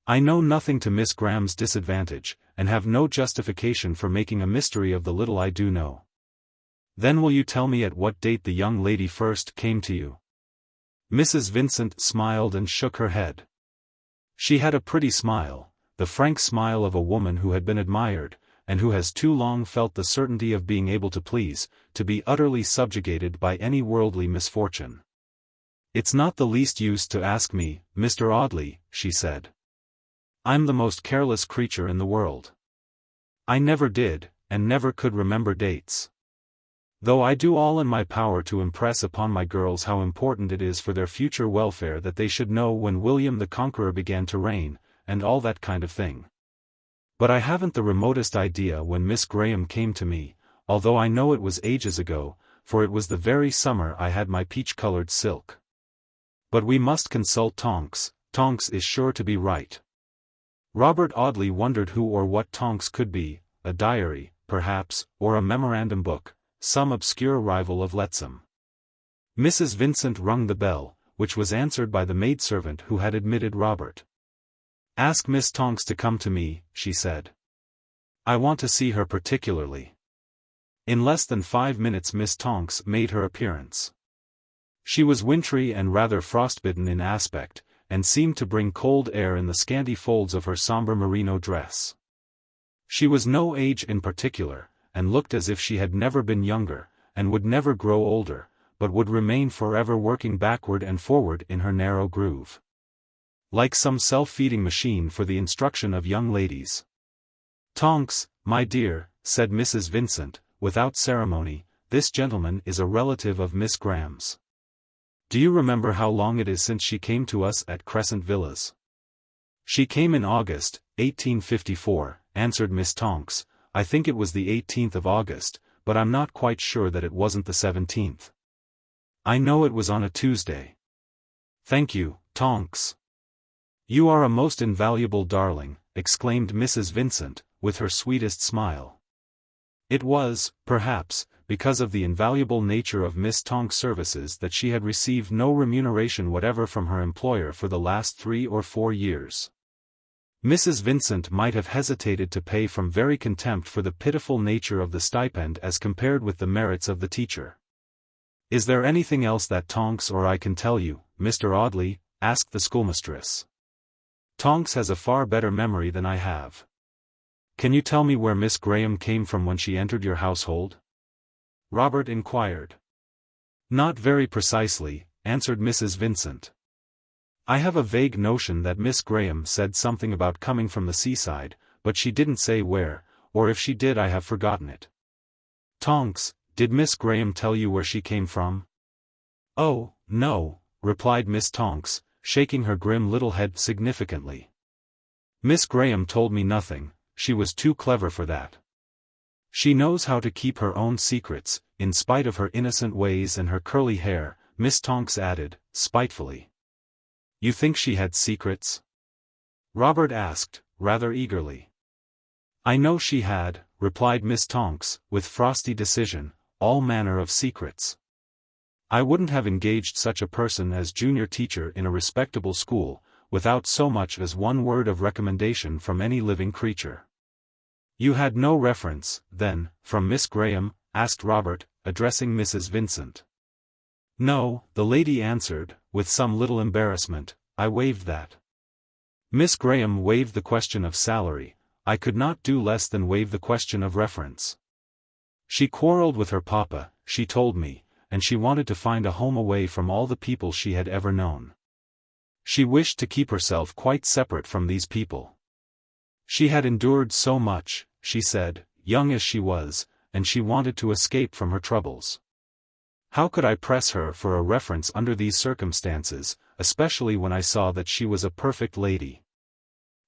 I know nothing to Miss Graham's disadvantage, and have no justification for making a mystery of the little I do know. Then will you tell me at what date the young lady first came to you? Mrs. Vincent smiled and shook her head. She had a pretty smile, the frank smile of a woman who had been admired, and who has too long felt the certainty of being able to please, to be utterly subjugated by any worldly misfortune. It's not the least use to ask me, Mr. Audley, she said. I'm the most careless creature in the world. I never did, and never could remember dates. Though I do all in my power to impress upon my girls how important it is for their future welfare that they should know when William the Conqueror began to reign, and all that kind of thing. But I haven't the remotest idea when Miss Graham came to me, although I know it was ages ago, for it was the very summer I had my peach-colored silk. But we must consult Tonks. Tonks is sure to be right. Robert Audley wondered who or what Tonks could be, a diary, perhaps, or a memorandum book, some obscure rival of Letsam. Mrs. Vincent rung the bell, which was answered by the maidservant who had admitted Robert. Ask Miss Tonks to come to me, she said. I want to see her particularly. In less than 5 minutes Miss Tonks made her appearance. She was wintry and rather frostbitten in aspect, and seemed to bring cold air in the scanty folds of her sombre merino dress. She was no age in particular, and looked as if she had never been younger, and would never grow older, but would remain forever working backward and forward in her narrow groove. Like some self-feeding machine for the instruction of young ladies. Tonks, my dear, said Mrs. Vincent, without ceremony, this gentleman is a relative of Miss Graham's. Do you remember how long it is since she came to us at Crescent Villas? She came in August, 1854, answered Miss Tonks. I think it was the 18th of August, but I'm not quite sure that it wasn't the 17th. I know it was on a Tuesday. Thank you, Tonks. You are a most invaluable darling, exclaimed Mrs. Vincent, with her sweetest smile. It was, perhaps, because of the invaluable nature of Miss Tonks' services that she had received no remuneration whatever from her employer for the last 3 or 4 years. Mrs. Vincent might have hesitated to pay from very contempt for the pitiful nature of the stipend as compared with the merits of the teacher. Is there anything else that Tonks or I can tell you, Mr. Audley? Asked the schoolmistress. Tonks has a far better memory than I have. Can you tell me where Miss Graham came from when she entered your household? Robert inquired. Not very precisely, answered Mrs. Vincent. I have a vague notion that Miss Graham said something about coming from the seaside, but she didn't say where, or if she did I have forgotten it. Tonks, did Miss Graham tell you where she came from? Oh, no, replied Miss Tonks, shaking her grim little head significantly. Miss Graham told me nothing, she was too clever for that. She knows how to keep her own secrets, in spite of her innocent ways and her curly hair, Miss Tonks added, spitefully. You think she had secrets? Robert asked, rather eagerly. I know she had, replied Miss Tonks, with frosty decision, all manner of secrets. I wouldn't have engaged such a person as junior teacher in a respectable school, without so much as one word of recommendation from any living creature. You had no reference, then, from Miss Graham? Asked Robert, addressing Mrs. Vincent. No, the lady answered, with some little embarrassment. I waived that. Miss Graham waived the question of salary. I could not do less than waive the question of reference. She quarreled with her papa, she told me, and she wanted to find a home away from all the people she had ever known. She wished to keep herself quite separate from these people. She had endured so much, she said, young as she was, and she wanted to escape from her troubles. How could I press her for a reference under these circumstances, especially when I saw that she was a perfect lady?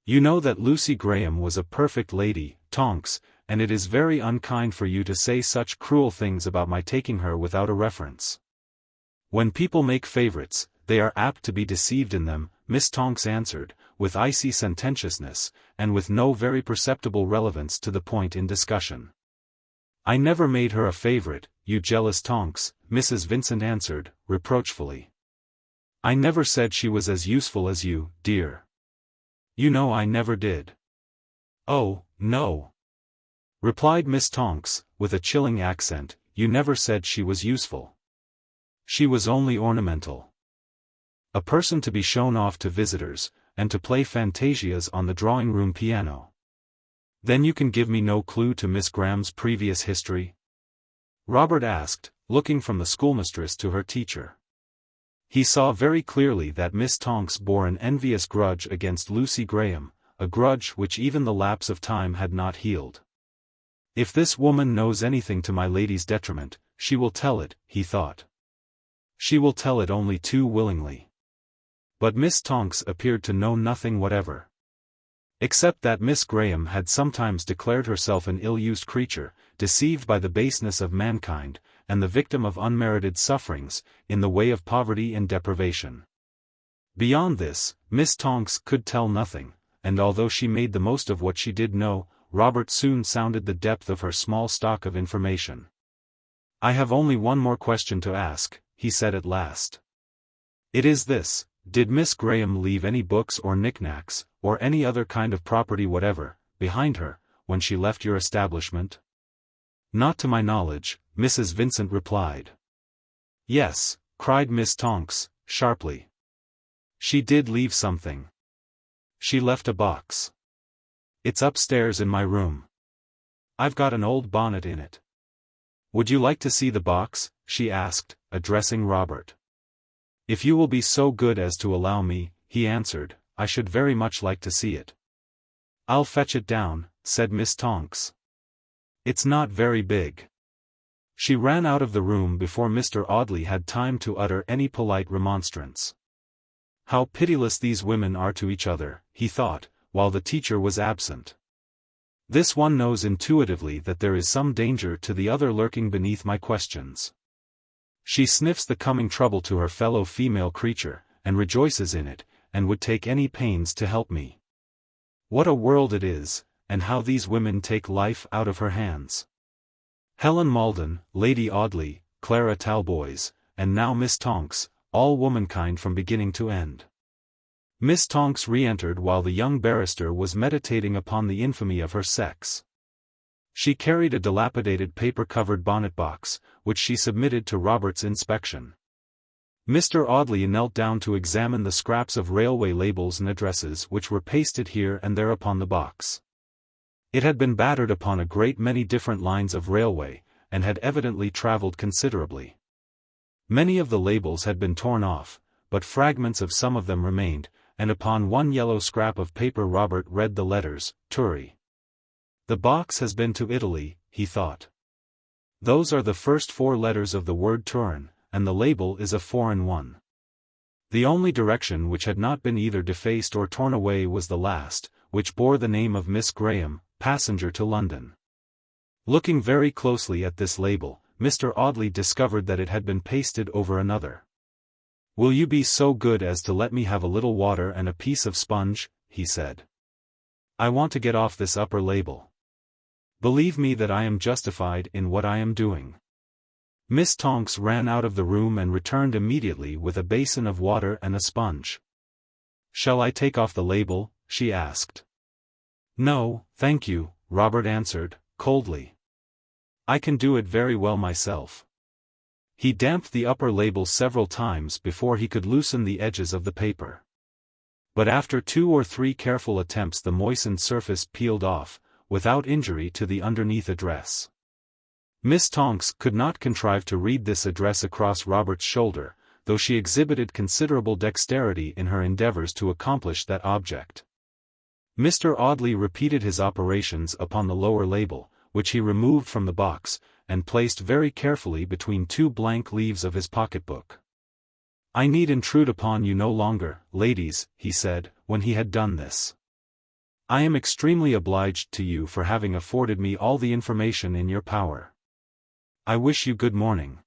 You know that Lucy Graham was a perfect lady, Tonks, and it is very unkind for you to say such cruel things about my taking her without a reference. When people make favorites, they are apt to be deceived in them, Miss Tonks answered, with icy sententiousness, and with no very perceptible relevance to the point in discussion. I never made her a favorite, you jealous Tonks, Mrs. Vincent answered, reproachfully. I never said she was as useful as you, dear. You know I never did. Oh, no. Replied Miss Tonks, with a chilling accent, you never said she was useful. She was only ornamental. A person to be shown off to visitors, and to play fantasias on the drawing-room piano. Then you can give me no clue to Miss Graham's previous history? Robert asked, looking from the schoolmistress to her teacher. He saw very clearly that Miss Tonks bore an envious grudge against Lucy Graham, a grudge which even the lapse of time had not healed. If this woman knows anything to my lady's detriment, she will tell it, he thought. She will tell it only too willingly. But Miss Tonks appeared to know nothing whatever. Except that Miss Graham had sometimes declared herself an ill-used creature, deceived by the baseness of mankind, and the victim of unmerited sufferings, in the way of poverty and deprivation. Beyond this, Miss Tonks could tell nothing, and although she made the most of what she did know, Robert soon sounded the depth of her small stock of information. I have only one more question to ask, he said at last. It is this. Did Miss Graham leave any books or knickknacks, or any other kind of property whatever, behind her, when she left your establishment? Not to my knowledge, Mrs. Vincent replied. Yes, cried Miss Tonks, sharply. She did leave something. She left a box. It's upstairs in my room. I've got an old bonnet in it. Would you like to see the box? She asked, addressing Robert. If you will be so good as to allow me, he answered, I should very much like to see it. I'll fetch it down, said Miss Tonks. It's not very big. She ran out of the room before Mr. Audley had time to utter any polite remonstrance. How pitiless these women are to each other, he thought, while the teacher was absent. This one knows intuitively that there is some danger to the other lurking beneath my questions. She sniffs the coming trouble to her fellow female creature, and rejoices in it, and would take any pains to help me. What a world it is, and how these women take life out of her hands. Helen Maldon, Lady Audley, Clara Talboys, and now Miss Tonks, all womankind from beginning to end. Miss Tonks re-entered while the young barrister was meditating upon the infamy of her sex. She carried a dilapidated paper-covered bonnet box, which she submitted to Robert's inspection. Mr. Audley knelt down to examine the scraps of railway labels and addresses which were pasted here and there upon the box. It had been battered upon a great many different lines of railway, and had evidently travelled considerably. Many of the labels had been torn off, but fragments of some of them remained, and upon one yellow scrap of paper Robert read the letters, Turi. The box has been to Italy, he thought. Those are the first 4 letters of the word Turin, and the label is a foreign one. The only direction which had not been either defaced or torn away was the last, which bore the name of Miss Graham, passenger to London. Looking very closely at this label, Mr. Audley discovered that it had been pasted over another. Will you be so good as to let me have a little water and a piece of sponge, he said. I want to get off this upper label. Believe me that I am justified in what I am doing." Miss Tonks ran out of the room and returned immediately with a basin of water and a sponge. "Shall I take off the label?" she asked. "No, thank you," Robert answered, coldly. "I can do it very well myself." He damped the upper label several times before he could loosen the edges of the paper. But after 2 or 3 careful attempts the moistened surface peeled off, without injury to the underneath address. Miss Tonks could not contrive to read this address across Robert's shoulder, though she exhibited considerable dexterity in her endeavors to accomplish that object. Mr. Audley repeated his operations upon the lower label, which he removed from the box, and placed very carefully between 2 blank leaves of his pocketbook. "I need intrude upon you no longer, ladies," he said, when he had done this. "I am extremely obliged to you for having afforded me all the information in your power. I wish you good morning."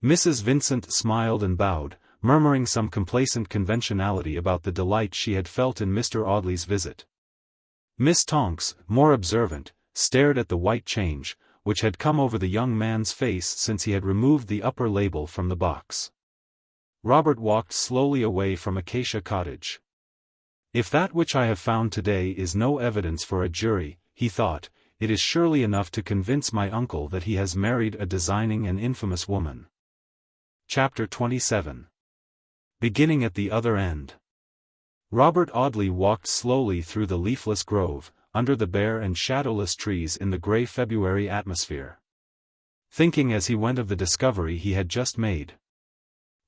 Mrs. Vincent smiled and bowed, murmuring some complacent conventionality about the delight she had felt in Mr. Audley's visit. Miss Tonks, more observant, stared at the white change, which had come over the young man's face since he had removed the upper label from the box. Robert walked slowly away from Acacia Cottage. "If that which I have found today is no evidence for a jury," he thought, "it is surely enough to convince my uncle that he has married a designing and infamous woman." Chapter 27. Beginning at the other end. Robert Audley walked slowly through the leafless grove, under the bare and shadowless trees in the grey February atmosphere. Thinking as he went of the discovery he had just made.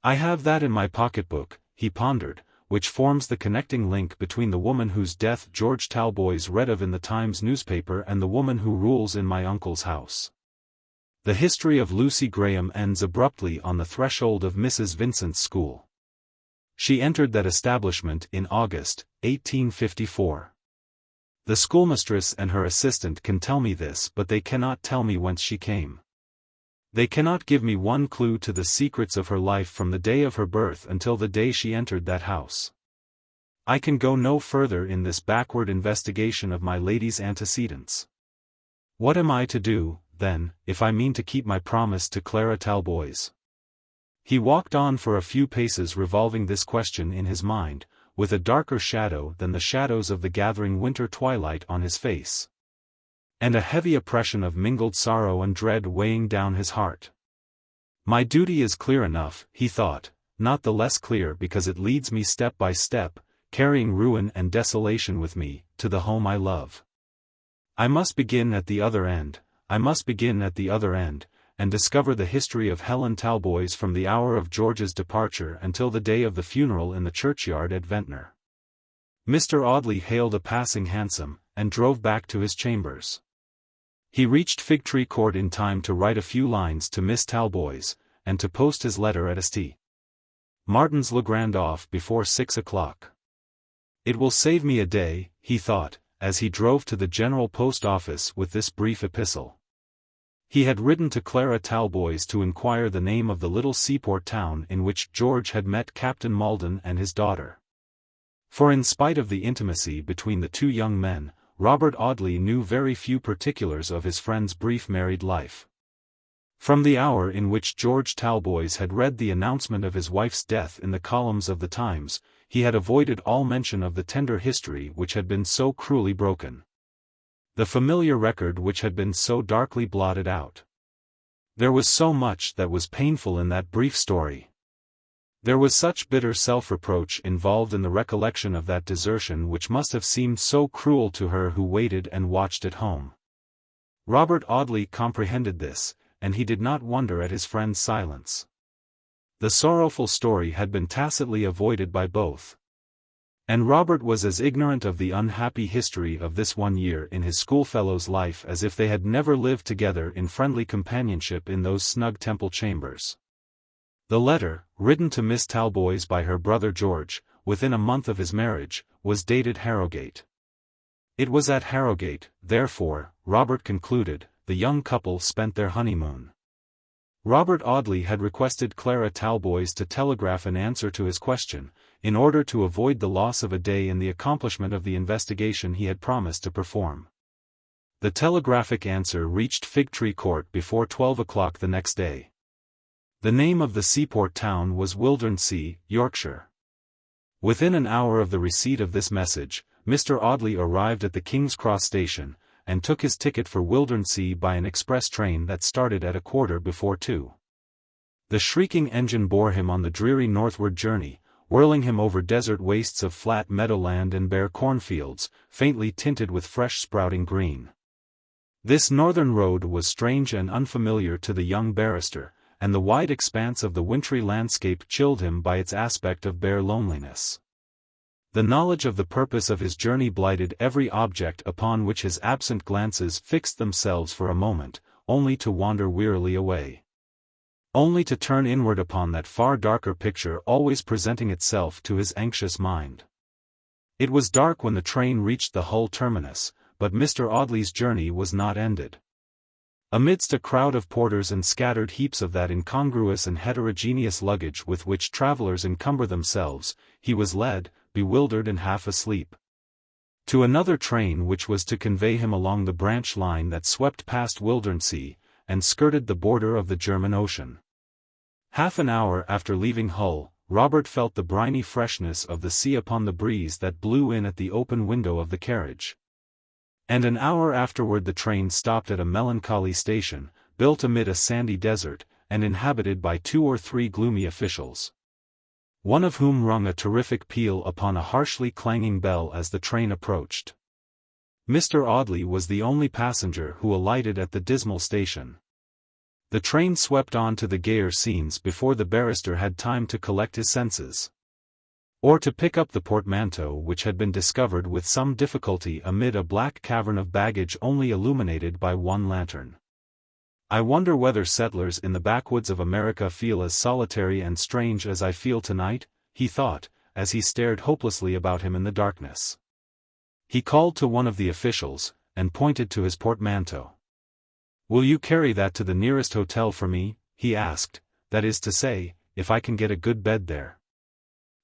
"I have that in my pocketbook," he pondered, "which forms the connecting link between the woman whose death George Talboys read of in the Times newspaper and the woman who rules in my uncle's house." The history of Lucy Graham ends abruptly on the threshold of Mrs. Vincent's school. She entered that establishment in August, 1854. The schoolmistress and her assistant can tell me this, but they cannot tell me whence she came. They cannot give me one clue to the secrets of her life from the day of her birth until the day she entered that house. I can go no further in this backward investigation of my lady's antecedents. What am I to do, then, if I mean to keep my promise to Clara Talboys? He walked on for a few paces revolving this question in his mind, with a darker shadow than the shadows of the gathering winter twilight on his face, and a heavy oppression of mingled sorrow and dread weighing down his heart. My duty is clear enough, he thought, not the less clear because it leads me step by step, carrying ruin and desolation with me, to the home I love. I must begin at the other end, and discover the history of Helen Talboys from the hour of George's departure until the day of the funeral in the churchyard at Ventnor. Mr. Audley hailed a passing hansom, and drove back to his chambers. He reached Fig Tree Court in time to write a few lines to Miss Talboys, and to post his letter at St. Martin's le Grand off before 6 o'clock. It will save me a day, he thought, as he drove to the General Post Office with this brief epistle. He had written to Clara Talboys to inquire the name of the little seaport town in which George had met Captain Maldon and his daughter. For in spite of the intimacy between the 2 young men, Robert Audley knew very few particulars of his friend's brief married life. From the hour in which George Talboys had read the announcement of his wife's death in the columns of the Times, he had avoided all mention of the tender history which had been so cruelly broken. The familiar record which had been so darkly blotted out. There was so much that was painful in that brief story. There was such bitter self-reproach involved in the recollection of that desertion which must have seemed so cruel to her who waited and watched at home. Robert Audley comprehended this, and he did not wonder at his friend's silence. The sorrowful story had been tacitly avoided by both. And Robert was as ignorant of the unhappy history of this one year in his schoolfellow's life as if they had never lived together in friendly companionship in those snug Temple chambers. The letter, written to Miss Talboys by her brother George, within a month of his marriage, was dated Harrogate. It was at Harrogate, therefore, Robert concluded, the young couple spent their honeymoon. Robert Audley had requested Clara Talboys to telegraph an answer to his question, in order to avoid the loss of a day in the accomplishment of the investigation he had promised to perform. The telegraphic answer reached Fig Tree Court before 12 o'clock the next day. The name of the seaport town was Wildernsea, Yorkshire. Within an hour of the receipt of this message, Mr. Audley arrived at the King's Cross station, and took his ticket for Wildernsea by an express train that started at 2:15. The shrieking engine bore him on the dreary northward journey, whirling him over desert wastes of flat meadowland and bare cornfields, faintly tinted with fresh sprouting green. This northern road was strange and unfamiliar to the young barrister, and the wide expanse of the wintry landscape chilled him by its aspect of bare loneliness. The knowledge of the purpose of his journey blighted every object upon which his absent glances fixed themselves for a moment, only to wander wearily away. Only to turn inward upon that far darker picture always presenting itself to his anxious mind. It was dark when the train reached the Hull terminus, but Mr. Audley's journey was not ended. Amidst a crowd of porters and scattered heaps of that incongruous and heterogeneous luggage with which travelers encumber themselves, he was led, bewildered and half asleep, to another train which was to convey him along the branch line that swept past Wildernsea, and skirted the border of the German Ocean. Half an hour after leaving Hull, Robert felt the briny freshness of the sea upon the breeze that blew in at the open window of the carriage. And an hour afterward the train stopped at a melancholy station, built amid a sandy desert, and inhabited by 2 or 3 gloomy officials, one of whom rung a terrific peal upon a harshly clanging bell as the train approached. Mr. Audley was the only passenger who alighted at the dismal station. The train swept on to the gayer scenes before the barrister had time to collect his senses, or to pick up the portmanteau which had been discovered with some difficulty amid a black cavern of baggage only illuminated by one lantern. I wonder whether settlers in the backwoods of America feel as solitary and strange as I feel tonight, he thought, as he stared hopelessly about him in the darkness. He called to one of the officials, and pointed to his portmanteau. "Will you carry that to the nearest hotel for me?" he asked, "that is to say, if I can get a good bed there."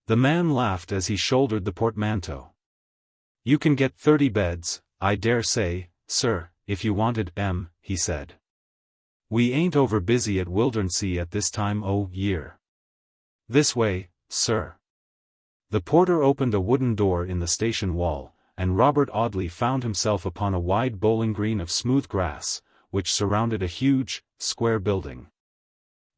The man laughed as he shouldered the portmanteau. "You can get 30 beds, I dare say, sir, if you wanted 'em," he said. "We ain't over busy at Wildernsea at this time o' year. This way, sir." The porter opened a wooden door in the station wall, and Robert Audley found himself upon a wide bowling green of smooth grass, which surrounded a huge, square building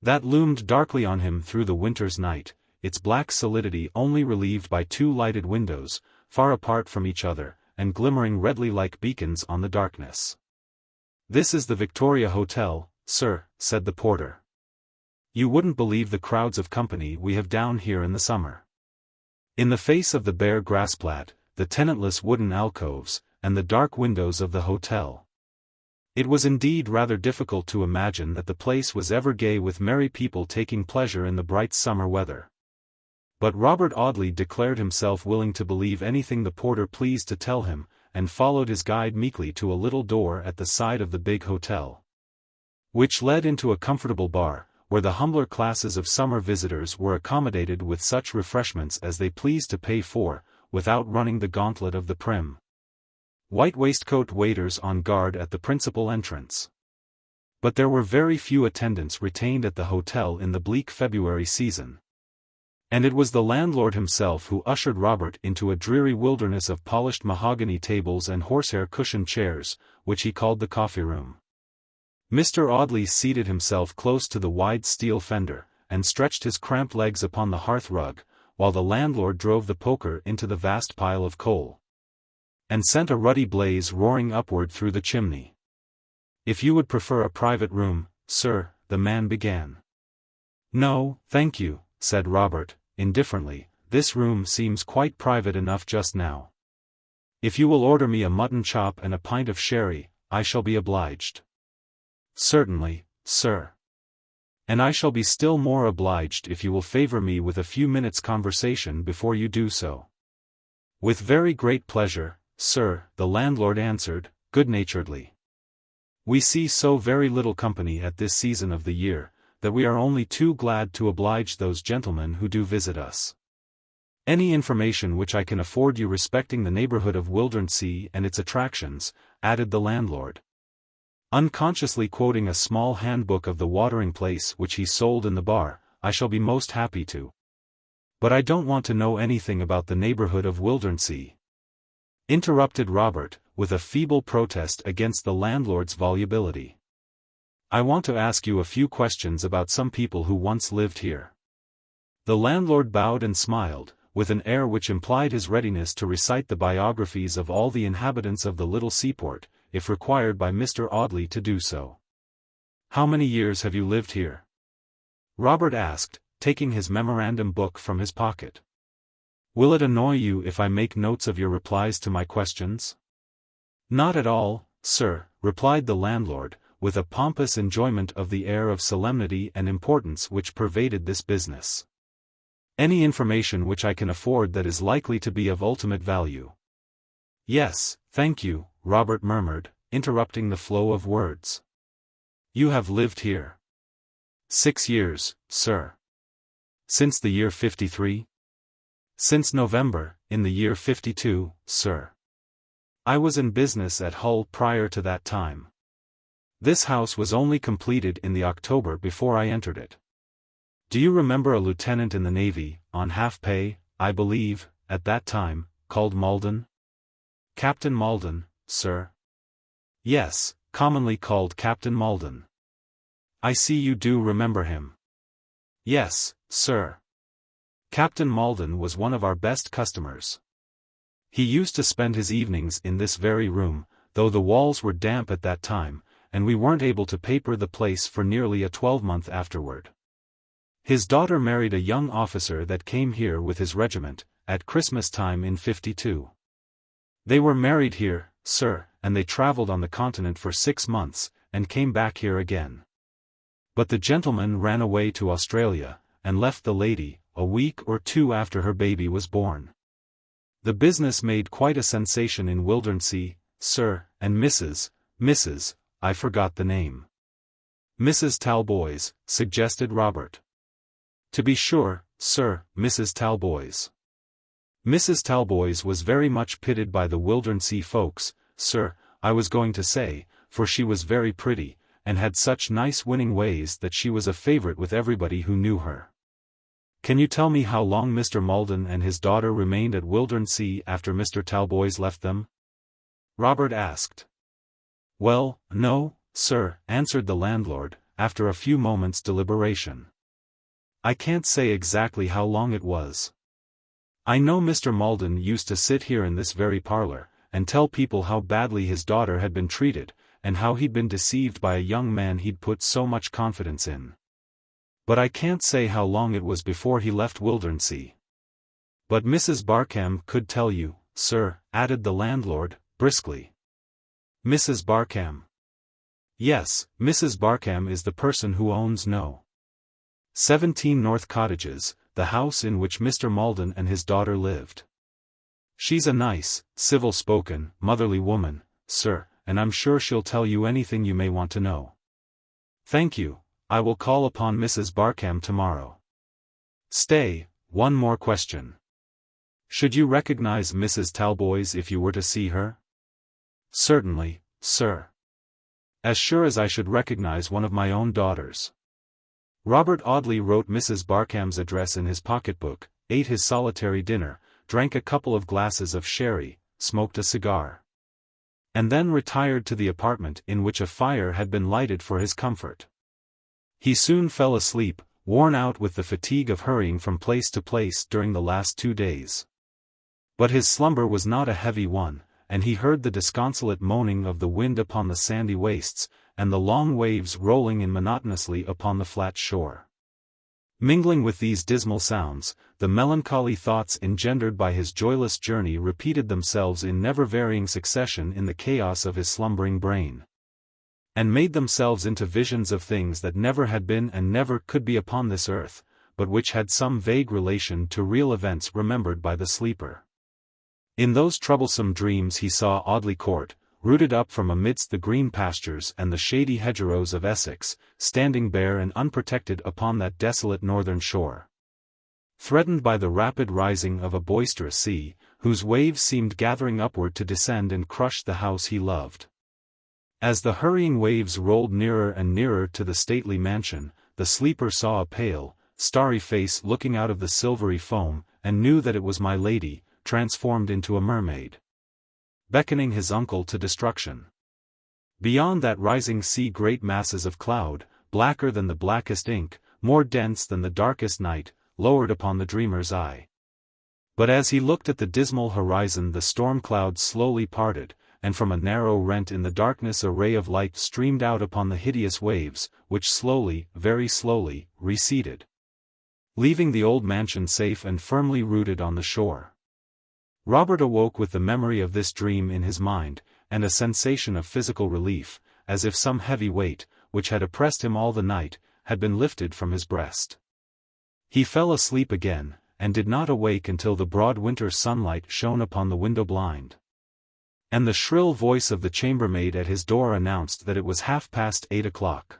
that loomed darkly on him through the winter's night, its black solidity only relieved by 2 lighted windows, far apart from each other, and glimmering redly like beacons on the darkness. "This is the Victoria Hotel, sir," said the porter. "You wouldn't believe the crowds of company we have down here in the summer." In the face of the bare grassplat, the tenantless wooden alcoves, and the dark windows of the hotel, it was indeed rather difficult to imagine that the place was ever gay with merry people taking pleasure in the bright summer weather. But Robert Audley declared himself willing to believe anything the porter pleased to tell him, and followed his guide meekly to a little door at the side of the big hotel, which led into a comfortable bar, where the humbler classes of summer visitors were accommodated with such refreshments as they pleased to pay for, without running the gauntlet of the prim white waistcoat waiters on guard at the principal entrance. But there were very few attendants retained at the hotel in the bleak February season, and it was the landlord himself who ushered Robert into a dreary wilderness of polished mahogany tables and horsehair cushioned chairs, which he called the coffee room. Mr. Audley seated himself close to the wide steel fender, and stretched his cramped legs upon the hearth rug, while the landlord drove the poker into the vast pile of coal, and sent a ruddy blaze roaring upward through the chimney. "If you would prefer a private room, sir," the man began. "No, thank you," said Robert, indifferently, "this room seems quite private enough just now. If you will order me a mutton chop and a pint of sherry, I shall be obliged." "Certainly, sir. And I shall be still more obliged if you will favor me with a few minutes' conversation before you do so." "With very great pleasure, sir," the landlord answered, good-naturedly. "We see so very little company at this season of the year, that we are only too glad to oblige those gentlemen who do visit us. Any information which I can afford you respecting the neighborhood of Wildernsea and its attractions," added the landlord, unconsciously quoting a small handbook of the watering place which he sold in the bar, "I shall be most happy to. But I don't want to know anything about the neighborhood of Wildernsea," interrupted Robert, with a feeble protest against the landlord's volubility. "I want to ask you a few questions about some people who once lived here." The landlord bowed and smiled, with an air which implied his readiness to recite the biographies of all the inhabitants of the little seaport, if required by Mr. Audley to do so. "How many years have you lived here?" Robert asked, taking his memorandum book from his pocket. "Will it annoy you if I make notes of your replies to my questions?" "Not at all, sir," replied the landlord, with a pompous enjoyment of the air of solemnity and importance which pervaded this business. "Any information which I can afford that is likely to be of ultimate value." "Yes, thank you," Robert murmured, interrupting the flow of words. "You have lived here?" "6 years, sir." "Since the year 53? "Since November, in the year 52, sir. I was in business at Hull prior to that time. This house was only completed in the October before I entered it." "Do you remember a lieutenant in the Navy, on half-pay, I believe, at that time, called Maldon?" "Captain Maldon, sir." "Yes, commonly called Captain Maldon. I see you do remember him." "Yes, sir. Captain Maldon was one of our best customers. He used to spend his evenings in this very room, though the walls were damp at that time, and we weren't able to paper the place for nearly a 12-month afterward. His daughter married a young officer that came here with his regiment, at Christmas time in 52. They were married here, sir, and they traveled on the continent for 6 months, and came back here again. But the gentleman ran away to Australia, and left the lady, a week or 2 after her baby was born. The business made quite a sensation in Wildernsea, sir, and Mrs., I forgot the name." "Mrs. Talboys," suggested Robert. "To be sure, sir, Mrs. Talboys. Mrs. Talboys was very much pitied by the Wildernsea folks, sir, I was going to say, for she was very pretty, and had such nice winning ways that she was a favorite with everybody who knew her." "Can you tell me how long Mr. Maldon and his daughter remained at Wildernsea after Mr. Talboys left them?" Robert asked. "Well, no, sir," answered the landlord, after a few moments' deliberation. "I can't say exactly how long it was. I know Mr. Maldon used to sit here in this very parlor, and tell people how badly his daughter had been treated, and how he'd been deceived by a young man he'd put so much confidence in. But I can't say how long it was before he left Wildernsea." "But Mrs. Barkham could tell you, sir," added the landlord, briskly. "Mrs. Barkham?" "Yes, Mrs. Barkham is the person who owns No. 17 North Cottages, the house in which Mr. Maldon and his daughter lived. She's a nice, civil-spoken, motherly woman, sir, and I'm sure she'll tell you anything you may want to know." "Thank you, I will call upon Mrs. Barkham tomorrow. Stay, one more question. Should you recognize Mrs. Talboys if you were to see her?" "Certainly, sir. As sure as I should recognize one of my own daughters." Robert Audley wrote Mrs. Barkham's address in his pocketbook, ate his solitary dinner, drank a couple of glasses of sherry, smoked a cigar, and then retired to the apartment in which a fire had been lighted for his comfort. He soon fell asleep, worn out with the fatigue of hurrying from place to place during the last 2 days. But his slumber was not a heavy one, and he heard the disconsolate moaning of the wind upon the sandy wastes, and the long waves rolling in monotonously upon the flat shore. Mingling with these dismal sounds, the melancholy thoughts engendered by his joyless journey repeated themselves in never-varying succession in the chaos of his slumbering brain, and made themselves into visions of things that never had been and never could be upon this earth, but which had some vague relation to real events remembered by the sleeper. In those troublesome dreams he saw Audley Court, rooted up from amidst the green pastures and the shady hedgerows of Essex, standing bare and unprotected upon that desolate northern shore. threatened by the rapid rising of a boisterous sea, whose waves seemed gathering upward to descend and crush the house he loved. As the hurrying waves rolled nearer and nearer to the stately mansion, the sleeper saw a pale, starry face looking out of the silvery foam, and knew that it was my lady, transformed into a mermaid, beckoning his uncle to destruction. Beyond that rising sea great masses of cloud, blacker than the blackest ink, more dense than the darkest night, lowered upon the dreamer's eye. But as he looked at the dismal horizon the storm clouds slowly parted, and from a narrow rent in the darkness a ray of light streamed out upon the hideous waves, which slowly, very slowly, receded, leaving the old mansion safe and firmly rooted on the shore. Robert awoke with the memory of this dream in his mind, and a sensation of physical relief, as if some heavy weight, which had oppressed him all the night, had been lifted from his breast. He fell asleep again, and did not awake until the broad winter sunlight shone upon the window blind, and the shrill voice of the chambermaid at his door announced that it was 8:30.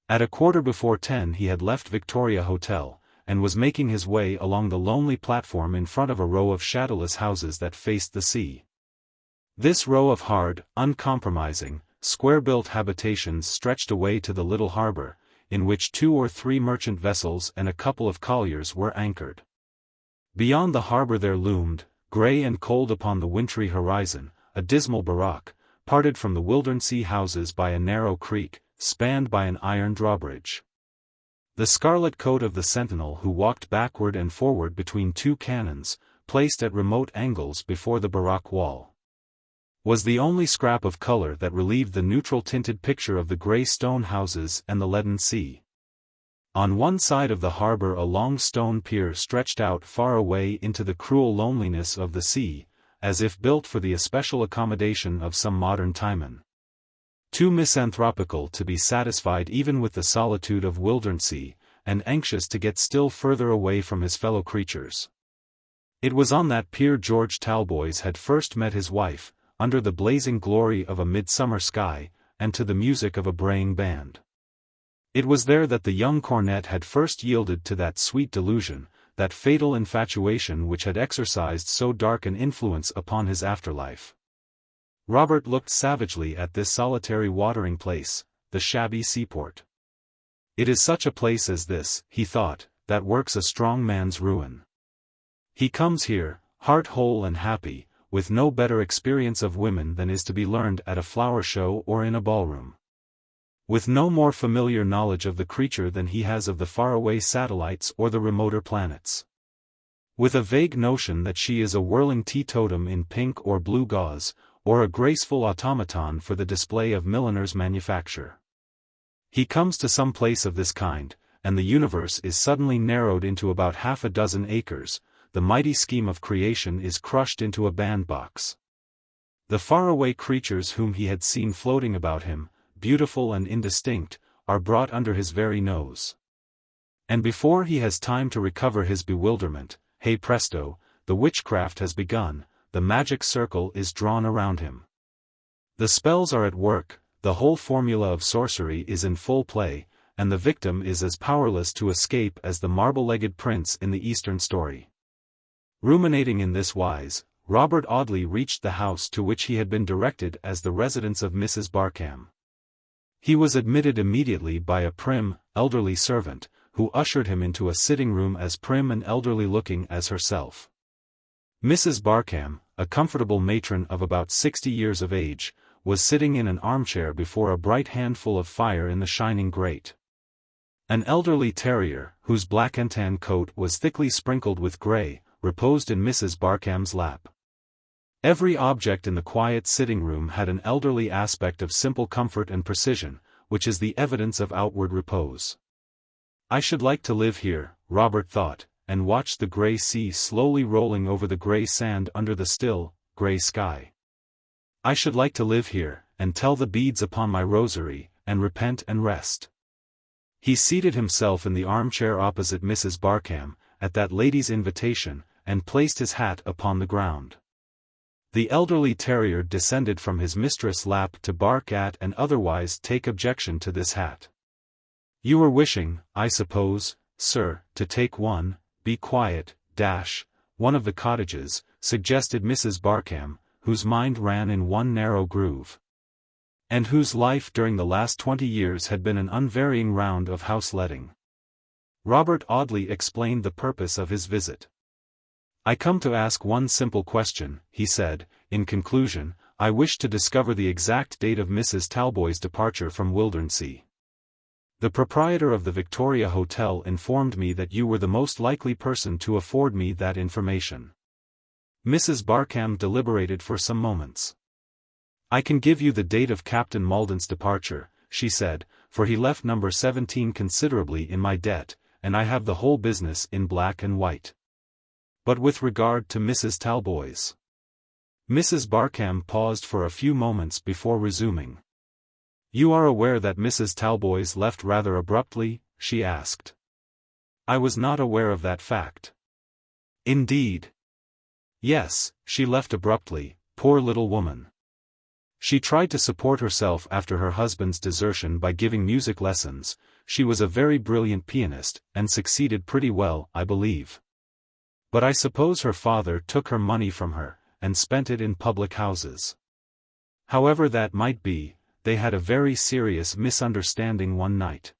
At 10:15 he had left Victoria Hotel, and was making his way along the lonely platform in front of a row of shadowless houses that faced the sea. This row of hard, uncompromising, square-built habitations stretched away to the little harbor, in which 2 or 3 merchant vessels and a couple of colliers were anchored. Beyond the harbor there loomed, grey and cold upon the wintry horizon, a dismal barrack, parted from the Wildernessy houses by a narrow creek, spanned by an iron drawbridge. The scarlet coat of the sentinel who walked backward and forward between 2 cannons, placed at remote angles before the barrack wall, was the only scrap of color that relieved the neutral-tinted picture of the grey stone houses and the leaden sea. On one side of the harbor a long stone pier stretched out far away into the cruel loneliness of the sea, as if built for the especial accommodation of some modern Timon, too misanthropical to be satisfied even with the solitude of Wildernessy, and anxious to get still further away from his fellow creatures. It was on that pier George Talboys had first met his wife, under the blazing glory of a midsummer sky, and to the music of a braying band. It was there that the young cornet had first yielded to that sweet delusion, that fatal infatuation which had exercised so dark an influence upon his afterlife. Robert looked savagely at this solitary watering place, the shabby seaport. It is such a place as this, he thought, that works a strong man's ruin. He comes here, heart whole and happy, with no better experience of women than is to be learned at a flower show or in a ballroom, with no more familiar knowledge of the creature than he has of the faraway satellites or the remoter planets, with a vague notion that she is a whirling teetotum in pink or blue gauze, or a graceful automaton for the display of milliner's manufacture. He comes to some place of this kind, and the universe is suddenly narrowed into about 6 acres, the mighty scheme of creation is crushed into a bandbox. The faraway creatures whom he had seen floating about him, beautiful and indistinct, are brought under his very nose. And before he has time to recover his bewilderment, hey presto, the witchcraft has begun, the magic circle is drawn around him. The spells are at work, the whole formula of sorcery is in full play, and the victim is as powerless to escape as the marble-legged prince in the Eastern story. Ruminating in this wise, Robert Audley reached the house to which he had been directed as the residence of Mrs. Barkham. He was admitted immediately by a prim, elderly servant, who ushered him into a sitting-room as prim and elderly-looking as herself. Mrs. Barkham, a comfortable matron of about 60 years of age, was sitting in an armchair before a bright handful of fire in the shining grate. An elderly terrier, whose black and tan coat was thickly sprinkled with grey, reposed in Mrs. Barkham's lap. Every object in the quiet sitting-room had an elderly aspect of simple comfort and precision, which is the evidence of outward repose. I should like to live here, Robert thought, and watch the grey sea slowly rolling over the grey sand under the still, grey sky. I should like to live here, and tell the beads upon my rosary, and repent and rest. He seated himself in the armchair opposite Mrs. Barkham, at that lady's invitation, and placed his hat upon the ground. The elderly terrier descended from his mistress' lap to bark at and otherwise take objection to this hat. "You were wishing, I suppose, sir, to take one," be quiet, one of the cottages, suggested Mrs. Barkham, whose mind ran in one narrow groove, and whose life during the last 20 years had been an unvarying round of house-letting. Robert Audley explained the purpose of his visit. "I come to ask one simple question," he said, in conclusion. "I wish to discover the exact date of Mrs. Talboys' departure from Wildernsea. The proprietor of the Victoria Hotel informed me that you were the most likely person to afford me that information." Mrs. Barkham deliberated for some moments. "I can give you the date of Captain Maldon's departure," she said, "for he left number 17 considerably in my debt, and I have the whole business in black and white. But with regard to Mrs. Talboys—" Mrs. Barkham paused for a few moments before resuming. "You are aware that Mrs. Talboys left rather abruptly?" she asked. "I was not aware of that fact." "Indeed?" "Yes, she left abruptly, poor little woman. She tried to support herself after her husband's desertion by giving music lessons. She was a very brilliant pianist, and succeeded pretty well, I believe. But I suppose her father took her money from her, and spent it in public houses. However that might be, they had a very serious misunderstanding one night.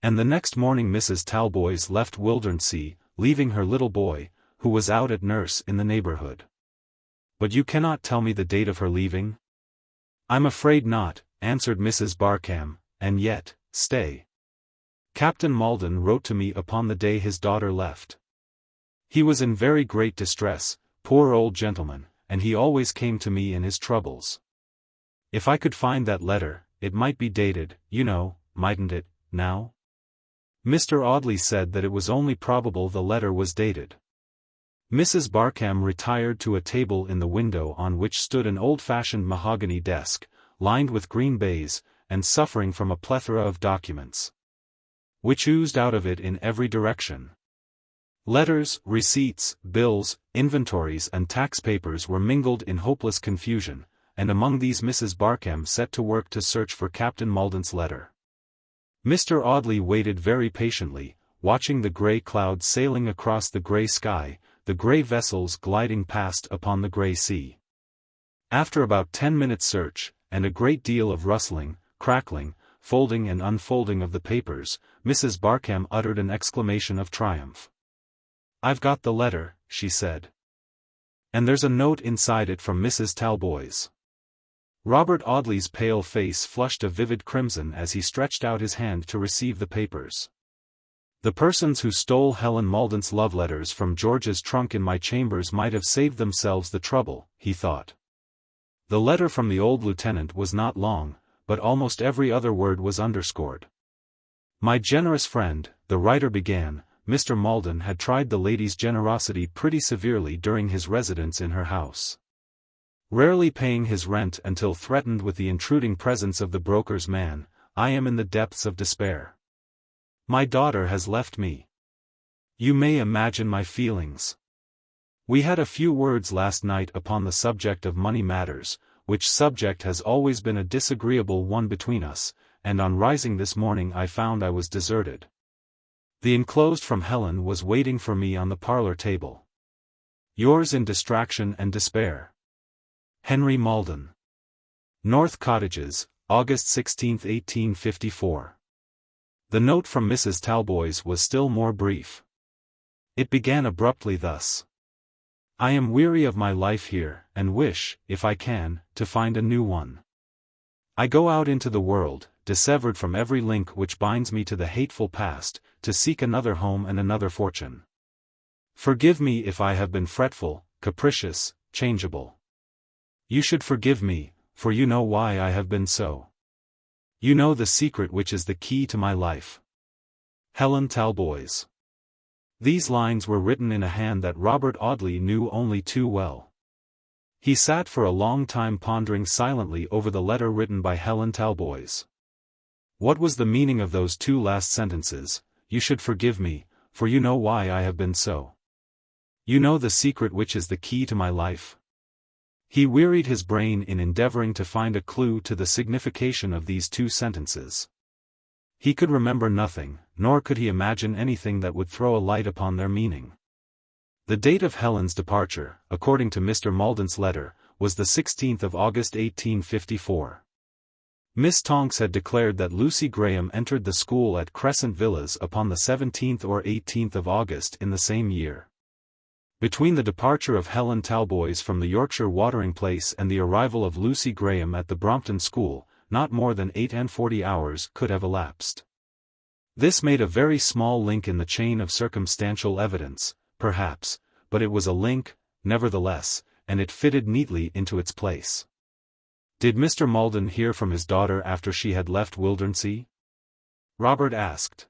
And the next morning Mrs. Talboys left Wildernsea, leaving her little boy, who was out at nurse in the neighborhood." "But you cannot tell me the date of her leaving?" "I'm afraid not," answered Mrs. Barkham, "and yet, stay. Captain Maldon wrote to me upon the day his daughter left. He was in very great distress, poor old gentleman, and he always came to me in his troubles. If I could find that letter, it might be dated, you know, mightn't it, now?" Mr. Audley said that it was only probable the letter was dated. Mrs. Barkham retired to a table in the window on which stood an old-fashioned mahogany desk, lined with green baize, and suffering from a plethora of documents, which oozed out of it in every direction. Letters, receipts, bills, inventories and tax papers were mingled in hopeless confusion, and among these Mrs. Barkham set to work to search for Captain Maldon's letter. Mr. Audley waited very patiently, watching the grey clouds sailing across the grey sky, the grey vessels gliding past upon the grey sea. After about 10 minutes' search, and a great deal of rustling, crackling, folding and unfolding of the papers, Mrs. Barkham uttered an exclamation of triumph. "I've got the letter," she said. "And there's a note inside it from Mrs. Talboys." Robert Audley's pale face flushed a vivid crimson as he stretched out his hand to receive the papers. "The persons who stole Helen Maldon's love letters from George's trunk in my chambers might have saved themselves the trouble," he thought. The letter from the old lieutenant was not long, but almost every other word was underscored. "My generous friend," the writer began, "Mr. Maldon had tried the lady's generosity pretty severely during his residence in her house, rarely paying his rent until threatened with the intruding presence of the broker's man. I am in the depths of despair. My daughter has left me. You may imagine my feelings. We had a few words last night upon the subject of money matters, which subject has always been a disagreeable one between us, and on rising this morning I found I was deserted. The enclosed from Helen was waiting for me on the parlor table. Yours in distraction and despair, Henry Maldon. North Cottages, August 16, 1854. The note from Mrs. Talboys was still more brief. It began abruptly thus. "I am weary of my life here, and wish, if I can, to find a new one. I go out into the world, dissevered from every link which binds me to the hateful past, to seek another home and another fortune. Forgive me if I have been fretful, capricious, changeable. You should forgive me, for you know why I have been so. You know the secret which is the key to my life. Helen Talboys." These lines were written in a hand that Robert Audley knew only too well. He sat for a long time pondering silently over the letter written by Helen Talboys. What was the meaning of those two last sentences? You should forgive me, for you know why I have been so. You know the secret which is the key to my life. He wearied his brain in endeavoring to find a clue to the signification of these two sentences. He could remember nothing, nor could he imagine anything that would throw a light upon their meaning. The date of Helen's departure, according to Mr. Maldon's letter, was the 16th of August 1854. Miss Tonks had declared that Lucy Graham entered the school at Crescent Villas upon the 17th or 18th of August in the same year. Between the departure of Helen Talboys from the Yorkshire watering place and the arrival of Lucy Graham at the Brompton school, not more than 48 hours could have elapsed. This made a very small link in the chain of circumstantial evidence, perhaps, but it was a link, nevertheless, and it fitted neatly into its place. Did Mr. Maldon hear from his daughter after she had left Wildernsea? Robert asked.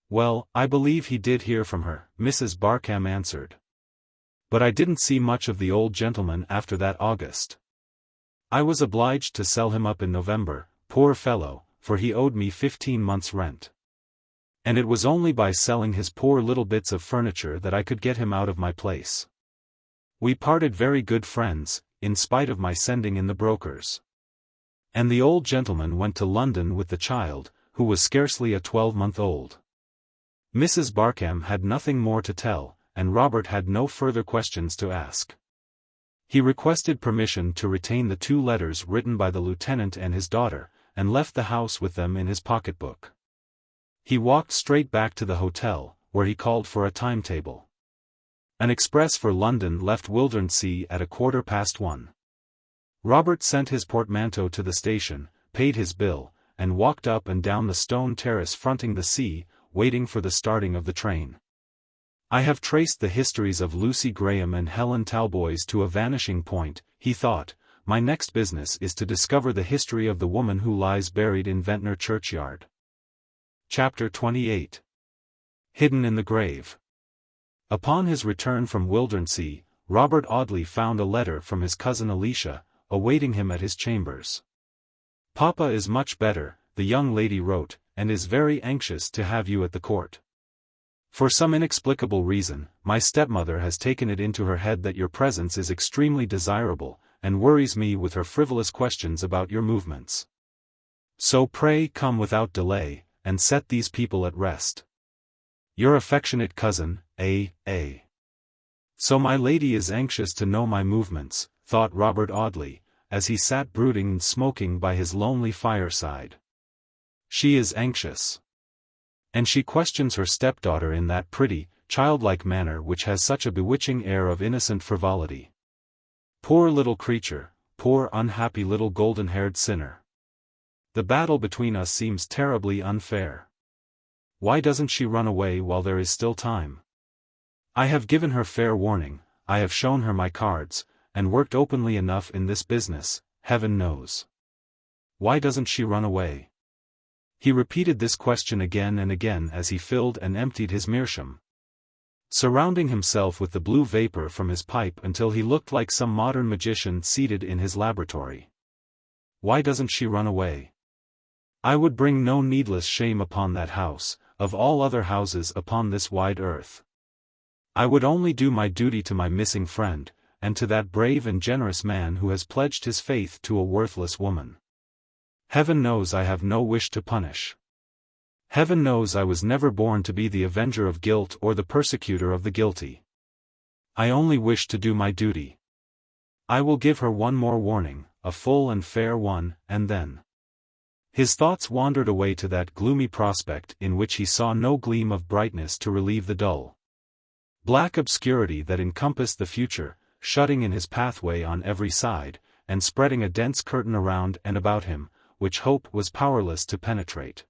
Well, I believe he did hear from her, Mrs. Barkham answered. But I didn't see much of the old gentleman after that August. I was obliged to sell him up in November, poor fellow, for he owed me 15 months' rent. And it was only by selling his poor little bits of furniture that I could get him out of my place. We parted very good friends, in spite of my sending in the brokers. And the old gentleman went to London with the child, who was scarcely a 12-month-old. Mrs. Barkham had nothing more to tell, and Robert had no further questions to ask. He requested permission to retain the 2 letters written by the lieutenant and his daughter, and left the house with them in his pocketbook. He walked straight back to the hotel, where he called for a timetable. An express for London left Wildernsea at 1:15. Robert sent his portmanteau to the station, paid his bill, and walked up and down the stone terrace fronting the sea, waiting for the starting of the train. I have traced the histories of Lucy Graham and Helen Talboys to a vanishing point, he thought. My next business is to discover the history of the woman who lies buried in Ventnor churchyard. Chapter 28. Hidden in the Grave. Upon his return from Wildernsea, Robert Audley found a letter from his cousin Alicia, awaiting him at his chambers. Papa is much better, the young lady wrote, and is very anxious to have you at the court. For some inexplicable reason, my stepmother has taken it into her head that your presence is extremely desirable, and worries me with her frivolous questions about your movements. So pray come without delay, and set these people at rest. Your affectionate cousin, A. So my lady is anxious to know my movements, thought Robert Audley, as he sat brooding and smoking by his lonely fireside. She is anxious. And she questions her stepdaughter in that pretty, childlike manner which has such a bewitching air of innocent frivolity. Poor little creature, poor unhappy little golden-haired sinner. The battle between us seems terribly unfair. Why doesn't she run away while there is still time? I have given her fair warning, I have shown her my cards, and worked openly enough in this business, heaven knows. Why doesn't she run away? He repeated this question again and again as he filled and emptied his meerschaum, surrounding himself with the blue vapor from his pipe until he looked like some modern magician seated in his laboratory. Why doesn't she run away? I would bring no needless shame upon that house, of all other houses upon this wide earth. I would only do my duty to my missing friend, and to that brave and generous man who has pledged his faith to a worthless woman. Heaven knows I have no wish to punish. Heaven knows I was never born to be the avenger of guilt or the persecutor of the guilty. I only wish to do my duty. I will give her one more warning, a full and fair one, and then. His thoughts wandered away to that gloomy prospect in which he saw no gleam of brightness to relieve the dull, black obscurity that encompassed the future, shutting in his pathway on every side, and spreading a dense curtain around and about him, which hope was powerless to penetrate.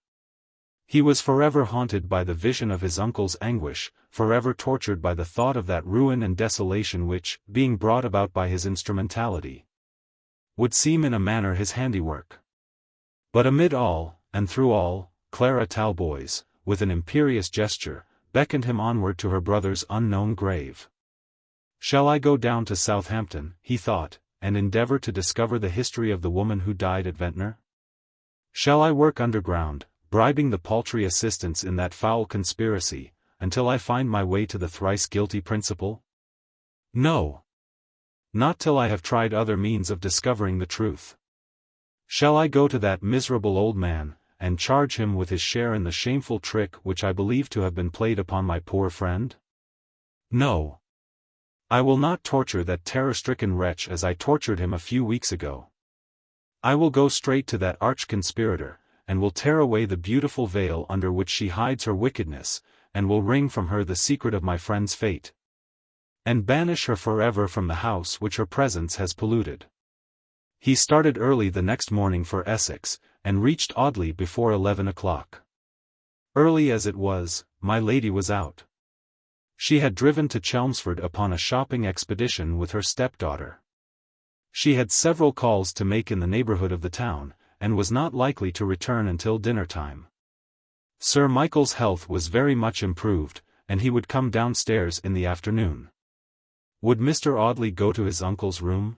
He was forever haunted by the vision of his uncle's anguish, forever tortured by the thought of that ruin and desolation which, being brought about by his instrumentality, would seem in a manner his handiwork. But amid all, and through all, Clara Talboys, with an imperious gesture, beckoned him onward to her brother's unknown grave. Shall I go down to Southampton, he thought, and endeavor to discover the history of the woman who died at Ventnor? Shall I work underground, bribing the paltry assistants in that foul conspiracy, until I find my way to the thrice guilty principal? No. Not till I have tried other means of discovering the truth. Shall I go to that miserable old man, and charge him with his share in the shameful trick which I believe to have been played upon my poor friend? No. I will not torture that terror-stricken wretch as I tortured him a few weeks ago. I will go straight to that arch-conspirator, and will tear away the beautiful veil under which she hides her wickedness, and will wring from her the secret of my friend's fate, and banish her forever from the house which her presence has polluted. He started early the next morning for Essex, and reached Audley before 11 o'clock. Early as it was, my lady was out. She had driven to Chelmsford upon a shopping expedition with her stepdaughter. She had several calls to make in the neighbourhood of the town, and was not likely to return until dinner-time. Sir Michael's health was very much improved, and he would come downstairs in the afternoon. Would Mr. Audley go to his uncle's room?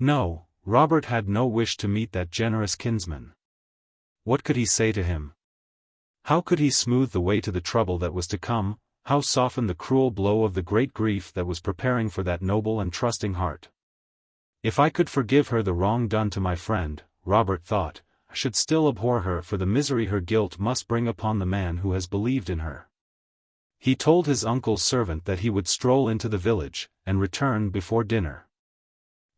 No, Robert had no wish to meet that generous kinsman. What could he say to him? How could he smooth the way to the trouble that was to come, how soften the cruel blow of the great grief that was preparing for that noble and trusting heart? If I could forgive her the wrong done to my friend, Robert thought, I should still abhor her for the misery her guilt must bring upon the man who has believed in her. He told his uncle's servant that he would stroll into the village, and return before dinner.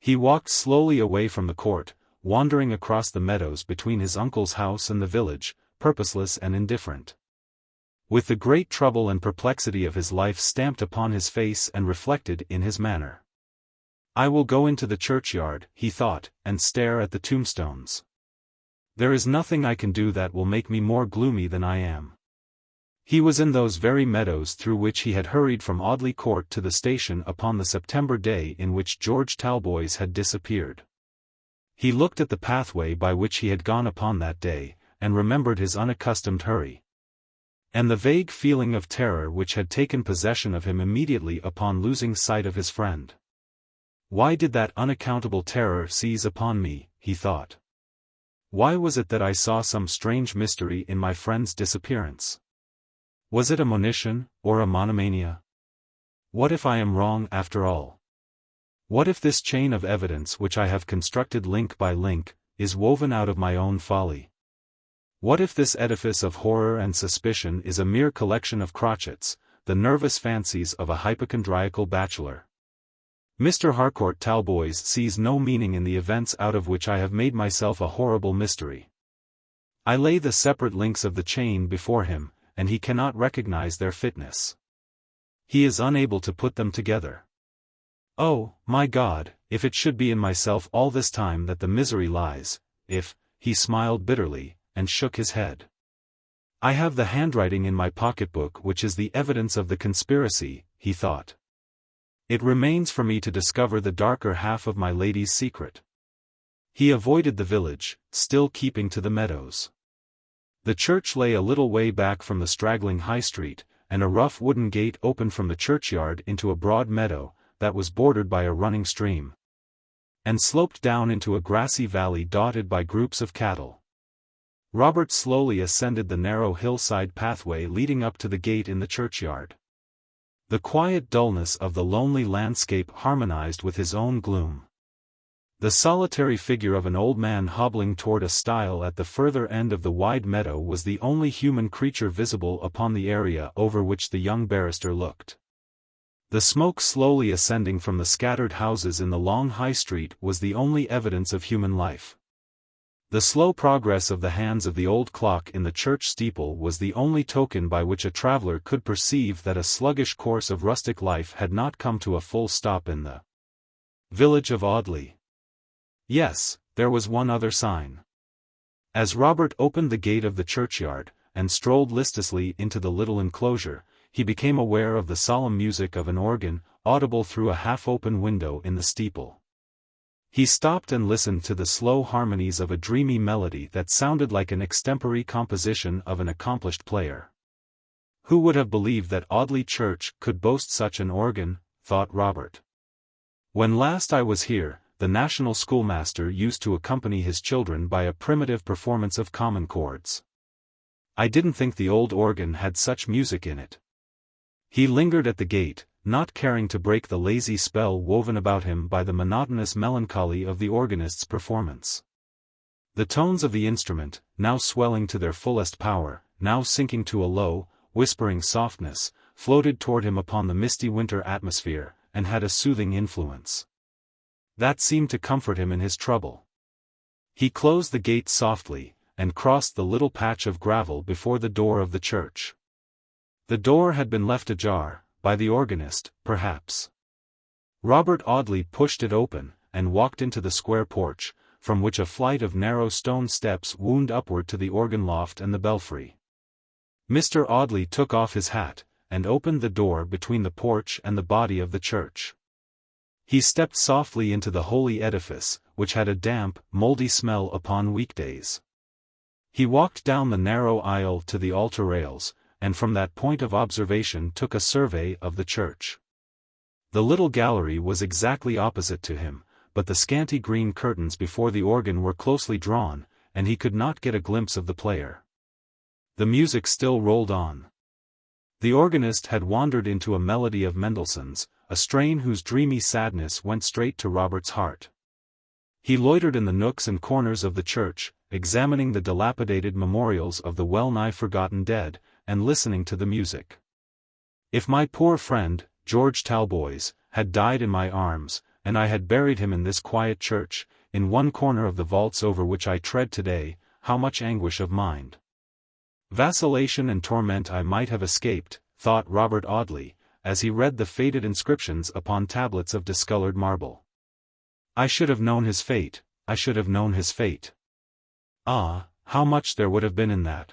He walked slowly away from the court, wandering across the meadows between his uncle's house and the village, purposeless and indifferent, with the great trouble and perplexity of his life stamped upon his face and reflected in his manner. I will go into the churchyard, he thought, and stare at the tombstones. There is nothing I can do that will make me more gloomy than I am. He was in those very meadows through which he had hurried from Audley Court to the station upon the September day in which George Talboys had disappeared. He looked at the pathway by which he had gone upon that day, and remembered his unaccustomed hurry, and the vague feeling of terror which had taken possession of him immediately upon losing sight of his friend. Why did that unaccountable terror seize upon me, he thought. Why was it that I saw some strange mystery in my friend's disappearance? Was it a monition, or a monomania? What if I am wrong after all? What if this chain of evidence which I have constructed link by link, is woven out of my own folly? What if this edifice of horror and suspicion is a mere collection of crotchets, the nervous fancies of a hypochondriacal bachelor? Mr. Harcourt Talboys sees no meaning in the events out of which I have made myself a horrible mystery. I lay the separate links of the chain before him, and he cannot recognize their fitness. He is unable to put them together. Oh, my God, if it should be in myself all this time that the misery lies, if, he smiled bitterly, and shook his head. I have the handwriting in my pocketbook which is the evidence of the conspiracy, he thought. It remains for me to discover the darker half of my lady's secret. He avoided the village, still keeping to the meadows. The church lay a little way back from the straggling high street, and a rough wooden gate opened from the churchyard into a broad meadow, that was bordered by a running stream, and sloped down into a grassy valley dotted by groups of cattle. Robert slowly ascended the narrow hillside pathway leading up to the gate in the churchyard. The quiet dullness of the lonely landscape harmonized with his own gloom. The solitary figure of an old man hobbling toward a stile at the further end of the wide meadow was the only human creature visible upon the area over which the young barrister looked. The smoke slowly ascending from the scattered houses in the long high street was the only evidence of human life. The slow progress of the hands of the old clock in the church steeple was the only token by which a traveller could perceive that a sluggish course of rustic life had not come to a full stop in the village of Audley. Yes, there was one other sign. As Robert opened the gate of the churchyard, and strolled listlessly into the little enclosure, he became aware of the solemn music of an organ, audible through a half-open window in the steeple. He stopped and listened to the slow harmonies of a dreamy melody that sounded like an extempore composition of an accomplished player. Who would have believed that Audley Church could boast such an organ, thought Robert. When last I was here, the national schoolmaster used to accompany his children by a primitive performance of common chords. I didn't think the old organ had such music in it. He lingered at the gate, not caring to break the lazy spell woven about him by the monotonous melancholy of the organist's performance. The tones of the instrument, now swelling to their fullest power, now sinking to a low, whispering softness, floated toward him upon the misty winter atmosphere, and had a soothing influence that seemed to comfort him in his trouble. He closed the gate softly, and crossed the little patch of gravel before the door of the church. The door had been left ajar, by the organist, perhaps. Robert Audley pushed it open, and walked into the square porch, from which a flight of narrow stone steps wound upward to the organ loft and the belfry. Mr. Audley took off his hat, and opened the door between the porch and the body of the church. He stepped softly into the holy edifice, which had a damp, mouldy smell upon weekdays. He walked down the narrow aisle to the altar rails, and from that point of observation took a survey of the church. The little gallery was exactly opposite to him, but the scanty green curtains before the organ were closely drawn, and he could not get a glimpse of the player. The music still rolled on. The organist had wandered into a melody of Mendelssohn's, a strain whose dreamy sadness went straight to Robert's heart. He loitered in the nooks and corners of the church, examining the dilapidated memorials of the well-nigh forgotten dead, and listening to the music. If my poor friend, George Talboys, had died in my arms, and I had buried him in this quiet church, in one corner of the vaults over which I tread today, how much anguish of mind, vacillation and torment I might have escaped, thought Robert Audley, as he read the faded inscriptions upon tablets of discolored marble. I should have known his fate, I should have known his fate. Ah, how much there would have been in that!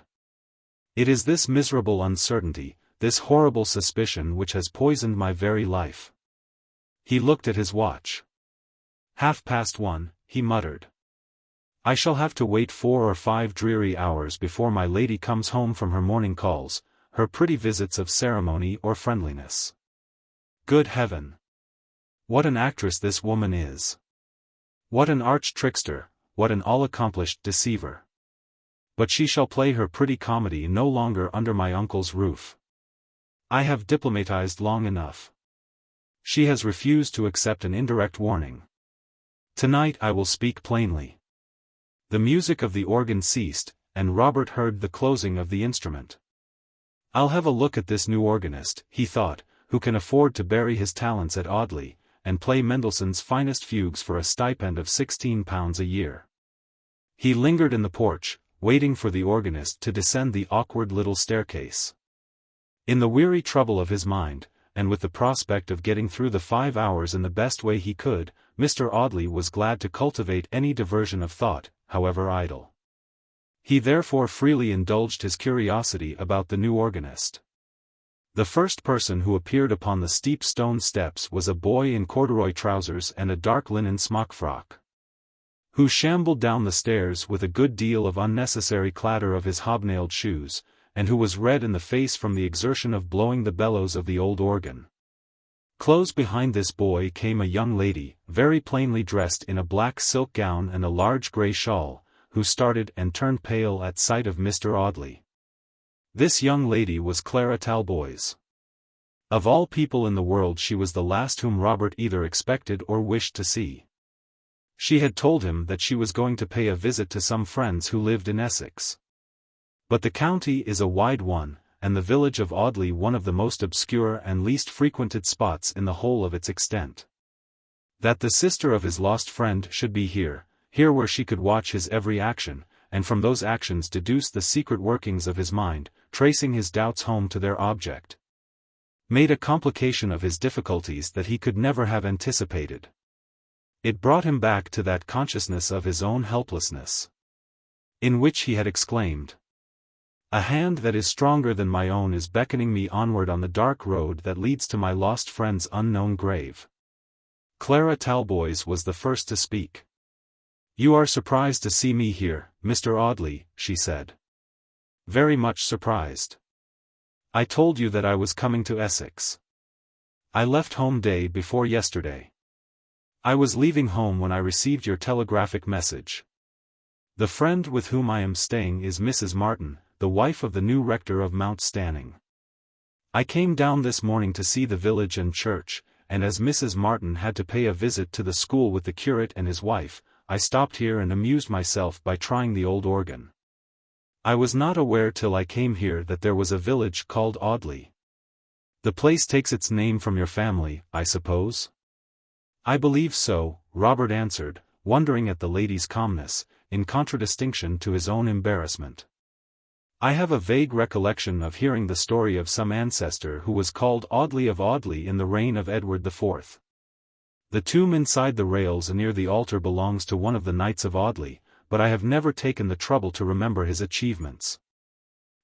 It is this miserable uncertainty, this horrible suspicion which has poisoned my very life. He looked at his watch. 1:30, he muttered. I shall have to wait 4 or 5 dreary hours before my lady comes home from her morning calls, her pretty visits of ceremony or friendliness. Good heaven! What an actress this woman is! What an arch trickster, what an all-accomplished deceiver! But she shall play her pretty comedy no longer under my uncle's roof. I have diplomatized long enough. She has refused to accept an indirect warning. Tonight I will speak plainly. The music of the organ ceased, and Robert heard the closing of the instrument. I'll have a look at this new organist, he thought, who can afford to bury his talents at Audley, and play Mendelssohn's finest fugues for a stipend of £16 a year. He lingered in the porch, waiting for the organist to descend the awkward little staircase. In the weary trouble of his mind, and with the prospect of getting through the 5 hours in the best way he could, Mr. Audley was glad to cultivate any diversion of thought, however idle. He therefore freely indulged his curiosity about the new organist. The first person who appeared upon the steep stone steps was a boy in corduroy trousers and a dark linen smock-frock, who shambled down the stairs with a good deal of unnecessary clatter of his hobnailed shoes, and who was red in the face from the exertion of blowing the bellows of the old organ. Close behind this boy came a young lady, very plainly dressed in a black silk gown and a large grey shawl, who started and turned pale at sight of Mr. Audley. This young lady was Clara Talboys. Of all people in the world she was the last whom Robert either expected or wished to see. She had told him that she was going to pay a visit to some friends who lived in Essex. But the county is a wide one, and the village of Audley one of the most obscure and least frequented spots in the whole of its extent. That the sister of his lost friend should be here where she could watch his every action, and from those actions deduce the secret workings of his mind, tracing his doubts home to their object, made a complication of his difficulties that he could never have anticipated. It brought him back to that consciousness of his own helplessness, in which he had exclaimed, "A hand that is stronger than my own is beckoning me onward on the dark road that leads to my lost friend's unknown grave." Clara Talboys was the first to speak. "You are surprised to see me here, Mr. Audley," she said. "Very much surprised. I told you that I was coming to Essex. I left home day before yesterday. I was leaving home when I received your telegraphic message. The friend with whom I am staying is Mrs. Martin, the wife of the new rector of Mount Stanning. I came down this morning to see the village and church, and as Mrs. Martin had to pay a visit to the school with the curate and his wife, I stopped here and amused myself by trying the old organ. I was not aware till I came here that there was a village called Audley. The place takes its name from your family, I suppose?" "I believe so," Robert answered, wondering at the lady's calmness, in contradistinction to his own embarrassment. "I have a vague recollection of hearing the story of some ancestor who was called Audley of Audley in the reign of Edward IV. The tomb inside the rails near the altar belongs to one of the Knights of Audley, but I have never taken the trouble to remember his achievements.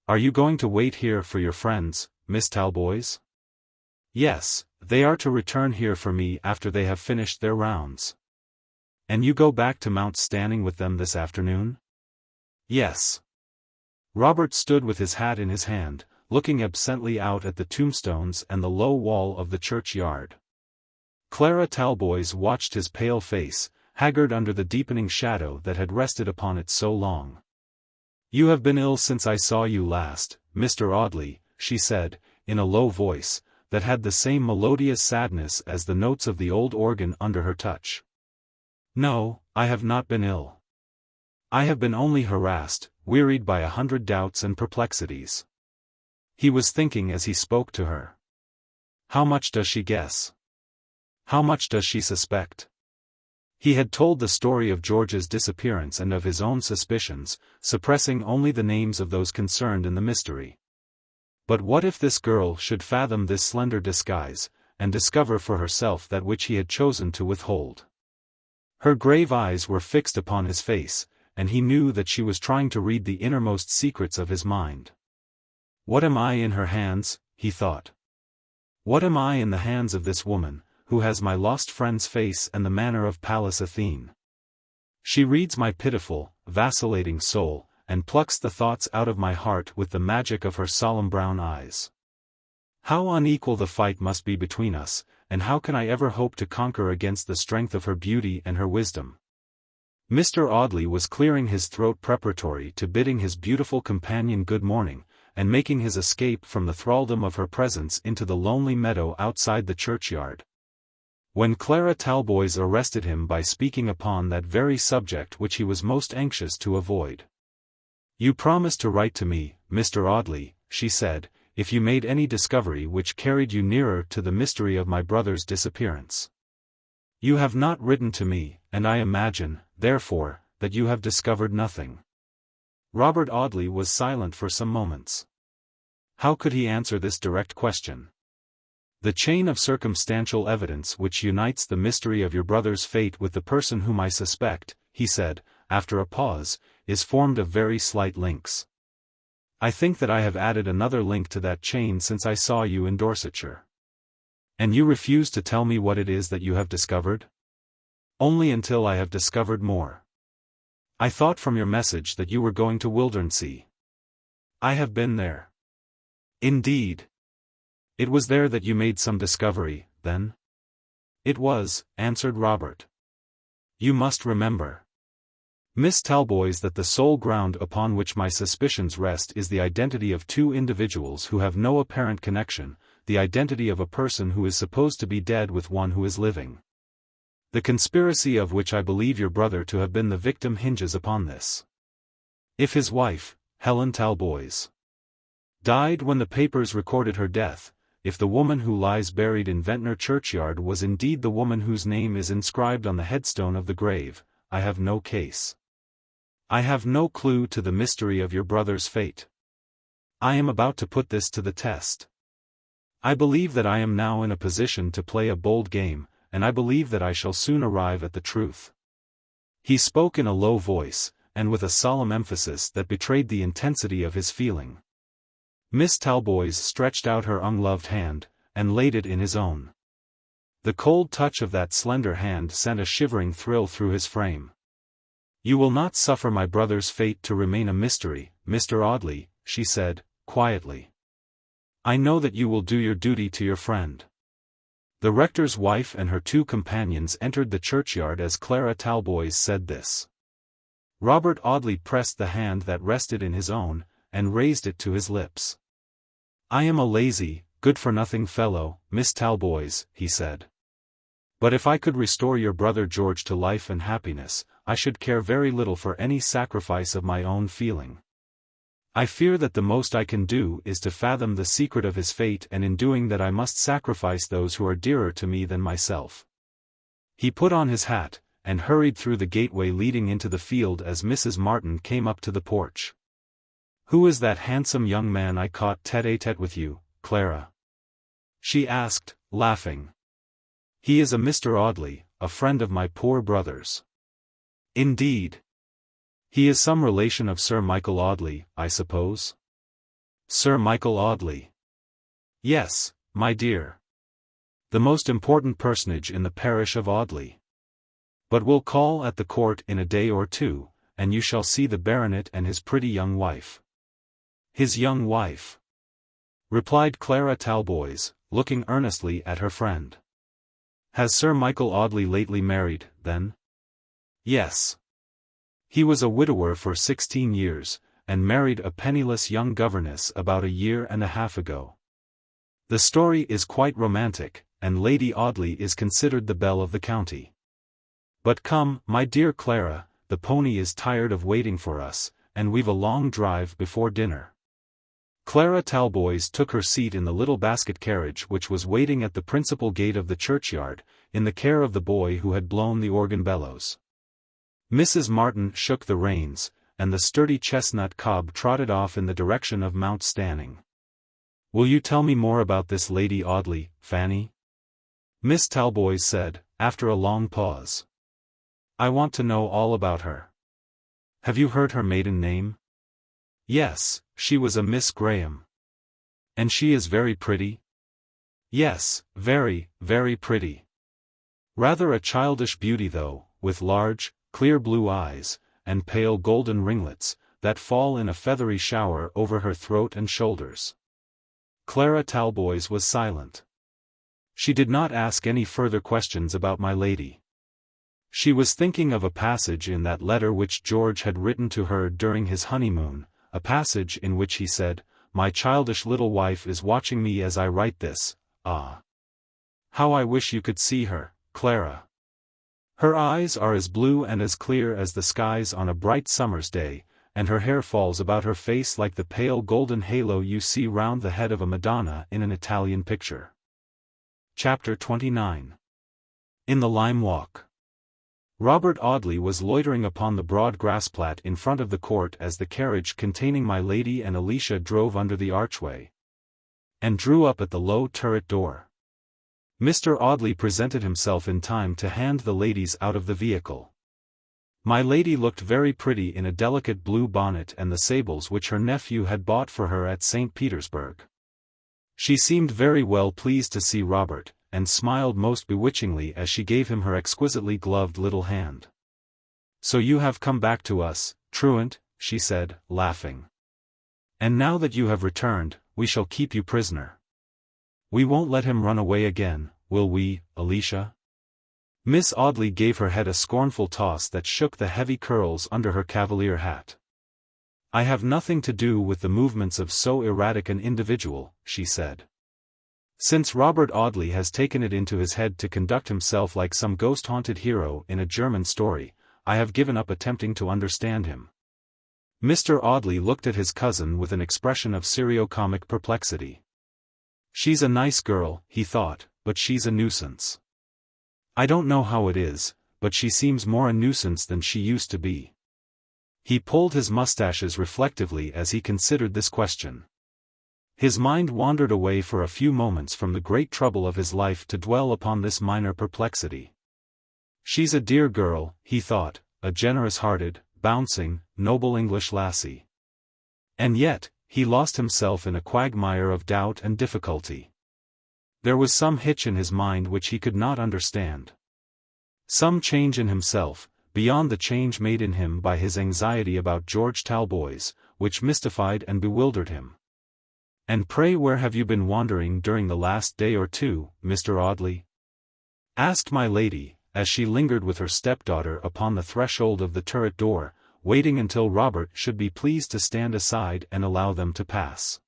Are you going to wait here for your friends, Miss Talboys?" "Yes, they are to return here for me after they have finished their rounds." "And you go back to Mount Stanning with them this afternoon?" "Yes." Robert stood with his hat in his hand, looking absently out at the tombstones and the low wall of the churchyard. Clara Talboys watched his pale face, haggard under the deepening shadow that had rested upon it so long. "You have been ill since I saw you last, Mr. Audley," she said, in a low voice, that had the same melodious sadness as the notes of the old organ under her touch. "No, I have not been ill. I have been only harassed, wearied by 100 doubts and perplexities." He was thinking as he spoke to her. How much does she guess? How much does she suspect? He had told the story of George's disappearance and of his own suspicions, suppressing only the names of those concerned in the mystery. But what if this girl should fathom this slender disguise, and discover for herself that which he had chosen to withhold? Her grave eyes were fixed upon his face, and he knew that she was trying to read the innermost secrets of his mind. "What am I in her hands?" he thought. "What am I in the hands of this woman, who has my lost friend's face and the manner of Pallas Athene? She reads my pitiful, vacillating soul, and plucks the thoughts out of my heart with the magic of her solemn brown eyes. How unequal the fight must be between us, and how can I ever hope to conquer against the strength of her beauty and her wisdom?" Mr. Audley was clearing his throat preparatory to bidding his beautiful companion good morning, and making his escape from the thraldom of her presence into the lonely meadow outside the churchyard, when Clara Talboys arrested him by speaking upon that very subject which he was most anxious to avoid. "You promised to write to me, Mr. Audley," she said, "if you made any discovery which carried you nearer to the mystery of my brother's disappearance. You have not written to me, and I imagine, therefore, that you have discovered nothing." Robert Audley was silent for some moments. How could he answer this direct question? "The chain of circumstantial evidence which unites the mystery of your brother's fate with the person whom I suspect," he said, after a pause, "is formed of very slight links. I think that I have added another link to that chain since I saw you in Dorsetshire." "And you refuse to tell me what it is that you have discovered?" "Only until I have discovered more. I thought from your message that you were going to Wildernsea." "I have been there." "Indeed. It was there that you made some discovery, then?" "It was," answered Robert. "You must remember, Miss Talboys, that the sole ground upon which my suspicions rest is the identity of two individuals who have no apparent connection, the identity of a person who is supposed to be dead with one who is living. The conspiracy of which I believe your brother to have been the victim hinges upon this. If his wife, Helen Talboys, died when the papers recorded her death, if the woman who lies buried in Ventnor churchyard was indeed the woman whose name is inscribed on the headstone of the grave, I have no case. I have no clue to the mystery of your brother's fate. I am about to put this to the test. I believe that I am now in a position to play a bold game, and I believe that I shall soon arrive at the truth." He spoke in a low voice, and with a solemn emphasis that betrayed the intensity of his feeling. Miss Talboys stretched out her ungloved hand, and laid it in his own. The cold touch of that slender hand sent a shivering thrill through his frame. "You will not suffer my brother's fate to remain a mystery, Mr. Audley," she said, quietly. "I know that you will do your duty to your friend." The rector's wife and her two companions entered the churchyard as Clara Talboys said this. Robert Audley pressed the hand that rested in his own, and raised it to his lips. "I am a lazy, good-for-nothing fellow, Miss Talboys," he said. But if I could restore your brother George to life and happiness, I should care very little for any sacrifice of my own feeling. I fear that the most I can do is to fathom the secret of his fate, and in doing that I must sacrifice those who are dearer to me than myself." He put on his hat, and hurried through the gateway leading into the field as Mrs. Martin came up to the porch. "Who is that handsome young man I caught tête-à-tête with you, Clara?" she asked, laughing. "He is a Mr. Audley, a friend of my poor brother's." "Indeed. He is some relation of Sir Michael Audley, I suppose?" "Sir Michael Audley?" "Yes, my dear. The most important personage in the parish of Audley. But we'll call at the court in a day or two, and you shall see the baronet and his pretty young wife." "His young wife?" replied Clara Talboys, looking earnestly at her friend. "Has Sir Michael Audley lately married, then?" "Yes. He was a widower for 16 years, and married a penniless young governess about a year and a half ago. The story is quite romantic, and Lady Audley is considered the belle of the county. But come, my dear Clara, the pony is tired of waiting for us, and we've a long drive before dinner." Clara Talboys took her seat in the little basket carriage which was waiting at the principal gate of the churchyard, in the care of the boy who had blown the organ bellows. Mrs. Martin shook the reins, and the sturdy chestnut cob trotted off in the direction of Mount Stanning. "Will you tell me more about this Lady Audley, Fanny?" Miss Talboys said, after a long pause. "I want to know all about her." "Have you heard her maiden name?" "Yes, she was a Miss Graham." "And she is very pretty?" "Yes, very, very pretty. Rather a childish beauty though, with large, clear blue eyes, and pale golden ringlets, that fall in a feathery shower over her throat and shoulders." Clara Talboys was silent. She did not ask any further questions about my lady. She was thinking of a passage in that letter which George had written to her during his honeymoon, a passage in which he said, "My childish little wife is watching me as I write this. Ah! How I wish you could see her, Clara. Her eyes are as blue and as clear as the skies on a bright summer's day, and her hair falls about her face like the pale golden halo you see round the head of a Madonna in an Italian picture." Chapter 29. In the Lime Walk. Robert Audley was loitering upon the broad grassplat in front of the court as the carriage containing my lady and Alicia drove under the archway, and drew up at the low turret door. Mr. Audley presented himself in time to hand the ladies out of the vehicle. My lady looked very pretty in a delicate blue bonnet and the sables which her nephew had bought for her at St. Petersburg. She seemed very well pleased to see Robert, and smiled most bewitchingly as she gave him her exquisitely gloved little hand. "So you have come back to us, truant," she said, laughing. "And now that you have returned, we shall keep you prisoner. We won't let him run away again, will we, Alicia?" Miss Audley gave her head a scornful toss that shook the heavy curls under her cavalier hat. "I have nothing to do with the movements of so erratic an individual," she said. "Since Robert Audley has taken it into his head to conduct himself like some ghost-haunted hero in a German story, I have given up attempting to understand him." Mr. Audley looked at his cousin with an expression of serio-comic perplexity. "She's a nice girl," he thought, "but she's a nuisance. I don't know how it is, but she seems more a nuisance than she used to be." He pulled his mustaches reflectively as he considered this question. His mind wandered away for a few moments from the great trouble of his life to dwell upon this minor perplexity. "She's a dear girl," he thought, "a generous-hearted, bouncing, noble English lassie." And yet, he lost himself in a quagmire of doubt and difficulty. There was some hitch in his mind which he could not understand. Some change in himself, beyond the change made in him by his anxiety about George Talboys, which mystified and bewildered him. "And pray where have you been wandering during the last day or two, Mr. Audley?" asked my lady, as she lingered with her stepdaughter upon the threshold of the turret door, waiting until Robert should be pleased to stand aside and allow them to pass.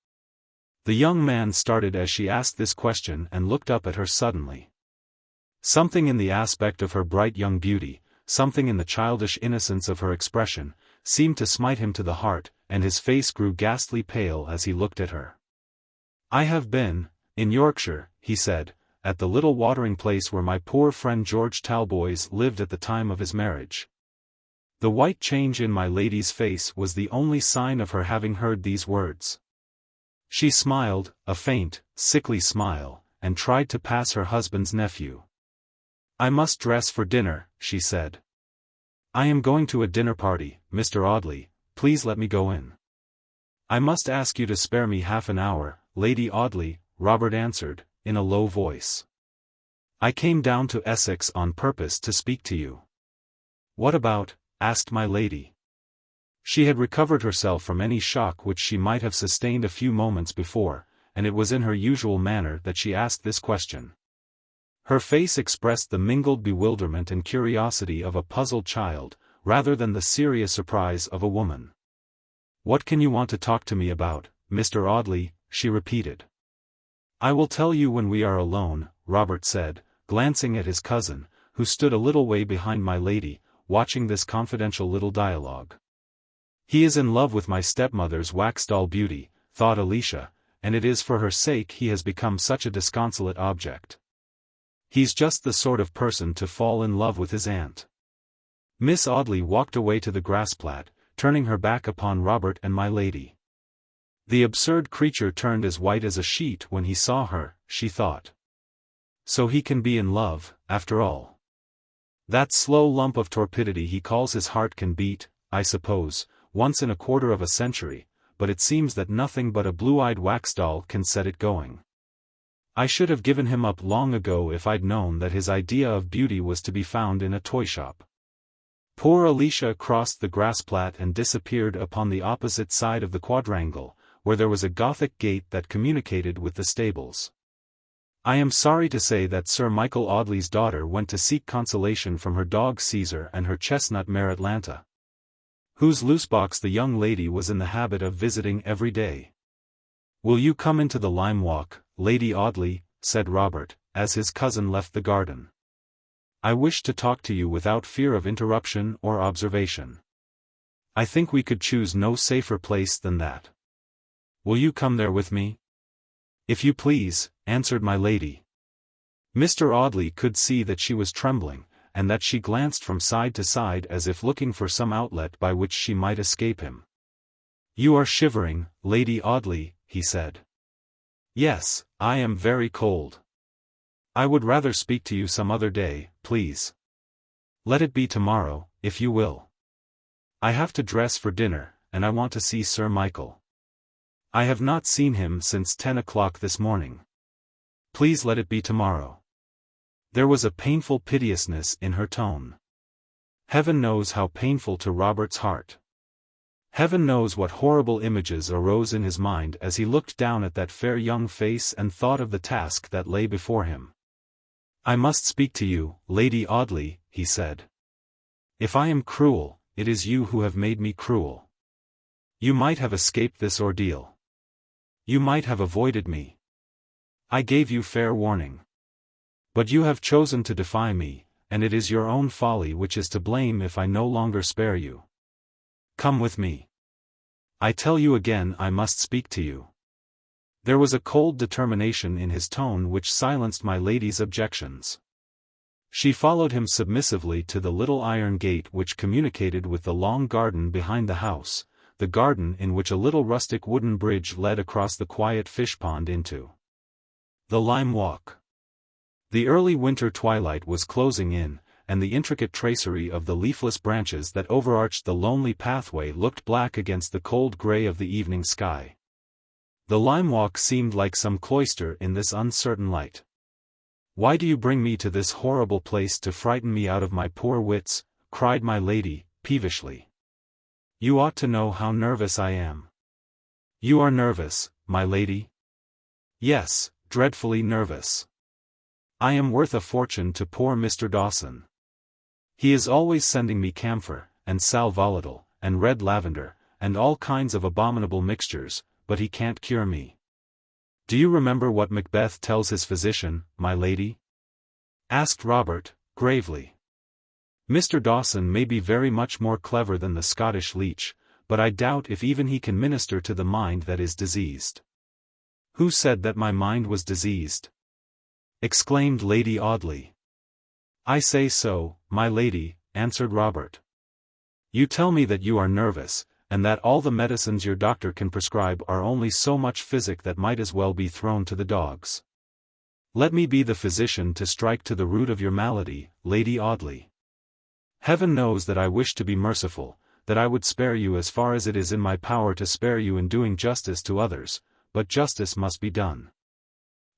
The young man started as she asked this question and looked up at her suddenly. Something in the aspect of her bright young beauty, something in the childish innocence of her expression, seemed to smite him to the heart, and his face grew ghastly pale as he looked at her. "I have been, in Yorkshire," he said, "at the little watering place where my poor friend George Talboys lived at the time of his marriage." The white change in my lady's face was the only sign of her having heard these words. She smiled, a faint, sickly smile, and tried to pass her husband's nephew. "I must dress for dinner," she said. "I am going to a dinner party, Mr. Audley, please let me go in." "I must ask you to spare me half an hour, Lady Audley," Robert answered, in a low voice. "I came down to Essex on purpose to speak to you." "What about?" asked my lady. She had recovered herself from any shock which she might have sustained a few moments before, and it was in her usual manner that she asked this question. Her face expressed the mingled bewilderment and curiosity of a puzzled child, rather than the serious surprise of a woman. "What can you want to talk to me about, Mr. Audley?" she repeated. "I will tell you when we are alone," Robert said, glancing at his cousin, who stood a little way behind my lady, watching this confidential little dialogue. "He is in love with my stepmother's wax-doll beauty," thought Alicia, "and it is for her sake he has become such a disconsolate object. He's just the sort of person to fall in love with his aunt." Miss Audley walked away to the grass-plat, turning her back upon Robert and my lady. The absurd creature turned as white as a sheet when he saw her, she thought. So he can be in love, after all. That slow lump of torpidity he calls his heart can beat, I suppose, once in a quarter of a century, but it seems that nothing but a blue-eyed wax doll can set it going. I should have given him up long ago if I'd known that his idea of beauty was to be found in a toy shop. Poor Alicia crossed the grass-plat and disappeared upon the opposite side of the quadrangle, where there was a Gothic gate that communicated with the stables. I am sorry to say that Sir Michael Audley's daughter went to seek consolation from her dog Caesar and her chestnut mare Atlanta, whose loosebox the young lady was in the habit of visiting every day. "Will you come into the lime walk, Lady Audley?" said Robert, as his cousin left the garden. "I wish to talk to you without fear of interruption or observation. I think we could choose no safer place than that. Will you come there with me?" "If you please," answered my lady. Mr. Audley could see that she was trembling, and that she glanced from side to side as if looking for some outlet by which she might escape him. "You are shivering, Lady Audley," he said. "Yes, I am very cold. I would rather speak to you some other day, please. Let it be tomorrow, if you will. I have to dress for dinner, and I want to see Sir Michael. I have not seen him since 10 o'clock this morning. Please let it be tomorrow." There was a painful piteousness in her tone. Heaven knows how painful to Robert's heart. Heaven knows what horrible images arose in his mind as he looked down at that fair young face and thought of the task that lay before him. "I must speak to you, Lady Audley," he said. "If I am cruel, it is you who have made me cruel. You might have escaped this ordeal. You might have avoided me. I gave you fair warning. But you have chosen to defy me, and it is your own folly which is to blame if I no longer spare you. Come with me. I tell you again I must speak to you." There was a cold determination in his tone which silenced my lady's objections. She followed him submissively to the little iron gate which communicated with the long garden behind the house, the garden in which a little rustic wooden bridge led across the quiet fish pond into the lime walk. The early winter twilight was closing in, and the intricate tracery of the leafless branches that overarched the lonely pathway looked black against the cold gray of the evening sky. The lime walk seemed like some cloister in this uncertain light. "Why do you bring me to this horrible place to frighten me out of my poor wits?" cried my lady, peevishly. "You ought to know how nervous I am." "You are nervous, my lady?" "Yes, dreadfully nervous. I am worth a fortune to poor Mr. Dawson. He is always sending me camphor, and sal volatile, and red lavender, and all kinds of abominable mixtures, but he can't cure me. Do you remember what Macbeth tells his physician, my lady? asked Robert, gravely. Mr. Dawson may be very much more clever than the Scottish leech, but I doubt if even he can minister to the mind that is diseased. Who said that my mind was diseased? Exclaimed Lady Audley. I say so, my lady, answered Robert. You tell me that you are nervous, and that all the medicines your doctor can prescribe are only so much physic that might as well be thrown to the dogs. Let me be the physician to strike to the root of your malady, Lady Audley. Heaven knows that I wish to be merciful, that I would spare you as far as it is in my power to spare you in doing justice to others, but justice must be done.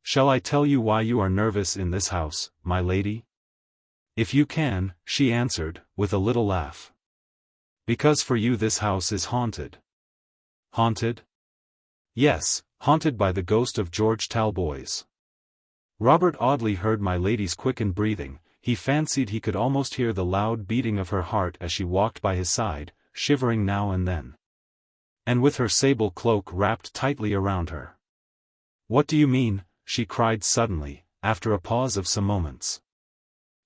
Shall I tell you why you are nervous in this house, my lady? If you can, she answered, with a little laugh. Because for you this house is haunted. Haunted? Yes, haunted by the ghost of George Talboys. Robert Audley heard my lady's quickened breathing. He fancied he could almost hear the loud beating of her heart as she walked by his side, shivering now and then. And with her sable cloak wrapped tightly around her. What do you mean? She cried suddenly, after a pause of some moments.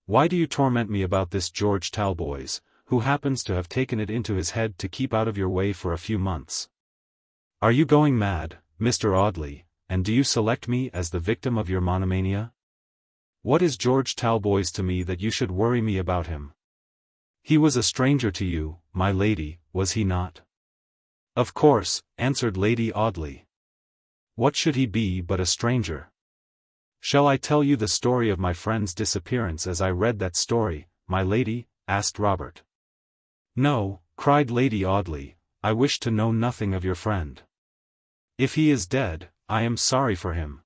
Why do you torment me about this George Talboys, who happens to have taken it into his head to keep out of your way for a few months? Are you going mad, Mr. Audley, and do you select me as the victim of your monomania? What is George Talboys to me that you should worry me about him? He was a stranger to you, my lady, was he not? Of course, answered Lady Audley. What should he be but a stranger? Shall I tell you the story of my friend's disappearance as I read that story, my lady? Asked Robert. No, cried Lady Audley, I wish to know nothing of your friend. If he is dead, I am sorry for him.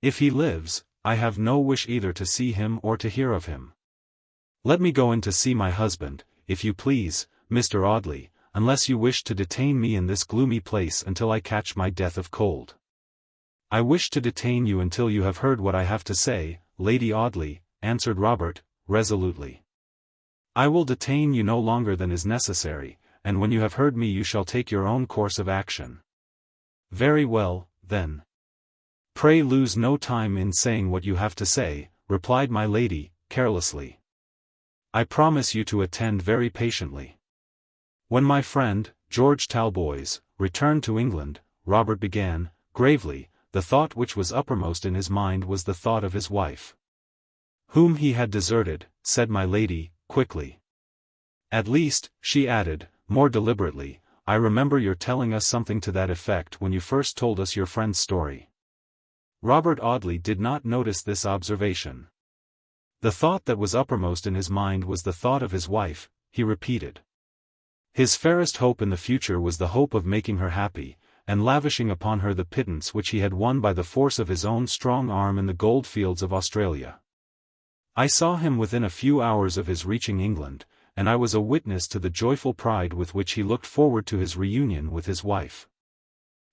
If he lives, I have no wish either to see him or to hear of him. Let me go in to see my husband, if you please, Mr. Audley, unless you wish to detain me in this gloomy place until I catch my death of cold. I wish to detain you until you have heard what I have to say, Lady Audley, answered Robert, resolutely. I will detain you no longer than is necessary, and when you have heard me you shall take your own course of action. Very well, then. Pray lose no time in saying what you have to say, replied my lady, carelessly. I promise you to attend very patiently. When my friend, George Talboys, returned to England, Robert began, gravely, the thought which was uppermost in his mind was the thought of his wife. Whom he had deserted, said my lady, quickly. At least, she added, more deliberately, I remember your telling us something to that effect when you first told us your friend's story. Robert Audley did not notice this observation. The thought that was uppermost in his mind was the thought of his wife, he repeated. His fairest hope in the future was the hope of making her happy, and lavishing upon her the pittance which he had won by the force of his own strong arm in the gold fields of Australia. I saw him within a few hours of his reaching England, and I was a witness to the joyful pride with which he looked forward to his reunion with his wife.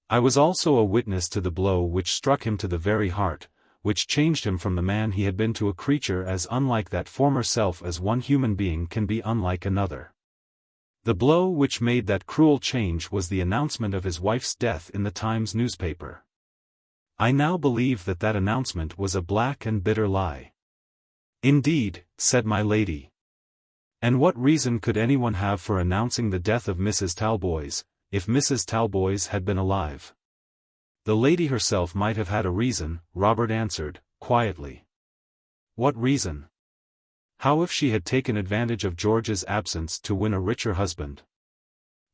I was also a witness to the blow which struck him to the very heart, which changed him from the man he had been to a creature as unlike that former self as one human being can be unlike another. The blow which made that cruel change was the announcement of his wife's death in the Times newspaper. I now believe that that announcement was a black and bitter lie. Indeed, said my lady. And what reason could anyone have for announcing the death of Mrs. Talboys, if Mrs. Talboys had been alive? The lady herself might have had a reason, Robert answered, quietly. What reason? How if she had taken advantage of George's absence to win a richer husband?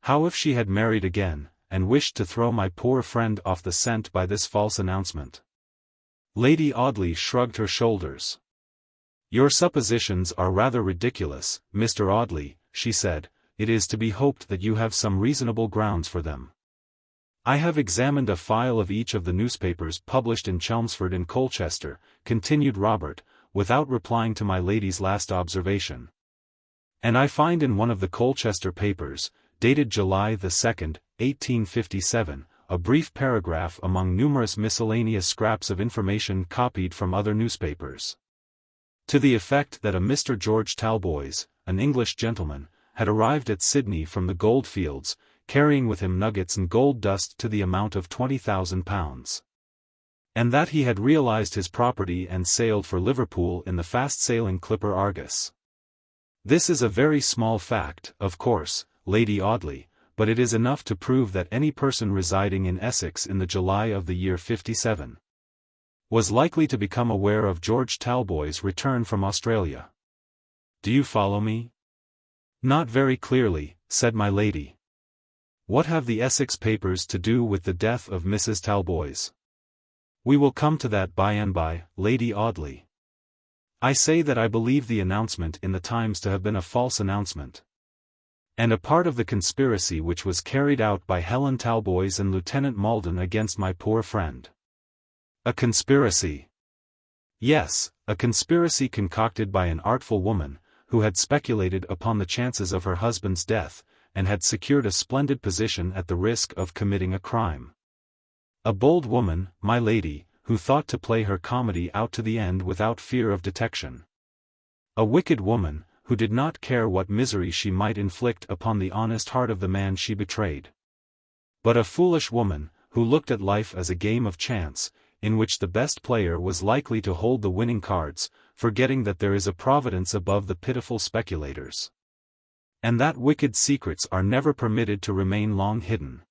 How if she had married again, and wished to throw my poor friend off the scent by this false announcement? Lady Audley shrugged her shoulders. Your suppositions are rather ridiculous, Mr. Audley, she said. It is to be hoped that you have some reasonable grounds for them. I have examined a file of each of the newspapers published in Chelmsford and Colchester, continued Robert, without replying to my lady's last observation. And I find in one of the Colchester papers, dated July 2, 1857, a brief paragraph among numerous miscellaneous scraps of information copied from other newspapers. To the effect that a Mr. George Talboys, an English gentleman, had arrived at Sydney from the gold fields, carrying with him nuggets and gold dust to the amount of £20,000. and that he had realized his property and sailed for Liverpool in the fast-sailing clipper Argus. This is a very small fact, of course, Lady Audley, but it is enough to prove that any person residing in Essex in the July of the year 57 was likely to become aware of George Talboys' return from Australia. Do you follow me? Not very clearly, said my lady. What have the Essex papers to do with the death of Mrs. Talboys? We will come to that by and by, Lady Audley. I say that I believe the announcement in the Times to have been a false announcement, and a part of the conspiracy which was carried out by Helen Talboys and Lieutenant Malden against my poor friend. A conspiracy? Yes, a conspiracy concocted by an artful woman, who had speculated upon the chances of her husband's death, and had secured a splendid position at the risk of committing a crime. A bold woman, my lady, who thought to play her comedy out to the end without fear of detection. A wicked woman, who did not care what misery she might inflict upon the honest heart of the man she betrayed. But a foolish woman, who looked at life as a game of chance, in which the best player was likely to hold the winning cards, forgetting that there is a providence above the pitiful speculators, and that wicked secrets are never permitted to remain long hidden.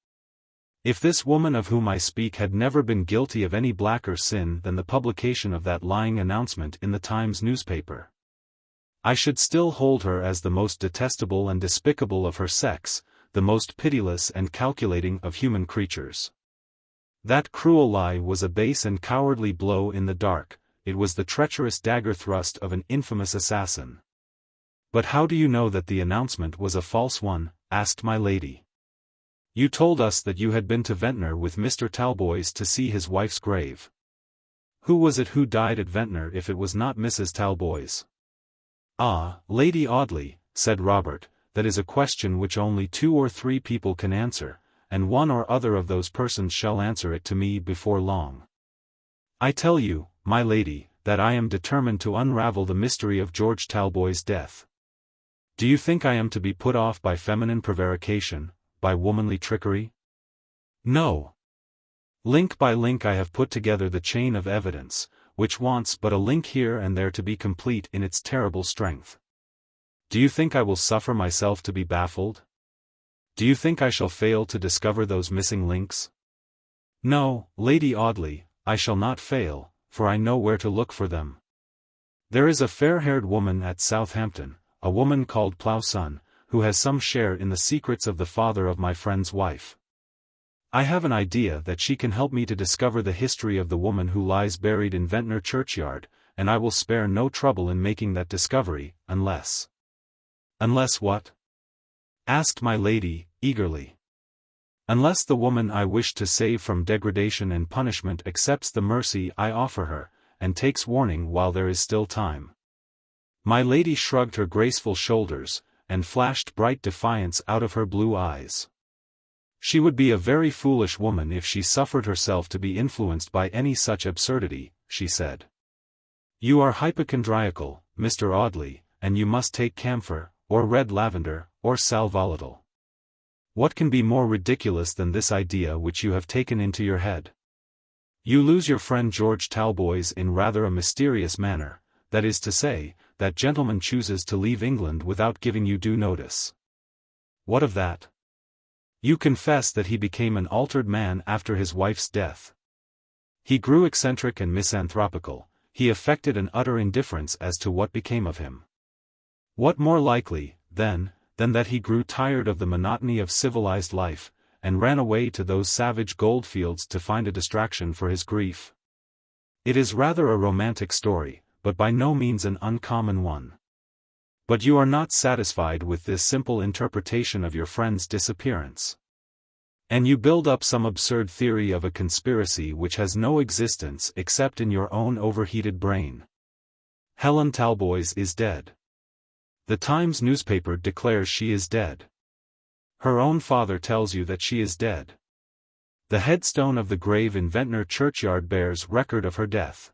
If this woman of whom I speak had never been guilty of any blacker sin than the publication of that lying announcement in the Times newspaper, I should still hold her as the most detestable and despicable of her sex, the most pitiless and calculating of human creatures. That cruel lie was a base and cowardly blow in the dark, it was the treacherous dagger thrust of an infamous assassin. But how do you know that the announcement was a false one? Asked my lady. You told us that you had been to Ventnor with Mr. Talboys to see his wife's grave. Who was it who died at Ventnor if it was not Mrs. Talboys? Ah, Lady Audley, said Robert, that is a question which only 2 or 3 people can answer, and one or other of those persons shall answer it to me before long. I tell you, my lady, that I am determined to unravel the mystery of George Talboys' death. Do you think I am to be put off by feminine prevarication, by womanly trickery? No. Link by link I have put together the chain of evidence, which wants but a link here and there to be complete in its terrible strength. Do you think I will suffer myself to be baffled? Do you think I shall fail to discover those missing links? No, Lady Audley, I shall not fail, for I know where to look for them. There is a fair-haired woman at Southampton, a woman called Plowson, who has some share in the secrets of the father of my friend's wife. I have an idea that she can help me to discover the history of the woman who lies buried in Ventnor churchyard, and I will spare no trouble in making that discovery, unless... Unless what? Asked my lady, eagerly. Unless the woman I wish to save from degradation and punishment accepts the mercy I offer her, and takes warning while there is still time. My lady shrugged her graceful shoulders, and flashed bright defiance out of her blue eyes. She would be a very foolish woman if she suffered herself to be influenced by any such absurdity, she said. You are hypochondriacal, Mr. Audley, and you must take camphor, or red lavender, or sal volatile. What can be more ridiculous than this idea which you have taken into your head? You lose your friend George Talboys in rather a mysterious manner, that is to say, that gentleman chooses to leave England without giving you due notice. What of that? You confess that he became an altered man after his wife's death. He grew eccentric and misanthropical, he affected an utter indifference as to what became of him. What more likely, then, than that he grew tired of the monotony of civilized life, and ran away to those savage goldfields to find a distraction for his grief? It is rather a romantic story, but by no means an uncommon one. But you are not satisfied with this simple interpretation of your friend's disappearance. And you build up some absurd theory of a conspiracy which has no existence except in your own overheated brain. Helen Talboys is dead. The Times newspaper declares she is dead. Her own father tells you that she is dead. The headstone of the grave in Ventnor churchyard bears record of her death.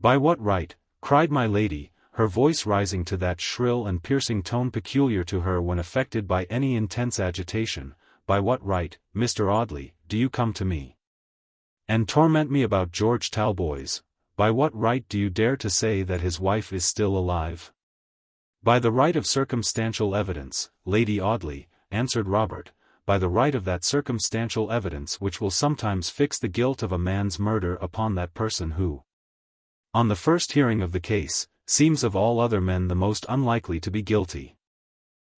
By what right, cried my lady, her voice rising to that shrill and piercing tone peculiar to her when affected by any intense agitation, by what right, Mr. Audley, do you come to me? And torment me about George Talboys. By what right do you dare to say that his wife is still alive? By the right of circumstantial evidence, Lady Audley, answered Robert, by the right of that circumstantial evidence which will sometimes fix the guilt of a man's murder upon that person who, on the first hearing of the case, seems of all other men the most unlikely to be guilty.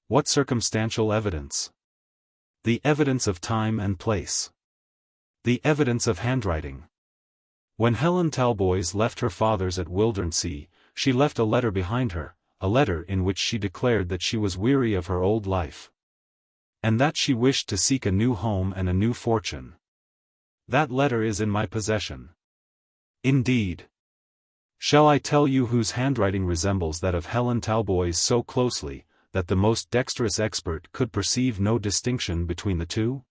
What circumstantial evidence? The evidence of time and place. The evidence of handwriting. When Helen Talboys left her father's at Wildernsea, she left a letter behind her, a letter in which she declared that she was weary of her old life, and that she wished to seek a new home and a new fortune. That letter is in my possession. Indeed. Shall I tell you whose handwriting resembles that of Helen Talboys so closely, that the most dexterous expert could perceive no distinction between the two?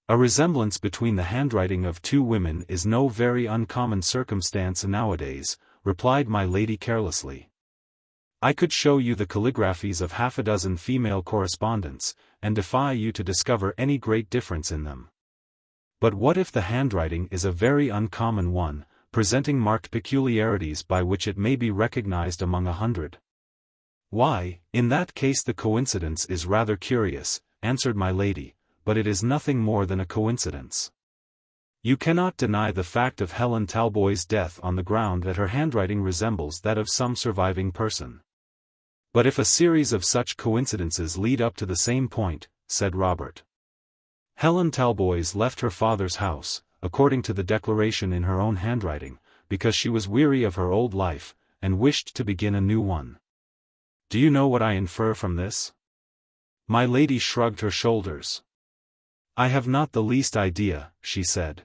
A resemblance between the handwriting of two women is no very uncommon circumstance nowadays, replied my lady carelessly. I could show you the calligraphies of half a dozen female correspondents, and defy you to discover any great difference in them. But what if the handwriting is a very uncommon one, presenting marked peculiarities by which it may be recognized among 100? Why, in that case the coincidence is rather curious, answered my lady, but it is nothing more than a coincidence. You cannot deny the fact of Helen Talboys' death on the ground that her handwriting resembles that of some surviving person. But if a series of such coincidences lead up to the same point, said Robert. Helen Talboys left her father's house, according to the declaration in her own handwriting, because she was weary of her old life, and wished to begin a new one. Do you know what I infer from this? My lady shrugged her shoulders. I have not the least idea, she said.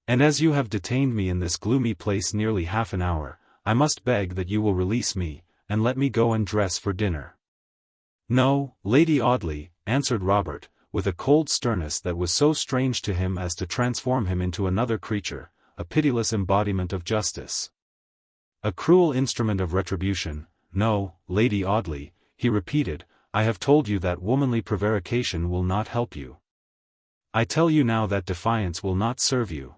And as you have detained me in this gloomy place nearly half an hour, I must beg that you will release me, and let me go and dress for dinner. No, Lady Audley, answered Robert, with a cold sternness that was so strange to him as to transform him into another creature, a pitiless embodiment of justice, a cruel instrument of retribution. No, Lady Audley, he repeated, I have told you that womanly prevarication will not help you. I tell you now that defiance will not serve you.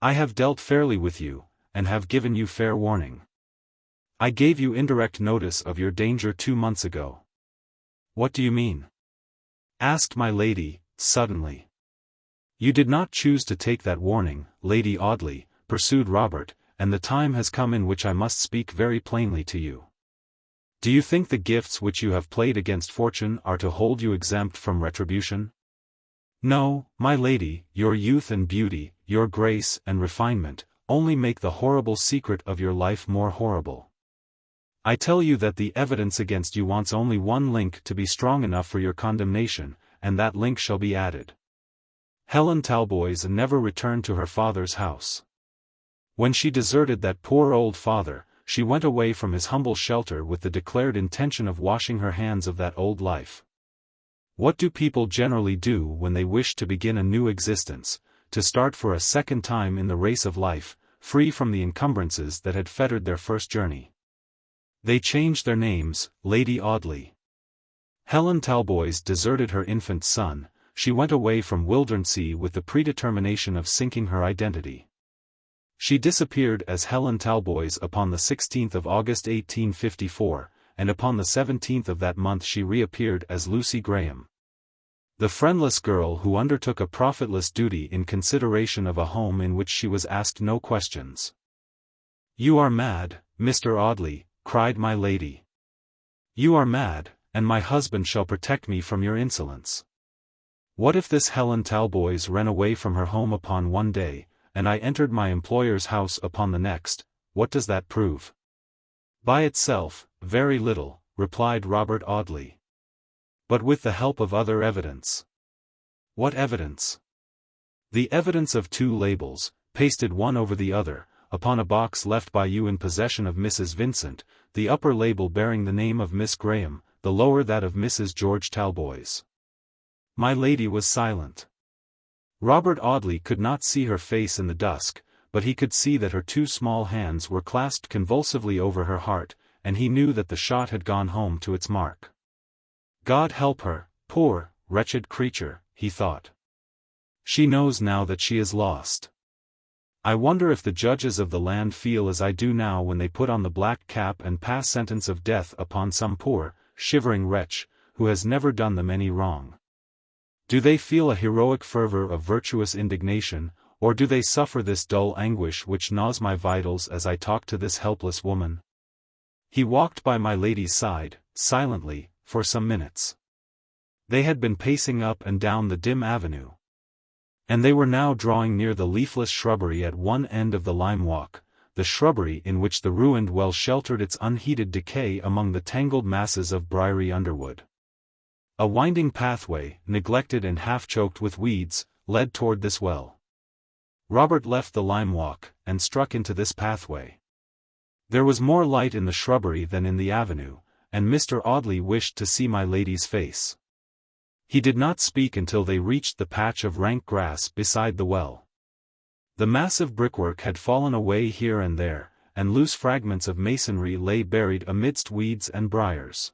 I have dealt fairly with you, and have given you fair warning. I gave you indirect notice of your danger 2 months ago. What do you mean? Asked my lady, suddenly. You did not choose to take that warning, Lady Audley, pursued Robert, and the time has come in which I must speak very plainly to you. Do you think the gifts which you have played against fortune are to hold you exempt from retribution? No, my lady, your youth and beauty, your grace and refinement, only make the horrible secret of your life more horrible. I tell you that the evidence against you wants only one link to be strong enough for your condemnation, and that link shall be added. Helen Talboys never returned to her father's house. When she deserted that poor old father, she went away from his humble shelter with the declared intention of washing her hands of that old life. What do people generally do when they wish to begin a new existence, to start for a second time in the race of life, free from the encumbrances that had fettered their first journey? They changed their names, Lady Audley. Helen Talboys deserted her infant son. She went away from Wildernsea with the predetermination of sinking her identity. She disappeared as Helen Talboys upon the 16th of August 1854, and upon the 17th of that month she reappeared as Lucy Graham, the friendless girl who undertook a profitless duty in consideration of a home in which she was asked no questions. You are mad, Mr. Audley, cried my lady. You are mad, and my husband shall protect me from your insolence. What if this Helen Talboys ran away from her home upon one day, and I entered my employer's house upon the next? What does that prove? By itself, very little, replied Robert Audley. But with the help of other evidence. What evidence? The evidence of 2 labels, pasted one over the other, upon a box left by you in possession of Mrs. Vincent, the upper label bearing the name of Miss Graham, the lower that of Mrs. George Talboys. My lady was silent. Robert Audley could not see her face in the dusk, but he could see that her 2 small hands were clasped convulsively over her heart, and he knew that the shot had gone home to its mark. God help her, poor, wretched creature, he thought. She knows now that she is lost. I wonder if the judges of the land feel as I do now when they put on the black cap and pass sentence of death upon some poor, shivering wretch, who has never done them any wrong. Do they feel a heroic fervor of virtuous indignation, or do they suffer this dull anguish which gnaws my vitals as I talk to this helpless woman? He walked by my lady's side, silently, for some minutes. They had been pacing up and down the dim avenue. And they were now drawing near the leafless shrubbery at one end of the lime walk, the shrubbery in which the ruined well sheltered its unheeded decay among the tangled masses of briery underwood. A winding pathway, neglected and half-choked with weeds, led toward this well. Robert left the lime walk, and struck into this pathway. There was more light in the shrubbery than in the avenue, and Mr. Audley wished to see my lady's face. He did not speak until they reached the patch of rank grass beside the well. The massive brickwork had fallen away here and there, and loose fragments of masonry lay buried amidst weeds and briars.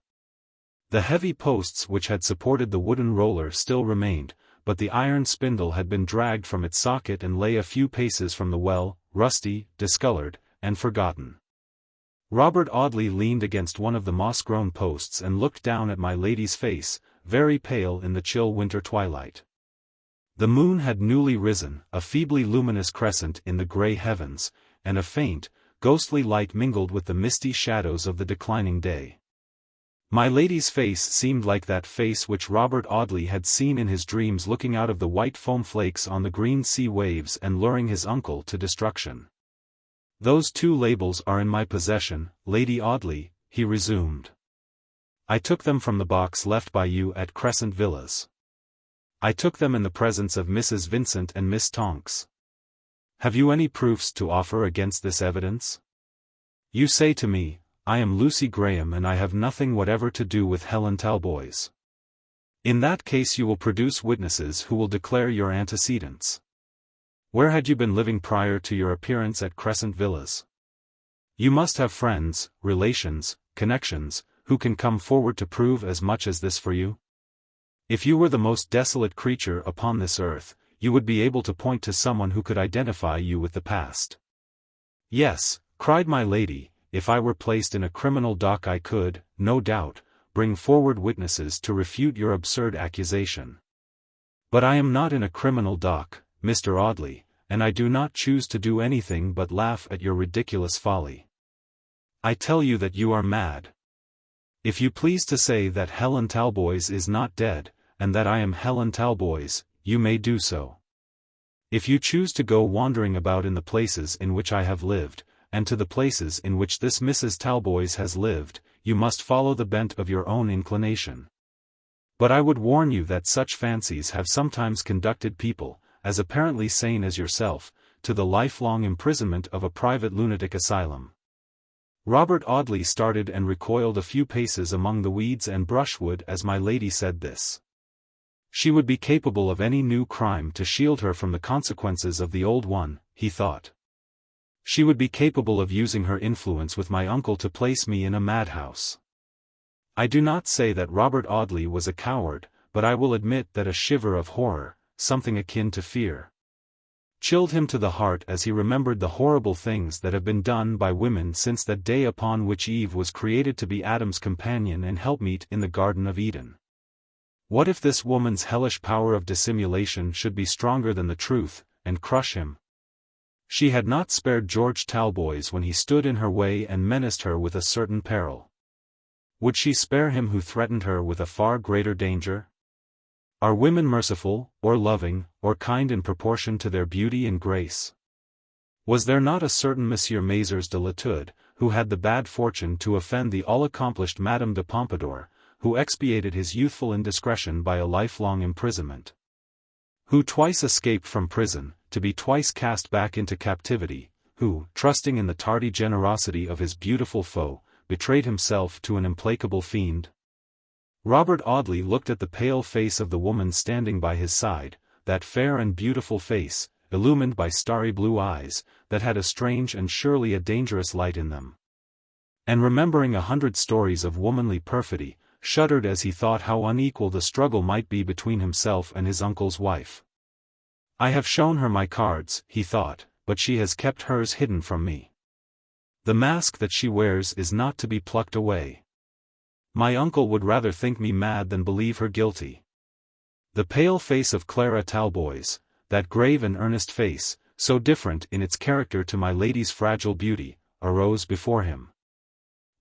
The heavy posts which had supported the wooden roller still remained, but the iron spindle had been dragged from its socket and lay a few paces from the well, rusty, discolored, and forgotten. Robert Audley leaned against one of the moss-grown posts and looked down at my lady's face, very pale in the chill winter twilight. The moon had newly risen, a feebly luminous crescent in the grey heavens, and a faint, ghostly light mingled with the misty shadows of the declining day. My lady's face seemed like that face which Robert Audley had seen in his dreams looking out of the white foam flakes on the green sea waves and luring his uncle to destruction. "Those two labels are in my possession, Lady Audley," he resumed. "I took them from the box left by you at Crescent Villas. I took them in the presence of Mrs. Vincent and Miss Tonks. Have you any proofs to offer against this evidence? You say to me, I am Lucy Graham and I have nothing whatever to do with Helen Talboys. In that case you will produce witnesses who will declare your antecedents. Where had you been living prior to your appearance at Crescent Villas? You must have friends, relations, connections, who can come forward to prove as much as this for you. If you were the most desolate creature upon this earth, you would be able to point to someone who could identify you with the past." "Yes," cried my lady, "if I were placed in a criminal dock I could, no doubt, bring forward witnesses to refute your absurd accusation. But I am not in a criminal dock, Mr. Audley, and I do not choose to do anything but laugh at your ridiculous folly. I tell you that you are mad. If you please to say that Helen Talboys is not dead, and that I am Helen Talboys, you may do so. If you choose to go wandering about in the places in which I have lived, and to the places in which this Mrs. Talboys has lived, you must follow the bent of your own inclination. But I would warn you that such fancies have sometimes conducted people, as apparently sane as yourself, to the lifelong imprisonment of a private lunatic asylum." Robert Audley started and recoiled a few paces among the weeds and brushwood as my lady said this. She would be capable of any new crime to shield her from the consequences of the old one, he thought. She would be capable of using her influence with my uncle to place me in a madhouse. I do not say that Robert Audley was a coward, but I will admit that a shiver of horror, something akin to fear, chilled him to the heart as he remembered the horrible things that have been done by women since that day upon which Eve was created to be Adam's companion and helpmeet in the Garden of Eden. What if this woman's hellish power of dissimulation should be stronger than the truth, and crush him? She had not spared George Talboys when he stood in her way and menaced her with a certain peril. Would she spare him who threatened her with a far greater danger? Are women merciful, or loving, or kind in proportion to their beauty and grace? Was there not a certain Monsieur Mazars de Latude, who had the bad fortune to offend the all-accomplished Madame de Pompadour, who expiated his youthful indiscretion by a lifelong imprisonment? Who twice escaped from prison, to be twice cast back into captivity, who, trusting in the tardy generosity of his beautiful foe, betrayed himself to an implacable fiend? Robert Audley looked at the pale face of the woman standing by his side, that fair and beautiful face, illumined by starry blue eyes, that had a strange and surely a dangerous light in them. And remembering 100 stories of womanly perfidy, shuddered as he thought how unequal the struggle might be between himself and his uncle's wife. I have shown her my cards, he thought, but she has kept hers hidden from me. The mask that she wears is not to be plucked away. My uncle would rather think me mad than believe her guilty. The pale face of Clara Talboys, that grave and earnest face, so different in its character to my lady's fragile beauty, arose before him.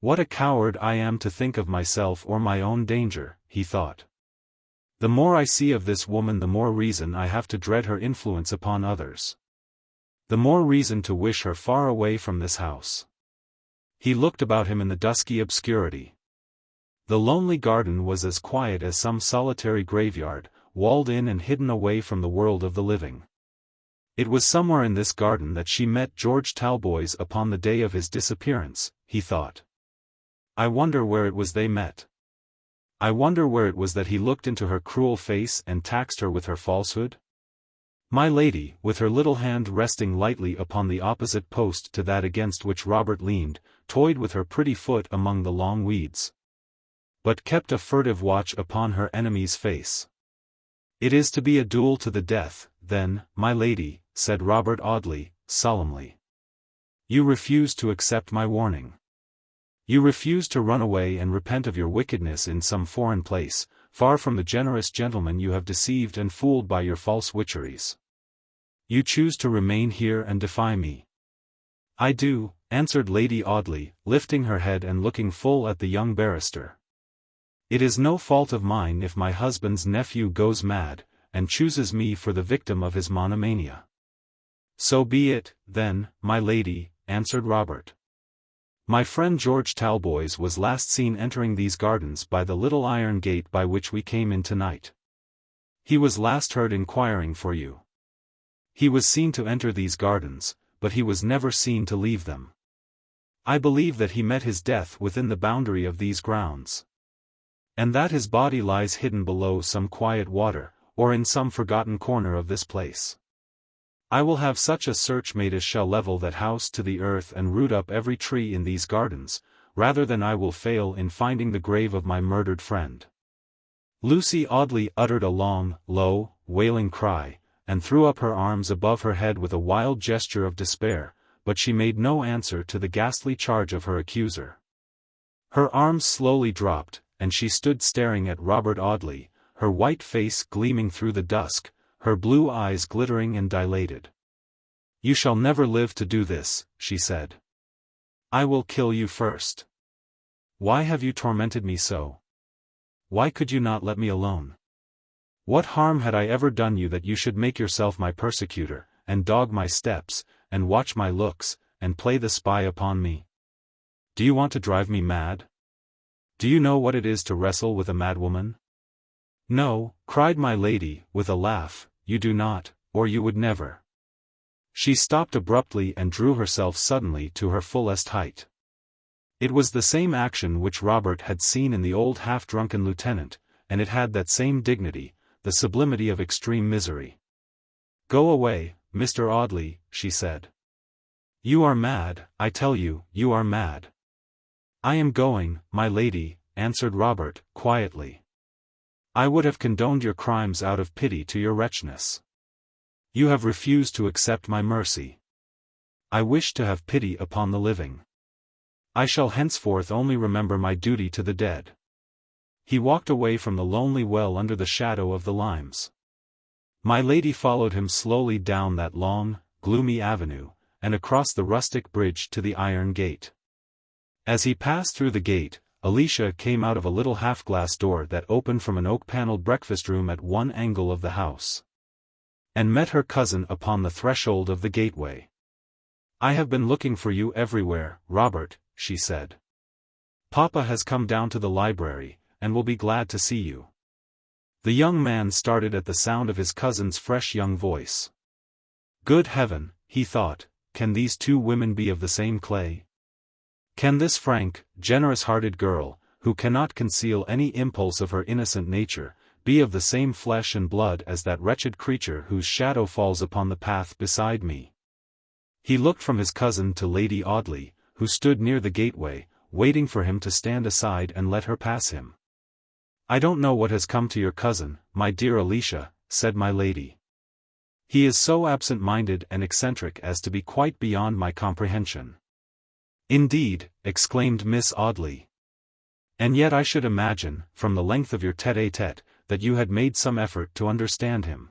What a coward I am to think of myself or my own danger, he thought. The more I see of this woman, the more reason I have to dread her influence upon others. The more reason to wish her far away from this house. He looked about him in the dusky obscurity. The lonely garden was as quiet as some solitary graveyard, walled in and hidden away from the world of the living. It was somewhere in this garden that she met George Talboys upon the day of his disappearance, he thought. I wonder where it was they met. I wonder where it was that he looked into her cruel face and taxed her with her falsehood? My lady, with her little hand resting lightly upon the opposite post to that against which Robert leaned, toyed with her pretty foot among the long weeds, but kept a furtive watch upon her enemy's face. It is to be a duel to the death, then, my lady, said Robert Audley, solemnly. You refuse to accept my warning. You refuse to run away and repent of your wickedness in some foreign place, far from the generous gentleman you have deceived and fooled by your false witcheries. You choose to remain here and defy me. I do, answered Lady Audley, lifting her head and looking full at the young barrister. It is no fault of mine if my husband's nephew goes mad, and chooses me for the victim of his monomania. So be it, then, my lady, answered Robert. My friend George Talboys was last seen entering these gardens by the little iron gate by which we came in tonight. He was last heard inquiring for you. He was seen to enter these gardens, but he was never seen to leave them. I believe that he met his death within the boundary of these grounds, and that his body lies hidden below some quiet water, or in some forgotten corner of this place. I will have such a search made as shall level that house to the earth and root up every tree in these gardens, rather than I will fail in finding the grave of my murdered friend. Lucy Audley uttered a long, low, wailing cry, and threw up her arms above her head with a wild gesture of despair, but she made no answer to the ghastly charge of her accuser. Her arms slowly dropped, and she stood staring at Robert Audley, her white face gleaming through the dusk, her blue eyes glittering and dilated. You shall never live to do this, she said. I will kill you first. Why have you tormented me so? Why could you not let me alone? What harm had I ever done you that you should make yourself my persecutor, and dog my steps, and watch my looks, and play the spy upon me? Do you want to drive me mad? Do you know what it is to wrestle with a madwoman? No, cried my lady, with a laugh, you do not, or you would never. She stopped abruptly and drew herself suddenly to her fullest height. It was the same action which Robert had seen in the old half-drunken lieutenant, and it had that same dignity, the sublimity of extreme misery. Go away, Mr. Audley, she said. You are mad, I tell you, you are mad. I am going, my lady, answered Robert, quietly. I would have condoned your crimes out of pity to your wretchedness. You have refused to accept my mercy. I wish to have pity upon the living. I shall henceforth only remember my duty to the dead. He walked away from the lonely well under the shadow of the limes. My lady followed him slowly down that long, gloomy avenue, and across the rustic bridge to the iron gate. As he passed through the gate, Alicia came out of a little half-glass door that opened from an oak-paneled breakfast room at one angle of the house, and met her cousin upon the threshold of the gateway. I have been looking for you everywhere, Robert, she said. Papa has come down to the library, and will be glad to see you. The young man started at the sound of his cousin's fresh young voice. Good heaven, he thought, can these two women be of the same clay? Can this frank, generous-hearted girl, who cannot conceal any impulse of her innocent nature, be of the same flesh and blood as that wretched creature whose shadow falls upon the path beside me? He looked from his cousin to Lady Audley, who stood near the gateway, waiting for him to stand aside and let her pass him. I don't know what has come to your cousin, my dear Alicia, said my lady. He is so absent-minded and eccentric as to be quite beyond my comprehension." "Indeed," exclaimed Miss Audley. "And yet I should imagine, from the length of your tête-à-tête, that you had made some effort to understand him."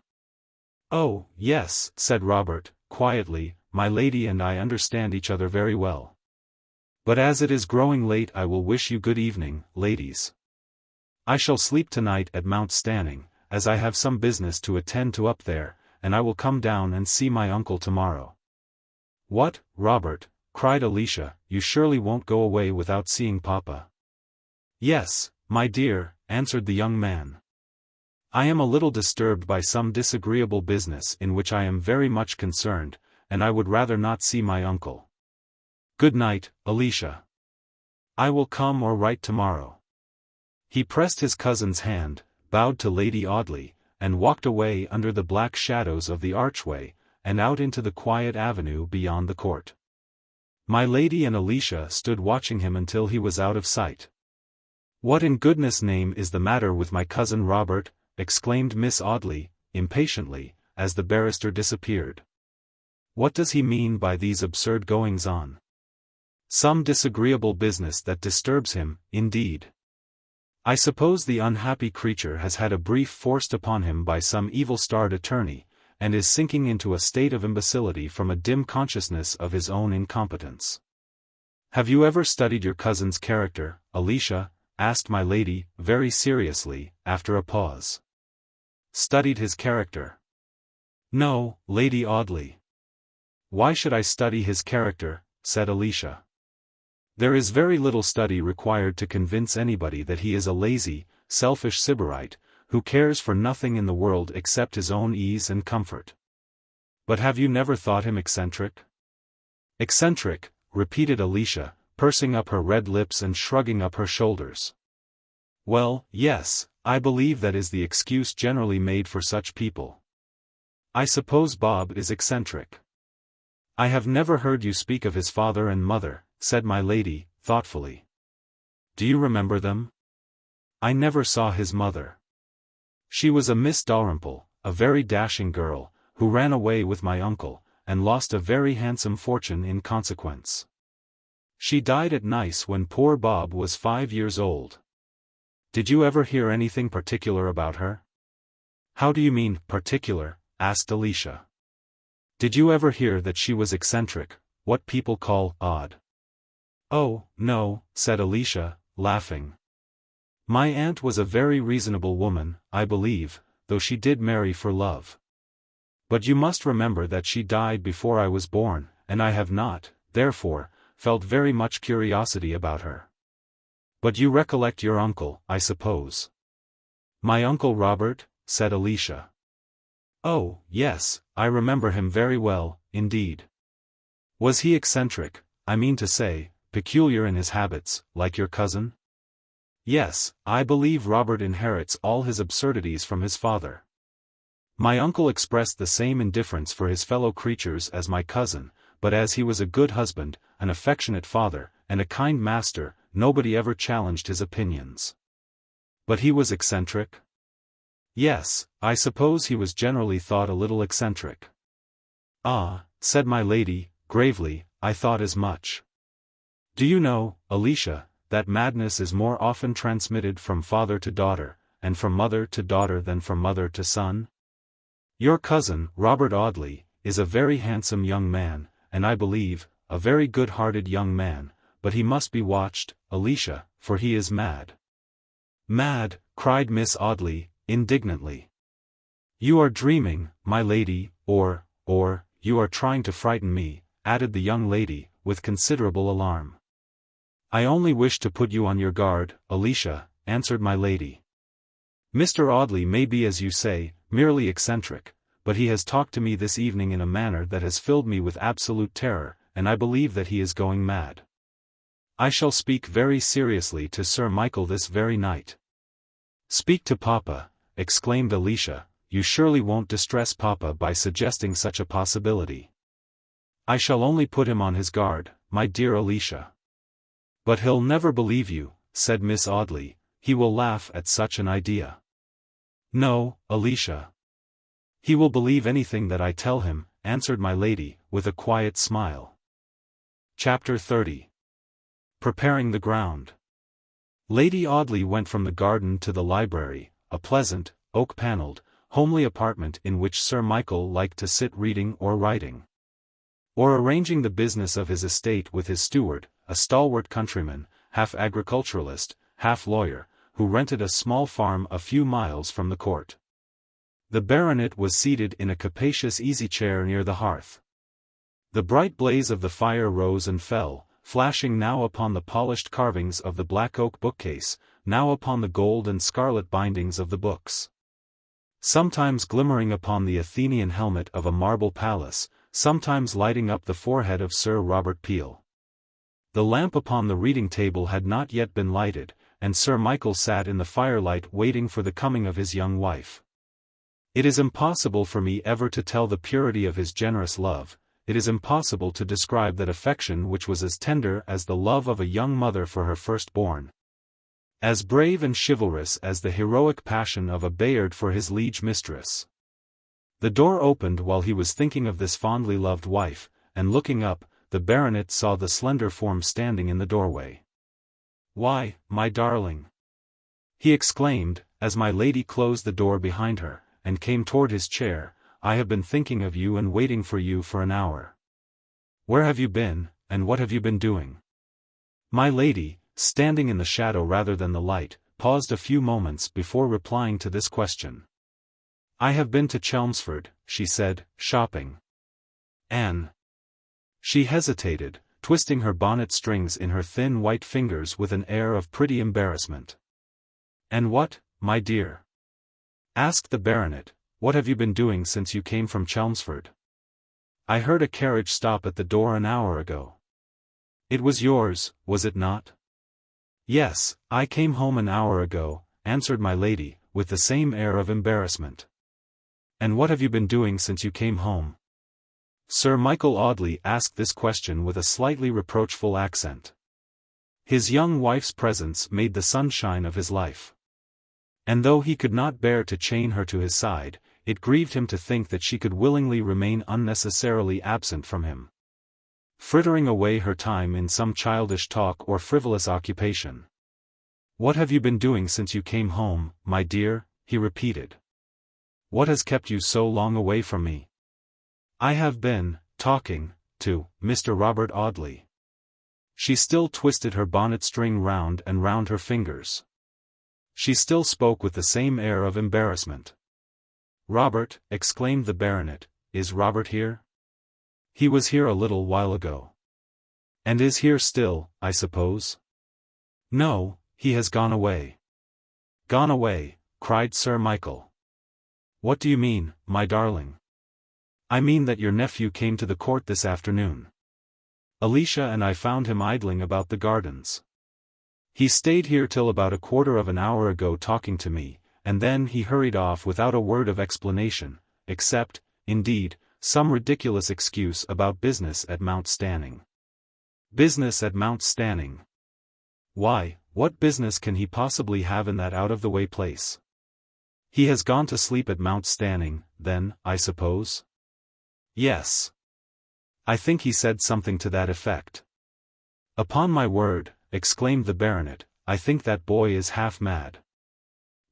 "Oh, yes," said Robert, quietly, "my lady and I understand each other very well. But as it is growing late I will wish you good evening, ladies. I shall sleep tonight at Mount Stanning, as I have some business to attend to up there, and I will come down and see my uncle tomorrow." "What, Robert," cried Alicia, "you surely won't go away without seeing Papa?" "Yes, my dear," answered the young man. "I am a little disturbed by some disagreeable business in which I am very much concerned, and I would rather not see my uncle. Good night, Alicia. I will come or write tomorrow." He pressed his cousin's hand, bowed to Lady Audley, and walked away under the black shadows of the archway, and out into the quiet avenue beyond the court. My lady and Alicia stood watching him until he was out of sight. "What in goodness' name is the matter with my cousin Robert?" exclaimed Miss Audley, impatiently, as the barrister disappeared. "What does he mean by these absurd goings-on? Some disagreeable business that disturbs him, indeed. I suppose the unhappy creature has had a brief forced upon him by some evil-starred attorney, and is sinking into a state of imbecility from a dim consciousness of his own incompetence." "Have you ever studied your cousin's character, Alicia?" asked my lady, very seriously, after a pause. "Studied his character? No, Lady Audley." "Why should I study his character?" said Alicia. "There is very little study required to convince anybody that he is a lazy, selfish sybarite, who cares for nothing in the world except his own ease and comfort." "But have you never thought him eccentric?" "Eccentric," repeated Alicia, pursing up her red lips and shrugging up her shoulders. "Well, yes, I believe that is the excuse generally made for such people. I suppose Bob is eccentric." "I have never heard you speak of his father and mother," said my lady, thoughtfully. "Do you remember them?" "I never saw his mother. She was a Miss Dalrymple, a very dashing girl, who ran away with my uncle, and lost a very handsome fortune in consequence. She died at Nice when poor Bob was 5 years old." "Did you ever hear anything particular about her?" "How do you mean, particular?" asked Alicia. "Did you ever hear that she was eccentric, what people call odd?" "Oh, no," said Alicia, laughing. "My aunt was a very reasonable woman, I believe, though she did marry for love. But you must remember that she died before I was born, and I have not, therefore, felt very much curiosity about her." "But you recollect your uncle, I suppose?" "My Uncle Robert?" said Alicia. "Oh, yes, I remember him very well, indeed." "Was he eccentric, I mean to say, peculiar in his habits, like your cousin?" "Yes, I believe Robert inherits all his absurdities from his father. My uncle expressed the same indifference for his fellow creatures as my cousin, but as he was a good husband, an affectionate father, and a kind master, nobody ever challenged his opinions." "But he was eccentric?" "Yes, I suppose he was generally thought a little eccentric." "Ah," said my lady, gravely, "I thought as much. Do you know, Alicia, that madness is more often transmitted from father to daughter, and from mother to daughter than from mother to son? Your cousin, Robert Audley, is a very handsome young man, and I believe, a very good-hearted young man, but he must be watched, Alicia, for he is mad." "Mad!" cried Miss Audley, indignantly. "You are dreaming, my lady, or, you are trying to frighten me," added the young lady, with considerable alarm. "I only wish to put you on your guard, Alicia," answered my lady. "Mr. Audley may be as you say, merely eccentric, but he has talked to me this evening in a manner that has filled me with absolute terror, and I believe that he is going mad. I shall speak very seriously to Sir Michael this very night." "Speak to Papa," exclaimed Alicia, "you surely won't distress Papa by suggesting such a possibility." "I shall only put him on his guard, my dear Alicia." "But he'll never believe you," said Miss Audley, "he will laugh at such an idea." "No, Alicia. "He will believe anything that I tell him," answered my lady, with a quiet smile. Chapter 30. Preparing the ground. Lady Audley went from the garden to the library, a pleasant, oak-panelled, homely apartment in which Sir Michael liked to sit reading or writing, or arranging the business of his estate with his steward, a stalwart countryman, half agriculturalist, half lawyer, who rented a small farm a few miles from the court. The baronet was seated in a capacious easy-chair near the hearth. The bright blaze of the fire rose and fell, flashing now upon the polished carvings of the black oak bookcase, now upon the gold and scarlet bindings of the books. Sometimes glimmering upon the Athenian helmet of a marble palace, sometimes lighting up the forehead of Sir Robert Peel. The lamp upon the reading table had not yet been lighted, and Sir Michael sat in the firelight waiting for the coming of his young wife. It is impossible for me ever to tell the purity of his generous love. It is impossible to describe that affection which was as tender as the love of a young mother for her firstborn, as brave and chivalrous as the heroic passion of a Bayard for his liege mistress. The door opened while he was thinking of this fondly loved wife, and looking up, the baronet saw the slender form standing in the doorway. "Why, my darling!" he exclaimed, as my lady closed the door behind her, and came toward his chair. "I have been thinking of you and waiting for you for an hour. Where have you been, and what have you been doing?" My lady, standing in the shadow rather than the light, paused a few moments before replying to this question. "I have been to Chelmsford," she said, "shopping." "Anne." She hesitated, twisting her bonnet strings in her thin white fingers with an air of pretty embarrassment. "And what, my dear?" asked the baronet. "What have you been doing since you came from Chelmsford? I heard a carriage stop at the door an hour ago." "It was yours, was it not?" "Yes, I came home an hour ago," answered my lady, with the same air of embarrassment. "And what have you been doing since you came home?" Sir Michael Audley asked this question with a slightly reproachful accent. His young wife's presence made the sunshine of his life. And though he could not bear to chain her to his side, it grieved him to think that she could willingly remain unnecessarily absent from him, frittering away her time in some childish talk or frivolous occupation. "What have you been doing since you came home, my dear?" he repeated. "What has kept you so long away from me?" "I have been talking to Mr. Robert Audley." She still twisted her bonnet string round and round her fingers. She still spoke with the same air of embarrassment. "Robert," exclaimed the baronet, "is Robert here?" "He was here a little while ago." "And is here still, I suppose?" "No, he has gone away." "Gone away," cried Sir Michael. "What do you mean, my darling?" "I mean that your nephew came to the court this afternoon. Alicia and I found him idling about the gardens. He stayed here till about a quarter of an hour ago talking to me, and then he hurried off without a word of explanation, except, indeed, some ridiculous excuse about business at Mount Stanning." "Business at Mount Stanning? Why, what business can he possibly have in that out-of-the-way place?" "He has gone to sleep at Mount Stanning, then, I suppose?" "Yes. I think he said something to that effect." "Upon my word," exclaimed the baronet, "I think that boy is half mad."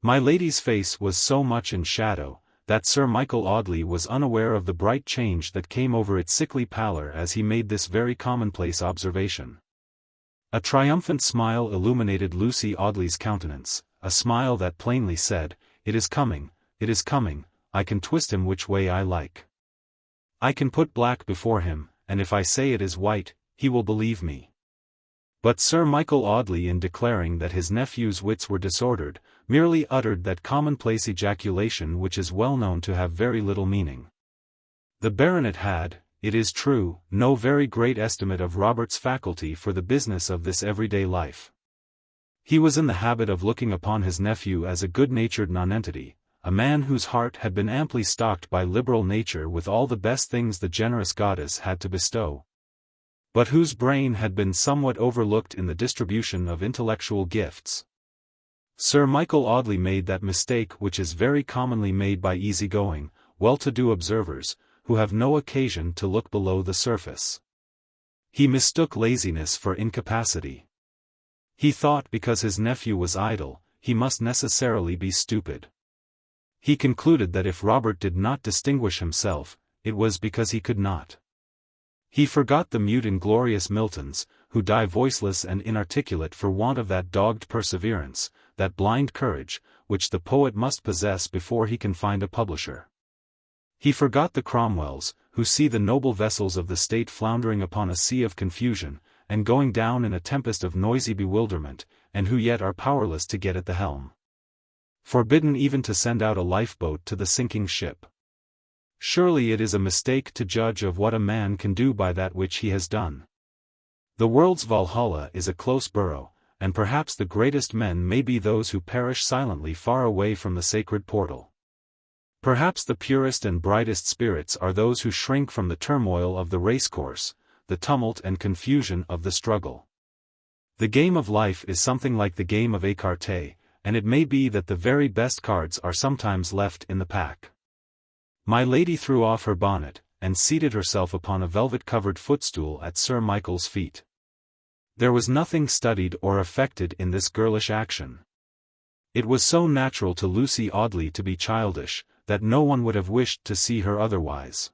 My lady's face was so much in shadow, that Sir Michael Audley was unaware of the bright change that came over its sickly pallor as he made this very commonplace observation. A triumphant smile illuminated Lucy Audley's countenance, a smile that plainly said, it is coming, I can twist him which way I like. I can put black before him, and if I say it is white, he will believe me." But Sir Michael Audley, in declaring that his nephew's wits were disordered, merely uttered that commonplace ejaculation which is well known to have very little meaning. The baronet had, it is true, no very great estimate of Robert's faculty for the business of this everyday life. He was in the habit of looking upon his nephew as a good-natured nonentity, a man whose heart had been amply stocked by liberal nature with all the best things the generous goddess had to bestow, but whose brain had been somewhat overlooked in the distribution of intellectual gifts. Sir Michael Audley made that mistake which is very commonly made by easy-going, well-to-do observers, who have no occasion to look below the surface. He mistook laziness for incapacity. He thought because his nephew was idle, he must necessarily be stupid. He concluded that if Robert did not distinguish himself, it was because he could not. He forgot the mute inglorious Miltons, who die voiceless and inarticulate for want of that dogged perseverance, that blind courage, which the poet must possess before he can find a publisher. He forgot the Cromwells, who see the noble vessels of the state floundering upon a sea of confusion, and going down in a tempest of noisy bewilderment, and who yet are powerless to get at the helm. Forbidden even to send out a lifeboat to the sinking ship. Surely it is a mistake to judge of what a man can do by that which he has done. The world's Valhalla is a close borough, and perhaps the greatest men may be those who perish silently far away from the sacred portal. Perhaps the purest and brightest spirits are those who shrink from the turmoil of the racecourse, the tumult and confusion of the struggle. The game of life is something like the game of écarté, and it may be that the very best cards are sometimes left in the pack. My lady threw off her bonnet, and seated herself upon a velvet-covered footstool at Sir Michael's feet. There was nothing studied or affected in this girlish action. It was so natural to Lucy Audley to be childish, that no one would have wished to see her otherwise.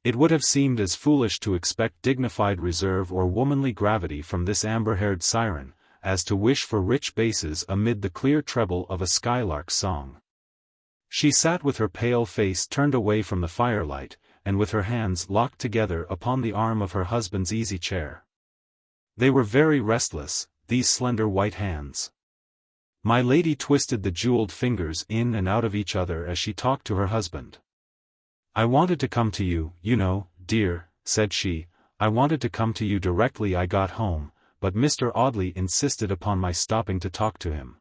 It would have seemed as foolish to expect dignified reserve or womanly gravity from this amber-haired siren, as to wish for rich basses amid the clear treble of a skylark's song. She sat with her pale face turned away from the firelight, and with her hands locked together upon the arm of her husband's easy chair. They were very restless, these slender white hands. My lady twisted the jeweled fingers in and out of each other as she talked to her husband. "I wanted to come to you, you know, dear," said she, "I wanted to come to you directly I got home, but Mr. Audley insisted upon my stopping to talk to him."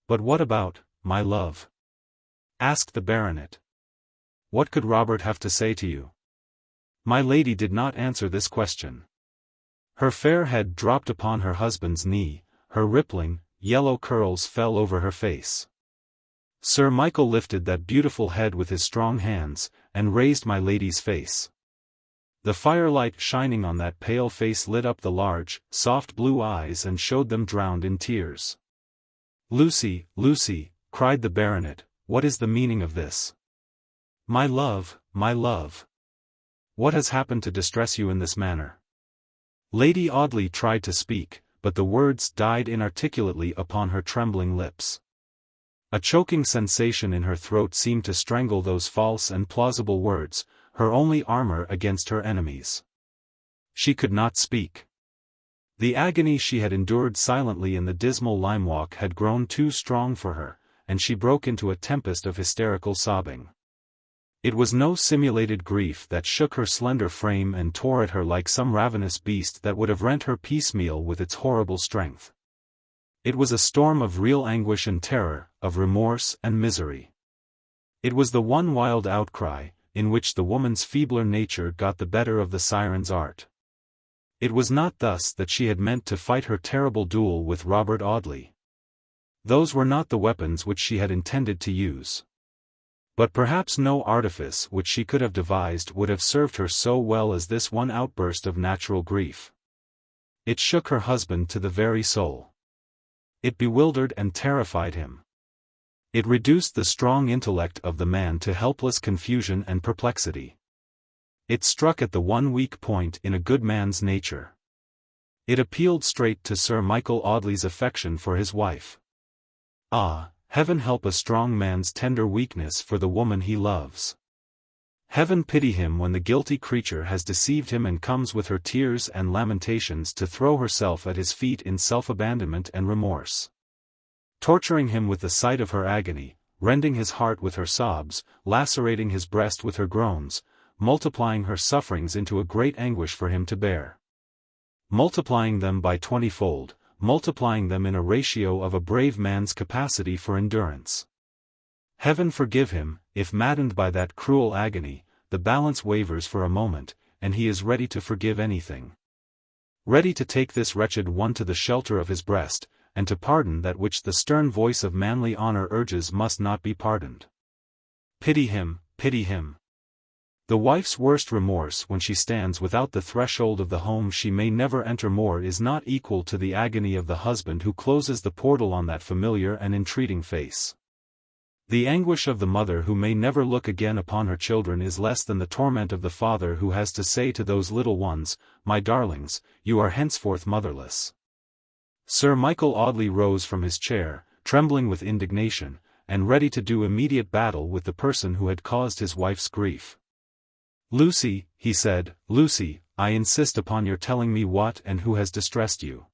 "But what about, my love?" asked the baronet. "What could Robert have to say to you?" My lady did not answer this question. Her fair head dropped upon her husband's knee, her rippling, yellow curls fell over her face. Sir Michael lifted that beautiful head with his strong hands, and raised my lady's face. The firelight shining on that pale face lit up the large, soft blue eyes and showed them drowned in tears. "Lucy, Lucy," cried the baronet, "what is the meaning of this? My love, my love. What has happened to distress you in this manner?" Lady Audley tried to speak, but the words died inarticulately upon her trembling lips. A choking sensation in her throat seemed to strangle those false and plausible words, her only armor against her enemies. She could not speak. The agony she had endured silently in the dismal lime walk had grown too strong for her, and she broke into a tempest of hysterical sobbing. It was no simulated grief that shook her slender frame and tore at her like some ravenous beast that would have rent her piecemeal with its horrible strength. It was a storm of real anguish and terror, of remorse and misery. It was the one wild outcry, in which the woman's feebler nature got the better of the siren's art. It was not thus that she had meant to fight her terrible duel with Robert Audley. Those were not the weapons which she had intended to use. But perhaps no artifice which she could have devised would have served her so well as this one outburst of natural grief. It shook her husband to the very soul. It bewildered and terrified him. It reduced the strong intellect of the man to helpless confusion and perplexity. It struck at the one weak point in a good man's nature. It appealed straight to Sir Michael Audley's affection for his wife. Ah, Heaven help a strong man's tender weakness for the woman he loves. Heaven pity him when the guilty creature has deceived him and comes with her tears and lamentations to throw herself at his feet in self-abandonment and remorse. Torturing him with the sight of her agony, rending his heart with her sobs, lacerating his breast with her groans, multiplying her sufferings into a great anguish for him to bear. Multiplying them by 20-fold, multiplying them in a ratio of a brave man's capacity for endurance. Heaven forgive him, if maddened by that cruel agony, the balance wavers for a moment, and he is ready to forgive anything. Ready to take this wretched one to the shelter of his breast, and to pardon that which the stern voice of manly honor urges must not be pardoned. Pity him, pity him. The wife's worst remorse when she stands without the threshold of the home she may never enter more is not equal to the agony of the husband who closes the portal on that familiar and entreating face. The anguish of the mother who may never look again upon her children is less than the torment of the father who has to say to those little ones, "My darlings, you are henceforth motherless." Sir Michael Audley rose from his chair, trembling with indignation, and ready to do immediate battle with the person who had caused his wife's grief. "Lucy," he said, "Lucy, I insist upon your telling me what and who has distressed you.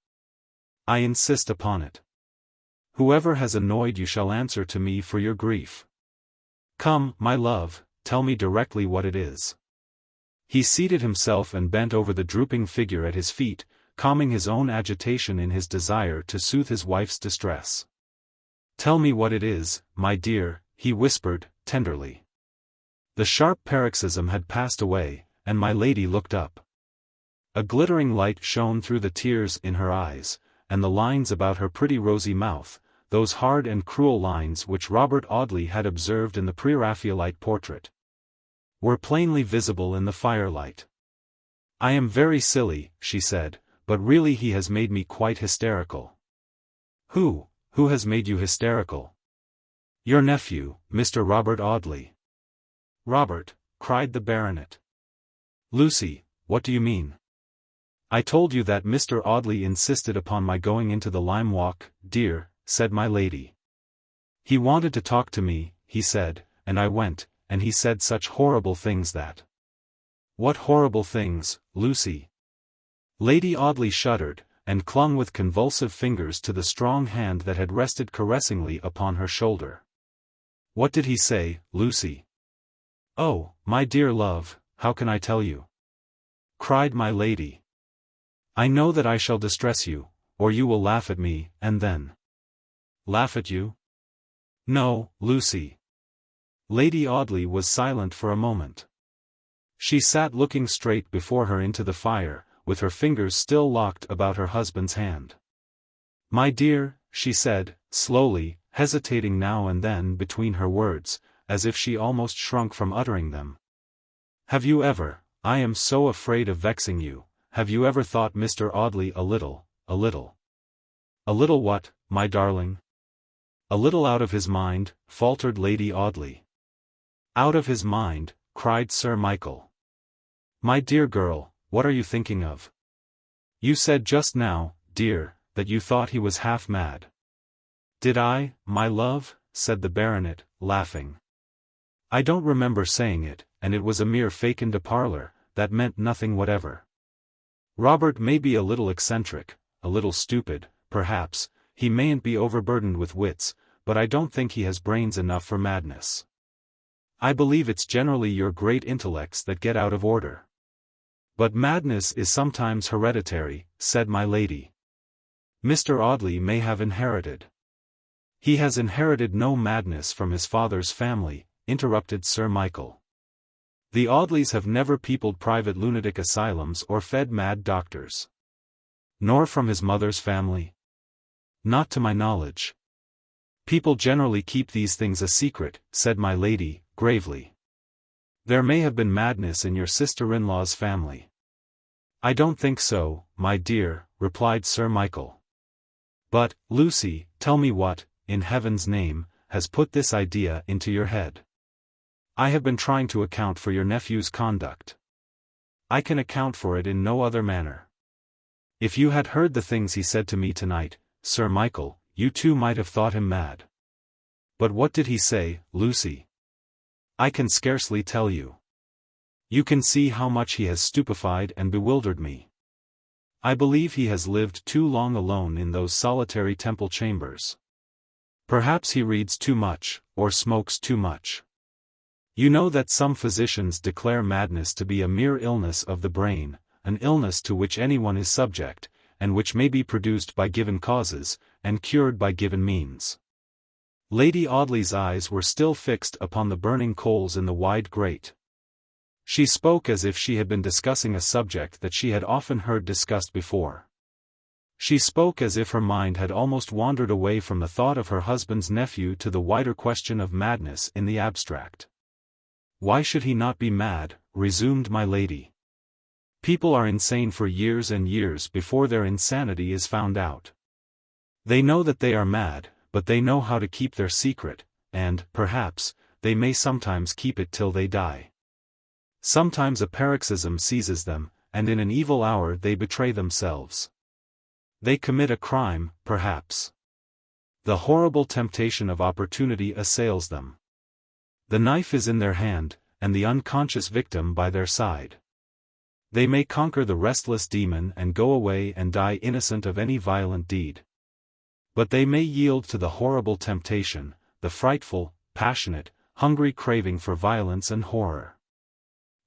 I insist upon it. Whoever has annoyed you shall answer to me for your grief. Come, my love, tell me directly what it is." He seated himself and bent over the drooping figure at his feet, calming his own agitation in his desire to soothe his wife's distress. "Tell me what it is, my dear," he whispered, tenderly. The sharp paroxysm had passed away, and my lady looked up. A glittering light shone through the tears in her eyes, and the lines about her pretty rosy mouth, those hard and cruel lines which Robert Audley had observed in the pre-Raphaelite portrait, were plainly visible in the firelight. "I am very silly," she said, "but really he has made me quite hysterical." Who has made you hysterical?" "Your nephew, Mr. Robert Audley." "Robert," cried the baronet. "Lucy, what do you mean?" "I told you that Mr. Audley insisted upon my going into the lime walk, dear," said my lady. "He wanted to talk to me, he said, and I went, and he said such horrible things that—" "What horrible things, Lucy?" Lady Audley shuddered, and clung with convulsive fingers to the strong hand that had rested caressingly upon her shoulder. "What did he say, Lucy?" "Oh, my dear love, how can I tell you?" cried my lady. "I know that I shall distress you, or you will laugh at me, and then—" "Laugh at you? No, Lucy." Lady Audley was silent for a moment. She sat looking straight before her into the fire, with her fingers still locked about her husband's hand. "My dear," she said, slowly, hesitating now and then between her words, as if she almost shrunk from uttering them. "Have you ever, I am so afraid of vexing you, have you ever thought Mr. Audley a little what, my darling?" "A little out of his mind," faltered Lady Audley. "Out of his mind," cried Sir Michael. "My dear girl, what are you thinking of? You said just now, dear, that you thought he was half mad." "Did I, my love?" said the baronet, laughing. "I don't remember saying it, and it was a mere fecund de parler, that meant nothing whatever. Robert may be a little eccentric, a little stupid, perhaps, he mayn't be overburdened with wits, but I don't think he has brains enough for madness. I believe it's generally your great intellects that get out of order. But madness is sometimes hereditary," said my lady. "Mr. Audley may have inherited—" "He has inherited no madness from his father's family," interrupted Sir Michael. "The Audleys have never peopled private lunatic asylums or fed mad doctors." "Nor from his mother's family?" "Not to my knowledge." "People generally keep these things a secret," said my lady, gravely. "There may have been madness in your sister-in-law's family." "I don't think so, my dear," replied Sir Michael. "But, Lucy, tell me what, in heaven's name, has put this idea into your head? I have been trying to account for your nephew's conduct. I can account for it in no other manner. If you had heard the things he said to me tonight, Sir Michael, you too might have thought him mad." "But what did he say, Lucy?" "I can scarcely tell you. You can see how much he has stupefied and bewildered me. I believe he has lived too long alone in those solitary temple chambers. Perhaps he reads too much, or smokes too much. You know that some physicians declare madness to be a mere illness of the brain, an illness to which anyone is subject, and which may be produced by given causes, and cured by given means." Lady Audley's eyes were still fixed upon the burning coals in the wide grate. She spoke as if she had been discussing a subject that she had often heard discussed before. She spoke as if her mind had almost wandered away from the thought of her husband's nephew to the wider question of madness in the abstract. Why should he not be mad? Resumed my lady. People are insane for years and years before their insanity is found out. They know that they are mad, but they know how to keep their secret, and, perhaps, they may sometimes keep it till they die. Sometimes a paroxysm seizes them, and in an evil hour they betray themselves. They commit a crime, perhaps. The horrible temptation of opportunity assails them. The knife is in their hand, and the unconscious victim by their side. They may conquer the restless demon and go away and die innocent of any violent deed. But they may yield to the horrible temptation, the frightful, passionate, hungry craving for violence and horror.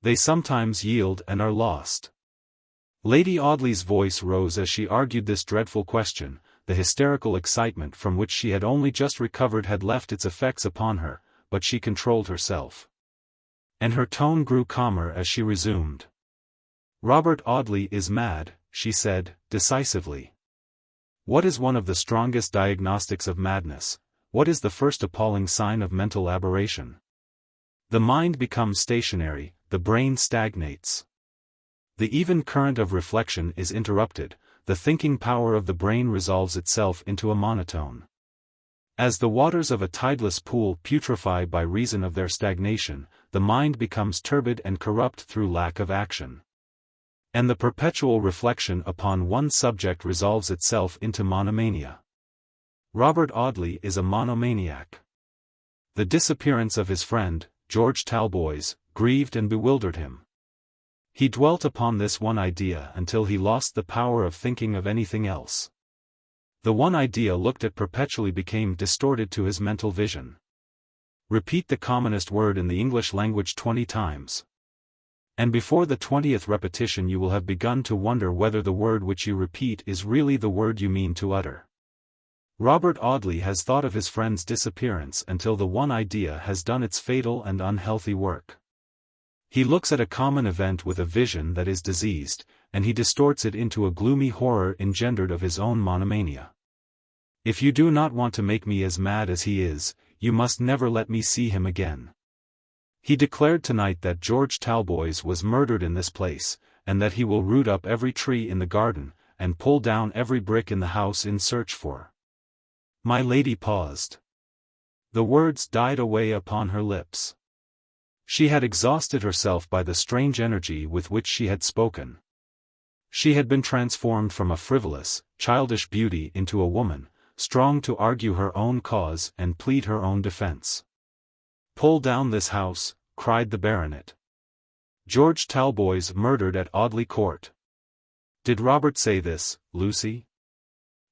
They sometimes yield and are lost. Lady Audley's voice rose as she argued this dreadful question. The hysterical excitement from which she had only just recovered had left its effects upon her, but she controlled herself. And her tone grew calmer as she resumed. Robert Audley is mad, she said, decisively. What is one of the strongest diagnostics of madness? What is the first appalling sign of mental aberration? The mind becomes stationary, the brain stagnates. The even current of reflection is interrupted, the thinking power of the brain resolves itself into a monotone. As the waters of a tideless pool putrefy by reason of their stagnation, the mind becomes turbid and corrupt through lack of action. And the perpetual reflection upon one subject resolves itself into monomania. Robert Audley is a monomaniac. The disappearance of his friend, George Talboys, grieved and bewildered him. He dwelt upon this one idea until he lost the power of thinking of anything else. The one idea looked at perpetually became distorted to his mental vision. Repeat the commonest word in the English language 20 times. And before the 20th repetition you will have begun to wonder whether the word which you repeat is really the word you mean to utter. Robert Audley has thought of his friend's disappearance until the one idea has done its fatal and unhealthy work. He looks at a common event with a vision that is diseased, and he distorts it into a gloomy horror engendered of his own monomania. If you do not want to make me as mad as he is, you must never let me see him again. He declared tonight that George Talboys was murdered in this place, and that he will root up every tree in the garden, and pull down every brick in the house in search for. My lady paused. The words died away upon her lips. She had exhausted herself by the strange energy with which she had spoken. She had been transformed from a frivolous, childish beauty into a woman, strong to argue her own cause and plead her own defense. Pull down this house, cried the baronet. George Talboys murdered at Audley Court. Did Robert say this, Lucy?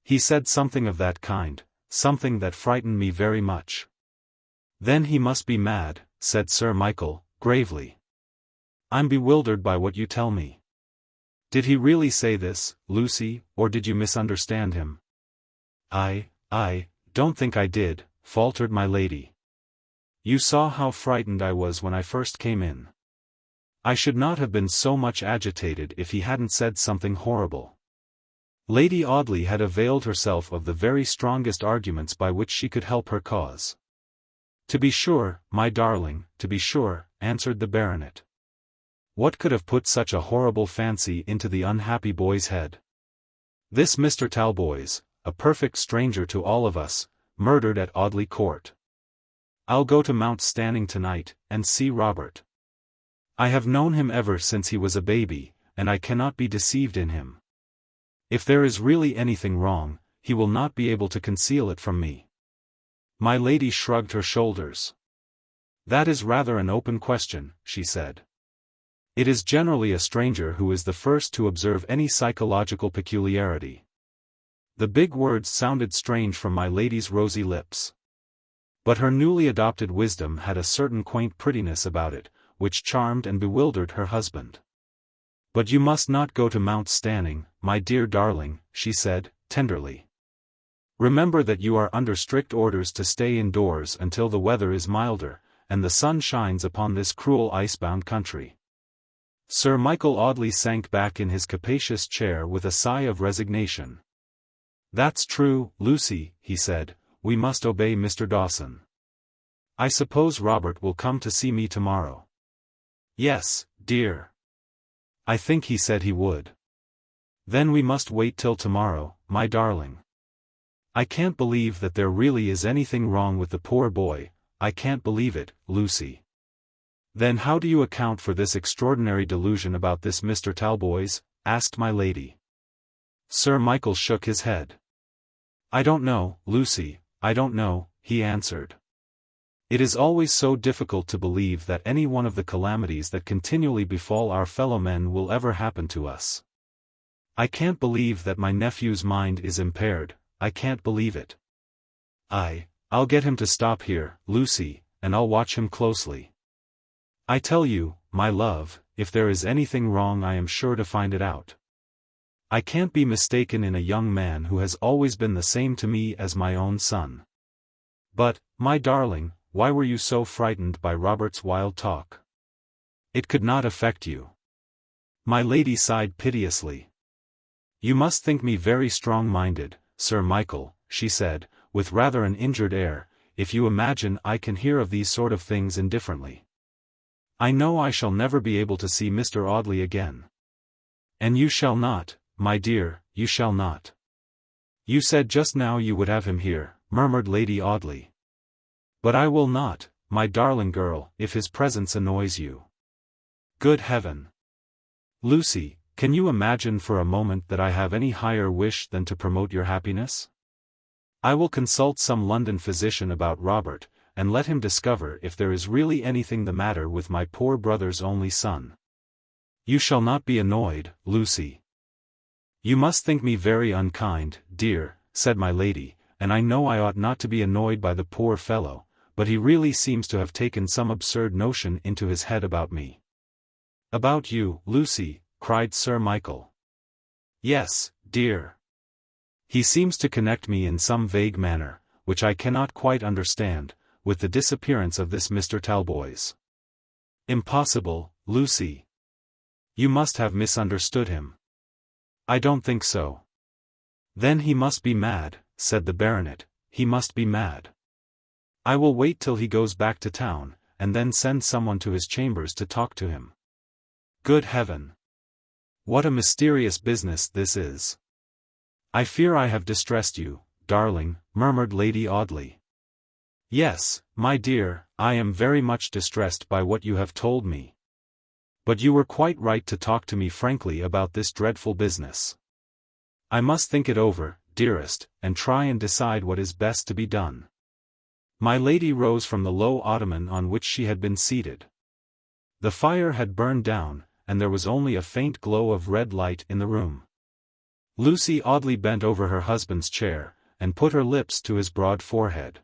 He said something of that kind, something that frightened me very much. Then he must be mad, said Sir Michael, gravely. I'm bewildered by what you tell me. Did he really say this, Lucy, or did you misunderstand him? I don't think I did, faltered my lady. You saw how frightened I was when I first came in. I should not have been so much agitated if he hadn't said something horrible. Lady Audley had availed herself of the very strongest arguments by which she could help her cause. To be sure, my darling, to be sure, answered the baronet. What could have put such a horrible fancy into the unhappy boy's head? This Mr. Talboys, a perfect stranger to all of us, murdered at Audley Court. I'll go to Mount Stanning tonight, and see Robert. I have known him ever since he was a baby, and I cannot be deceived in him. If there is really anything wrong, he will not be able to conceal it from me. My lady shrugged her shoulders. That is rather an open question, she said. It is generally a stranger who is the first to observe any psychological peculiarity. The big words sounded strange from my lady's rosy lips. But her newly adopted wisdom had a certain quaint prettiness about it, which charmed and bewildered her husband. But you must not go to Mount Stanning, my dear darling, she said, tenderly. Remember that you are under strict orders to stay indoors until the weather is milder, and the sun shines upon this cruel ice-bound country. Sir Michael Audley sank back in his capacious chair with a sigh of resignation. That's true, Lucy, he said, we must obey Mr. Dawson. I suppose Robert will come to see me tomorrow. Yes, dear. I think he said he would. Then we must wait till tomorrow, my darling. I can't believe that there really is anything wrong with the poor boy, I can't believe it, Lucy. Then how do you account for this extraordinary delusion about this Mr. Talboys? Asked my lady. Sir Michael shook his head. I don't know, Lucy, I don't know, he answered. It is always so difficult to believe that any one of the calamities that continually befall our fellow men will ever happen to us. I can't believe that my nephew's mind is impaired, I can't believe it. I'll get him to stop here, Lucy, and I'll watch him closely. I tell you, my love, if there is anything wrong I am sure to find it out. I can't be mistaken in a young man who has always been the same to me as my own son. But, my darling, why were you so frightened by Robert's wild talk? It could not affect you. My lady sighed piteously. You must think me very strong-minded, Sir Michael, she said, with rather an injured air, if you imagine I can hear of these sort of things indifferently. I know I shall never be able to see Mr. Audley again. And you shall not, my dear, you shall not. You said just now you would have him here, murmured Lady Audley. But I will not, my darling girl, if his presence annoys you. Good heaven! Lucy, can you imagine for a moment that I have any higher wish than to promote your happiness? I will consult some London physician about Robert, and let him discover if there is really anything the matter with my poor brother's only son. You shall not be annoyed, Lucy. You must think me very unkind, dear, said my lady, and I know I ought not to be annoyed by the poor fellow, but he really seems to have taken some absurd notion into his head about me. About you, Lucy, cried Sir Michael. Yes, dear. He seems to connect me in some vague manner, which I cannot quite understand, with the disappearance of this Mr. Talboys. Impossible, Lucy. You must have misunderstood him. I don't think so. Then he must be mad, said the baronet, he must be mad. I will wait till he goes back to town, and then send someone to his chambers to talk to him. Good heaven! What a mysterious business this is. I fear I have distressed you, darling, murmured Lady Audley. Yes, my dear, I am very much distressed by what you have told me. But you were quite right to talk to me frankly about this dreadful business. I must think it over, dearest, and try and decide what is best to be done. My lady rose from the low ottoman on which she had been seated. The fire had burned down, and there was only a faint glow of red light in the room. Lucy Audley bent over her husband's chair, and put her lips to his broad forehead.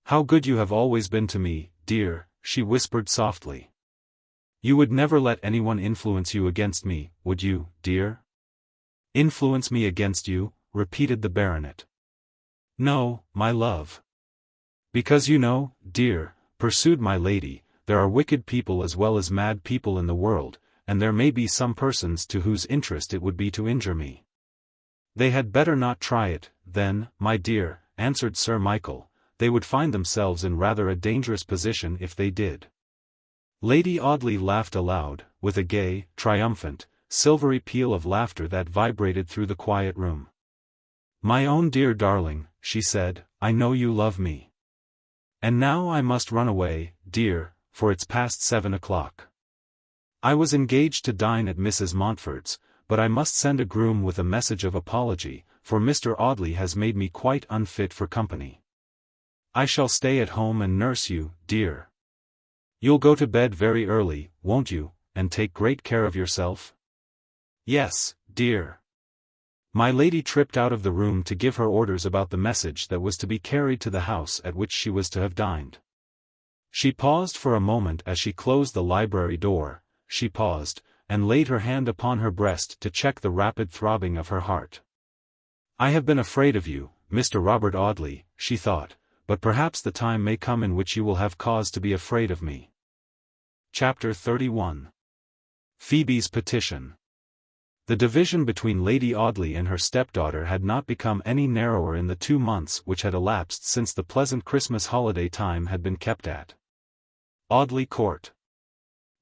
How good you have always been to me, dear, she whispered softly. You would never let anyone influence you against me, would you, dear? Influence me against you, repeated the baronet. No, my love. Because you know, dear, pursued my lady, there are wicked people as well as mad people in the world, and there may be some persons to whose interest it would be to injure me. They had better not try it, then, my dear, answered Sir Michael, they would find themselves in rather a dangerous position if they did. Lady Audley laughed aloud, with a gay, triumphant, silvery peal of laughter that vibrated through the quiet room. My own dear darling, she said, I know you love me. And now I must run away, dear, for it's past 7 o'clock. I was engaged to dine at Mrs. Montford's, but I must send a groom with a message of apology, for Mr. Audley has made me quite unfit for company. I shall stay at home and nurse you, dear. You'll go to bed very early, won't you, and take great care of yourself? Yes, dear. My lady tripped out of the room to give her orders about the message that was to be carried to the house at which she was to have dined. She paused for a moment as she closed the library door, she paused, and laid her hand upon her breast to check the rapid throbbing of her heart. I have been afraid of you, Mr. Robert Audley, she thought, but perhaps the time may come in which you will have cause to be afraid of me. Chapter 31. Phoebe's Petition. The division between Lady Audley and her stepdaughter had not become any narrower in the 2 months which had elapsed since the pleasant Christmas holiday time had been kept at Audley Court.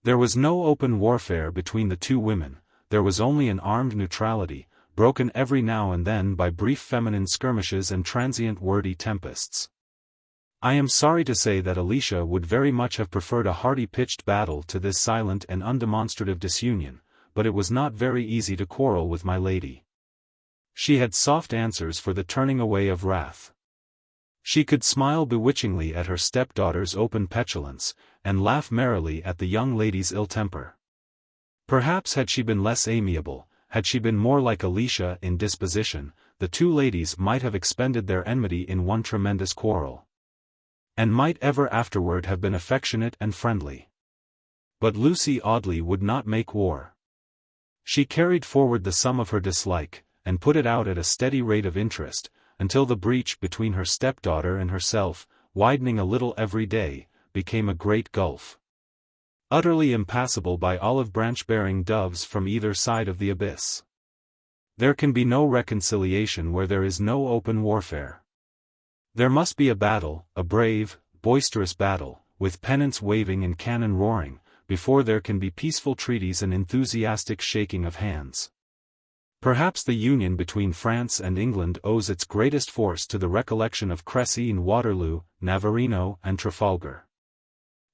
There was no open warfare between the two women, there was only an armed neutrality, broken every now and then by brief feminine skirmishes and transient wordy tempests. I am sorry to say that Alicia would very much have preferred a hearty pitched battle to this silent and undemonstrative disunion, but it was not very easy to quarrel with my lady. She had soft answers for the turning away of wrath. She could smile bewitchingly at her stepdaughter's open petulance, and laugh merrily at the young lady's ill temper. Perhaps had she been less amiable, had she been more like Alicia in disposition, the two ladies might have expended their enmity in one tremendous quarrel, and might ever afterward have been affectionate and friendly. But Lucy Audley would not make war. She carried forward the sum of her dislike, and put it out at a steady rate of interest, until the breach between her stepdaughter and herself, widening a little every day, became a great gulf, utterly impassable by olive-branch-bearing doves from either side of the abyss. There can be no reconciliation where there is no open warfare. There must be a battle, a brave, boisterous battle, with pennants waving and cannon roaring, before there can be peaceful treaties and enthusiastic shaking of hands. Perhaps the union between France and England owes its greatest force to the recollection of Crécy and Waterloo, Navarino and Trafalgar.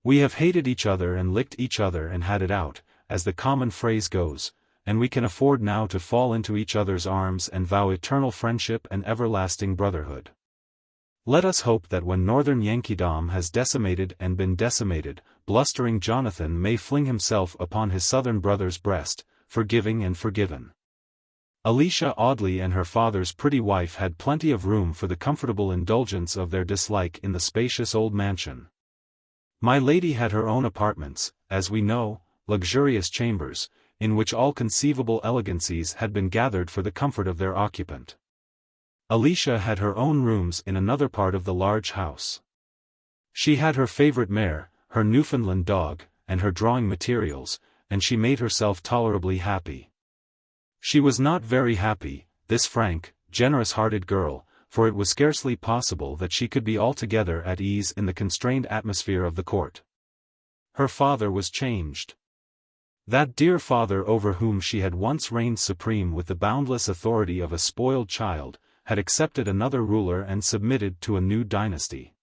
We have hated each other and licked each other and had it out, as the common phrase goes, and we can afford now to fall into each other's arms and vow eternal friendship and everlasting brotherhood. Let us hope that when northern Yankeedom has decimated and been decimated, blustering Jonathan may fling himself upon his southern brother's breast, forgiving and forgiven. Alicia Audley and her father's pretty wife had plenty of room for the comfortable indulgence of their dislike in the spacious old mansion. My lady had her own apartments, as we know, luxurious chambers, in which all conceivable elegancies had been gathered for the comfort of their occupant. Alicia had her own rooms in another part of the large house. She had her favorite mare, her Newfoundland dog, and her drawing materials, and she made herself tolerably happy. She was not very happy, this frank, generous-hearted girl, for it was scarcely possible that she could be altogether at ease in the constrained atmosphere of the court. Her father was changed. That dear father over whom she had once reigned supreme with the boundless authority of a spoiled child, had accepted another ruler and submitted to a new dynasty.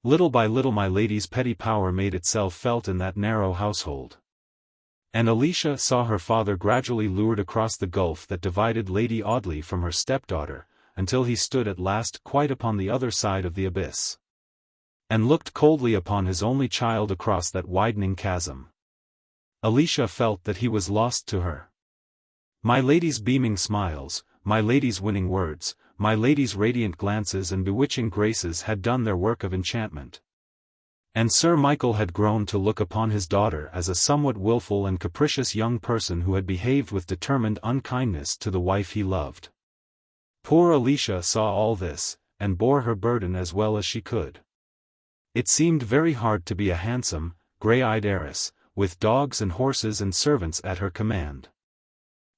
Little by little my lady's petty power made itself felt in that narrow household. And Alicia saw her father gradually lured across the gulf that divided Lady Audley from her stepdaughter, until he stood at last quite upon the other side of the abyss, and looked coldly upon his only child across that widening chasm. Alicia felt that he was lost to her. My lady's beaming smiles, my lady's winning words, my lady's radiant glances and bewitching graces had done their work of enchantment. And Sir Michael had grown to look upon his daughter as a somewhat wilful and capricious young person who had behaved with determined unkindness to the wife he loved. Poor Alicia saw all this, and bore her burden as well as she could. It seemed very hard to be a handsome, grey-eyed heiress, with dogs and horses and servants at her command,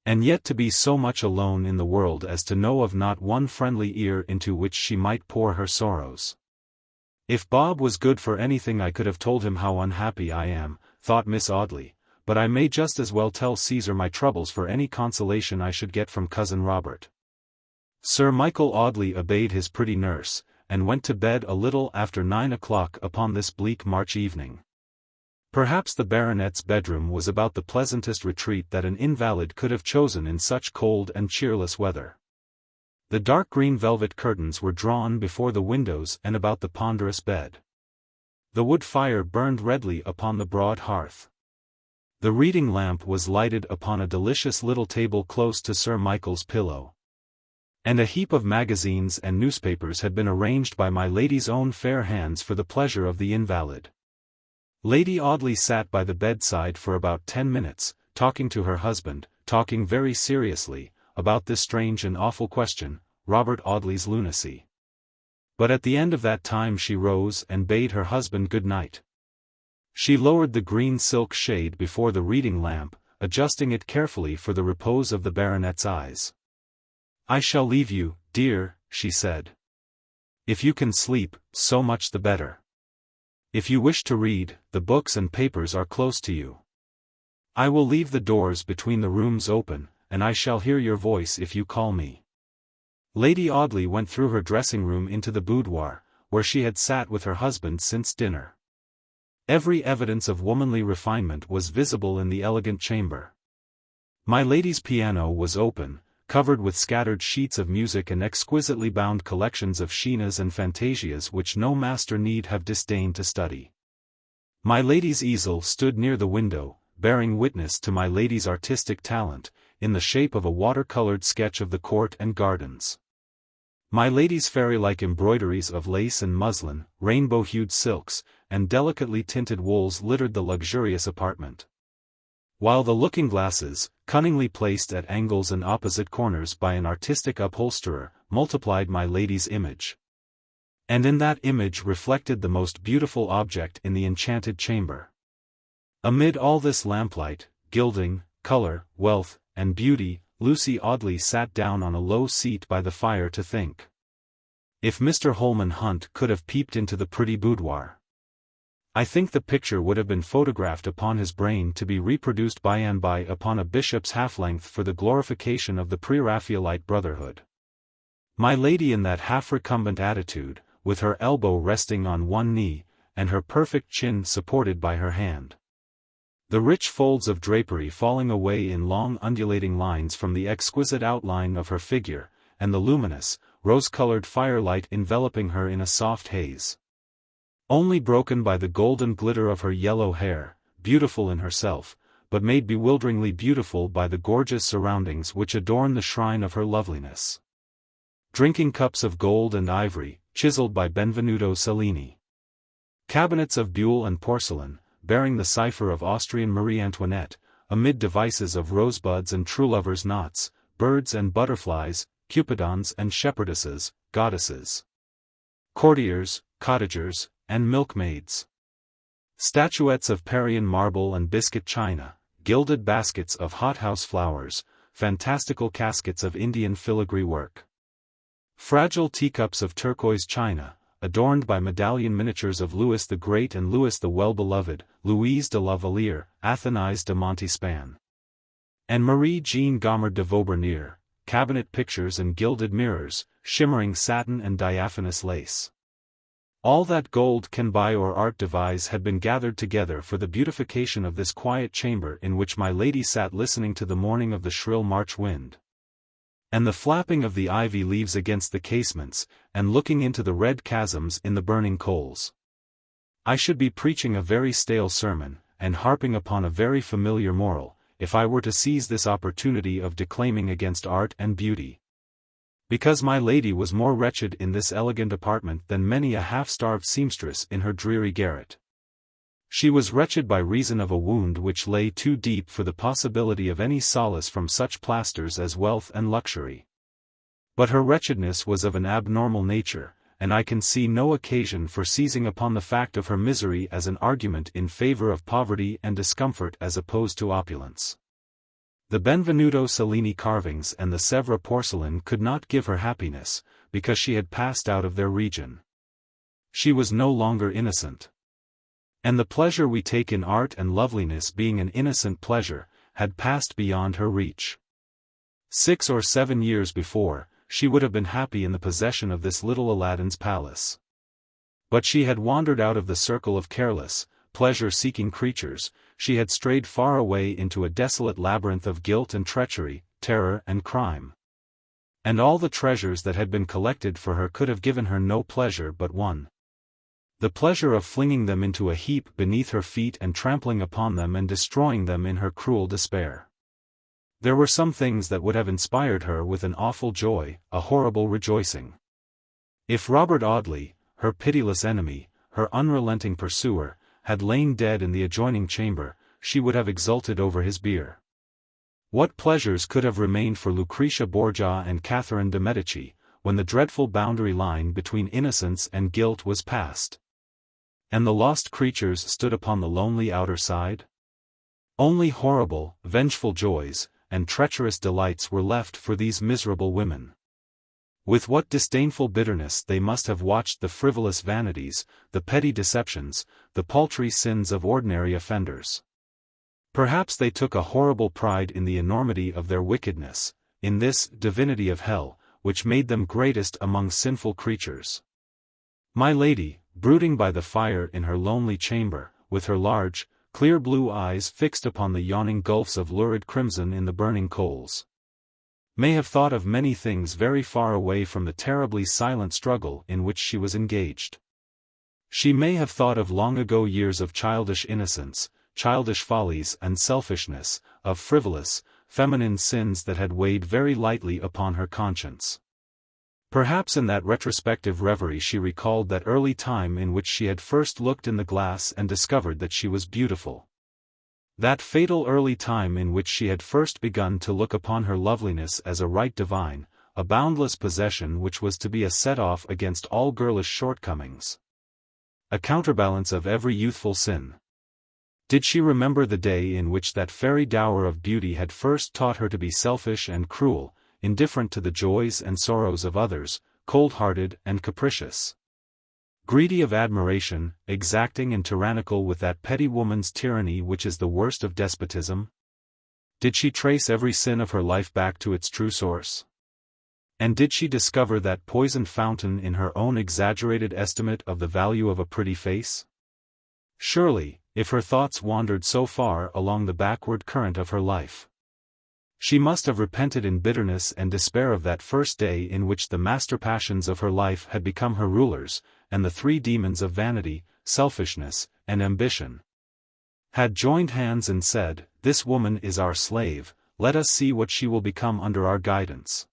and yet to be so much alone in the world as to know of not one friendly ear into which she might pour her sorrows. If Bob was good for anything I could have told him how unhappy I am, thought Miss Audley, but I may just as well tell Caesar my troubles for any consolation I should get from Cousin Robert. Sir Michael Audley obeyed his pretty nurse, and went to bed a little after 9 o'clock upon this bleak March evening. Perhaps the baronet's bedroom was about the pleasantest retreat that an invalid could have chosen in such cold and cheerless weather. The dark green velvet curtains were drawn before the windows and about the ponderous bed. The wood fire burned redly upon the broad hearth. The reading lamp was lighted upon a delicious little table close to Sir Michael's pillow, and a heap of magazines and newspapers had been arranged by my lady's own fair hands for the pleasure of the invalid. Lady Audley sat by the bedside for about 10 minutes, talking to her husband, talking very seriously, about this strange and awful question, Robert Audley's lunacy. But at the end of that time she rose and bade her husband good night. She lowered the green silk shade before the reading lamp, adjusting it carefully for the repose of the baronet's eyes. "I shall leave you, dear," she said. "If you can sleep, so much the better. If you wish to read, the books and papers are close to you. I will leave the doors between the rooms open, and I shall hear your voice if you call me." Lady Audley went through her dressing room into the boudoir, where she had sat with her husband since dinner. Every evidence of womanly refinement was visible in the elegant chamber. My lady's piano was open, covered with scattered sheets of music and exquisitely bound collections of scenas and fantasias which no master need have disdained to study. My lady's easel stood near the window, bearing witness to my lady's artistic talent, in the shape of a water-colored sketch of the court and gardens. My lady's fairy-like embroideries of lace and muslin, rainbow-hued silks, and delicately tinted wools littered the luxurious apartment. While the looking-glasses, cunningly placed at angles and opposite corners by an artistic upholsterer, multiplied my lady's image. And in that image reflected the most beautiful object in the enchanted chamber. Amid all this lamplight, gilding, color, wealth, and beauty, Lucy Audley sat down on a low seat by the fire to think. If Mr. Holman Hunt could have peeped into the pretty boudoir, I think the picture would have been photographed upon his brain to be reproduced by and by upon a bishop's half-length for the glorification of the pre-Raphaelite brotherhood. My lady in that half-recumbent attitude, with her elbow resting on one knee, and her perfect chin supported by her hand. The rich folds of drapery falling away in long undulating lines from the exquisite outline of her figure, and the luminous, rose-colored firelight enveloping her in a soft haze. Only broken by the golden glitter of her yellow hair, beautiful in herself, but made bewilderingly beautiful by the gorgeous surroundings which adorn the shrine of her loveliness. Drinking cups of gold and ivory, chiseled by Benvenuto Cellini. Cabinets of buhl and porcelain, bearing the cipher of Austrian Marie Antoinette, amid devices of rosebuds and true lovers' knots, birds and butterflies, cupidons and shepherdesses, goddesses, courtiers, cottagers, and milkmaids. Statuettes of Parian marble and biscuit china, gilded baskets of hothouse flowers, fantastical caskets of Indian filigree work. Fragile teacups of turquoise china, adorned by medallion miniatures of Louis the Great and Louis the Well-Beloved, Louise de la Valliere, Athénais de Montespan, and Marie-Jeanne Gommard de Vaubernier, cabinet pictures and gilded mirrors, shimmering satin and diaphanous lace. All that gold can buy or art devise had been gathered together for the beautification of this quiet chamber in which my lady sat listening to the mourning of the shrill March wind, and the flapping of the ivy leaves against the casements, and looking into the red chasms in the burning coals. I should be preaching a very stale sermon, and harping upon a very familiar moral, if I were to seize this opportunity of declaiming against art and beauty. Because my lady was more wretched in this elegant apartment than many a half-starved seamstress in her dreary garret. She was wretched by reason of a wound which lay too deep for the possibility of any solace from such plasters as wealth and luxury. But her wretchedness was of an abnormal nature, and I can see no occasion for seizing upon the fact of her misery as an argument in favor of poverty and discomfort as opposed to opulence. The Benvenuto Cellini carvings and the Sèvres porcelain could not give her happiness, because she had passed out of their region. She was no longer innocent. And the pleasure we take in art and loveliness being an innocent pleasure, had passed beyond her reach. 6 or 7 years before, she would have been happy in the possession of this little Aladdin's palace. But she had wandered out of the circle of careless, pleasure-seeking creatures, she had strayed far away into a desolate labyrinth of guilt and treachery, terror and crime. And all the treasures that had been collected for her could have given her no pleasure but one. The pleasure of flinging them into a heap beneath her feet and trampling upon them and destroying them in her cruel despair. There were some things that would have inspired her with an awful joy, a horrible rejoicing. If Robert Audley, her pitiless enemy, her unrelenting pursuer, had lain dead in the adjoining chamber, she would have exulted over his bier. What pleasures could have remained for Lucretia Borgia and Catherine de' Medici, when the dreadful boundary line between innocence and guilt was passed, and the lost creatures stood upon the lonely outer side? Only horrible, vengeful joys, and treacherous delights were left for these miserable women. With what disdainful bitterness they must have watched the frivolous vanities, the petty deceptions, the paltry sins of ordinary offenders. Perhaps they took a horrible pride in the enormity of their wickedness, in this divinity of hell, which made them greatest among sinful creatures. My lady, brooding by the fire in her lonely chamber, with her large, clear blue eyes fixed upon the yawning gulfs of lurid crimson in the burning coals, may have thought of many things very far away from the terribly silent struggle in which she was engaged. She may have thought of long ago years of childish innocence, childish follies and selfishness, of frivolous, feminine sins that had weighed very lightly upon her conscience. Perhaps in that retrospective reverie she recalled that early time in which she had first looked in the glass and discovered that she was beautiful. That fatal early time in which she had first begun to look upon her loveliness as a right divine, a boundless possession which was to be a set-off against all girlish shortcomings, a counterbalance of every youthful sin. Did she remember the day in which that fairy dower of beauty had first taught her to be selfish and cruel, indifferent to the joys and sorrows of others, cold-hearted and capricious, greedy of admiration, exacting and tyrannical with that petty woman's tyranny which is the worst of despotism? Did she trace every sin of her life back to its true source? And did she discover that poisoned fountain in her own exaggerated estimate of the value of a pretty face? Surely, if her thoughts wandered so far along the backward current of her life, she must have repented in bitterness and despair of that first day in which the master passions of her life had become her rulers, and the three demons of vanity, selfishness, and ambition had joined hands and said, "This woman is our slave, let us see what she will become under our guidance."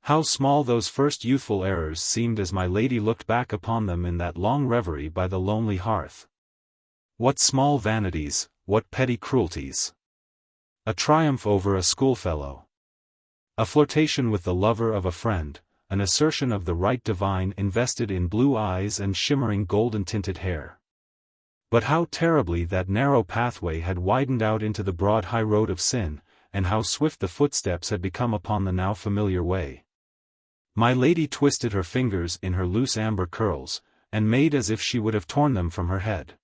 How small those first youthful errors seemed as my lady looked back upon them in that long reverie by the lonely hearth. What small vanities, what petty cruelties! A triumph over a schoolfellow, a flirtation with the lover of a friend, an assertion of the right divine invested in blue eyes and shimmering golden-tinted hair. But how terribly that narrow pathway had widened out into the broad high road of sin, and how swift the footsteps had become upon the now familiar way. My lady twisted her fingers in her loose amber curls, and made as if she would have torn them from her head.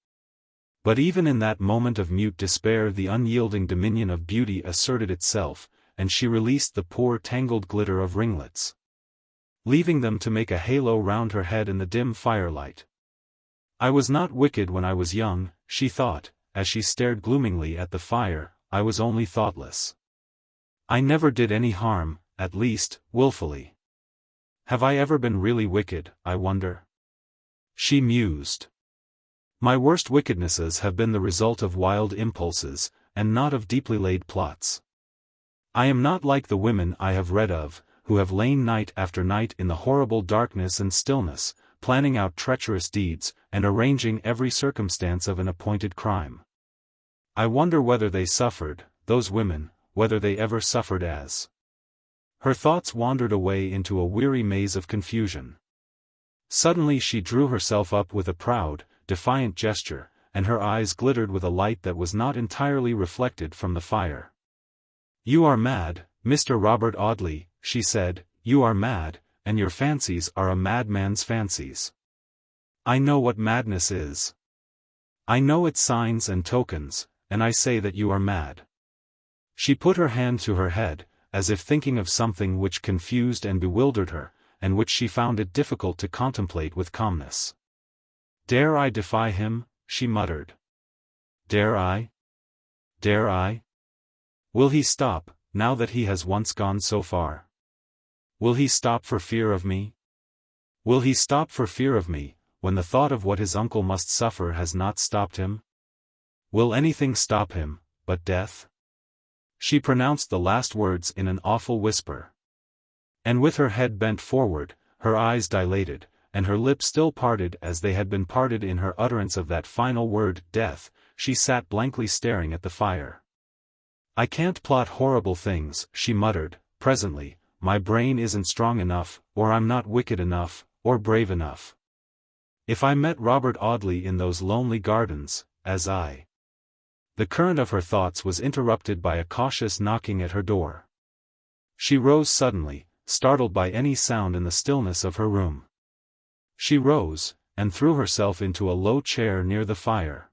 But even in that moment of mute despair the unyielding dominion of beauty asserted itself, and she released the poor tangled glitter of ringlets, leaving them to make a halo round her head in the dim firelight. I was not wicked when I was young, she thought, as she stared gloomingly at the fire, I was only thoughtless. I never did any harm, at least, willfully. Have I ever been really wicked, I wonder? She mused. My worst wickednesses have been the result of wild impulses, and not of deeply laid plots. I am not like the women I have read of, who have lain night after night in the horrible darkness and stillness, planning out treacherous deeds, and arranging every circumstance of an appointed crime. I wonder whether they suffered, those women, whether they ever suffered as. Her thoughts wandered away into a weary maze of confusion. Suddenly she drew herself up with a proud, defiant gesture, and her eyes glittered with a light that was not entirely reflected from the fire. "You are mad, Mr. Robert Audley," she said, "you are mad, and your fancies are a madman's fancies. I know what madness is. I know its signs and tokens, and I say that you are mad." She put her hand to her head, as if thinking of something which confused and bewildered her, and which she found it difficult to contemplate with calmness. "Dare I defy him?" she muttered. "Dare I? Dare I? Will he stop, now that he has once gone so far? Will he stop for fear of me? Will he stop for fear of me, when the thought of what his uncle must suffer has not stopped him? Will anything stop him, but death?" She pronounced the last words in an awful whisper. And with her head bent forward, her eyes dilated, and her lips still parted as they had been parted in her utterance of that final word, death, she sat blankly staring at the fire. "I can't plot horrible things," she muttered, presently, "my brain isn't strong enough, or I'm not wicked enough, or brave enough. If I met Robert Audley in those lonely gardens, as I—" The current of her thoughts was interrupted by a cautious knocking at her door. She rose suddenly, startled by any sound in the stillness of her room. She rose, and threw herself into a low chair near the fire.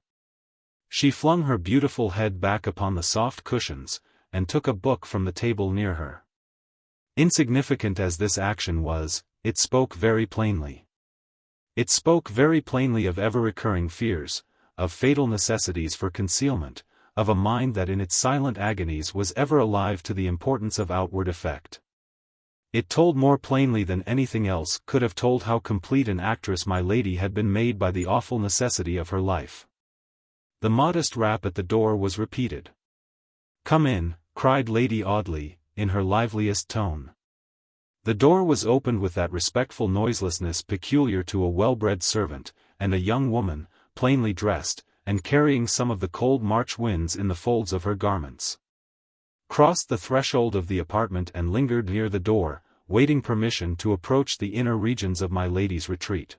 She flung her beautiful head back upon the soft cushions, and took a book from the table near her. Insignificant as this action was, it spoke very plainly. It spoke very plainly of ever-recurring fears, of fatal necessities for concealment, of a mind that in its silent agonies was ever alive to the importance of outward effect. It told more plainly than anything else could have told how complete an actress my lady had been made by the awful necessity of her life. The modest rap at the door was repeated. "Come in," cried Lady Audley, in her liveliest tone. The door was opened with that respectful noiselessness peculiar to a well-bred servant, and a young woman, plainly dressed, and carrying some of the cold March winds in the folds of her garments, crossed the threshold of the apartment and lingered near the door, waiting permission to approach the inner regions of my lady's retreat.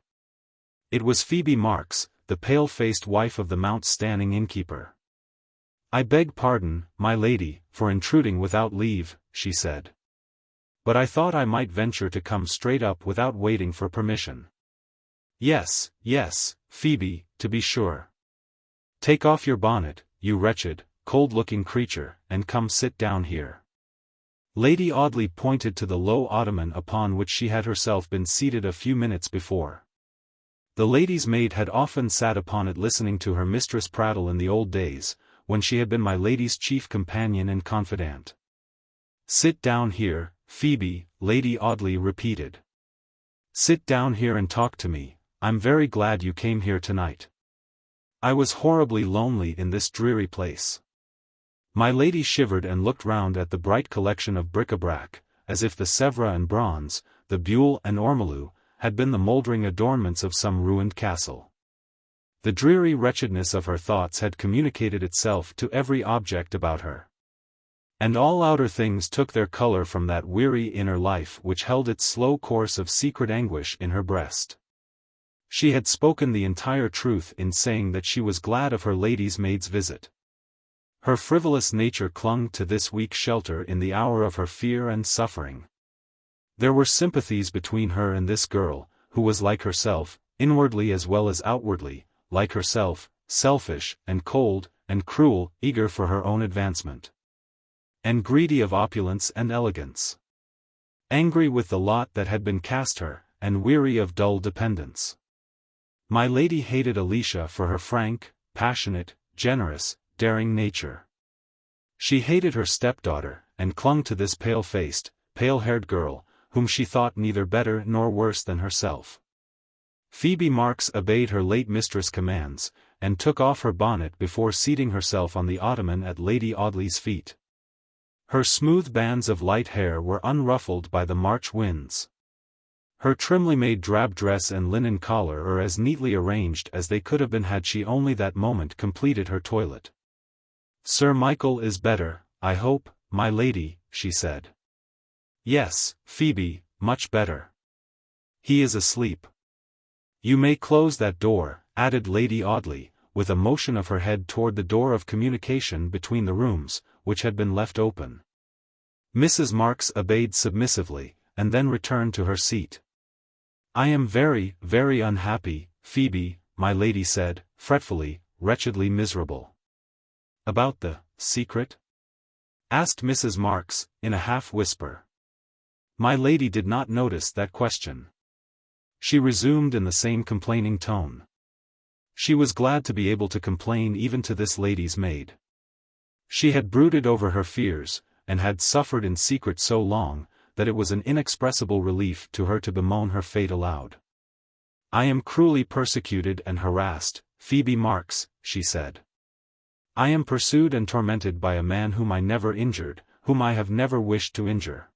It was Phoebe Marks, the pale-faced wife of the Mount Stanning innkeeper. "I beg pardon, my lady, for intruding without leave," she said. "But I thought I might venture to come straight up without waiting for permission." "Yes, yes, Phoebe, to be sure. Take off your bonnet, you wretched, cold-looking creature, and come sit down here." Lady Audley pointed to the low ottoman upon which she had herself been seated a few minutes before. The lady's maid had often sat upon it listening to her mistress prattle in the old days, when she had been my lady's chief companion and confidant. "Sit down here, Phoebe," Lady Audley repeated. "Sit down here and talk to me. I'm very glad you came here tonight. I was horribly lonely in this dreary place." My lady shivered and looked round at the bright collection of bric-a-brac, as if the Sèvres and bronze, the buhl and ormolu, had been the mouldering adornments of some ruined castle. The dreary wretchedness of her thoughts had communicated itself to every object about her. And all outer things took their color from that weary inner life which held its slow course of secret anguish in her breast. She had spoken the entire truth in saying that she was glad of her lady's maid's visit. Her frivolous nature clung to this weak shelter in the hour of her fear and suffering. There were sympathies between her and this girl, who was like herself, inwardly as well as outwardly, like herself, selfish, and cold, and cruel, eager for her own advancement, and greedy of opulence and elegance. Angry with the lot that had been cast her, and weary of dull dependence. My lady hated Alicia for her frank, passionate, generous, daring nature. She hated her stepdaughter, and clung to this pale-faced, pale-haired girl, whom she thought neither better nor worse than herself. Phoebe Marks obeyed her late mistress' commands, and took off her bonnet before seating herself on the ottoman at Lady Audley's feet. Her smooth bands of light hair were unruffled by the March winds. Her trimly made drab dress and linen collar were as neatly arranged as they could have been had she only that moment completed her toilet. "Sir Michael is better, I hope, my lady," she said. "Yes, Phoebe, much better. He is asleep." "You may close that door," added Lady Audley, with a motion of her head toward the door of communication between the rooms, which had been left open. Mrs. Marks obeyed submissively, and then returned to her seat. "I am very, very unhappy, Phoebe," my lady said, fretfully, wretchedly miserable. "About the secret?" asked Mrs. Marks, in a half-whisper. My lady did not notice that question. She resumed in the same complaining tone. She was glad to be able to complain even to this lady's maid. She had brooded over her fears, and had suffered in secret so long, that it was an inexpressible relief to her to bemoan her fate aloud. "I am cruelly persecuted and harassed, Phoebe Marks," she said. "I am pursued and tormented by a man whom I never injured, whom I have never wished to injure.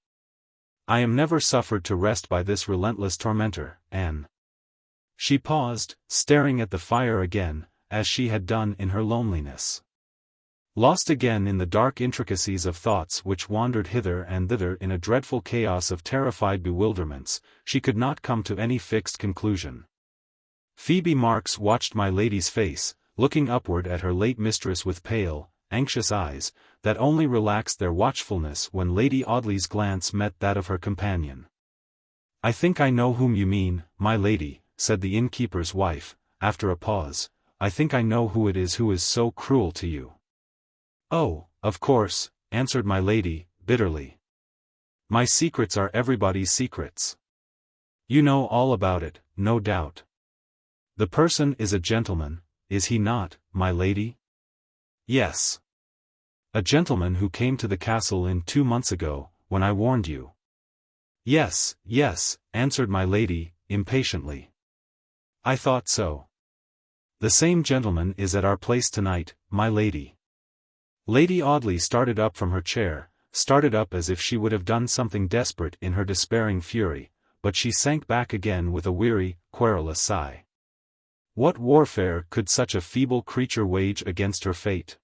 I am never suffered to rest by this relentless tormentor, and—" She paused, staring at the fire again, as she had done in her loneliness. Lost again in the dark intricacies of thoughts which wandered hither and thither in a dreadful chaos of terrified bewilderments, she could not come to any fixed conclusion. Phoebe Marks watched my lady's face, looking upward at her late mistress with pale, anxious eyes, that only relaxed their watchfulness when Lady Audley's glance met that of her companion. "I think I know whom you mean, my lady," said the innkeeper's wife, after a pause. "I think I know who it is who is so cruel to you." "Oh, of course," answered my lady, bitterly. "My secrets are everybody's secrets. You know all about it, no doubt. The person is a gentleman, is he not, my lady?" "Yes. A gentleman who came to the castle in 2 months ago, when I warned you." "Yes, yes," answered my lady, impatiently. "I thought so. The same gentleman is at our place tonight, my lady." Lady Audley started up from her chair, started up as if she would have done something desperate in her despairing fury, but she sank back again with a weary, querulous sigh. What warfare could such a feeble creature wage against her fate?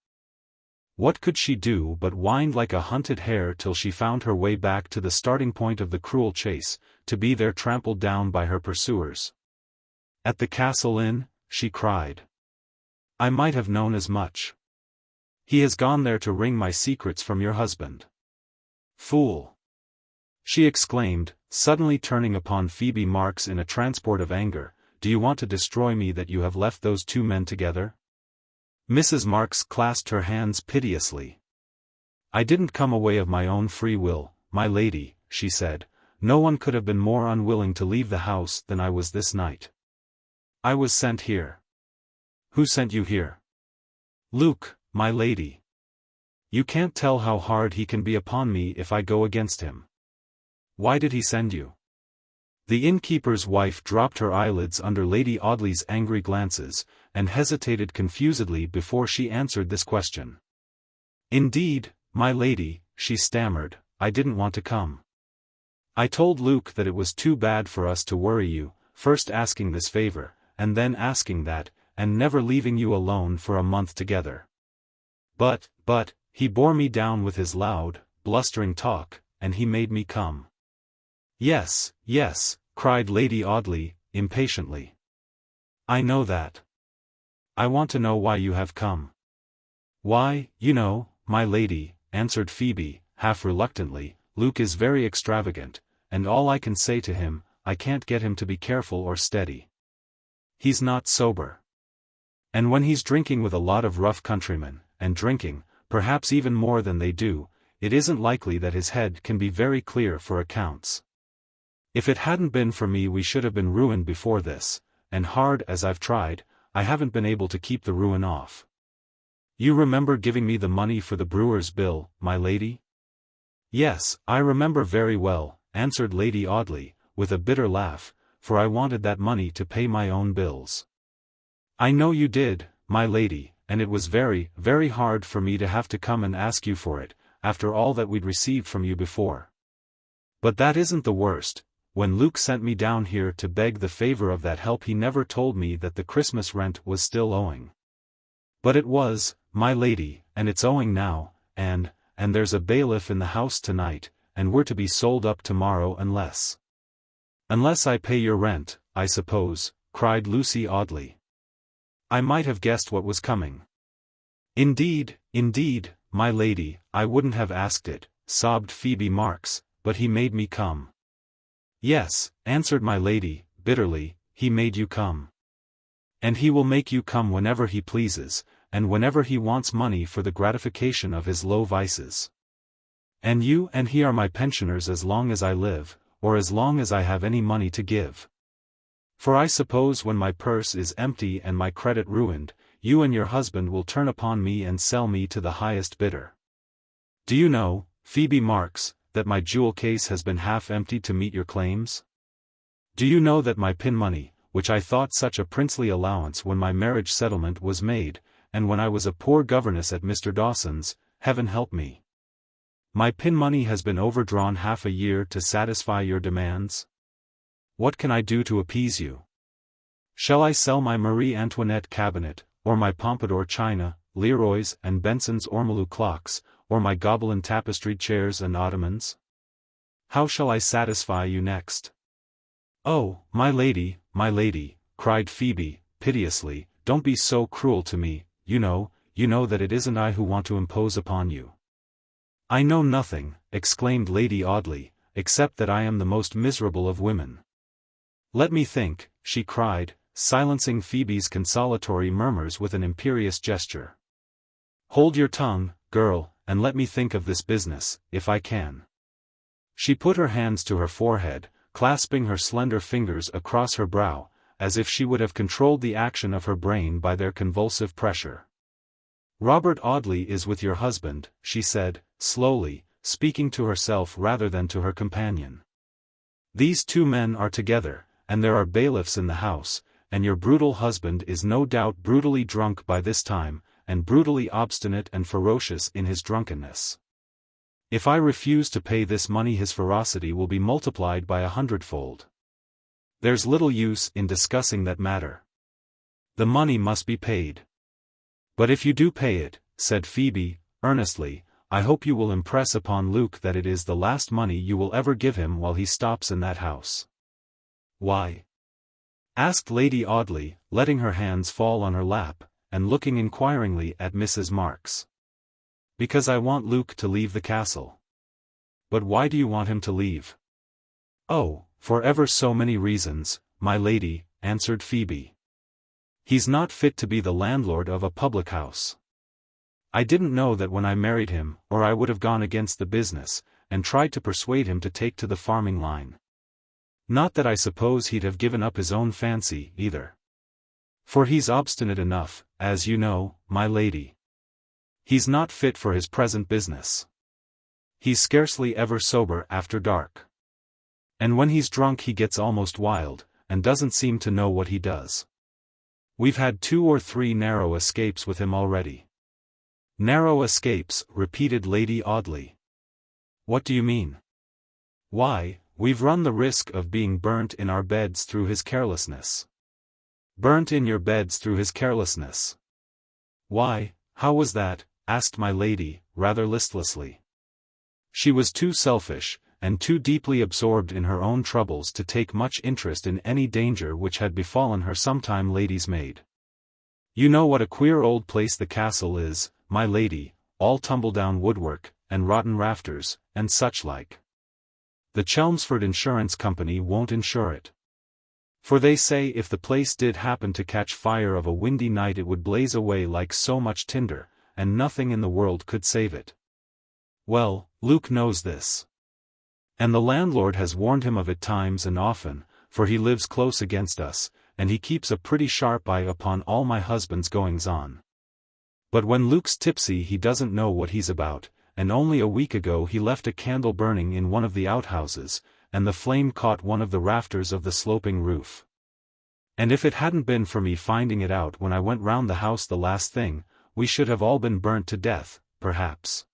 What could she do but wind like a hunted hare till she found her way back to the starting point of the cruel chase, to be there trampled down by her pursuers? "At the Castle Inn?" she cried. "I might have known as much. He has gone there to wring my secrets from your husband." "Fool!" she exclaimed, suddenly turning upon Phoebe Marks in a transport of anger. "Do you want to destroy me that you have left those 2 men together?" Mrs. Marks clasped her hands piteously. "I didn't come away of my own free will, my lady," she said. "No one could have been more unwilling to leave the house than I was this night. I was sent here." "Who sent you here?" "Luke, my lady. You can't tell how hard he can be upon me if I go against him." "Why did he send you?" The innkeeper's wife dropped her eyelids under Lady Audley's angry glances, and hesitated confusedly before she answered this question. "Indeed, my lady," she stammered, "I didn't want to come. I told Luke that it was too bad for us to worry you, first asking this favor, and then asking that, and never leaving you alone for a month together. But, he bore me down with his loud, blustering talk, and he made me come." "Yes, yes," cried Lady Audley, impatiently. "I know that. I want to know why you have come." "Why, you know, my lady," answered Phoebe, half reluctantly, "Luke is very extravagant, and all I can say to him, I can't get him to be careful or steady. He's not sober. And when he's drinking with a lot of rough countrymen, and drinking, perhaps even more than they do, it isn't likely that his head can be very clear for accounts. If it hadn't been for me we should have been ruined before this, and hard as I've tried, I haven't been able to keep the ruin off. You remember giving me the money for the brewer's bill, my lady?" "Yes, I remember very well," answered Lady Audley, with a bitter laugh, "for I wanted that money to pay my own bills." "I know you did, my lady, and it was very, very hard for me to have to come and ask you for it, after all that we'd received from you before. But that isn't the worst. When Luke sent me down here to beg the favor of that help he never told me that the Christmas rent was still owing. But it was, my lady, and it's owing now, and there's a bailiff in the house tonight, and we're to be sold up tomorrow unless I pay your rent, I suppose," cried Lucy Audley. "I might have guessed what was coming." Indeed, my lady, I wouldn't have asked it," sobbed Phoebe Marks, "but he made me come." "Yes," answered my lady, bitterly, "he made you come. And he will make you come whenever he pleases, and whenever he wants money for the gratification of his low vices. And you and he are my pensioners as long as I live, or as long as I have any money to give. For I suppose when my purse is empty and my credit ruined, you and your husband will turn upon me and sell me to the highest bidder. Do you know, Phoebe Marks, that my jewel case has been half emptied to meet your claims? Do you know that my pin money, which I thought such a princely allowance when my marriage settlement was made, and when I was a poor governess at Mr. Dawson's, heaven help me, my pin money has been overdrawn half a year to satisfy your demands? What can I do to appease you? Shall I sell my Marie Antoinette cabinet, or my Pompadour china, Leroy's and Benson's ormolu clocks, or my Gobelin tapestried chairs and ottomans? How shall I satisfy you next?" "Oh, my lady," cried Phoebe, piteously, "don't be so cruel to me. You you know that it isn't I who want to impose upon you." "I know nothing," exclaimed Lady Audley, "except that I am the most miserable of women." "Let me think," she cried, silencing Phoebe's consolatory murmurs with an imperious gesture. "Hold your tongue, girl, and let me think of this business, if I can." She put her hands to her forehead, clasping her slender fingers across her brow, as if she would have controlled the action of her brain by their convulsive pressure. "Robert Audley is with your husband," she said, slowly, speaking to herself rather than to her companion. "These two men are together, and there are bailiffs in the house, and your brutal husband is no doubt brutally drunk by this time, and brutally obstinate and ferocious in his drunkenness. If I refuse to pay this money his ferocity will be multiplied by 100-fold. There's little use in discussing that matter. The money must be paid. But if you do pay it," said Phoebe, earnestly, "I hope you will impress upon Luke that it is the last money you will ever give him while he stops in that house." "Why?" asked Lady Audley, letting her hands fall on her lap, and looking inquiringly at Mrs. Marks. "Because I want Luke to leave the castle." "But why do you want him to leave?" "Oh, for ever so many reasons, my lady," answered Phoebe. "He's not fit to be the landlord of a public house. I didn't know that when I married him, or I would have gone against the business, and tried to persuade him to take to the farming line. Not that I suppose he'd have given up his own fancy, either. For he's obstinate enough, as you know, my lady. He's not fit for his present business. He's scarcely ever sober after dark. And when he's drunk he gets almost wild, and doesn't seem to know what he does. We've had 2 or 3 narrow escapes with him already." "Narrow escapes," repeated Lady Audley. "What do you mean?" "Why, we've run the risk of being burnt in our beds through his carelessness." "Burnt in your beds through his carelessness? Why, how was that?" asked my lady, rather listlessly. She was too selfish, and too deeply absorbed in her own troubles to take much interest in any danger which had befallen her sometime lady's maid. "You know what a queer old place the castle is, my lady, all tumble-down woodwork, and rotten rafters, and such like. The Chelmsford Insurance Company won't insure it. For they say if the place did happen to catch fire of a windy night it would blaze away like so much tinder, and nothing in the world could save it. Well, Luke knows this. And the landlord has warned him of it times and often, for he lives close against us, and he keeps a pretty sharp eye upon all my husband's goings-on. But when Luke's tipsy he doesn't know what he's about, and only a week ago he left a candle burning in one of the outhouses, and the flame caught one of the rafters of the sloping roof. And if it hadn't been for me finding it out when I went round the house the last thing, we should have all been burnt to death, perhaps.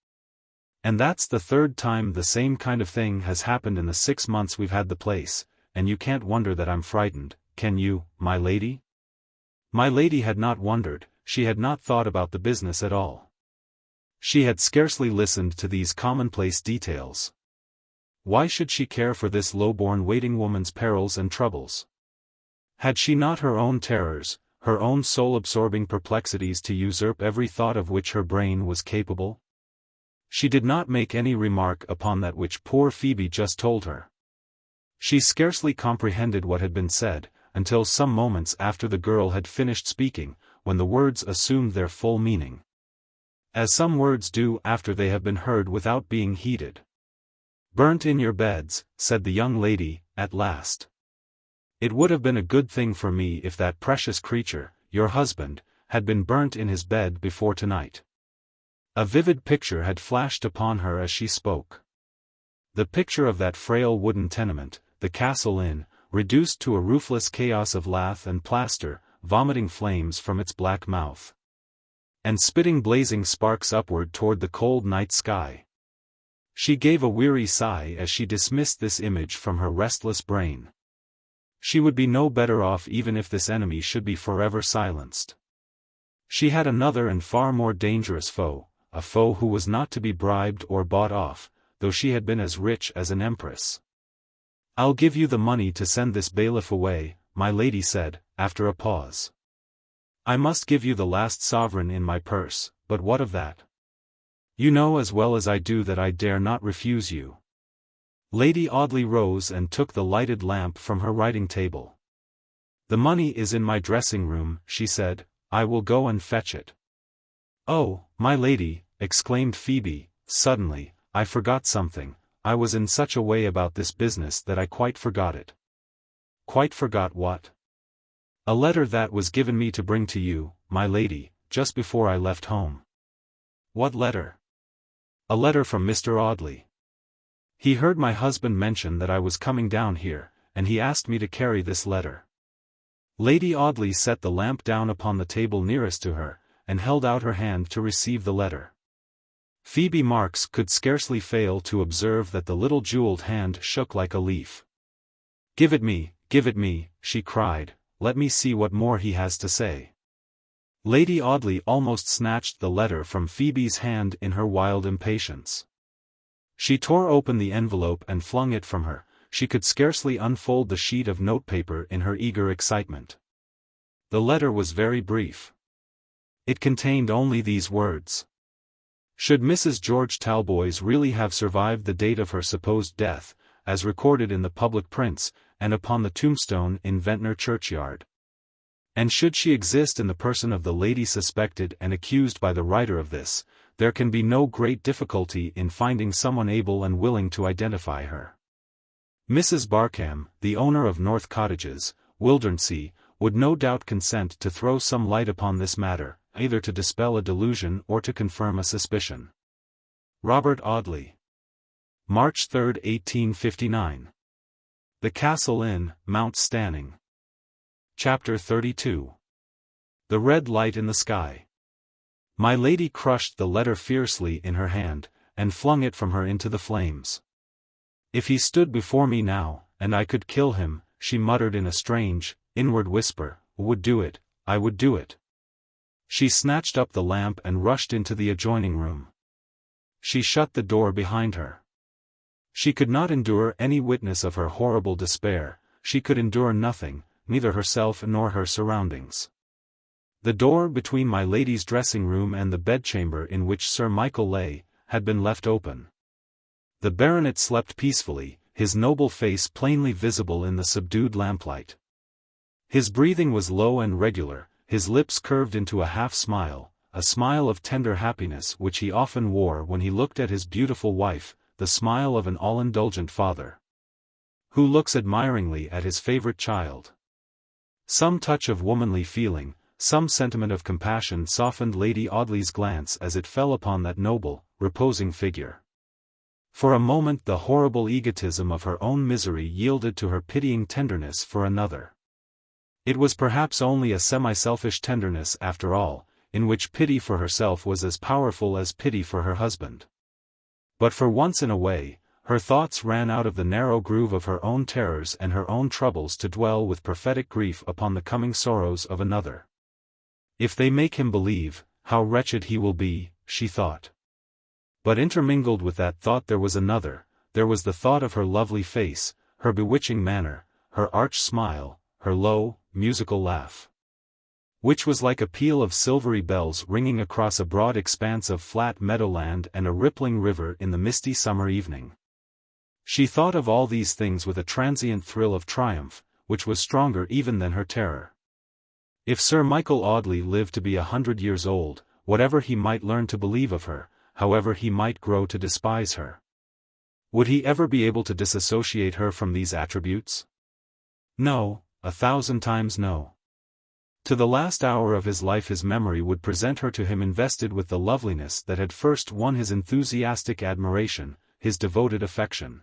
And that's the 3rd time the same kind of thing has happened in the 6 months we've had the place, and you can't wonder that I'm frightened, can you, my lady?" My lady had not wondered, she had not thought about the business at all. She had scarcely listened to these commonplace details. Why should she care for this low-born waiting woman's perils and troubles? Had she not her own terrors, her own soul-absorbing perplexities to usurp every thought of which her brain was capable? She did not make any remark upon that which poor Phoebe just told her. She scarcely comprehended what had been said, until some moments after the girl had finished speaking, when the words assumed their full meaning. As some words do after they have been heard without being heeded. "Burnt in your beds," said the young lady, at last. "It would have been a good thing for me if that precious creature, your husband, had been burnt in his bed before tonight." A vivid picture had flashed upon her as she spoke. The picture of that frail wooden tenement, the Castle Inn, reduced to a roofless chaos of lath and plaster, vomiting flames from its black mouth, and spitting blazing sparks upward toward the cold night sky. She gave a weary sigh as she dismissed this image from her restless brain. She would be no better off even if this enemy should be forever silenced. She had another and far more dangerous foe, a foe who was not to be bribed or bought off, though she had been as rich as an empress. "I'll give you the money to send this bailiff away," my lady said, after a pause. I must give you the last sovereign in my purse, but what of that? You know as well as I do that I dare not refuse you. Lady Audley rose and took the lighted lamp from her writing table. The money is in my dressing room, she said. I will go and fetch it. Oh, my lady, exclaimed Phoebe, suddenly, I forgot something. I was in such a way about this business that I quite forgot it. Quite forgot what? A letter that was given me to bring to you, my lady, just before I left home. What letter? A letter from Mr. Audley. He heard my husband mention that I was coming down here, and he asked me to carry this letter. Lady Audley set the lamp down upon the table nearest to her, and held out her hand to receive the letter. Phoebe Marks could scarcely fail to observe that the little jeweled hand shook like a leaf. Give it me, she cried, let me see what more he has to say. Lady Audley almost snatched the letter from Phoebe's hand in her wild impatience. She tore open the envelope and flung it from her. She could scarcely unfold the sheet of notepaper in her eager excitement. The letter was very brief. It contained only these words. Should Mrs. George Talboys really have survived the date of her supposed death, as recorded in the public prints, and upon the tombstone in Ventnor churchyard? And should she exist in the person of the lady suspected and accused by the writer of this, there can be no great difficulty in finding someone able and willing to identify her. Mrs. Barkham, the owner of North Cottages, Wildernsea, would no doubt consent to throw some light upon this matter, either to dispel a delusion or to confirm a suspicion. Robert Audley. March 3, 1859. The Castle Inn, Mount Stanning. Chapter 32. The Red Light in the Sky. My lady crushed the letter fiercely in her hand, and flung it from her into the flames. If he stood before me now, and I could kill him, she muttered in a strange, inward whisper, would do it, I would do it. She snatched up the lamp and rushed into the adjoining room. She shut the door behind her. She could not endure any witness of her horrible despair, she could endure nothing, neither herself nor her surroundings. The door between my lady's dressing room and the bedchamber in which Sir Michael lay, had been left open. The baronet slept peacefully, his noble face plainly visible in the subdued lamplight. His breathing was low and regular, his lips curved into a half-smile, a smile of tender happiness which he often wore when he looked at his beautiful wife, the smile of an all-indulgent father, who looks admiringly at his favorite child. Some touch of womanly feeling, some sentiment of compassion softened Lady Audley's glance as it fell upon that noble, reposing figure. For a moment the horrible egotism of her own misery yielded to her pitying tenderness for another. It was perhaps only a semi-selfish tenderness after all, in which pity for herself was as powerful as pity for her husband. But for once in a way, her thoughts ran out of the narrow groove of her own terrors and her own troubles to dwell with prophetic grief upon the coming sorrows of another. If they make him believe, how wretched he will be, she thought. But intermingled with that thought there was another, there was the thought of her lovely face, her bewitching manner, her arch smile, her low, musical laugh, which was like a peal of silvery bells ringing across a broad expanse of flat meadowland and a rippling river in the misty summer evening. She thought of all these things with a transient thrill of triumph, which was stronger even than her terror. If Sir Michael Audley lived to be 100 years old, whatever he might learn to believe of her, however he might grow to despise her, would he ever be able to disassociate her from these attributes? No, 1,000 times no. To the last hour of his life his memory would present her to him invested with the loveliness that had first won his enthusiastic admiration, his devoted affection.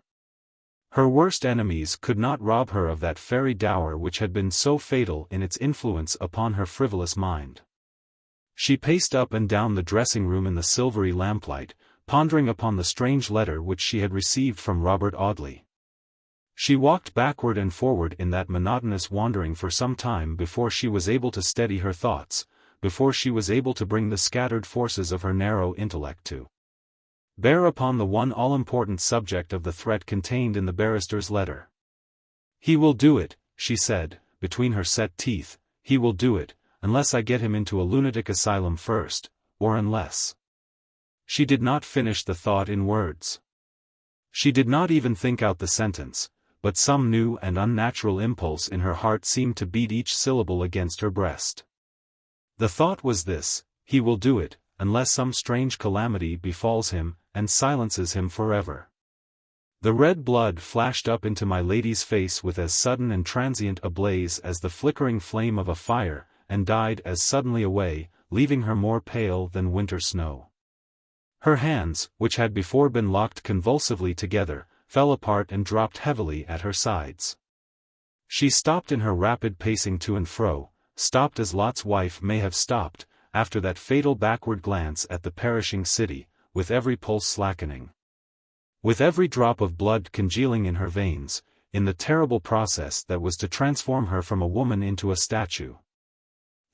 Her worst enemies could not rob her of that fairy dower which had been so fatal in its influence upon her frivolous mind. She paced up and down the dressing-room in the silvery lamplight, pondering upon the strange letter which she had received from Robert Audley. She walked backward and forward in that monotonous wandering for some time before she was able to steady her thoughts, before she was able to bring the scattered forces of her narrow intellect to bear upon the one all-important subject of the threat contained in the barrister's letter. "He will do it," she said, between her set teeth, "he will do it, unless I get him into a lunatic asylum first, or unless. She did not finish the thought in words. She did not even think out the sentence, but some new and unnatural impulse in her heart seemed to beat each syllable against her breast. The thought was this: he will do it, unless some strange calamity befalls him, and silences him forever. The red blood flashed up into my lady's face with as sudden and transient a blaze as the flickering flame of a fire, and died as suddenly away, leaving her more pale than winter snow. Her hands, which had before been locked convulsively together, fell apart and dropped heavily at her sides. She stopped in her rapid pacing to and fro, stopped as Lot's wife may have stopped, after that fatal backward glance at the perishing city, with every pulse slackening, with every drop of blood congealing in her veins, in the terrible process that was to transform her from a woman into a statue.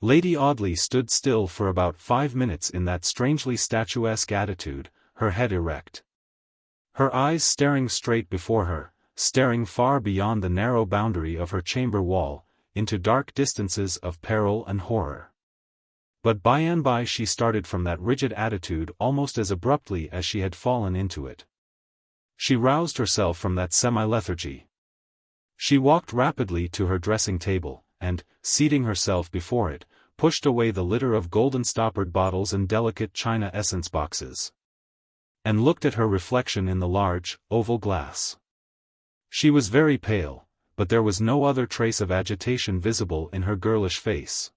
Lady Audley stood still for about 5 minutes in that strangely statuesque attitude, her head erect, her eyes staring straight before her, staring far beyond the narrow boundary of her chamber wall, into dark distances of peril and horror. But by and by she started from that rigid attitude almost as abruptly as she had fallen into it. She roused herself from that semi-lethargy. She walked rapidly to her dressing table, and, seating herself before it, pushed away the litter of golden-stoppered bottles and delicate china essence boxes, and looked at her reflection in the large, oval glass. She was very pale, but there was no other trace of agitation visible in her girlish face.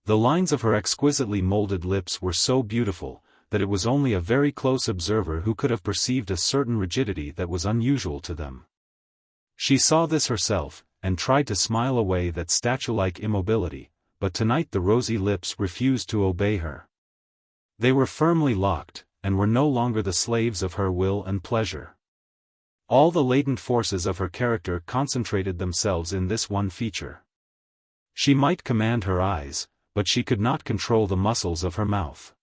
The lines of her exquisitely molded lips were so beautiful, that it was only a very close observer who could have perceived a certain rigidity that was unusual to them. She saw this herself, and tried to smile away that statue-like immobility, but tonight the rosy lips refused to obey her. They were firmly locked, and were no longer the slaves of her will and pleasure. All the latent forces of her character concentrated themselves in this one feature. She might command her eyes, but she could not control the muscles of her mouth.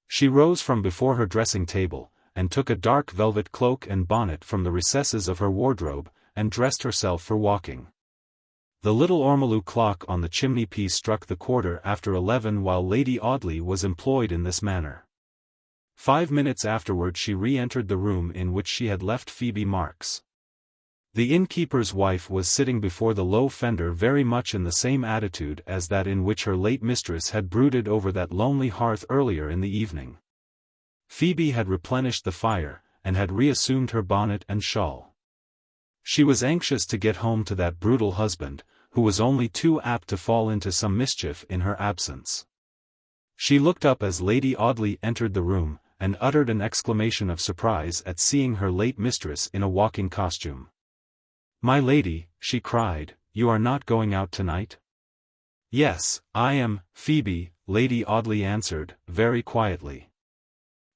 She rose from before her dressing table, and took a dark velvet cloak and bonnet from the recesses of her wardrobe, and dressed herself for walking. The little ormolu clock on the chimney-piece struck the 11:15 while Lady Audley was employed in this manner. 5 minutes afterward she re-entered the room in which she had left Phoebe Marks. The innkeeper's wife was sitting before the low fender very much in the same attitude as that in which her late mistress had brooded over that lonely hearth earlier in the evening. Phoebe had replenished the fire, and had reassumed her bonnet and shawl. She was anxious to get home to that brutal husband, who was only too apt to fall into some mischief in her absence. She looked up as Lady Audley entered the room, and uttered an exclamation of surprise at seeing her late mistress in a walking costume. "My lady," she cried, "you are not going out tonight?" "Yes, I am, Phoebe," Lady Audley answered, very quietly.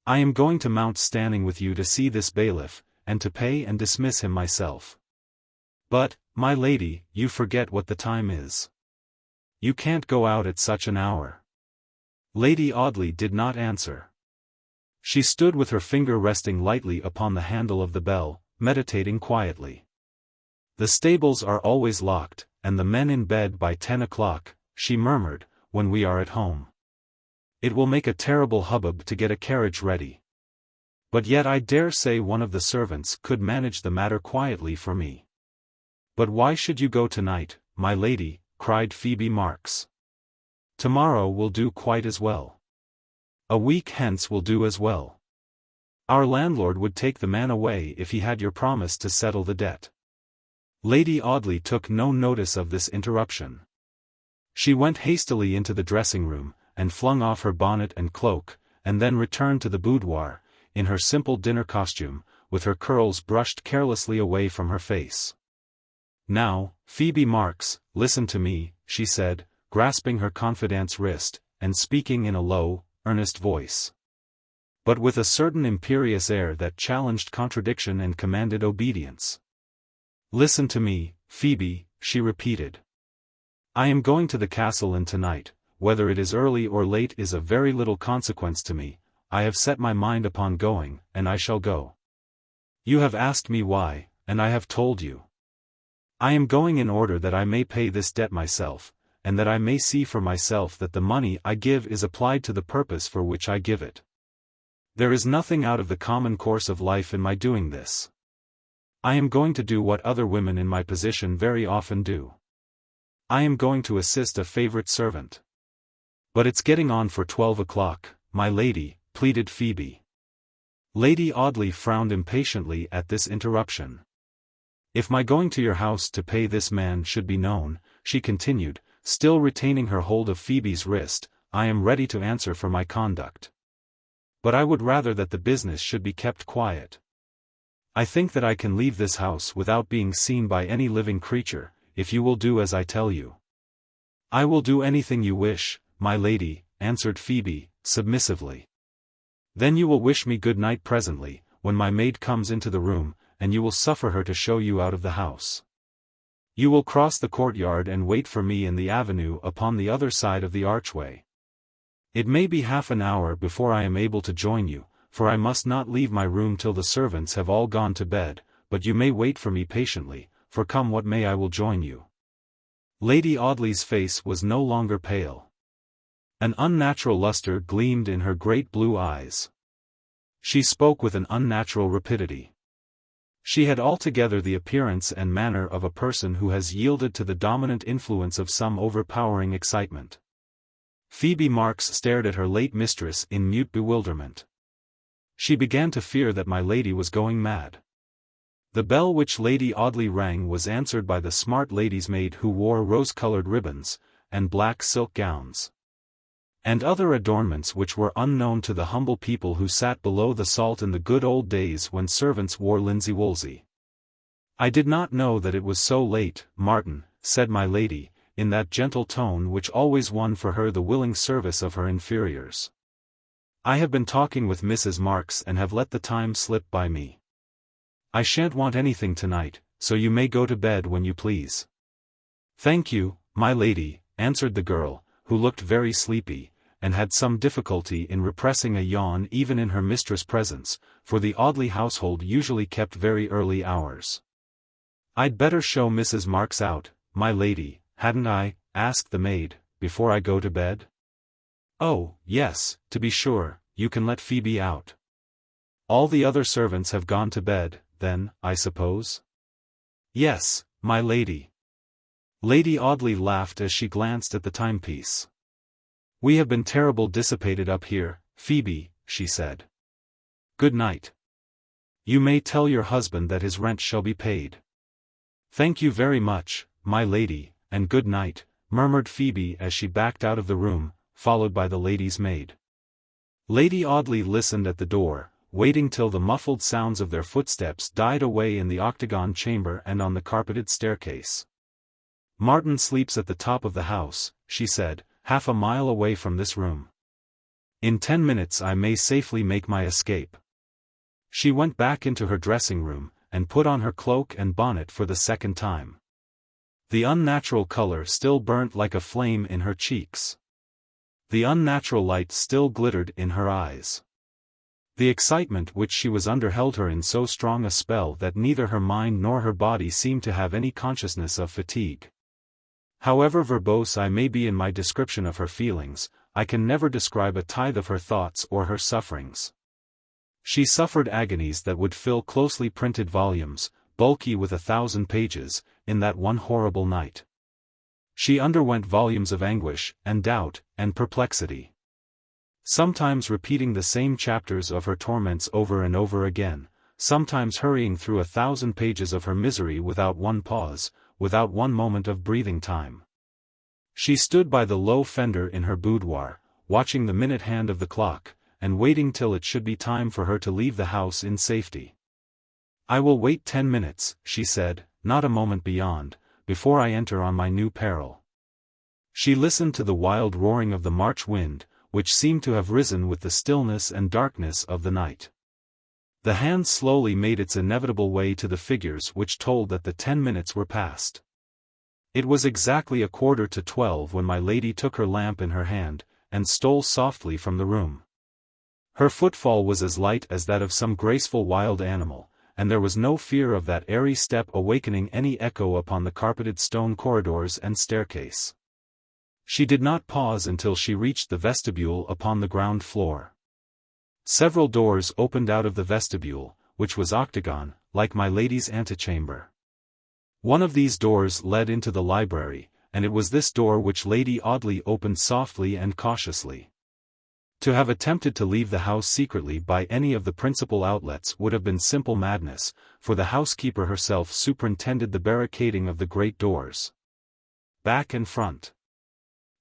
"I am going to Mount Stanning with you to see this bailiff, and to pay and dismiss him myself." "But, my lady, you forget what the time is. You can't go out at such an hour." Lady Audley did not answer. She stood with her finger resting lightly upon the handle of the bell, meditating quietly. "The stables are always locked, and the men in bed by 10 o'clock, she murmured, "when we are at home. It will make a terrible hubbub to get a carriage ready. But yet I dare say one of the servants could manage the matter quietly for me." "But why should you go tonight, my lady?" cried Phoebe Marks. "Tomorrow will do quite as well. A week hence will do as well. Our landlord would take the man away if he had your promise to settle the debt." Lady Audley took no notice of this interruption. She went hastily into the dressing-room, and flung off her bonnet and cloak, and then returned to the boudoir, in her simple dinner costume, with her curls brushed carelessly away from her face. "Now, Phoebe Marks, listen to me," she said, grasping her confidante's wrist, and speaking in a low, earnest voice, but with a certain imperious air that challenged contradiction and commanded obedience. "Listen to me, Phoebe," she repeated. "I am going to the castle inn tonight. Whether it is early or late is of very little consequence to me. I have set my mind upon going, and I shall go. You have asked me why, and I have told you. I am going in order that I may pay this debt myself, and that I may see for myself that the money I give is applied to the purpose for which I give it. There is nothing out of the common course of life in my doing this. I am going to do what other women in my position very often do. I am going to assist a favorite servant. But it's getting on for 12 o'clock, my lady, pleaded Phoebe. Lady Audley frowned impatiently at this interruption. If my going to your house to pay this man should be known, she continued, still retaining her hold of Phoebe's wrist, I am ready to answer for my conduct. But I would rather that the business should be kept quiet. I think that I can leave this house without being seen by any living creature, if you will do as I tell you. I will do anything you wish, my lady, answered Phoebe, submissively. Then you will wish me good night presently, when my maid comes into the room, and you will suffer her to show you out of the house. You will cross the courtyard and wait for me in the avenue upon the other side of the archway. It may be half an hour before I am able to join you, for I must not leave my room till the servants have all gone to bed, but you may wait for me patiently, for come what may I will join you. Lady Audley's face was no longer pale. An unnatural luster gleamed in her great blue eyes. She spoke with an unnatural rapidity. She had altogether the appearance and manner of a person who has yielded to the dominant influence of some overpowering excitement. Phoebe Marks stared at her late mistress in mute bewilderment. She began to fear that my lady was going mad. The bell which Lady Audley rang was answered by the smart lady's maid who wore rose-colored ribbons, and black silk gowns, and other adornments which were unknown to the humble people who sat below the salt in the good old days when servants wore linsey-woolsey. I did not know that it was so late, Martin, said my lady, in that gentle tone which always won for her the willing service of her inferiors. I have been talking with Mrs. Marks and have let the time slip by me. I shan't want anything tonight, so you may go to bed when you please. Thank you, my lady, answered the girl, who looked very sleepy, and had some difficulty in repressing a yawn even in her mistress' presence, for the Audley household usually kept very early hours. I'd better show Mrs. Marks out, my lady, hadn't I, asked the maid, before I go to bed? Oh, yes, to be sure, you can let Phoebe out. All the other servants have gone to bed, then, I suppose? Yes, my lady. Lady Audley laughed as she glanced at the timepiece. We have been terrible dissipated up here, Phoebe, she said. Good night. You may tell your husband that his rent shall be paid. Thank you very much, my lady, and good night, murmured Phoebe as she backed out of the room, followed by the lady's maid. Lady Audley listened at the door, waiting till the muffled sounds of their footsteps died away in the octagon chamber and on the carpeted staircase. Martin sleeps at the top of the house, she said, half a mile away from this room. In 10 minutes I may safely make my escape. She went back into her dressing room, and put on her cloak and bonnet for the second time. The unnatural color still burnt like a flame in her cheeks. The unnatural light still glittered in her eyes. The excitement which she was under held her in so strong a spell that neither her mind nor her body seemed to have any consciousness of fatigue. However verbose I may be in my description of her feelings, I can never describe a tithe of her thoughts or her sufferings. She suffered agonies that would fill closely printed volumes, bulky with 1,000 pages, in that one horrible night. She underwent volumes of anguish, and doubt, and perplexity. Sometimes repeating the same chapters of her torments over and over again, sometimes hurrying through 1,000 pages of her misery without one pause, without one moment of breathing time. She stood by the low fender in her boudoir, watching the minute hand of the clock, and waiting till it should be time for her to leave the house in safety. I will wait 10 minutes, she said, not a moment beyond, before I enter on my new peril. She listened to the wild roaring of the March wind, which seemed to have risen with the stillness and darkness of the night. The hand slowly made its inevitable way to the figures which told that the 10 minutes were past. It was exactly 11:45 when my lady took her lamp in her hand, and stole softly from the room. Her footfall was as light as that of some graceful wild animal, and there was no fear of that airy step awakening any echo upon the carpeted stone corridors and staircase. She did not pause until she reached the vestibule upon the ground floor. Several doors opened out of the vestibule, which was octagon, like my lady's antechamber. One of these doors led into the library, and it was this door which Lady Audley opened softly and cautiously. To have attempted to leave the house secretly by any of the principal outlets would have been simple madness, for the housekeeper herself superintended the barricading of the great doors, back and front.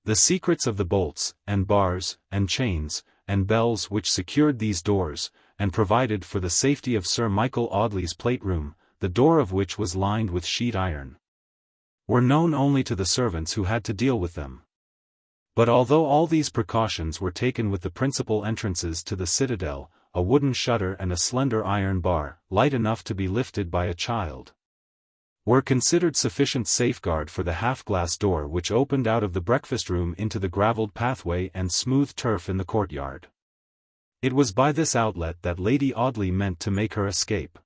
The secrets of the bolts, and bars, and chains, and bells which secured these doors, and provided for the safety of Sir Michael Audley's plate room, the door of which was lined with sheet iron, were known only to the servants who had to deal with them. But although all these precautions were taken with the principal entrances to the citadel, a wooden shutter and a slender iron bar, light enough to be lifted by a child, were considered sufficient safeguard for the half-glass door which opened out of the breakfast-room into the gravelled pathway and smooth turf in the courtyard. It was by this outlet that Lady Audley meant to make her escape.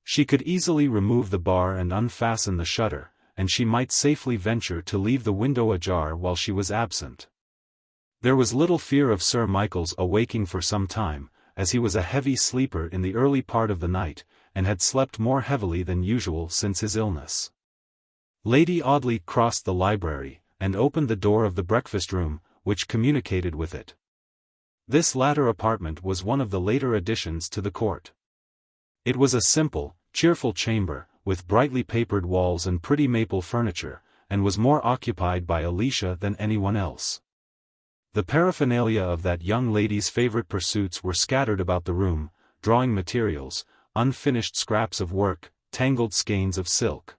She could easily remove the bar and unfasten the shutter, and she might safely venture to leave the window ajar while she was absent. There was little fear of Sir Michael's awaking for some time, as he was a heavy sleeper in the early part of the night, and had slept more heavily than usual since his illness. Lady Audley crossed the library, and opened the door of the breakfast-room, which communicated with it. This latter apartment was one of the later additions to the court. It was a simple, cheerful chamber, with brightly papered walls and pretty maple furniture, and was more occupied by Alicia than anyone else. The paraphernalia of that young lady's favorite pursuits were scattered about the room, drawing materials, unfinished scraps of work, tangled skeins of silk,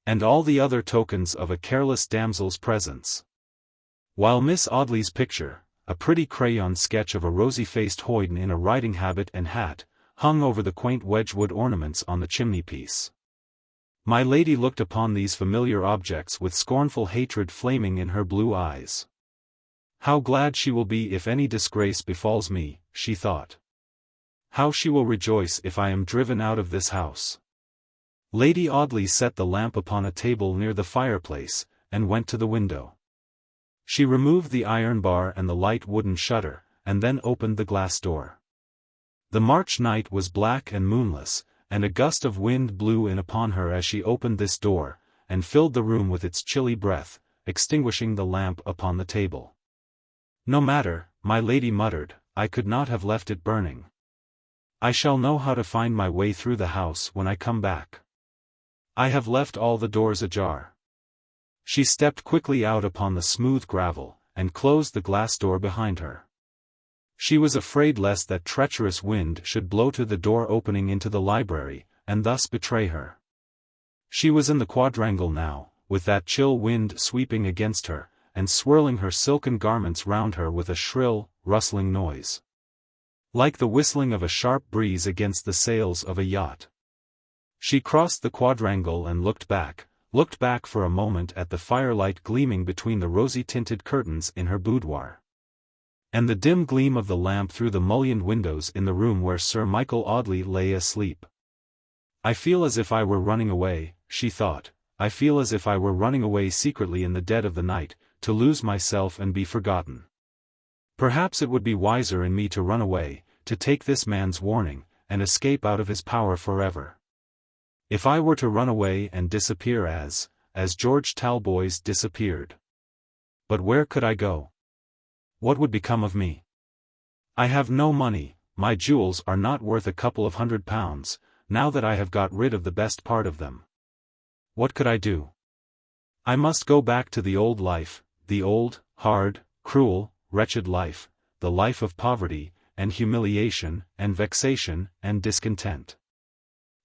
and all the other tokens of a careless damsel's presence. While Miss Audley's picture, a pretty crayon sketch of a rosy-faced hoyden in a riding habit and hat, hung over the quaint Wedgwood ornaments on the chimney-piece. My lady looked upon these familiar objects with scornful hatred flaming in her blue eyes. How glad she will be if any disgrace befalls me, she thought. How she will rejoice if I am driven out of this house. Lady Audley set the lamp upon a table near the fireplace, and went to the window. She removed the iron bar and the light wooden shutter, and then opened the glass door. The March night was black and moonless, and a gust of wind blew in upon her as she opened this door, and filled the room with its chilly breath, extinguishing the lamp upon the table. "No matter," my lady muttered, "I could not have left it burning. I shall know how to find my way through the house when I come back. I have left all the doors ajar." She stepped quickly out upon the smooth gravel, and closed the glass door behind her. She was afraid lest that treacherous wind should blow to the door opening into the library, and thus betray her. She was in the quadrangle now, with that chill wind sweeping against her, and swirling her silken garments round her with a shrill, rustling noise, like the whistling of a sharp breeze against the sails of a yacht. She crossed the quadrangle and looked back for a moment at the firelight gleaming between the rosy-tinted curtains in her boudoir, and the dim gleam of the lamp through the mullioned windows in the room where Sir Michael Audley lay asleep. "I feel as if I were running away," she thought, "I feel as if I were running away secretly in the dead of the night, to lose myself and be forgotten. Perhaps it would be wiser in me to run away, to take this man's warning, and escape out of his power forever. If I were to run away and disappear as George Talboys disappeared. But where could I go? What would become of me? I have no money, my jewels are not worth a couple of £100, now that I have got rid of the best part of them. What could I do? I must go back to the old life, the old, hard, cruel, wretched life, the life of poverty, and humiliation, and vexation, and discontent.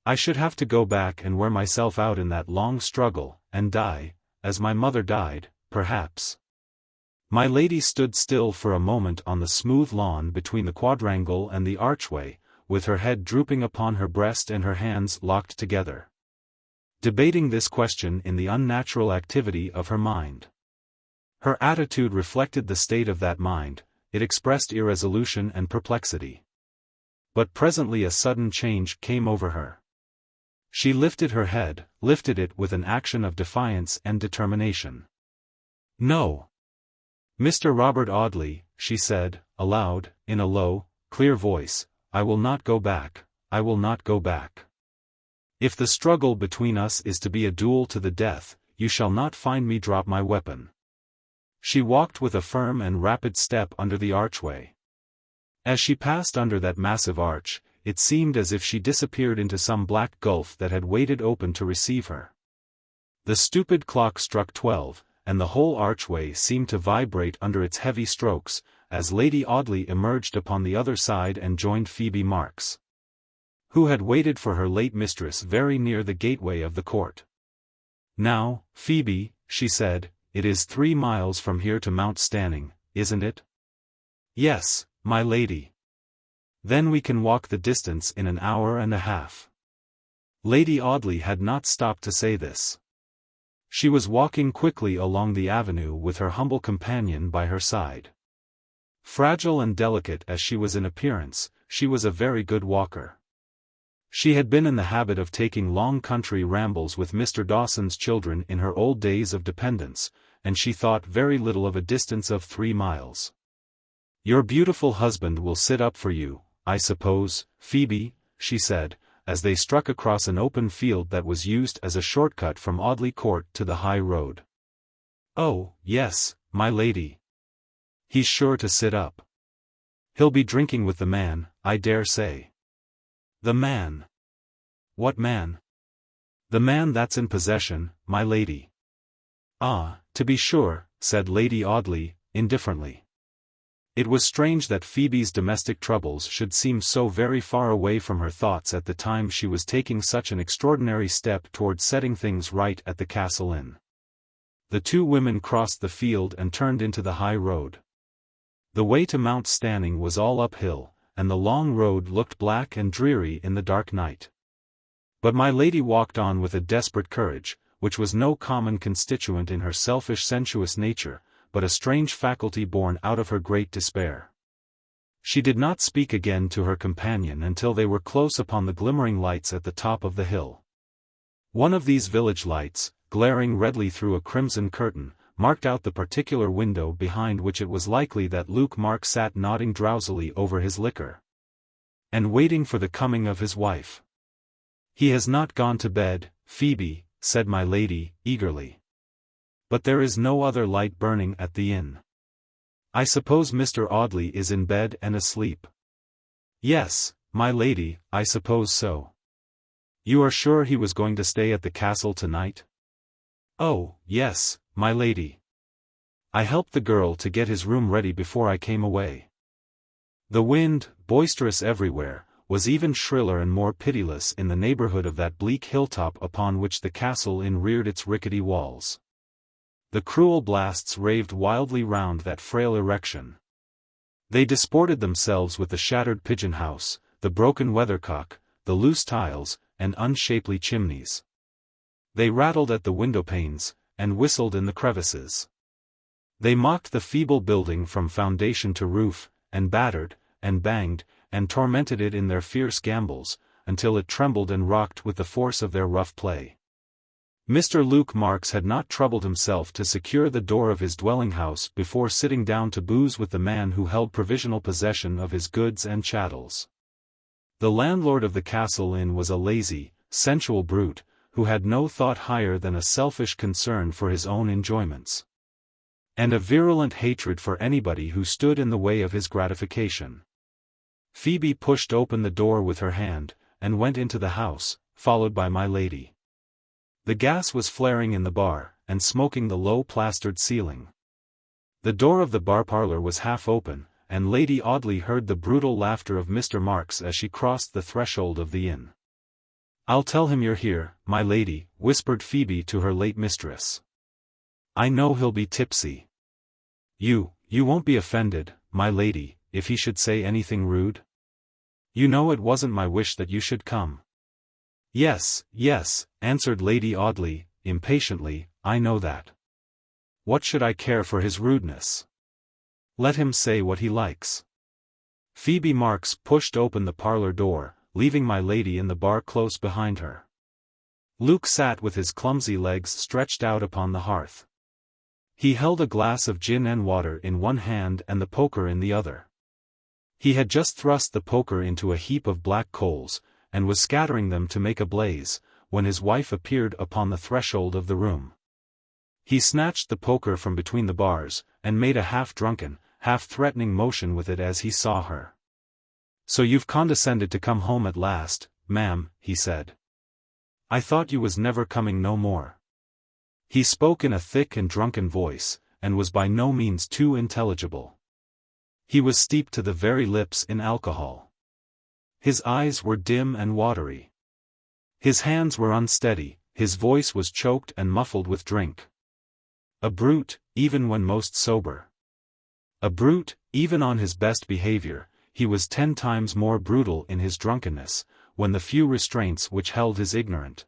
I should have to go back and wear myself out in that long struggle, and die, as my mother died, perhaps." My lady stood still for a moment on the smooth lawn between the quadrangle and the archway, with her head drooping upon her breast and her hands locked together, debating this question in the unnatural activity of her mind. Her attitude reflected the state of that mind, it expressed irresolution and perplexity. But presently a sudden change came over her. She lifted her head, lifted it with an action of defiance and determination. No. Mr. Robert Audley, she said, aloud, in a low, clear voice, I will not go back, I will not go back. If the struggle between us is to be a duel to the death, you shall not find me drop my weapon. She walked with a firm and rapid step under the archway. As she passed under that massive arch, it seemed as if she disappeared into some black gulf that had waited open to receive her. The stupid clock struck 12, and the whole archway seemed to vibrate under its heavy strokes, as Lady Audley emerged upon the other side and joined Phoebe Marks, who had waited for her late mistress very near the gateway of the court. Now, Phoebe, she said, it is 3 miles from here to Mount Stanning, isn't it? Yes, my lady. Then we can walk the distance in an hour and a half. Lady Audley had not stopped to say this. She was walking quickly along the avenue with her humble companion by her side. Fragile and delicate as she was in appearance, she was a very good walker. She had been in the habit of taking long country rambles with Mr. Dawson's children in her old days of dependence, and she thought very little of a distance of 3 miles. Your beautiful husband will sit up for you, I suppose, Phoebe, she said, as they struck across an open field that was used as a shortcut from Audley Court to the high road. Oh, yes, my lady. He's sure to sit up. He'll be drinking with the man, I dare say. The man? What man? The man that's in possession, my lady. Ah, to be sure, said Lady Audley, indifferently. It was strange that Phoebe's domestic troubles should seem so very far away from her thoughts at the time she was taking such an extraordinary step toward setting things right at the Castle Inn. The two women crossed the field and turned into the high road. The way to Mount Stanning was all uphill, and the long road looked black and dreary in the dark night. But my lady walked on with a desperate courage, which was no common constituent in her selfish sensuous nature, but a strange faculty born out of her great despair. She did not speak again to her companion until they were close upon the glimmering lights at the top of the hill. One of these village lights, glaring redly through a crimson curtain, marked out the particular window behind which it was likely that Luke Marks sat nodding drowsily over his liquor, and waiting for the coming of his wife. He has not gone to bed, Phoebe, said my lady, eagerly. But there is no other light burning at the inn. I suppose Mr. Audley is in bed and asleep. Yes, my lady, I suppose so. You are sure he was going to stay at the castle tonight? Oh, yes, my lady. I helped the girl to get his room ready before I came away. The wind, boisterous everywhere, was even shriller and more pitiless in the neighborhood of that bleak hilltop upon which the Castle Inn reared its rickety walls. The cruel blasts raved wildly round that frail erection. They disported themselves with the shattered pigeon house, the broken weathercock, the loose tiles, and unshapely chimneys. They rattled at the window panes, and whistled in the crevices. They mocked the feeble building from foundation to roof, and battered, and banged, and tormented it in their fierce gambols, until it trembled and rocked with the force of their rough play. Mr. Luke Marks had not troubled himself to secure the door of his dwelling-house before sitting down to booze with the man who held provisional possession of his goods and chattels. The landlord of the Castle Inn was a lazy, sensual brute, who had no thought higher than a selfish concern for his own enjoyments, and a virulent hatred for anybody who stood in the way of his gratification. Phoebe pushed open the door with her hand, and went into the house, followed by my lady. The gas was flaring in the bar, and smoking the low plastered ceiling. The door of the bar parlour was half open, and Lady Audley heard the brutal laughter of Mr. Marks as she crossed the threshold of the inn. I'll tell him you're here, my lady, whispered Phoebe to her late mistress. I know he'll be tipsy. You won't be offended, my lady, if he should say anything rude? You know it wasn't my wish that you should come. Yes, answered Lady Audley, impatiently, I know that. What should I care for his rudeness? Let him say what he likes. Phoebe Marks pushed open the parlour door, leaving my lady in the bar close behind her. Luke sat with his clumsy legs stretched out upon the hearth. He held a glass of gin and water in one hand and the poker in the other. He had just thrust the poker into a heap of black coals, and was scattering them to make a blaze, when his wife appeared upon the threshold of the room. He snatched the poker from between the bars, and made a half-drunken, half-threatening motion with it as he saw her. "So you've condescended to come home at last, ma'am," he said. "I thought you was never coming no more." He spoke in a thick and drunken voice, and was by no means too intelligible. He was steeped to the very lips in alcohol. His eyes were dim and watery. His hands were unsteady, his voice was choked and muffled with drink. A brute, even when most sober. A brute, even on his best behavior, he was 10 times more brutal in his drunkenness, when the few restraints which held his ignorant,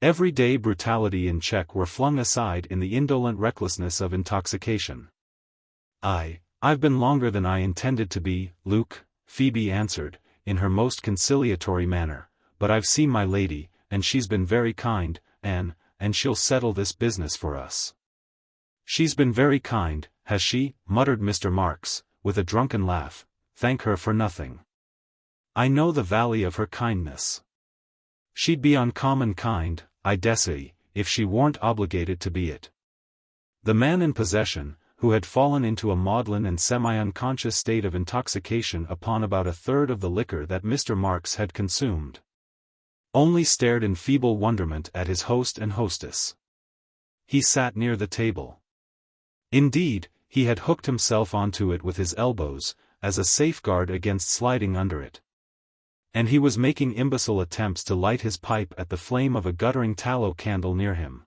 everyday brutality in check were flung aside in the indolent recklessness of intoxication. I've been longer than I intended to be, Luke," Phoebe answered, in her most conciliatory manner, "but I've seen my lady, and she's been very kind, and she'll settle this business for us." "She's been very kind, has she?" muttered Mr. Marks, with a drunken laugh. "Thank her for nothing. I know the value of her kindness. She'd be uncommon kind, I dessay, if she weren't obligated to be it." The man in possession, who had fallen into a maudlin and semi-unconscious state of intoxication upon about a third of the liquor that Mr. Marks had consumed, only stared in feeble wonderment at his host and hostess. He sat near the table. Indeed, he had hooked himself onto it with his elbows, as a safeguard against sliding under it. And he was making imbecile attempts to light his pipe at the flame of a guttering tallow candle near him.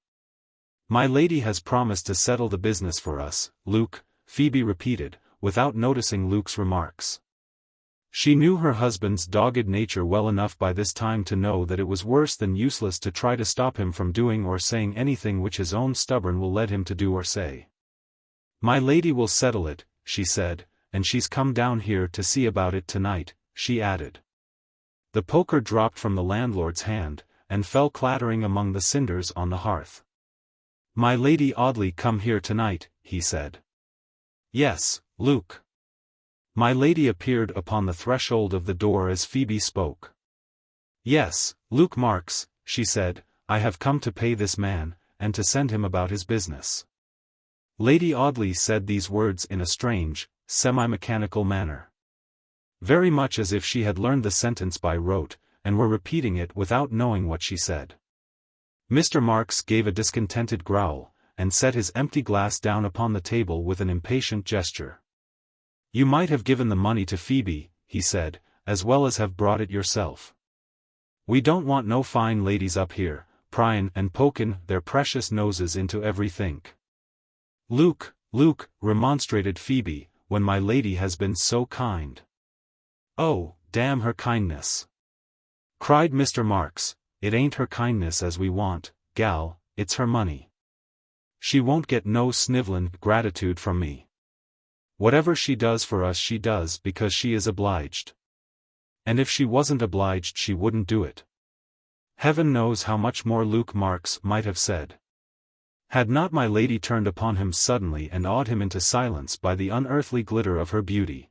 "My lady has promised to settle the business for us, Luke," Phoebe repeated, without noticing Luke's remarks. She knew her husband's dogged nature well enough by this time to know that it was worse than useless to try to stop him from doing or saying anything which his own stubborn will led him to do or say. "My lady will settle it," she said, "and she's come down here to see about it tonight," she added. The poker dropped from the landlord's hand, and fell clattering among the cinders on the hearth. "My Lady Audley come here tonight," he said. "Yes, Luke." My lady appeared upon the threshold of the door as Phoebe spoke. "Yes, Luke Marks," she said, "I have come to pay this man, and to send him about his business." Lady Audley said these words in a strange, semi-mechanical manner. Very much as if she had learned the sentence by rote, and were repeating it without knowing what she said. Mr. Marks gave a discontented growl, and set his empty glass down upon the table with an impatient gesture. "You might have given the money to Phoebe," he said, "as well as have brought it yourself. We don't want no fine ladies up here, pryin' and pokin' their precious noses into everythink." "Luke, Luke," remonstrated Phoebe, "when my lady has been so kind." "Oh, damn her kindness!" cried Mr. Marks. "It ain't her kindness as we want, gal, it's her money. She won't get no snivellin' gratitude from me. Whatever she does for us she does because she is obliged. And if she wasn't obliged she wouldn't do it." Heaven knows how much more Luke Marks might have said, had not my lady turned upon him suddenly and awed him into silence by the unearthly glitter of her beauty.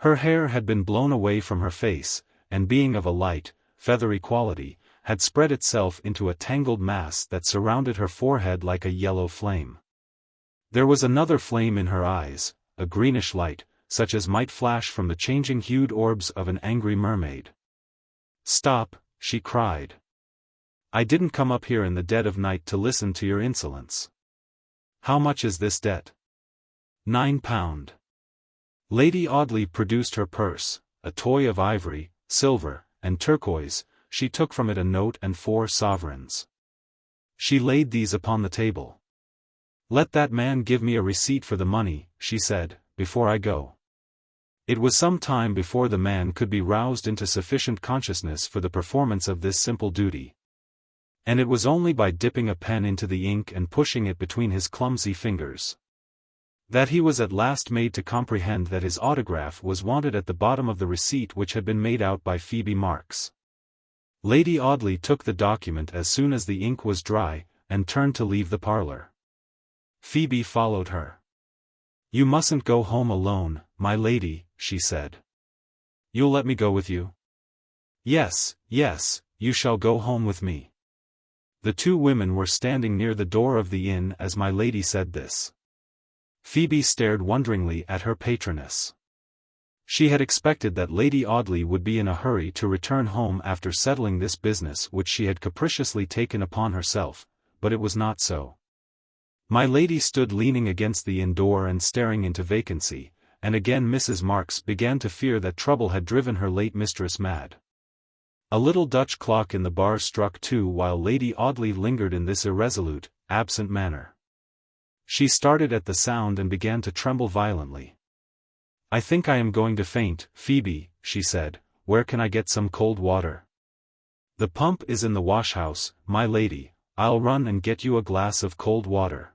Her hair had been blown away from her face, and being of a light, feathery quality, had spread itself into a tangled mass that surrounded her forehead like a yellow flame. There was another flame in her eyes, a greenish light, such as might flash from the changing-hued orbs of an angry mermaid. "Stop," she cried. "I didn't come up here in the dead of night to listen to your insolence. How much is this debt?" £9. Lady Audley produced her purse, a toy of ivory, silver, and turquoise. She took from it a note and 4 sovereigns. She laid these upon the table. "Let that man give me a receipt for the money," she said, "before I go." It was some time before the man could be roused into sufficient consciousness for the performance of this simple duty. And it was only by dipping a pen into the ink and pushing it between his clumsy fingers that he was at last made to comprehend that his autograph was wanted at the bottom of the receipt which had been made out by Phoebe Marks. Lady Audley took the document as soon as the ink was dry, and turned to leave the parlour. Phoebe followed her. "You mustn't go home alone, my lady," she said. "You'll let me go with you?" "Yes, yes, you shall go home with me." The two women were standing near the door of the inn as my lady said this. Phoebe stared wonderingly at her patroness. She had expected that Lady Audley would be in a hurry to return home after settling this business which she had capriciously taken upon herself, but it was not so. My lady stood leaning against the inn door and staring into vacancy, and again Mrs. Marks began to fear that trouble had driven her late mistress mad. A little Dutch clock in the bar struck 2 while Lady Audley lingered in this irresolute, absent manner. She started at the sound and began to tremble violently. "I think I am going to faint, Phoebe," she said. "Where can I get some cold water?" "The pump is in the wash-house, my lady. I'll run and get you a glass of cold water."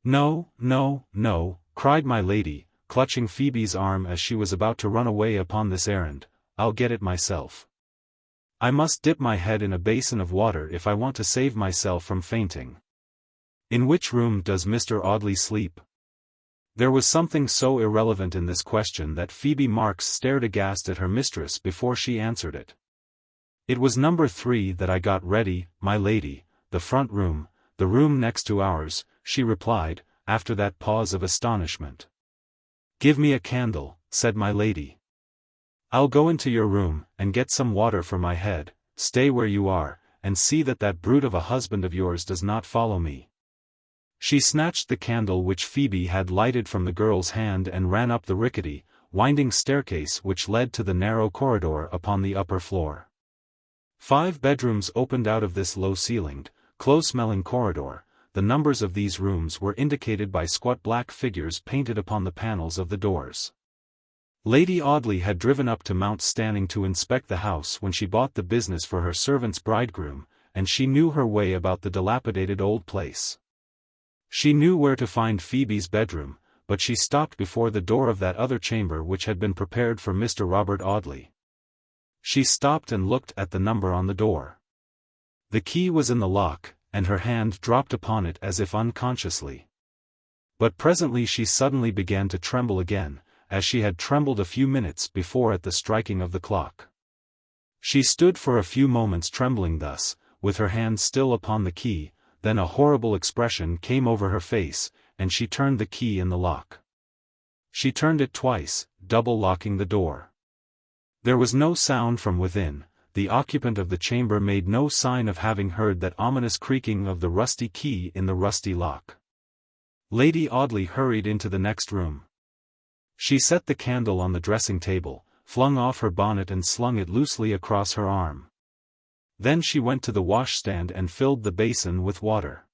"No, no, no," cried my lady, clutching Phoebe's arm as she was about to run away upon this errand. "I'll get it myself. I must dip my head in a basin of water if I want to save myself from fainting." "In which room does Mr. Audley sleep?" There was something so irrelevant in this question that Phoebe Marks stared aghast at her mistress before she answered it. "It was number 3 that I got ready, my lady, the front room, the room next to ours," she replied, after that pause of astonishment. "Give me a candle," said my lady. "I'll go into your room, and get some water for my head. Stay where you are, and see that that brute of a husband of yours does not follow me." She snatched the candle which Phoebe had lighted from the girl's hand and ran up the rickety, winding staircase which led to the narrow corridor upon the upper floor. 5 bedrooms opened out of this low-ceilinged, close-smelling corridor. The numbers of these rooms were indicated by squat black figures painted upon the panels of the doors. Lady Audley had driven up to Mount Stanning to inspect the house when she bought the business for her servant's bridegroom, and she knew her way about the dilapidated old place. She knew where to find Phoebe's bedroom, but she stopped before the door of that other chamber which had been prepared for Mr. Robert Audley. She stopped and looked at the number on the door. The key was in the lock, and her hand dropped upon it as if unconsciously. But presently she suddenly began to tremble again, as she had trembled a few minutes before at the striking of the clock. She stood for a few moments trembling thus, with her hand still upon the key. Then a horrible expression came over her face, and she turned the key in the lock. She turned it twice, double locking the door. There was no sound from within. The occupant of the chamber made no sign of having heard that ominous creaking of the rusty key in the rusty lock. Lady Audley hurried into the next room. She set the candle on the dressing table, flung off her bonnet and slung it loosely across her arm. Then she went to the washstand and filled the basin with water.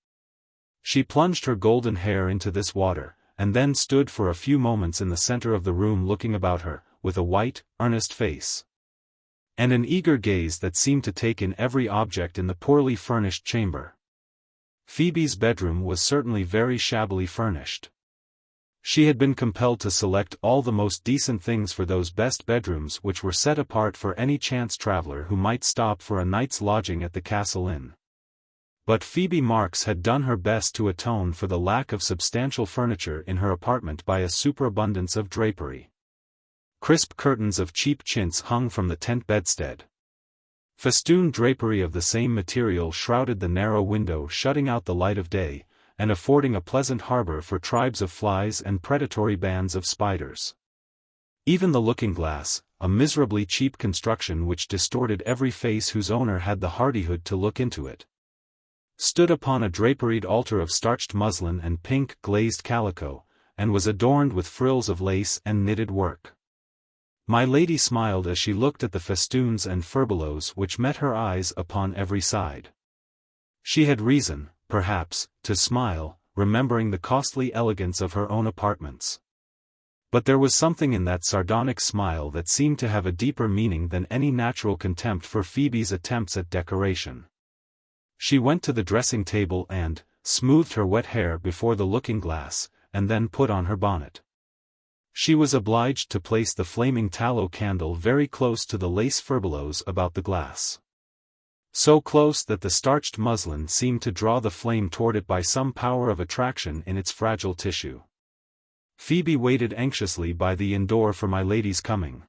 She plunged her golden hair into this water, and then stood for a few moments in the center of the room looking about her, with a white, earnest face, and an eager gaze that seemed to take in every object in the poorly furnished chamber. Phoebe's bedroom was certainly very shabbily furnished. She had been compelled to select all the most decent things for those best bedrooms which were set apart for any chance traveler who might stop for a night's lodging at the Castle Inn. But Phoebe Marks had done her best to atone for the lack of substantial furniture in her apartment by a superabundance of drapery. Crisp curtains of cheap chintz hung from the tent bedstead. Festooned drapery of the same material shrouded the narrow window, shutting out the light of day, and affording a pleasant harbor for tribes of flies and predatory bands of spiders. Even the looking-glass, a miserably cheap construction which distorted every face whose owner had the hardihood to look into it, stood upon a draperied altar of starched muslin and pink glazed calico, and was adorned with frills of lace and knitted work. My lady smiled as she looked at the festoons and furbelows which met her eyes upon every side. She had reason, perhaps, to smile, remembering the costly elegance of her own apartments. But there was something in that sardonic smile that seemed to have a deeper meaning than any natural contempt for Phoebe's attempts at decoration. She went to the dressing table and smoothed her wet hair before the looking-glass, and then put on her bonnet. She was obliged to place the flaming tallow candle very close to the lace furbelows about the glass. So close that the starched muslin seemed to draw the flame toward it by some power of attraction in its fragile tissue. Phoebe waited anxiously by the inn door for my lady's coming.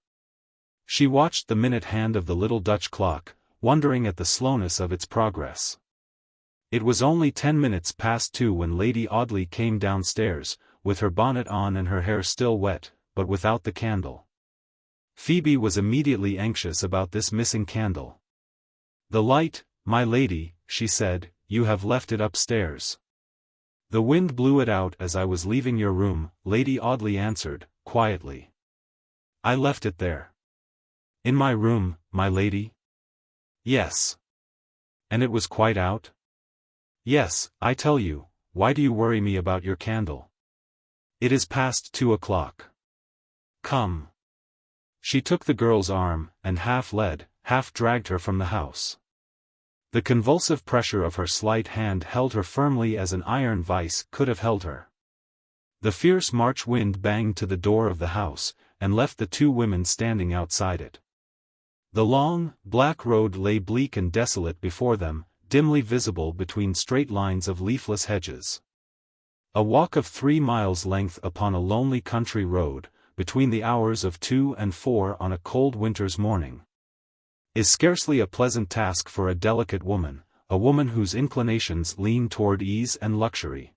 She watched the minute hand of the little Dutch clock, wondering at the slowness of its progress. It was only 10 minutes past 2 when Lady Audley came downstairs, with her bonnet on and her hair still wet, but without the candle. Phoebe was immediately anxious about this missing candle. "The light, my lady," she said, "you have left it upstairs." "The wind blew it out as I was leaving your room," Lady Audley answered, quietly. "I left it there." "In my room, my lady?" "Yes." "And it was quite out?" "Yes, I tell you, why do you worry me about your candle? It is past 2 o'clock. Come." She took the girl's arm, and half led, half dragged her from the house. The convulsive pressure of her slight hand held her firmly as an iron vice could have held her. The fierce March wind banged to the door of the house, and left the two women standing outside it. The long, black road lay bleak and desolate before them, dimly visible between straight lines of leafless hedges. A walk of 3 miles' length upon a lonely country road, between the hours of 2 and 4 on a cold winter's morning, is scarcely a pleasant task for a delicate woman, a woman whose inclinations lean toward ease and luxury.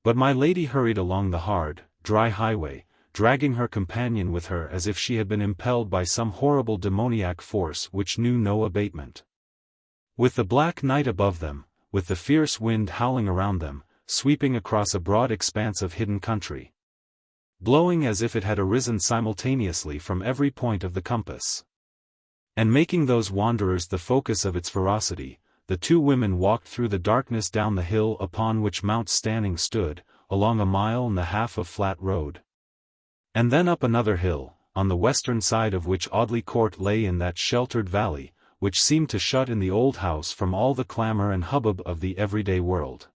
But my lady hurried along the hard, dry highway, dragging her companion with her as if she had been impelled by some horrible demoniac force which knew no abatement. With the black night above them, with the fierce wind howling around them, sweeping across a broad expanse of hidden country, blowing as if it had arisen simultaneously from every point of the compass, and making those wanderers the focus of its ferocity, the two women walked through the darkness down the hill upon which Mount Standing stood, along a 1.5 mile of flat road, and then up another hill, on the western side of which Audley Court lay in that sheltered valley, which seemed to shut in the old house from all the clamor and hubbub of the everyday world.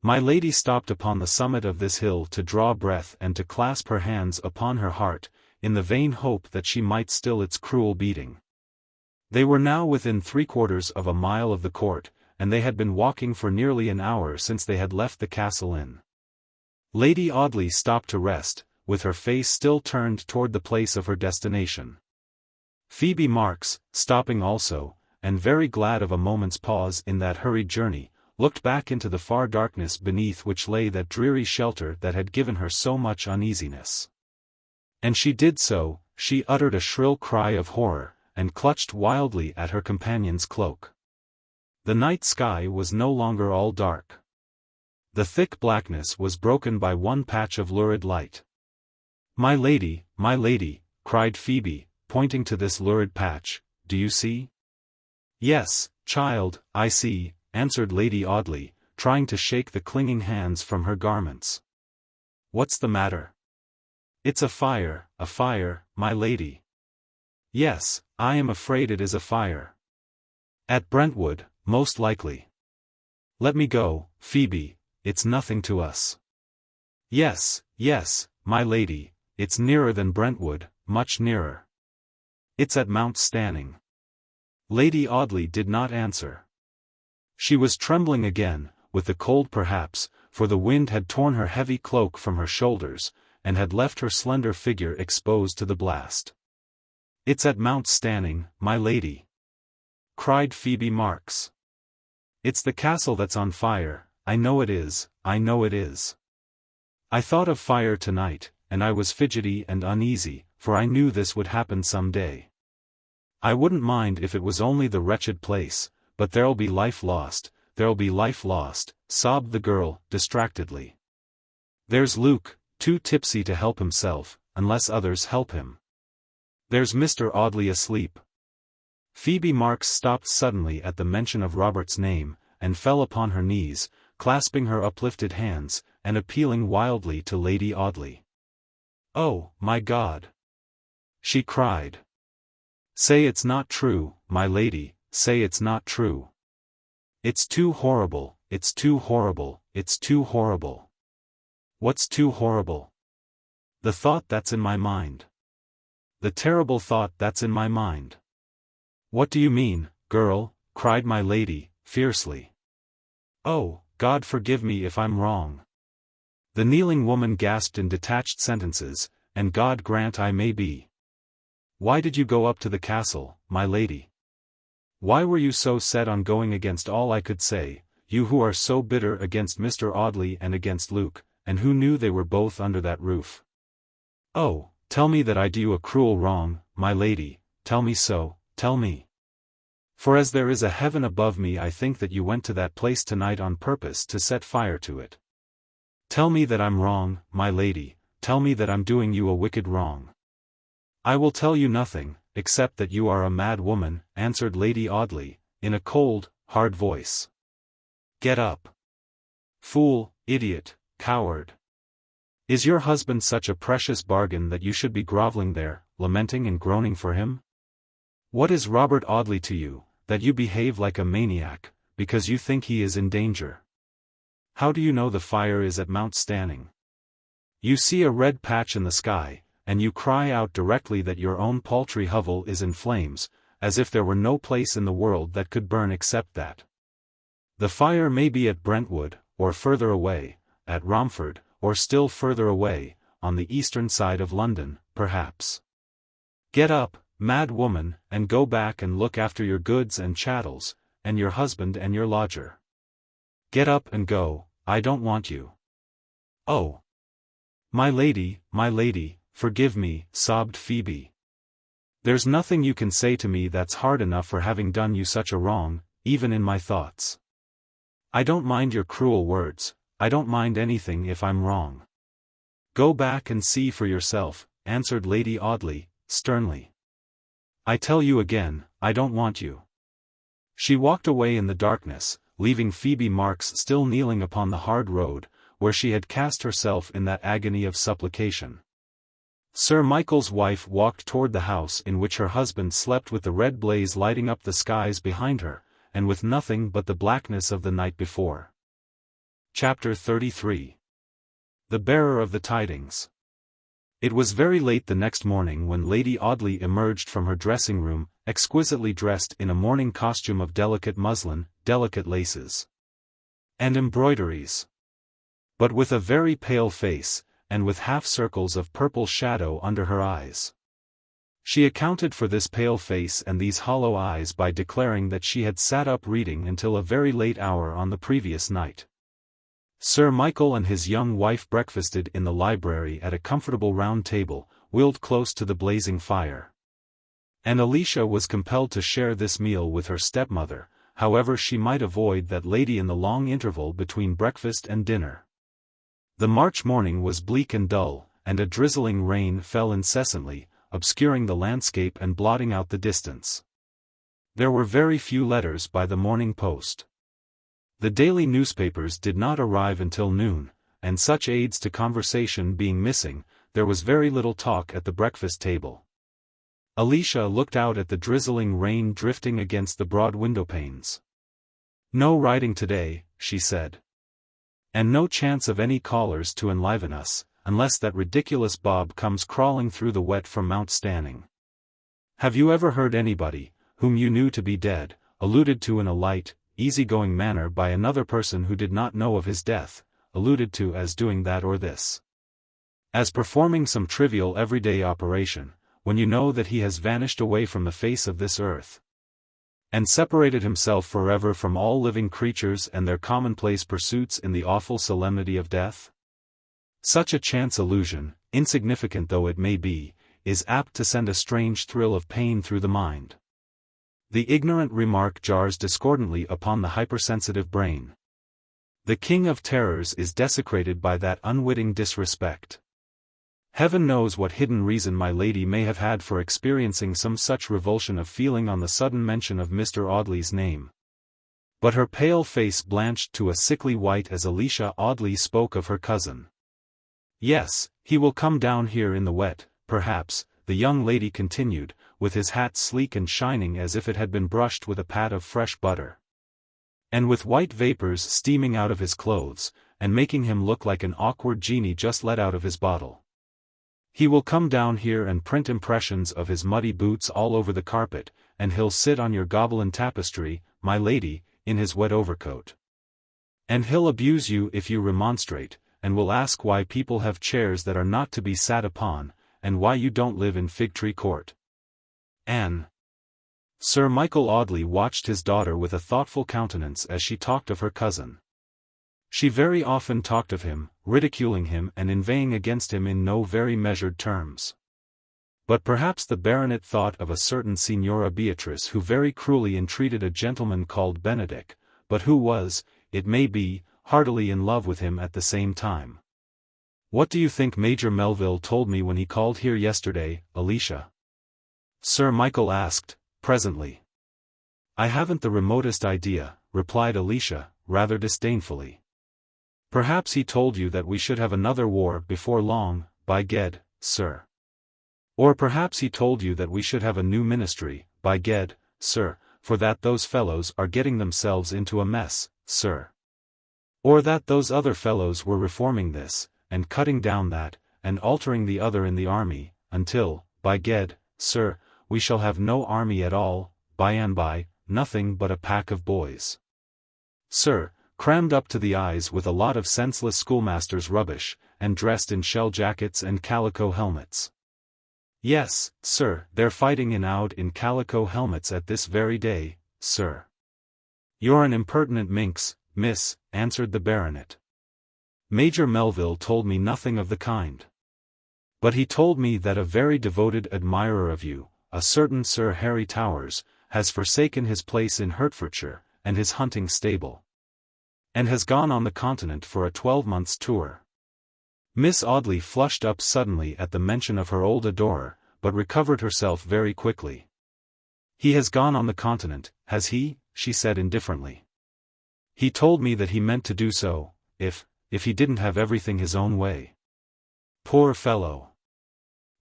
My lady stopped upon the summit of this hill to draw breath and to clasp her hands upon her heart, in the vain hope that she might still its cruel beating. They were now within 3/4 of a mile of the court, and they had been walking for nearly an hour since they had left the Castle Inn. Lady Audley stopped to rest, with her face still turned toward the place of her destination. Phoebe Marks, stopping also, and very glad of a moment's pause in that hurried journey, looked back into the far darkness beneath which lay that dreary shelter that had given her so much uneasiness. And she did so, she uttered a shrill cry of horror, and clutched wildly at her companion's cloak. The night sky was no longer all dark. The thick blackness was broken by one patch of lurid light. My lady," cried Phoebe, pointing to this lurid patch, "do you see?" "Yes, child, I see," answered Lady Audley, trying to shake the clinging hands from her garments. "What's the matter?" "It's a fire, my lady." "Yes, I am afraid it is a fire. At Brentwood, most likely." "Let me go, Phoebe, it's nothing to us." Yes, my lady, it's nearer than Brentwood, much nearer. It's at Mount Standing." Lady Audley did not answer. She was trembling again, with the cold perhaps, for the wind had torn her heavy cloak from her shoulders, and had left her slender figure exposed to the blast. "It's at Mount Standing, my lady," cried Phoebe Marks. "It's the castle that's on fire, I know it is. I thought of fire tonight, and I was fidgety and uneasy, for I knew this would happen some day. I wouldn't mind if it was only the wretched place, but there'll be life lost, sobbed the girl, distractedly. "There's Luke, too tipsy to help himself, unless others help him. There's Mr. Audley asleep." Phoebe Marks stopped suddenly at the mention of Robert's name, and fell upon her knees, clasping her uplifted hands, and appealing wildly to Lady Audley. "Oh, my God!" she cried. "Say it's not true, my lady, say it's not true. It's too horrible, it's too horrible. What's too horrible?" "The thought that's in my mind. The terrible thought that's in my mind." "What do you mean, girl, cried my lady, fiercely. "Oh, God forgive me if I'm wrong." The kneeling woman gasped in detached sentences, "And God grant I may be." "Why did you go up to the castle, my lady? Why were you so set on going against all I could say, you who are so bitter against Mr. Audley and against Luke, and who knew they were both under that roof? Oh, tell me that I do you a cruel wrong, my lady, tell me so, tell me. For as there is a heaven above me, I think that you went to that place tonight on purpose to set fire to it. Tell me that I'm wrong, my lady, tell me that I'm doing you a wicked wrong." "I will tell you nothing, except that you are a mad woman," answered Lady Audley, in a cold, hard voice. "Get up. Fool, idiot, coward. Is your husband such a precious bargain that you should be groveling there, lamenting and groaning for him? What is Robert Audley to you, that you behave like a maniac, because you think he is in danger? How do you know the fire is at Mount Stanning? You see a red patch in the sky, and you cry out directly that your own paltry hovel is in flames, as if there were no place in the world that could burn except that. The fire may be at Brentwood, or further away, at Romford, or still further away, on the eastern side of London, perhaps. Get up, mad woman, and go back and look after your goods and chattels, and your husband and your lodger. Get up and go, I don't want you." "Oh! My lady, forgive me," sobbed Phoebe. "There's nothing you can say to me that's hard enough for having done you such a wrong, even in my thoughts. I don't mind your cruel words, I don't mind anything if I'm wrong." "Go back and see for yourself," answered Lady Audley, sternly. "I tell you again, I don't want you." She walked away in the darkness, leaving Phoebe Marks still kneeling upon the hard road, where she had cast herself in that agony of supplication. Sir Michael's wife walked toward the house in which her husband slept, with the red blaze lighting up the skies behind her, and with nothing but the blackness of the night before. Chapter 33. The Bearer of the Tidings. It was very late the next morning when Lady Audley emerged from her dressing room, exquisitely dressed in a morning costume of delicate muslin, delicate laces, and embroideries, but with a very pale face, and with half-circles of purple shadow under her eyes. She accounted for this pale face and these hollow eyes by declaring that she had sat up reading until a very late hour on the previous night. Sir Michael and his young wife breakfasted in the library at a comfortable round table, wheeled close to the blazing fire. And Alicia was compelled to share this meal with her stepmother, however she might avoid that lady in the long interval between breakfast and dinner. The March morning was bleak and dull, and a drizzling rain fell incessantly, obscuring the landscape and blotting out the distance. There were very few letters by the morning post. The daily newspapers did not arrive until noon, and such aids to conversation being missing, there was very little talk at the breakfast table. Alicia looked out at the drizzling rain drifting against the broad window-panes. "No riding today," she said. "And no chance of any callers to enliven us, unless that ridiculous Bob comes crawling through the wet from Mount Stanning. Have you ever heard anybody, whom you knew to be dead, alluded to in a light, easy-going manner by another person who did not know of his death, alluded to as doing that or this? As performing some trivial everyday operation, when you know that he has vanished away from the face of this earth, and separated himself forever from all living creatures and their commonplace pursuits in the awful solemnity of death? Such a chance allusion, insignificant though it may be, is apt to send a strange thrill of pain through the mind. The ignorant remark jars discordantly upon the hypersensitive brain. The king of terrors is desecrated by that unwitting disrespect. Heaven knows what hidden reason my lady may have had for experiencing some such revulsion of feeling on the sudden mention of Mr. Audley's name. But her pale face blanched to a sickly white as Alicia Audley spoke of her cousin. "Yes, he will come down here in the wet, perhaps," the young lady continued, "with his hat sleek and shining as if it had been brushed with a pat of fresh butter, and with white vapors steaming out of his clothes, and making him look like an awkward genie just let out of his bottle. He will come down here and print impressions of his muddy boots all over the carpet, and he'll sit on your Gobelin tapestry, my lady, in his wet overcoat. And he'll abuse you if you remonstrate, and will ask why people have chairs that are not to be sat upon, and why you don't live in Fig Tree Court. Anne. Sir Michael Audley watched his daughter with a thoughtful countenance as she talked of her cousin. She very often talked of him, ridiculing him and inveighing against him in no very measured terms. But perhaps the baronet thought of a certain Signora Beatrice who very cruelly entreated a gentleman called Benedick, but who was, it may be, heartily in love with him at the same time. "What do you think Major Melville told me when he called here yesterday, Alicia?" Sir Michael asked, presently. "I haven't the remotest idea," replied Alicia, rather disdainfully. "Perhaps he told you that we should have another war before long, by Ged, sir. Or perhaps he told you that we should have a new ministry, by Ged, sir, for that those fellows are getting themselves into a mess, sir. Or that those other fellows were reforming this, and cutting down that, and altering the other in the army, until, by Ged, sir, we shall have no army at all, by and by, nothing but a pack of boys, sir, crammed up to the eyes with a lot of senseless schoolmasters' rubbish, and dressed in shell jackets and calico helmets. Yes, sir, they're fighting in calico helmets at this very day, sir." "You're an impertinent minx, miss," answered the baronet. "Major Melville told me nothing of the kind. But he told me that a very devoted admirer of you, a certain Sir Harry Towers, has forsaken his place in Hertfordshire, and his hunting stable, and has gone on the continent for a 12-month's tour." Miss Audley flushed up suddenly at the mention of her old adorer, but recovered herself very quickly. "He has gone on the continent, has he?" she said indifferently. "He told me that he meant to do so, if he didn't have everything his own way. Poor fellow!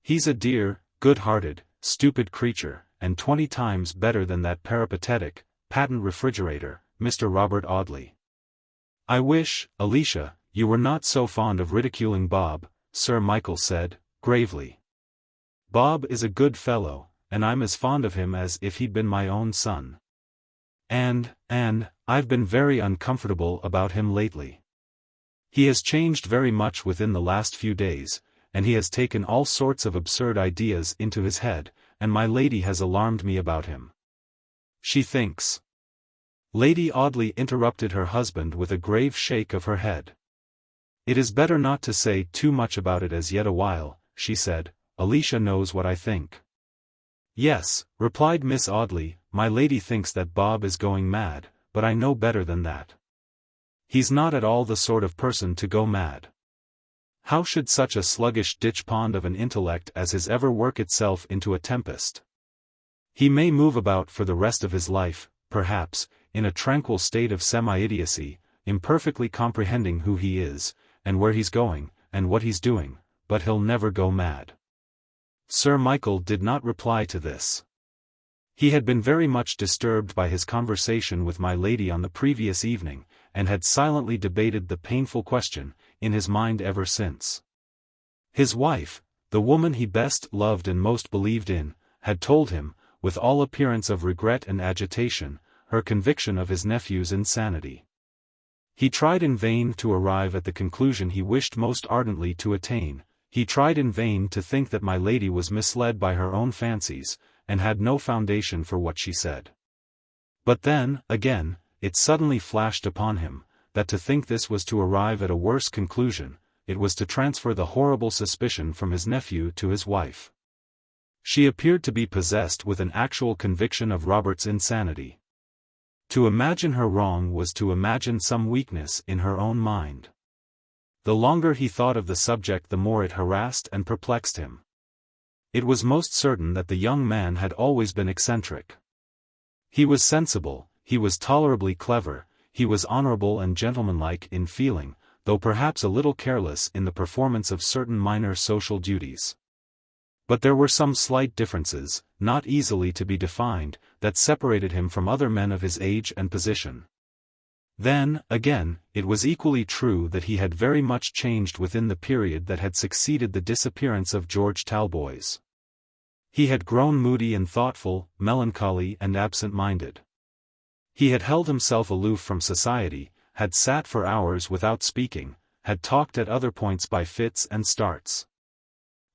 He's a dear, good-hearted, stupid creature, and 20 times better than that peripatetic, patent refrigerator, Mr. Robert Audley." "I wish, Alicia, you were not so fond of ridiculing Bob," Sir Michael said, gravely. "Bob is a good fellow, and I'm as fond of him as if he'd been my own son. And I've been very uncomfortable about him lately. He has changed very much within the last few days, and he has taken all sorts of absurd ideas into his head, and my lady has alarmed me about him. She thinks—" Lady Audley interrupted her husband with a grave shake of her head. "It is better not to say too much about it as yet a while," she said. "Alicia knows what I think." "Yes," replied Miss Audley, "my lady thinks that Bob is going mad, but I know better than that. He's not at all the sort of person to go mad. How should such a sluggish ditch-pond of an intellect as his ever work itself into a tempest? He may move about for the rest of his life, perhaps, in a tranquil state of semi-idiocy, imperfectly comprehending who he is, and where he's going, and what he's doing, but he'll never go mad." Sir Michael did not reply to this. He had been very much disturbed by his conversation with my lady on the previous evening, and had silently debated the painful question in his mind ever since. His wife, the woman he best loved and most believed in, had told him, with all appearance of regret and agitation, her conviction of his nephew's insanity. He tried in vain to arrive at the conclusion he wished most ardently to attain. He tried in vain to think that my lady was misled by her own fancies, and had no foundation for what she said. But then, again, it suddenly flashed upon him, that to think this was to arrive at a worse conclusion, it was to transfer the horrible suspicion from his nephew to his wife. She appeared to be possessed with an actual conviction of Robert's insanity. To imagine her wrong was to imagine some weakness in her own mind. The longer he thought of the subject the more it harassed and perplexed him. It was most certain that the young man had always been eccentric. He was sensible, he was tolerably clever, he was honorable and gentlemanlike in feeling, though perhaps a little careless in the performance of certain minor social duties. But there were some slight differences, not easily to be defined, that separated him from other men of his age and position. Then, again, it was equally true that he had very much changed within the period that had succeeded the disappearance of George Talboys. He had grown moody and thoughtful, melancholy and absent-minded. He had held himself aloof from society, had sat for hours without speaking, had talked at other points by fits and starts,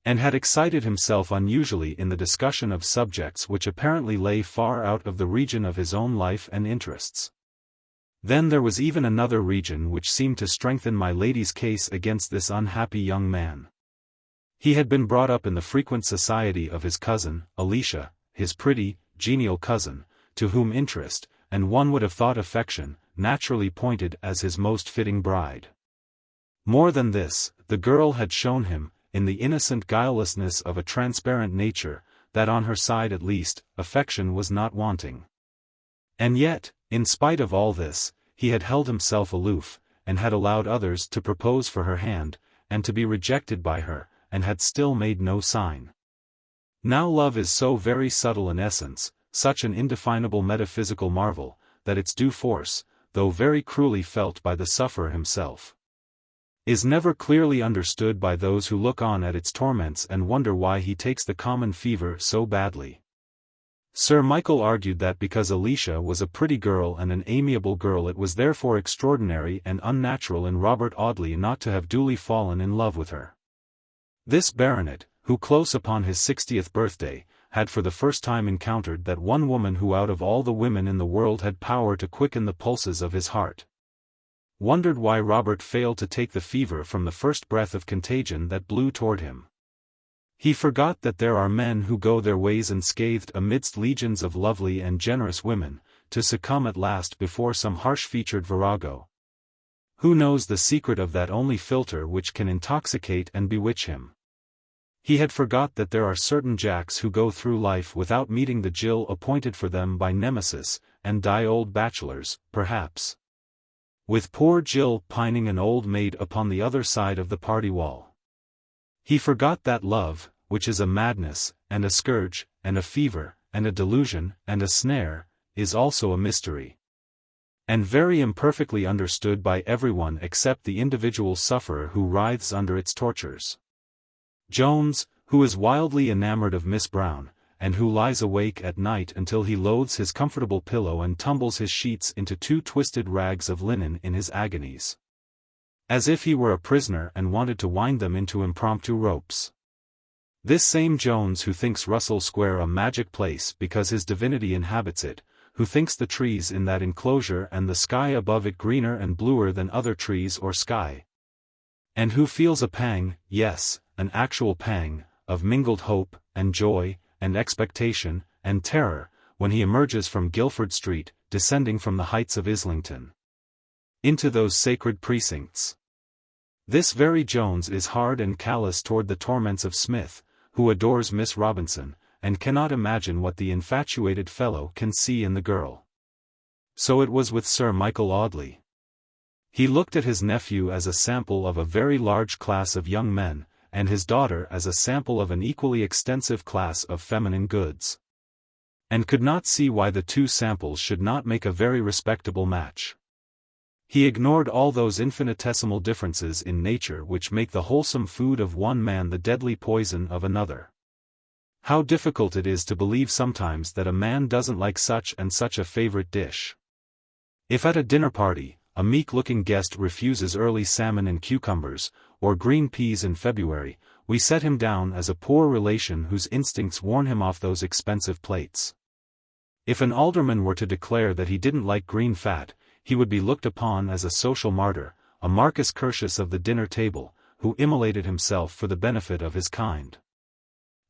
and had excited himself unusually in the discussion of subjects which apparently lay far out of the region of his own life and interests. Then there was even another region which seemed to strengthen my lady's case against this unhappy young man. He had been brought up in the frequent society of his cousin, Alicia, his pretty, genial cousin, to whom interest, and one would have thought affection, naturally pointed as his most fitting bride. More than this, the girl had shown him, in the innocent guilelessness of a transparent nature, that on her side at least, affection was not wanting. And yet, in spite of all this, he had held himself aloof, and had allowed others to propose for her hand, and to be rejected by her, and had still made no sign. Now love is so very subtle an essence, such an indefinable metaphysical marvel, that its due force, though very cruelly felt by the sufferer himself, is never clearly understood by those who look on at its torments and wonder why he takes the common fever so badly. Sir Michael argued that because Alicia was a pretty girl and an amiable girl, it was therefore extraordinary and unnatural in Robert Audley not to have duly fallen in love with her. This baronet, who close upon his 60th birthday, had for the first time encountered that one woman who out of all the women in the world had power to quicken the pulses of his heart, wondered why Robert failed to take the fever from the first breath of contagion that blew toward him. He forgot that there are men who go their ways unscathed amidst legions of lovely and generous women, to succumb at last before some harsh-featured virago. Who knows the secret of that only philtre which can intoxicate and bewitch him? He had forgot that there are certain Jacks who go through life without meeting the Jill appointed for them by Nemesis, and die old bachelors, perhaps, with poor Jill pining an old maid upon the other side of the party wall. He forgot that love, which is a madness, and a scourge, and a fever, and a delusion, and a snare, is also a mystery, and very imperfectly understood by everyone except the individual sufferer who writhes under its tortures. Jones, who is wildly enamored of Miss Brown, and who lies awake at night until he loathes his comfortable pillow and tumbles his sheets into 2 twisted rags of linen in his agonies, as if he were a prisoner and wanted to wind them into impromptu ropes. This same Jones who thinks Russell Square a magic place because his divinity inhabits it, who thinks the trees in that enclosure and the sky above it greener and bluer than other trees or sky, and who feels a pang, yes, an actual pang, of mingled hope, and joy, and expectation, and terror, when he emerges from Guildford Street, descending from the heights of Islington, into those sacred precincts. This very Jones is hard and callous toward the torments of Smith, who adores Miss Robinson, and cannot imagine what the infatuated fellow can see in the girl. So it was with Sir Michael Audley. He looked at his nephew as a sample of a very large class of young men, and his daughter as a sample of an equally extensive class of feminine goods, and could not see why the 2 samples should not make a very respectable match. He ignored all those infinitesimal differences in nature which make the wholesome food of one man the deadly poison of another. How difficult it is to believe sometimes that a man doesn't like such and such a favorite dish. If at a dinner party, a meek-looking guest refuses early salmon and cucumbers, or green peas in February, we set him down as a poor relation whose instincts warn him off those expensive plates. If an alderman were to declare that he didn't like green fat, he would be looked upon as a social martyr, a Marcus Curtius of the dinner table, who immolated himself for the benefit of his kind.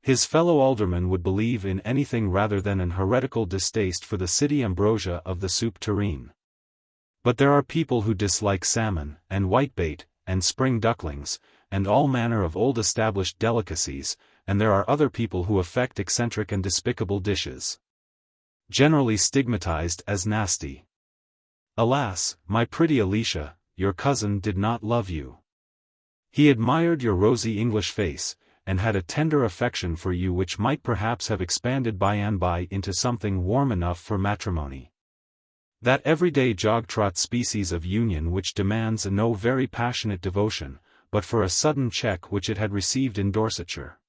His fellow aldermen would believe in anything rather than an heretical distaste for the city ambrosia of the soup tureen. But there are people who dislike salmon, and whitebait, and spring ducklings, and all manner of old established delicacies, and there are other people who affect eccentric and despicable dishes, generally stigmatized as nasty. Alas, my pretty Alicia, your cousin did not love you. He admired your rosy English face, and had a tender affection for you which might perhaps have expanded by and by into something warm enough for matrimony. That everyday jog-trot species of union which demands no very passionate devotion, but for a sudden check which it had received in Dorsetshire.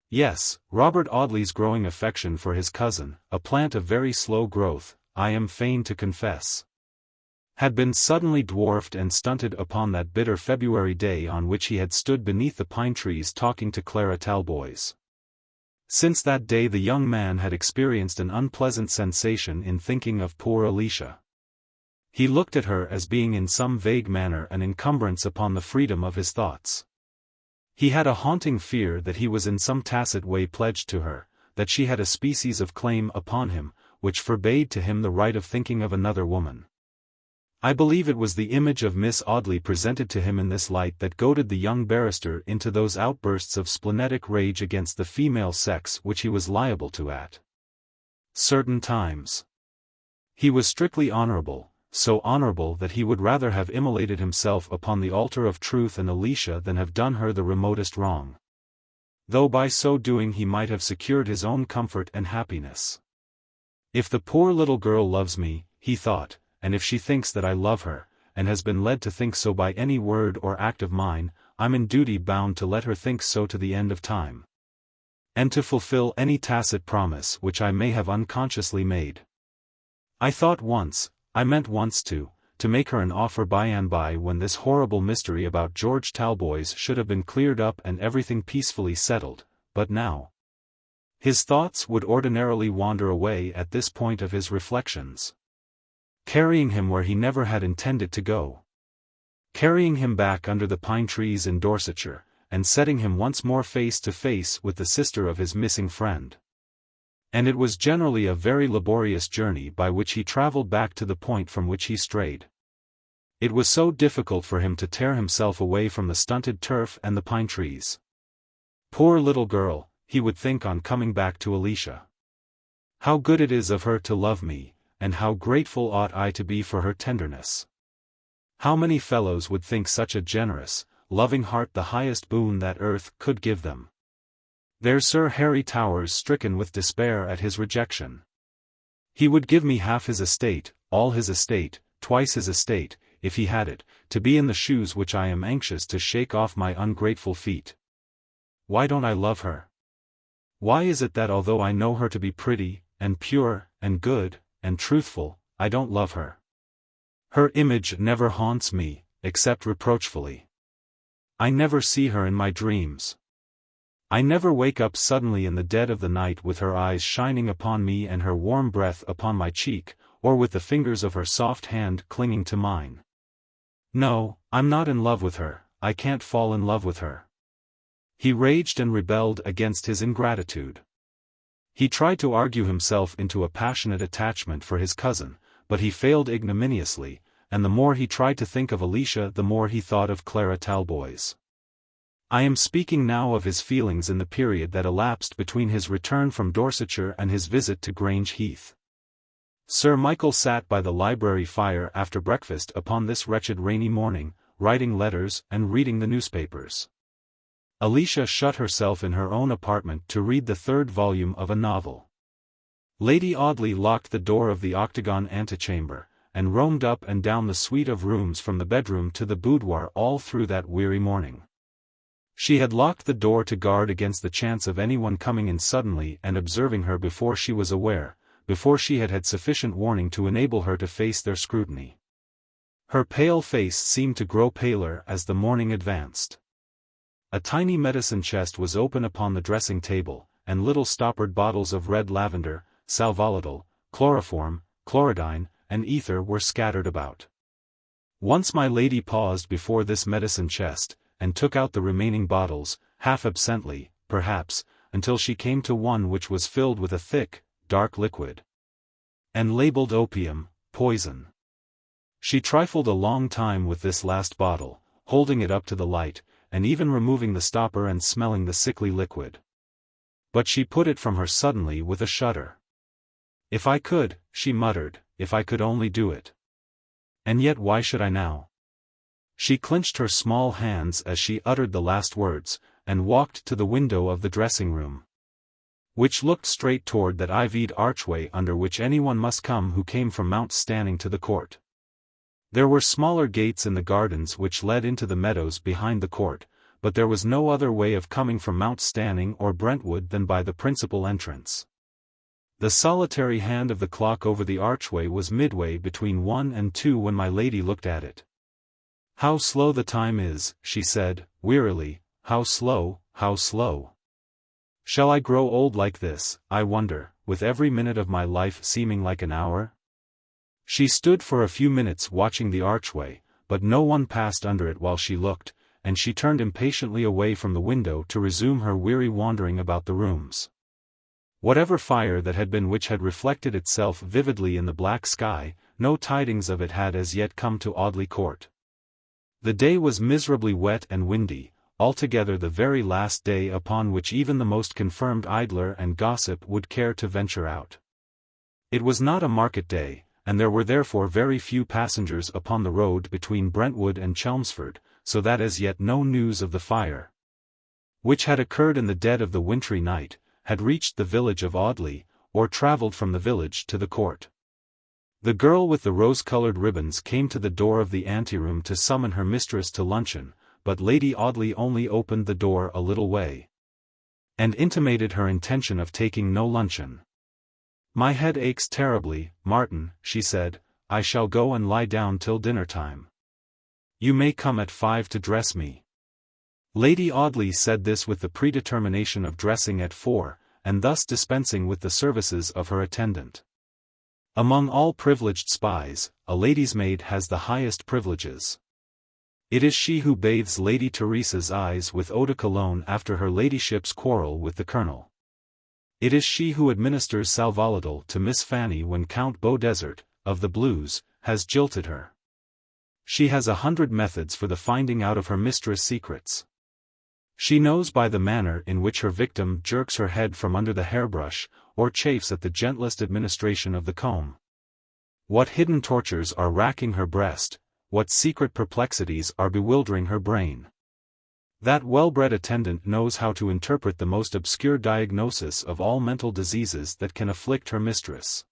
Yes, Robert Audley's growing affection for his cousin, a plant of very slow growth, I am fain to confess, had been suddenly dwarfed and stunted upon that bitter February day on which he had stood beneath the pine trees talking to Clara Talboys. Since that day the young man had experienced an unpleasant sensation in thinking of poor Alicia. He looked at her as being in some vague manner an encumbrance upon the freedom of his thoughts. He had a haunting fear that he was in some tacit way pledged to her, that she had a species of claim upon him, which forbade to him the right of thinking of another woman. I believe it was the image of Miss Audley presented to him in this light that goaded the young barrister into those outbursts of splenetic rage against the female sex which he was liable to at certain times. He was strictly honourable, so honourable that he would rather have immolated himself upon the altar of truth and Alicia than have done her the remotest wrong, though by so doing he might have secured his own comfort and happiness. If the poor little girl loves me, he thought, and if she thinks that I love her, and has been led to think so by any word or act of mine, I'm in duty bound to let her think so to the end of time, and to fulfill any tacit promise which I may have unconsciously made. I meant once to make her an offer by and by when this horrible mystery about George Talboys should have been cleared up and everything peacefully settled, but now. His thoughts would ordinarily wander away at this point of his reflections, carrying him where he never had intended to go, carrying him back under the pine trees in Dorsetshire, and setting him once more face to face with the sister of his missing friend. And it was generally a very laborious journey by which he travelled back to the point from which he strayed. It was so difficult for him to tear himself away from the stunted turf and the pine trees. Poor little girl, he would think on coming back to Alicia. How good it is of her to love me, and how grateful ought I to be for her tenderness. How many fellows would think such a generous, loving heart the highest boon that earth could give them. There's Sir Harry Towers stricken with despair at his rejection. He would give me half his estate, all his estate, twice his estate, if he had it, to be in the shoes which I am anxious to shake off my ungrateful feet. Why don't I love her? Why is it that although I know her to be pretty, and pure, and good, and truthful, I don't love her? Her image never haunts me, except reproachfully. I never see her in my dreams. I never wake up suddenly in the dead of the night with her eyes shining upon me and her warm breath upon my cheek, or with the fingers of her soft hand clinging to mine. No, I'm not in love with her, I can't fall in love with her. He raged and rebelled against his ingratitude. He tried to argue himself into a passionate attachment for his cousin, but he failed ignominiously, and the more he tried to think of Alicia the more he thought of Clara Talboys. I am speaking now of his feelings in the period that elapsed between his return from Dorsetshire and his visit to Grange Heath. Sir Michael sat by the library fire after breakfast upon this wretched rainy morning, writing letters and reading the newspapers. Alicia shut herself in her own apartment to read the third volume of a novel. Lady Audley locked the door of the octagon antechamber, and roamed up and down the suite of rooms from the bedroom to the boudoir all through that weary morning. She had locked the door to guard against the chance of anyone coming in suddenly and observing her before she was aware, before she had had sufficient warning to enable her to face their scrutiny. Her pale face seemed to grow paler as the morning advanced. A tiny medicine chest was open upon the dressing table, and little stoppered bottles of red lavender, sal volatile, chloroform, chlorodyne, and ether were scattered about. Once my lady paused before this medicine chest, and took out the remaining bottles, half absently, perhaps, until she came to one which was filled with a thick, dark liquid, and labeled opium, poison. She trifled a long time with this last bottle, holding it up to the light, and even removing the stopper and smelling the sickly liquid. But she put it from her suddenly with a shudder. If I could, she muttered, if I could only do it. And yet why should I now? She clenched her small hands as she uttered the last words, and walked to the window of the dressing-room, which looked straight toward that ivied archway under which anyone must come who came from Mount Stanning to the court. There were smaller gates in the gardens which led into the meadows behind the court, but there was no other way of coming from Mount Stanning or Brentwood than by the principal entrance. The solitary hand of the clock over the archway was midway between 1 and 2 when my lady looked at it. "How slow the time is," she said, wearily, "how slow, how slow. Shall I grow old like this, I wonder, with every minute of my life seeming like an hour?" She stood for a few minutes watching the archway, but no one passed under it while she looked, and she turned impatiently away from the window to resume her weary wandering about the rooms. Whatever fire that had been which had reflected itself vividly in the black sky, no tidings of it had as yet come to Audley Court. The day was miserably wet and windy, altogether the very last day upon which even the most confirmed idler and gossip would care to venture out. It was not a market day, and there were therefore very few passengers upon the road between Brentwood and Chelmsford, so that as yet no news of the fire, which had occurred in the dead of the wintry night, had reached the village of Audley, or travelled from the village to the court. The girl with the rose-coloured ribbons came to the door of the anteroom to summon her mistress to luncheon, but Lady Audley only opened the door a little way, and intimated her intention of taking no luncheon. "My head aches terribly, Martin," she said. "I shall go and lie down till dinner-time. You may come at 5 to dress me." Lady Audley said this with the predetermination of dressing at 4, and thus dispensing with the services of her attendant. Among all privileged spies, a lady's maid has the highest privileges. It is she who bathes Lady Teresa's eyes with eau de cologne after her ladyship's quarrel with the colonel. It is she who administers sal volatile to Miss Fanny when Count Beaudesert, of the Blues, has jilted her. She has 100 methods for the finding out of her mistress' secrets. She knows by the manner in which her victim jerks her head from under the hairbrush, or chafes at the gentlest administration of the comb, what hidden tortures are racking her breast, what secret perplexities are bewildering her brain. That well-bred attendant knows how to interpret the most obscure diagnosis of all mental diseases that can afflict her mistress.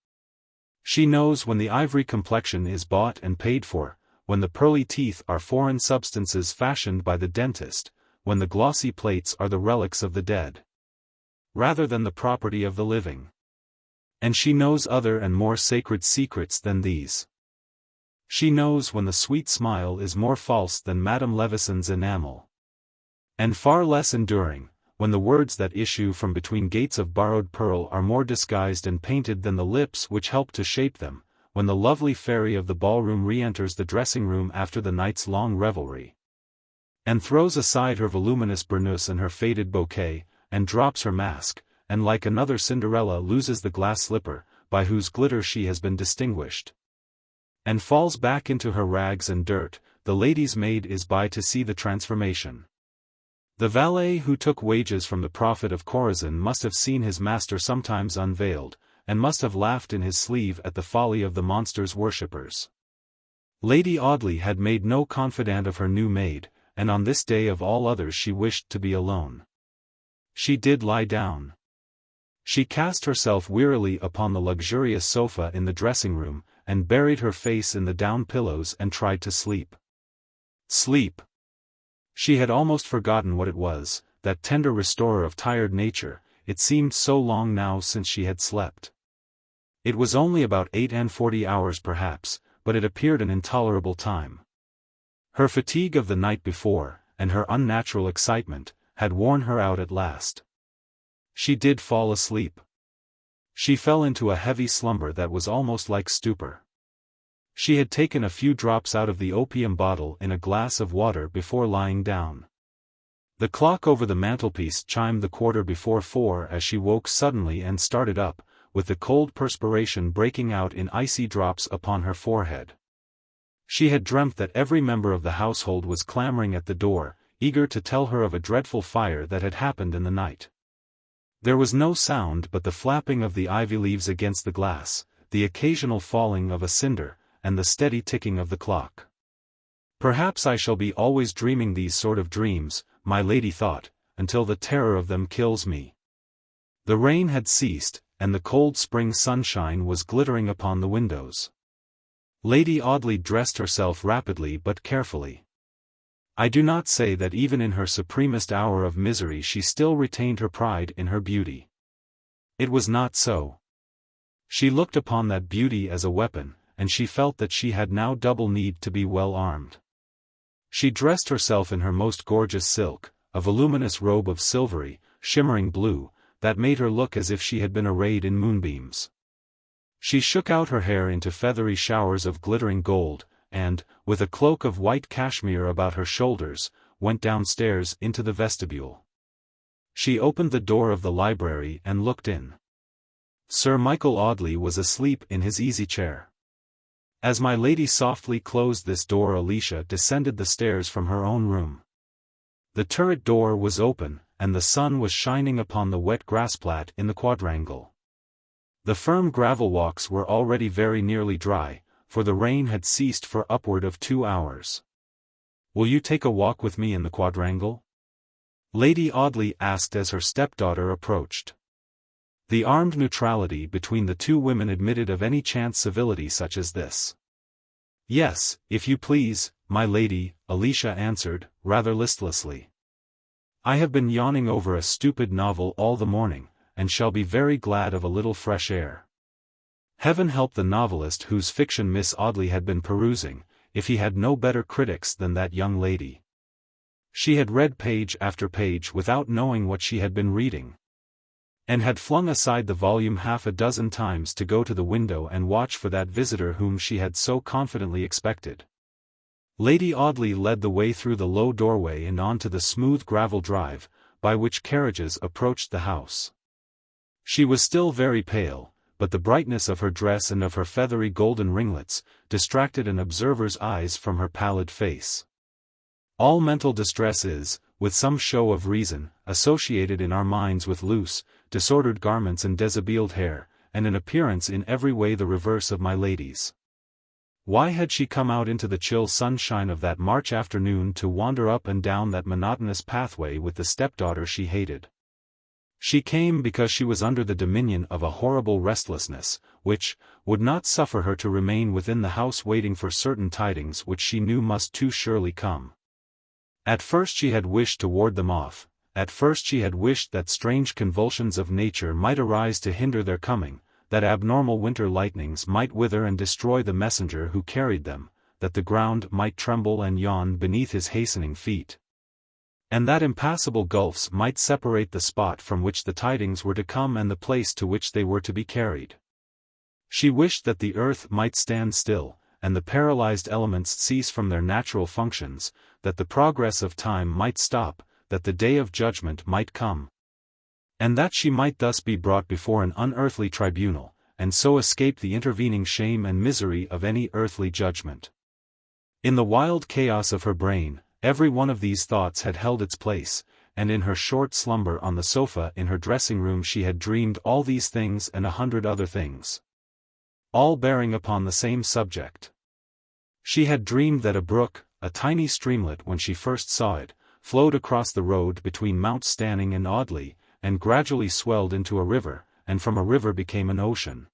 She knows when the ivory complexion is bought and paid for, when the pearly teeth are foreign substances fashioned by the dentist, when the glossy plates are the relics of the dead, rather than the property of the living. And she knows other and more sacred secrets than these. She knows when the sweet smile is more false than Madame Levison's enamel, and far less enduring, when the words that issue from between gates of borrowed pearl are more disguised and painted than the lips which help to shape them, when the lovely fairy of the ballroom re-enters the dressing-room after the night's long revelry, and throws aside her voluminous burnous and her faded bouquet, and drops her mask, and like another Cinderella loses the glass slipper, by whose glitter she has been distinguished, and falls back into her rags and dirt, the lady's maid is by to see the transformation. The valet who took wages from the prophet of Chorazin must have seen his master sometimes unveiled, and must have laughed in his sleeve at the folly of the monster's worshippers. Lady Audley had made no confidant of her new maid, and on this day of all others she wished to be alone. She did lie down. She cast herself wearily upon the luxurious sofa in the dressing-room, and buried her face in the down pillows and tried to sleep. Sleep! She had almost forgotten what it was, that tender restorer of tired nature. It seemed so long now since she had slept. It was only about 48 hours perhaps, but it appeared an intolerable time. Her fatigue of the night before, and her unnatural excitement, had worn her out at last. She did fall asleep. She fell into a heavy slumber that was almost like stupor. She had taken a few drops out of the opium bottle in a glass of water before lying down. The clock over the mantelpiece chimed the 4:15 as she woke suddenly and started up, with the cold perspiration breaking out in icy drops upon her forehead. She had dreamt that every member of the household was clamoring at the door, eager to tell her of a dreadful fire that had happened in the night. There was no sound but the flapping of the ivy leaves against the glass, the occasional falling of a cinder, and the steady ticking of the clock. Perhaps I shall be always dreaming these sort of dreams, my lady thought, until the terror of them kills me. The rain had ceased, and the cold spring sunshine was glittering upon the windows. Lady Audley dressed herself rapidly but carefully. I do not say that even in her supremest hour of misery she still retained her pride in her beauty. It was not so. She looked upon that beauty as a weapon, and she felt that she had now double need to be well armed. She dressed herself in her most gorgeous silk, a voluminous robe of silvery, shimmering blue, that made her look as if she had been arrayed in moonbeams. She shook out her hair into feathery showers of glittering gold, and, with a cloak of white cashmere about her shoulders, went downstairs into the vestibule. She opened the door of the library and looked in. Sir Michael Audley was asleep in his easy-chair. As my lady softly closed this door, Alicia descended the stairs from her own room. The turret door was open, and the sun was shining upon the wet grassplat in the quadrangle. The firm gravel walks were already very nearly dry, for the rain had ceased for upward of 2 hours. "Will you take a walk with me in the quadrangle?" Lady Audley asked as her stepdaughter approached. The armed neutrality between the two women admitted of any chance civility such as this. "Yes, if you please, my lady," Alicia answered, rather listlessly. "I have been yawning over a stupid novel all the morning, and shall be very glad of a little fresh air." Heaven help the novelist whose fiction Miss Audley had been perusing, if he had no better critics than that young lady. She had read page after page without knowing what she had been reading, and had flung aside the volume half a dozen times to go to the window and watch for that visitor whom she had so confidently expected. Lady Audley led the way through the low doorway and on to the smooth gravel drive, by which carriages approached the house. She was still very pale, but the brightness of her dress and of her feathery golden ringlets distracted an observer's eyes from her pallid face. All mental distress is, with some show of reason, associated in our minds with loose, disordered garments and disheveled hair, and an appearance in every way the reverse of my lady's. Why had she come out into the chill sunshine of that March afternoon to wander up and down that monotonous pathway with the stepdaughter she hated? She came because she was under the dominion of a horrible restlessness, which would not suffer her to remain within the house waiting for certain tidings which she knew must too surely come. At first she had wished to ward them off, at first she had wished that strange convulsions of nature might arise to hinder their coming, that abnormal winter lightnings might wither and destroy the messenger who carried them, that the ground might tremble and yawn beneath his hastening feet, and that impassable gulfs might separate the spot from which the tidings were to come and the place to which they were to be carried. She wished that the earth might stand still, and the paralyzed elements cease from their natural functions, that the progress of time might stop, that the day of judgment might come, and that she might thus be brought before an unearthly tribunal, and so escape the intervening shame and misery of any earthly judgment. In the wild chaos of her brain, every one of these thoughts had held its place, and in her short slumber on the sofa in her dressing-room she had dreamed all these things and 100 other things, all bearing upon the same subject. She had dreamed that a brook, a tiny streamlet when she first saw it, flowed across the road between Mount Stanning and Audley, and gradually swelled into a river, and from a river became an ocean,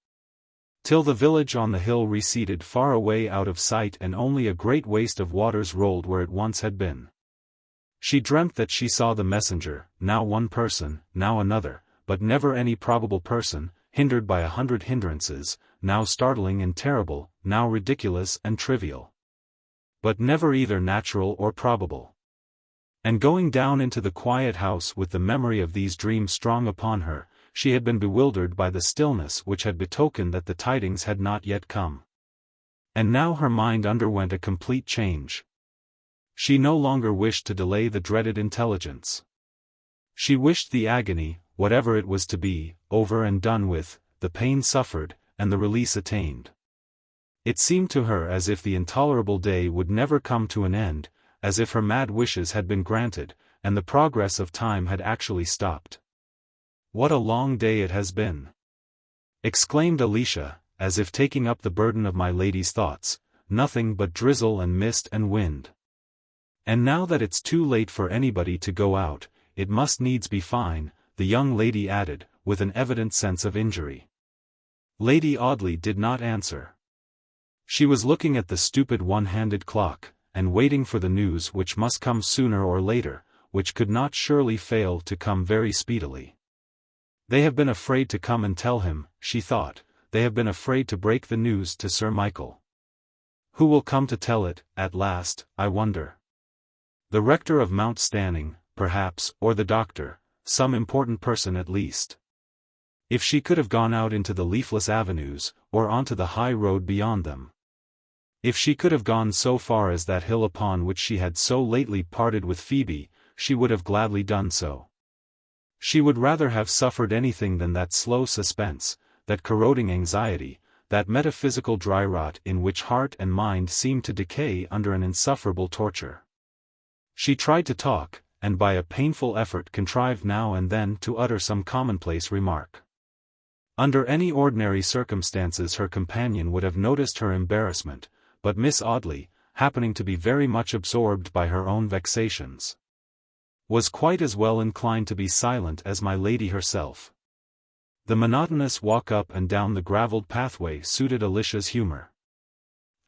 till the village on the hill receded far away out of sight and only a great waste of waters rolled where it once had been. She dreamt that she saw the messenger, now one person, now another, but never any probable person, hindered by 100 hindrances, now startling and terrible, now ridiculous and trivial, but never either natural or probable. And going down into the quiet house with the memory of these dreams strong upon her, she had been bewildered by the stillness which had betokened that the tidings had not yet come. And now her mind underwent a complete change. She no longer wished to delay the dreaded intelligence. She wished the agony, whatever it was to be, over and done with, the pain suffered, and the release attained. It seemed to her as if the intolerable day would never come to an end, as if her mad wishes had been granted, and the progress of time had actually stopped. "What a long day it has been!" exclaimed Alicia, as if taking up the burden of my lady's thoughts, "nothing but drizzle and mist and wind. And now that it's too late for anybody to go out, it must needs be fine," the young lady added, with an evident sense of injury. Lady Audley did not answer. She was looking at the stupid one-handed clock, and waiting for the news which must come sooner or later, which could not surely fail to come very speedily. "They have been afraid to come and tell him," she thought, they have been afraid to break the news to Sir Michael. Who will come to tell it, at last, I wonder? The rector of Mount Stanning, perhaps, or the doctor, some important person at least. If she could have gone out into the leafless avenues, or onto the high road beyond them. If she could have gone so far as that hill upon which she had so lately parted with Phoebe, she would have gladly done so. She would rather have suffered anything than that slow suspense, that corroding anxiety, that metaphysical dry rot in which heart and mind seemed to decay under an insufferable torture. She tried to talk, and by a painful effort contrived now and then to utter some commonplace remark. Under any ordinary circumstances her companion would have noticed her embarrassment, but Miss Audley, happening to be very much absorbed by her own vexations, was quite as well inclined to be silent as my lady herself. The monotonous walk up and down the gravelled pathway suited Alicia's humour.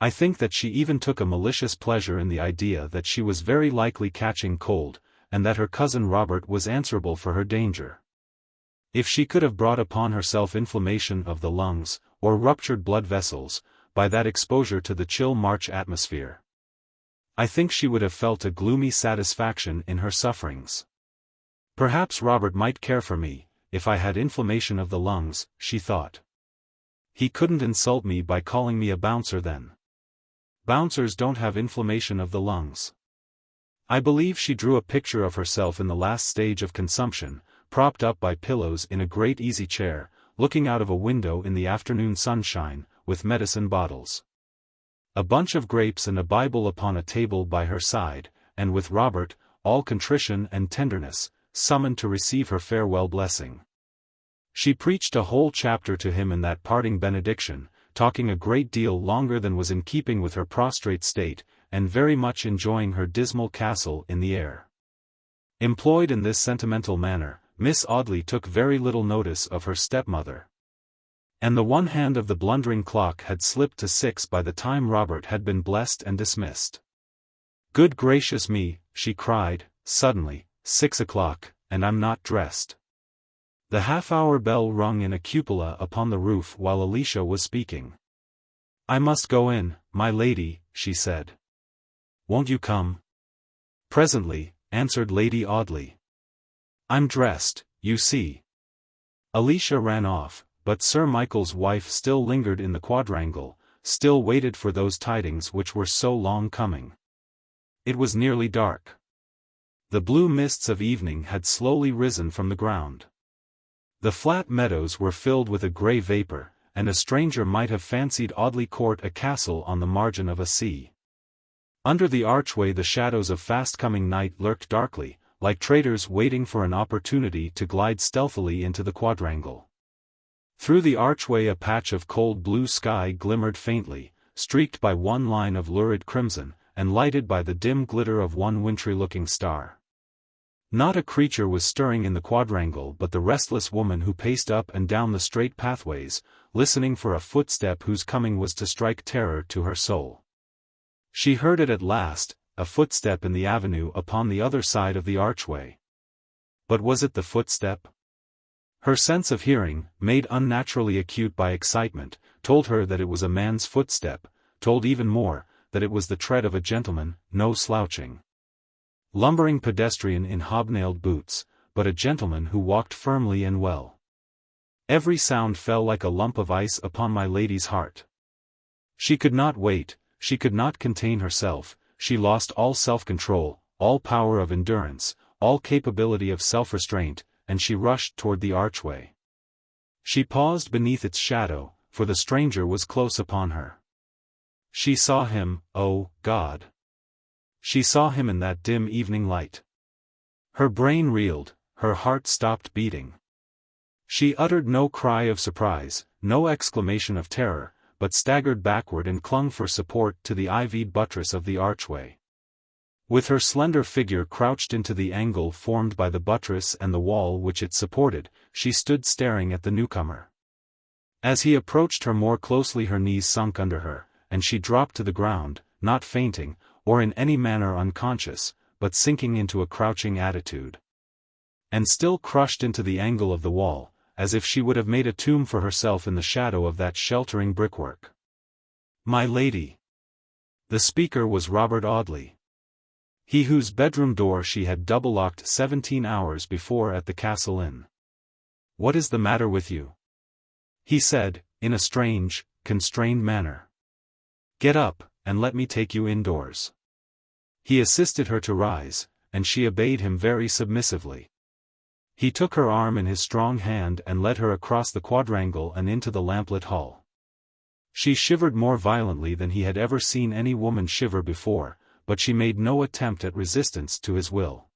I think that she even took a malicious pleasure in the idea that she was very likely catching cold, and that her cousin Robert was answerable for her danger. If she could have brought upon herself inflammation of the lungs, or ruptured blood vessels, by that exposure to the chill March atmosphere, I think she would have felt a gloomy satisfaction in her sufferings. Perhaps Robert might care for me, if I had inflammation of the lungs, she thought. He couldn't insult me by calling me a bouncer then. Bouncers don't have inflammation of the lungs. I believe she drew a picture of herself in the last stage of consumption, propped up by pillows in a great easy chair, looking out of a window in the afternoon sunshine, with medicine bottles, a bunch of grapes and a Bible upon a table by her side, and with Robert, all contrition and tenderness, summoned to receive her farewell blessing. She preached a whole chapter to him in that parting benediction, talking a great deal longer than was in keeping with her prostrate state, and very much enjoying her dismal castle in the air. Employed in this sentimental manner, Miss Audley took very little notice of her stepmother. And the one hand of the blundering clock had slipped to 6 by the time Robert had been blessed and dismissed. "Good gracious me," she cried, suddenly, 6 o'clock, and I'm not dressed. The half-hour bell rung in a cupola upon the roof while Alicia was speaking. "I must go in, my lady," she said. "Won't you come?" "Presently," answered Lady Audley. "I'm dressed, you see." Alicia ran off, but Sir Michael's wife still lingered in the quadrangle, still waited for those tidings which were so long coming. It was nearly dark. The blue mists of evening had slowly risen from the ground. The flat meadows were filled with a grey vapour, and a stranger might have fancied Audley Court a castle on the margin of a sea. Under the archway the shadows of fast-coming night lurked darkly, like traitors waiting for an opportunity to glide stealthily into the quadrangle. Through the archway a patch of cold blue sky glimmered faintly, streaked by one line of lurid crimson, and lighted by the dim glitter of one wintry-looking star. Not a creature was stirring in the quadrangle but the restless woman who paced up and down the straight pathways, listening for a footstep whose coming was to strike terror to her soul. She heard it at last, a footstep in the avenue upon the other side of the archway. But was it the footstep? Her sense of hearing, made unnaturally acute by excitement, told her that it was a man's footstep, told even more, that it was the tread of a gentleman, no slouching, lumbering pedestrian in hobnailed boots, but a gentleman who walked firmly and well. Every sound fell like a lump of ice upon my lady's heart. She could not wait, she could not contain herself, she lost all self-control, all power of endurance, all capability of self-restraint, and she rushed toward the archway. She paused beneath its shadow, for the stranger was close upon her. She saw him, oh, God! She saw him in that dim evening light. Her brain reeled, her heart stopped beating. She uttered no cry of surprise, no exclamation of terror, but staggered backward and clung for support to the ivied buttress of the archway. With her slender figure crouched into the angle formed by the buttress and the wall which it supported, she stood staring at the newcomer. As he approached her more closely her knees sunk under her, and she dropped to the ground, not fainting, or in any manner unconscious, but sinking into a crouching attitude. And still crushed into the angle of the wall, as if she would have made a tomb for herself in the shadow of that sheltering brickwork. "My lady." The speaker was Robert Audley. He whose bedroom door she had double-locked 17 hours before at the Castle Inn. "What is the matter with you?" he said, in a strange, constrained manner. "Get up, and let me take you indoors." He assisted her to rise, and she obeyed him very submissively. He took her arm in his strong hand and led her across the quadrangle and into the lamplit hall. She shivered more violently than he had ever seen any woman shiver before, but she made no attempt at resistance to his will.